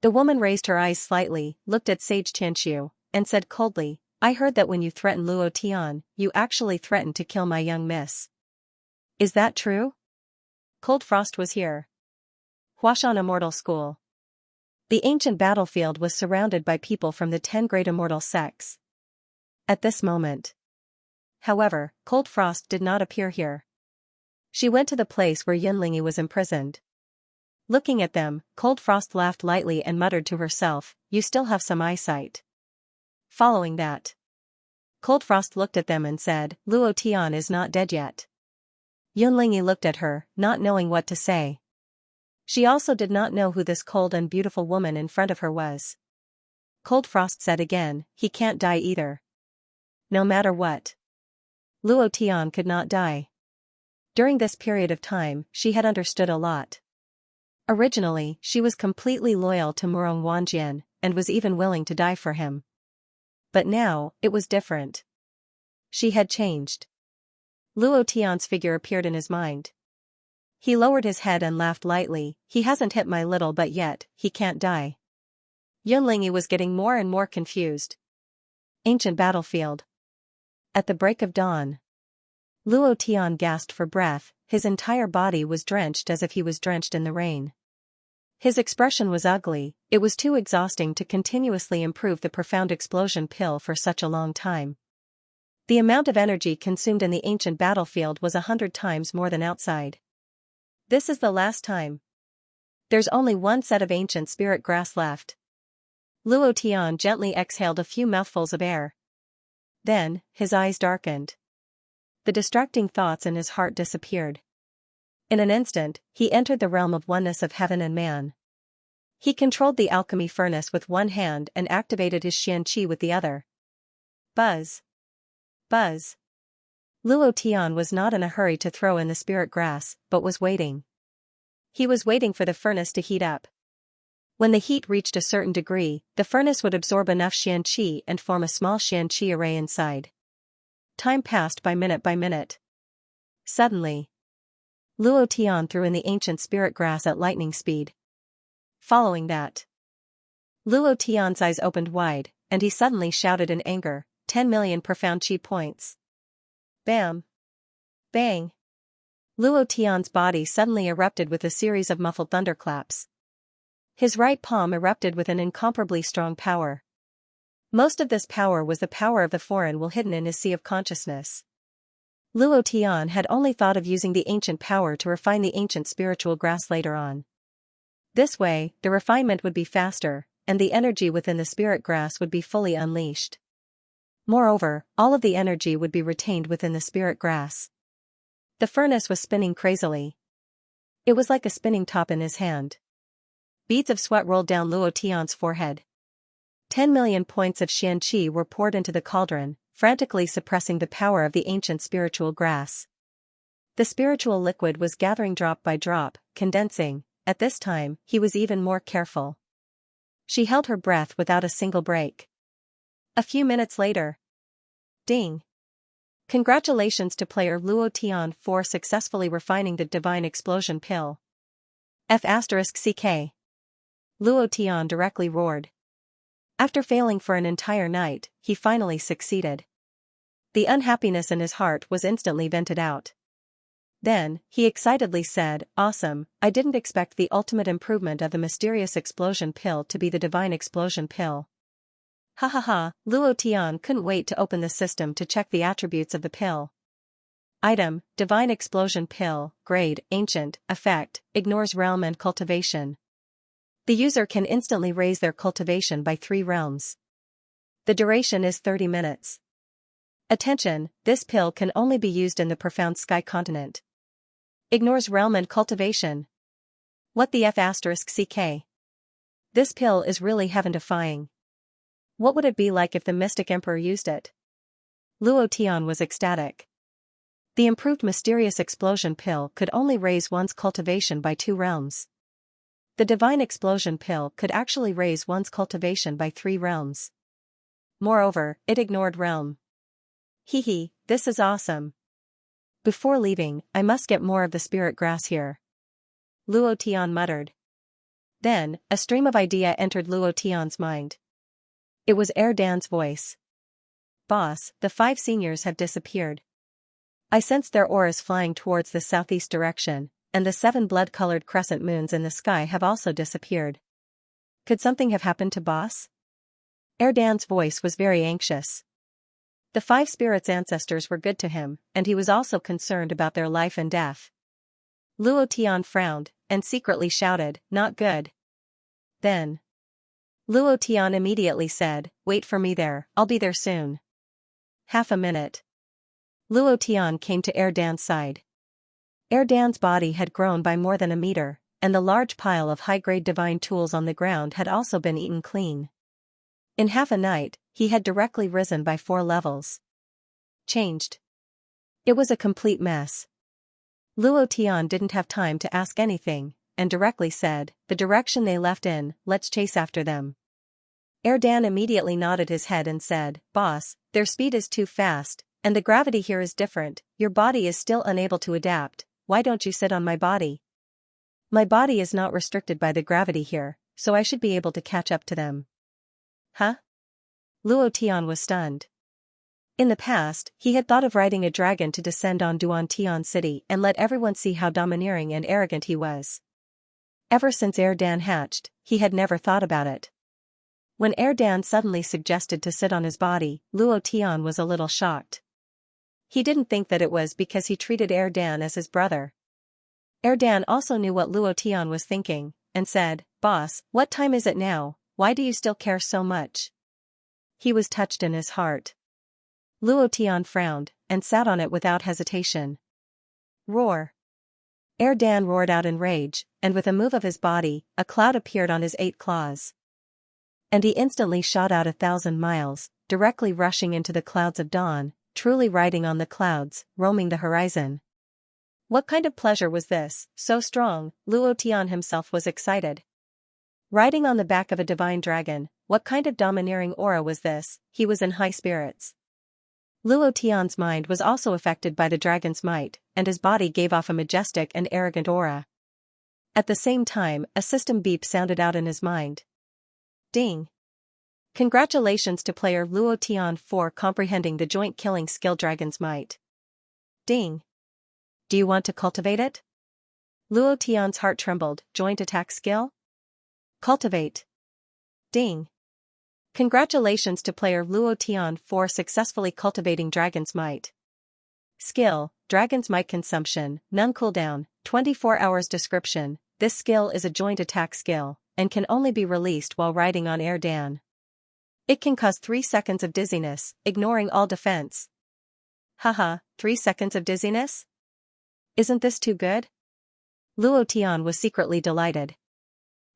The woman raised her eyes slightly, looked at Sage Xianxia, and said coldly, "I heard that when you threatened Luo Tian, you actually threatened to kill my young miss. Is that true?" Cold Frost was here. Huashan Immortal School. The ancient battlefield was surrounded by people from the 10 great immortal sects. At this moment, however, Cold Frost did not appear here. She went to the place where Yunling was imprisoned. Looking at them, Cold Frost laughed lightly and muttered to herself, "You still have some eyesight." Following that, Cold Frost looked at them and said, "Luo Tian is not dead yet." Yunling looked at her, not knowing what to say. She also did not know who this cold and beautiful woman in front of her was. Cold Frost said again, "He can't die either. No matter what. Luo Tian could not die." During this period of time, she had understood a lot. Originally, she was completely loyal to Murong Wanjian, and was even willing to die for him. But now, it was different. She had changed. Luo Tian's figure appeared in his mind. He lowered his head and laughed lightly, "He hasn't hit my little but yet, he can't die." Yunling was getting more and more confused. Ancient battlefield. At the break of dawn, Luo Tian gasped for breath, his entire body was drenched as if he was drenched in the rain. His expression was ugly, it was too exhausting to continuously improve the profound explosion pill for such a long time. The amount of energy consumed in the ancient battlefield was 100 times more than outside. This is the last time. There's only one set of ancient spirit grass left. Luo Tian gently exhaled a few mouthfuls of air. Then, his eyes darkened. The distracting thoughts in his heart disappeared. In an instant, he entered the realm of oneness of heaven and man. He controlled the alchemy furnace with one hand and activated his Xianqi with the other. Buzz. Buzz. Luo Tian was not in a hurry to throw in the spirit grass, but was waiting. He was waiting for the furnace to heat up. When the heat reached a certain degree, the furnace would absorb enough Xianqi and form a small Xianqi array inside. Time passed by minute. Suddenly, Luo Tian threw in the ancient spirit grass at lightning speed. Following that, Luo Tian's eyes opened wide, and he suddenly shouted in anger, 10 million profound chi points. Bam! Bang! Luo Tian's body suddenly erupted with a series of muffled thunderclaps. His right palm erupted with an incomparably strong power. Most of this power was the power of the foreign will hidden in his sea of consciousness. Luo Tian had only thought of using the ancient power to refine the ancient spiritual grass later on. This way, the refinement would be faster, and the energy within the spirit grass would be fully unleashed. Moreover, all of the energy would be retained within the spirit grass. The furnace was spinning crazily. It was like a spinning top in his hand. Beads of sweat rolled down Luo Tian's forehead. 10 million points of Xianxia were poured into the cauldron, frantically suppressing the power of the ancient spiritual grass. The spiritual liquid was gathering drop by drop, condensing. At this time, he was even more careful. She held her breath without a single break. A few minutes later. Ding! Congratulations to player Luo Tian for successfully refining the divine explosion pill. F***CK. Luo Tian directly roared. After failing for an entire night, he finally succeeded. The unhappiness in his heart was instantly vented out. Then, he excitedly said, "Awesome, I didn't expect the ultimate improvement of the mysterious explosion pill to be the divine explosion pill." Ha ha ha, Luo Tian couldn't wait to open the system to check the attributes of the pill. Item, Divine Explosion Pill, Grade, Ancient, Effect, Ignores Realm and Cultivation. The user can instantly raise their cultivation by 3 realms. The duration is 30 minutes. Attention, this pill can only be used in the profound sky continent. Ignores realm and cultivation. What the F***CK? This pill is really heaven-defying. What would it be like if the Mystic Emperor used it? Luo Tian was ecstatic. The improved mysterious explosion pill could only raise one's cultivation by 2 realms. The divine explosion pill could actually raise one's cultivation by 3 realms. Moreover, it ignored realm. Hehe, this is awesome. Before leaving, I must get more of the spirit grass here. Luo Tian muttered. Then, a stream of idea entered Luo Tian's mind. It was Dan's voice. "Boss, the 5 seniors have disappeared. I sensed their auras flying towards the southeast direction, and the 7 blood-colored crescent moons in the sky have also disappeared. Could something have happened to Boss?" Dan's voice was very anxious. The 5 spirits' ancestors were good to him, and he was also concerned about their life and death. Luo Tian frowned, and secretly shouted, "Not good." Then, Luo Tian immediately said, "Wait for me there, I'll be there soon." Half a minute. Luo Tian came to Dan's side. Dan's body had grown by more than a meter, and the large pile of high-grade divine tools on the ground had also been eaten clean. In half a night, he had directly risen by 4 levels. Changed. It was a complete mess. Luo Tian didn't have time to ask anything, and directly said, "The direction they left in, let's chase after them." Dan immediately nodded his head and said, "Boss, their speed is too fast, and the gravity here is different, your body is still unable to adapt, why don't you sit on my body? My body is not restricted by the gravity here, so I should be able to catch up to them." Huh? Luo Tian was stunned. In the past, he had thought of riding a dragon to descend on Duan Tian City and let everyone see how domineering and arrogant he was. Ever since Dan hatched, he had never thought about it. When Dan suddenly suggested to sit on his body, Luo Tian was a little shocked. He didn't think that it was because he treated Dan as his brother. Dan also knew what Luo Tian was thinking, and said, "Boss, what time is it now? Why do you still care so much?" He was touched in his heart. Luo Tian frowned, and sat on it without hesitation. Roar! Dan roared out in rage, and with a move of his body, a cloud appeared on his 8 claws. And he instantly shot out 1,000 miles, directly rushing into the clouds of dawn, truly riding on the clouds, roaming the horizon. What kind of pleasure was this, so strong? Luo Tian himself was excited. Riding on the back of a divine dragon, what kind of domineering aura was this? He was in high spirits. Luo Tian's mind was also affected by the dragon's might, and his body gave off a majestic and arrogant aura. At the same time, a system beep sounded out in his mind. Ding! Congratulations to player Luo Tian for comprehending the joint killing skill Dragon's Might. Ding! Do you want to cultivate it? Luo Tian's heart trembled. Joint attack skill? Cultivate. Ding! Congratulations to player Luo Tian for successfully cultivating Dragon's Might. Skill, Dragon's Might consumption, none cooldown, 24 hours description. This skill is a joint attack skill, and can only be released while riding on Dan. It can cause 3 seconds of dizziness, ignoring all defense. Haha, 3 seconds of dizziness? Isn't this too good? Luo Tian was secretly delighted.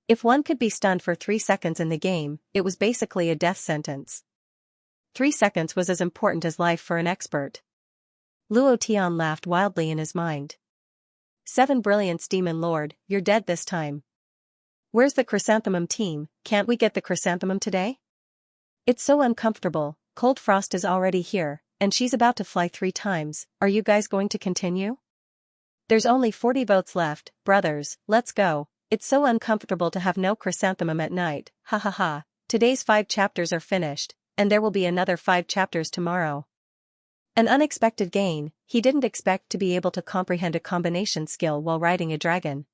If one could be stunned for 3 seconds in the game, it was basically a death sentence. 3 seconds was as important as life for an expert. Luo Tian laughed wildly in his mind. 7 Brilliance Demon Lord, you're dead this time. Where's the chrysanthemum team? Can't we get the chrysanthemum today? It's so uncomfortable, Cold Frost is already here, and she's about to fly 3 times, are you guys going to continue? There's only 40 votes left, brothers, let's go, it's so uncomfortable to have no chrysanthemum at night, ha ha ha, today's 5 chapters are finished, and there will be another 5 chapters tomorrow. An unexpected gain, he didn't expect to be able to comprehend a combination skill while riding a dragon.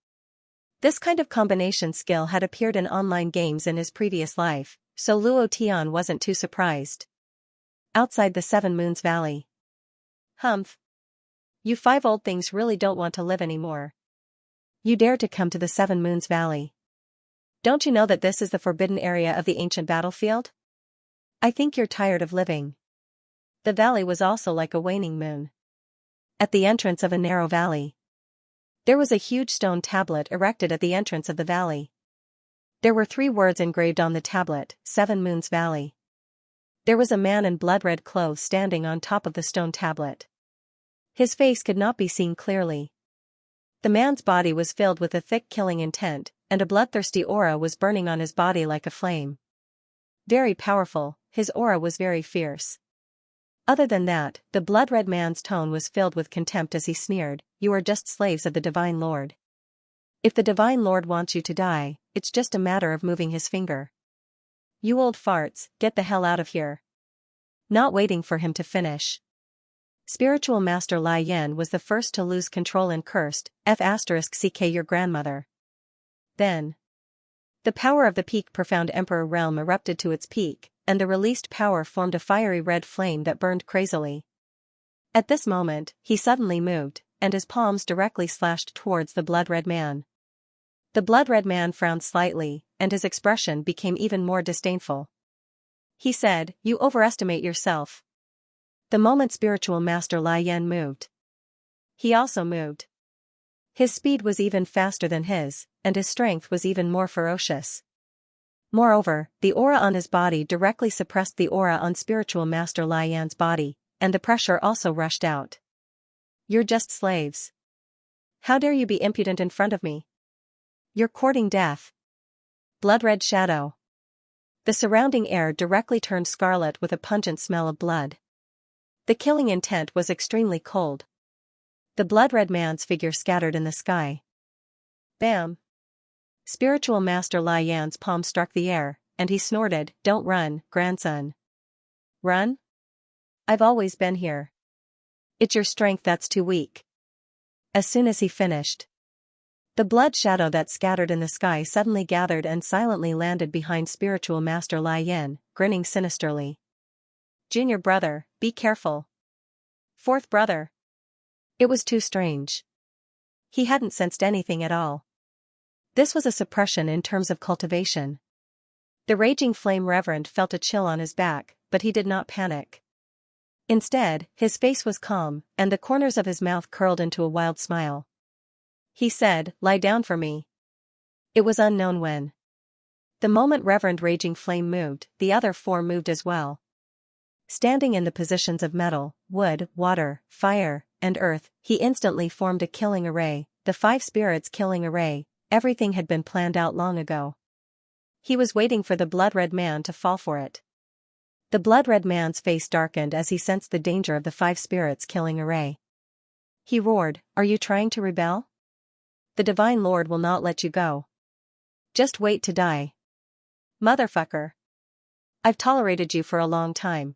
This kind of combination skill had appeared in online games in his previous life, so Luo Tian wasn't too surprised. Outside the 7 Moons Valley. Humph. You 5 old things really don't want to live anymore. You dare to come to the 7 Moons Valley. Don't you know that this is the forbidden area of the ancient battlefield? I think you're tired of living. The valley was also like a waning moon. At the entrance of a narrow valley, there was a huge stone tablet erected at the entrance of the valley. There were 3 words engraved on the tablet, 7 Moons Valley. There was a man in blood-red clothes standing on top of the stone tablet. His face could not be seen clearly. The man's body was filled with a thick killing intent, and a bloodthirsty aura was burning on his body like a flame. Very powerful, his aura was very fierce. Other than that, the blood-red man's tone was filled with contempt as he sneered, "You are just slaves of the Divine Lord. If the Divine Lord wants you to die, it's just a matter of moving his finger. You old farts, get the hell out of here." Not waiting for him to finish. Spiritual Master Lai Yan was the first to lose control and cursed, F***ck your grandmother. Then, the power of the peak profound Emperor realm erupted to its peak, and the released power formed a fiery red flame that burned crazily. At this moment, he suddenly moved, and his palms directly slashed towards the blood-red man. The blood-red man frowned slightly, and his expression became even more disdainful. He said, "You overestimate yourself." The moment Spiritual Master Lai Yan moved, he also moved. His speed was even faster than his, and his strength was even more ferocious. Moreover, the aura on his body directly suppressed the aura on Spiritual Master Lai Yan's body, and the pressure also rushed out. "You're just slaves. How dare you be impudent in front of me? You're courting death." Blood-red shadow. The surrounding air directly turned scarlet with a pungent smell of blood. The killing intent was extremely cold. The blood-red man's figure scattered in the sky. Bam! Spiritual Master Lai Yan's palm struck the air, and he snorted, "Don't run, grandson." "Run? I've always been here. It's your strength that's too weak." As soon as he finished, the blood shadow that scattered in the sky suddenly gathered and silently landed behind Spiritual Master Lai Yan, grinning sinisterly. "Junior brother, be careful. 4th brother." It was too strange. He hadn't sensed anything at all. This was a suppression in terms of cultivation. The raging flame reverend felt a chill on his back, but he did not panic. Instead, his face was calm, and the corners of his mouth curled into a wild smile. He said, "Lie down for me." It was unknown when. The moment Reverend Raging Flame moved, the other 4 moved as well. Standing in the positions of metal, wood, water, fire, and earth, he instantly formed a killing array, the 5 spirits killing array. Everything had been planned out long ago. He was waiting for the blood-red man to fall for it. The blood-red man's face darkened as he sensed the danger of the 5 spirits killing array. He roared, "Are you trying to rebel? The Divine Lord will not let you go. Just wait to die. Motherfucker. I've tolerated you for a long time.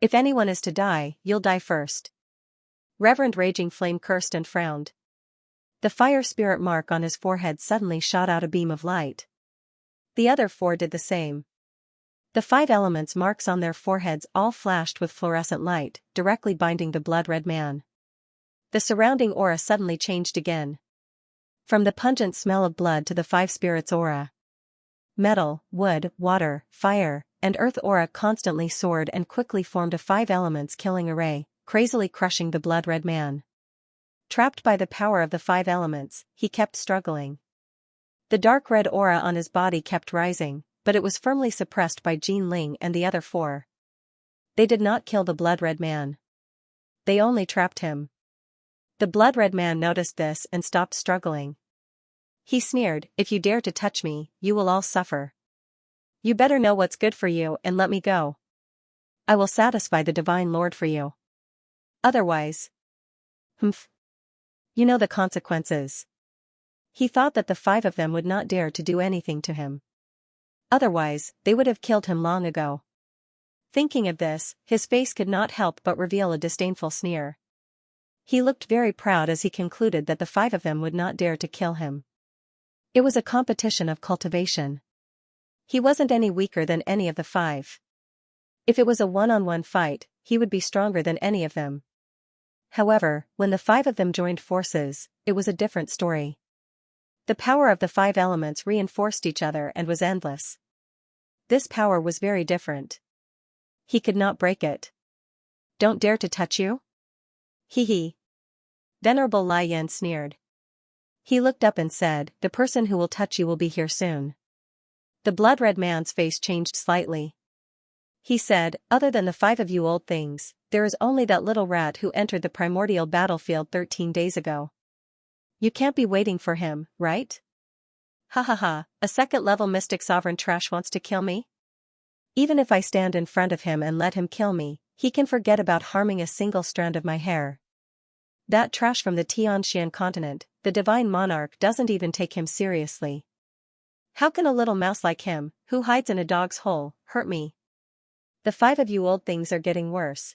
If anyone is to die, you'll die first." Reverend Raging Flame cursed and frowned. The fire spirit mark on his forehead suddenly shot out a beam of light. The other 4 did the same. The 5 elements marks on their foreheads all flashed with fluorescent light, directly binding the blood-red man. The surrounding aura suddenly changed again. From the pungent smell of blood to the 5 spirits aura. Metal, wood, water, fire, and Earth aura constantly soared and quickly formed a 5 elements killing array, crazily crushing the blood-red man. Trapped by the power of the 5 elements, he kept struggling. The dark red aura on his body kept rising, but it was firmly suppressed by Jin Ling and the other 4. They did not kill the blood-red man. They only trapped him. The blood-red man noticed this and stopped struggling. He sneered, "If you dare to touch me, you will all suffer. You better know what's good for you and let me go. I will satisfy the Divine Lord for you. Otherwise, you know the consequences." He thought that the 5 of them would not dare to do anything to him. Otherwise, they would have killed him long ago. Thinking of this, his face could not help but reveal a disdainful sneer. He looked very proud as he concluded that the 5 of them would not dare to kill him. It was a competition of cultivation. He wasn't any weaker than any of the 5. If it was a one-on-one fight, he would be stronger than any of them. However, when the 5 of them joined forces, it was a different story. The power of the 5 elements reinforced each other and was endless. This power was very different. He could not break it. "Don't dare to touch you?" Hee. Venerable Lai Yan sneered. He looked up and said, "The person who will touch you will be here soon." The blood-red man's face changed slightly. He said, "Other than the 5 of you old things, there is only that little rat who entered the primordial battlefield 13 days ago. You can't be waiting for him, right? Ha ha ha, a 2nd-level mystic sovereign trash wants to kill me? Even if I stand in front of him and let him kill me, he can forget about harming a single strand of my hair. That trash from the Xianxia continent, the divine monarch doesn't even take him seriously. How can a little mouse like him, who hides in a dog's hole, hurt me? The 5 of you old things are getting worse.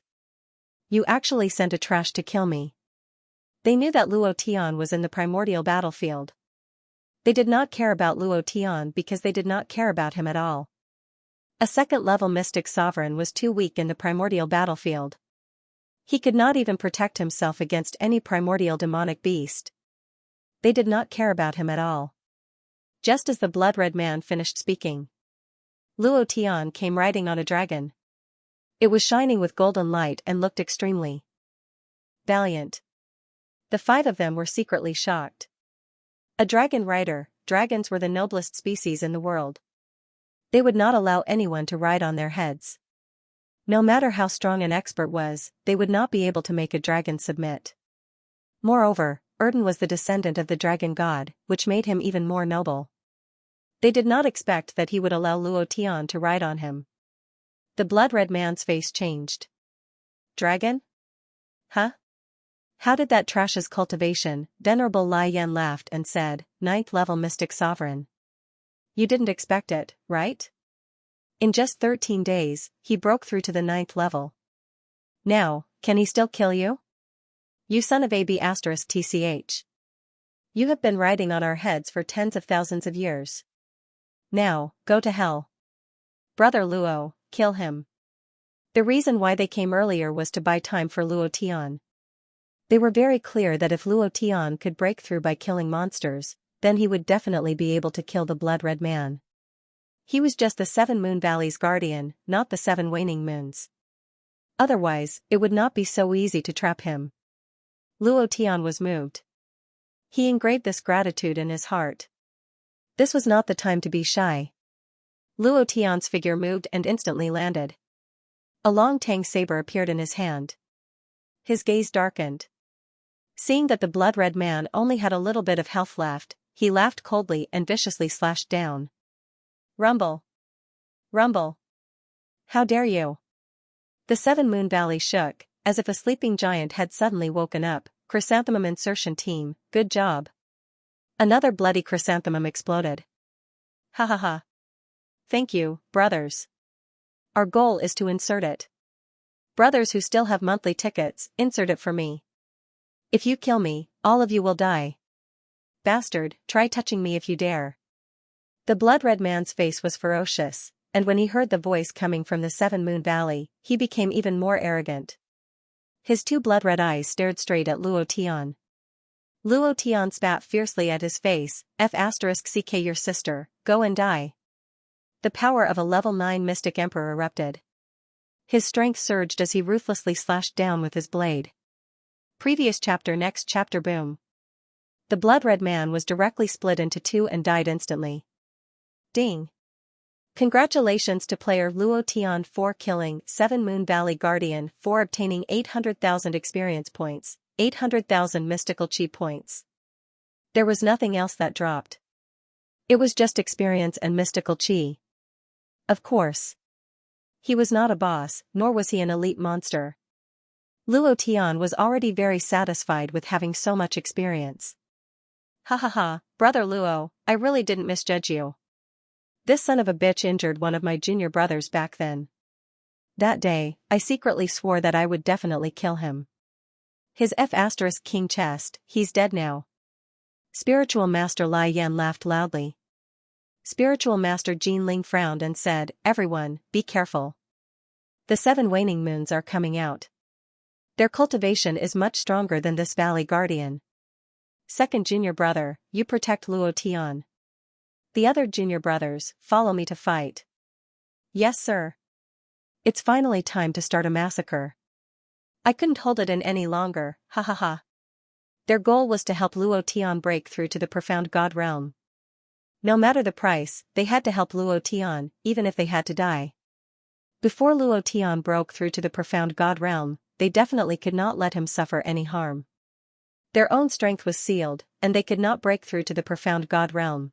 You actually sent a trash to kill me." They knew that Luo Tian was in the primordial battlefield. They did not care about Luo Tian because they did not care about him at all. A 2nd-level mystic sovereign was too weak in the primordial battlefield. He could not even protect himself against any primordial demonic beast. They did not care about him at all. Just as the blood-red man finished speaking, Luo Tian came riding on a dragon. It was shining with golden light and looked extremely valiant. The 5 of them were secretly shocked. A dragon rider, dragons were the noblest species in the world. They would not allow anyone to ride on their heads. No matter how strong an expert was, they would not be able to make a dragon submit. Moreover, Erden was the descendant of the dragon god, which made him even more noble. They did not expect that he would allow Luo Tian to ride on him. The blood-red man's face changed. "Dragon? Huh? How did that trash's cultivation?" Venerable Lai Yan laughed and said, "9th-level mystic sovereign. You didn't expect it, right? In just 13 days, he broke through to the 9th level. Now, can he still kill you? You son of AB****. You have been riding on our heads for tens of thousands of years. Now, go to hell. Brother Luo, kill him." The reason why they came earlier was to buy time for Luo Tian. They were very clear that if Luo Tian could break through by killing monsters, then he would definitely be able to kill the blood-red man. He was just the 7 Moon Valley's guardian, not the 7 waning moons. Otherwise, it would not be so easy to trap him. Luo Tian was moved. He engraved this gratitude in his heart. This was not the time to be shy. Luo Tian's figure moved and instantly landed. A long tang saber appeared in his hand. His gaze darkened. Seeing that the blood-red man only had a little bit of health left, he laughed coldly and viciously slashed down. Rumble! Rumble! How dare you! The 7 Moon Valley shook, as if a sleeping giant had suddenly woken up. Chrysanthemum insertion team, good job. Another bloody chrysanthemum exploded. Ha ha ha. Thank you, brothers. Our goal is to insert it. Brothers who still have monthly tickets, insert it for me. If you kill me, all of you will die. Bastard, try touching me if you dare. The blood-red man's face was ferocious, and when he heard the voice coming from the 7 Moon Valley, he became even more arrogant. His 2 blood-red eyes stared straight at Luo Tian. Luo Tian spat fiercely at his face, "F*** your sister, go and die." The power of a level 9 mystic emperor erupted. His strength surged as he ruthlessly slashed down with his blade. Previous chapter. Next chapter. Boom. The blood-red man was directly split into two and died instantly. Ding. Congratulations to player Luo Tian for killing 7 Moon Valley Guardian for obtaining 800,000 experience points, 800,000 mystical chi points. There was nothing else that dropped. It was just experience and mystical chi. Of course. He was not a boss, nor was he an elite monster. Luo Tian was already very satisfied with having so much experience. Ha ha ha, brother Luo, I really didn't misjudge you. This son of a bitch injured one of my junior brothers back then. That day, I secretly swore that I would definitely kill him. His F***king chest, he's dead now. Spiritual Master Lai Yan laughed loudly. Spiritual Master Jin Ling frowned and said, everyone, be careful. The 7 waning moons are coming out. Their cultivation is much stronger than this Valley Guardian. Second junior brother, you protect Luo Tian. The other junior brothers, follow me to fight. Yes sir. It's finally time to start a massacre. I couldn't hold it in any longer, ha ha ha. Their goal was to help Luo Tian break through to the profound God realm. No matter the price, they had to help Luo Tian, even if they had to die. Before Luo Tian broke through to the profound God realm, they definitely could not let him suffer any harm. Their own strength was sealed, and they could not break through to the profound God realm.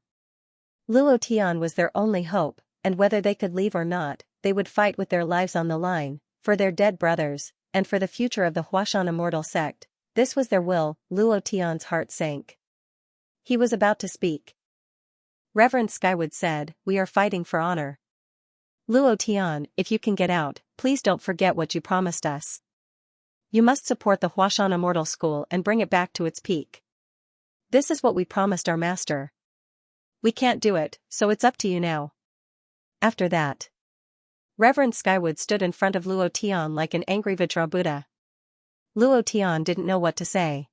Luo Tian was their only hope, and whether they could leave or not, they would fight with their lives on the line, for their dead brothers, and for the future of the Huashan immortal sect. This was their will. Luo Tian's heart sank. He was about to speak. Reverend Skywood said, we are fighting for honor. Luo Tian, if you can get out, please don't forget what you promised us. You must support the Huashan Immortal School and bring it back to its peak. This is what we promised our master. We can't do it, so it's up to you now. After that, Reverend Skywood stood in front of Luo Tian like an angry Vajra Buddha. Luo Tian didn't know what to say.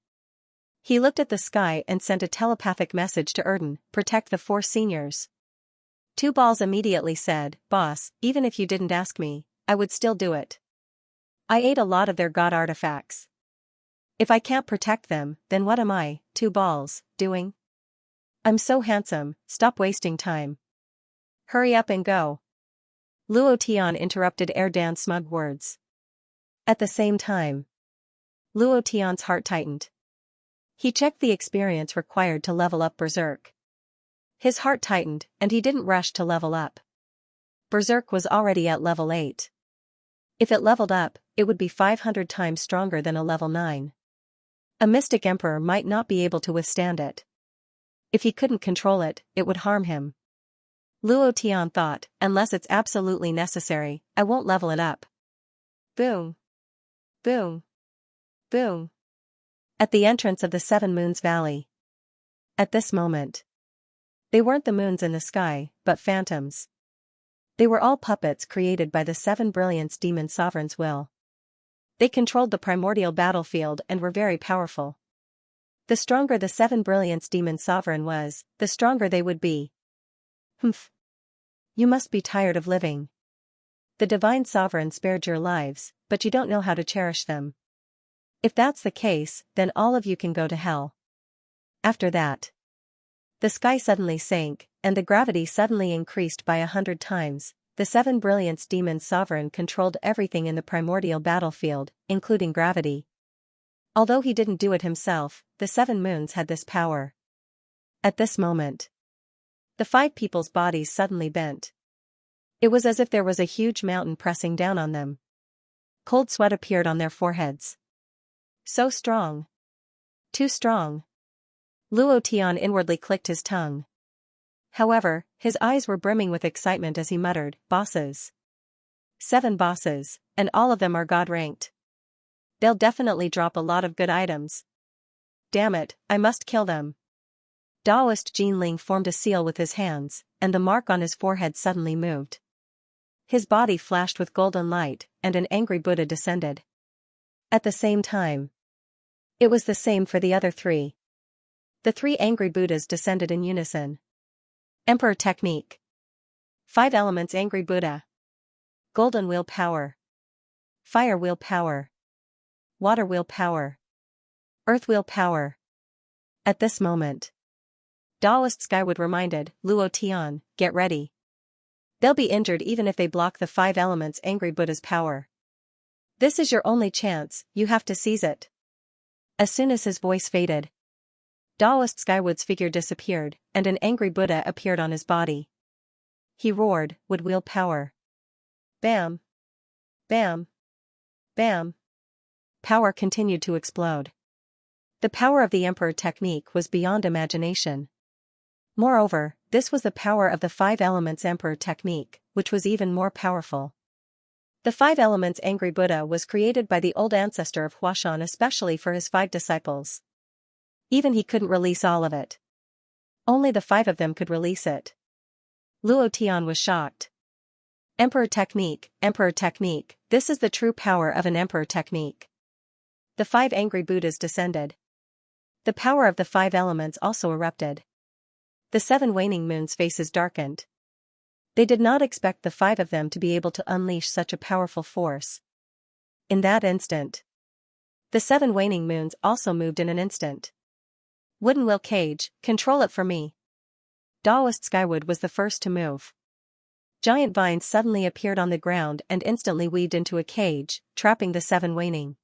He looked at the sky and sent a telepathic message to Erden, protect the 4 seniors. 2 balls immediately said, boss, even if you didn't ask me, I would still do it. I ate a lot of their god artifacts. If I can't protect them, then what am I, 2 balls, doing? I'm so handsome, stop wasting time. Hurry up and go. Luo Tian interrupted Erdan's smug words. At the same time, Luo Tian's heart tightened. He checked the experience required to level up Berserk. His heart tightened, and he didn't rush to level up. Berserk was already at level 8. If it leveled up, it would be 500 times stronger than a level 9. A mystic emperor might not be able to withstand it. If he couldn't control it, it would harm him. Luo Tian thought, unless it's absolutely necessary, I won't level it up. Boom. Boom. Boom. At the entrance of the 7 Moons Valley. At this moment, they weren't the moons in the sky, but phantoms. They were all puppets created by the 7 Brilliance Demon Sovereign's will. They controlled the primordial battlefield and were very powerful. The stronger the 7 Brilliance Demon Sovereign was, the stronger they would be. Humph. You must be tired of living. The Divine Sovereign spared your lives, but you don't know how to cherish them. If that's the case, then all of you can go to hell. After that, the sky suddenly sank, and the gravity suddenly increased by 100 times. The 7 Brilliance Demon Sovereign controlled everything in the primordial battlefield, including gravity. Although he didn't do it himself, the 7 moons had this power. At this moment, the 5 people's bodies suddenly bent. It was as if there was a huge mountain pressing down on them. Cold sweat appeared on their foreheads. So strong. Too strong. Luo Tian inwardly clicked his tongue. However, his eyes were brimming with excitement as he muttered, bosses. 7 bosses, and all of them are God-ranked. They'll definitely drop a lot of good items. Damn it, I must kill them. Daoist Jin Ling formed a seal with his hands, and the mark on his forehead suddenly moved. His body flashed with golden light, and an angry Buddha descended. At the same time, it was the same for the other 3. The 3 angry Buddhas descended in unison. Emperor technique. 5 elements angry Buddha. Golden wheel power. Fire wheel power. Water wheel power. Earth wheel power. At this moment, Taoist Skyward reminded Luo Tian, get ready. They'll be injured even if they block the 5 elements angry Buddha's power. This is your only chance, you have to seize it. As soon as his voice faded, Taoist Skyward's figure disappeared, and an angry Buddha appeared on his body. He roared, would wheel power. Bam! Bam! Bam! Power continued to explode. The power of the Emperor technique was beyond imagination. Moreover, this was the power of the 5 elements Emperor technique, which was even more powerful. The 5 elements angry Buddha was created by the old ancestor of Huashan especially for his 5 disciples. Even he couldn't release all of it. Only the 5 of them could release it. Luo Tian was shocked. Emperor technique, this is the true power of an Emperor technique. The 5 angry Buddhas descended. The power of the 5 elements also erupted. The 7 waning moons' faces darkened. They did not expect the 5 of them to be able to unleash such a powerful force. In that instant, the 7 waning moons also moved in an instant. Wooden wheel cage, control it for me. Taoist Skyward was the first to move. Giant vines suddenly appeared on the ground and instantly weaved into a cage, trapping the 7 waning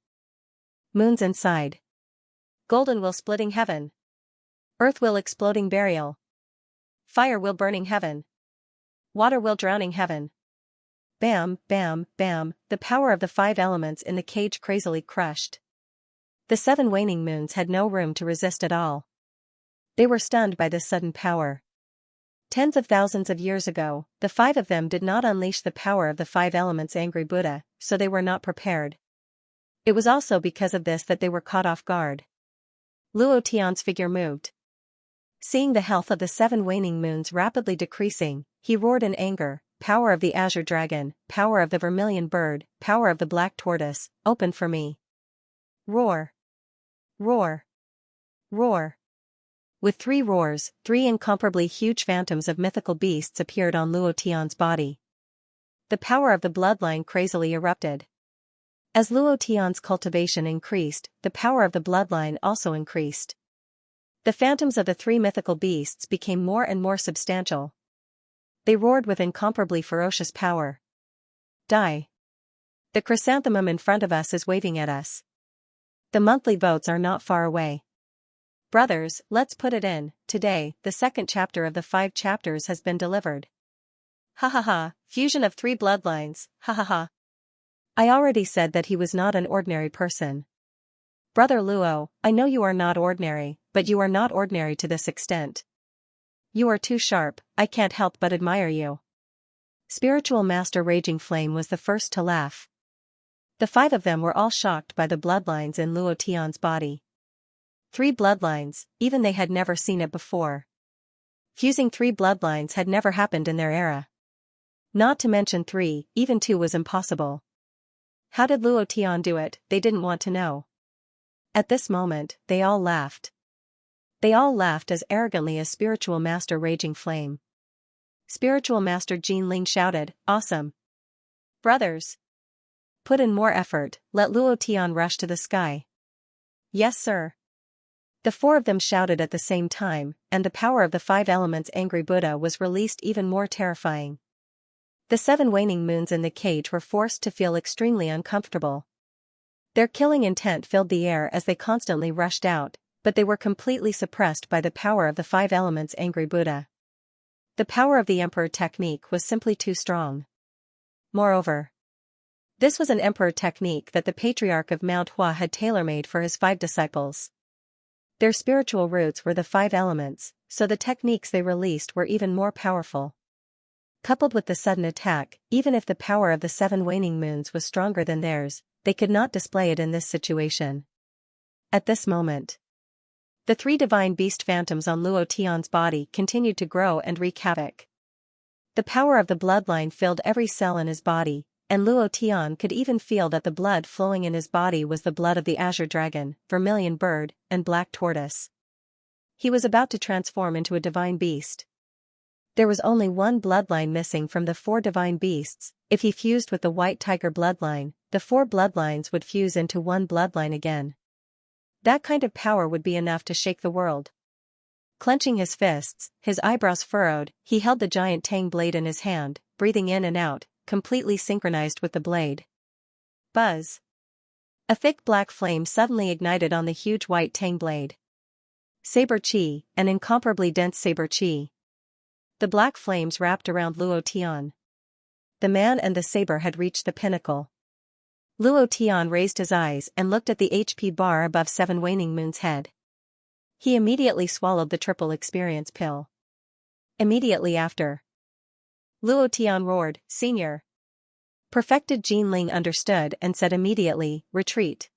moons inside. Golden wheel splitting heaven. Earth wheel exploding burial. Fire wheel burning heaven. Water wheel drowning heaven. Bam, bam, bam, the power of the 5 elements in the cage crazily crushed. The 7 waning moons had no room to resist at all. They were stunned by this sudden power. Tens of thousands of years ago, the 5 of them did not unleash the power of the 5 elements angry Buddha, so they were not prepared. It was also because of this that they were caught off guard. Luo Tian's figure moved. Seeing the health of the 7 waning moons rapidly decreasing, he roared in anger, power of the azure dragon, power of the vermilion bird, power of the black tortoise, open for me. Roar! Roar! Roar! With 3 roars, 3 incomparably huge phantoms of mythical beasts appeared on Luo Tian's body. The power of the bloodline crazily erupted. As Luo Tian's cultivation increased, the power of the bloodline also increased. The phantoms of the 3 mythical beasts became more and more substantial. They roared with incomparably ferocious power. Die! The chrysanthemum in front of us is waving at us. The monthly votes are not far away. Brothers, let's put it in. Today, the 2nd chapter of the 5 chapters has been delivered. Ha ha ha, fusion of 3 bloodlines, ha ha ha. I already said that he was not an ordinary person. Brother Luo, I know you are not ordinary, but you are not ordinary to this extent. You are too sharp, I can't help but admire you. Spiritual Master Raging Flame was the first to laugh. The 5 of them were all shocked by the bloodlines in Luo Tian's body. 3 bloodlines, even they had never seen it before. Fusing 3 bloodlines had never happened in their era. Not to mention 3, even 2 was impossible. How did Luo Tian do it? They didn't want to know. At this moment, they all laughed. They all laughed as arrogantly as Spiritual Master Raging Flame. Spiritual Master Jin Ling shouted, awesome. Brothers, put in more effort, let Luo Tian rush to the sky. Yes sir. The 4 of them shouted at the same time, and the power of the 5 elements angry Buddha was released even more terrifying. The 7 waning moons in the cage were forced to feel extremely uncomfortable. Their killing intent filled the air as they constantly rushed out, but they were completely suppressed by the power of the 5 elements angry Buddha. The power of the Emperor technique was simply too strong. Moreover, this was an Emperor technique that the Patriarch of Mount Hua had tailor-made for his 5 disciples. Their spiritual roots were the 5 elements, so the techniques they released were even more powerful. Coupled with the sudden attack, even if the power of the 7 waning moons was stronger than theirs, they could not display it in this situation. At this moment, the 3 divine beast phantoms on Luo Tian's body continued to grow and wreak havoc. The power of the bloodline filled every cell in his body, and Luo Tian could even feel that the blood flowing in his body was the blood of the azure dragon, vermilion bird, and black tortoise. He was about to transform into a divine beast. There was only one bloodline missing from the 4 divine beasts. If he fused with the white tiger bloodline, the 4 bloodlines would fuse into one bloodline again. That kind of power would be enough to shake the world. Clenching his fists, his eyebrows furrowed, he held the giant tang blade in his hand, breathing in and out, completely synchronized with the blade. Buzz! A thick black flame suddenly ignited on the huge white tang blade. Saber chi, an incomparably dense saber chi. The black flames wrapped around Luo Tian. The man and the saber had reached the pinnacle. Luo Tian raised his eyes and looked at the HP bar above 7 waning moon's head. He immediately swallowed the triple experience pill. Immediately after, Luo Tian roared, "Senior!" Perfected Jin Ling understood and said immediately, "Retreat."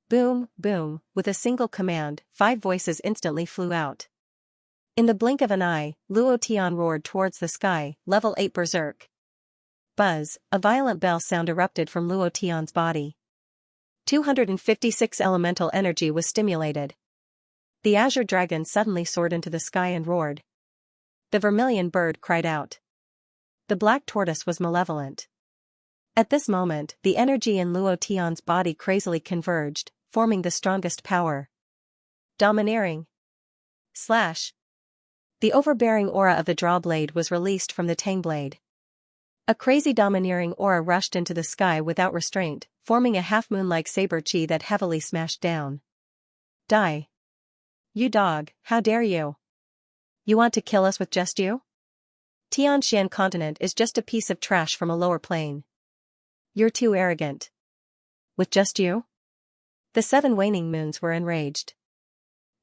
Boom, boom, with a single command, 5 voices instantly flew out. In the blink of an eye, Luo Tian roared towards the sky, level 8 berserk. Buzz, a violent bell sound erupted from Luo Tian's body. 256 elemental energy was stimulated. The azure dragon suddenly soared into the sky and roared. The vermilion bird cried out. The black tortoise was malevolent. At this moment, the energy in Luo Tian's body crazily converged, forming the strongest power. Domineering. Slash. The overbearing aura of the draw blade was released from the tang blade. A crazy domineering aura rushed into the sky without restraint, forming a half-moon-like saber chi that heavily smashed down. Die. You dog, how dare you? You want to kill us with just you? Tianshan continent is just a piece of trash from a lower plane. You're too arrogant. With just you? The 7 waning moons were enraged.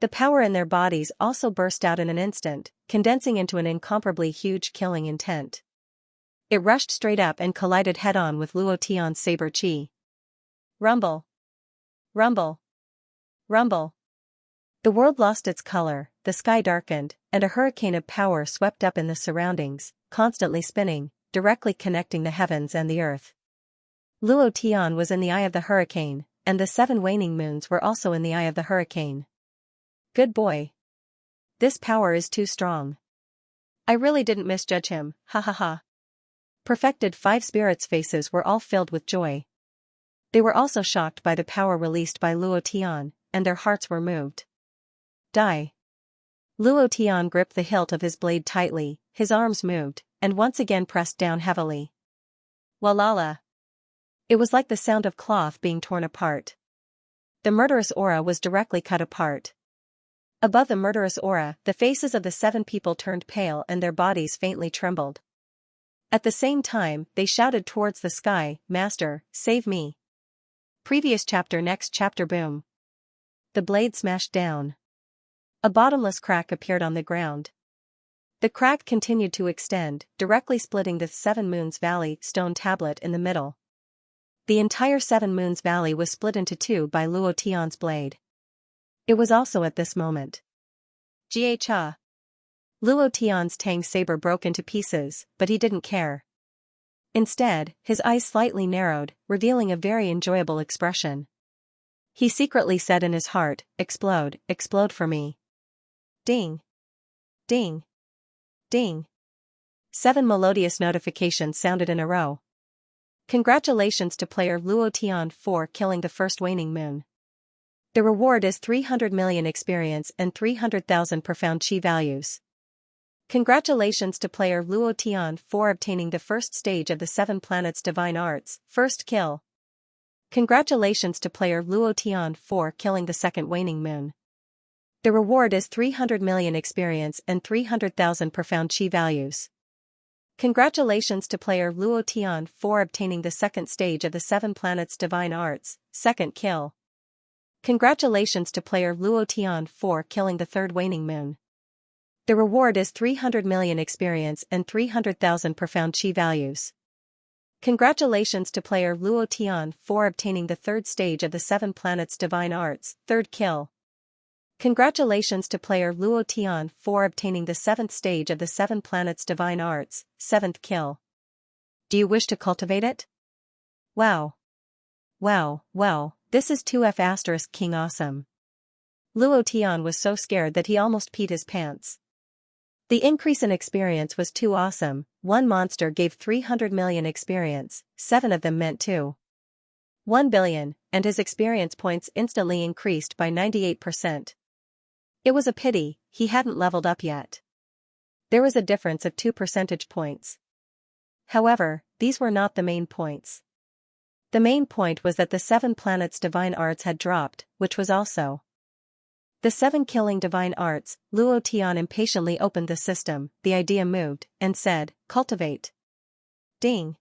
The power in their bodies also burst out in an instant, condensing into an incomparably huge killing intent. It rushed straight up and collided head-on with Luo Tian's saber chi. Rumble. Rumble. Rumble. The world lost its color, the sky darkened, and a hurricane of power swept up in the surroundings, constantly spinning, directly connecting the heavens and the earth. Luo Tian was in the eye of the hurricane, and the 7 waning moons were also in the eye of the hurricane. Good boy. This power is too strong. I really didn't misjudge him, ha ha ha. Perfected 5 spirits' faces were all filled with joy. They were also shocked by the power released by Luo Tian, and their hearts were moved. Die. Luo Tian gripped the hilt of his blade tightly, his arms moved, and once again pressed down heavily. Walala. It was like the sound of cloth being torn apart. The murderous aura was directly cut apart. Above the murderous aura, the faces of the 7 people turned pale and their bodies faintly trembled. At the same time, they shouted towards the sky, "Master, save me." Previous chapter. Next chapter. Boom. The blade smashed down. A bottomless crack appeared on the ground. The crack continued to extend, directly splitting the 7 Moons Valley stone tablet in the middle. The entire 7 Moons Valley was split into 2 by Luo Tian's blade. It was also at this moment. Jia. Luo Tian's tang saber broke into pieces, but he didn't care. Instead, his eyes slightly narrowed, revealing a very enjoyable expression. He secretly said in his heart, "Explode, explode for me." Ding. Ding. Ding. 7 melodious notifications sounded in a row. Congratulations to player Luo Tian for killing the first waning moon. The reward is 300 million experience and 300,000 profound chi values. Congratulations to player Luo Tian for obtaining the first stage of the 7 planets divine arts, first kill. Congratulations to player Luo Tian for killing the second waning moon. The reward is 300 million experience and 300,000 profound chi values. Congratulations to player Luo Tian for obtaining the second stage of the 7 planets divine arts, second kill. Congratulations to player Luo Tian for killing the third waning moon. The reward is 300 million experience and 300,000 profound chi values. Congratulations to player Luo Tian for obtaining the third stage of the 7 planets divine arts, third kill. Congratulations to player Luo Tian for obtaining the 7th stage of the 7 planets divine arts, 7th kill. Do you wish to cultivate it? Wow. Wow, wow, this is 2F** King awesome. Luo Tian was so scared that he almost peed his pants. The increase in experience was too awesome. One monster gave 300 million experience, 7 of them meant 1 billion, and his experience points instantly increased by 98%. It was a pity, he hadn't leveled up yet. There was a difference of 2 percentage points. However, these were not the main points. The main point was that the 7 planets' divine arts had dropped, which was also the 7 killing divine arts. Luo Tian impatiently opened the system, the idea moved, and said, "Cultivate." Ding.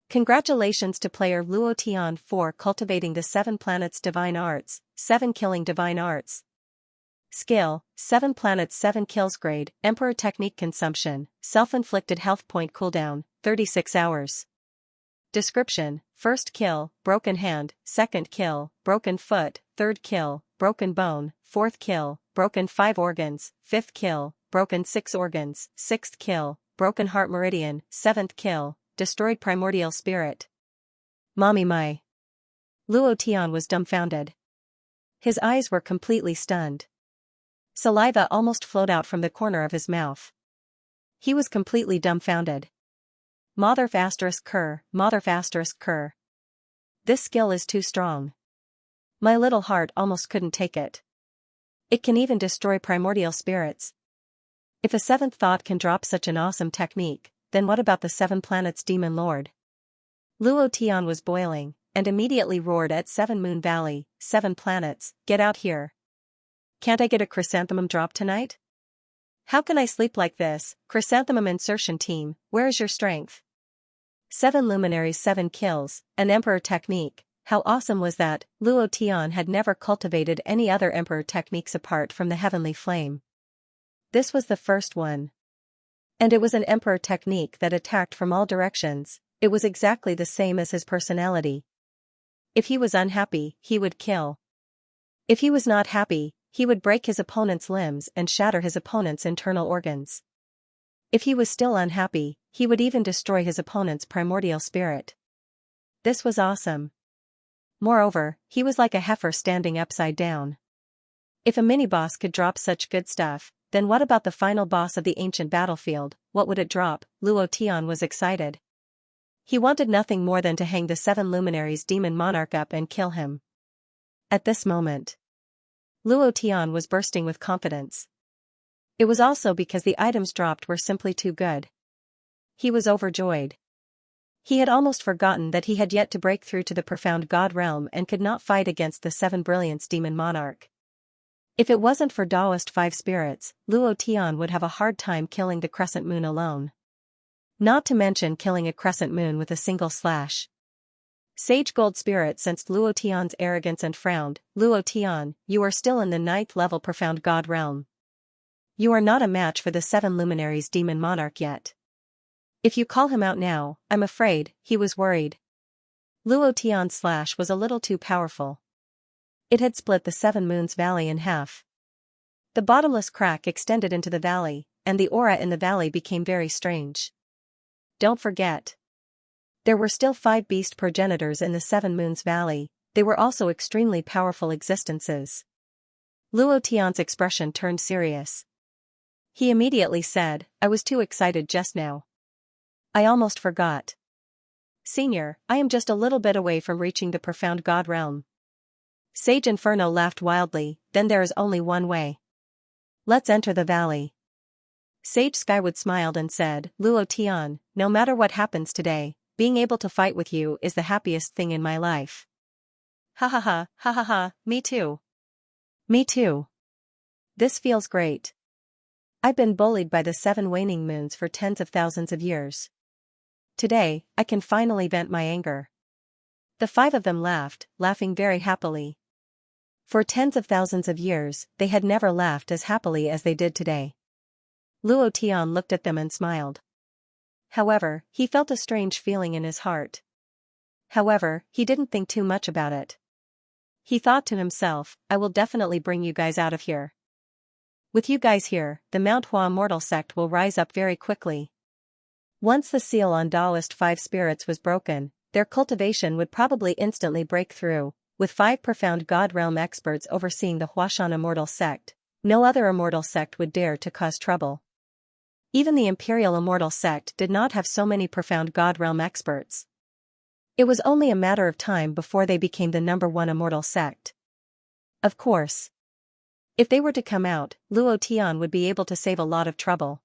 Congratulations to player Luo Tian for cultivating the 7 planets' divine arts, 7 killing divine arts. Skill, 7 planets 7 kills grade, Emperor technique consumption, self-inflicted health point cooldown, 36 hours. Description, first kill, broken hand, second kill, broken foot, third kill, broken bone, fourth kill, broken 5 organs, fifth kill, broken 6 organs, sixth kill, broken heart meridian, seventh kill, destroyed primordial spirit. Mommy my. Luo Tian was dumbfounded. His eyes were completely stunned. Saliva almost flowed out from the corner of his mouth. He was completely dumbfounded. Motherf asterisk cur, Motherf asterisk cur. This skill is too strong. My little heart almost couldn't take it. It can even destroy primordial spirits. If a 7th thought can drop such an awesome technique, then what about the 7 planets demon lord? Luo Tian was boiling, and immediately roared at 7 Moon Valley, 7 planets, get out here. Can't I get a chrysanthemum drop tonight? How can I sleep like this? Chrysanthemum insertion team, where is your strength? 7 luminaries 7 kills, an emperor technique. How awesome was that? Luo Tian had never cultivated any other emperor techniques apart from the heavenly flame. This was the first one. And it was an emperor technique that attacked from all directions. It was exactly the same as his personality. If he was unhappy, he would kill. If he was not happy, he would break his opponent's limbs and shatter his opponent's internal organs. If he was still unhappy, he would even destroy his opponent's primordial spirit. This was awesome. Moreover, he was like a heifer standing upside down. If a mini-boss could drop such good stuff, then what about the final boss of the ancient battlefield? What would it drop? Luo Tian was excited. He wanted nothing more than to hang the 7 luminaries demon monarch up and kill him. At this moment, Luo Tian was bursting with confidence. It was also because the items dropped were simply too good. He was overjoyed. He had almost forgotten that he had yet to break through to the profound god realm and could not fight against the 7 brilliance demon monarch. If it wasn't for Taoist 5 spirits, Luo Tian would have a hard time killing the crescent moon alone. Not to mention killing a crescent moon with a single slash. Sage Gold Spirit sensed Luo Tian's arrogance and frowned. Luo Tian, you are still in the 9th level profound god realm. You are not a match for the 7 luminaries demon monarch yet. If you call him out now, I'm afraid. He was worried. Luo Tian's slash was a little too powerful. It had split the 7 Moons Valley in half. The bottomless crack extended into the valley, and the aura in the valley became very strange. Don't forget. There were still 5 beast progenitors in the 7 Moons Valley. They were also extremely powerful existences. Luo Tian's expression turned serious. He immediately said, I was too excited just now. I almost forgot. Senior, I am just a little bit away from reaching the profound god realm. Sage Inferno laughed wildly, then there is only one way. Let's enter the valley. Sage Skywood smiled and said, Luo Tian, no matter what happens today, being able to fight with you is the happiest thing in my life. Ha ha ha, me too. Me too. This feels great. I've been bullied by the 7 waning moons for tens of thousands of years. Today, I can finally vent my anger. The 5 of them laughed, laughing very happily. For tens of thousands of years, they had never laughed as happily as they did today. Luo Tian looked at them and smiled. However, he felt a strange feeling in his heart. However, he didn't think too much about it. He thought to himself, I will definitely bring you guys out of here. With you guys here, the Mount Hua Immortal sect will rise up very quickly. Once the seal on Taoist 5 spirits was broken, their cultivation would probably instantly break through. With 5 profound god realm experts overseeing the Huashan Immortal sect, no other immortal sect would dare to cause trouble. Even the Imperial Immortal Sect did not have so many profound God Realm experts. It was only a matter of time before they became the #1 Immortal Sect. Of course. If they were to come out, Luo Tian would be able to save a lot of trouble.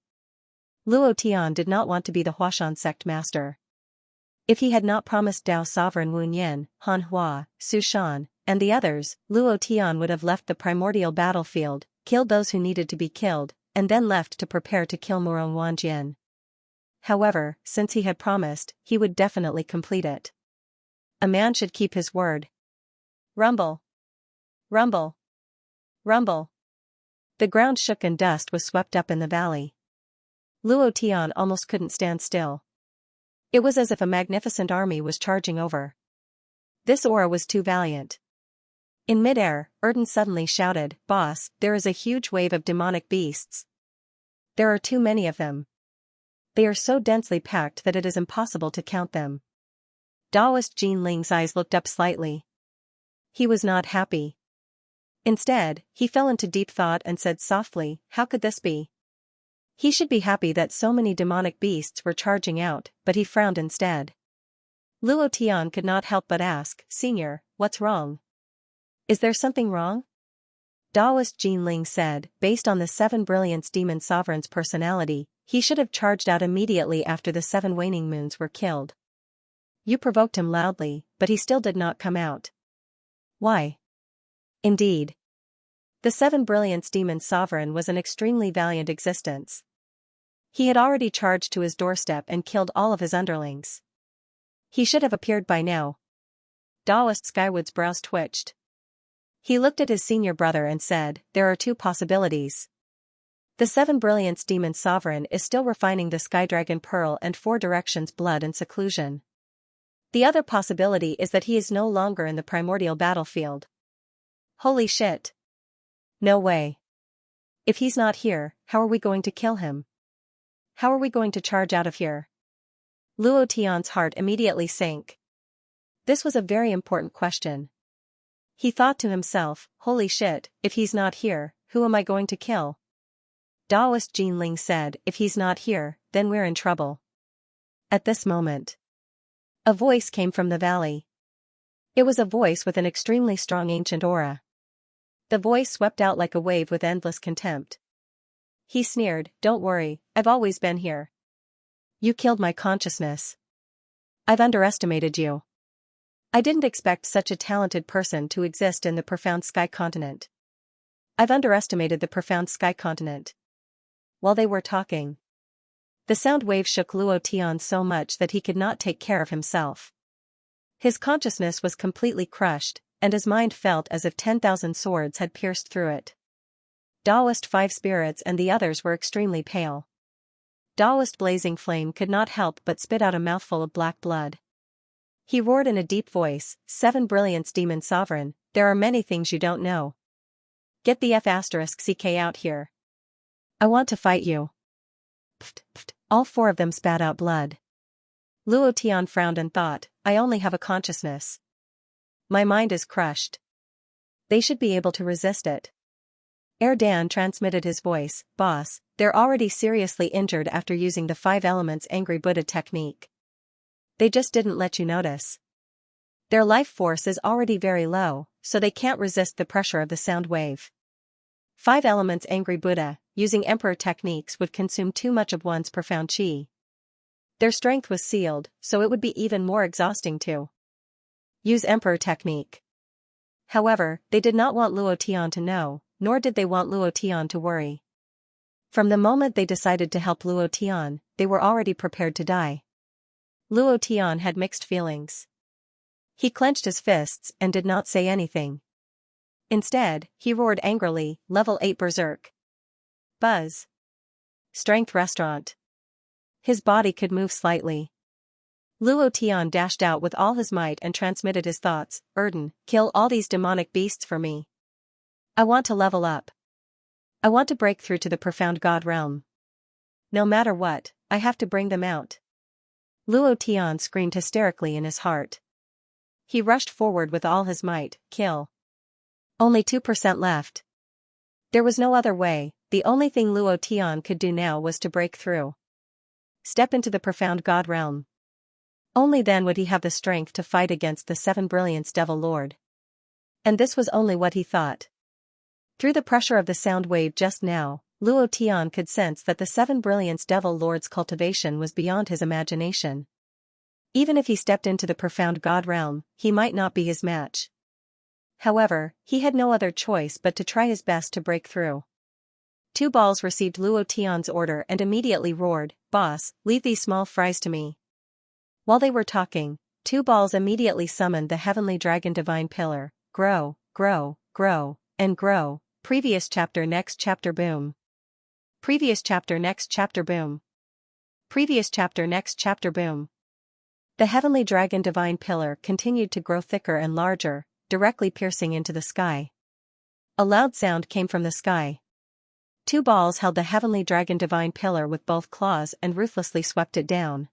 Luo Tian did not want to be the Huashan sect master. If he had not promised Dao sovereign Wu Yan, Han Hua, Su Shan, and the others, Luo Tian would have left the primordial battlefield, killed those who needed to be killed, and then left to prepare to kill Murong Wanjian. However, since he had promised, he would definitely complete it. A man should keep his word. Rumble. Rumble. Rumble. The ground shook and dust was swept up in the valley. Luo Tian almost couldn't stand still. It was as if a magnificent army was charging over. This aura was too valiant. In midair, Erden suddenly shouted, "Boss, there is a huge wave of demonic beasts. There are too many of them. They are so densely packed that it is impossible to count them." Daoist Jin Ling's eyes looked up slightly. He was not happy. Instead, he fell into deep thought and said softly, "How could this be?" He should be happy that so many demonic beasts were charging out, but he frowned instead. Luo Tian could not help but ask, "Senior, what's wrong? Is there something wrong?" Daoist Jin Ling said, based on the 7 Brilliance Demon Sovereign's personality, he should have charged out immediately after the 7 waning moons were killed. You provoked him loudly, but he still did not come out. Why? Indeed. The 7 Brilliance Demon Sovereign was an extremely valiant existence. He had already charged to his doorstep and killed all of his underlings. He should have appeared by now. Daoist Skywood's brows twitched. He looked at his senior brother and said, "There are 2 possibilities. The 7 Brilliance Demon Sovereign is still refining the Skydragon Pearl and 4 Directions Blood and Seclusion. The other possibility is that he is no longer in the primordial battlefield." Holy shit. No way. If he's not here, how are we going to kill him? How are we going to charge out of here? Luo Tian's heart immediately sank. This was a very important question. He thought to himself, holy shit, if he's not here, who am I going to kill? Daoist Jin Ling said, "If he's not here, then we're in trouble." At this moment, a voice came from the valley. It was a voice with an extremely strong ancient aura. The voice swept out like a wave with endless contempt. He sneered, "Don't worry, I've always been here. You killed my consciousness. I've underestimated you. I didn't expect such a talented person to exist in the profound sky continent. I've underestimated the profound sky continent." While they were talking, the sound wave shook Luo Tian so much that he could not take care of himself. His consciousness was completely crushed, and his mind felt as if 10,000 swords had pierced through it. Daoist 5 spirits and the others were extremely pale. Daoist Blazing Flame could not help but spit out a mouthful of black blood. He roared in a deep voice, 7 Brilliance Demon Sovereign, there are many things you don't know. Get the F***CK out here. I want to fight you. Pft, pft, all 4 of them spat out blood. Luo Tian frowned and thought, I only have a consciousness. My mind is crushed. They should be able to resist it. Erdan transmitted his voice, "Boss, they're already seriously injured after using the 5 elements Angry Buddha technique. They just didn't let you notice. Their life force is already very low, so they can't resist the pressure of the sound wave. 5 elements Angry Buddha, using Emperor techniques would consume too much of one's profound chi. Their strength was sealed, so it would be even more exhausting to use Emperor technique." However, they did not want Luo Tian to know, nor did they want Luo Tian to worry. From the moment they decided to help Luo Tian, they were already prepared to die. Luo Tian had mixed feelings. He clenched his fists and did not say anything. Instead, he roared angrily, "Level 8 Berserk. Buzz. Strength Restaurant." His body could move slightly. Luo Tian dashed out with all his might and transmitted his thoughts, "Erden, kill all these demonic beasts for me. I want to level up. I want to break through to the profound God realm. No matter what, I have to bring them out." Luo Tian screamed hysterically in his heart. He rushed forward with all his might, "Kill. Only 2% left." There was no other way, the only thing Luo Tian could do now was to break through. Step into the profound God realm. Only then would he have the strength to fight against the Seven Brilliance Devil Lord. And this was only what he thought. Through the pressure of the sound wave just now, Luo Tian could sense that the Seven Brilliance Devil Lord's cultivation was beyond his imagination. Even if he stepped into the profound God realm, he might not be his match. However, he had no other choice but to try his best to break through. Two balls received Luo Tian's order and immediately roared, "Boss, leave these small fries to me." While they were talking, two balls immediately summoned the heavenly dragon divine pillar. Grow, grow, grow, and grow. Previous chapter next chapter boom. Previous chapter next chapter boom. Previous chapter next chapter boom. The heavenly dragon divine pillar continued to grow thicker and larger, directly piercing into the sky. A loud sound came from the sky. Two balls held the heavenly dragon divine pillar with both claws and ruthlessly swept it down.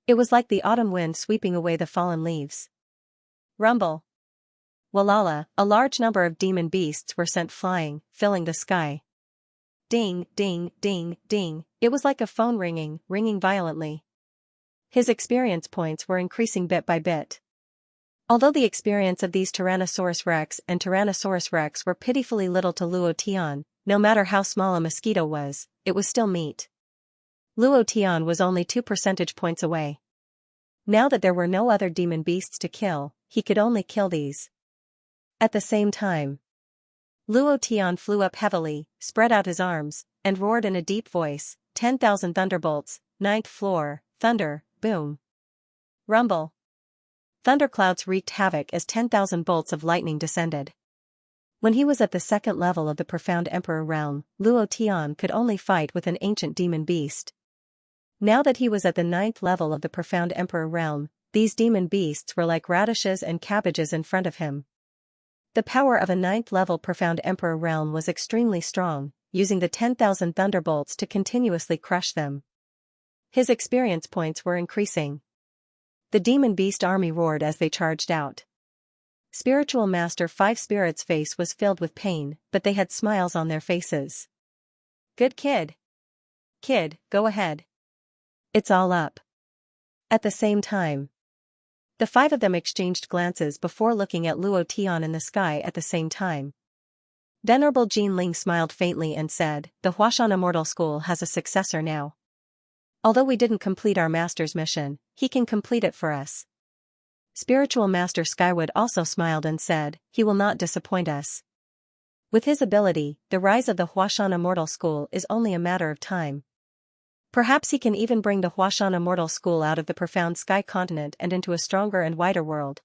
It was like the autumn wind sweeping away the fallen leaves. Rumble. Walala, a large number of demon beasts were sent flying, filling the sky. Ding, ding, ding, ding, it was like a phone ringing violently. His experience points were increasing bit by bit. Although the experience of these Tyrannosaurus Rex and Tyrannosaurus Rex were pitifully little to Luo Tian, no matter how small a mosquito was, it was still meat. Luo Tian was only 2 percentage points away. Now that there were no other demon beasts to kill, he could only kill these. At the same time, Luo Tian flew up heavily, spread out his arms, and roared in a deep voice, 10,000 thunderbolts, 9th floor, thunder, boom. Rumble. Thunderclouds wreaked havoc as 10,000 bolts of lightning descended. When he was at the second level of the profound Emperor realm, Luo Tian could only fight with an ancient demon beast. Now that he was at the 9th level of the profound Emperor realm, these demon beasts were like radishes and cabbages in front of him. The power of a 9th level profound Emperor realm was extremely strong, using the 10,000 thunderbolts to continuously crush them. His experience points were increasing. The demon beast army roared as they charged out. Spiritual Master 5 Spirits' face was filled with pain, but they had smiles on their faces. Good kid. Kid, go ahead. It's all up. At the same time, the 5 of them exchanged glances before looking at Luo Tian in the sky at the same time. Venerable Jin Ling smiled faintly and said, "The Huashan Immortal School has a successor now. Although we didn't complete our master's mission, he can complete it for us." Spiritual Master Skywood also smiled and said, "He will not disappoint us. With his ability, the rise of the Huashan Immortal School is only a matter of time. Perhaps he can even bring the Huashan Immortal School out of the profound sky continent and into a stronger and wider world."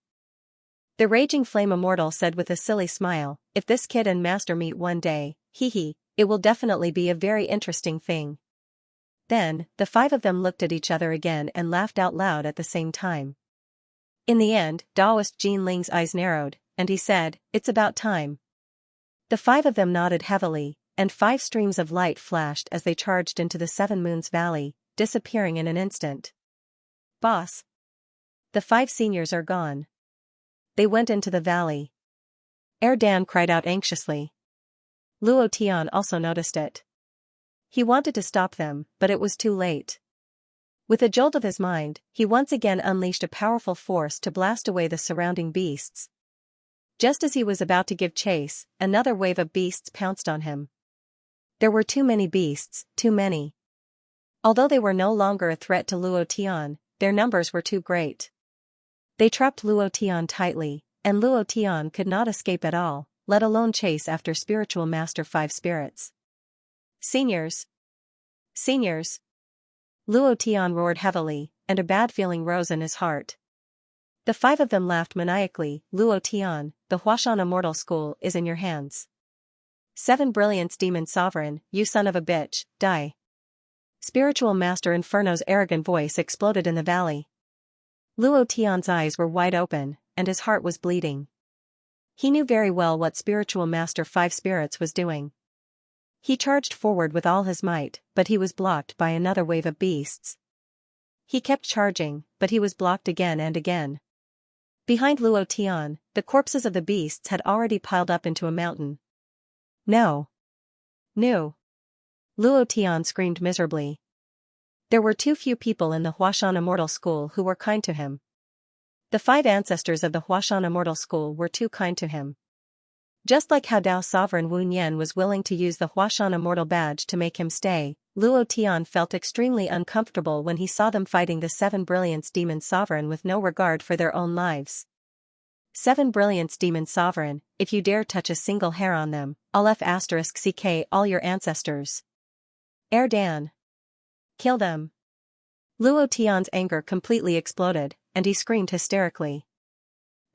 The Raging Flame Immortal said with a silly smile, "If this kid and master meet one day, it will definitely be a very interesting thing." Then, the 5 of them looked at each other again and laughed out loud at the same time. In the end, Taoist Jin Ling's eyes narrowed, and he said, "It's about time." The 5 of them nodded heavily, and 5 streams of light flashed as they charged into the 7 Moons Valley, disappearing in an instant. "Boss. The 5 seniors are gone." They went into the valley. Dan cried out anxiously. Luo Tian also noticed it. He wanted to stop them, but it was too late. With a jolt of his mind, he once again unleashed a powerful force to blast away the surrounding beasts. Just as he was about to give chase, another wave of beasts pounced on him. There were too many beasts, too many. Although they were no longer a threat to Luo Tian, their numbers were too great. They trapped Luo Tian tightly, and Luo Tian could not escape at all, let alone chase after Spiritual Master 5 Spirits. "Seniors! Seniors!" Luo Tian roared heavily, and a bad feeling rose in his heart. The 5 of them laughed maniacally. "Luo Tian, the Huashan Immortal School is in your hands. 7 Brilliance Demon Sovereign, you son of a bitch, die." Spiritual Master Inferno's arrogant voice exploded in the valley. Luo Tian's eyes were wide open, and his heart was bleeding. He knew very well what Spiritual Master 5 Spirits was doing. He charged forward with all his might, but he was blocked by another wave of beasts. He kept charging, but he was blocked again and again. Behind Luo Tian, the corpses of the beasts had already piled up into a mountain. No. Luo Tian screamed miserably. There were too few people in the Huashan Immortal School who were kind to him. The 5 ancestors of the Huashan Immortal School were too kind to him. Just like how Dao Sovereign Wu Nian was willing to use the Huashan Immortal Badge to make him stay, Luo Tian felt extremely uncomfortable when he saw them fighting the 7 Brilliance Demon Sovereign with no regard for their own lives. 7 Brilliance Demon Sovereign, if you dare touch a single hair on them, I'll F***ck all your ancestors. Dan. Kill them. Luo Tian's anger completely exploded, and he screamed hysterically.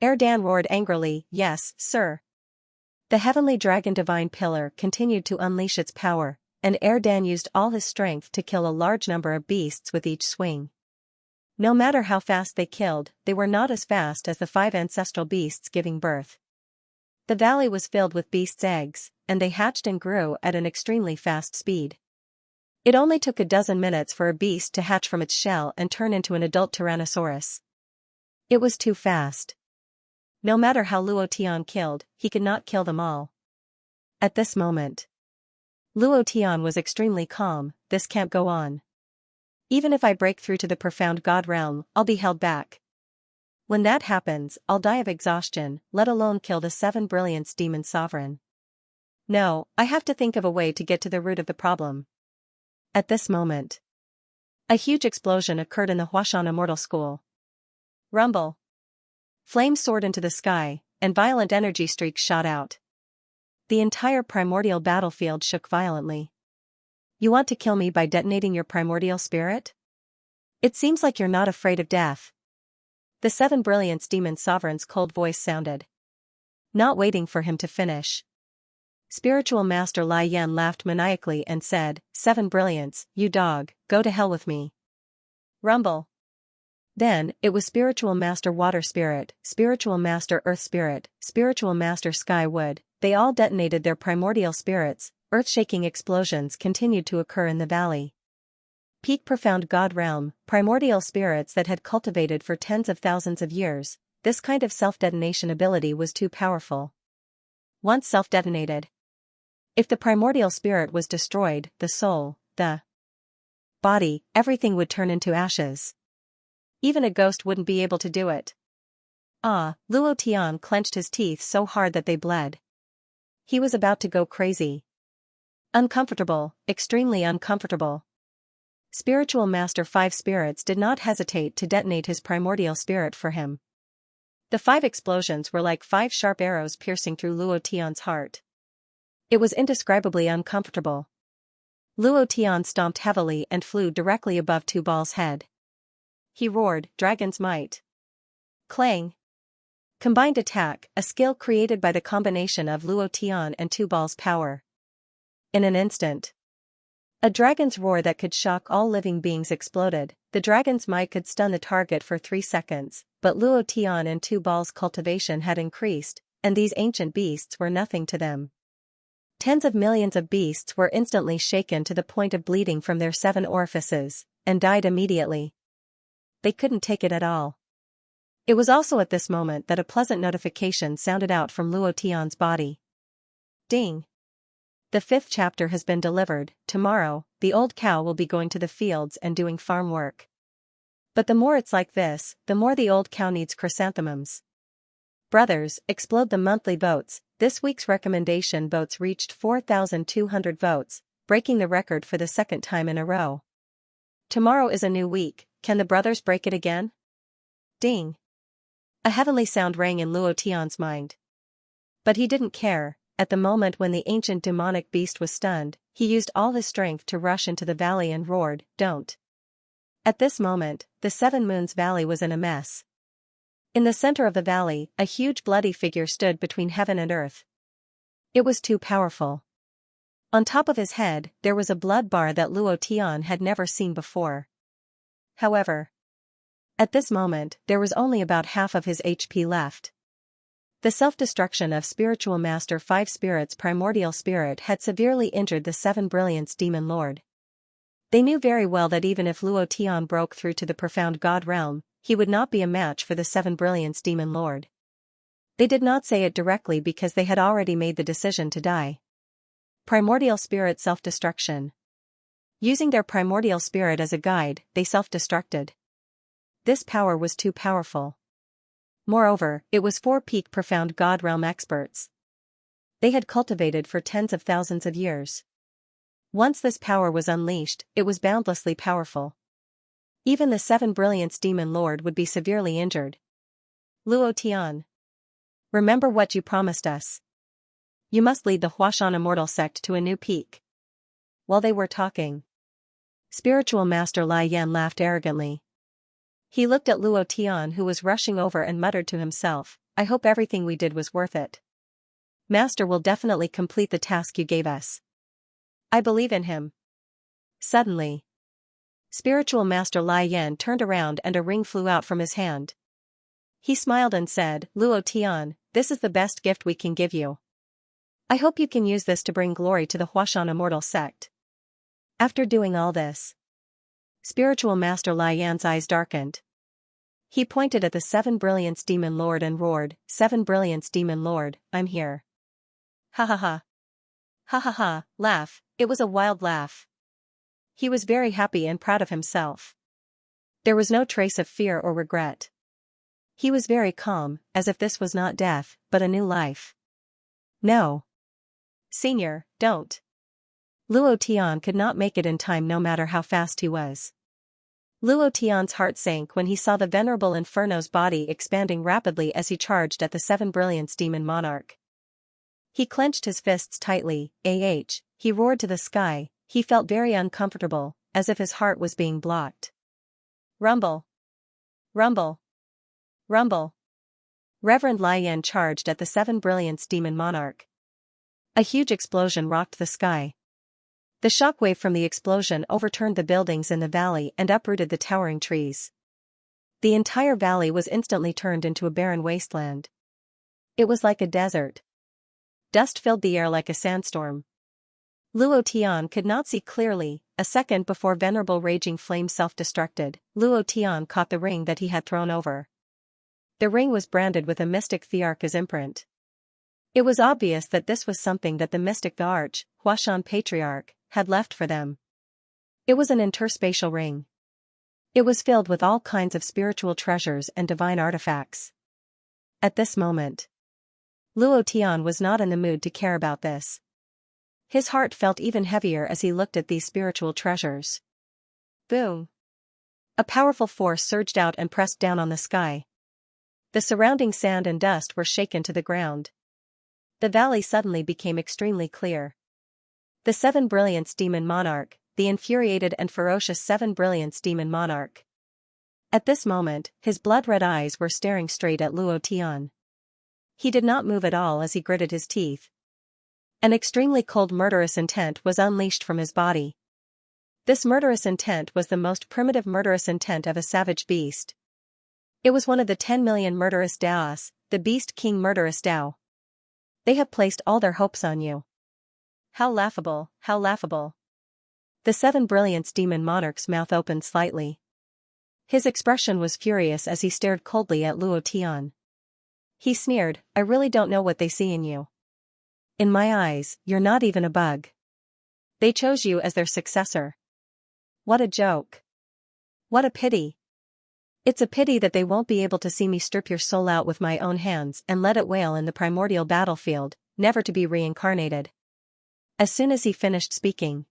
Dan roared angrily, yes, sir. The heavenly dragon divine pillar continued to unleash its power, and Dan used all his strength to kill a large number of beasts with each swing. No matter how fast they killed, they were not as fast as the 5 ancestral beasts giving birth. The valley was filled with beasts' eggs, and they hatched and grew at an extremely fast speed. It only took a dozen minutes for a beast to hatch from its shell and turn into an adult Tyrannosaurus. It was too fast. No matter how Luo Tian killed, he could not kill them all. At this moment, Luo Tian was extremely calm. This can't go on. Even if I break through to the profound God realm, I'll be held back. When that happens, I'll die of exhaustion, let alone kill the 7 Brilliance Demon Sovereign. No, I have to think of a way to get to the root of the problem. At this moment, a huge explosion occurred in the Huashan Immortal School. Rumble. Flames soared into the sky, and violent energy streaks shot out. The entire primordial battlefield shook violently. You want to kill me by detonating your primordial spirit? It seems like you're not afraid of death. The 7 Brilliance Demon Sovereign's cold voice sounded. Not waiting for him to finish, Spiritual Master Lai Yan laughed maniacally and said, 7 Brilliance, you dog, go to hell with me. Rumble. Then, it was Spiritual Master Water Spirit, Spiritual Master Earth Spirit, Spiritual Master Sky Wood. They all detonated their primordial spirits. Earth-shaking explosions continued to occur in the valley. Peak profound God realm, primordial spirits that had cultivated for tens of thousands of years. This kind of self-detonation ability was too powerful. Once self-detonated, if the primordial spirit was destroyed, the soul, the body, everything would turn into ashes. Even a ghost wouldn't be able to do it. Luo Tian clenched his teeth so hard that they bled. He was about to go crazy. Uncomfortable, extremely uncomfortable. Spiritual Master 5 Spirits did not hesitate to detonate his primordial spirit for him. The 5 explosions were like 5 sharp arrows piercing through Luo Tian's heart. It was indescribably uncomfortable. Luo Tian stomped heavily and flew directly above Tu Bal's head. He roared, Dragon's Might. Clang. Combined attack, a skill created by the combination of Luo Tian and Tu Bal's power. In an instant, a dragon's roar that could shock all living beings exploded. The dragon's might could stun the target for 3 seconds, but Luo Tian and Tu Bal's cultivation had increased, and these ancient beasts were nothing to them. Tens of millions of beasts were instantly shaken to the point of bleeding from their 7 orifices, and died immediately. They couldn't take it at all. It was also at this moment that a pleasant notification sounded out from Luo Tian's body. Ding! The 5th chapter has been delivered. Tomorrow, the old cow will be going to the fields and doing farm work. But the more it's like this, the more the old cow needs chrysanthemums. Brothers, explode the monthly votes. This week's recommendation votes reached 4,200 votes, breaking the record for the 2nd time in a row. Tomorrow is a new week. Can the brothers break it again? Ding! A heavenly sound rang in Luo Tian's mind. But he didn't care. At the moment when the ancient demonic beast was stunned, he used all his strength to rush into the valley and roared, Don't! At this moment, the 7 Moons Valley was in a mess. In the center of the valley, a huge bloody figure stood between heaven and earth. It was too powerful. On top of his head, there was a blood bar that Luo Tian had never seen before. However, at this moment, there was only about half of his HP left. The self-destruction of Spiritual Master 5 Spirits' primordial spirit had severely injured the 7 Brilliance Demon Lord. They knew very well that even if Luo Tian broke through to the profound God realm, he would not be a match for the 7 Brilliance Demon Lord. They did not say it directly because they had already made the decision to die. Primordial spirit self-destruction. Using their primordial spirit as a guide, they self-destructed. This power was too powerful. Moreover, it was 4 peak profound God realm experts. They had cultivated for tens of thousands of years. Once this power was unleashed, it was boundlessly powerful. Even the 7 Brilliance Demon Lord would be severely injured. Luo Tian. Remember what you promised us. You must lead the Huashan Immortal sect to a new peak. While they were talking, Spiritual Master Lai Yan laughed arrogantly. He looked at Luo Tian, who was rushing over, and muttered to himself, I hope everything we did was worth it. Master will definitely complete the task you gave us. I believe in him. Suddenly, Spiritual Master Lai Yan turned around and a ring flew out from his hand. He smiled and said, Luo Tian, this is the best gift we can give you. I hope you can use this to bring glory to the Huashan Immortal sect. After doing all this, Spiritual Master Lai Yan's eyes darkened. He pointed at the 7 Brilliance Demon Lord and roared, 7 Brilliance Demon Lord, I'm here. Ha ha ha. Ha ha ha, laugh, it was a wild laugh. He was very happy and proud of himself. There was no trace of fear or regret. He was very calm, as if this was not death, but a new life. No. Senior, don't. Luo Tian could not make it in time no matter how fast he was. Luo Tian's heart sank when he saw the venerable Inferno's body expanding rapidly as he charged at the 7 Brilliance Demon Monarch. He clenched his fists tightly, he roared to the sky, he felt very uncomfortable, as if his heart was being blocked. Rumble. Rumble. Rumble. Reverend Lai Yan charged at the 7 Brilliance Demon Monarch. A huge explosion rocked the sky. The shockwave from the explosion overturned the buildings in the valley and uprooted the towering trees. The entire valley was instantly turned into a barren wasteland. It was like a desert. Dust filled the air like a sandstorm. Luo Tian could not see clearly. A second before venerable raging flame self-destructed, Luo Tian caught the ring that he had thrown over. The ring was branded with a mystic Thearch's imprint. It was obvious that this was something that the mystic Arch, Huashan Patriarch, had left for them. It was an interspatial ring. It was filled with all kinds of spiritual treasures and divine artifacts. At this moment, Luo Tian was not in the mood to care about this. His heart felt even heavier as he looked at these spiritual treasures. Boom! A powerful force surged out and pressed down on the sky. The surrounding sand and dust were shaken to the ground. The valley suddenly became extremely clear. The 7 Brilliance Demon Monarch, the infuriated and ferocious 7 Brilliance Demon Monarch. At this moment, his blood-red eyes were staring straight at Luo Tian. He did not move at all as he gritted his teeth. An extremely cold murderous intent was unleashed from his body. This murderous intent was the most primitive murderous intent of a savage beast. It was one of the 10 million murderous Daos, the Beast King Murderous Dao. They have placed all their hopes on you. How laughable, how laughable. The 7 Brilliance Demon Monarch's mouth opened slightly. His expression was furious as he stared coldly at Luo Tian. He sneered, I really don't know what they see in you. In my eyes, you're not even a bug. They chose you as their successor. What a joke. What a pity. It's a pity that they won't be able to see me strip your soul out with my own hands and let it wail in the primordial battlefield, never to be reincarnated. As soon as he finished speaking,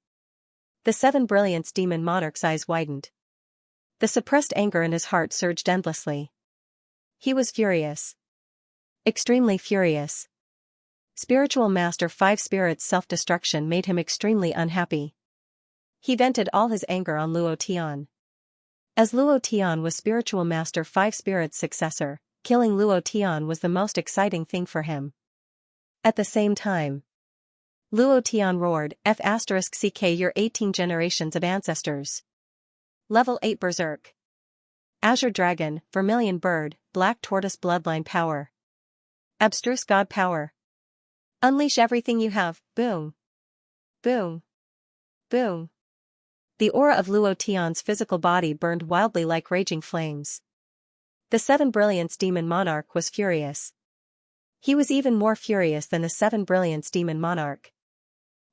the 7 Brilliance Demon Monarch's eyes widened. The suppressed anger in his heart surged endlessly. He was furious. Extremely furious. Spiritual Master 5 Spirit's self-destruction made him extremely unhappy. He vented all his anger on Luo Tian. As Luo Tian was Spiritual Master 5 Spirit's successor, killing Luo Tian was the most exciting thing for him. At the same time, Luo Tian roared, F***ck your 18 generations of ancestors. Level 8 Berserk. Azure Dragon, Vermilion Bird, Black Tortoise Bloodline Power. Abstruse God Power. Unleash everything you have, boom. Boom. Boom. The aura of Luo Tian's physical body burned wildly like raging flames. The 7 Brilliance Demon Monarch was furious. He was even more furious than the 7 Brilliance Demon Monarch.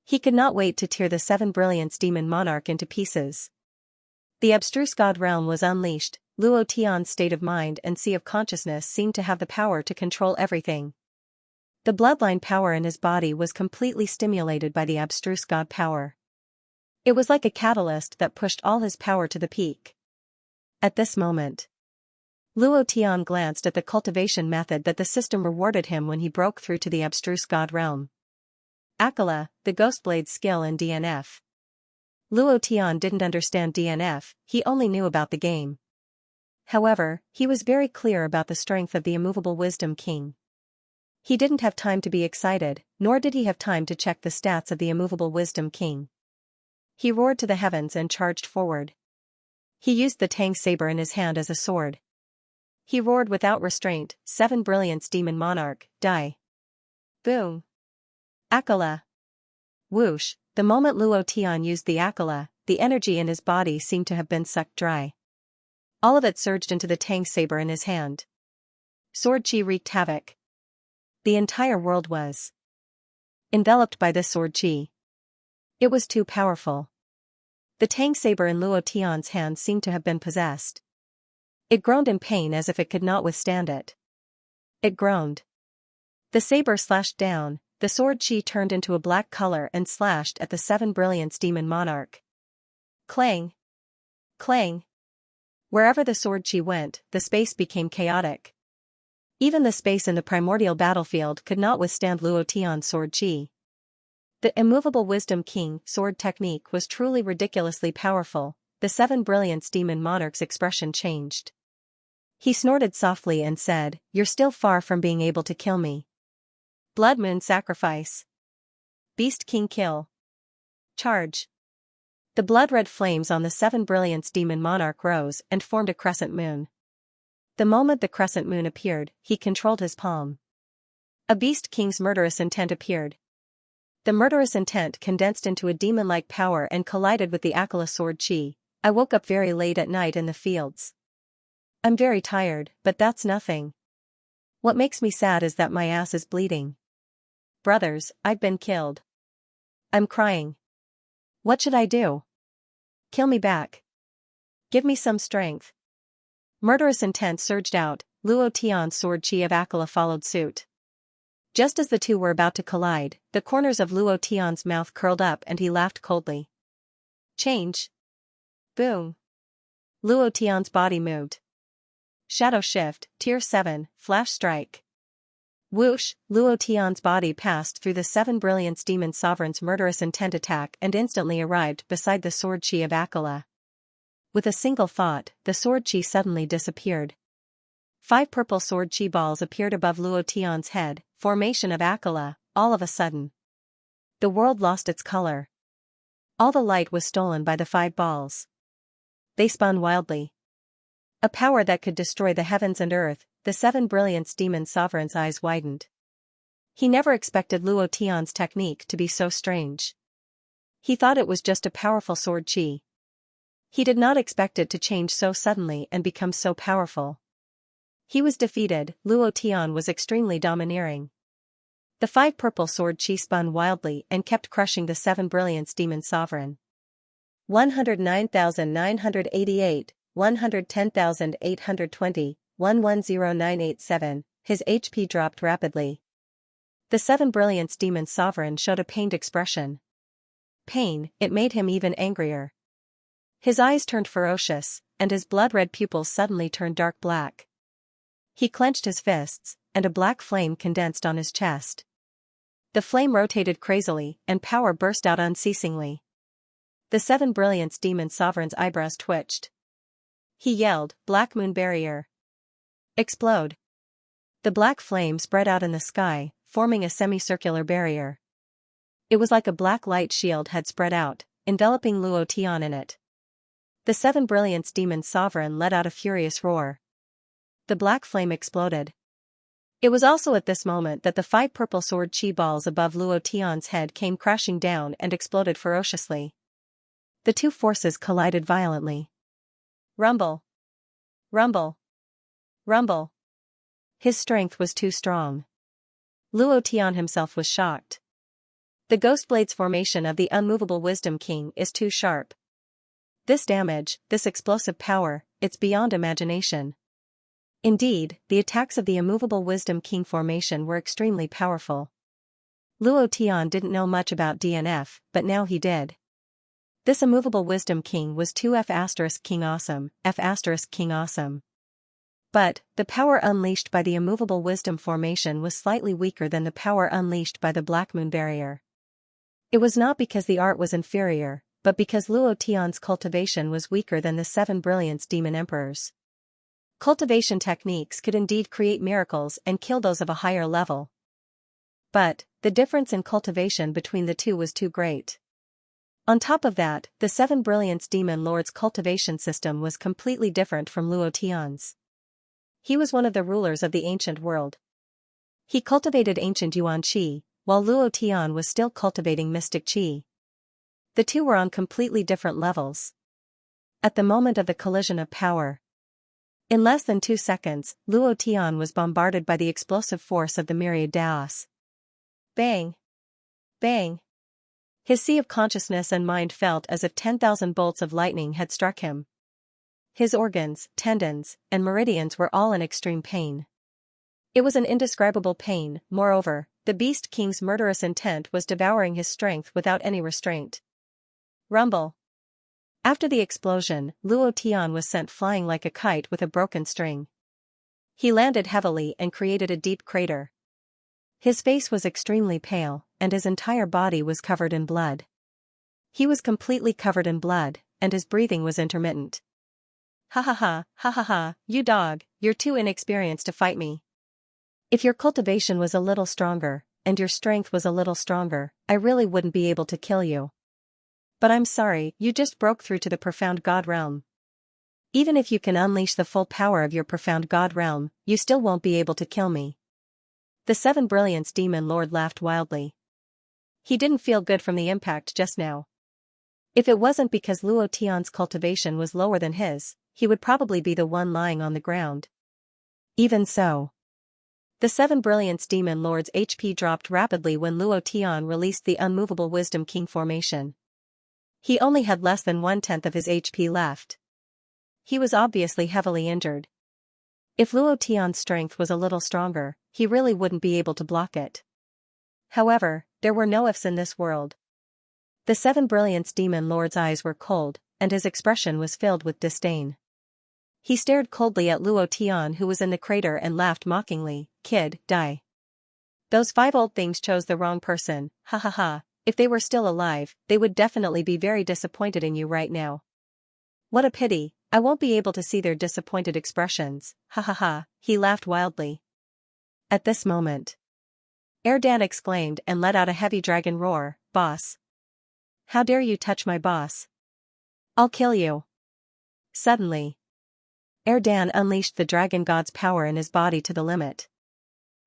He could not wait to tear the Seven Brilliance demon monarch into pieces. The abstruse god realm was unleashed. Luo Tian's state of mind and sea of consciousness seemed to have the power to control everything. The bloodline power in his body was completely stimulated by the abstruse god power. It was like a catalyst that pushed all his power to the peak. At this moment, Luo Tian glanced at the cultivation method that the system rewarded him when he broke through to the abstruse god realm. Akala, the Ghostblade's skill in DNF. Luo Tian didn't understand DNF, he only knew about the game. However, he was very clear about the strength of the immovable Wisdom King. He didn't have time to be excited, nor did he have time to check the stats of the immovable Wisdom King. He roared to the heavens and charged forward. He used the Tang saber in his hand as a sword. He roared without restraint, Seven Brilliance Demon Monarch, die. Boom. Akala. Whoosh, the moment Luo Tian used the Akala, the energy in his body seemed to have been sucked dry. All of it surged into the Tang saber in his hand. Sword chi wreaked havoc. The entire world was enveloped by this sword chi. It was too powerful. The Tang saber in Luo Tian's hand seemed to have been possessed. It groaned in pain as if it could not withstand it. It groaned. The saber slashed down, the sword chi turned into a black color and slashed at the Seven Brilliance Demon Monarch. Clang! Clang! Wherever the sword chi went, the space became chaotic. Even the space in the primordial battlefield could not withstand Luo Tian's sword chi. The immovable Wisdom King sword technique was truly ridiculously powerful. The Seven Brilliance Demon Monarch's expression changed. He snorted softly and said, "You're still far from being able to kill me." Blood Moon Sacrifice. Beast King Kill. Charge. The blood-red flames on the Seven Brilliance Demon Monarch rose and formed a crescent moon. The moment the crescent moon appeared, he controlled his palm. A Beast King's murderous intent appeared. The murderous intent condensed into a demon-like power and collided with the Akala sword chi. I woke up very late at night in the fields. I'm very tired, but that's nothing. What makes me sad is that my ass is bleeding. Brothers, I've been killed. I'm crying. What should I do? Kill me back. Give me some strength. Murderous intent surged out, Luo Tian's sword chi of Akala followed suit. Just as the two were about to collide, the corners of Luo Tian's mouth curled up and he laughed coldly. Change. Boom. Luo Tian's body moved. Shadow Shift, Tier 7, Flash Strike. Whoosh, Luo Tian's body passed through the Seven Brilliance Demon Sovereign's murderous intent attack and instantly arrived beside the sword chi of Akala. With a single thought, the sword chi suddenly disappeared. 5 purple sword chi balls appeared above Luo Tian's head, formation of Akala, all of a sudden. The world lost its color. All the light was stolen by the 5 balls. They spun wildly. A power that could destroy the heavens and earth. The Seven Brilliance Demon Sovereign's eyes widened. He never expected Luo Tian's technique to be so strange. He thought it was just a powerful sword chi. He did not expect it to change so suddenly and become so powerful. He was defeated. Luo Tian was extremely domineering. The 5 purple sword chi spun wildly and kept crushing the Seven Brilliance Demon Sovereign. 109,988, 110,820. 110987, his HP dropped rapidly. The Seven Brilliance Demon Sovereign showed a pained expression. Pain, it made him even angrier. His eyes turned ferocious, and his blood-red pupils suddenly turned dark black. He clenched his fists, and a black flame condensed on his chest. The flame rotated crazily, and power burst out unceasingly. The Seven Brilliance Demon Sovereign's eyebrows twitched. He yelled, "Black Moon Barrier! Explode!" The black flame spread out in the sky, forming a semicircular barrier. It was like a black light shield had spread out, enveloping Luo Tian in it. The Seven Brilliance Demon Sovereign let out a furious roar. The black flame exploded. It was also at this moment that the 5 purple sword chi balls above Luo Tian's head came crashing down and exploded ferociously. The two forces collided violently. Rumble! Rumble! Rumble! His strength was too strong. Luo Tian himself was shocked. The Ghost Blade's formation of the unmovable Wisdom King is too sharp. This damage, this explosive power, it's beyond imagination. Indeed, the attacks of the immovable Wisdom King formation were extremely powerful. Luo Tian didn't know much about DNF, but now he did. This immovable Wisdom King was 2F** King Awesome, F** King Awesome. But, the power unleashed by the immovable Wisdom formation was slightly weaker than the power unleashed by the Black Moon Barrier. It was not because the art was inferior, but because Luo Tian's cultivation was weaker than the 7 Brilliance Demon Emperors. Cultivation techniques could indeed create miracles and kill those of a higher level. But, the difference in cultivation between the two was too great. On top of that, the 7 Brilliance Demon Lord's cultivation system was completely different from Luo Tian's. He was one of the rulers of the ancient world. He cultivated ancient Yuan Qi, while Luo Tian was still cultivating mystic Qi. The two were on completely different levels. At the moment of the collision of power, in less than 2 seconds, Luo Tian was bombarded by the explosive force of the myriad Daos. Bang! Bang! His sea of consciousness and mind felt as if 10,000 bolts of lightning had struck him. His organs, tendons, and meridians were all in extreme pain. It was an indescribable pain. Moreover, the Beast King's murderous intent was devouring his strength without any restraint. Rumble. After the explosion, Luo Tian was sent flying like a kite with a broken string. He landed heavily and created a deep crater. His face was extremely pale, and his entire body was covered in blood. He was completely covered in blood, and his breathing was intermittent. Ha ha ha, ha ha ha, you dog, you're too inexperienced to fight me. If your cultivation was a little stronger, and your strength was a little stronger, I really wouldn't be able to kill you. But I'm sorry, you just broke through to the profound God realm. Even if you can unleash the full power of your profound God realm, you still won't be able to kill me. The 7 Brilliance Demon Lord laughed wildly. He didn't feel good from the impact just now. If it wasn't because Luo Tian's cultivation was lower than his, he would probably be the one lying on the ground. Even so, the 7 Brilliance Demon Lord's HP dropped rapidly when Luo Tian released the unmovable Wisdom King formation. He only had less than 1/10 of his HP left. He was obviously heavily injured. If Luo Tian's strength was a little stronger, he really wouldn't be able to block it. However, there were no ifs in this world. The 7 Brilliance Demon Lord's eyes were cold, and his expression was filled with disdain. He stared coldly at Luo Tian, who was in the crater, and laughed mockingly. Kid, die. Those 5 old things chose the wrong person, ha ha ha. If they were still alive, they would definitely be very disappointed in you right now. What a pity, I won't be able to see their disappointed expressions, ha ha ha, he laughed wildly. At this moment, Erdan exclaimed and let out a heavy dragon roar, Boss. How dare you touch my boss? I'll kill you. Suddenly, Erdan unleashed the dragon god's power in his body to the limit.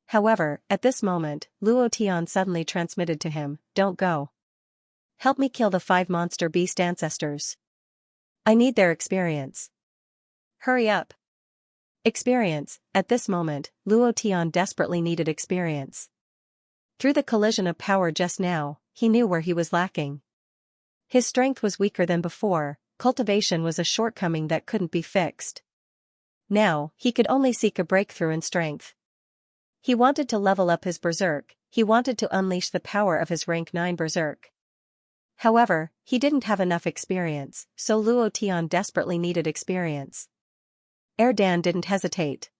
However, at this moment, Luo Tian suddenly transmitted to him, Don't go. Help me kill the 5 monster beast ancestors. I need their experience. Hurry up. Experience. At this moment, Luo Tian desperately needed experience. Through the collision of power just now, he knew where he was lacking. His strength was weaker than before, cultivation was a shortcoming that couldn't be fixed. Now, he could only seek a breakthrough in strength. He wanted to level up his berserk, he wanted to unleash the power of his rank 9 berserk. However, he didn't have enough experience, so Luo Tian desperately needed experience. Erdan didn't hesitate.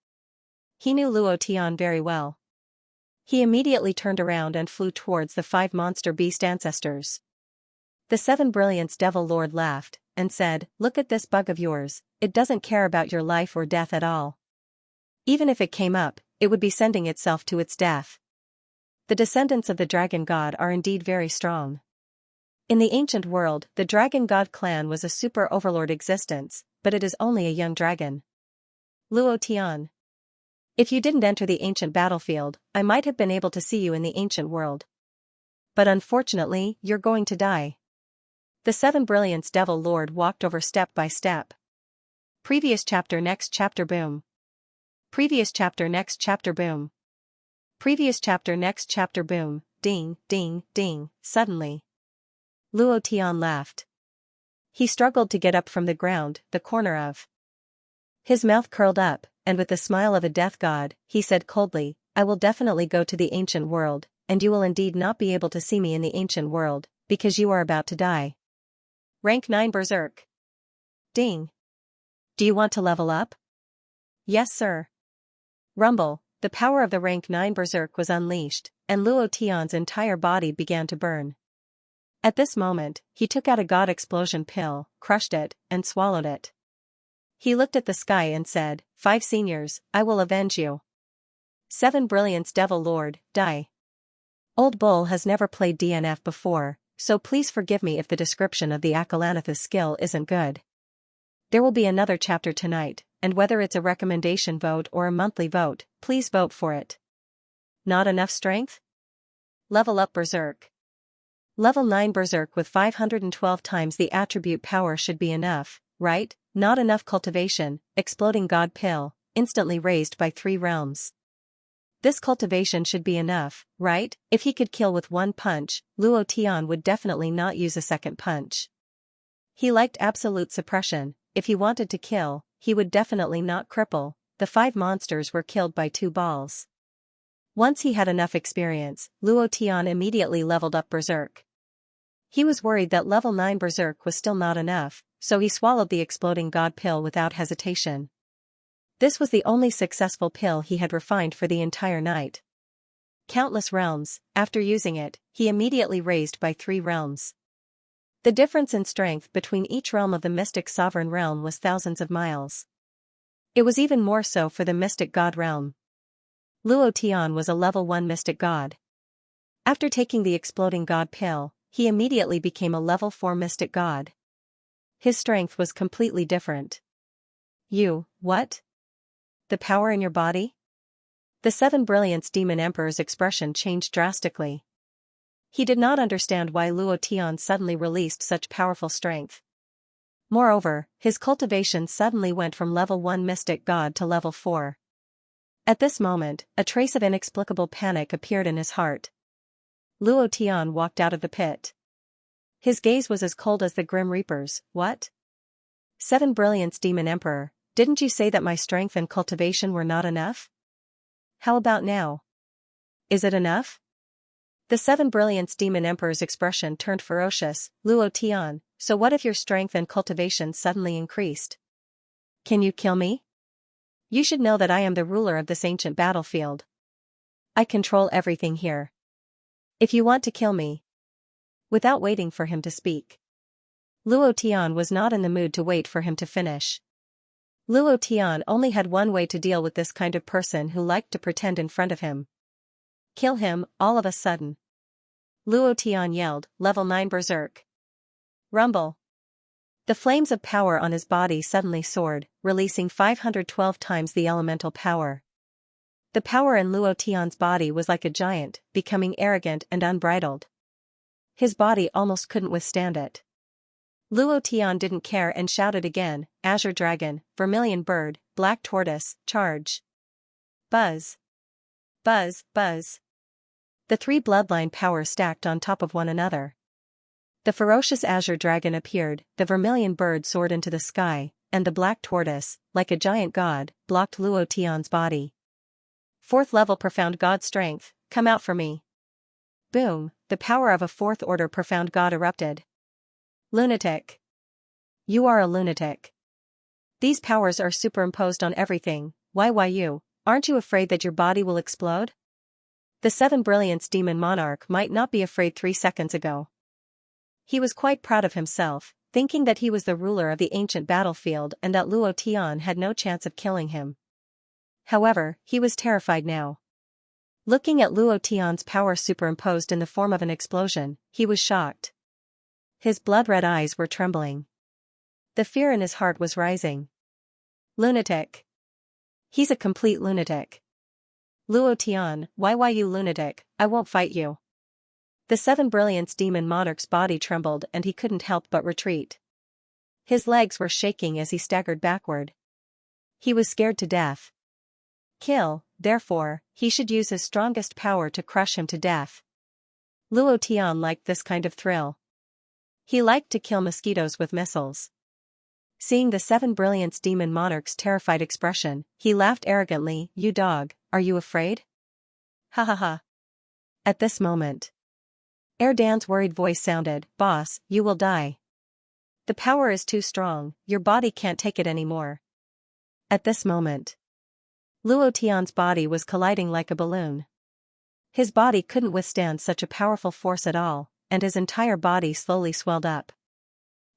He knew Luo Tian very well. He immediately turned around and flew towards the 5 monster beast ancestors. The 7 Brilliance Devil Lord laughed, and said, Look at this bug of yours, it doesn't care about your life or death at all. Even if it came up, it would be sending itself to its death. The descendants of the dragon god are indeed very strong. In the ancient world, the dragon god clan was a super overlord existence, but it is only a young dragon. Luo Tian. If you didn't enter the ancient battlefield, I might have been able to see you in the ancient world. But unfortunately, you're going to die. The 7 Brilliance Devil Lord walked over step by step. Previous chapter next chapter boom. Previous chapter next chapter boom. Previous chapter next chapter boom. ding, ding, ding, suddenly. Luo Tian laughed. He struggled to get up from the ground, the corner of his mouth curled up, and with the smile of a death god, he said coldly, I will definitely go to the ancient world, and you will indeed not be able to see me in the ancient world, because you are about to die. Rank 9 Berserk. Ding. Do you want to level up? Yes sir. Rumble, the power of the rank 9 Berserk was unleashed, and Luo Tian's entire body began to burn. At this moment, he took out a god explosion pill, crushed it, and swallowed it. He looked at the sky and said, 5 seniors, I will avenge you. 7 brilliance Devil Lord, die. Old Bull has never played DNF before, so please forgive me if the description of the Akalanatha's skill isn't good. There will be another chapter tonight, and whether it's a recommendation vote or a monthly vote, please vote for it. Not enough strength? Level up Berserk. Level 9 Berserk with 512 times the attribute power should be enough, right? Not enough Cultivation, Exploding God Pill, instantly raised by 3 realms. This Cultivation should be enough, right? If he could kill with 1 punch, Luo Tian would definitely not use a second punch. He liked absolute suppression. If he wanted to kill, he would definitely not cripple. The 5 monsters were killed by 2 balls. Once he had enough experience, Luo Tian immediately leveled up Berserk. He was worried that level 9 Berserk was still not enough, so he swallowed the Exploding God Pill without hesitation. This was the only successful pill he had refined for the entire night. Countless realms, after using it, he immediately raised by 3 realms. The difference in strength between each realm of the Mystic Sovereign realm was thousands of miles. It was even more so for the Mystic God realm. Luo Tian was a level 1 Mystic God. After taking the Exploding God Pill, he immediately became a level 4 Mystic God. His strength was completely different. What? The power in your body? The 7 Brilliance Demon Emperor's expression changed drastically. He did not understand why Luo Tian suddenly released such powerful strength. Moreover, his cultivation suddenly went from level 1 Mystic God to level 4. At this moment, a trace of inexplicable panic appeared in his heart. Luo Tian walked out of the pit. His gaze was as cold as the Grim Reaper's. What? 7 Brilliance Demon Emperor, didn't you say that my strength and cultivation were not enough? How about now? Is it enough? The 7 Brilliance Demon Emperor's expression turned ferocious. Luo Tian, so what if your strength and cultivation suddenly increased? Can you kill me? You should know that I am the ruler of this ancient battlefield. I control everything here. If you want to kill me. Without waiting for him to speak. Luo Tian was not in the mood to wait for him to finish. Luo Tian only had one way to deal with this kind of person who liked to pretend in front of him. Kill him, all of a sudden. Luo Tian yelled, level 9 Berserk. Rumble. The flames of power on his body suddenly soared, releasing 512 times the elemental power. The power in Luo Tian's body was like a giant, becoming arrogant and unbridled. His body almost couldn't withstand it. Luo Tian didn't care and shouted again, Azure Dragon, Vermilion Bird, Black Tortoise, charge. Buzz. Buzz, buzz. The 3 bloodline powers stacked on top of one another. The ferocious Azure Dragon appeared, the Vermilion Bird soared into the sky, and the Black Tortoise, like a giant god, blocked Luo Tian's body. 4th level Profound God Strength, come out for me. Boom, the power of a 4th order Profound God erupted. Lunatic. You are a lunatic. These powers are superimposed on everything. Why you? Aren't you afraid that your body will explode? The 7 Brilliance Demon Monarch might not be afraid 3 seconds ago. He was quite proud of himself, thinking that he was the ruler of the ancient battlefield and that Luo Tian had no chance of killing him. However, he was terrified now. Looking at Luo Tian's power superimposed in the form of an explosion, he was shocked. His blood-red eyes were trembling. The fear in his heart was rising. Lunatic. He's a complete lunatic. Luo Tian, why you lunatic, I won't fight you. The 7 Brilliance Demon Monarch's body trembled and he couldn't help but retreat. His legs were shaking as he staggered backward. He was scared to death. Kill, therefore, he should use his strongest power to crush him to death. Luo Tian liked this kind of thrill. He liked to kill mosquitoes with missiles. Seeing the seven brilliance demon monarch's terrified expression, he laughed arrogantly. You dog, are you afraid? Ha ha ha. At this moment, Erdan's worried voice sounded, Boss, you will die. The power is too strong, your body can't take it anymore. At this moment, Luo Tian's body was colliding like a balloon. His body couldn't withstand such a powerful force at all, and his entire body slowly swelled up.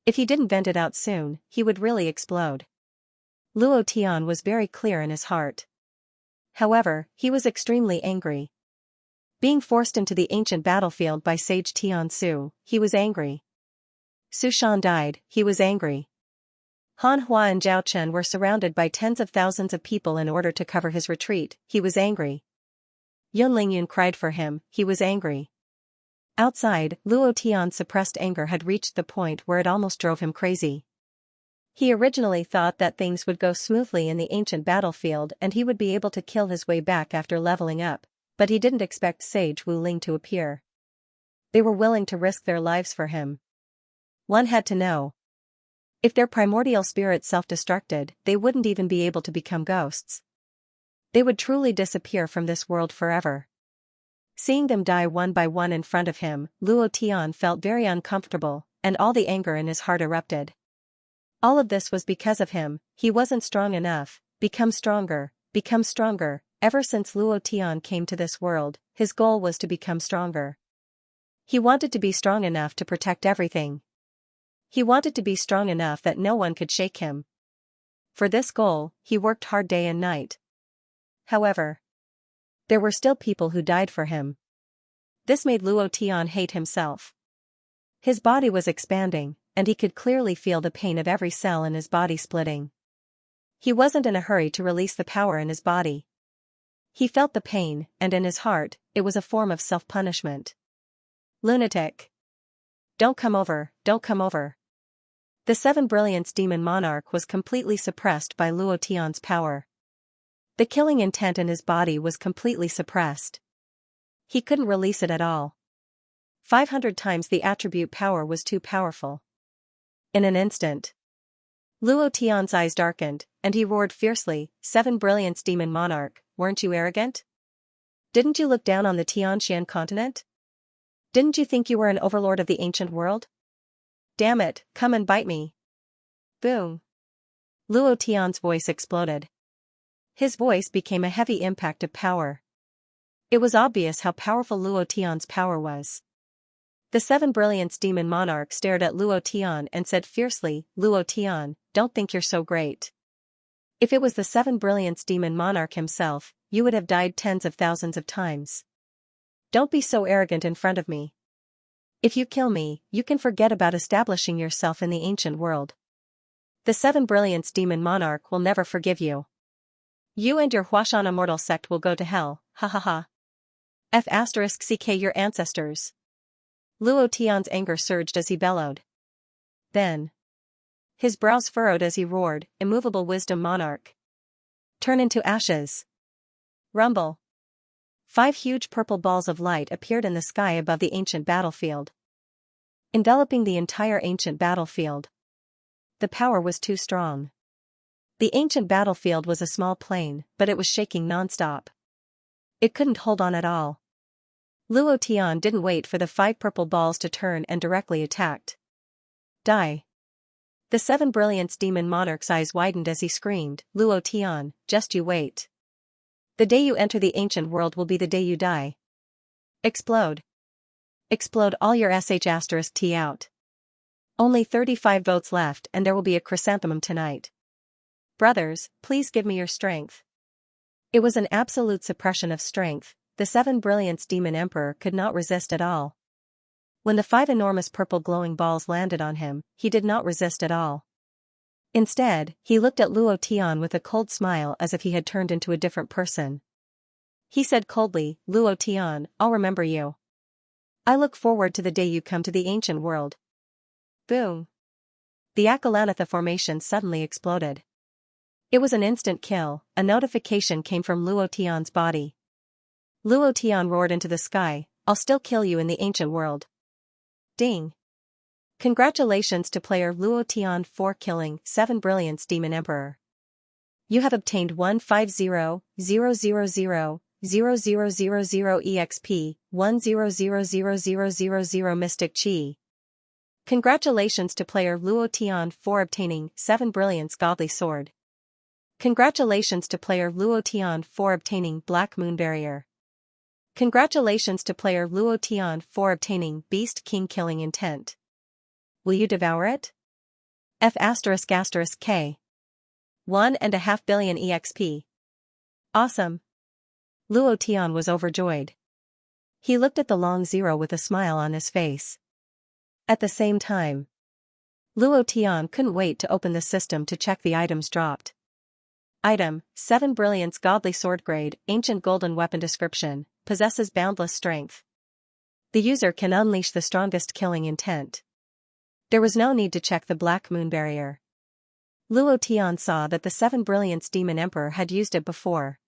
If he didn't vent it out soon, he would really explode. Luo Tian was very clear in his heart. However, he was extremely angry. Being forced into the ancient battlefield by Sage Tian Su, he was angry. Su Shan died, he was angry. Han Hua and Zhao Chen were surrounded by tens of thousands of people in order to cover his retreat, he was angry. Yun Lingyun cried for him, he was angry. Outside, Luo Tian's suppressed anger had reached the point where it almost drove him crazy. He originally thought that things would go smoothly in the ancient battlefield and he would be able to kill his way back after leveling up, but he didn't expect Sage Wu Ling to appear. They were willing to risk their lives for him. One had to know. If their primordial spirits self-destructed, they wouldn't even be able to become ghosts. They would truly disappear from this world forever. Seeing them die one by one in front of him, Luo Tian felt very uncomfortable, and all the anger in his heart erupted. All of this was because of him, he wasn't strong enough. Become stronger, become stronger. Ever since Luo Tian came to this world, his goal was to become stronger. He wanted to be strong enough to protect everything. He wanted to be strong enough that no one could shake him. For this goal, he worked hard day and night. However, there were still people who died for him. This made Luo Tian hate himself. His body was expanding, and he could clearly feel the pain of every cell in his body splitting. He wasn't in a hurry to release the power in his body. He felt the pain, and in his heart, it was a form of self-punishment. Lunatic. Don't come over, don't come over. The seven brilliance demon monarch was completely suppressed by Luo Tian's power. The killing intent in his body was completely suppressed. He couldn't release it at all. 500 times the attribute power was too powerful. In an instant, Luo Tian's eyes darkened, and he roared fiercely, Seven brilliance demon monarch, weren't you arrogant? Didn't you look down on the Tianxian continent? Didn't you think you were an overlord of the ancient world? Damn it, come and bite me. Boom. Luo Tian's voice exploded. His voice became a heavy impact of power. It was obvious how powerful Luo Tian's power was. The seven brilliance demon monarch stared at Luo Tian and said fiercely, Luo Tian, don't think you're so great. If it was the seven brilliance demon monarch himself, you would have died tens of thousands of times. Don't be so arrogant in front of me. If you kill me, you can forget about establishing yourself in the ancient world. The seven brilliance demon monarch will never forgive you. You and your Huashan immortal sect will go to hell, ha ha ha. F***ck your ancestors. Luo Tian's anger surged as he bellowed. Then, his brows furrowed as he roared, immovable wisdom monarch. Turn into ashes. Rumble. 5 huge purple balls of light appeared in the sky above the ancient battlefield, enveloping the entire ancient battlefield. The power was too strong. The ancient battlefield was a small plain, but it was shaking non-stop. It couldn't hold on at all. Luo Tian didn't wait for the 5 purple balls to turn and directly attacked. Die. The seven brilliance demon monarch's eyes widened as he screamed, Luo Tian, just you wait. The day you enter the ancient world will be the day you die. Explode. Explode all your sh*t out. Only 35 votes left and there will be a chrysanthemum tonight. Brothers, please give me your strength. It was an absolute suppression of strength. The seven brilliance demon emperor could not resist at all. When the 5 enormous purple glowing balls landed on him, he did not resist at all. Instead, he looked at Luo Tian with a cold smile as if he had turned into a different person. He said coldly, Luo Tian, I'll remember you. I look forward to the day you come to the ancient world. Boom. The Akalanatha formation suddenly exploded. It was an instant kill. A notification came from Luo Tian's body. Luo Tian roared into the sky, I'll still kill you in the ancient world. Ding. Congratulations to player Luo Tian for killing 7 Brilliance Demon Emperor. You have obtained 150,000,000 EXP, 100,000 Mystic Chi. Congratulations to player Luo Tian for obtaining 7 Brilliance Godly Sword. Congratulations to player Luo Tian for obtaining Black Moon Barrier. Congratulations to player Luo Tian for obtaining Beast King Killing Intent. Will you devour it? F***K. 1.5 billion EXP. Awesome. Luo Tian was overjoyed. He looked at the long zero with a smile on his face. At the same time, Luo Tian couldn't wait to open the system to check the items dropped. Item: 7 Brilliance Godly Sword Grade, Ancient Golden Weapon Description, possesses boundless strength. The user can unleash the strongest killing intent. There was no need to check the Black Moon Barrier. Luo Tian saw that the 7 Brilliance Demon Emperor had used it before.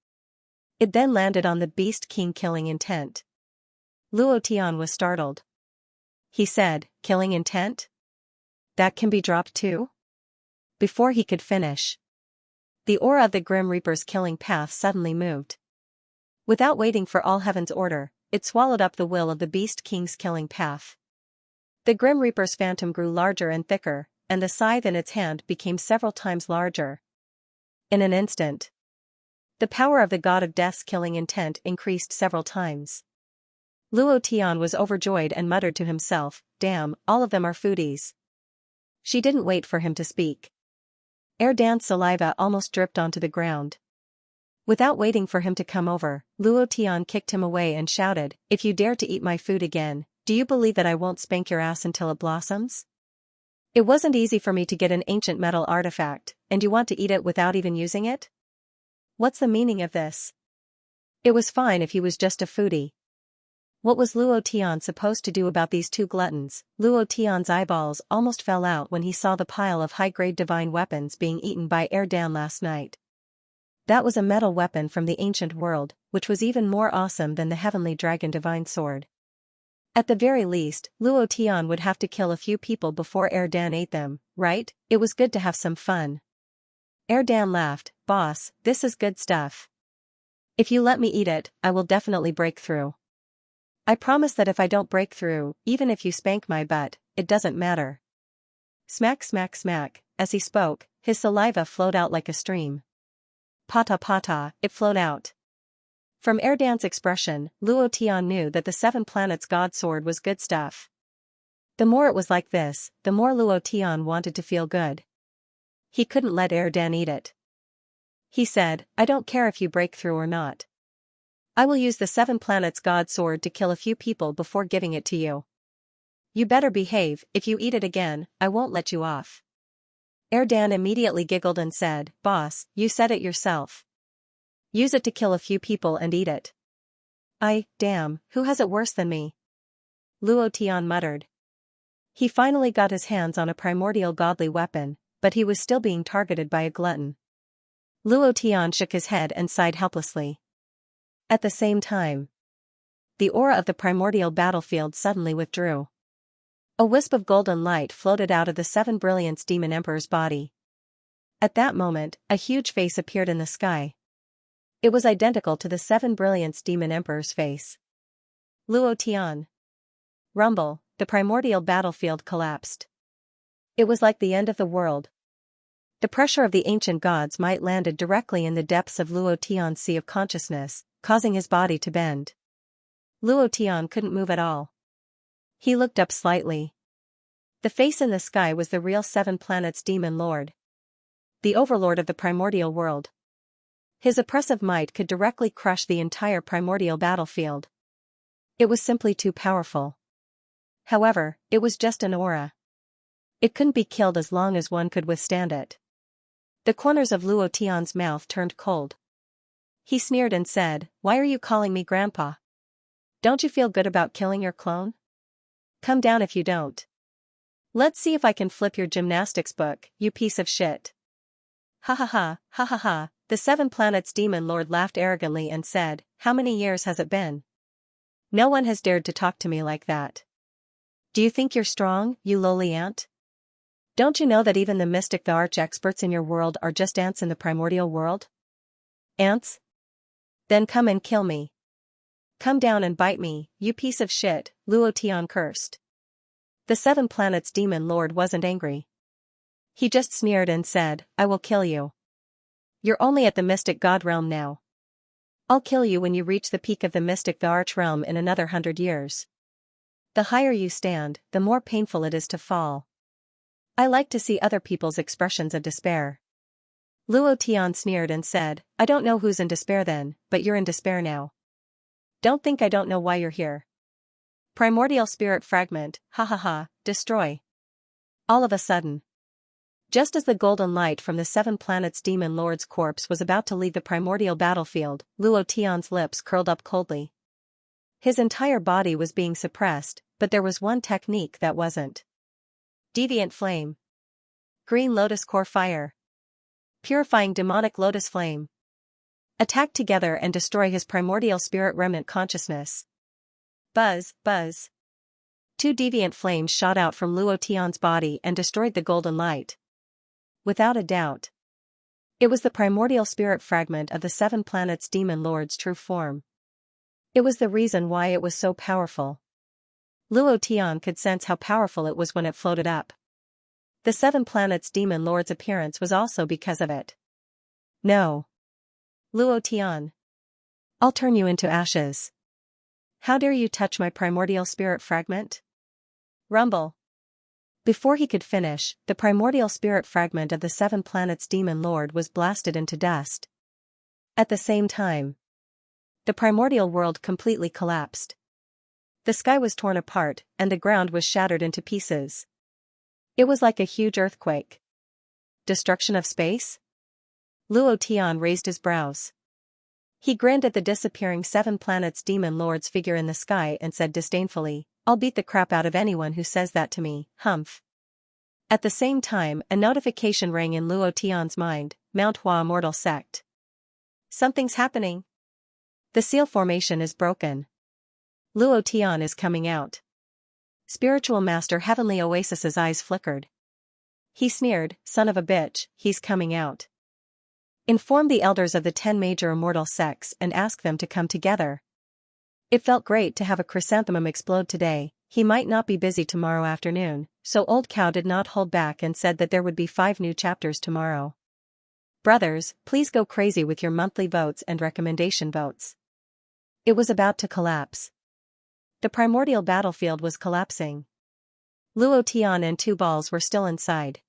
It then landed on the Beast King Killing Intent. Luo Tian was startled. He said, "Killing intent? That can be dropped too?" Before he could finish, the aura of the Grim Reaper's killing path suddenly moved. Without waiting for all heaven's order, it swallowed up the will of the Beast King's killing path. The Grim Reaper's phantom grew larger and thicker, and the scythe in its hand became several times larger. In an instant, the power of the God of Death's killing intent increased several times. Luo Tian was overjoyed and muttered to himself, "Damn, all of them are foodies." She didn't wait for him to speak. Erdan's saliva almost dripped onto the ground. Without waiting for him to come over, Luo Tian kicked him away and shouted, "If you dare to eat my food again, do you believe that I won't spank your ass until it blossoms? It wasn't easy for me to get an ancient metal artifact, and you want to eat it without even using it? What's the meaning of this?" It was fine if he was just a foodie. What was Luo Tian supposed to do about these two gluttons? Luo Tian's eyeballs almost fell out when he saw the pile of high-grade divine weapons being eaten by Erdan last night. That was a metal weapon from the ancient world, which was even more awesome than the heavenly dragon divine sword. At the very least, Luo Tian would have to kill a few people before Erdan ate them, right? It was good to have some fun. Erdan laughed, "Boss, this is good stuff. If you let me eat it, I will definitely break through. I promise that if I don't break through, even if you spank my butt, it doesn't matter." Smack smack smack, as he spoke, his saliva flowed out like a stream. Pata pata, it flowed out. From Erdan's expression, Luo Tian knew that the 7 Planets God Sword was good stuff. The more it was like this, the more Luo Tian wanted to feel good. He couldn't let Erdan eat it. He said, "I don't care if you break through or not. I will use the 7 Planets God Sword to kill a few people before giving it to you. You better behave, if you eat it again, I won't let you off." Erdan immediately giggled and said, "Boss, you said it yourself. Use it to kill a few people and eat it." Damn, who has it worse than me?" Luo Tian muttered. He finally got his hands on a primordial godly weapon, but he was still being targeted by a glutton. Luo Tian shook his head and sighed helplessly. At the same time, the aura of the primordial battlefield suddenly withdrew. A wisp of golden light floated out of the 7 Brilliance Demon Emperor's body. At that moment, a huge face appeared in the sky. It was identical to the 7 Brilliance Demon Emperor's face. Luo Tian. Rumble, the primordial battlefield collapsed. It was like the end of the world. The pressure of the ancient gods might landed directly in the depths of Luo Tian's sea of consciousness, causing his body to bend. Luo Tian couldn't move at all. He looked up slightly. The face in the sky was the real 7 Planets Demon Lord, the overlord of the primordial world. His oppressive might could directly crush the entire primordial battlefield. It was simply too powerful. However, it was just an aura. It couldn't be killed as long as one could withstand it. The corners of Luo Tian's mouth turned cold. He sneered and said, "Why are you calling me grandpa? Don't you feel good about killing your clone? Come down if you don't. Let's see if I can flip your gymnastics book, you piece of shit." Ha ha ha, ha ha ha, the 7 Planets Demon Lord laughed arrogantly and said, "How many years has it been? No one has dared to talk to me like that. Do you think you're strong, you lowly ant? Don't you know that even the mystic, the arch-experts in your world are just ants in the primordial world? Ants? Then come and kill me. Come down and bite me, you piece of shit, Luo Tian cursed. The Seven Planets Demon Lord wasn't angry. He just sneered and said, I will kill you. You're only at the mystic god realm now. I'll kill you when you reach the peak of the mystic, the arch realm in another 100 years. The higher you stand, the more painful it is to fall. I like to see other people's expressions of despair. Luo Tian sneered and said, I don't know who's in despair then, but you're in despair now. Don't think I don't know why you're here. Primordial spirit fragment, ha ha ha, destroy. All of a sudden. Just as the golden light from the Seven Planets Demon Lord's corpse was about to leave the primordial battlefield, Luo Tian's lips curled up coldly. His entire body was being suppressed, but there was one technique that wasn't. Deviant Flame. Green Lotus Core Fire. Purifying Demonic Lotus Flame. Attack together and destroy his primordial spirit remnant consciousness. Buzz, buzz. Two deviant flames shot out from Luo Tian's body and destroyed the golden light. Without a doubt. It was the primordial spirit fragment of the Seven Planets Demon Lord's true form. It was the reason why it was so powerful. Luo Tian could sense how powerful it was when it floated up. The Seven Planets Demon Lord's appearance was also because of it. No. Luo Tian. I'll turn you into ashes. How dare you touch my primordial spirit fragment? Rumble. Before he could finish, the primordial spirit fragment of the Seven Planets Demon Lord was blasted into dust. At the same time, the primordial world completely collapsed. The sky was torn apart, and the ground was shattered into pieces. It was like a huge earthquake. Destruction of space? Luo Tian raised his brows. He grinned at the disappearing Seven Planets Demon Lord's figure in the sky and said disdainfully, I'll beat the crap out of anyone who says that to me, humph. At the same time, a notification rang in Luo Tian's mind, Mount Hua Immortal Sect. Something's happening. The seal formation is broken. Luo Tian is coming out. Spiritual Master Heavenly Oasis's eyes flickered. He sneered, son of a bitch, he's coming out. Inform the elders of the 10 major immortal sects and ask them to come together. It felt great to have a chrysanthemum explode today. He might not be busy tomorrow afternoon, so Old Cow did not hold back and said that there would be 5 new chapters tomorrow. Brothers, please go crazy with your monthly votes and recommendation votes. It was about to collapse. The primordial battlefield was collapsing. Luo Tian and 2 balls were still inside.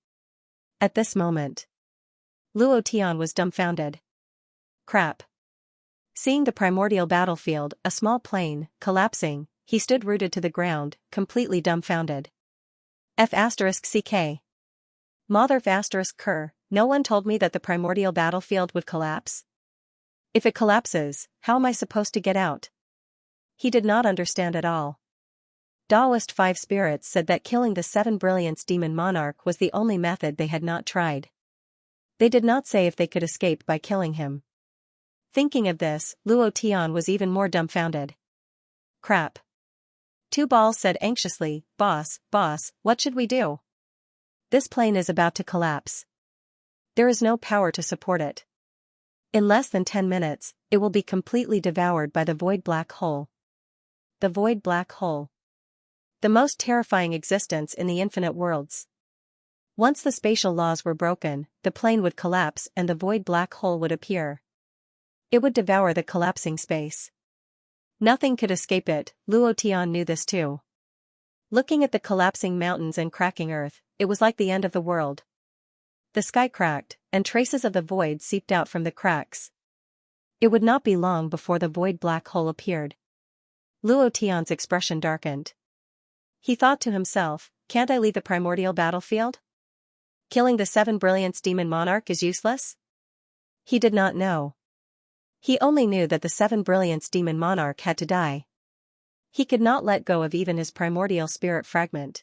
At this moment, Luo Tian was dumbfounded. Crap. Seeing the primordial battlefield, a small plane, collapsing, he stood rooted to the ground, completely dumbfounded. F*CK. Mother F*Ker, no one told me that the primordial battlefield would collapse. If it collapses, how am I supposed to get out? He did not understand at all. Taoist 5 spirits said that killing the 7 Brilliance Demon Monarch was the only method they had not tried. They did not say if they could escape by killing him. Thinking of this, Luo Tian was even more dumbfounded. Crap. 2 balls said anxiously, boss, what should we do? This plane is about to collapse. There is no power to support it. In less than 10 minutes, it will be completely devoured by the void black hole. The void black hole. The most terrifying existence in the infinite worlds. Once the spatial laws were broken, the plane would collapse and the void black hole would appear. It would devour the collapsing space. Nothing could escape it. Luo Tian knew this too. Looking at the collapsing mountains and cracking earth, it was like the end of the world. The sky cracked, and traces of the void seeped out from the cracks. It would not be long before the void black hole appeared. Luo Tian's expression darkened. He thought to himself, can't I leave the primordial battlefield? Killing the 7 Brilliance Demon Monarch is useless? He did not know. He only knew that the 7 Brilliance Demon Monarch had to die. He could not let go of even his primordial spirit fragment.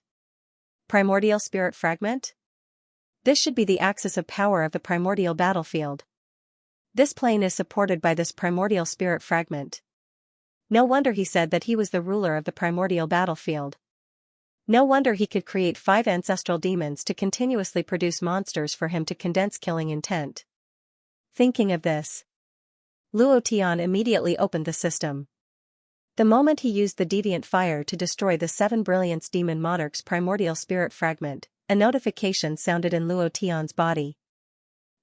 Primordial spirit fragment? This should be the axis of power of the primordial battlefield. This plane is supported by this primordial spirit fragment. No wonder he said that he was the ruler of the primordial battlefield. No wonder he could create 5 ancestral demons to continuously produce monsters for him to condense killing intent. Thinking of this, Luo Tian immediately opened the system. The moment he used the deviant fire to destroy the 7 Brilliance Demon Monarch's primordial spirit fragment, a notification sounded in Luo Tian's body.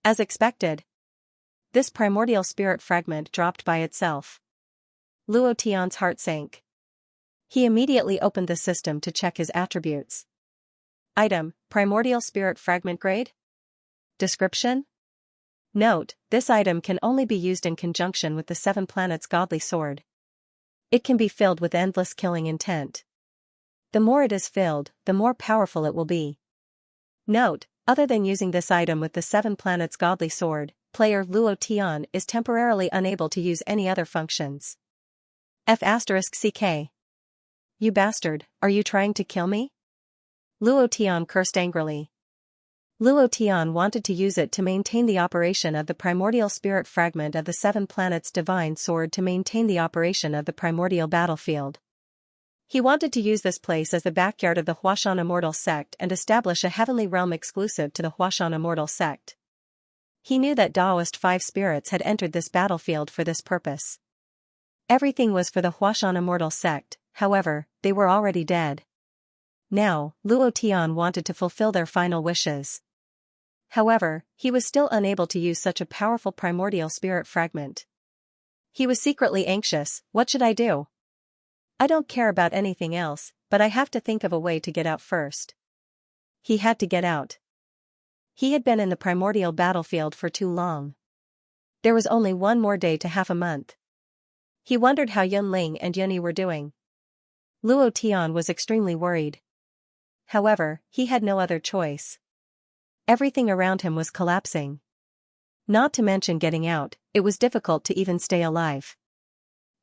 As expected, this primordial spirit fragment dropped by itself. Luo Tian's heart sank. He immediately opened the system to check his attributes. Item: Primordial Spirit Fragment Grade. Description: Note: this item can only be used in conjunction with the 7 planets' godly sword. It can be filled with endless killing intent. The more it is filled, the more powerful it will be. Note: other than using this item with the 7 planets' godly sword, player Luo Tian is temporarily unable to use any other functions. F***ck. You bastard, are you trying to kill me? Luo Tian cursed angrily. Luo Tian wanted to use it to maintain the operation of the primordial spirit fragment of the 7 planets' divine sword to maintain the operation of the primordial battlefield. He wanted to use this place as the backyard of the Huashan Immortal Sect and establish a heavenly realm exclusive to the Huashan Immortal Sect. He knew that Taoist 5 spirits had entered this battlefield for this purpose. Everything was for the Huashan Immortal Sect, however, they were already dead. Now, Luo Tian wanted to fulfill their final wishes. However, he was still unable to use such a powerful primordial spirit fragment. He was secretly anxious. What should I do? I don't care about anything else, but I have to think of a way to get out first. He had to get out. He had been in the primordial battlefield for too long. There was only one more day to half a month. He wondered how Yunling and Yunyi were doing. Luo Tian was extremely worried. However, he had no other choice. Everything around him was collapsing. Not to mention getting out, it was difficult to even stay alive.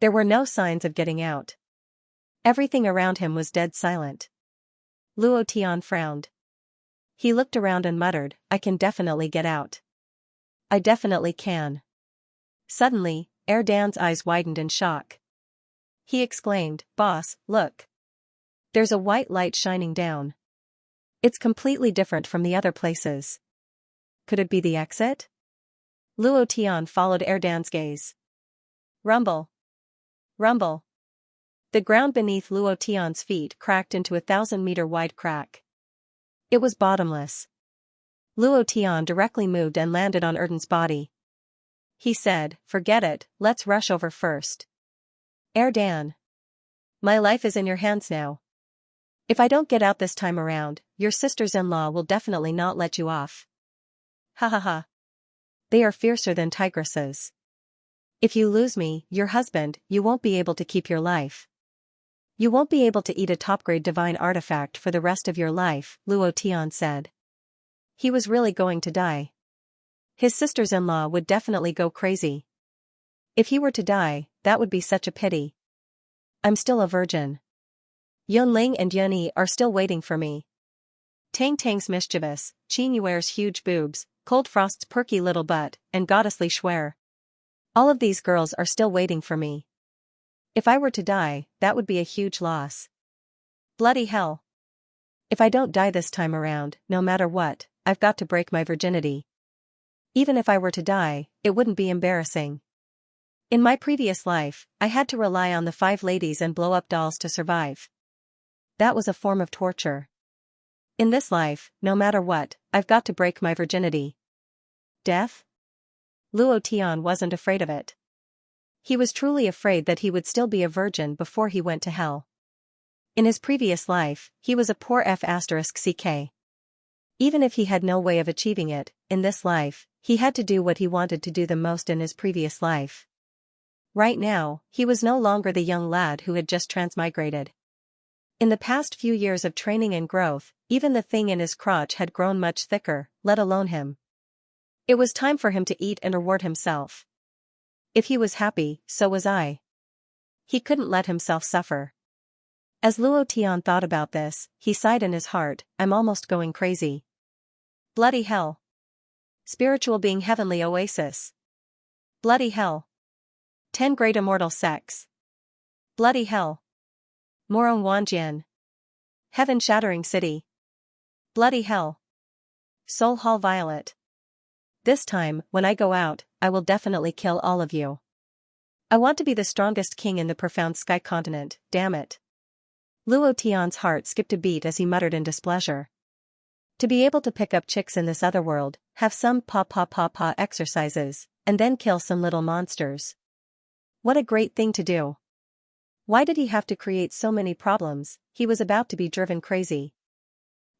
There were no signs of getting out. Everything around him was dead silent. Luo Tian frowned. He looked around and muttered, I can definitely get out. I definitely can. Suddenly, Erdan's eyes widened in shock. He exclaimed, Boss, look. There's a white light shining down. It's completely different from the other places. Could it be the exit? Luo Tian followed Erdan's gaze. Rumble. Rumble. The ground beneath Luo Tian's feet cracked into a 1,000-meter wide crack. It was bottomless. Luo Tian directly moved and landed on Erdan's body. He said, forget it, let's rush over first. Erdan. My life is in your hands now. If I don't get out this time around, your sisters-in-law will definitely not let you off. Ha ha ha. They are fiercer than tigresses. If you lose me, your husband, you won't be able to keep your life. You won't be able to eat a top-grade divine artifact for the rest of your life, Luo Tian said. He was really going to die. His sisters-in-law would definitely go crazy. If he were to die, that would be such a pity. I'm still a virgin. Yunling and Yunyi are still waiting for me. Tang Tang's mischievous, Qin Yuer's huge boobs, Cold Frost's perky little butt, and Goddess Li Shuer. All of these girls are still waiting for me. If I were to die, that would be a huge loss. Bloody hell. If I don't die this time around, no matter what, I've got to break my virginity. Even if I were to die, it wouldn't be embarrassing. In my previous life, I had to rely on the 5 ladies and blow-up dolls to survive. That was a form of torture. In this life, no matter what, I've got to break my virginity. Death? Luo Tian wasn't afraid of it. He was truly afraid that he would still be a virgin before he went to hell. In his previous life, he was a poor F***ck. Even if he had no way of achieving it, in this life, he had to do what he wanted to do the most in his previous life. Right now, he was no longer the young lad who had just transmigrated. In the past few years of training and growth, even the thing in his crotch had grown much thicker, let alone him. It was time for him to eat and reward himself. If he was happy, so was I. He couldn't let himself suffer. As Luo Tian thought about this, he sighed in his heart, I'm almost going crazy. Bloody hell. Spiritual being heavenly oasis. Bloody hell. 10 great immortal sects. Bloody hell. Morong Wanjian. Heaven-shattering city. Bloody hell. Soul Hall Violet. This time, when I go out, I will definitely kill all of you. I want to be the strongest king in the profound sky continent, damn it. Luo Tian's heart skipped a beat as he muttered in displeasure. To be able to pick up chicks in this other world, have some pa exercises, and then kill some little monsters. What a great thing to do. Why did he have to create so many problems? He was about to be driven crazy.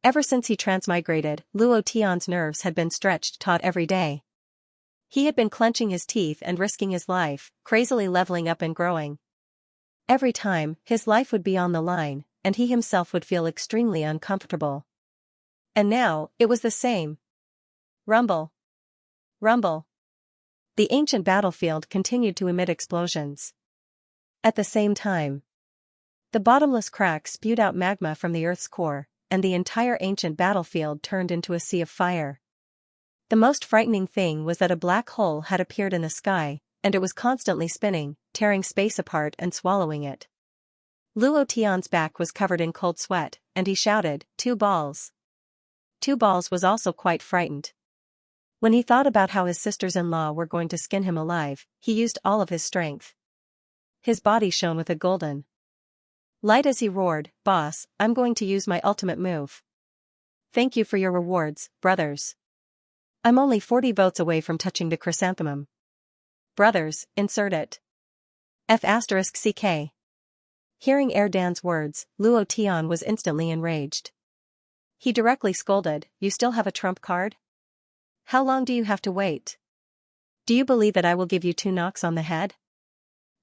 Ever since he transmigrated, Luo Tian's nerves had been stretched taut every day. He had been clenching his teeth and risking his life, crazily leveling up and growing. Every time, his life would be on the line, and he himself would feel extremely uncomfortable. And now, it was the same. Rumble. Rumble. The ancient battlefield continued to emit explosions. At the same time, the bottomless crack spewed out magma from the Earth's core, and the entire ancient battlefield turned into a sea of fire. The most frightening thing was that a black hole had appeared in the sky, and it was constantly spinning, tearing space apart and swallowing it. Luo Tian's back was covered in cold sweat, and he shouted, "Two balls." Two Balls was also quite frightened. When he thought about how his sisters-in-law were going to skin him alive, he used all of his strength. His body shone with a golden light as he roared, "Boss, I'm going to use my ultimate move. Thank you for your rewards, brothers. I'm only 40 votes away from touching the chrysanthemum. Brothers, insert it. F***CK." Hearing Erdan's words, Luo Tian was instantly enraged. He directly scolded, "You still have a trump card? How long do you have to wait? Do you believe that I will give you 2 knocks on the head?"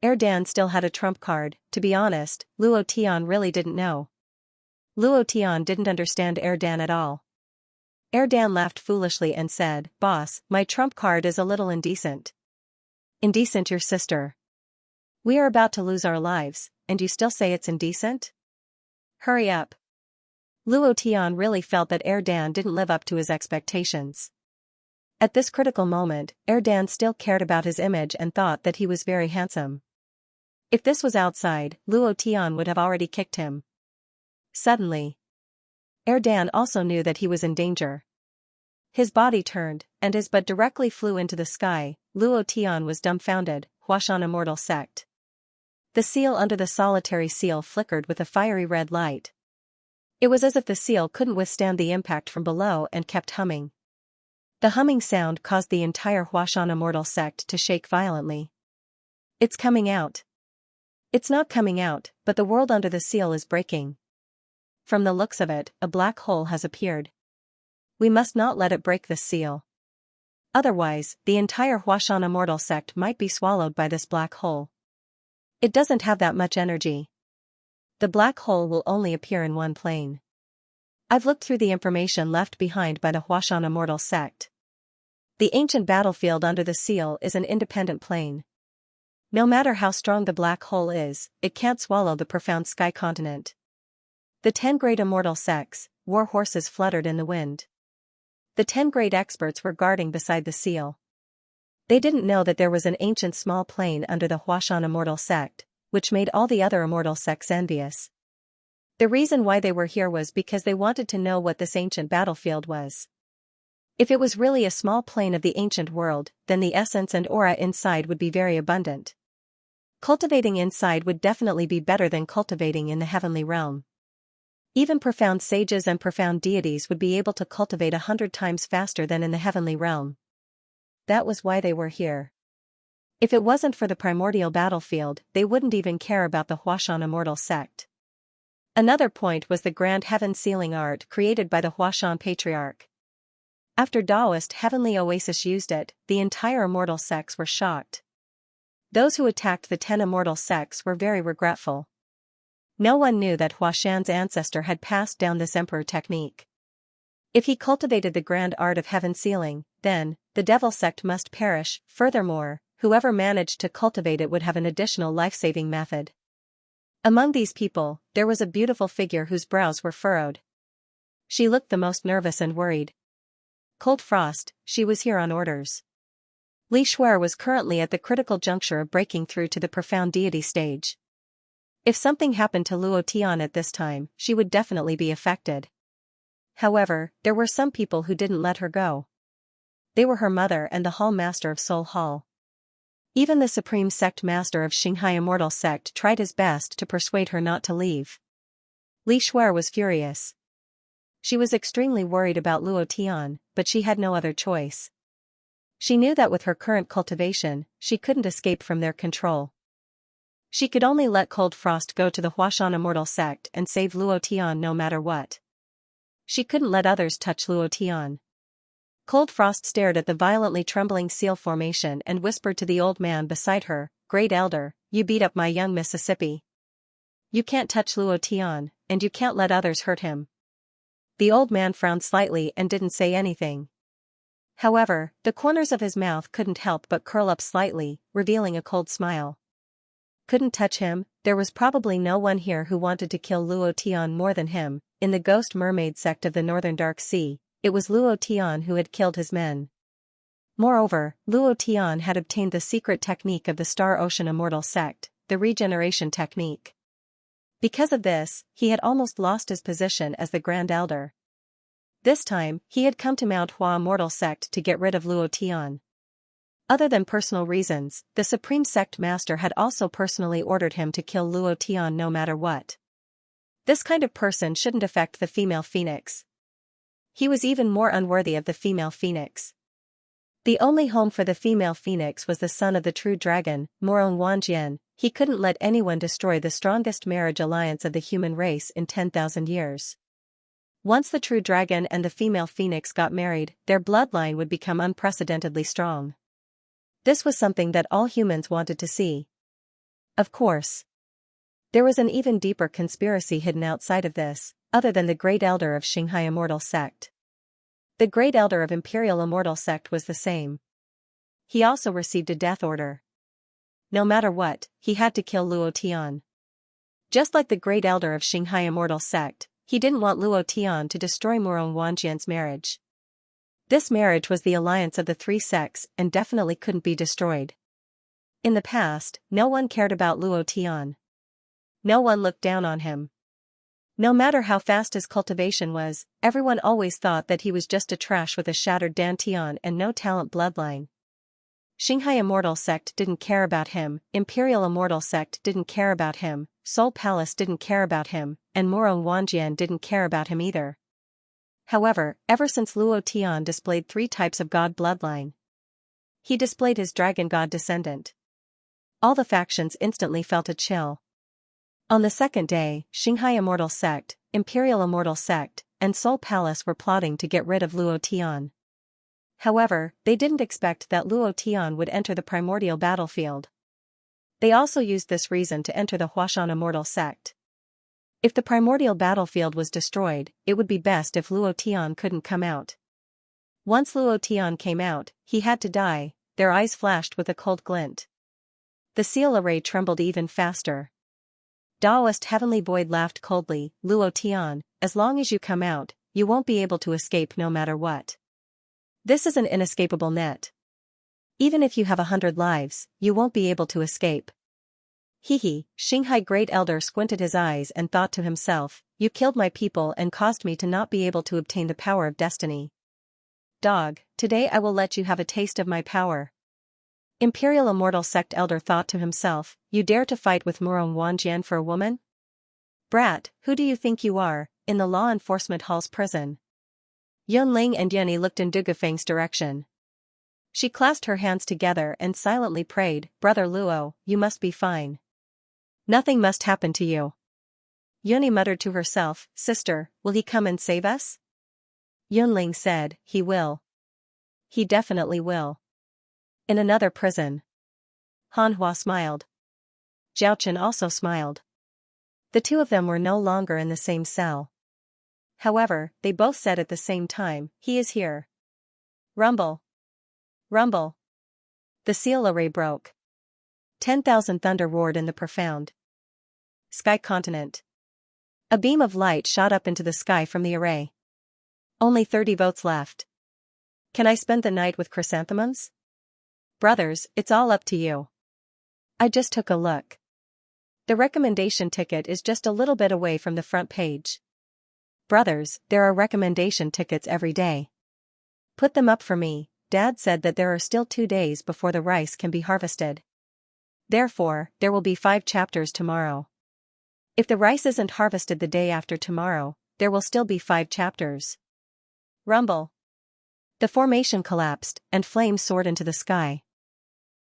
Erdan still had a trump card. To be honest, Luo Tian really didn't know. Luo Tian didn't understand Erdan at all. Erdan laughed foolishly and said, "Boss, my trump card is a little indecent." "Indecent, your sister? We are about to lose our lives, and you still say it's indecent? Hurry up." Luo Tian really felt that Erdan didn't live up to his expectations. At this critical moment, Erdan still cared about his image and thought that he was very handsome. If this was outside, Luo Tian would have already kicked him. Suddenly, Erdan also knew that he was in danger. His body turned, and his butt directly flew into the sky. Luo Tian was dumbfounded. Huashan Immortal Sect. The seal under the solitary seal flickered with a fiery red light. It was as if the seal couldn't withstand the impact from below and kept humming. The humming sound caused the entire Huashan Immortal Sect to shake violently. "It's coming out." "It's not coming out, but the world under the seal is breaking. From the looks of it, a black hole has appeared. We must not let it break this seal. Otherwise, the entire Huashan Immortal Sect might be swallowed by this black hole. It doesn't have that much energy. The black hole will only appear in one plane. I've looked through the information left behind by the Huashan Immortal Sect. The ancient battlefield under the seal is an independent plane. No matter how strong the black hole is, it can't swallow the profound sky continent." The 10 great immortal sects, war horses fluttered in the wind. The 10 great experts were guarding beside the seal. They didn't know that there was an ancient small plane under the Huashan Immortal Sect, which made all the other immortal sects envious. The reason why they were here was because they wanted to know what this ancient battlefield was. If it was really a small plane of the ancient world, then the essence and aura inside would be very abundant. Cultivating inside would definitely be better than cultivating in the heavenly realm. Even profound sages and profound deities would be able to cultivate 100 times faster than in the heavenly realm. That was why they were here. If it wasn't for the primordial battlefield, they wouldn't even care about the Huashan Immortal Sect. Another point was the grand heaven sealing art created by the Huashan Patriarch. After Taoist Heavenly Oasis used it, the entire immortal sects were shocked. Those who attacked the 10 immortal sects were very regretful. No one knew that Huashan's ancestor had passed down this emperor technique. If he cultivated the grand art of heaven sealing, then, the devil sect must perish. Furthermore, whoever managed to cultivate it would have an additional life-saving method. Among these people, there was a beautiful figure whose brows were furrowed. She looked the most nervous and worried. Cold Frost, she was here on orders. Li Shuer was currently at the critical juncture of breaking through to the profound deity stage. If something happened to Luo Tian at this time, she would definitely be affected. However, there were some people who didn't let her go. They were her mother and the Hall Master of Soul Hall. Even the Supreme Sect Master of Xianxia Immortal Sect tried his best to persuade her not to leave. Li Shuer was furious. She was extremely worried about Luo Tian, but she had no other choice. She knew that with her current cultivation, she couldn't escape from their control. She could only let Cold Frost go to the Huashan Immortal Sect and save Luo Tian no matter what. She couldn't let others touch Luo Tian. Cold Frost stared at the violently trembling seal formation and whispered to the old man beside her, "Great Elder, you beat up my young Mississippi. You can't touch Luo Tian, and you can't let others hurt him." The old man frowned slightly and didn't say anything. However, the corners of his mouth couldn't help but curl up slightly, revealing a cold smile. Couldn't touch him? There was probably no one here who wanted to kill Luo Tian more than him. In the Ghost Mermaid sect of the Northern Dark Sea, it was Luo Tian who had killed his men. Moreover, Luo Tian had obtained the secret technique of the Star Ocean Immortal Sect, the regeneration technique. Because of this, he had almost lost his position as the Grand Elder. This time, he had come to Mount Hua Immortal Sect to get rid of Luo Tian. Other than personal reasons, the Supreme Sect Master had also personally ordered him to kill Luo Tian no matter what. This kind of person shouldn't affect the female phoenix. He was even more unworthy of the female phoenix. The only home for the female phoenix was the son of the true dragon, Morong Wanjian. He couldn't let anyone destroy the strongest marriage alliance of the human race in 10,000 years. Once the true dragon and the female phoenix got married, their bloodline would become unprecedentedly strong. This was something that all humans wanted to see. Of course, there was an even deeper conspiracy hidden outside of this, other than the Great Elder of Xianxia Immortal Sect. The Great Elder of Imperial Immortal Sect was the same. He also received a death order. No matter what, he had to kill Luo Tian. Just like the Great Elder of Xianxia Immortal Sect, he didn't want Luo Tian to destroy Morong Wanjian's marriage. This marriage was the alliance of the three sects and definitely couldn't be destroyed. In the past, no one cared about Luo Tian. No one looked down on him. No matter how fast his cultivation was, everyone always thought that he was just a trash with a shattered dantian and no talent bloodline. Xianxia Immortal Sect didn't care about him, Imperial Immortal Sect didn't care about him, Soul Palace didn't care about him, and Morong Wanjian didn't care about him either. However, ever since Luo Tian displayed 3 types of god bloodline, he displayed his dragon god descendant. All the factions instantly felt a chill. On the second day, Xianxia Immortal Sect, Imperial Immortal Sect, and Soul Palace were plotting to get rid of Luo Tian. However, they didn't expect that Luo Tian would enter the primordial battlefield. They also used this reason to enter the Huashan Immortal Sect. If the primordial battlefield was destroyed, it would be best if Luo Tian couldn't come out. Once Luo Tian came out, he had to die. Their eyes flashed with a cold glint. The seal array trembled even faster. Taoist Heavenly Void laughed coldly, "Luo Tian, as long as you come out, you won't be able to escape no matter what. This is an inescapable net. Even if you have 100 lives, you won't be able to escape." Hehe, Xianxia Great Elder squinted his eyes and thought to himself, "You killed my people and caused me to not be able to obtain the power of destiny. Dog, today I will let you have a taste of my power." Imperial Immortal Sect Elder thought to himself, "You dare to fight with Morong Wanjian for a woman? Brat, who do you think you are, in the law enforcement hall's prison?" Yunling and Yunyi looked in Dugafeng's direction. She clasped her hands together and silently prayed, "Brother Luo, you must be fine. Nothing must happen to you." Yunyi muttered to herself, "Sister, will he come and save us?" Yunling said, "He will. He definitely will." In another prison. Hanhua smiled. Zhaochen also smiled. The two of them were no longer in the same cell. However, they both said at the same time, "He is here." Rumble. Rumble. The seal array broke. 10,000 thunder roared in the profound sky continent. A beam of light shot up into the sky from the array. Only 30 votes left. Can I spend the night with chrysanthemums? Brothers, it's all up to you. I just took a look. The recommendation ticket is just a little bit away from the front page. Brothers, there are recommendation tickets every day. Put them up for me. Dad said that there are still 2 days before the rice can be harvested. Therefore, there will be 5 chapters tomorrow. If the rice isn't harvested the day after tomorrow, there will still be 5 chapters. Rumble. The formation collapsed, and flames soared into the sky.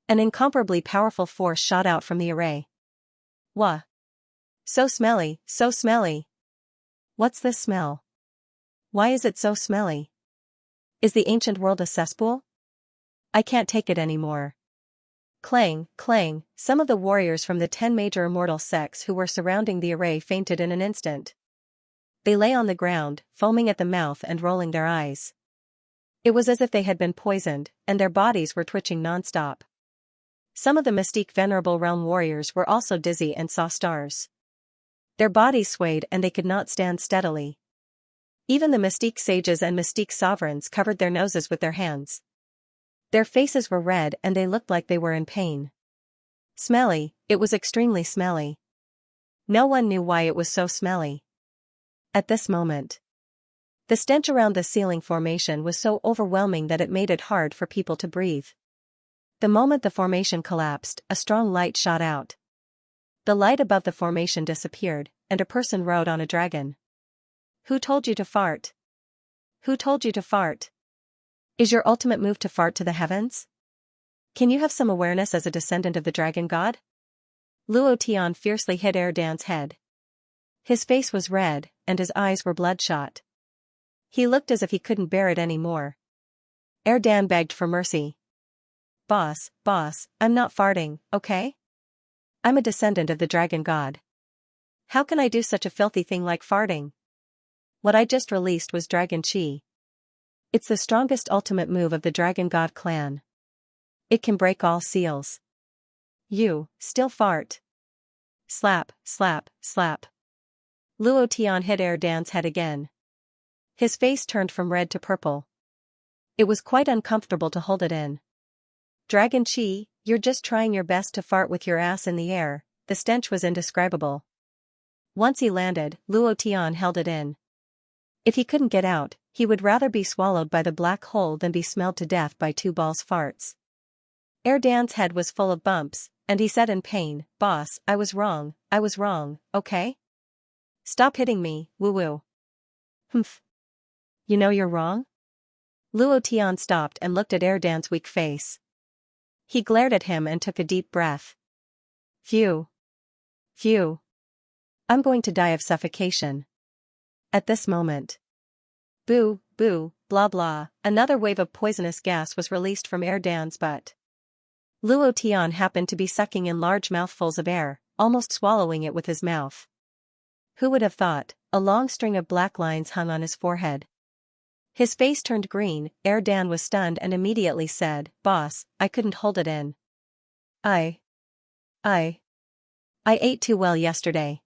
An incomparably powerful force shot out from the array. Wah! So smelly, so smelly. What's this smell? Why is it so smelly? Is the ancient world a cesspool? I can't take it anymore. Clang, clang, some of the warriors from the 10 major immortal sects who were surrounding the array fainted in an instant. They lay on the ground, foaming at the mouth and rolling their eyes. It was as if they had been poisoned, and their bodies were twitching non-stop. Some of the Mystique Venerable Realm warriors were also dizzy and saw stars. Their bodies swayed and they could not stand steadily. Even the Mystique Sages and Mystique Sovereigns covered their noses with their hands. Their faces were red and they looked like they were in pain. Smelly, it was extremely smelly. No one knew why it was so smelly. At this moment, the stench around the ceiling formation was so overwhelming that it made it hard for people to breathe. The moment the formation collapsed, a strong light shot out. The light above the formation disappeared, and a person rode on a dragon. Who told you to fart? Who told you to fart? Is your ultimate move to fart to the heavens? Can you have some awareness as a descendant of the dragon god? Luo Tian fiercely hit Erdan's head. His face was red, and his eyes were bloodshot. He looked as if he couldn't bear it anymore. Erdan begged for mercy. Boss, I'm not farting, okay? I'm a descendant of the dragon god. How can I do such a filthy thing like farting? What I just released was Dragon Chi. It's the strongest ultimate move of the Dragon God clan. It can break all seals. You, still fart. Slap, slap, slap. Luo Tian hit Erdan's head again. His face turned from red to purple. It was quite uncomfortable to hold it in. Dragon Chi, you're just trying your best to fart with your ass in the air. The stench was indescribable. Once he landed, Luo Tian held it in. If he couldn't get out, he would rather be swallowed by the black hole than be smelled to death by 2 balls farts. Erdan's head was full of bumps, and he said in pain, Boss, I was wrong, okay? Stop hitting me, woo-woo. Humph. You know you're wrong? Luo Tian stopped and looked at Erdan's weak face. He glared at him and took a deep breath. Phew. Phew. I'm going to die of suffocation. At this moment. Boo, boo, blah blah, another wave of poisonous gas was released from Erdan's butt. Luo Tian happened to be sucking in large mouthfuls of air, almost swallowing it with his mouth. Who would have thought? A long string of black lines hung on his forehead. His face turned green. Erdan was stunned and immediately said, Boss, I couldn't hold it in. I ate too well yesterday.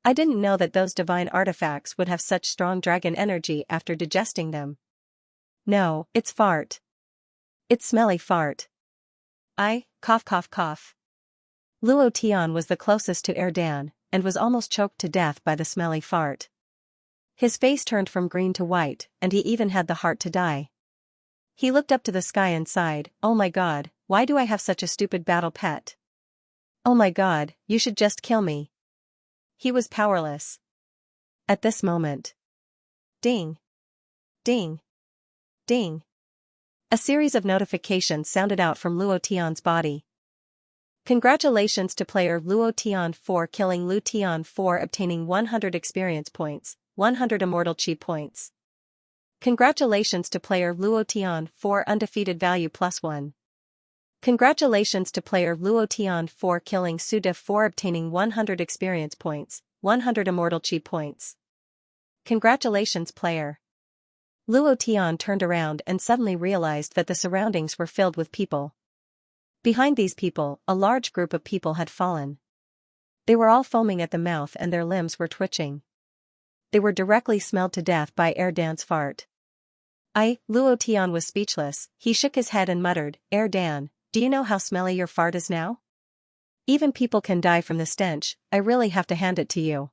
I didn't know that those divine artifacts would have such strong dragon energy after digesting them. No, it's fart. It's smelly fart. Cough cough cough. Luo Tian was the closest to Erdan, and was almost choked to death by the smelly fart. His face turned from green to white, and he even had the heart to die. He looked up to the sky and sighed, Oh my god, why do I have such a stupid battle pet? Oh my god, you should just kill me. He was powerless. At this moment. Ding. Ding. Ding. A series of notifications sounded out from Luo Tian's body. Congratulations to player Luo Tian for killing Lu Tian for obtaining 100 experience points, 100 immortal chi points. Congratulations to player Luo Tian for undefeated value +1. Congratulations to player Luo Tian for killing Suda for obtaining 100 experience points, 100 immortal chi points. Congratulations player. Luo Tian turned around and suddenly realized that the surroundings were filled with people. Behind these people, a large group of people had fallen. They were all foaming at the mouth and their limbs were twitching. They were directly smelled to death by Erdan's fart. Luo Tian was speechless. He shook his head and muttered, Erdan, do you know how smelly your fart is now? Even people can die from the stench, I really have to hand it to you.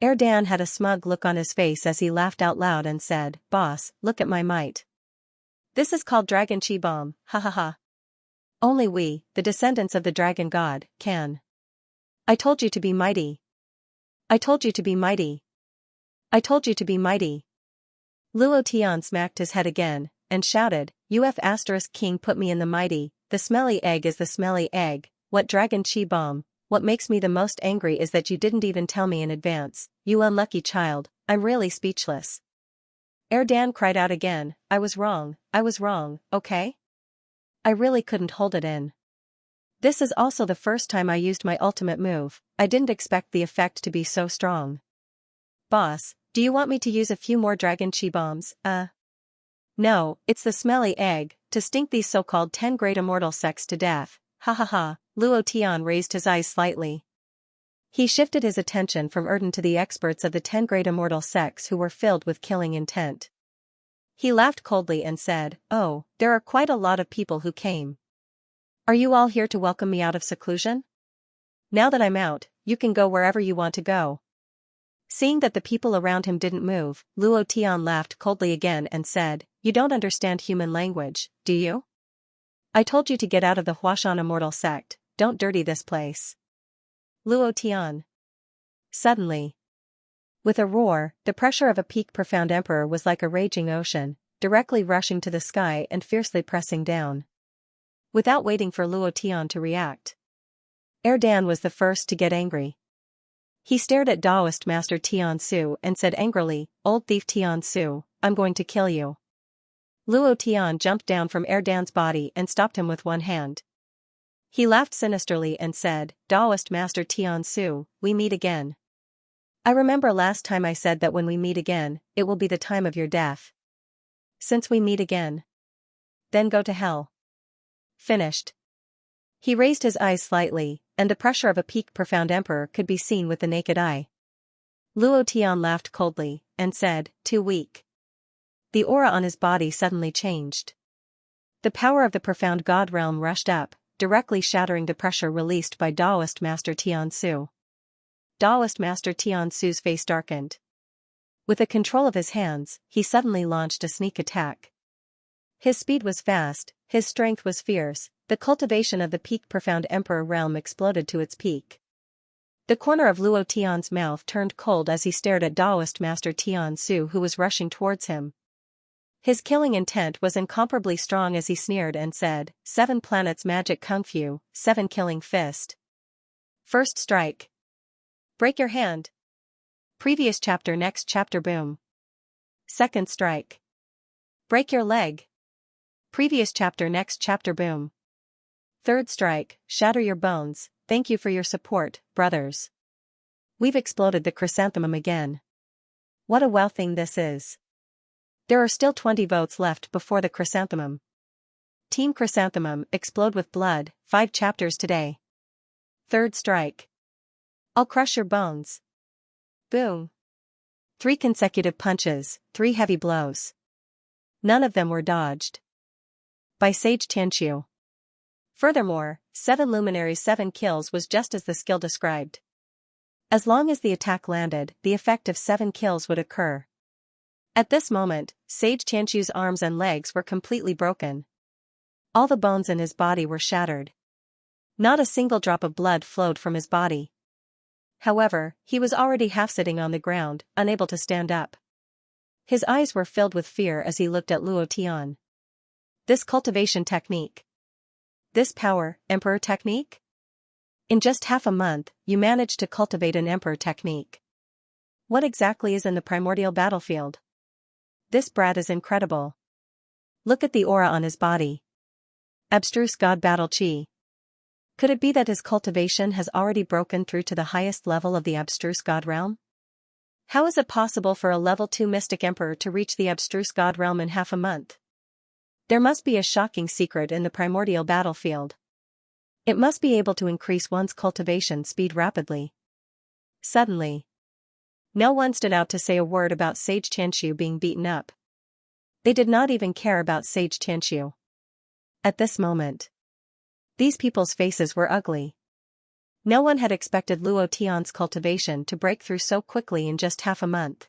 Erdan had a smug look on his face as he laughed out loud and said, "Boss, look at my might. This is called Dragon Chi Bomb, ha ha ha. Only we, the descendants of the dragon god, can. I told you to be mighty. I told you to be mighty. I told you to be mighty." Luo Tian smacked his head again, and shouted, "UF** King put me in the mighty, the smelly egg is the smelly egg, what dragon chi bomb, what makes me the most angry is that you didn't even tell me in advance, you unlucky child, I'm really speechless." Erdan cried out again, I was wrong, okay? I really couldn't hold it in. This is also the first time I used my ultimate move, I didn't expect the effect to be so strong. Boss, do you want me to use a few more dragon chi bombs, No, it's the smelly egg, to stink these so-called 10 great immortal sects to death, ha ha ha. Luo Tian raised his eyes slightly. He shifted his attention from Erdan to the experts of the 10 great immortal sects who were filled with killing intent. He laughed coldly and said, "Oh, there are quite a lot of people who came. Are you all here to welcome me out of seclusion? Now that I'm out, you can go wherever you want to go." Seeing that the people around him didn't move, Luo Tian laughed coldly again and said, "You don't understand human language, do you? I told you to get out of the Huashan immortal sect, don't dirty this place." Luo Tian. Suddenly, with a roar, the pressure of a peak-profound emperor was like a raging ocean, directly rushing to the sky and fiercely pressing down. Without waiting for Luo Tian to react, Erdan was the first to get angry. He stared at Taoist Master Tian Su and said angrily, "Old thief Tian Su, I'm going to kill you." Luo Tian jumped down from Erdan's body and stopped him with one hand. He laughed sinisterly and said, "Taoist Master Tian Su, we meet again. I remember last time I said that when we meet again, it will be the time of your death. Since we meet again, then go to hell." Finished. He raised his eyes slightly, and the pressure of a peak-profound emperor could be seen with the naked eye. Luo Tian laughed coldly, and said, "Too weak." The aura on his body suddenly changed. The power of the profound god realm rushed up, directly shattering the pressure released by Taoist Master Tian Su. Taoist Master Tian Su's face darkened. With the control of his hands, he suddenly launched a sneak attack. His speed was fast, his strength was fierce, the cultivation of the peak-profound emperor realm exploded to its peak. The corner of Luo Tian's mouth turned cold as he stared at Taoist Master Tian Su who was rushing towards him. His killing intent was incomparably strong as he sneered and said, "7 planets magic kung fu, 7 killing fist. First strike. Break your hand. Previous chapter next chapter boom. Second strike. Break your leg. Previous chapter next chapter boom. Third strike, shatter your bones, thank you for your support, brothers. We've exploded the chrysanthemum again. What a wow thing this is. There are still 20 votes left before the chrysanthemum. Team Chrysanthemum, explode with blood, 5 chapters today. Third strike. I'll crush your bones. Boom. 3 consecutive punches, 3 heavy blows. None of them were dodged. By Sage Xianxia. Furthermore, 7 luminaries 7 kills was just as the skill described. As long as the attack landed, the effect of 7 kills would occur. At this moment, Sage Xianxia's arms and legs were completely broken. All the bones in his body were shattered. Not a single drop of blood flowed from his body. However, he was already half sitting on the ground, unable to stand up. His eyes were filled with fear as he looked at Luo Tian. This cultivation technique. This power, emperor technique? In just half a month, you managed to cultivate an emperor technique. What exactly is in the primordial battlefield? This brat is incredible. Look at the aura on his body. Abstruse God Battle Chi. Could it be that his cultivation has already broken through to the highest level of the abstruse God realm? How is it possible for a level 2 mystic emperor to reach the abstruse God realm in half a month? There must be a shocking secret in the primordial battlefield. It must be able to increase one's cultivation speed rapidly. Suddenly, no one stood out to say a word about Sage Xianxia being beaten up. They did not even care about Sage Xianxia. At this moment, these people's faces were ugly. No one had expected Luo Tian's cultivation to break through so quickly in just half a month.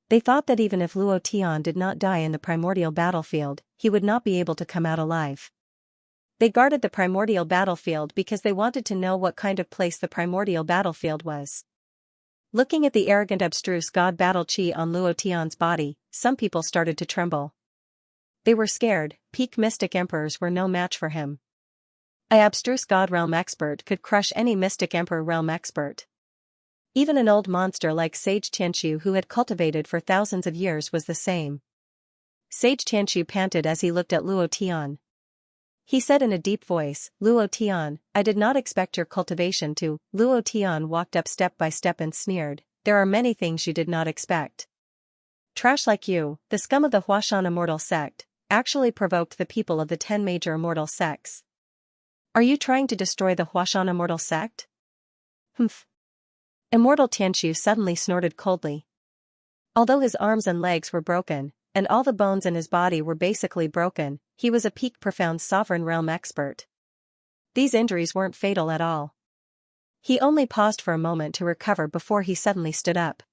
They thought that even if Luo Tian did not die in the primordial battlefield, he would not be able to come out alive. They guarded the primordial battlefield because they wanted to know what kind of place the primordial battlefield was. Looking at the arrogant abstruse god battle chi on Luo Tian's body, some people started to tremble. They were scared. Peak mystic emperors were no match for him. An abstruse god realm expert could crush any mystic emperor realm expert. Even an old monster like Sage Xianxia who had cultivated for thousands of years was the same. Sage Xianxia panted as he looked at Luo Tian. He said in a deep voice, "Luo Tian, I did not expect your cultivation to." Luo Tian walked up step by step and sneered, "There are many things you did not expect. Trash like you, the scum of the Huashan immortal sect, actually provoked the people of the 10 major immortal sects. Are you trying to destroy the Huashan immortal sect?" Humph. Immortal Tianxu suddenly snorted coldly. Although his arms and legs were broken, and all the bones in his body were basically broken, he was a peak profound sovereign realm expert. These injuries weren't fatal at all. He only paused for a moment to recover before he suddenly stood up.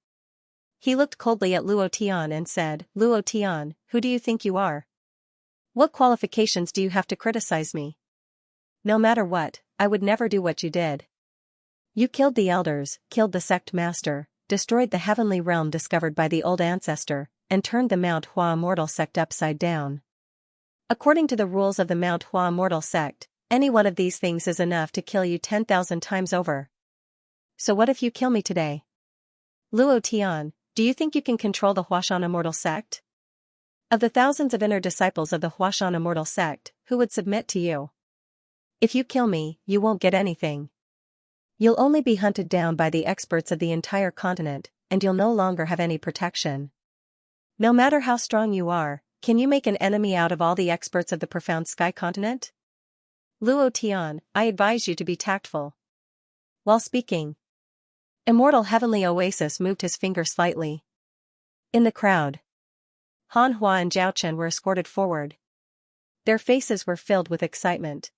He looked coldly at Luo Tian and said, "Luo Tian, who do you think you are? What qualifications do you have to criticize me? No matter what, I would never do what you did. You killed the elders, killed the sect master, destroyed the heavenly realm discovered by the old ancestor, and turned the Mount Hua immortal sect upside down. According to the rules of the Mount Hua immortal sect, any one of these things is enough to kill you 10,000 times over. So what if you kill me today? Luo Tian, do you think you can control the Huashan immortal sect? Of the thousands of inner disciples of the Huashan immortal sect, who would submit to you? If you kill me, you won't get anything. You'll only be hunted down by the experts of the entire continent, and you'll no longer have any protection. No matter how strong you are, can you make an enemy out of all the experts of the profound sky continent? Luo Tian, I advise you to be tactful." While speaking, Immortal Heavenly Oasis moved his finger slightly. In the crowd, Han Hua and Zhao Chen were escorted forward. Their faces were filled with excitement.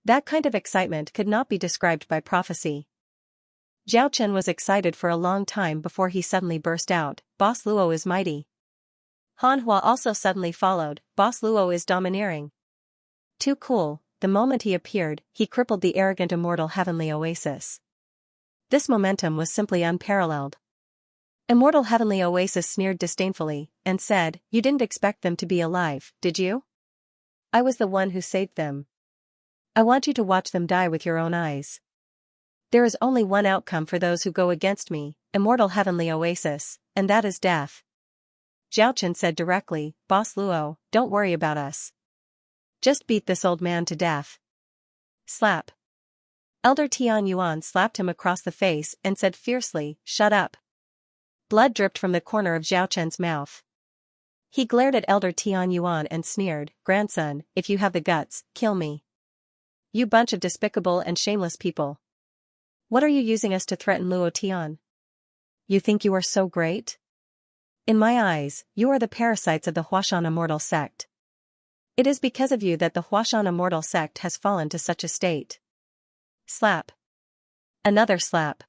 That kind of excitement could not be described by prophecy. Zhao Chen was excited for a long time before he suddenly burst out, "Boss Luo is mighty." Han Hua also suddenly followed, "Boss Luo is domineering." Too cool, the moment he appeared, he crippled the arrogant Immortal Heavenly Oasis. This momentum was simply unparalleled. Immortal Heavenly Oasis sneered disdainfully, and said, "You didn't expect them to be alive, did you? I was the one who saved them. I want you to watch them die with your own eyes. There is only one outcome for those who go against me, Immortal Heavenly Oasis, and that is death." Zhao Chen said directly, "Boss Luo, don't worry about us. Just beat this old man to death." Slap. Elder Tian Yuan slapped him across the face and said fiercely, "Shut up." Blood dripped from the corner of Zhao Chen's mouth. He glared at Elder Tian Yuan and sneered, "Grandson, if you have the guts, kill me. You bunch of despicable and shameless people. What are you using us to threaten Luo Tian? You think you are so great? In my eyes, you are the parasites of the Huashan immortal sect. It is because of you that the Huashan immortal sect has fallen to such a state." Slap. Another slap.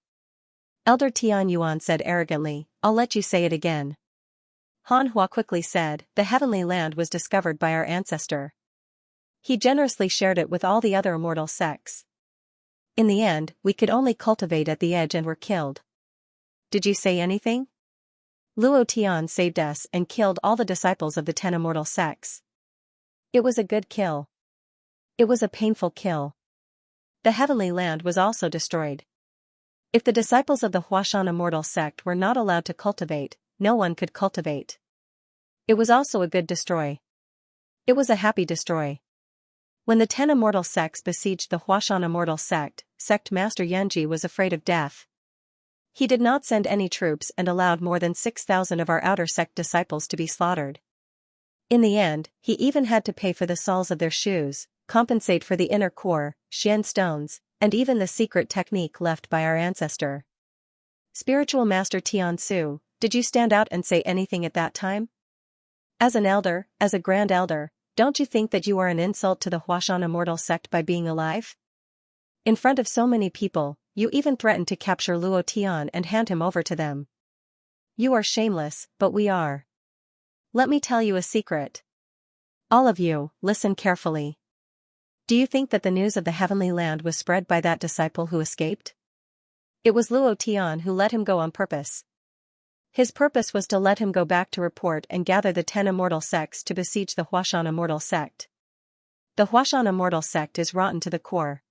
Elder Tian Yuan said arrogantly, "I'll let you say it again." Han Hua quickly said, "The heavenly land was discovered by our ancestor. He generously shared it with all the other immortal sects. In the end, we could only cultivate at the edge and were killed. Did you say anything? Luo Tian saved us and killed all the disciples of the 10 immortal sects. It was a good kill. It was a painful kill. The heavenly land was also destroyed. If the disciples of the Huashan immortal sect were not allowed to cultivate, no one could cultivate. It was also a good destroy. It was a happy destroy. When the 10 immortal sects besieged the Huashan immortal sect, Sect Master Yanji was afraid of death. He did not send any troops and allowed more than 6,000 of our outer sect disciples to be slaughtered. In the end, he even had to pay for the soles of their shoes, compensate for the inner core, Xian stones, and even the secret technique left by our ancestor. Spiritual Master Tian Su, did you stand out and say anything at that time? As an elder, as a grand elder, don't you think that you are an insult to the Huashan immortal sect by being alive? In front of so many people, you even threatened to capture Luo Tian and hand him over to them. You are shameless, but we are. Let me tell you a secret. All of you, listen carefully. Do you think that the news of the heavenly land was spread by that disciple who escaped? It was Luo Tian who let him go on purpose. His purpose was to let him go back to report and gather the 10 immortal sects to besiege the Huashan immortal sect. The Huashan immortal sect is rotten to the core,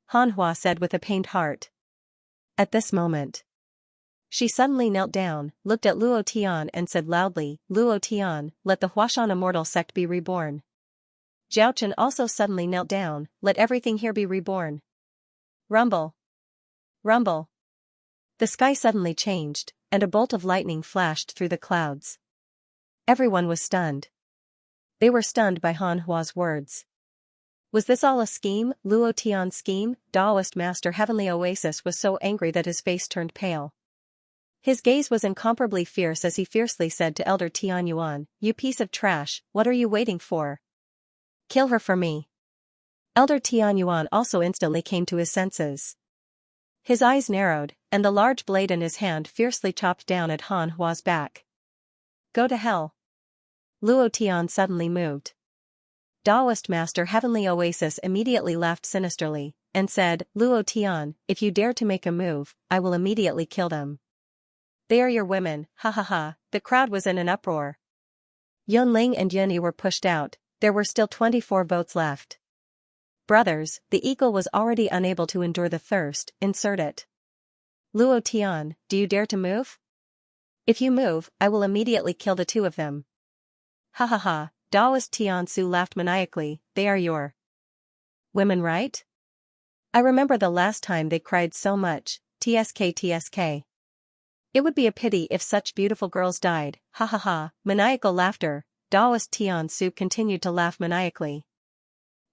Han Hua said with a pained heart. At this moment, she suddenly knelt down, looked at Luo Tian and said loudly, Luo Tian, let the Huashan immortal sect be reborn. Zhao Chen also suddenly knelt down, let everything here be reborn. Rumble. Rumble. The sky suddenly changed, and a bolt of lightning flashed through the clouds. Everyone was stunned. They were stunned by Han Hua's words. Was this all a scheme, Luo Tian's scheme? Taoist Master Heavenly Oasis was so angry that his face turned pale. His gaze was incomparably fierce as he fiercely said to Elder Tian Yuan, you piece of trash, what are you waiting for? Kill her for me. Elder Tian Yuan also instantly came to his senses. His eyes narrowed, and the large blade in his hand fiercely chopped down at Han Hua's back. Go to hell. Luo Tian suddenly moved. Taoist Master Heavenly Oasis immediately laughed sinisterly, and said, Luo Tian, if you dare to make a move, I will immediately kill them. They are your women, ha ha ha. The crowd was in an uproar. Yunling and Yunyi were pushed out, there were still 24 votes left. Brothers, the eagle was already unable to endure the thirst, insert it. Luo Tian, do you dare to move? If you move, I will immediately kill the 2 of them. Ha ha ha, Taoist Tian Su laughed maniacally, they are your women, right? I remember the last time they cried so much, tsk tsk. It would be a pity if such beautiful girls died, ha ha ha, maniacal laughter. Taoist Tian Su continued to laugh maniacally.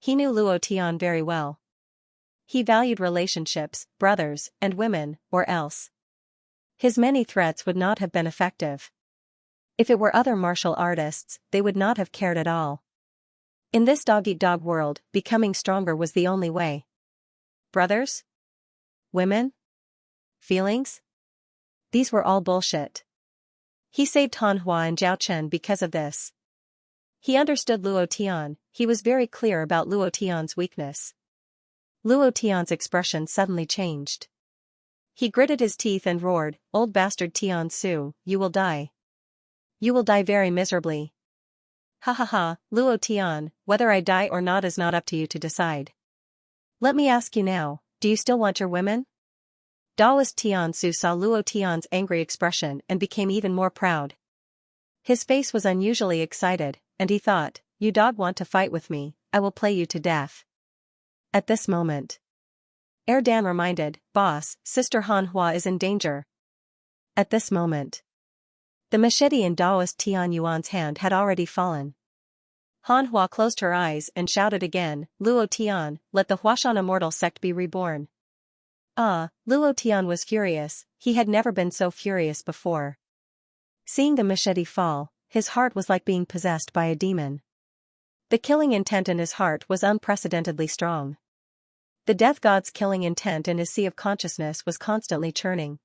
He knew Luo Tian very well. He valued relationships, brothers, and women, or else his many threats would not have been effective. If it were other martial artists, they would not have cared at all. In this dog-eat-dog world, becoming stronger was the only way. Brothers? Women? Feelings? These were all bullshit. He saved Han Hua and Zhao Chen because of this. He understood Luo Tian, he was very clear about Luo Tian's weakness. Luo Tian's expression suddenly changed. He gritted his teeth and roared, old bastard Tian Su, you will die. You will die very miserably. Ha ha ha, Luo Tian, whether I die or not is not up to you to decide. Let me ask you now, do you still want your women? Taoist Tian Su saw Luo Tian's angry expression and became even more proud. His face was unusually excited, and he thought, you dog want to fight with me, I will play you to death. At this moment, Dan reminded, boss, Sister Han Hua is in danger. At this moment, the machete in Taoist Tian Yuan's hand had already fallen. Han Hua closed her eyes and shouted again, Luo Tian, let the Huashan immortal sect be reborn. Luo Tian was furious, he had never been so furious before. Seeing the machete fall, his heart was like being possessed by a demon. The killing intent in his heart was unprecedentedly strong. The death god's killing intent in his sea of consciousness was constantly churning.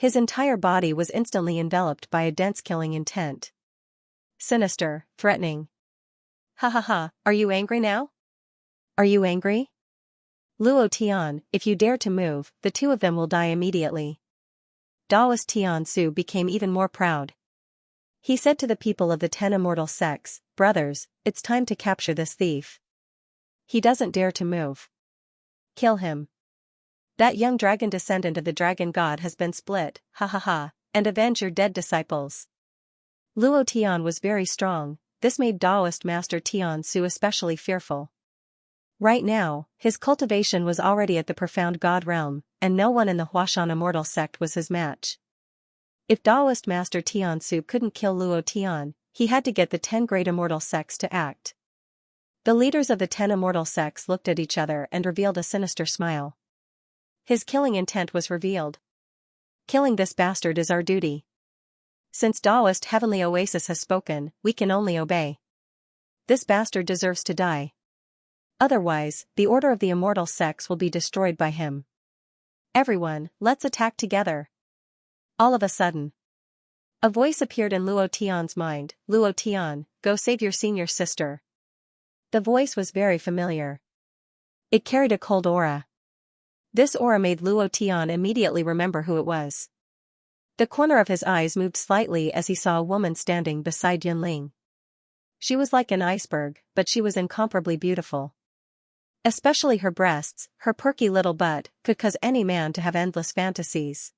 His entire body was instantly enveloped by a dense killing intent. Sinister, threatening. Ha ha ha, are you angry now? Are you angry? Luo Tian, if you dare to move, the 2 of them will die immediately. Taoist Tian Su became even more proud. He said to the people of the 10 immortal sects, brothers, it's time to capture this thief. He doesn't dare to move. Kill him. That young dragon descendant of the dragon god has been split, ha ha ha, and avenge your dead disciples. Luo Tian was very strong, this made Taoist Master Tian Su especially fearful. Right now, his cultivation was already at the profound god realm, and no one in the Huashan immortal sect was his match. If Taoist Master Tian Su couldn't kill Luo Tian, he had to get the 10 great immortal sects to act. The leaders of the 10 immortal sects looked at each other and revealed a sinister smile. His killing intent was revealed. Killing this bastard is our duty. Since Taoist Heavenly Oasis has spoken, we can only obey. This bastard deserves to die. Otherwise, the order of the immortal sex will be destroyed by him. Everyone, let's attack together. All of a sudden, a voice appeared in Luo Tian's mind. Luo Tian, go save your senior sister. The voice was very familiar. It carried a cold aura. This aura made Luo Tian immediately remember who it was. The corner of his eyes moved slightly as he saw a woman standing beside Yunling. She was like an iceberg, but she was incomparably beautiful. Especially her breasts, her perky little butt, could cause any man to have endless fantasies.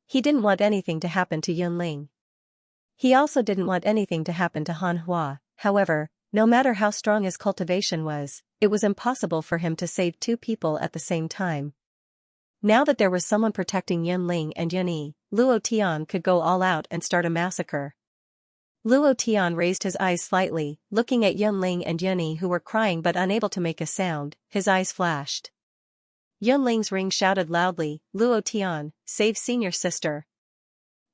He didn't want anything to happen to Yunling. He also didn't want anything to happen to Han Hua. However, no matter how strong his cultivation was, it was impossible for him to save two people at the same time. Now that there was someone protecting Yunling and Yunyi, Luo Tian could go all out and start a massacre. Luo Tian raised his eyes slightly, looking at Yunling and Yunyi who were crying but unable to make a sound. His eyes flashed. Yunling's ring shouted loudly, Luo Tian, save senior sister.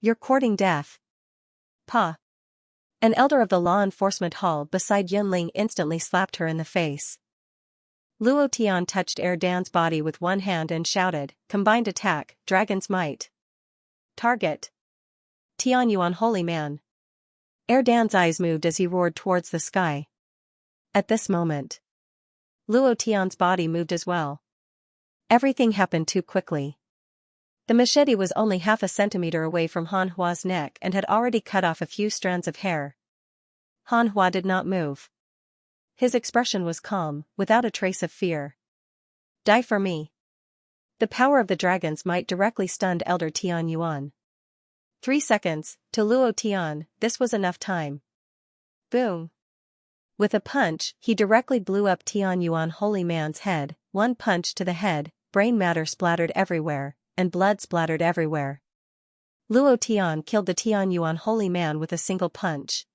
You're courting death. Pa. An elder of the law enforcement hall beside Yunling instantly slapped her in the face. Luo Tian touched Dan's body with one hand and shouted, combined attack, dragon's might. Target. Tian Yuan holy man. Dan's eyes moved as he roared towards the sky. At this moment, Luo Tian's body moved as well. Everything happened too quickly. The machete was only half a centimeter away from Han Hua's neck and had already cut off a few strands of hair. Han Hua did not move. His expression was calm, without a trace of fear. Die for me. The power of the dragon's might directly stunned Elder Tian Yuan. 3 seconds, to Luo Tian, this was enough time. Boom. With a punch, he directly blew up Tian Yuan holy man's head. One punch to the head, brain matter splattered everywhere, and blood splattered everywhere. Luo Tian killed the Tian Yuan holy man with a single punch.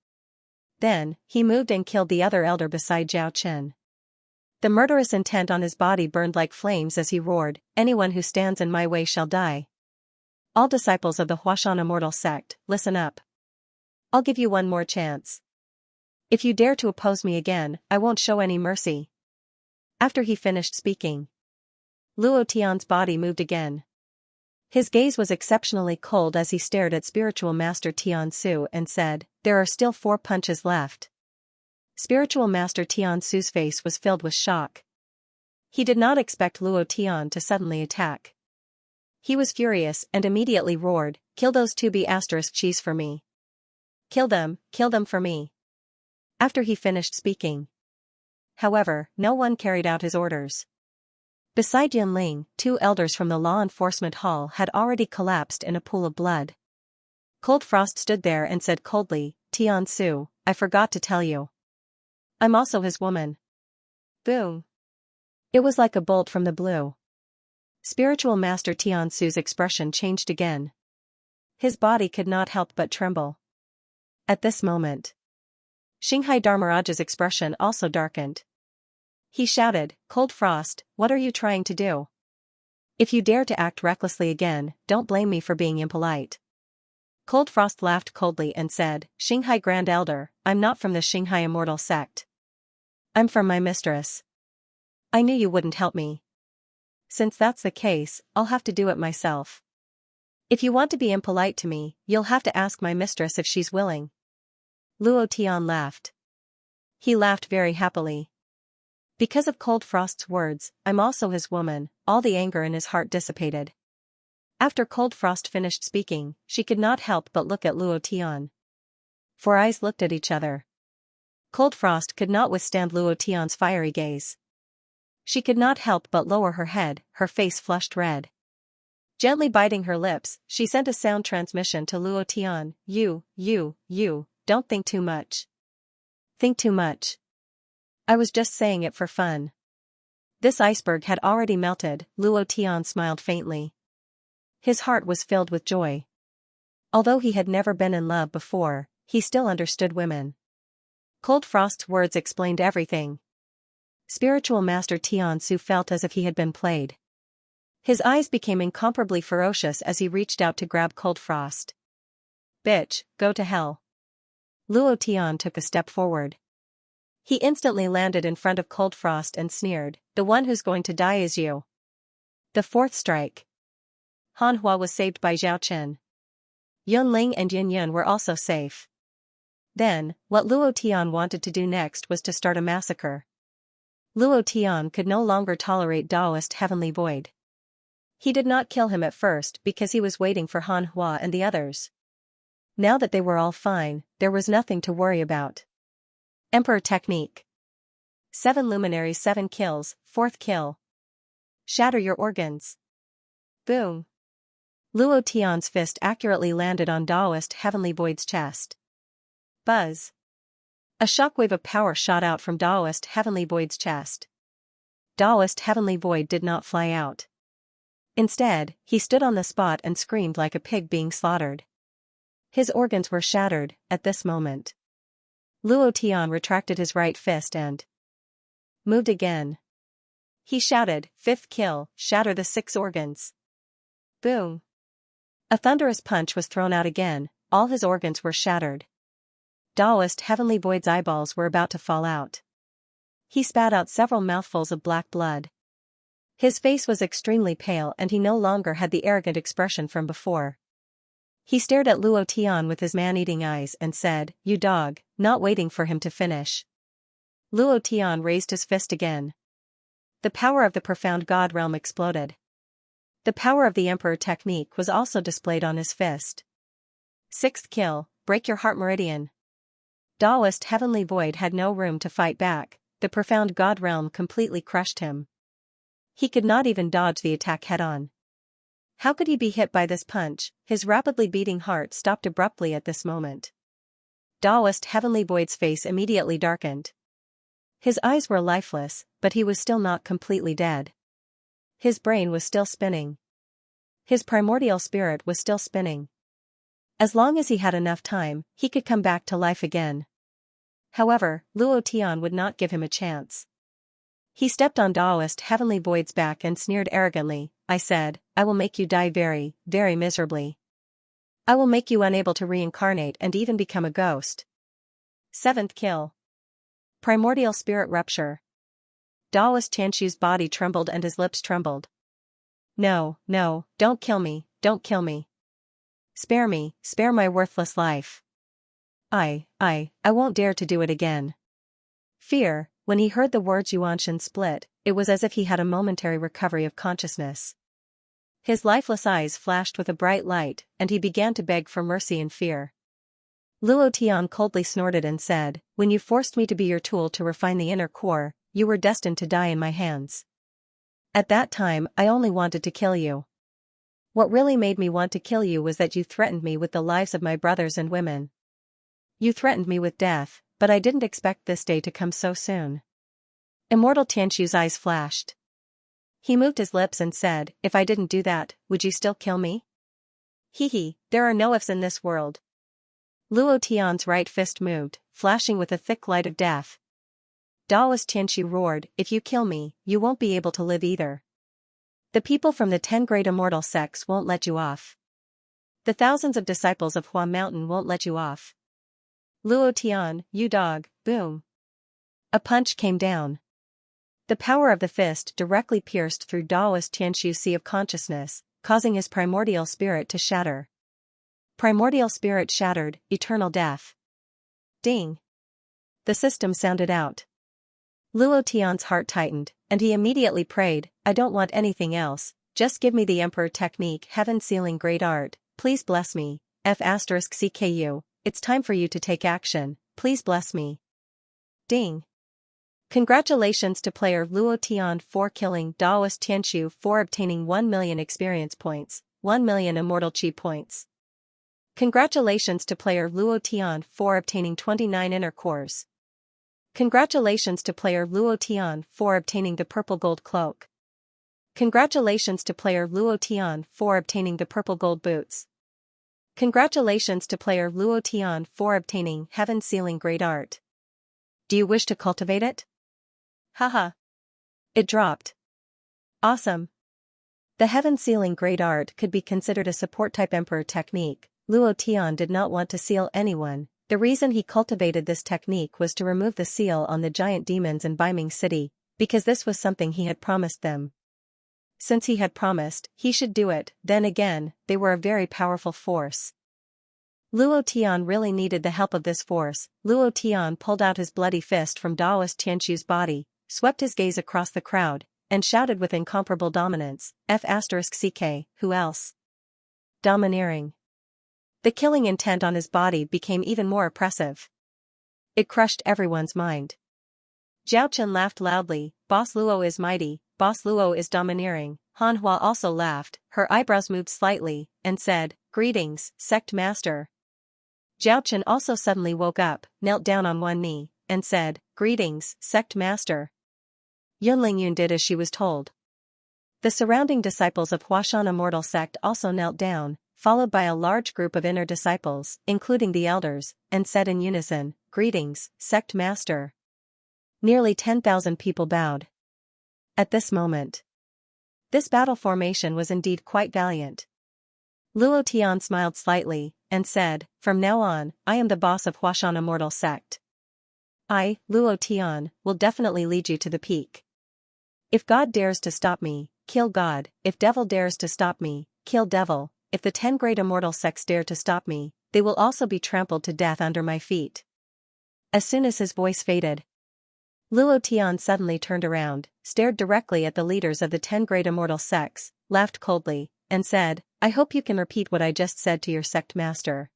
Then, he moved and killed the other elder beside Zhao Chen. The murderous intent on his body burned like flames as he roared, anyone who stands in my way shall die. All disciples of the Huashan immortal sect, listen up. I'll give you one more chance. If you dare to oppose me again, I won't show any mercy. After he finished speaking, Luo Tian's body moved again. His gaze was exceptionally cold as he stared at spiritual master Tian Su and said, there are still 4 punches left. Spiritual master Tian Su's face was filled with shock. He did not expect Luo Tian to suddenly attack. He was furious and immediately roared, kill those 2B*Gs for me. Kill them for me. After he finished speaking. However, no one carried out his orders. Beside Yunling, 2 elders from the law enforcement hall had already collapsed in a pool of blood. Cold Frost stood there and said coldly, Tian Su, I forgot to tell you. I'm also his woman. Boom. It was like a bolt from the blue. Spiritual Master Tian Su's expression changed again. His body could not help but tremble. At this moment, Xinghai Dharmaraj's expression also darkened. He shouted, Cold Frost, what are you trying to do? If you dare to act recklessly again, don't blame me for being impolite. Cold Frost laughed coldly and said, Xinghai Grand Elder, I'm not from the Xinghai Immortal Sect. I'm from my mistress. I knew you wouldn't help me. Since that's the case, I'll have to do it myself. If you want to be impolite to me, you'll have to ask my mistress if she's willing. Luo Tian laughed. He laughed very happily. Because of Cold Frost's words, I'm also his woman, all the anger in his heart dissipated. After Cold Frost finished speaking, she could not help but look at Luo Tian. 4 eyes looked at each other. Cold Frost could not withstand Luo Tian's fiery gaze. She could not help but lower her head, her face flushed red. Gently biting her lips, she sent a sound transmission to Luo Tian, you, don't think too much. Think too much. I was just saying it for fun. This iceberg had already melted, Luo Tian smiled faintly. His heart was filled with joy. Although he had never been in love before, he still understood women. Cold Frost's words explained everything. Spiritual Master Tian Su felt as if he had been played. His eyes became incomparably ferocious as he reached out to grab Cold Frost. Bitch, go to hell. Luo Tian took a step forward. He instantly landed in front of Cold Frost and sneered, "The one who's going to die is you." The fourth strike. Han Hua was saved by Zhao Chen. Yun Ling and Yin Yun were also safe. Then, what Luo Tian wanted to do next was to start a massacre. Luo Tian could no longer tolerate Daoist Heavenly Void. He did not kill him at first because he was waiting for Han Hua and the others. Now that they were all fine, there was nothing to worry about. Emperor Technique. 7 luminaries 7 kills, 4th kill. Shatter your organs. Boom. Luo Tian's fist accurately landed on Daoist Heavenly Void's chest. Buzz. A shockwave of power shot out from Daoist Heavenly Void's chest. Daoist Heavenly Void did not fly out. Instead, he stood on the spot and screamed like a pig being slaughtered. His organs were shattered at this moment. Luo Tian retracted his right fist and moved again. He shouted, "5th kill, shatter the 6 organs." Boom. A thunderous punch was thrown out again, all his organs were shattered. Daoist Heavenly Void's eyeballs were about to fall out. He spat out several mouthfuls of black blood. His face was extremely pale and he no longer had the arrogant expression from before. He stared at Luo Tian with his man-eating eyes and said, "You dog," not waiting for him to finish. Luo Tian raised his fist again. The power of the profound God realm exploded. The power of the Emperor Technique was also displayed on his fist. 6th kill, break your heart meridian. Daoist Heavenly Void had no room to fight back, the profound God realm completely crushed him. He could not even dodge the attack head-on. How could he be hit by this punch? His rapidly beating heart stopped abruptly at this moment. Daoist Heavenly Void's face immediately darkened. His eyes were lifeless, but he was still not completely dead. His brain was still spinning. His primordial spirit was still spinning. As long as he had enough time, he could come back to life again. However, Luo Tian would not give him a chance. He stepped on Daoist Heavenly Void's back and sneered arrogantly, "I said, I will make you die very, very miserably. I will make you unable to reincarnate and even become a ghost." 7th kill. Primordial Spirit Rupture. Daoist Xianxia's body trembled and his lips trembled. "No, no, don't kill me, don't kill me. Spare me, spare my worthless life. I won't dare to do it again." Fear. When he heard the words Yuanshan split, it was as if he had a momentary recovery of consciousness. His lifeless eyes flashed with a bright light, and he began to beg for mercy in fear. Luo Tian coldly snorted and said, "When you forced me to be your tool to refine the inner core, you were destined to die in my hands. At that time I only wanted to kill you. What really made me want to kill you was that you threatened me with the lives of my brothers and women. You threatened me with death, but I didn't expect this day to come so soon." Immortal Tianxiu's eyes flashed. He moved his lips and said, "If I didn't do that, would you still kill me?" Hee, there are no ifs in this world. Luo Tian's right fist moved, flashing with a thick light of death. Daoist Tianxiu roared, "If you kill me, you won't be able to live either. The people from the 10 great immortal sects won't let you off. The thousands of disciples of Hua Mountain won't let you off. Luo Tian, you dog." Boom. A punch came down. The power of the fist directly pierced through Daoist Tianxiu's sea of consciousness, causing his primordial spirit to shatter. Primordial spirit shattered, eternal death. Ding. The system sounded out. Luo Tian's heart tightened, and he immediately prayed, "I don't want anything else, just give me the Emperor Technique Heaven Sealing Great Art, please bless me, F***CKU, it's time for you to take action, please bless me." Ding. Congratulations to player Luo Tian for killing Daoist Tianxiu for obtaining 1 million experience points, 1 million immortal chi points. Congratulations to player Luo Tian for obtaining 29 inner cores. Congratulations to player Luo Tian for obtaining the purple gold cloak. Congratulations to player Luo Tian for obtaining the purple gold boots. Congratulations to player Luo Tian for obtaining Heaven Sealing Great Art. Do you wish to cultivate it? Haha. It dropped. Awesome. The Heaven Sealing Great Art could be considered a support type Emperor technique. Luo Tian did not want to seal anyone, The reason he cultivated this technique was to remove the seal on the giant demons in Biming City, because this was something he had promised them. Since he had promised, he should do it. Then again, they were a very powerful force. Luo Tian really needed the help of this force. Luo Tian pulled out his bloody fist from Daoist Tianqiu's body, swept his gaze across the crowd, and shouted with incomparable dominance, F***ck, who else? Domineering. The killing intent on his body became even more oppressive. It crushed everyone's mind. Zhao laughed loudly. Boss Luo is mighty, Boss Luo is domineering. Han Hua also laughed, her eyebrows moved slightly, and said, Greetings, Sect Master. Zhao also suddenly woke up, knelt down on one knee, and said, Greetings, Sect Master. Yunling Yun did as she was told. The surrounding disciples of Huashan Immortal Sect also knelt down, followed by a large group of inner disciples, including the elders, and said in unison, Greetings, Sect Master. Nearly 10,000 people bowed. At this moment, this battle formation was indeed quite valiant. Luo Tian smiled slightly, and said, From now on, I am the boss of Huashan Immortal Sect. I, Luo Tian, will definitely lead you to the peak. If God dares to stop me, kill God. If devil dares to stop me, kill devil. If the 10 great immortal sects dare to stop me, they will also be trampled to death under my feet. As soon as his voice faded, Luo Tian suddenly turned around, stared directly at the leaders of the 10 great immortal sects, laughed coldly, and said, I hope you can repeat what I just said to your sect master.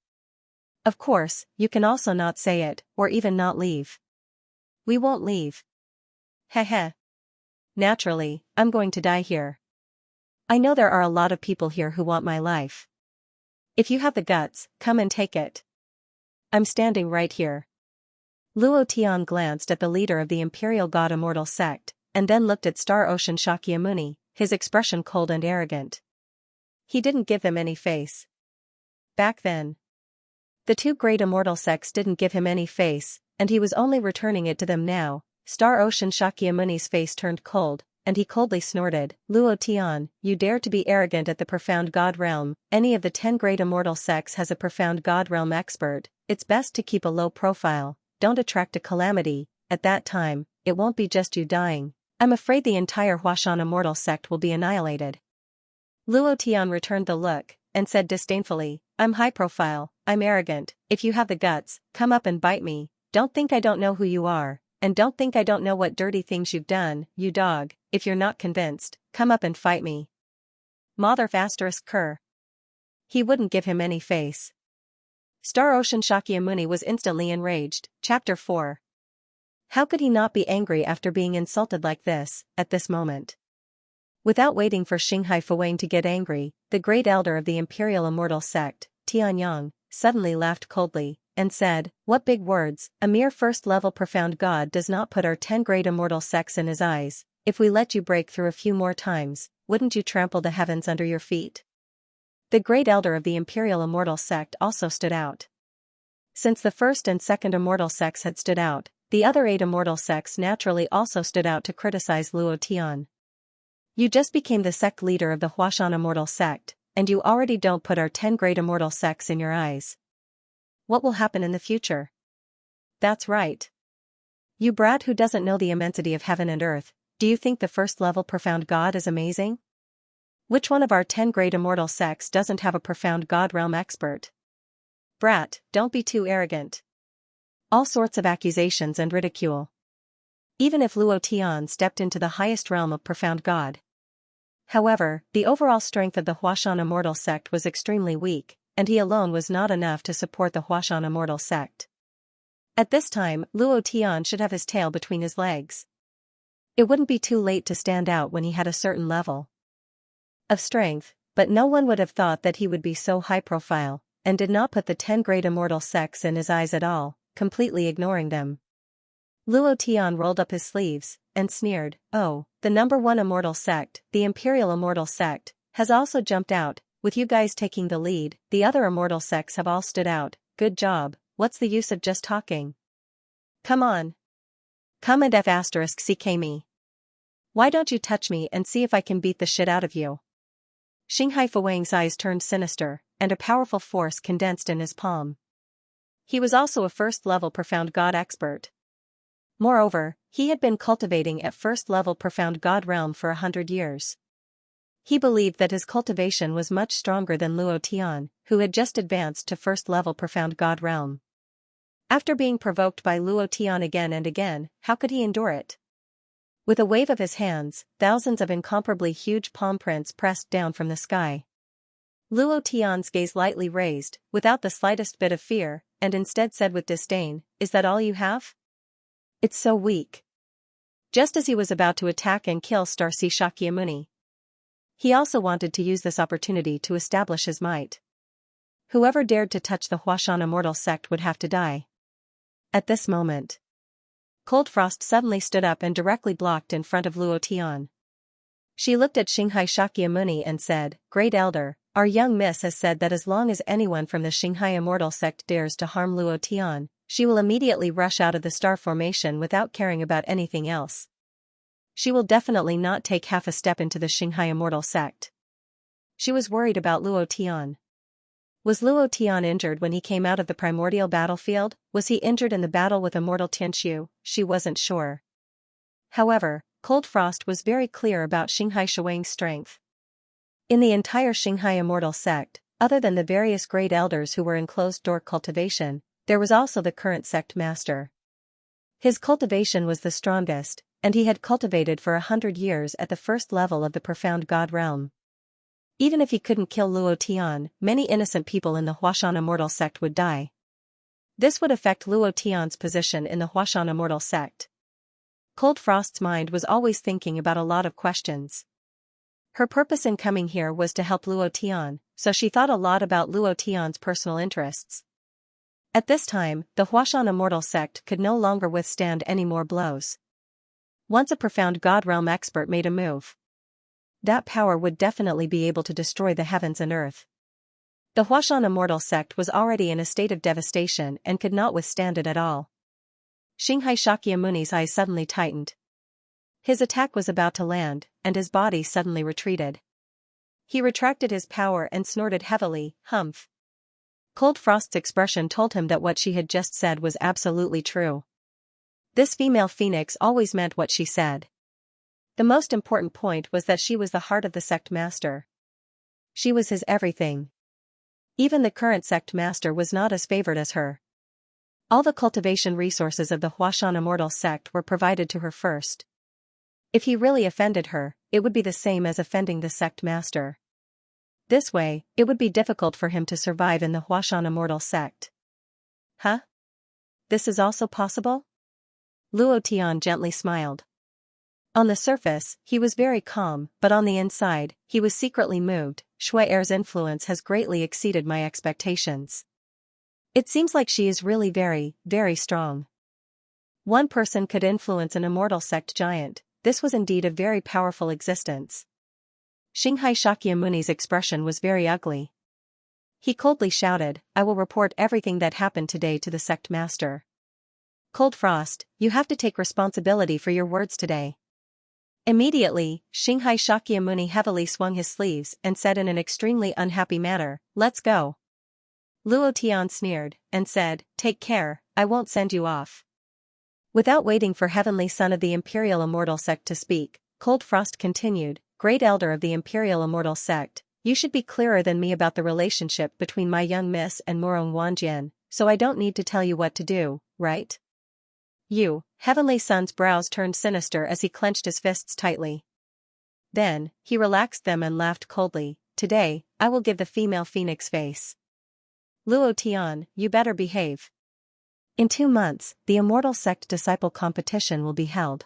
Of course, you can also not say it, or even not leave. We won't leave. Heh. Naturally, I'm going to die here. I know there are a lot of people here who want my life. If you have the guts, come and take it. I'm standing right here. Luo Tian glanced at the leader of the Imperial God Immortal Sect, and then looked at Star Ocean Shakyamuni, his expression cold and arrogant. He didn't give them any face. Back then, the 2 great immortal sects didn't give him any face, and he was only returning it to them now. Star Ocean Shakyamuni's face turned cold, and he coldly snorted, Luo Tian, you dare to be arrogant at the profound God realm. Any of the 10 great immortal sects has a profound God realm expert. It's best to keep a low profile, don't attract a calamity. At that time, it won't be just you dying. I'm afraid the entire Huashan Immortal Sect will be annihilated. Luo Tian returned the look, and said disdainfully, I'm high profile, I'm arrogant. If you have the guts, come up and bite me. Don't think I don't know who you are. And don't think I don't know what dirty things you've done, you dog. If you're not convinced, come up and fight me. Mother ***. He wouldn't give him any face. Star Ocean Shakyamuni was instantly enraged. Chapter 4. How could he not be angry after being insulted like this, at this moment? Without waiting for Xinghai Fuwang to get angry, the great elder of the Imperial Immortal Sect, Tianyang, suddenly laughed coldly, and said, What big words, a mere first-level profound God does not put our 10 great immortal sects in his eyes. If we let you break through a few more times, wouldn't you trample the heavens under your feet? The great elder of the Imperial Immortal Sect also stood out. Since the first and second immortal sects had stood out, the other 8 immortal sects naturally also stood out to criticize Luo Tian. You just became the sect leader of the Huashan Immortal Sect, and you already don't put our 10 great immortal sects in your eyes. What will happen in the future? That's right. You brat who doesn't know the immensity of heaven and earth, do you think the first-level profound God is amazing? Which one of our 10 great immortal sects doesn't have a profound God realm expert? Brat, don't be too arrogant. All sorts of accusations and ridicule. Even if Luo Tian stepped into the highest realm of profound God. However, the overall strength of the Huashan Immortal Sect was extremely weak, and he alone was not enough to support the Huashan Immortal Sect. At this time, Luo Tian should have his tail between his legs. It wouldn't be too late to stand out when he had a certain level of strength, but no one would have thought that he would be so high profile, and did not put the 10 great immortal sects in his eyes at all, completely ignoring them. Luo Tian rolled up his sleeves, and sneered, Oh, the number 1 immortal sect, the Imperial Immortal Sect, has also jumped out. With you guys taking the lead, the other immortal sects have all stood out. Good job, what's the use of just talking? Come on. Come and F***ck me. Why don't you touch me and see if I can beat the shit out of you? Xinghai Fuwang's eyes turned sinister, and a powerful force condensed in his palm. He was also a first-level profound God expert. Moreover, he had been cultivating at first-level profound God realm for 100 years. He believed that his cultivation was much stronger than Luo Tian, who had just advanced to first-level profound God realm. After being provoked by Luo Tian again and again, how could he endure it? With a wave of his hands, thousands of incomparably huge palm prints pressed down from the sky. Luo Tian's gaze lightly raised, without the slightest bit of fear, and instead said with disdain, "Is that all you have? It's so weak." Just as he was about to attack and kill Star Xianxia Muni, he also wanted to use this opportunity to establish his might. Whoever dared to touch the Huashan immortal sect would have to die. At this moment, Cold Frost suddenly stood up and directly blocked in front of Luo Tian. She looked at Xianxia Muni and said, "Great Elder, our young miss has said that as long as anyone from the Xianxia immortal sect dares to harm Luo Tian, she will immediately rush out of the star formation without caring about anything else. She will definitely not take half a step into the Xianxia immortal sect." She was worried about Luo Tian. Was Luo Tian injured when he came out of the primordial battlefield? Was he injured in the battle with immortal Tianqiu? She wasn't sure. However, Cold Frost was very clear about Xinghai Shuang's strength. In the entire Xianxia immortal sect, other than the various great elders who were in closed-door cultivation, there was also the current sect master. His cultivation was the strongest, and he had cultivated for 100 years at the first level of the profound God realm. Even if he couldn't kill Luo Tian, many innocent people in the Huashan immortal sect would die. This would affect Luo Tian's position in the Huashan immortal sect. Cold Frost's mind was always thinking about a lot of questions. Her purpose in coming here was to help Luo Tian, so she thought a lot about Luo Tian's personal interests. At this time, the Huashan immortal sect could no longer withstand any more blows. Once a profound God realm expert made a move, that power would definitely be able to destroy the heavens and earth. The Huashan immortal sect was already in a state of devastation and could not withstand it at all. Xianxia Muni's eyes suddenly tightened. His attack was about to land, and his body suddenly retreated. He retracted his power and snorted heavily, "Humph." Cold Frost's expression told him that what she had just said was absolutely true. This female phoenix always meant what she said. The most important point was that she was the heart of the sect master. She was his everything. Even the current sect master was not as favored as her. All the cultivation resources of the Huashan immortal sect were provided to her first. If he really offended her, it would be the same as offending the sect master. This way, it would be difficult for him to survive in the Huashan immortal sect. Huh? This is also possible? Luo Tian gently smiled. On the surface, he was very calm, but on the inside, he was secretly moved. Shui Er's influence has greatly exceeded my expectations. It seems like she is really very, very strong. One person could influence an immortal sect giant. This was indeed a very powerful existence. Xianxia Muni's expression was very ugly. He coldly shouted, "I will report everything that happened today to the sect master. Cold Frost, you have to take responsibility for your words today." Immediately, Xianxia Muni heavily swung his sleeves and said in an extremely unhappy manner, "Let's go." Luo Tian sneered, and said, "Take care, I won't send you off." Without waiting for Heavenly Son of the Imperial Immortal Sect to speak, Cold Frost continued, "Great Elder of the Imperial Immortal Sect, you should be clearer than me about the relationship between my young miss and Morong Wanjian, so I don't need to tell you what to do, right? You." Heavenly Son's brows turned sinister as he clenched his fists tightly. Then, he relaxed them and laughed coldly, "Today, I will give the female phoenix face. Luo Tian, you better behave. In 2 months, the Immortal Sect Disciple Competition will be held.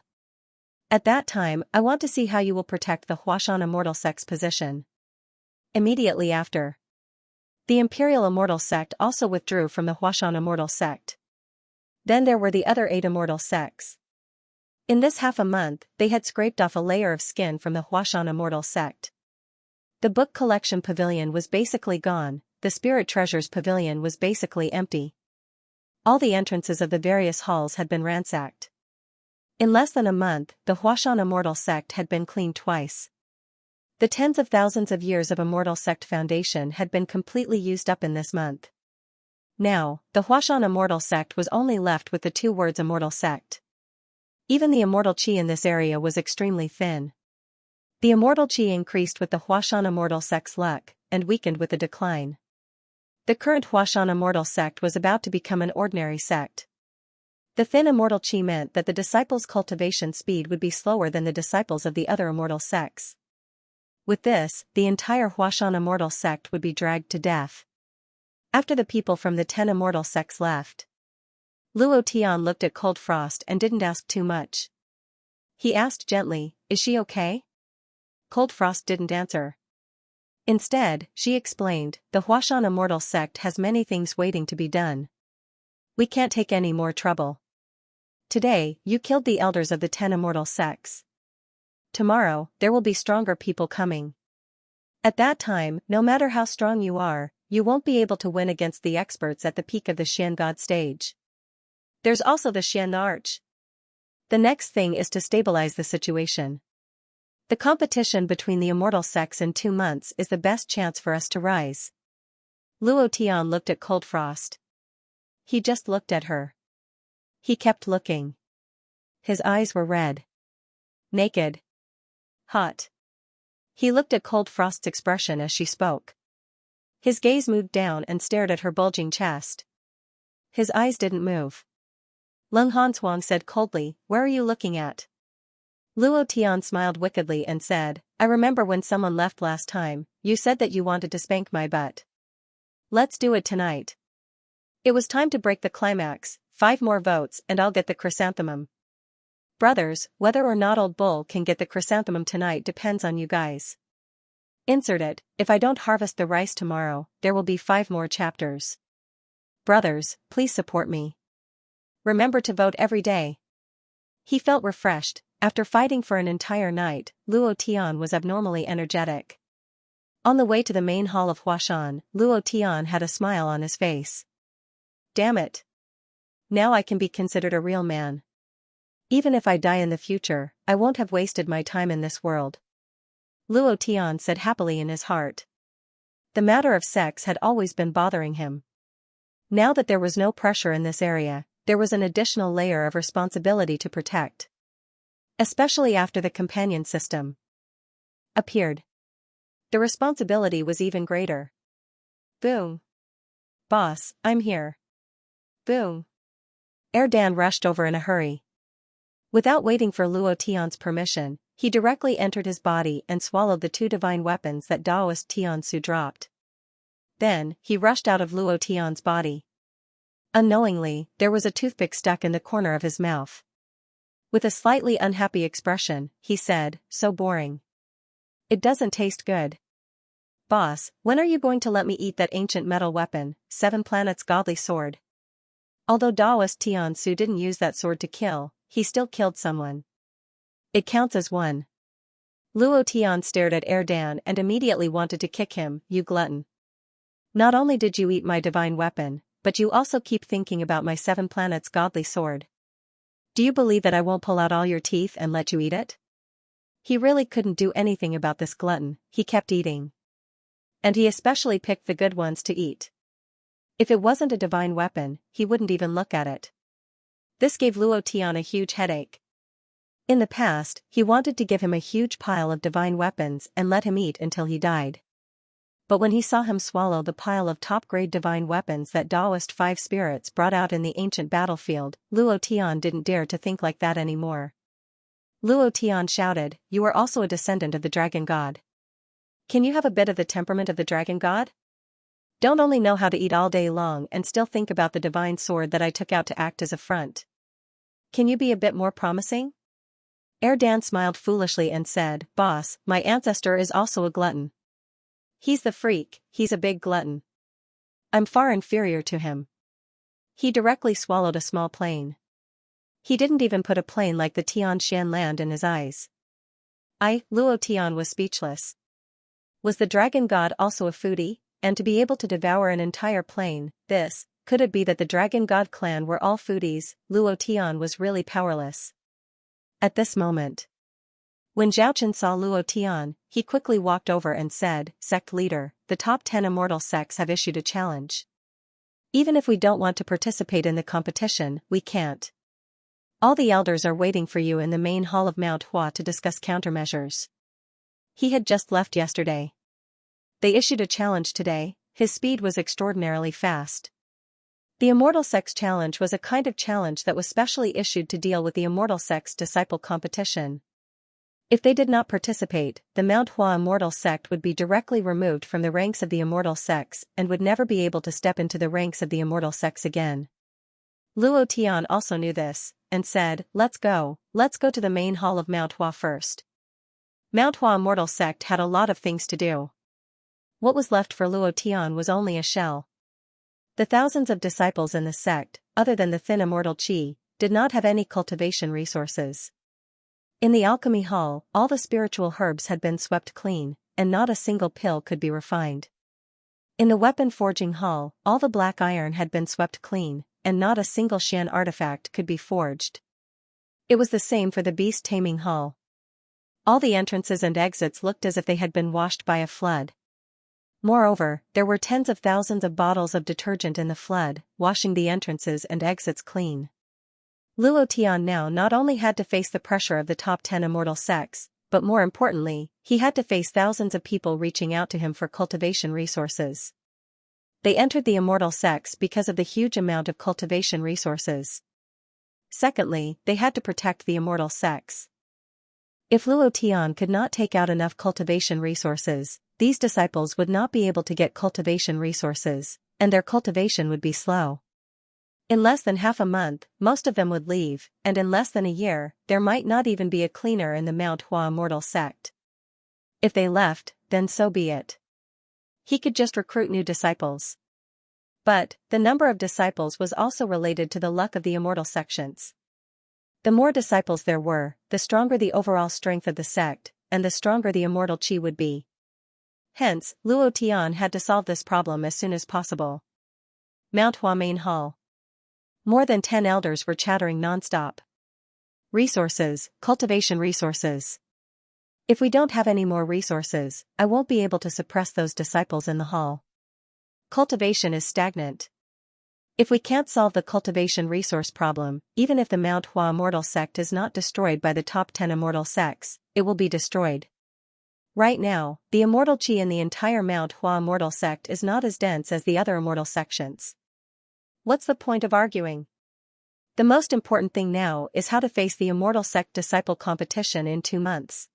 At that time, I want to see how you will protect the Huashan Immortal Sect's position." Immediately after, the Imperial Immortal Sect also withdrew from the Huashan Immortal Sect. Then there were the other 8 immortal sects. In this half a month, they had scraped off a layer of skin from the Huashan Immortal Sect. The book collection pavilion was basically gone, the spirit treasures pavilion was basically empty. All the entrances of the various halls had been ransacked. In less than a month, the Huashan Immortal Sect had been cleaned twice. The tens of thousands of years of Immortal Sect foundation had been completely used up in this month. Now, the Huashan immortal sect was only left with the two words immortal sect. Even the immortal chi in this area was extremely thin. The immortal chi increased with the Huashan immortal sect's luck, and weakened with the decline. The current Huashan immortal sect was about to become an ordinary sect. The thin immortal chi meant that the disciples' cultivation speed would be slower than the disciples of the other immortal sects. With this, the entire Huashan immortal sect would be dragged to death. After the people from the 10 immortal sects left, Luo Tian looked at Cold Frost and didn't ask too much. He asked gently, "Is she okay?" Cold Frost didn't answer. Instead, she explained, "The Huashan immortal sect has many things waiting to be done. We can't take any more trouble. Today, you killed the elders of the 10 immortal sects. Tomorrow, there will be stronger people coming. At that time, no matter how strong you are, you won't be able to win against the experts at the peak of the Xian God stage. There's also the Xian Arch. The next thing is to stabilize the situation. The competition between the immortal sects in 2 months is the best chance for us to rise." Luo Tian looked at Cold Frost. He just looked at her. He kept looking. His eyes were red. Naked. Hot. He looked at Cold Frost's expression as she spoke. His gaze moved down and stared at her bulging chest. His eyes didn't move. Leng Hanshuang said coldly, "Where are you looking at?" Luo Tian smiled wickedly and said, "I remember when someone left last time, you said that you wanted to spank my butt. Let's do it tonight." It was time to break the climax, 5 more votes and I'll get the chrysanthemum. Brothers, whether or not Old Bull can get the chrysanthemum tonight depends on you guys. Insert it, if I don't harvest the rice tomorrow, there will be 5 more chapters. Brothers, please support me. Remember to vote every day. He felt refreshed. After fighting for an entire night, Luo Tian was abnormally energetic. On the way to the main hall of Huashan, Luo Tian had a smile on his face. Damn it. Now I can be considered a real man. Even if I die in the future, I won't have wasted my time in this world. Luo Tian said happily in his heart. The matter of sex had always been bothering him. Now that there was no pressure in this area, there was an additional layer of responsibility to protect. Especially after the companion system appeared. The responsibility was even greater. Boom. Boss, I'm here. Boom. Erdan rushed over in a hurry. Without waiting for Luo Tian's permission, he directly entered his body and swallowed the 2 divine weapons that Taoist Tiansu dropped. Then, he rushed out of Luo Tian's body. Unknowingly, there was a toothpick stuck in the corner of his mouth. With a slightly unhappy expression, he said, "So boring. It doesn't taste good. Boss, when are you going to let me eat that ancient metal weapon, 7 planets godly sword?" Although Taoist Tiansu didn't use that sword to kill, he still killed someone. It counts as one. Luo Tian stared at Erdan and immediately wanted to kick him, "You glutton. Not only did you eat my divine weapon, but you also keep thinking about my 7 planets godly sword. Do you believe that I won't pull out all your teeth and let you eat it?" He really couldn't do anything about this glutton, he kept eating. And he especially picked the good ones to eat. If it wasn't a divine weapon, he wouldn't even look at it. This gave Luo Tian a huge headache. In the past, he wanted to give him a huge pile of divine weapons and let him eat until he died. But when he saw him swallow the pile of top-grade divine weapons that Taoist 5 spirits brought out in the ancient battlefield, Luo Tian didn't dare to think like that anymore. Luo Tian shouted, "You are also a descendant of the dragon god. Can you have a bit of the temperament of the dragon god? Don't only know how to eat all day long and still think about the divine sword that I took out to act as a front. Can you be a bit more promising?" Erdan smiled foolishly and said, "Boss, my ancestor is also a glutton. He's the freak, he's a big glutton. I'm far inferior to him." He directly swallowed a small plane. He didn't even put a plane like the Tian Shan land in his eyes. Luo Tian was speechless. Was the dragon god also a foodie? And to be able to devour an entire plane, could it be that the dragon god clan were all foodies? Luo Tian was really powerless. At this moment, when Zhaochen saw Luo Tian, he quickly walked over and said, "Sect leader, the top 10 immortal sects have issued a challenge. Even if we don't want to participate in the competition, we can't. All the elders are waiting for you in the main hall of Mount Hua to discuss countermeasures. He had just left yesterday. They issued a challenge today. His speed was extraordinarily fast. The Immortal Sect's challenge was a kind of challenge that was specially issued to deal with the Immortal Sect's disciple competition. If they did not participate, the Mount Hua Immortal Sect would be directly removed from the ranks of the Immortal Sects and would never be able to step into the ranks of the Immortal Sects again. Luo Tian also knew this, and said, let's go to the main hall of Mount Hua first. Mount Hua Immortal Sect had a lot of things to do. What was left for Luo Tian was only a shell. The thousands of disciples in the sect, other than the thin immortal Qi, did not have any cultivation resources. In the alchemy hall, all the spiritual herbs had been swept clean, and not a single pill could be refined. In the weapon forging hall, all the black iron had been swept clean, and not a single Xian artifact could be forged. It was the same for the beast taming hall. All the entrances and exits looked as if they had been washed by a flood. Moreover, there were tens of thousands of bottles of detergent in the flood, washing the entrances and exits clean. Luo Tian now not only had to face the pressure of the top 10 immortal sects, but more importantly, he had to face thousands of people reaching out to him for cultivation resources. They entered the immortal sects because of the huge amount of cultivation resources. Secondly, they had to protect the immortal sects. If Luo Tian could not take out enough cultivation resources, these disciples would not be able to get cultivation resources, and their cultivation would be slow. In less than half a month, most of them would leave, and in less than a year, there might not even be a cleaner in the Mount Hua Immortal Sect. If they left, then so be it. He could just recruit new disciples. But, the number of disciples was also related to the luck of the immortal sections. The more disciples there were, the stronger the overall strength of the sect, and the stronger the immortal Qi would be. Hence, Luo Tian had to solve this problem as soon as possible. Mount Hua Main Hall. More than 10 elders were chattering non-stop. Resources, cultivation resources. If we don't have any more resources, I won't be able to suppress those disciples in the hall. Cultivation is stagnant. If we can't solve the cultivation resource problem, even if the Mount Hua Immortal Sect is not destroyed by the top 10 immortal sects, it will be destroyed. Right now, the immortal Qi in the entire Mount Hua Immortal Sect is not as dense as the other immortal sections. What's the point of arguing? The most important thing now is how to face the immortal sect disciple competition in 2 months.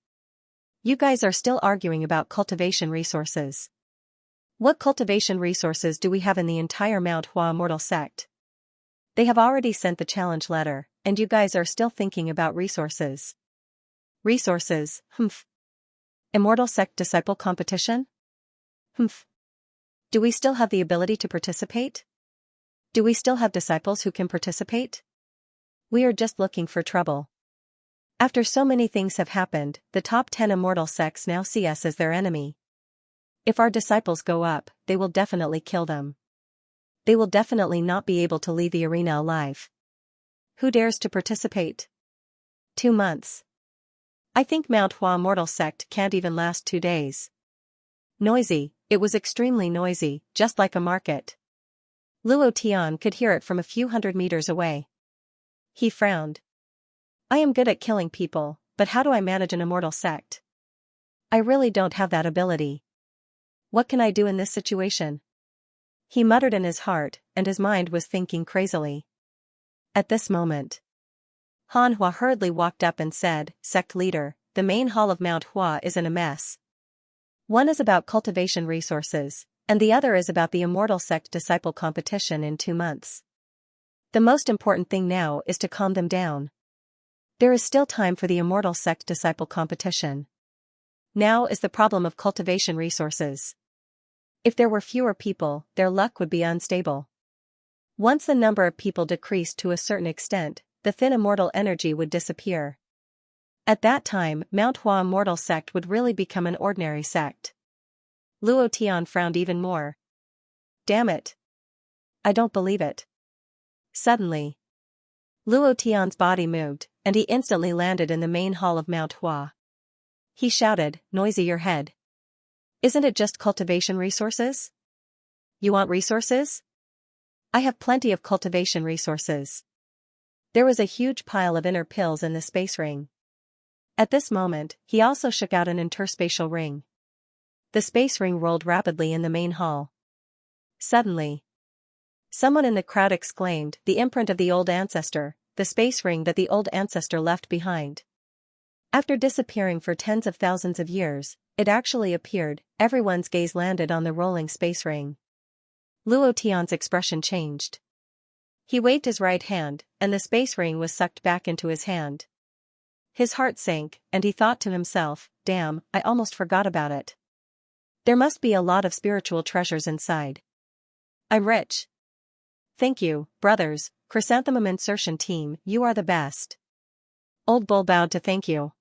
You guys are still arguing about cultivation resources. What cultivation resources do we have in the entire Mount Hua Immortal Sect? They have already sent the challenge letter, and you guys are still thinking about resources. Resources, humph. Immortal Sect disciple competition? Humph. Do we still have the ability to participate? Do we still have disciples who can participate? We are just looking for trouble. After so many things have happened, the top 10 immortal sects now see us as their enemy. If our disciples go up, they will definitely kill them. They will definitely not be able to leave the arena alive. Who dares to participate? 2 months. I think Mount Hua Immortal Sect can't even last 2 days. Noisy, it was extremely noisy, just like a market. Luo Tian could hear it from a few hundred meters away. He frowned. I am good at killing people, but how do I manage an immortal sect? I really don't have that ability. What can I do in this situation? He muttered in his heart, and his mind was thinking crazily. At this moment, Han Hua hurriedly walked up and said, Sect leader, the main hall of Mount Hua is in a mess. One is about cultivation resources, and the other is about the immortal sect disciple competition in 2 months. The most important thing now is to calm them down. There is still time for the immortal sect disciple competition. Now is the problem of cultivation resources. If there were fewer people, their luck would be unstable. Once the number of people decreased to a certain extent, the thin immortal energy would disappear. At that time, Mount Hua Immortal Sect would really become an ordinary sect. Luo Tian frowned even more. Damn it. I don't believe it. Suddenly, Luo Tian's body moved, and he instantly landed in the main hall of Mount Hua. He shouted, Noisy your head. Isn't it just cultivation resources? You want resources? I have plenty of cultivation resources. There was a huge pile of inner pills in the space ring. At this moment, he also shook out an interspatial ring. The space ring rolled rapidly in the main hall. Suddenly, someone in the crowd exclaimed, "The imprint of the old ancestor, the space ring that the old ancestor left behind." After disappearing for tens of thousands of years, it actually appeared. Everyone's gaze landed on the rolling space ring. Luo Tian's expression changed. He waved his right hand, and the space ring was sucked back into his hand. His heart sank, and he thought to himself, "Damn, I almost forgot about it. There must be a lot of spiritual treasures inside. I'm rich. Thank you, brothers, Chrysanthemum Insertion Team, you are the best." Old Bull bowed to thank you.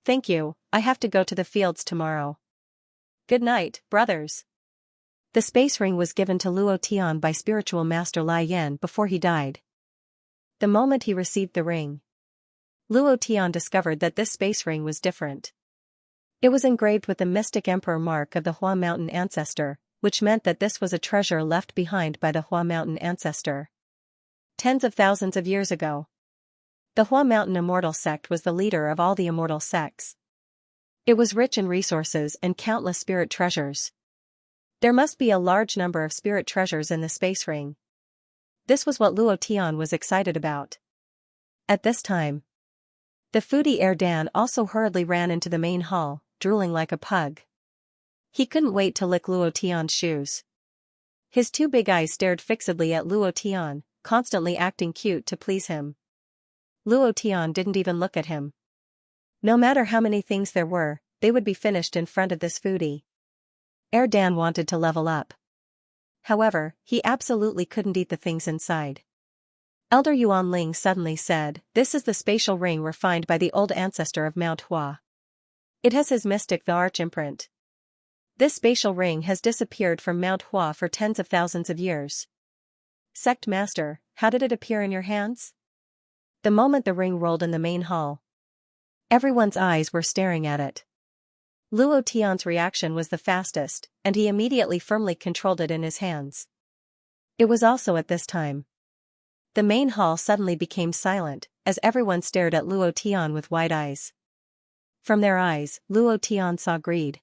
"Thank you, I have to go to the fields tomorrow. Good night, brothers." The space ring was given to Luo Tian by spiritual master Lai Yan before he died. The moment he received the ring, Luo Tian discovered that this space ring was different. It was engraved with the mystic emperor mark of the Hua Mountain ancestor, which meant that this was a treasure left behind by the Hua Mountain ancestor. Tens of thousands of years ago, the Hua Mountain immortal sect was the leader of all the immortal sects. It was rich in resources and countless spirit treasures. There must be a large number of spirit treasures in the space ring. This was what Luo Tian was excited about. At this time, the foodie Erdan also hurriedly ran into the main hall, drooling like a pug. He couldn't wait to lick Luo Tian's shoes. His two big eyes stared fixedly at Luo Tian, constantly acting cute to please him. Luo Tian didn't even look at him. No matter how many things there were, they would be finished in front of this foodie. Erdan wanted to level up. However, he absolutely couldn't eat the things inside. Elder Yuan Ling suddenly said, "This is the spatial ring refined by the old ancestor of Mount Hua. It has his mystic the arch imprint. This spatial ring has disappeared from Mount Hua for tens of thousands of years. Sect Master, how did it appear in your hands?" The moment the ring rolled in the main hall, everyone's eyes were staring at it. Luo Tian's reaction was the fastest, and he immediately firmly controlled it in his hands. It was also at this time the main hall suddenly became silent, as everyone stared at Luo Tian with wide eyes. From their eyes, Luo Tian saw greed.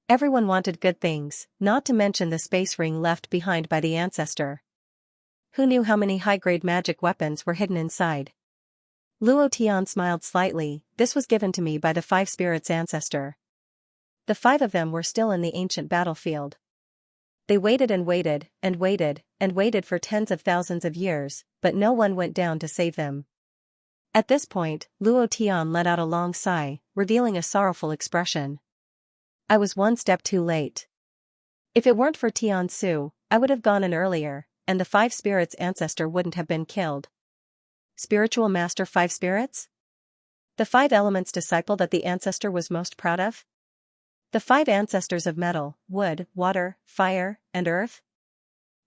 Everyone wanted good things, not to mention the space ring left behind by the ancestor. Who knew how many high-grade magic weapons were hidden inside? Luo Tian smiled slightly. "This was given to me by the 5 spirits ancestor. The 5 of them were still in the ancient battlefield. They waited and waited, and waited, and waited for tens of thousands of years, but no one went down to save them." At this point, Luo Tian let out a long sigh, revealing a sorrowful expression. "I was one step too late. If it weren't for Tian Su, I would have gone in earlier, and the 5 spirits ancestor wouldn't have been killed." Spiritual Master 5 spirits? The 5 elements disciple that the ancestor was most proud of? The 5 ancestors of metal, wood, water, fire, and earth?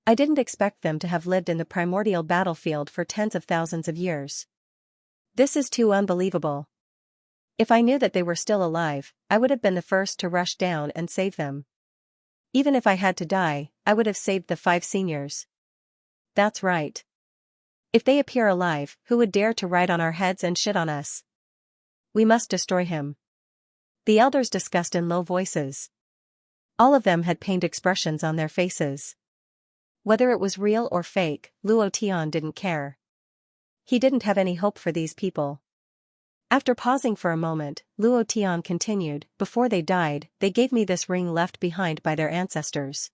I didn't expect them to have lived in the primordial battlefield for tens of thousands of years. This is too unbelievable. If I knew that they were still alive, I would have been the first to rush down and save them. Even if I had to die, I would have saved the 5 seniors. That's right. If they appear alive, who would dare to ride on our heads and shit on us? We must destroy him. The elders discussed in low voices. All of them had pained expressions on their faces. Whether it was real or fake, Luo Tian didn't care. He didn't have any hope for these people. After pausing for a moment, Luo Tian continued, "Before they died, they gave me this ring left behind by their ancestors.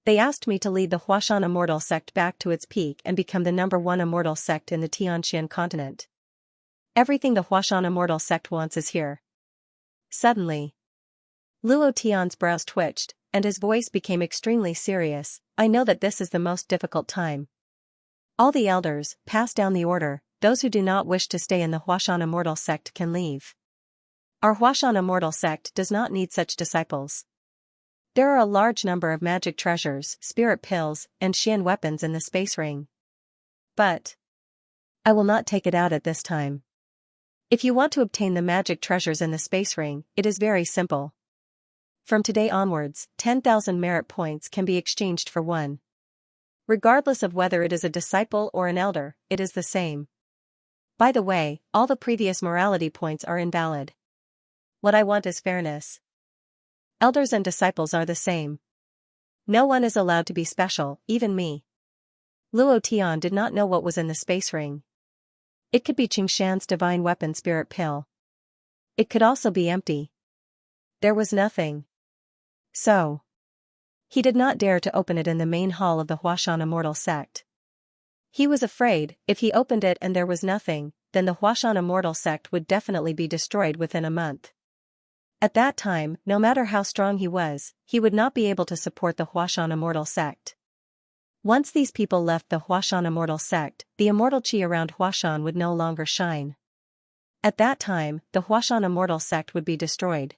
They asked me to lead the Huashan immortal sect back to its peak and become the #1 immortal sect in the Tianxian continent. Everything the Huashan immortal sect wants is here." Suddenly, Luo Tian's brows twitched, and his voice became extremely serious. "I know that this is the most difficult time. All the elders, pass down the order. Those who do not wish to stay in the Huashan immortal sect can leave. Our Huashan immortal sect does not need such disciples. There are a large number of magic treasures, spirit pills, and Xian weapons in the space ring. But I will not take it out at this time. If you want to obtain the magic treasures in the space ring, it is very simple. From today onwards, 10,000 merit points can be exchanged for 1 Regardless of whether it is a disciple or an elder, it is the same. By the way, all the previous morality points are invalid. What I want is fairness. Elders and disciples are the same. No one is allowed to be special, even me. Luo Tian did not know what was in the space ring. It could be Xianxia's divine weapon spirit pill. It could also be empty. There was nothing. So, he did not dare to open it in the main hall of the Huashan immortal sect. He was afraid, if he opened it and there was nothing, then the Huashan immortal sect would definitely be destroyed within a month. At that time, no matter how strong he was, he would not be able to support the Huashan immortal sect. Once these people left the Huashan immortal sect, the immortal qi around Huashan would no longer shine. At that time, the Huashan immortal sect would be destroyed.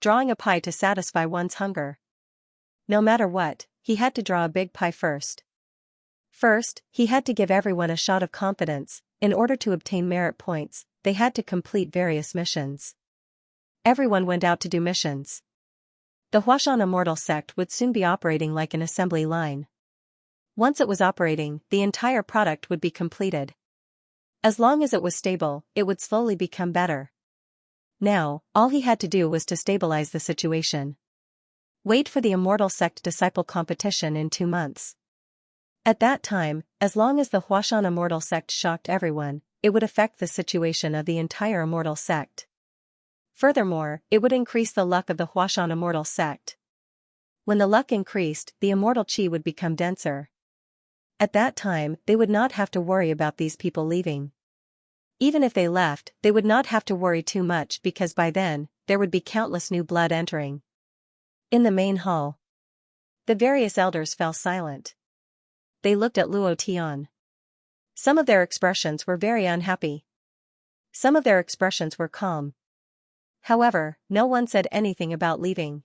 Drawing a pie to satisfy one's hunger. No matter what, he had to draw a big pie first. First, he had to give everyone a shot of confidence. In order to obtain merit points, they had to complete various missions. Everyone went out to do missions. The Huashan immortal sect would soon be operating like an assembly line. Once it was operating, the entire product would be completed. As long as it was stable, it would slowly become better. Now, all he had to do was to stabilize the situation. Wait for the immortal sect disciple competition in 2 months. At that time, as long as the Huashan immortal sect shocked everyone, it would affect the situation of the entire immortal sect. Furthermore, it would increase the luck of the Huashan immortal sect. When the luck increased, the immortal qi would become denser. At that time, they would not have to worry about these people leaving. Even if they left, they would not have to worry too much because by then, there would be countless new blood entering. In the main hall, the various elders fell silent. They looked at Luo Tian. Some of their expressions were very unhappy. Some of their expressions were calm. However, no one said anything about leaving.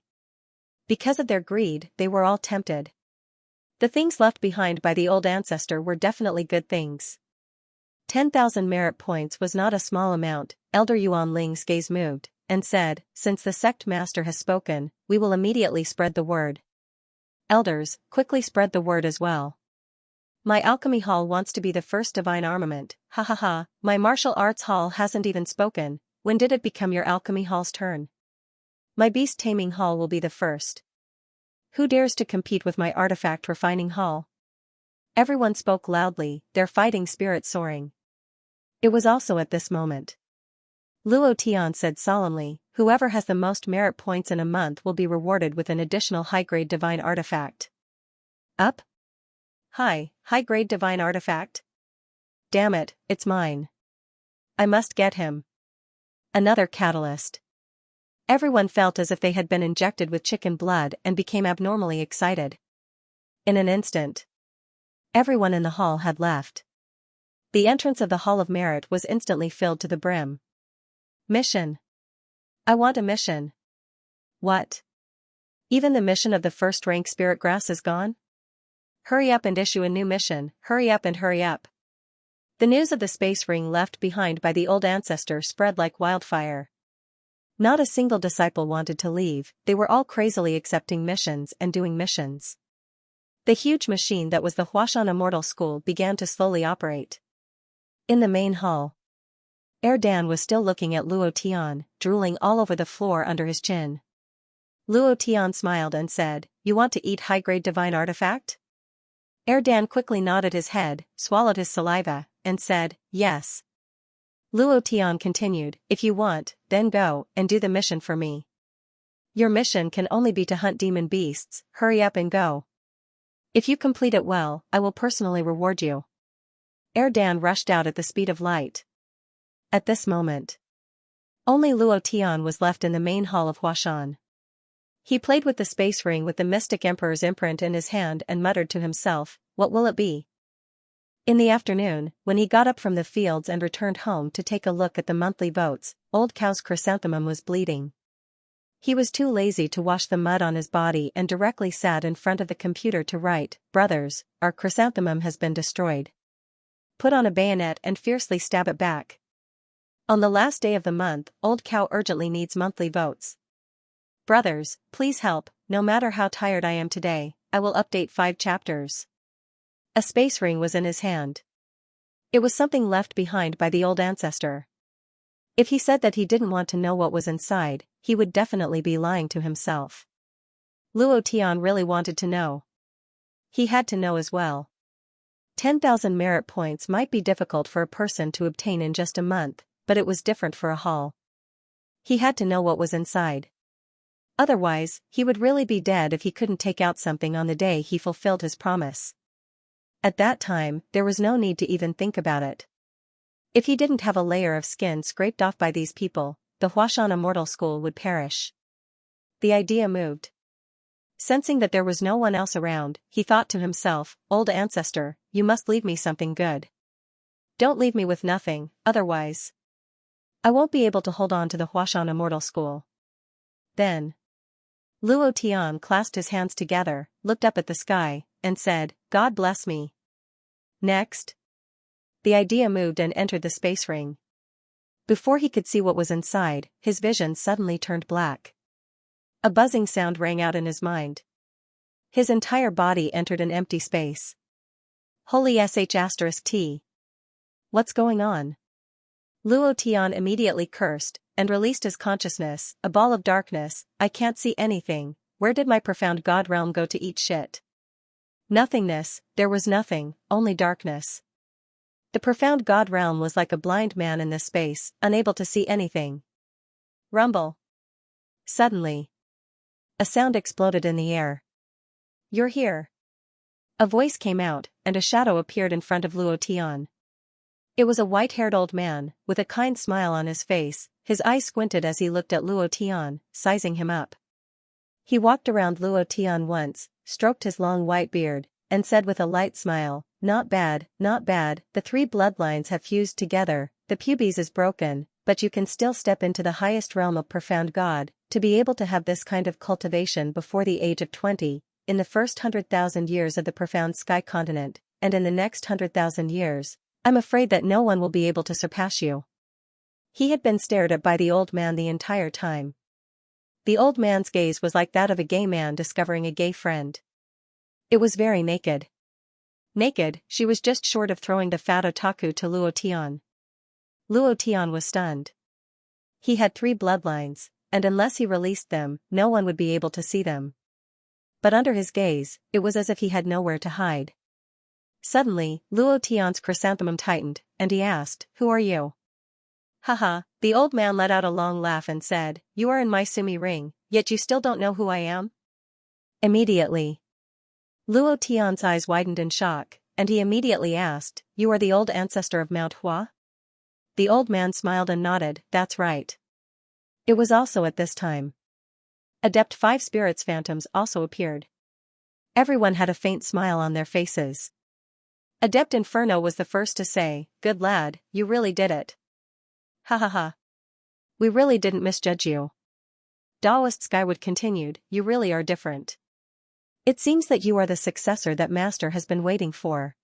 Because of their greed, they were all tempted. The things left behind by the old ancestor were definitely good things. 10,000 merit points was not a small amount. Elder Yuan Ling's gaze moved, and said, "Since the sect master has spoken, we will immediately spread the word. Elders, quickly spread the word as well. My alchemy hall wants to be the first divine armament, ha ha ha, my martial arts hall hasn't even spoken, when did it become your alchemy hall's turn? My beast taming hall will be the first. Who dares to compete with my artifact refining hall?" Everyone spoke loudly, their fighting spirit soaring. It was also at this moment. Luo Tian said solemnly, "Whoever has the most merit points in a month will be rewarded with an additional high-grade divine artifact." Up? High-grade divine artifact? Damn it, it's mine. I must get him. Another catalyst. Everyone felt as if they had been injected with chicken blood and became abnormally excited. In an instant, everyone in the hall had left. The entrance of the Hall of Merit was instantly filled to the brim. Mission. I want a mission. What? Even the mission of the first-rank spirit grass is gone? Hurry up and issue a new mission, hurry up and hurry up. The news of the space ring left behind by the old ancestor spread like wildfire. Not a single disciple wanted to leave, they were all crazily accepting missions and doing missions. The huge machine that was the Huashan Immortal School began to slowly operate. In the main hall, Dan was still looking at Luo Tian, drooling all over the floor under his chin. Luo Tian smiled and said, "You want to eat high-grade divine artifact?" Dan quickly nodded his head, swallowed his saliva, and said, "Yes." Luo Tian continued, "If you want, then go and do the mission for me. Your mission can only be to hunt demon beasts, hurry up and go. If you complete it well, I will personally reward you." Dan rushed out at the speed of light. At this moment, only Luo Tian was left in the main hall of Huashan. He played with the space ring with the Mystic Emperor's imprint in his hand and muttered to himself, "What will it be?" In the afternoon, when he got up from the fields and returned home to take a look at the monthly votes, Old Cow's chrysanthemum was bleeding. He was too lazy to wash the mud on his body and directly sat in front of the computer to write, "Brothers, our chrysanthemum has been destroyed. Put on a bayonet and fiercely stab it back. On the last day of the month, Old Cow urgently needs monthly votes. Brothers, please help, no matter how tired I am today, I will update 5 chapters. A space ring was in his hand. It was something left behind by the old ancestor. If he said that he didn't want to know what was inside, he would definitely be lying to himself. Luo Tian really wanted to know. He had to know as well. 10,000 merit points might be difficult for a person to obtain in just a month, but it was different for a hall. He had to know what was inside. Otherwise, he would really be dead if he couldn't take out something on the day he fulfilled his promise. At that time, there was no need to even think about it. If he didn't have a layer of skin scraped off by these people, the Huashan Immortal School would perish. The idea moved. Sensing that there was no one else around, he thought to himself, "Old ancestor, you must leave me something good. Don't leave me with nothing, otherwise I won't be able to hold on to the Huashan Immortal School." Then Luo Tian clasped his hands together, looked up at the sky, and said, "God bless me." Next, the idea moved and entered the space ring. Before he could see what was inside, his vision suddenly turned black. A buzzing sound rang out in his mind. His entire body entered an empty space. Holy sh*t. What's going on? Luo Tian immediately cursed, and released his consciousness, a ball of darkness. I can't see anything. Where did my profound god realm go to eat shit? Nothingness, there was nothing, only darkness. The profound god realm was like a blind man in this space, unable to see anything. Rumble. Suddenly, a sound exploded in the air. You're here. A voice came out, and a shadow appeared in front of Luo Tian. It was a white-haired old man, with a kind smile on his face. His eyes squinted as he looked at Luo Tian, sizing him up. He walked around Luo Tian once, stroked his long white beard, and said with a light smile, not bad, not bad. The three bloodlines have fused together, the pubes is broken, but you can still step into the highest realm of profound God. To be able to have this kind of cultivation before the age of 20, in the first 100,000 years of the profound sky continent, and in the next 100,000 years, I'm afraid that no one will be able to surpass you. He had been stared at by the old man the entire time. The old man's gaze was like that of a gay man discovering a gay friend. It was very naked. Naked, she was just short of throwing the fat otaku to Luo Tian. Luo Tian was stunned. He had 3 bloodlines, and unless he released them, no one would be able to see them. But under his gaze, it was as if he had nowhere to hide. Suddenly, Luo Tian's chrysanthemum tightened, and he asked, "Who are you?" Haha, the old man let out a long laugh and said, "You are in my Sumi ring, yet you still don't know who I am?" Immediately, Luo Tian's eyes widened in shock, and he immediately asked, "You are the old ancestor of Mount Hua?" The old man smiled and nodded, "That's right." It was also at this time. Adept 5 spirits phantoms also appeared. Everyone had a faint smile on their faces. Adept Inferno was the first to say, "Good lad, you really did it. Ha ha ha. We really didn't misjudge you." Daoist Skyward continued, "You really are different. It seems that you are the successor that Master has been waiting for."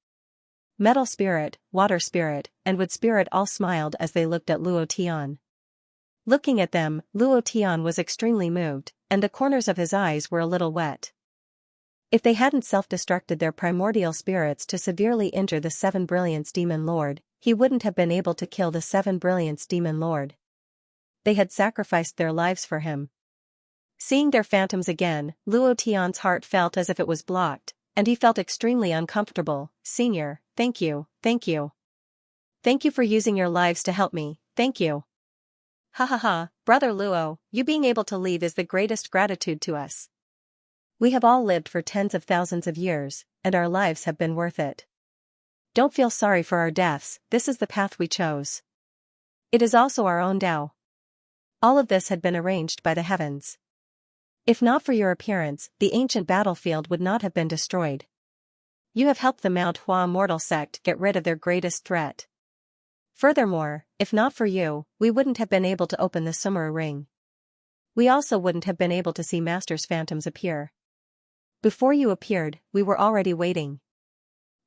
Metal Spirit, Water Spirit, and Wood Spirit all smiled as they looked at Luo Tian. Looking at them, Luo Tian was extremely moved, and the corners of his eyes were a little wet. If they hadn't self-destructed their primordial spirits to severely injure the 7 Brilliance Demon Lord, he wouldn't have been able to kill the 7 Brilliance Demon Lord. They had sacrificed their lives for him. Seeing their phantoms again, Luo Tian's heart felt as if it was blocked, and he felt extremely uncomfortable. "Senior, thank you, thank you. Thank you for using your lives to help me, thank you. Ha ha ha, Brother Luo, you being able to leave is the greatest gratitude to us. We have all lived for tens of thousands of years, and our lives have been worth it. Don't feel sorry for our deaths, this is the path we chose. It is also our own Tao. All of this had been arranged by the heavens. If not for your appearance, the ancient battlefield would not have been destroyed. You have helped the Mount Hua mortal sect get rid of their greatest threat. Furthermore, if not for you, we wouldn't have been able to open the Summer ring. We also wouldn't have been able to see Master's phantoms appear. Before you appeared, we were already waiting.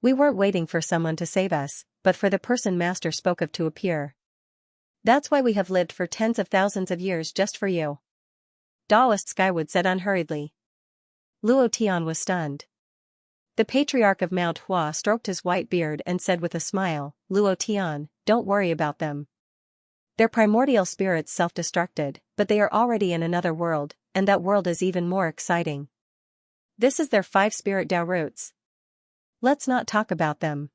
We weren't waiting for someone to save us, but for the person Master spoke of to appear. That's why we have lived for tens of thousands of years just for you." Daoist Skywood said unhurriedly. Luo Tian was stunned. The patriarch of Mount Hua stroked his white beard and said with a smile, Luo Tian, don't worry about them. Their primordial spirits self-destructed, but they are already in another world, and that world is even more exciting. This is their 5 spirit Dao roots. Let's not talk about them.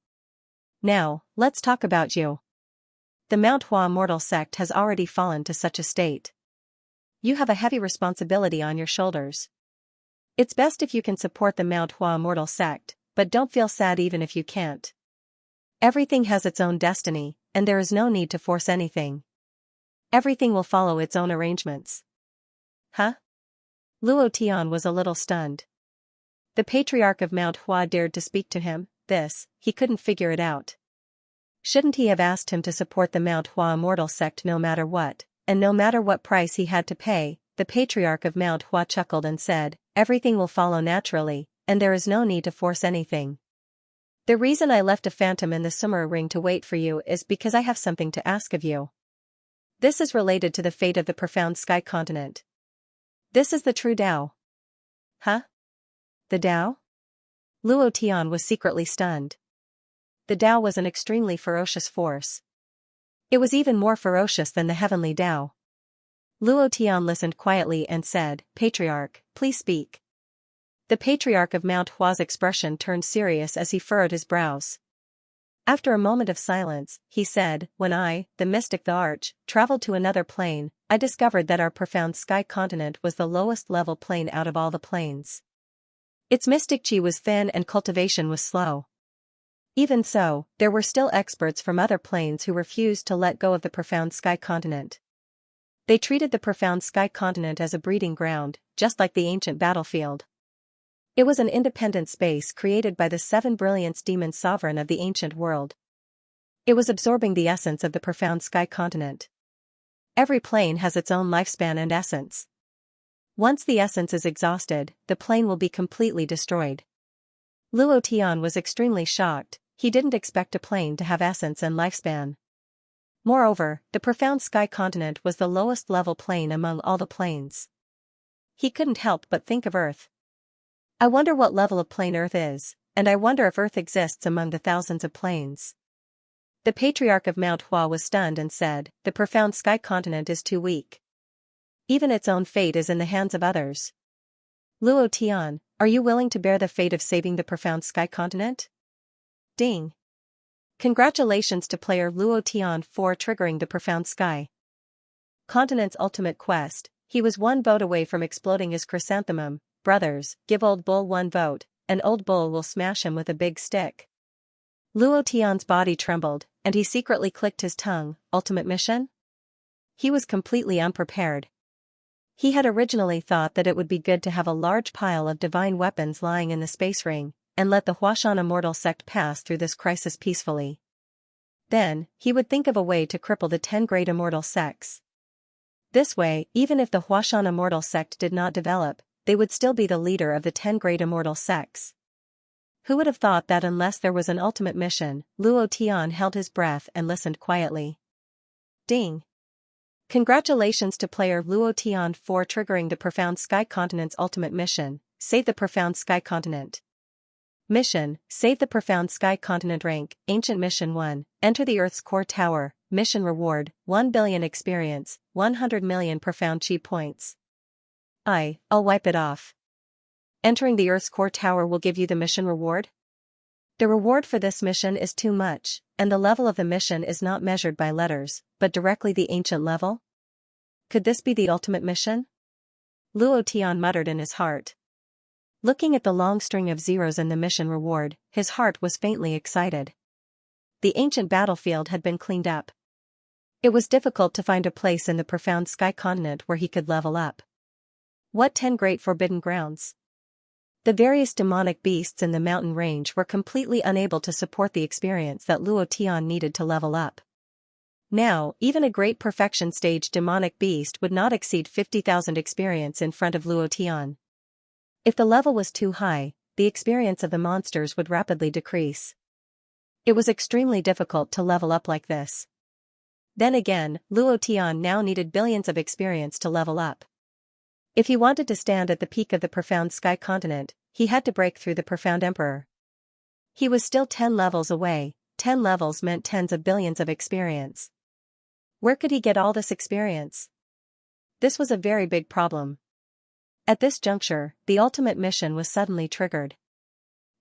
Now, let's talk about you. The Mount Hua mortal sect has already fallen to such a state. You have a heavy responsibility on your shoulders. It's best if you can support the Mount Hua mortal sect, but don't feel sad even if you can't. Everything has its own destiny, and there is no need to force anything. Everything will follow its own arrangements. Huh? Luo Tian was a little stunned. The patriarch of Mount Hua dared to speak to him, he couldn't figure it out. Shouldn't he have asked him to support the Mount Hua mortal sect no matter what, and no matter what price he had to pay? The patriarch of Mount Hua chuckled and said, everything will follow naturally, and there is no need to force anything. The reason I left a phantom in the Summer Ring to wait for you is because I have something to ask of you. This is related to the fate of the profound sky continent. This is the true Tao. Huh? The Tao? Luo Tian was secretly stunned. The Tao was an extremely ferocious force. It was even more ferocious than the heavenly Tao. Luo Tian listened quietly and said, Patriarch, please speak. The patriarch of Mount Hua's expression turned serious as he furrowed his brows. After a moment of silence, he said, when I, the mystic the Arch, traveled to another plane, I discovered that our profound sky continent was the lowest level plane out of all the planes. Its mystic chi was thin and cultivation was slow. Even so, there were still experts from other planes who refused to let go of the profound sky continent. They treated the profound sky continent as a breeding ground, just like the ancient battlefield. It was an independent space created by the 7 brilliance demon sovereign of the ancient world. It was absorbing the essence of the profound sky continent. Every plane has its own lifespan and essence. Once the essence is exhausted, the plane will be completely destroyed. Luo Tian was extremely shocked. He didn't expect a plane to have essence and lifespan. Moreover, the profound sky continent was the lowest level plane among all the planes. He couldn't help but think of Earth. I wonder what level of plane Earth is, and I wonder if Earth exists among the thousands of planes. The patriarch of Mount Hua was stunned and said, the profound sky continent is too weak. Even its own fate is in the hands of others. Luo Tian, are you willing to bear the fate of saving the profound sky continent? Ding. Congratulations to player Luo Tian for triggering the profound sky continent's ultimate quest. He was 1 vote away from exploding his chrysanthemum. Brothers, give Old Bull 1 vote, and Old Bull will smash him with a big stick. Luo Tian's body trembled, and he secretly clicked his tongue. Ultimate mission? He was completely unprepared. He had originally thought that it would be good to have a large pile of divine weapons lying in the space ring, and let the Huashan immortal sect pass through this crisis peacefully. Then, he would think of a way to cripple the 10 great immortal sects. This way, even if the Huashan immortal sect did not develop, they would still be the leader of the 10 great immortal sects. Who would have thought that unless there was an ultimate mission? Luo Tian held his breath and listened quietly. Ding. Congratulations to player Luo Tian for triggering the profound sky continent's ultimate mission, save the profound sky continent. Mission, save the profound sky continent. Rank, Ancient Mission 1, enter the Earth's core tower. Mission reward, 1 billion experience, 100 million profound chi points. I'll wipe it off. Entering the Earth's core tower will give you the mission reward? The reward for this mission is too much, and the level of the mission is not measured by letters, but directly the ancient level? Could this be the ultimate mission? Luo Tian muttered in his heart. Looking at the long string of zeros in the mission reward, his heart was faintly excited. The ancient battlefield had been cleaned up. It was difficult to find a place in the profound sky continent where he could level up. What 10 great forbidden grounds? The various demonic beasts in the mountain range were completely unable to support the experience that Luo Tian needed to level up. Now, even a great perfection stage demonic beast would not exceed 50,000 experience in front of Luo Tian. If the level was too high, the experience of the monsters would rapidly decrease. It was extremely difficult to level up like this. Then again, Luo Tian now needed billions of experience to level up. If he wanted to stand at the peak of the profound sky continent, he had to break through the profound emperor. He was still 10 levels away. 10 levels meant tens of billions of experience. Where could he get all this experience? This was a very big problem. At this juncture, the ultimate mission was suddenly triggered.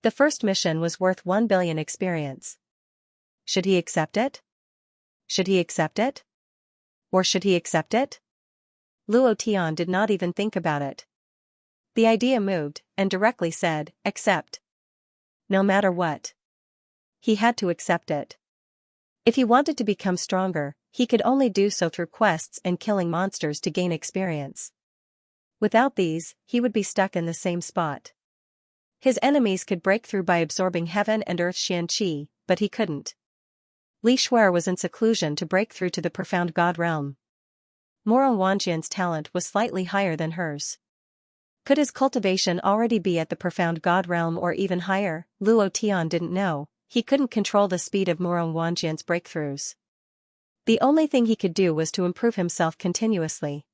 The first mission was worth 1 billion experience. Should he accept it? Should he accept it? Or should he accept it? Luo Tian did not even think about it. The idea moved, and directly said, accept. No matter what. He had to accept it. If he wanted to become stronger, he could only do so through quests and killing monsters to gain experience. Without these, he would be stuck in the same spot. His enemies could break through by absorbing heaven and earth Xianxia, but he couldn't. Li Shuer was in seclusion to break through to the profound god realm. Moro Wanjian's talent was slightly higher than hers. Could his cultivation already be at the profound god realm or even higher? Luo Tian didn't know. He couldn't control the speed of Moro Wanjian's breakthroughs. The only thing he could do was to improve himself continuously.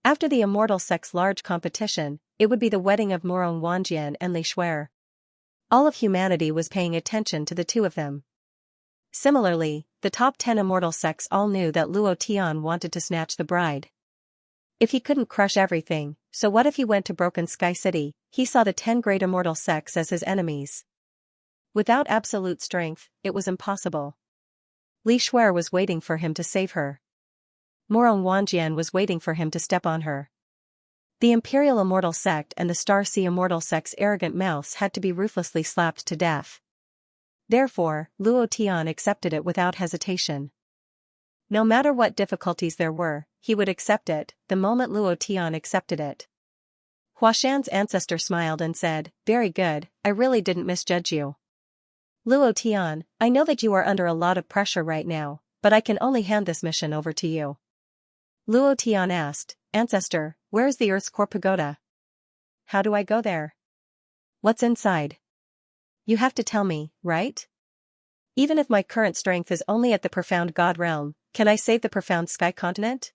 After the Immortal Sect's large competition, it would be the wedding of Moro Wanjian and Li Shuer. All of humanity was paying attention to the two of them. Similarly, the top 10 immortal sects all knew that Luo Tian wanted to snatch the bride. If he couldn't crush everything, so what if he went to Broken Sky City? He saw the 10 great immortal sects as his enemies. Without absolute strength, it was impossible. Li Shuer was waiting for him to save her. Moro Wanjian was waiting for him to step on her. The Imperial Immortal Sect and the Star Sea Immortal Sect's arrogant mouths had to be ruthlessly slapped to death. Therefore, Luo Tian accepted it without hesitation. No matter what difficulties there were, he would accept it. The moment Luo Tian accepted it, Huashan's ancestor smiled and said, "Very good, I really didn't misjudge you. Luo Tian, I know that you are under a lot of pressure right now, but I can only hand this mission over to you." Luo Tian asked, "Ancestor, where is the Earth's core pagoda? How do I go there? What's inside? You have to tell me, right? Even if my current strength is only at the profound god realm, can I save the profound sky continent?"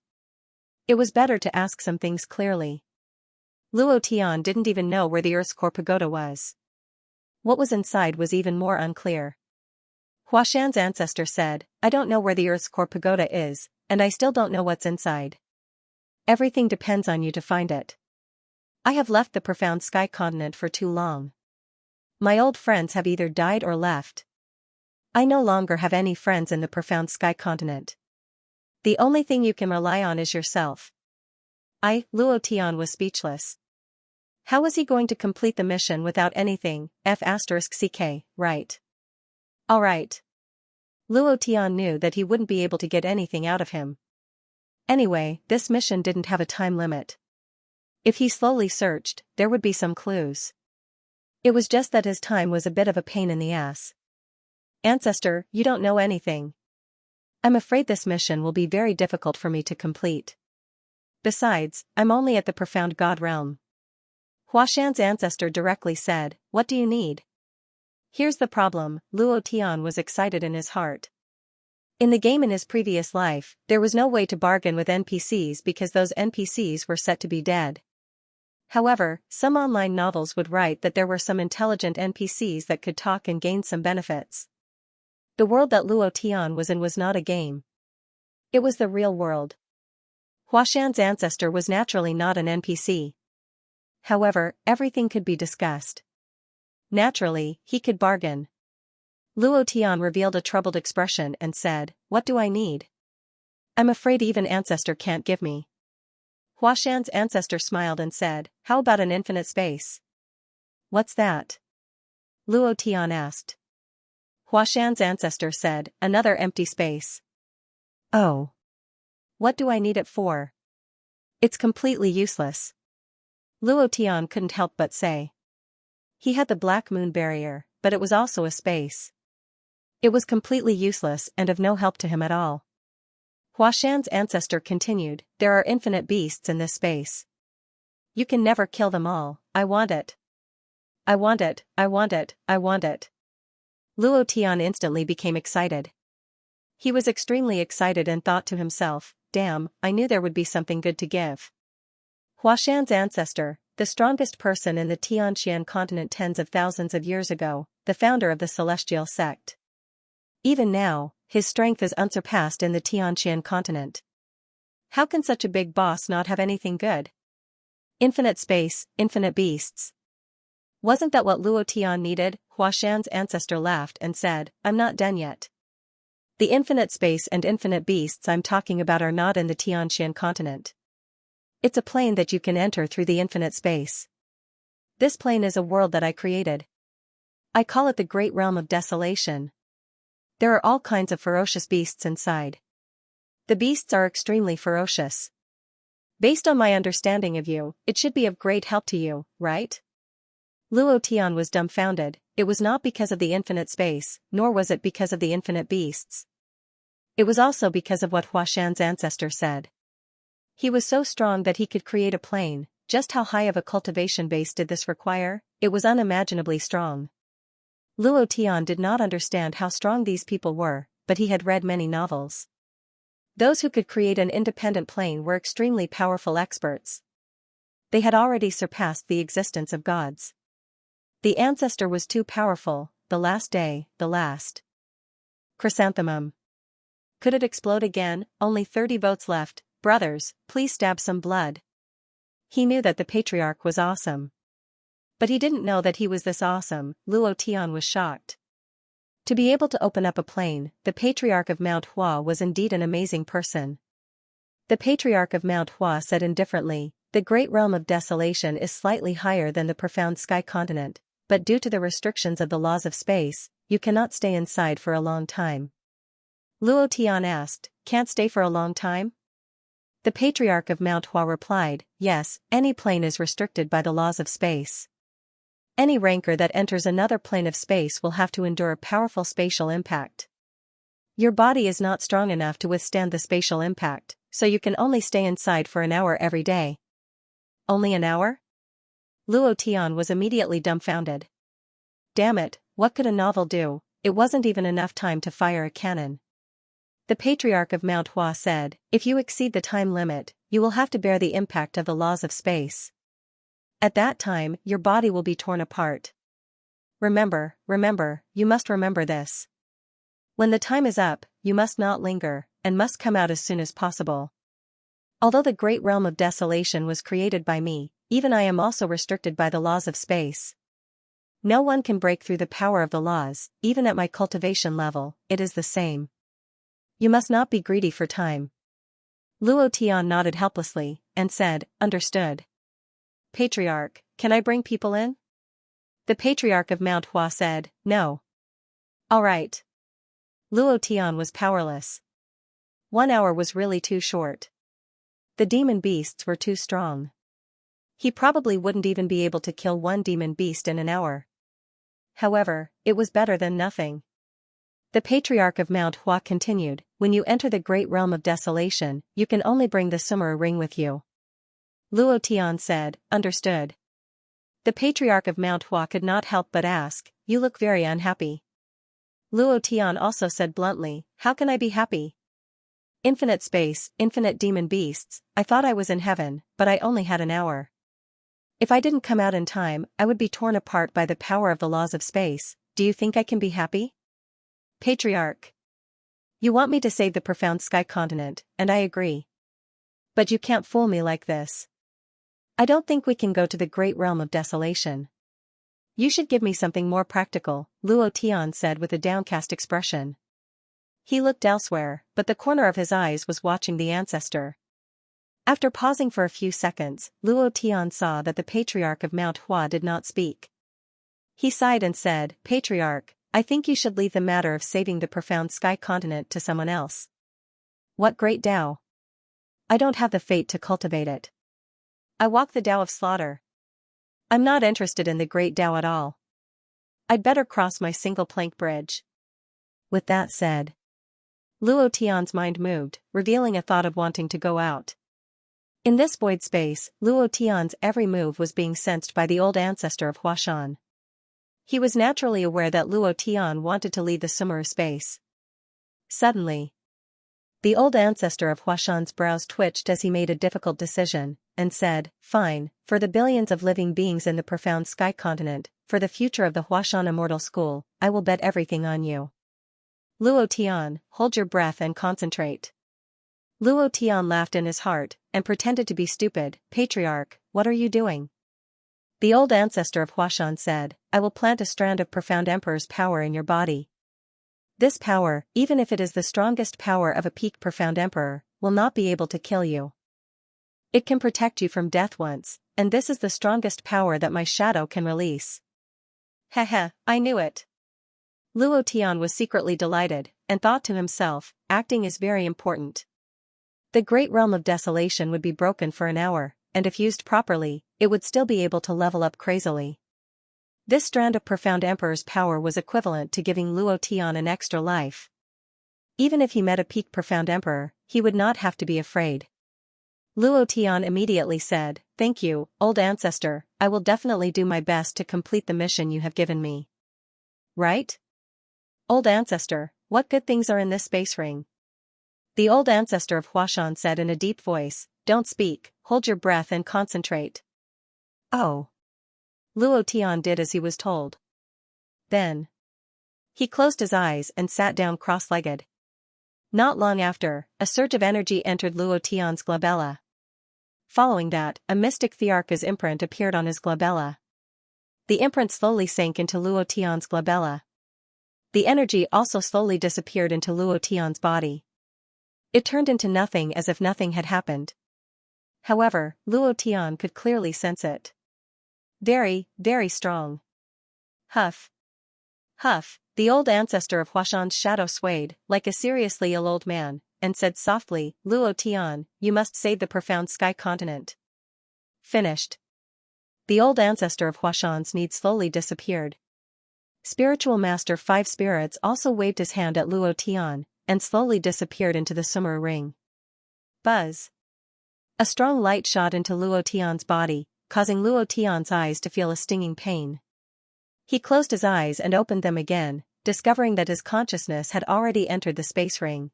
It was better to ask some things clearly. Luo Tian didn't even know where the Earth's core pagoda was. What was inside was even more unclear. Huashan's ancestor said, "I don't know where the Earth's core pagoda is, and I still don't know what's inside. Everything depends on you to find it. I have left the profound sky continent for too long. My old friends have either died or left. I no longer have any friends in the profound sky continent. The only thing you can rely on is yourself." Luo Tian was speechless. How was he going to complete the mission without anything? F***ck, right. Alright. Luo Tian knew that he wouldn't be able to get anything out of him. Anyway, this mission didn't have a time limit. If he slowly searched, there would be some clues. It was just that his time was a bit of a pain in the ass. "Ancestor, you don't know anything. I'm afraid this mission will be very difficult for me to complete. Besides, I'm only at the profound god realm." Huashan's ancestor directly said, "What do you need?" Here's the problem. Luo Tian was excited in his heart. In the game in his previous life, there was no way to bargain with NPCs because those NPCs were set to be dead. However, some online novels would write that there were some intelligent NPCs that could talk and gain some benefits. The world that Luo Tian was in was not a game. It was the real world. Huashan's ancestor was naturally not an NPC. However, everything could be discussed. Naturally, he could bargain. Luo Tian revealed a troubled expression and said, "What do I need? I'm afraid even ancestor can't give me." Huashan's ancestor smiled and said, "How about an infinite space?" "What's that?" Luo Tian asked. Huashan's ancestor said, "Another empty space." "Oh. What do I need it for? It's completely useless." Luo Tian couldn't help but say. He had the Black Moon barrier, but it was also a space. It was completely useless and of no help to him at all. Huashan's ancestor continued, "There are infinite beasts in this space. You can never kill them all. I want it. I want it, I want it, I want it." Luo Tian instantly became excited. He was extremely excited and thought to himself, "Damn, I knew there would be something good to give." Huashan's ancestor, the strongest person in the Xianxia continent tens of thousands of years ago, the founder of the celestial sect. Even now, his strength is unsurpassed in the Xianxia continent. How can such a big boss not have anything good? Infinite space, infinite beasts. Wasn't that what Luo Tian needed? Huashan's ancestor laughed and said, I'm not done yet. The infinite space and infinite beasts I'm talking about are not in the Xianxia continent. It's a plane that you can enter through the infinite space. This plane is a world that I created. I call it the Great Realm of Desolation. There are all kinds of ferocious beasts inside. The beasts are extremely ferocious. Based on my understanding of you, it should be of great help to you, right? Luo Tian was dumbfounded. It was not because of the infinite space, nor was it because of the infinite beasts. It was also because of what Huashan's ancestor said. He was so strong that he could create a plane. Just how high of a cultivation base did this require? It was unimaginably strong. Luo Tian did not understand how strong these people were, but he had read many novels. Those who could create an independent plane were extremely powerful experts. They had already surpassed the existence of gods. The ancestor was too powerful. The last day, the last chrysanthemum. Could it explode again? Only 30 votes left. Brothers, please stab some blood. He knew that the patriarch was awesome. But he didn't know that he was this awesome. Luo Tian was shocked. To be able to open up a plane, the patriarch of Mount Hua was indeed an amazing person. The patriarch of Mount Hua said indifferently, the Great Realm of Desolation is slightly higher than the profound sky continent, but due to the restrictions of the laws of space, you cannot stay inside for a long time. Luo Tian asked, can't stay for a long time? The patriarch of Mount Hua replied, yes, any plane is restricted by the laws of space. Any ranker that enters another plane of space will have to endure a powerful spatial impact. Your body is not strong enough to withstand the spatial impact, so you can only stay inside for an hour every day. Only an hour? Luo Tian was immediately dumbfounded. Damn it, what could a novel do? It wasn't even enough time to fire a cannon. The patriarch of Mount Hua said, if you exceed the time limit, you will have to bear the impact of the laws of space. At that time, your body will be torn apart. Remember, you must remember this. When the time is up, you must not linger, and must come out as soon as possible. Although the Great Realm of Desolation was created by me, even I am also restricted by the laws of space. No one can break through the power of the laws, even at my cultivation level, it is the same. You must not be greedy for time. Luo Tian nodded helplessly, and said, understood. Patriarch, can I bring people in? The patriarch of Mount Hua said, no. All right. Luo Tian was powerless. 1 hour was really too short. The demon beasts were too strong. He probably wouldn't even be able to kill one demon beast in an hour. However, it was better than nothing. The patriarch of Mount Hua continued, when you enter the Great Realm of Desolation, you can only bring the Summer ring with you. Luo Tian said, understood. The patriarch of Mount Hua could not help but ask, you look very unhappy. Luo Tian also said bluntly, how can I be happy? Infinite space, infinite demon beasts, I thought I was in heaven, but I only had an hour. If I didn't come out in time, I would be torn apart by the power of the laws of space. Do you think I can be happy? Patriarch. You want me to save the profound sky continent, and I agree. But you can't fool me like this. I don't think we can go to the Great Realm of Desolation. You should give me something more practical, Luo Tian said with a downcast expression. He looked elsewhere, but the corner of his eyes was watching the ancestor. After pausing for a few seconds, Luo Tian saw that the patriarch of Mount Hua did not speak. He sighed and said, Patriarch, I think you should leave the matter of saving the profound sky continent to someone else. What great Tao? I don't have the fate to cultivate it. I walk the Tao of slaughter. I'm not interested in the great Tao at all. I'd better cross my single plank bridge. With that said, Luo Tian's mind moved, revealing a thought of wanting to go out. In this void space, Luo Tian's every move was being sensed by the old ancestor of Huashan. He was naturally aware that Luo Tian wanted to leave the Sumeru space. Suddenly, the old ancestor of Huashan's brows twitched as he made a difficult decision. and said, "Fine, for the billions of living beings in the profound sky continent, for the future of the Huashan Immortal School, I will bet everything on you. Luo Tian, hold your breath and concentrate." Luo Tian laughed in his heart, and pretended to be stupid. "Patriarch, what are you doing?" The old ancestor of Huashan said, "I will plant a strand of profound emperor's power in your body. This power, even if it is the strongest power of a peak profound emperor, will not be able to kill you. It can protect you from death once, and this is the strongest power that my shadow can release." Heh, I knew it. Luo Tian was secretly delighted, and thought to himself, acting is very important. The great realm of desolation would be broken for an hour, and if used properly, it would still be able to level up crazily. This strand of profound emperor's power was equivalent to giving Luo Tian an extra life. Even if he met a peak profound emperor, he would not have to be afraid. Luo Tian immediately said, "Thank you, old ancestor, I will definitely do my best to complete the mission you have given me." "Right? Old ancestor, what good things are in this space ring?" The old ancestor of Huashan said in a deep voice, "Don't speak, hold your breath and concentrate." "Oh." Luo Tian did as he was told. Then he closed his eyes and sat down cross-legged. Not long after, a surge of energy entered Luo Tian's glabella. Following that, a mystic Thearka's imprint appeared on his glabella. The imprint slowly sank into Luo Tian's glabella. The energy also slowly disappeared into Luo Tian's body. It turned into nothing as if nothing had happened. However, Luo Tian could clearly sense it. Very, very strong. Huff. Huff, the old ancestor of Huashan's shadow swayed, like a seriously ill old man, and said softly, "Luo Tian, you must save the profound sky continent." Finished. The old ancestor of Huashan's need slowly disappeared. Spiritual Master Five Spirits also waved his hand at Luo Tian, and slowly disappeared into the Summer ring. Buzz. A strong light shot into Luo Tian's body, causing Luo Tian's eyes to feel a stinging pain. He closed his eyes and opened them again, discovering that his consciousness had already entered the space ring.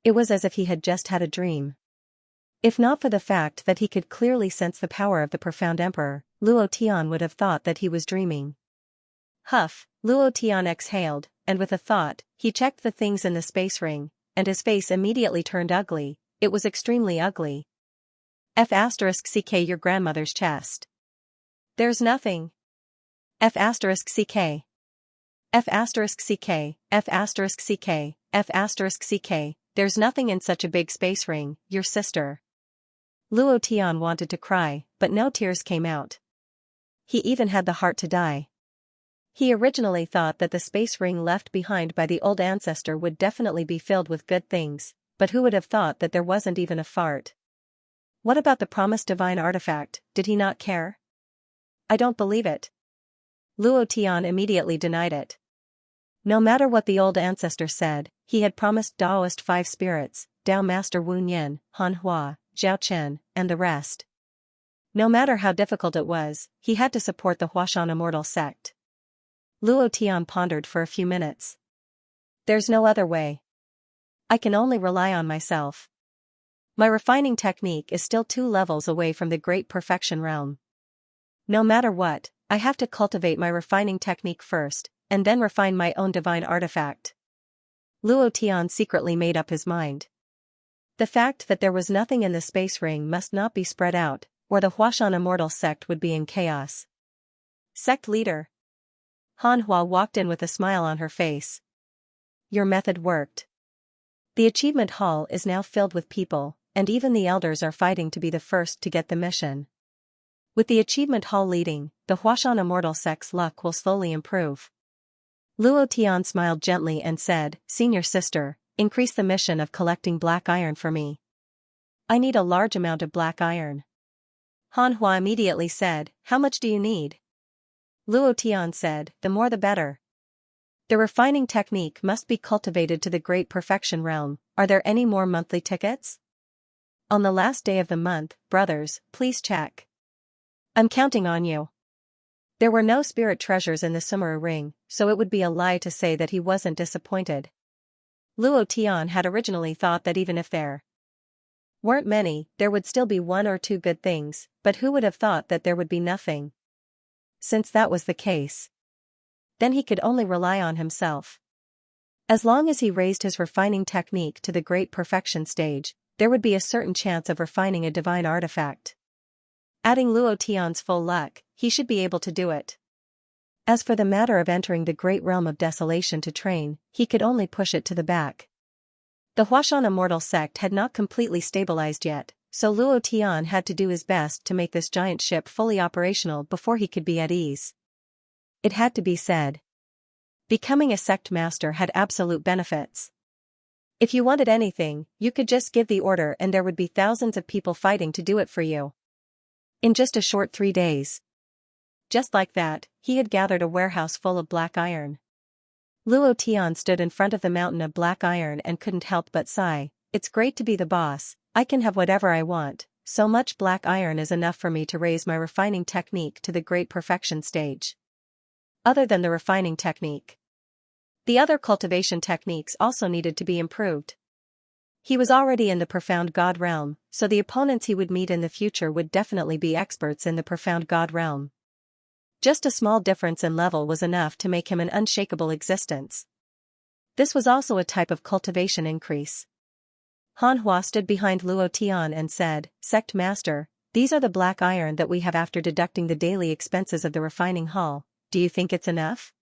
It was as if he had just had a dream. If not for the fact that he could clearly sense the power of the profound emperor, Luo Tian would have thought that he was dreaming. Huff, Luo Tian exhaled, and with a thought, he checked the things in the space ring, and his face immediately turned ugly. It was extremely ugly. F*ck your grandmother's chest. There's nothing. F*ck. F*ck. F*ck. There's nothing in such a big space ring, your sister. Luo Tian wanted to cry, but no tears came out. He even had the heart to die. He originally thought that the space ring left behind by the old ancestor would definitely be filled with good things, but who would have thought that there wasn't even a fart? What about the promised divine artifact? Did he not care? I don't believe it. Luo Tian immediately denied it. No matter what the old ancestor said, he had promised Daoist Five Spirits, Dao Master Wu Yan, Han Hua, Zhao Chen, and the rest. No matter how difficult it was, he had to support the Huashan Immortal sect. Luo Tian pondered for a few minutes. There's no other way. I can only rely on myself. My refining technique is still 2 levels away from the great perfection realm. No matter what, I have to cultivate my refining technique first, and then refine my own divine artifact. Luo Tian secretly made up his mind. The fact that there was nothing in the space ring must not be spread out, or the Huashan Immortal sect would be in chaos. Sect leader. Han Hua walked in with a smile on her face. Your method worked. The achievement hall is now filled with people, and even the elders are fighting to be the first to get the mission. With the achievement hall leading, the Huashan Immortal sect's luck will slowly improve. Luo Tian smiled gently and said, Senior sister, increase the mission of collecting black iron for me. I need a large amount of black iron. Han Hua immediately said, How much do you need? Luo Tian said, The more the better. The refining technique must be cultivated to the great perfection realm. Are there any more monthly tickets? On the last day of the month, brothers, please check. I'm counting on you. There were no spirit treasures in the Summer ring, so it would be a lie to say that he wasn't disappointed. Luo Tian had originally thought that even if there weren't many, there would still be one or two good things, but who would have thought that there would be nothing? Since that was the case, then he could only rely on himself. As long as he raised his refining technique to the great perfection stage, there would be a certain chance of refining a divine artifact. Adding Luo Tian's full luck, he should be able to do it. As for the matter of entering the great realm of desolation to train, he could only push it to the back. The Huashan immortal sect had not completely stabilized yet, so Luo Tian had to do his best to make this giant ship fully operational before he could be at ease. It had to be said. Becoming a sect master had absolute benefits. If you wanted anything, you could just give the order and there would be thousands of people fighting to do it for you. In just a short 3 days. Just like that, he had gathered a warehouse full of black iron. Luo Tian stood in front of the mountain of black iron and couldn't help but sigh. It's great to be the boss, I can have whatever I want, so much black iron is enough for me to raise my refining technique to the great perfection stage. Other than the refining technique, the other cultivation techniques also needed to be improved. He was already in the profound God realm, so the opponents he would meet in the future would definitely be experts in the profound God realm. Just a small difference in level was enough to make him an unshakable existence. This was also a type of cultivation increase. Han Hua stood behind Luo Tian and said, "Sect Master, these are the black iron that we have after deducting the daily expenses of the refining hall. Do you think it's enough?"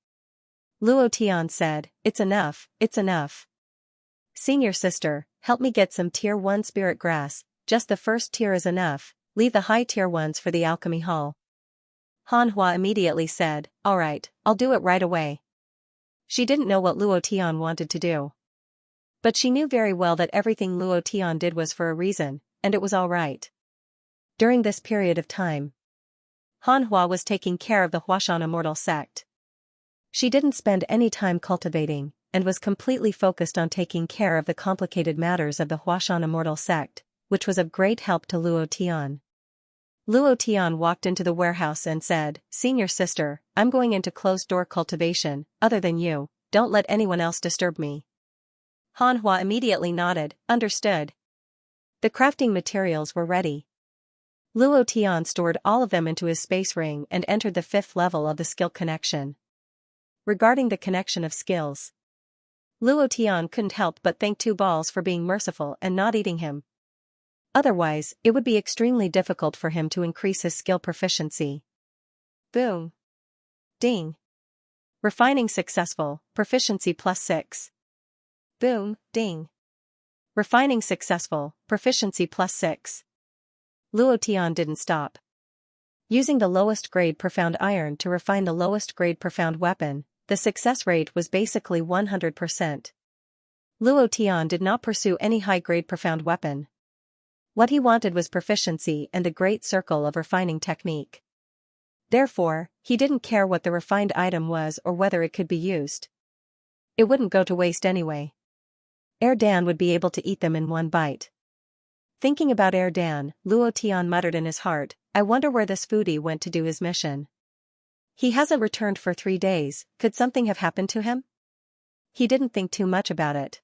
Luo Tian said, "It's enough, it's enough. Senior sister, help me get some tier 1 spirit grass, just the first tier is enough, leave the high tier ones for the alchemy hall." Han Hua immediately said, "Alright, I'll do it right away." She didn't know what Luo Tian wanted to do. But she knew very well that everything Luo Tian did was for a reason, and it was alright. During this period of time, Han Hua was taking care of the Huashan immortal sect. She didn't spend any time cultivating, and was completely focused on taking care of the complicated matters of the Huashan immortal sect, which was of great help to Luo Tian. Luo Tian walked into the warehouse and said, "Senior sister, I'm going into closed-door cultivation, other than you, don't let anyone else disturb me." Han Hua immediately nodded, understood. The crafting materials were ready. Luo Tian stored all of them into his space ring and entered the 5th level of the skill connection. Regarding the connection of skills, Luo Tian couldn't help but thank Two Balls for being merciful and not eating him. Otherwise, it would be extremely difficult for him to increase his skill proficiency. Boom. Ding. Refining successful, proficiency +6. Boom, ding. Refining successful, proficiency +6. Luo Tian didn't stop. Using the lowest grade profound iron to refine the lowest grade profound weapon, the success rate was basically 100%. Luo Tian did not pursue any high-grade profound weapon. What he wanted was proficiency and the great circle of refining technique. Therefore, he didn't care what the refined item was or whether it could be used. It wouldn't go to waste anyway. Erdan would be able to eat them in one bite. Thinking about Erdan, Luo Tian muttered in his heart, "I wonder where this foodie went to do his mission. He hasn't returned for 3 days, could something have happened to him?" He didn't think too much about it.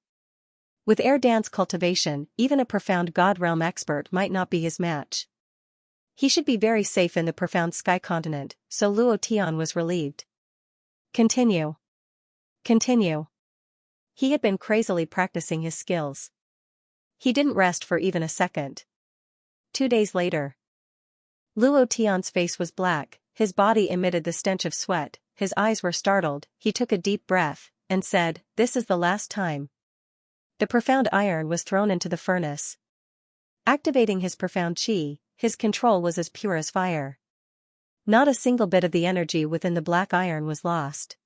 With Erdan's cultivation, even a profound God realm expert might not be his match. He should be very safe in the profound sky continent, so Luo Tian was relieved. Continue. Continue. He had been crazily practicing his skills. He didn't rest for even a second. 2 days later, Luo Tian's face was black, his body emitted the stench of sweat, his eyes were startled, he took a deep breath, and said, "This is the last time." The profound iron was thrown into the furnace. Activating his profound chi, his control was as pure as fire. Not a single bit of the energy within the black iron was lost.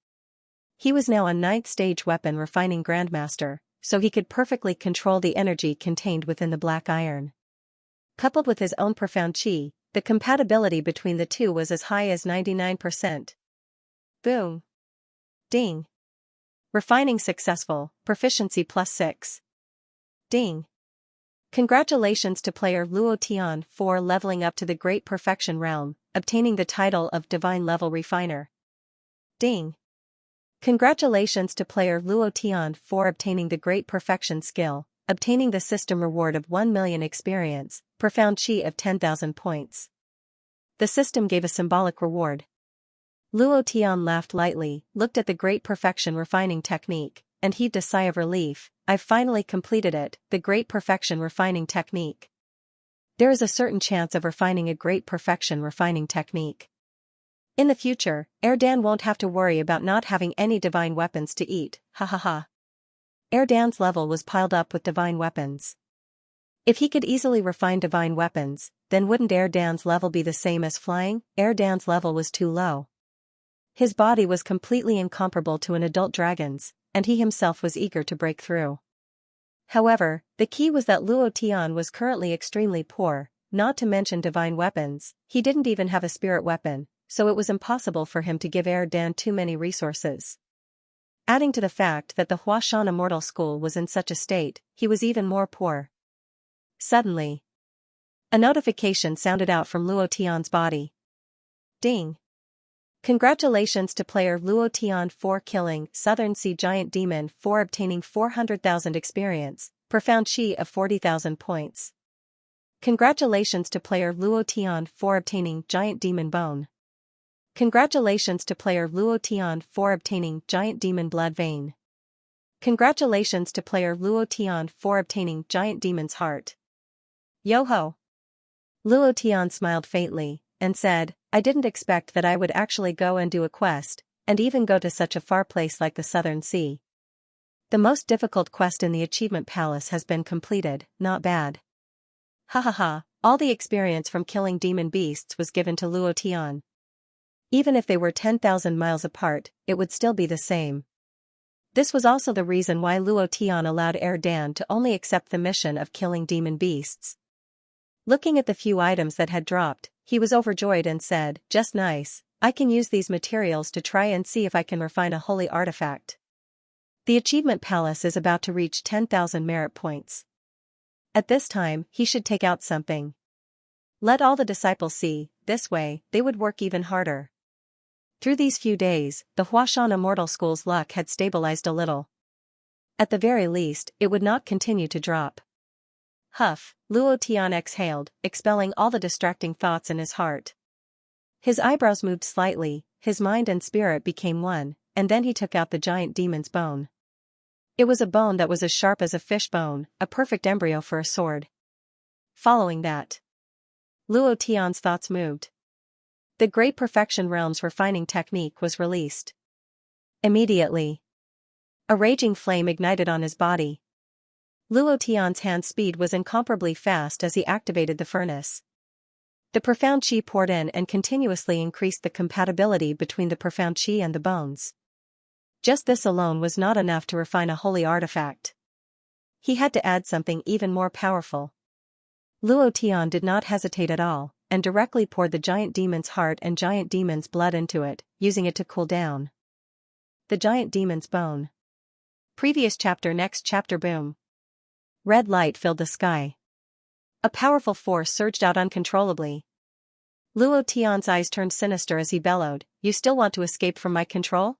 He was now a 9th stage weapon refining grandmaster, so he could perfectly control the energy contained within the black iron. Coupled with his own profound chi, the compatibility between the two was as high as 99%. Boom. Ding. Refining successful, proficiency +6. Ding. Congratulations to player Luo Tian for leveling up to the Great Perfection realm, obtaining the title of Divine Level Refiner. Ding. Congratulations to player Luo Tian for obtaining the Great Perfection skill, obtaining the system reward of 1 million experience, profound chi of 10,000 points. The system gave a symbolic reward. Luo Tian laughed lightly, looked at the great perfection refining technique, and heaved a sigh of relief. I've finally completed it, the great perfection refining technique. There is a certain chance of refining a great perfection refining technique. In the future, Erdan won't have to worry about not having any divine weapons to eat, ha ha ha. Erdan's level was piled up with divine weapons. If he could easily refine divine weapons, then wouldn't Erdan's level be the same as flying? Erdan's level was too low. His body was completely incomparable to an adult dragon's, and he himself was eager to break through. However, the key was that Luo Tian was currently extremely poor, not to mention divine weapons. He didn't even have a spirit weapon, so it was impossible for him to give Erdan too many resources. Adding to the fact that the Huashan Immortal School was in such a state, he was even more poor. Suddenly, a notification sounded out from Luo Tian's body. Ding! Congratulations to player Luo Tian for killing Southern Sea Giant Demon for obtaining 400,000 experience, profound chi of 40,000 points. Congratulations to player Luo Tian for obtaining Giant Demon Bone. Congratulations to player Luo Tian for obtaining Giant Demon Blood Vein. Congratulations to player Luo Tian for obtaining Giant Demon's Heart. Yo-ho! Luo Tian smiled faintly, and said, I didn't expect that I would actually go and do a quest, and even go to such a far place like the Southern Sea. The most difficult quest in the Achievement Palace has been completed, not bad. Ha ha ha, all the experience from killing demon beasts was given to Luo Tian. Even if they were 10,000 miles apart, it would still be the same. This was also the reason why Luo Tian allowed Erdan to only accept the mission of killing demon beasts. Looking at the few items that had dropped, he was overjoyed and said, just nice, I can use these materials to try and see if I can refine a holy artifact. The Achievement Palace is about to reach 10,000 merit points. At this time, he should take out something. Let all the disciples see, this way, they would work even harder. Through these few days, the Huashan Immortal School's luck had stabilized a little. At the very least, it would not continue to drop. Huff, Luo Tian exhaled, expelling all the distracting thoughts in his heart. His eyebrows moved slightly, his mind and spirit became one, and then he took out the giant demon's bone. It was a bone that was as sharp as a fish bone, a perfect embryo for a sword. Following that, Luo Tian's thoughts moved. The Great Perfection Realm's refining technique was released. Immediately, a raging flame ignited on his body. Luo Tian's hand speed was incomparably fast as he activated the furnace. The profound chi poured in and continuously increased the compatibility between the profound chi and the bones. Just this alone was not enough to refine a holy artifact. He had to add something even more powerful. Luo Tian did not hesitate at all, and directly poured the giant demon's heart and giant demon's blood into it, using it to cool down. The giant demon's bone. Previous chapter. Next chapter. Boom. Red light filled the sky. A powerful force surged out uncontrollably. Luo Tian's eyes turned sinister as he bellowed, you still want to escape from my control?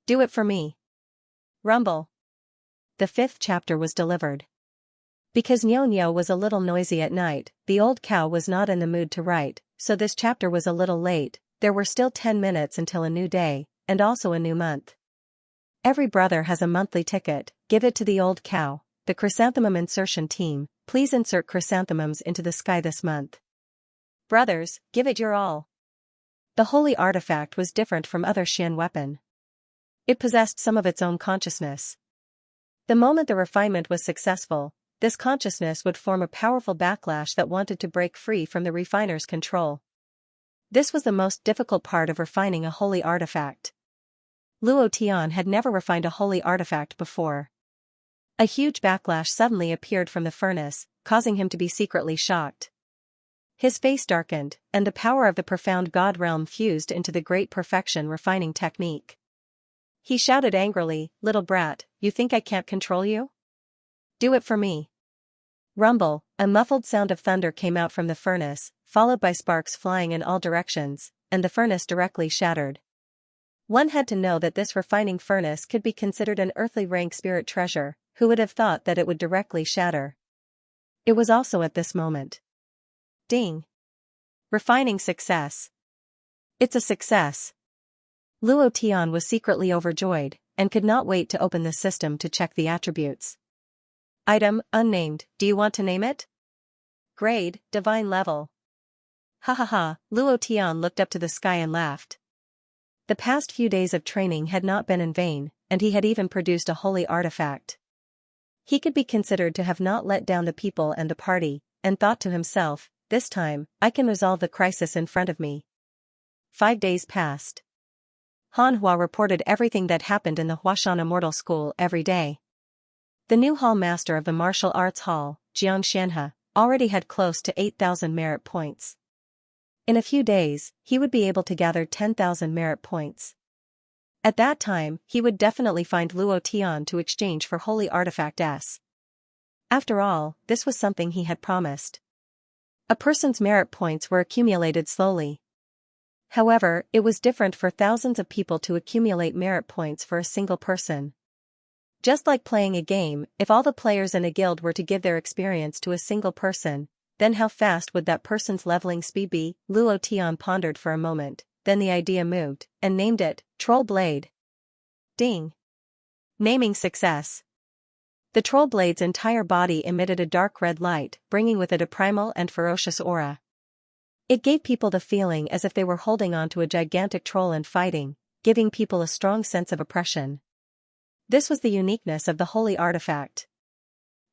Do it for me. Rumble. The 5th chapter was delivered. Because Nyo was a little noisy at night, the old cow was not in the mood to write, so this chapter was a little late. There were still 10 minutes until a new day, and also a new month. Every brother has a monthly ticket, give it to the old cow. The Chrysanthemum Insertion Team, please insert chrysanthemums into the sky this month. Brothers, give it your all. The holy artifact was different from other Xian weapon. It possessed some of its own consciousness. The moment the refinement was successful, this consciousness would form a powerful backlash that wanted to break free from the refiner's control. This was the most difficult part of refining a holy artifact. Luo Tian had never refined a holy artifact before. A huge backlash suddenly appeared from the furnace, causing him to be secretly shocked. His face darkened, and the power of the profound God realm fused into the great perfection refining technique. He shouted angrily, little brat, you think I can't control you? Do it for me. Rumble, a muffled sound of thunder came out from the furnace, followed by sparks flying in all directions, and the furnace directly shattered. One had to know that this refining furnace could be considered an earthly rank spirit treasure, Who would have thought that it would directly shatter? It was also at this moment. Ding. Refining success. It's a success. Luo Tian was secretly overjoyed, and could not wait to open the system to check the attributes. Item, unnamed, do you want to name it? Grade, divine level. Ha ha ha, Luo Tian looked up to the sky and laughed. The past few days of training had not been in vain, and he had even produced a holy artifact. He could be considered to have not let down the people and the party, and thought to himself, this time, I can resolve the crisis in front of me. 5 days passed. Han Hua reported everything that happened in the Huashan Immortal School every day. The new hall master of the martial arts hall, Xianxia, already had close to 8,000 merit points. In a few days, he would be able to gather 10,000 merit points. At that time, he would definitely find Luo Tian to exchange for Holy Artifact S. After all, this was something he had promised. A person's merit points were accumulated slowly. However, it was different for thousands of people to accumulate merit points for a single person. Just like playing a game, if all the players in a guild were to give their experience to a single person, then how fast would that person's leveling speed be? Luo Tian pondered for a moment, then the idea moved, and named it, Troll Blade. Ding. Naming success. The Troll Blade's entire body emitted a dark red light, bringing with it a primal and ferocious aura. It gave people the feeling as if they were holding on to a gigantic troll and fighting, giving people a strong sense of oppression. This was the uniqueness of the holy artifact.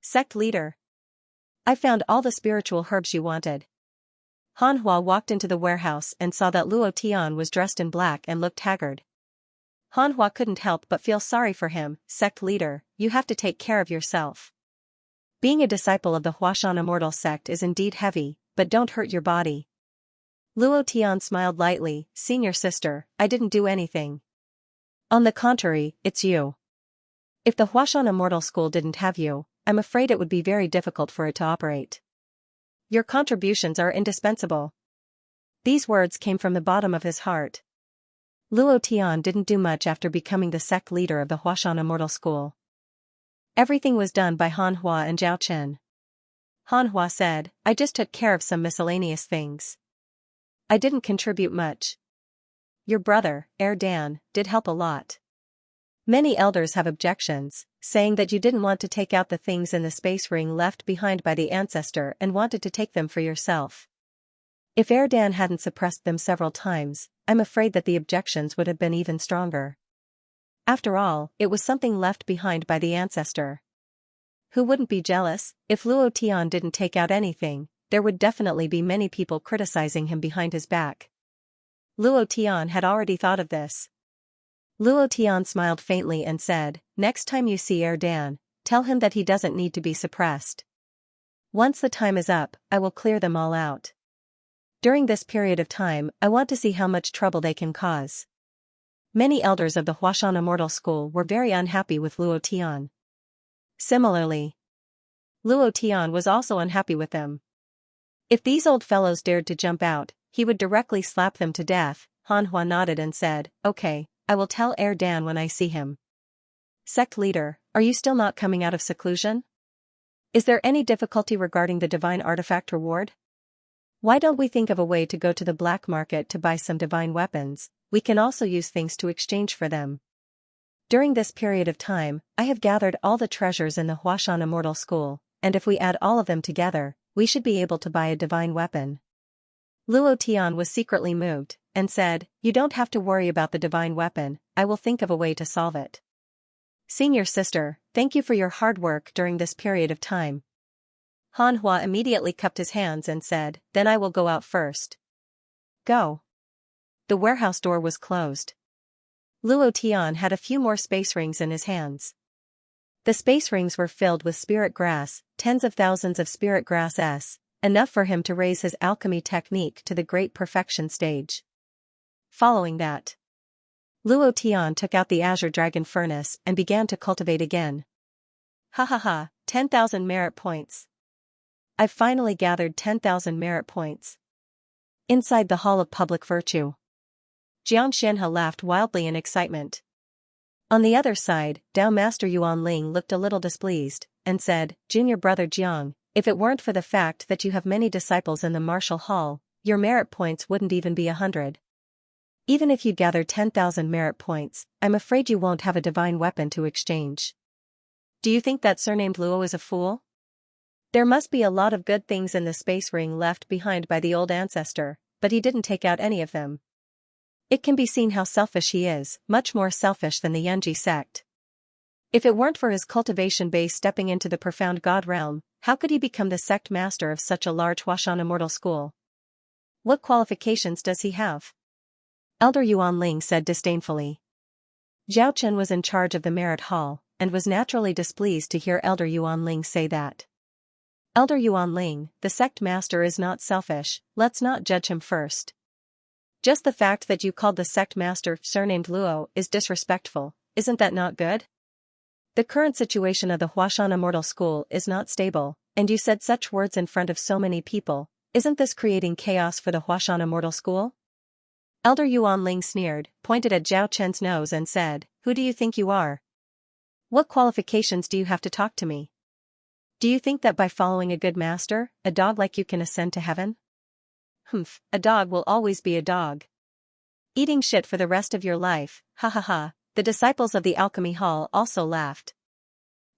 Sect leader. I found all the spiritual herbs you wanted. Han Hua walked into the warehouse and saw that Luo Tian was dressed in black and looked haggard. Han Hua couldn't help but feel sorry for him. Sect leader, you have to take care of yourself. Being a disciple of the Huashan Immortal sect is indeed heavy, but don't hurt your body. Luo Tian smiled lightly, senior sister, I didn't do anything. On the contrary, it's you. If the Huashan Immortal School didn't have you, I'm afraid it would be very difficult for it to operate. Your contributions are indispensable. These words came from the bottom of his heart. Luo Tian didn't do much after becoming the sect leader of the Huashan Immortal School. Everything was done by Han Hua and Zhao Chen. Han Hua said, I just took care of some miscellaneous things. I didn't contribute much. Your brother, Dan, did help a lot. Many elders have objections, saying that you didn't want to take out the things in the space ring left behind by the ancestor and wanted to take them for yourself. If Dan hadn't suppressed them several times, I'm afraid that the objections would have been even stronger. After all, it was something left behind by the ancestor. Who wouldn't be jealous? If Luo Tian didn't take out anything, there would definitely be many people criticizing him behind his back. Luo Tian had already thought of this. Luo Tian smiled faintly and said, next time you see Dan, tell him that he doesn't need to be suppressed. Once the time is up, I will clear them all out. During this period of time, I want to see how much trouble they can cause. Many elders of the Huashan Immortal School were very unhappy with Luo Tian. Similarly, Luo Tian was also unhappy with them. If these old fellows dared to jump out, he would directly slap them to death. Han Hua nodded and said, okay, I will tell Dan when I see him. Sect leader, are you still not coming out of seclusion? Is there any difficulty regarding the divine artifact reward? Why don't we think of a way to go to the black market to buy some divine weapons? We can also use things to exchange for them. During this period of time, I have gathered all the treasures in the Huashan Immortal School, and if we add all of them together, we should be able to buy a divine weapon. Luo Tian was secretly moved, and said, you don't have to worry about the divine weapon, I will think of a way to solve it. Senior sister, thank you for your hard work during this period of time. Han Hua immediately cupped his hands and said, then I will go out first. Go. The warehouse door was closed. Luo Tian had a few more space rings in his hands. The space rings were filled with spirit grass, tens of thousands of spirit grass, enough for him to raise his alchemy technique to the great perfection stage. Following that, Luo Tian took out the azure dragon furnace and began to cultivate again. Ha ha ha, 10,000 merit points. I've finally gathered 10,000 merit points. Inside the Hall of Public Virtue, Xianxia laughed wildly in excitement. On the other side, Dao Master Yuan Ling looked a little displeased, and said, Junior brother Jiang, if it weren't for the fact that you have many disciples in the martial hall, your merit points wouldn't even be 100. Even if you gather 10,000 merit points, I'm afraid you won't have a divine weapon to exchange. Do you think that surnamed Luo is a fool? There must be a lot of good things in the space ring left behind by the old ancestor, but he didn't take out any of them. It can be seen how selfish he is, much more selfish than the Yunji sect. If it weren't for his cultivation base stepping into the profound god realm, how could he become the sect master of such a large Huashan immortal school? What qualifications does he have? Elder Yuan Ling said disdainfully. Zhao Chen was in charge of the merit hall, and was naturally displeased to hear Elder Yuan Ling say that. Elder Yuan Ling, the sect master is not selfish, let's not judge him first. Just the fact that you called the sect master surnamed Luo is disrespectful, isn't that not good? The current situation of the Huashan Immortal School is not stable, and you said such words in front of so many people, isn't this creating chaos for the Huashan Immortal School? Elder Yuan Ling sneered, pointed at Zhao Chen's nose and said, Who do you think you are? What qualifications do you have to talk to me? Do you think that by following a good master, a dog like you can ascend to heaven? Humph, a dog will always be a dog. Eating shit for the rest of your life, ha ha ha. The disciples of the alchemy hall also laughed.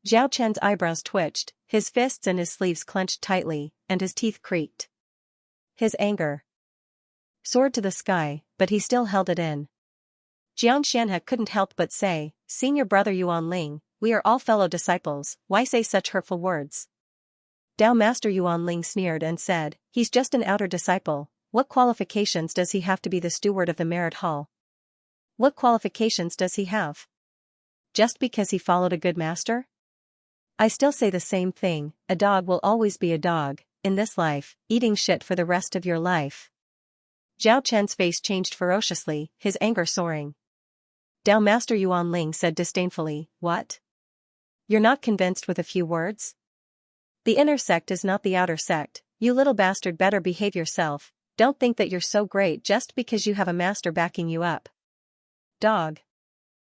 Zhao Chen's eyebrows twitched, his fists and his sleeves clenched tightly, and his teeth creaked. His anger soared to the sky, but he still held it in. Xianxia couldn't help but say, Senior brother Yuan Ling, we are all fellow disciples, why say such hurtful words? Dao Master Yuan Ling sneered and said, He's just an outer disciple, what qualifications does he have to be the steward of the merit hall? What qualifications does he have? Just because he followed a good master? I still say the same thing, a dog will always be a dog, in this life, eating shit for the rest of your life. Zhao Chen's face changed ferociously, his anger soaring. Dao Master Yuan Ling said disdainfully, What? You're not convinced with a few words? The inner sect is not the outer sect, you little bastard better behave yourself, don't think that you're so great just because you have a master backing you up. Dog.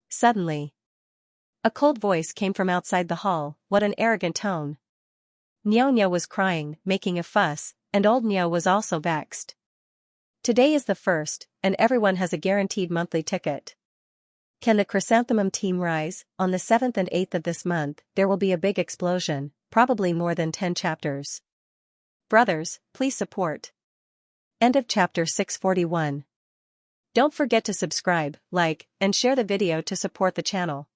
Suddenly, a cold voice came from outside the hall, what an arrogant tone. Niao Niao was crying, making a fuss, and old Niao was also vexed. Today is the 1st, and everyone has a guaranteed monthly ticket. Can the Chrysanthemum team rise? On the 7th and 8th of this month, there will be a big explosion, probably more than 10 chapters. Brothers, please support. End of chapter 641. Don't forget to subscribe, like, and share the video to support the channel.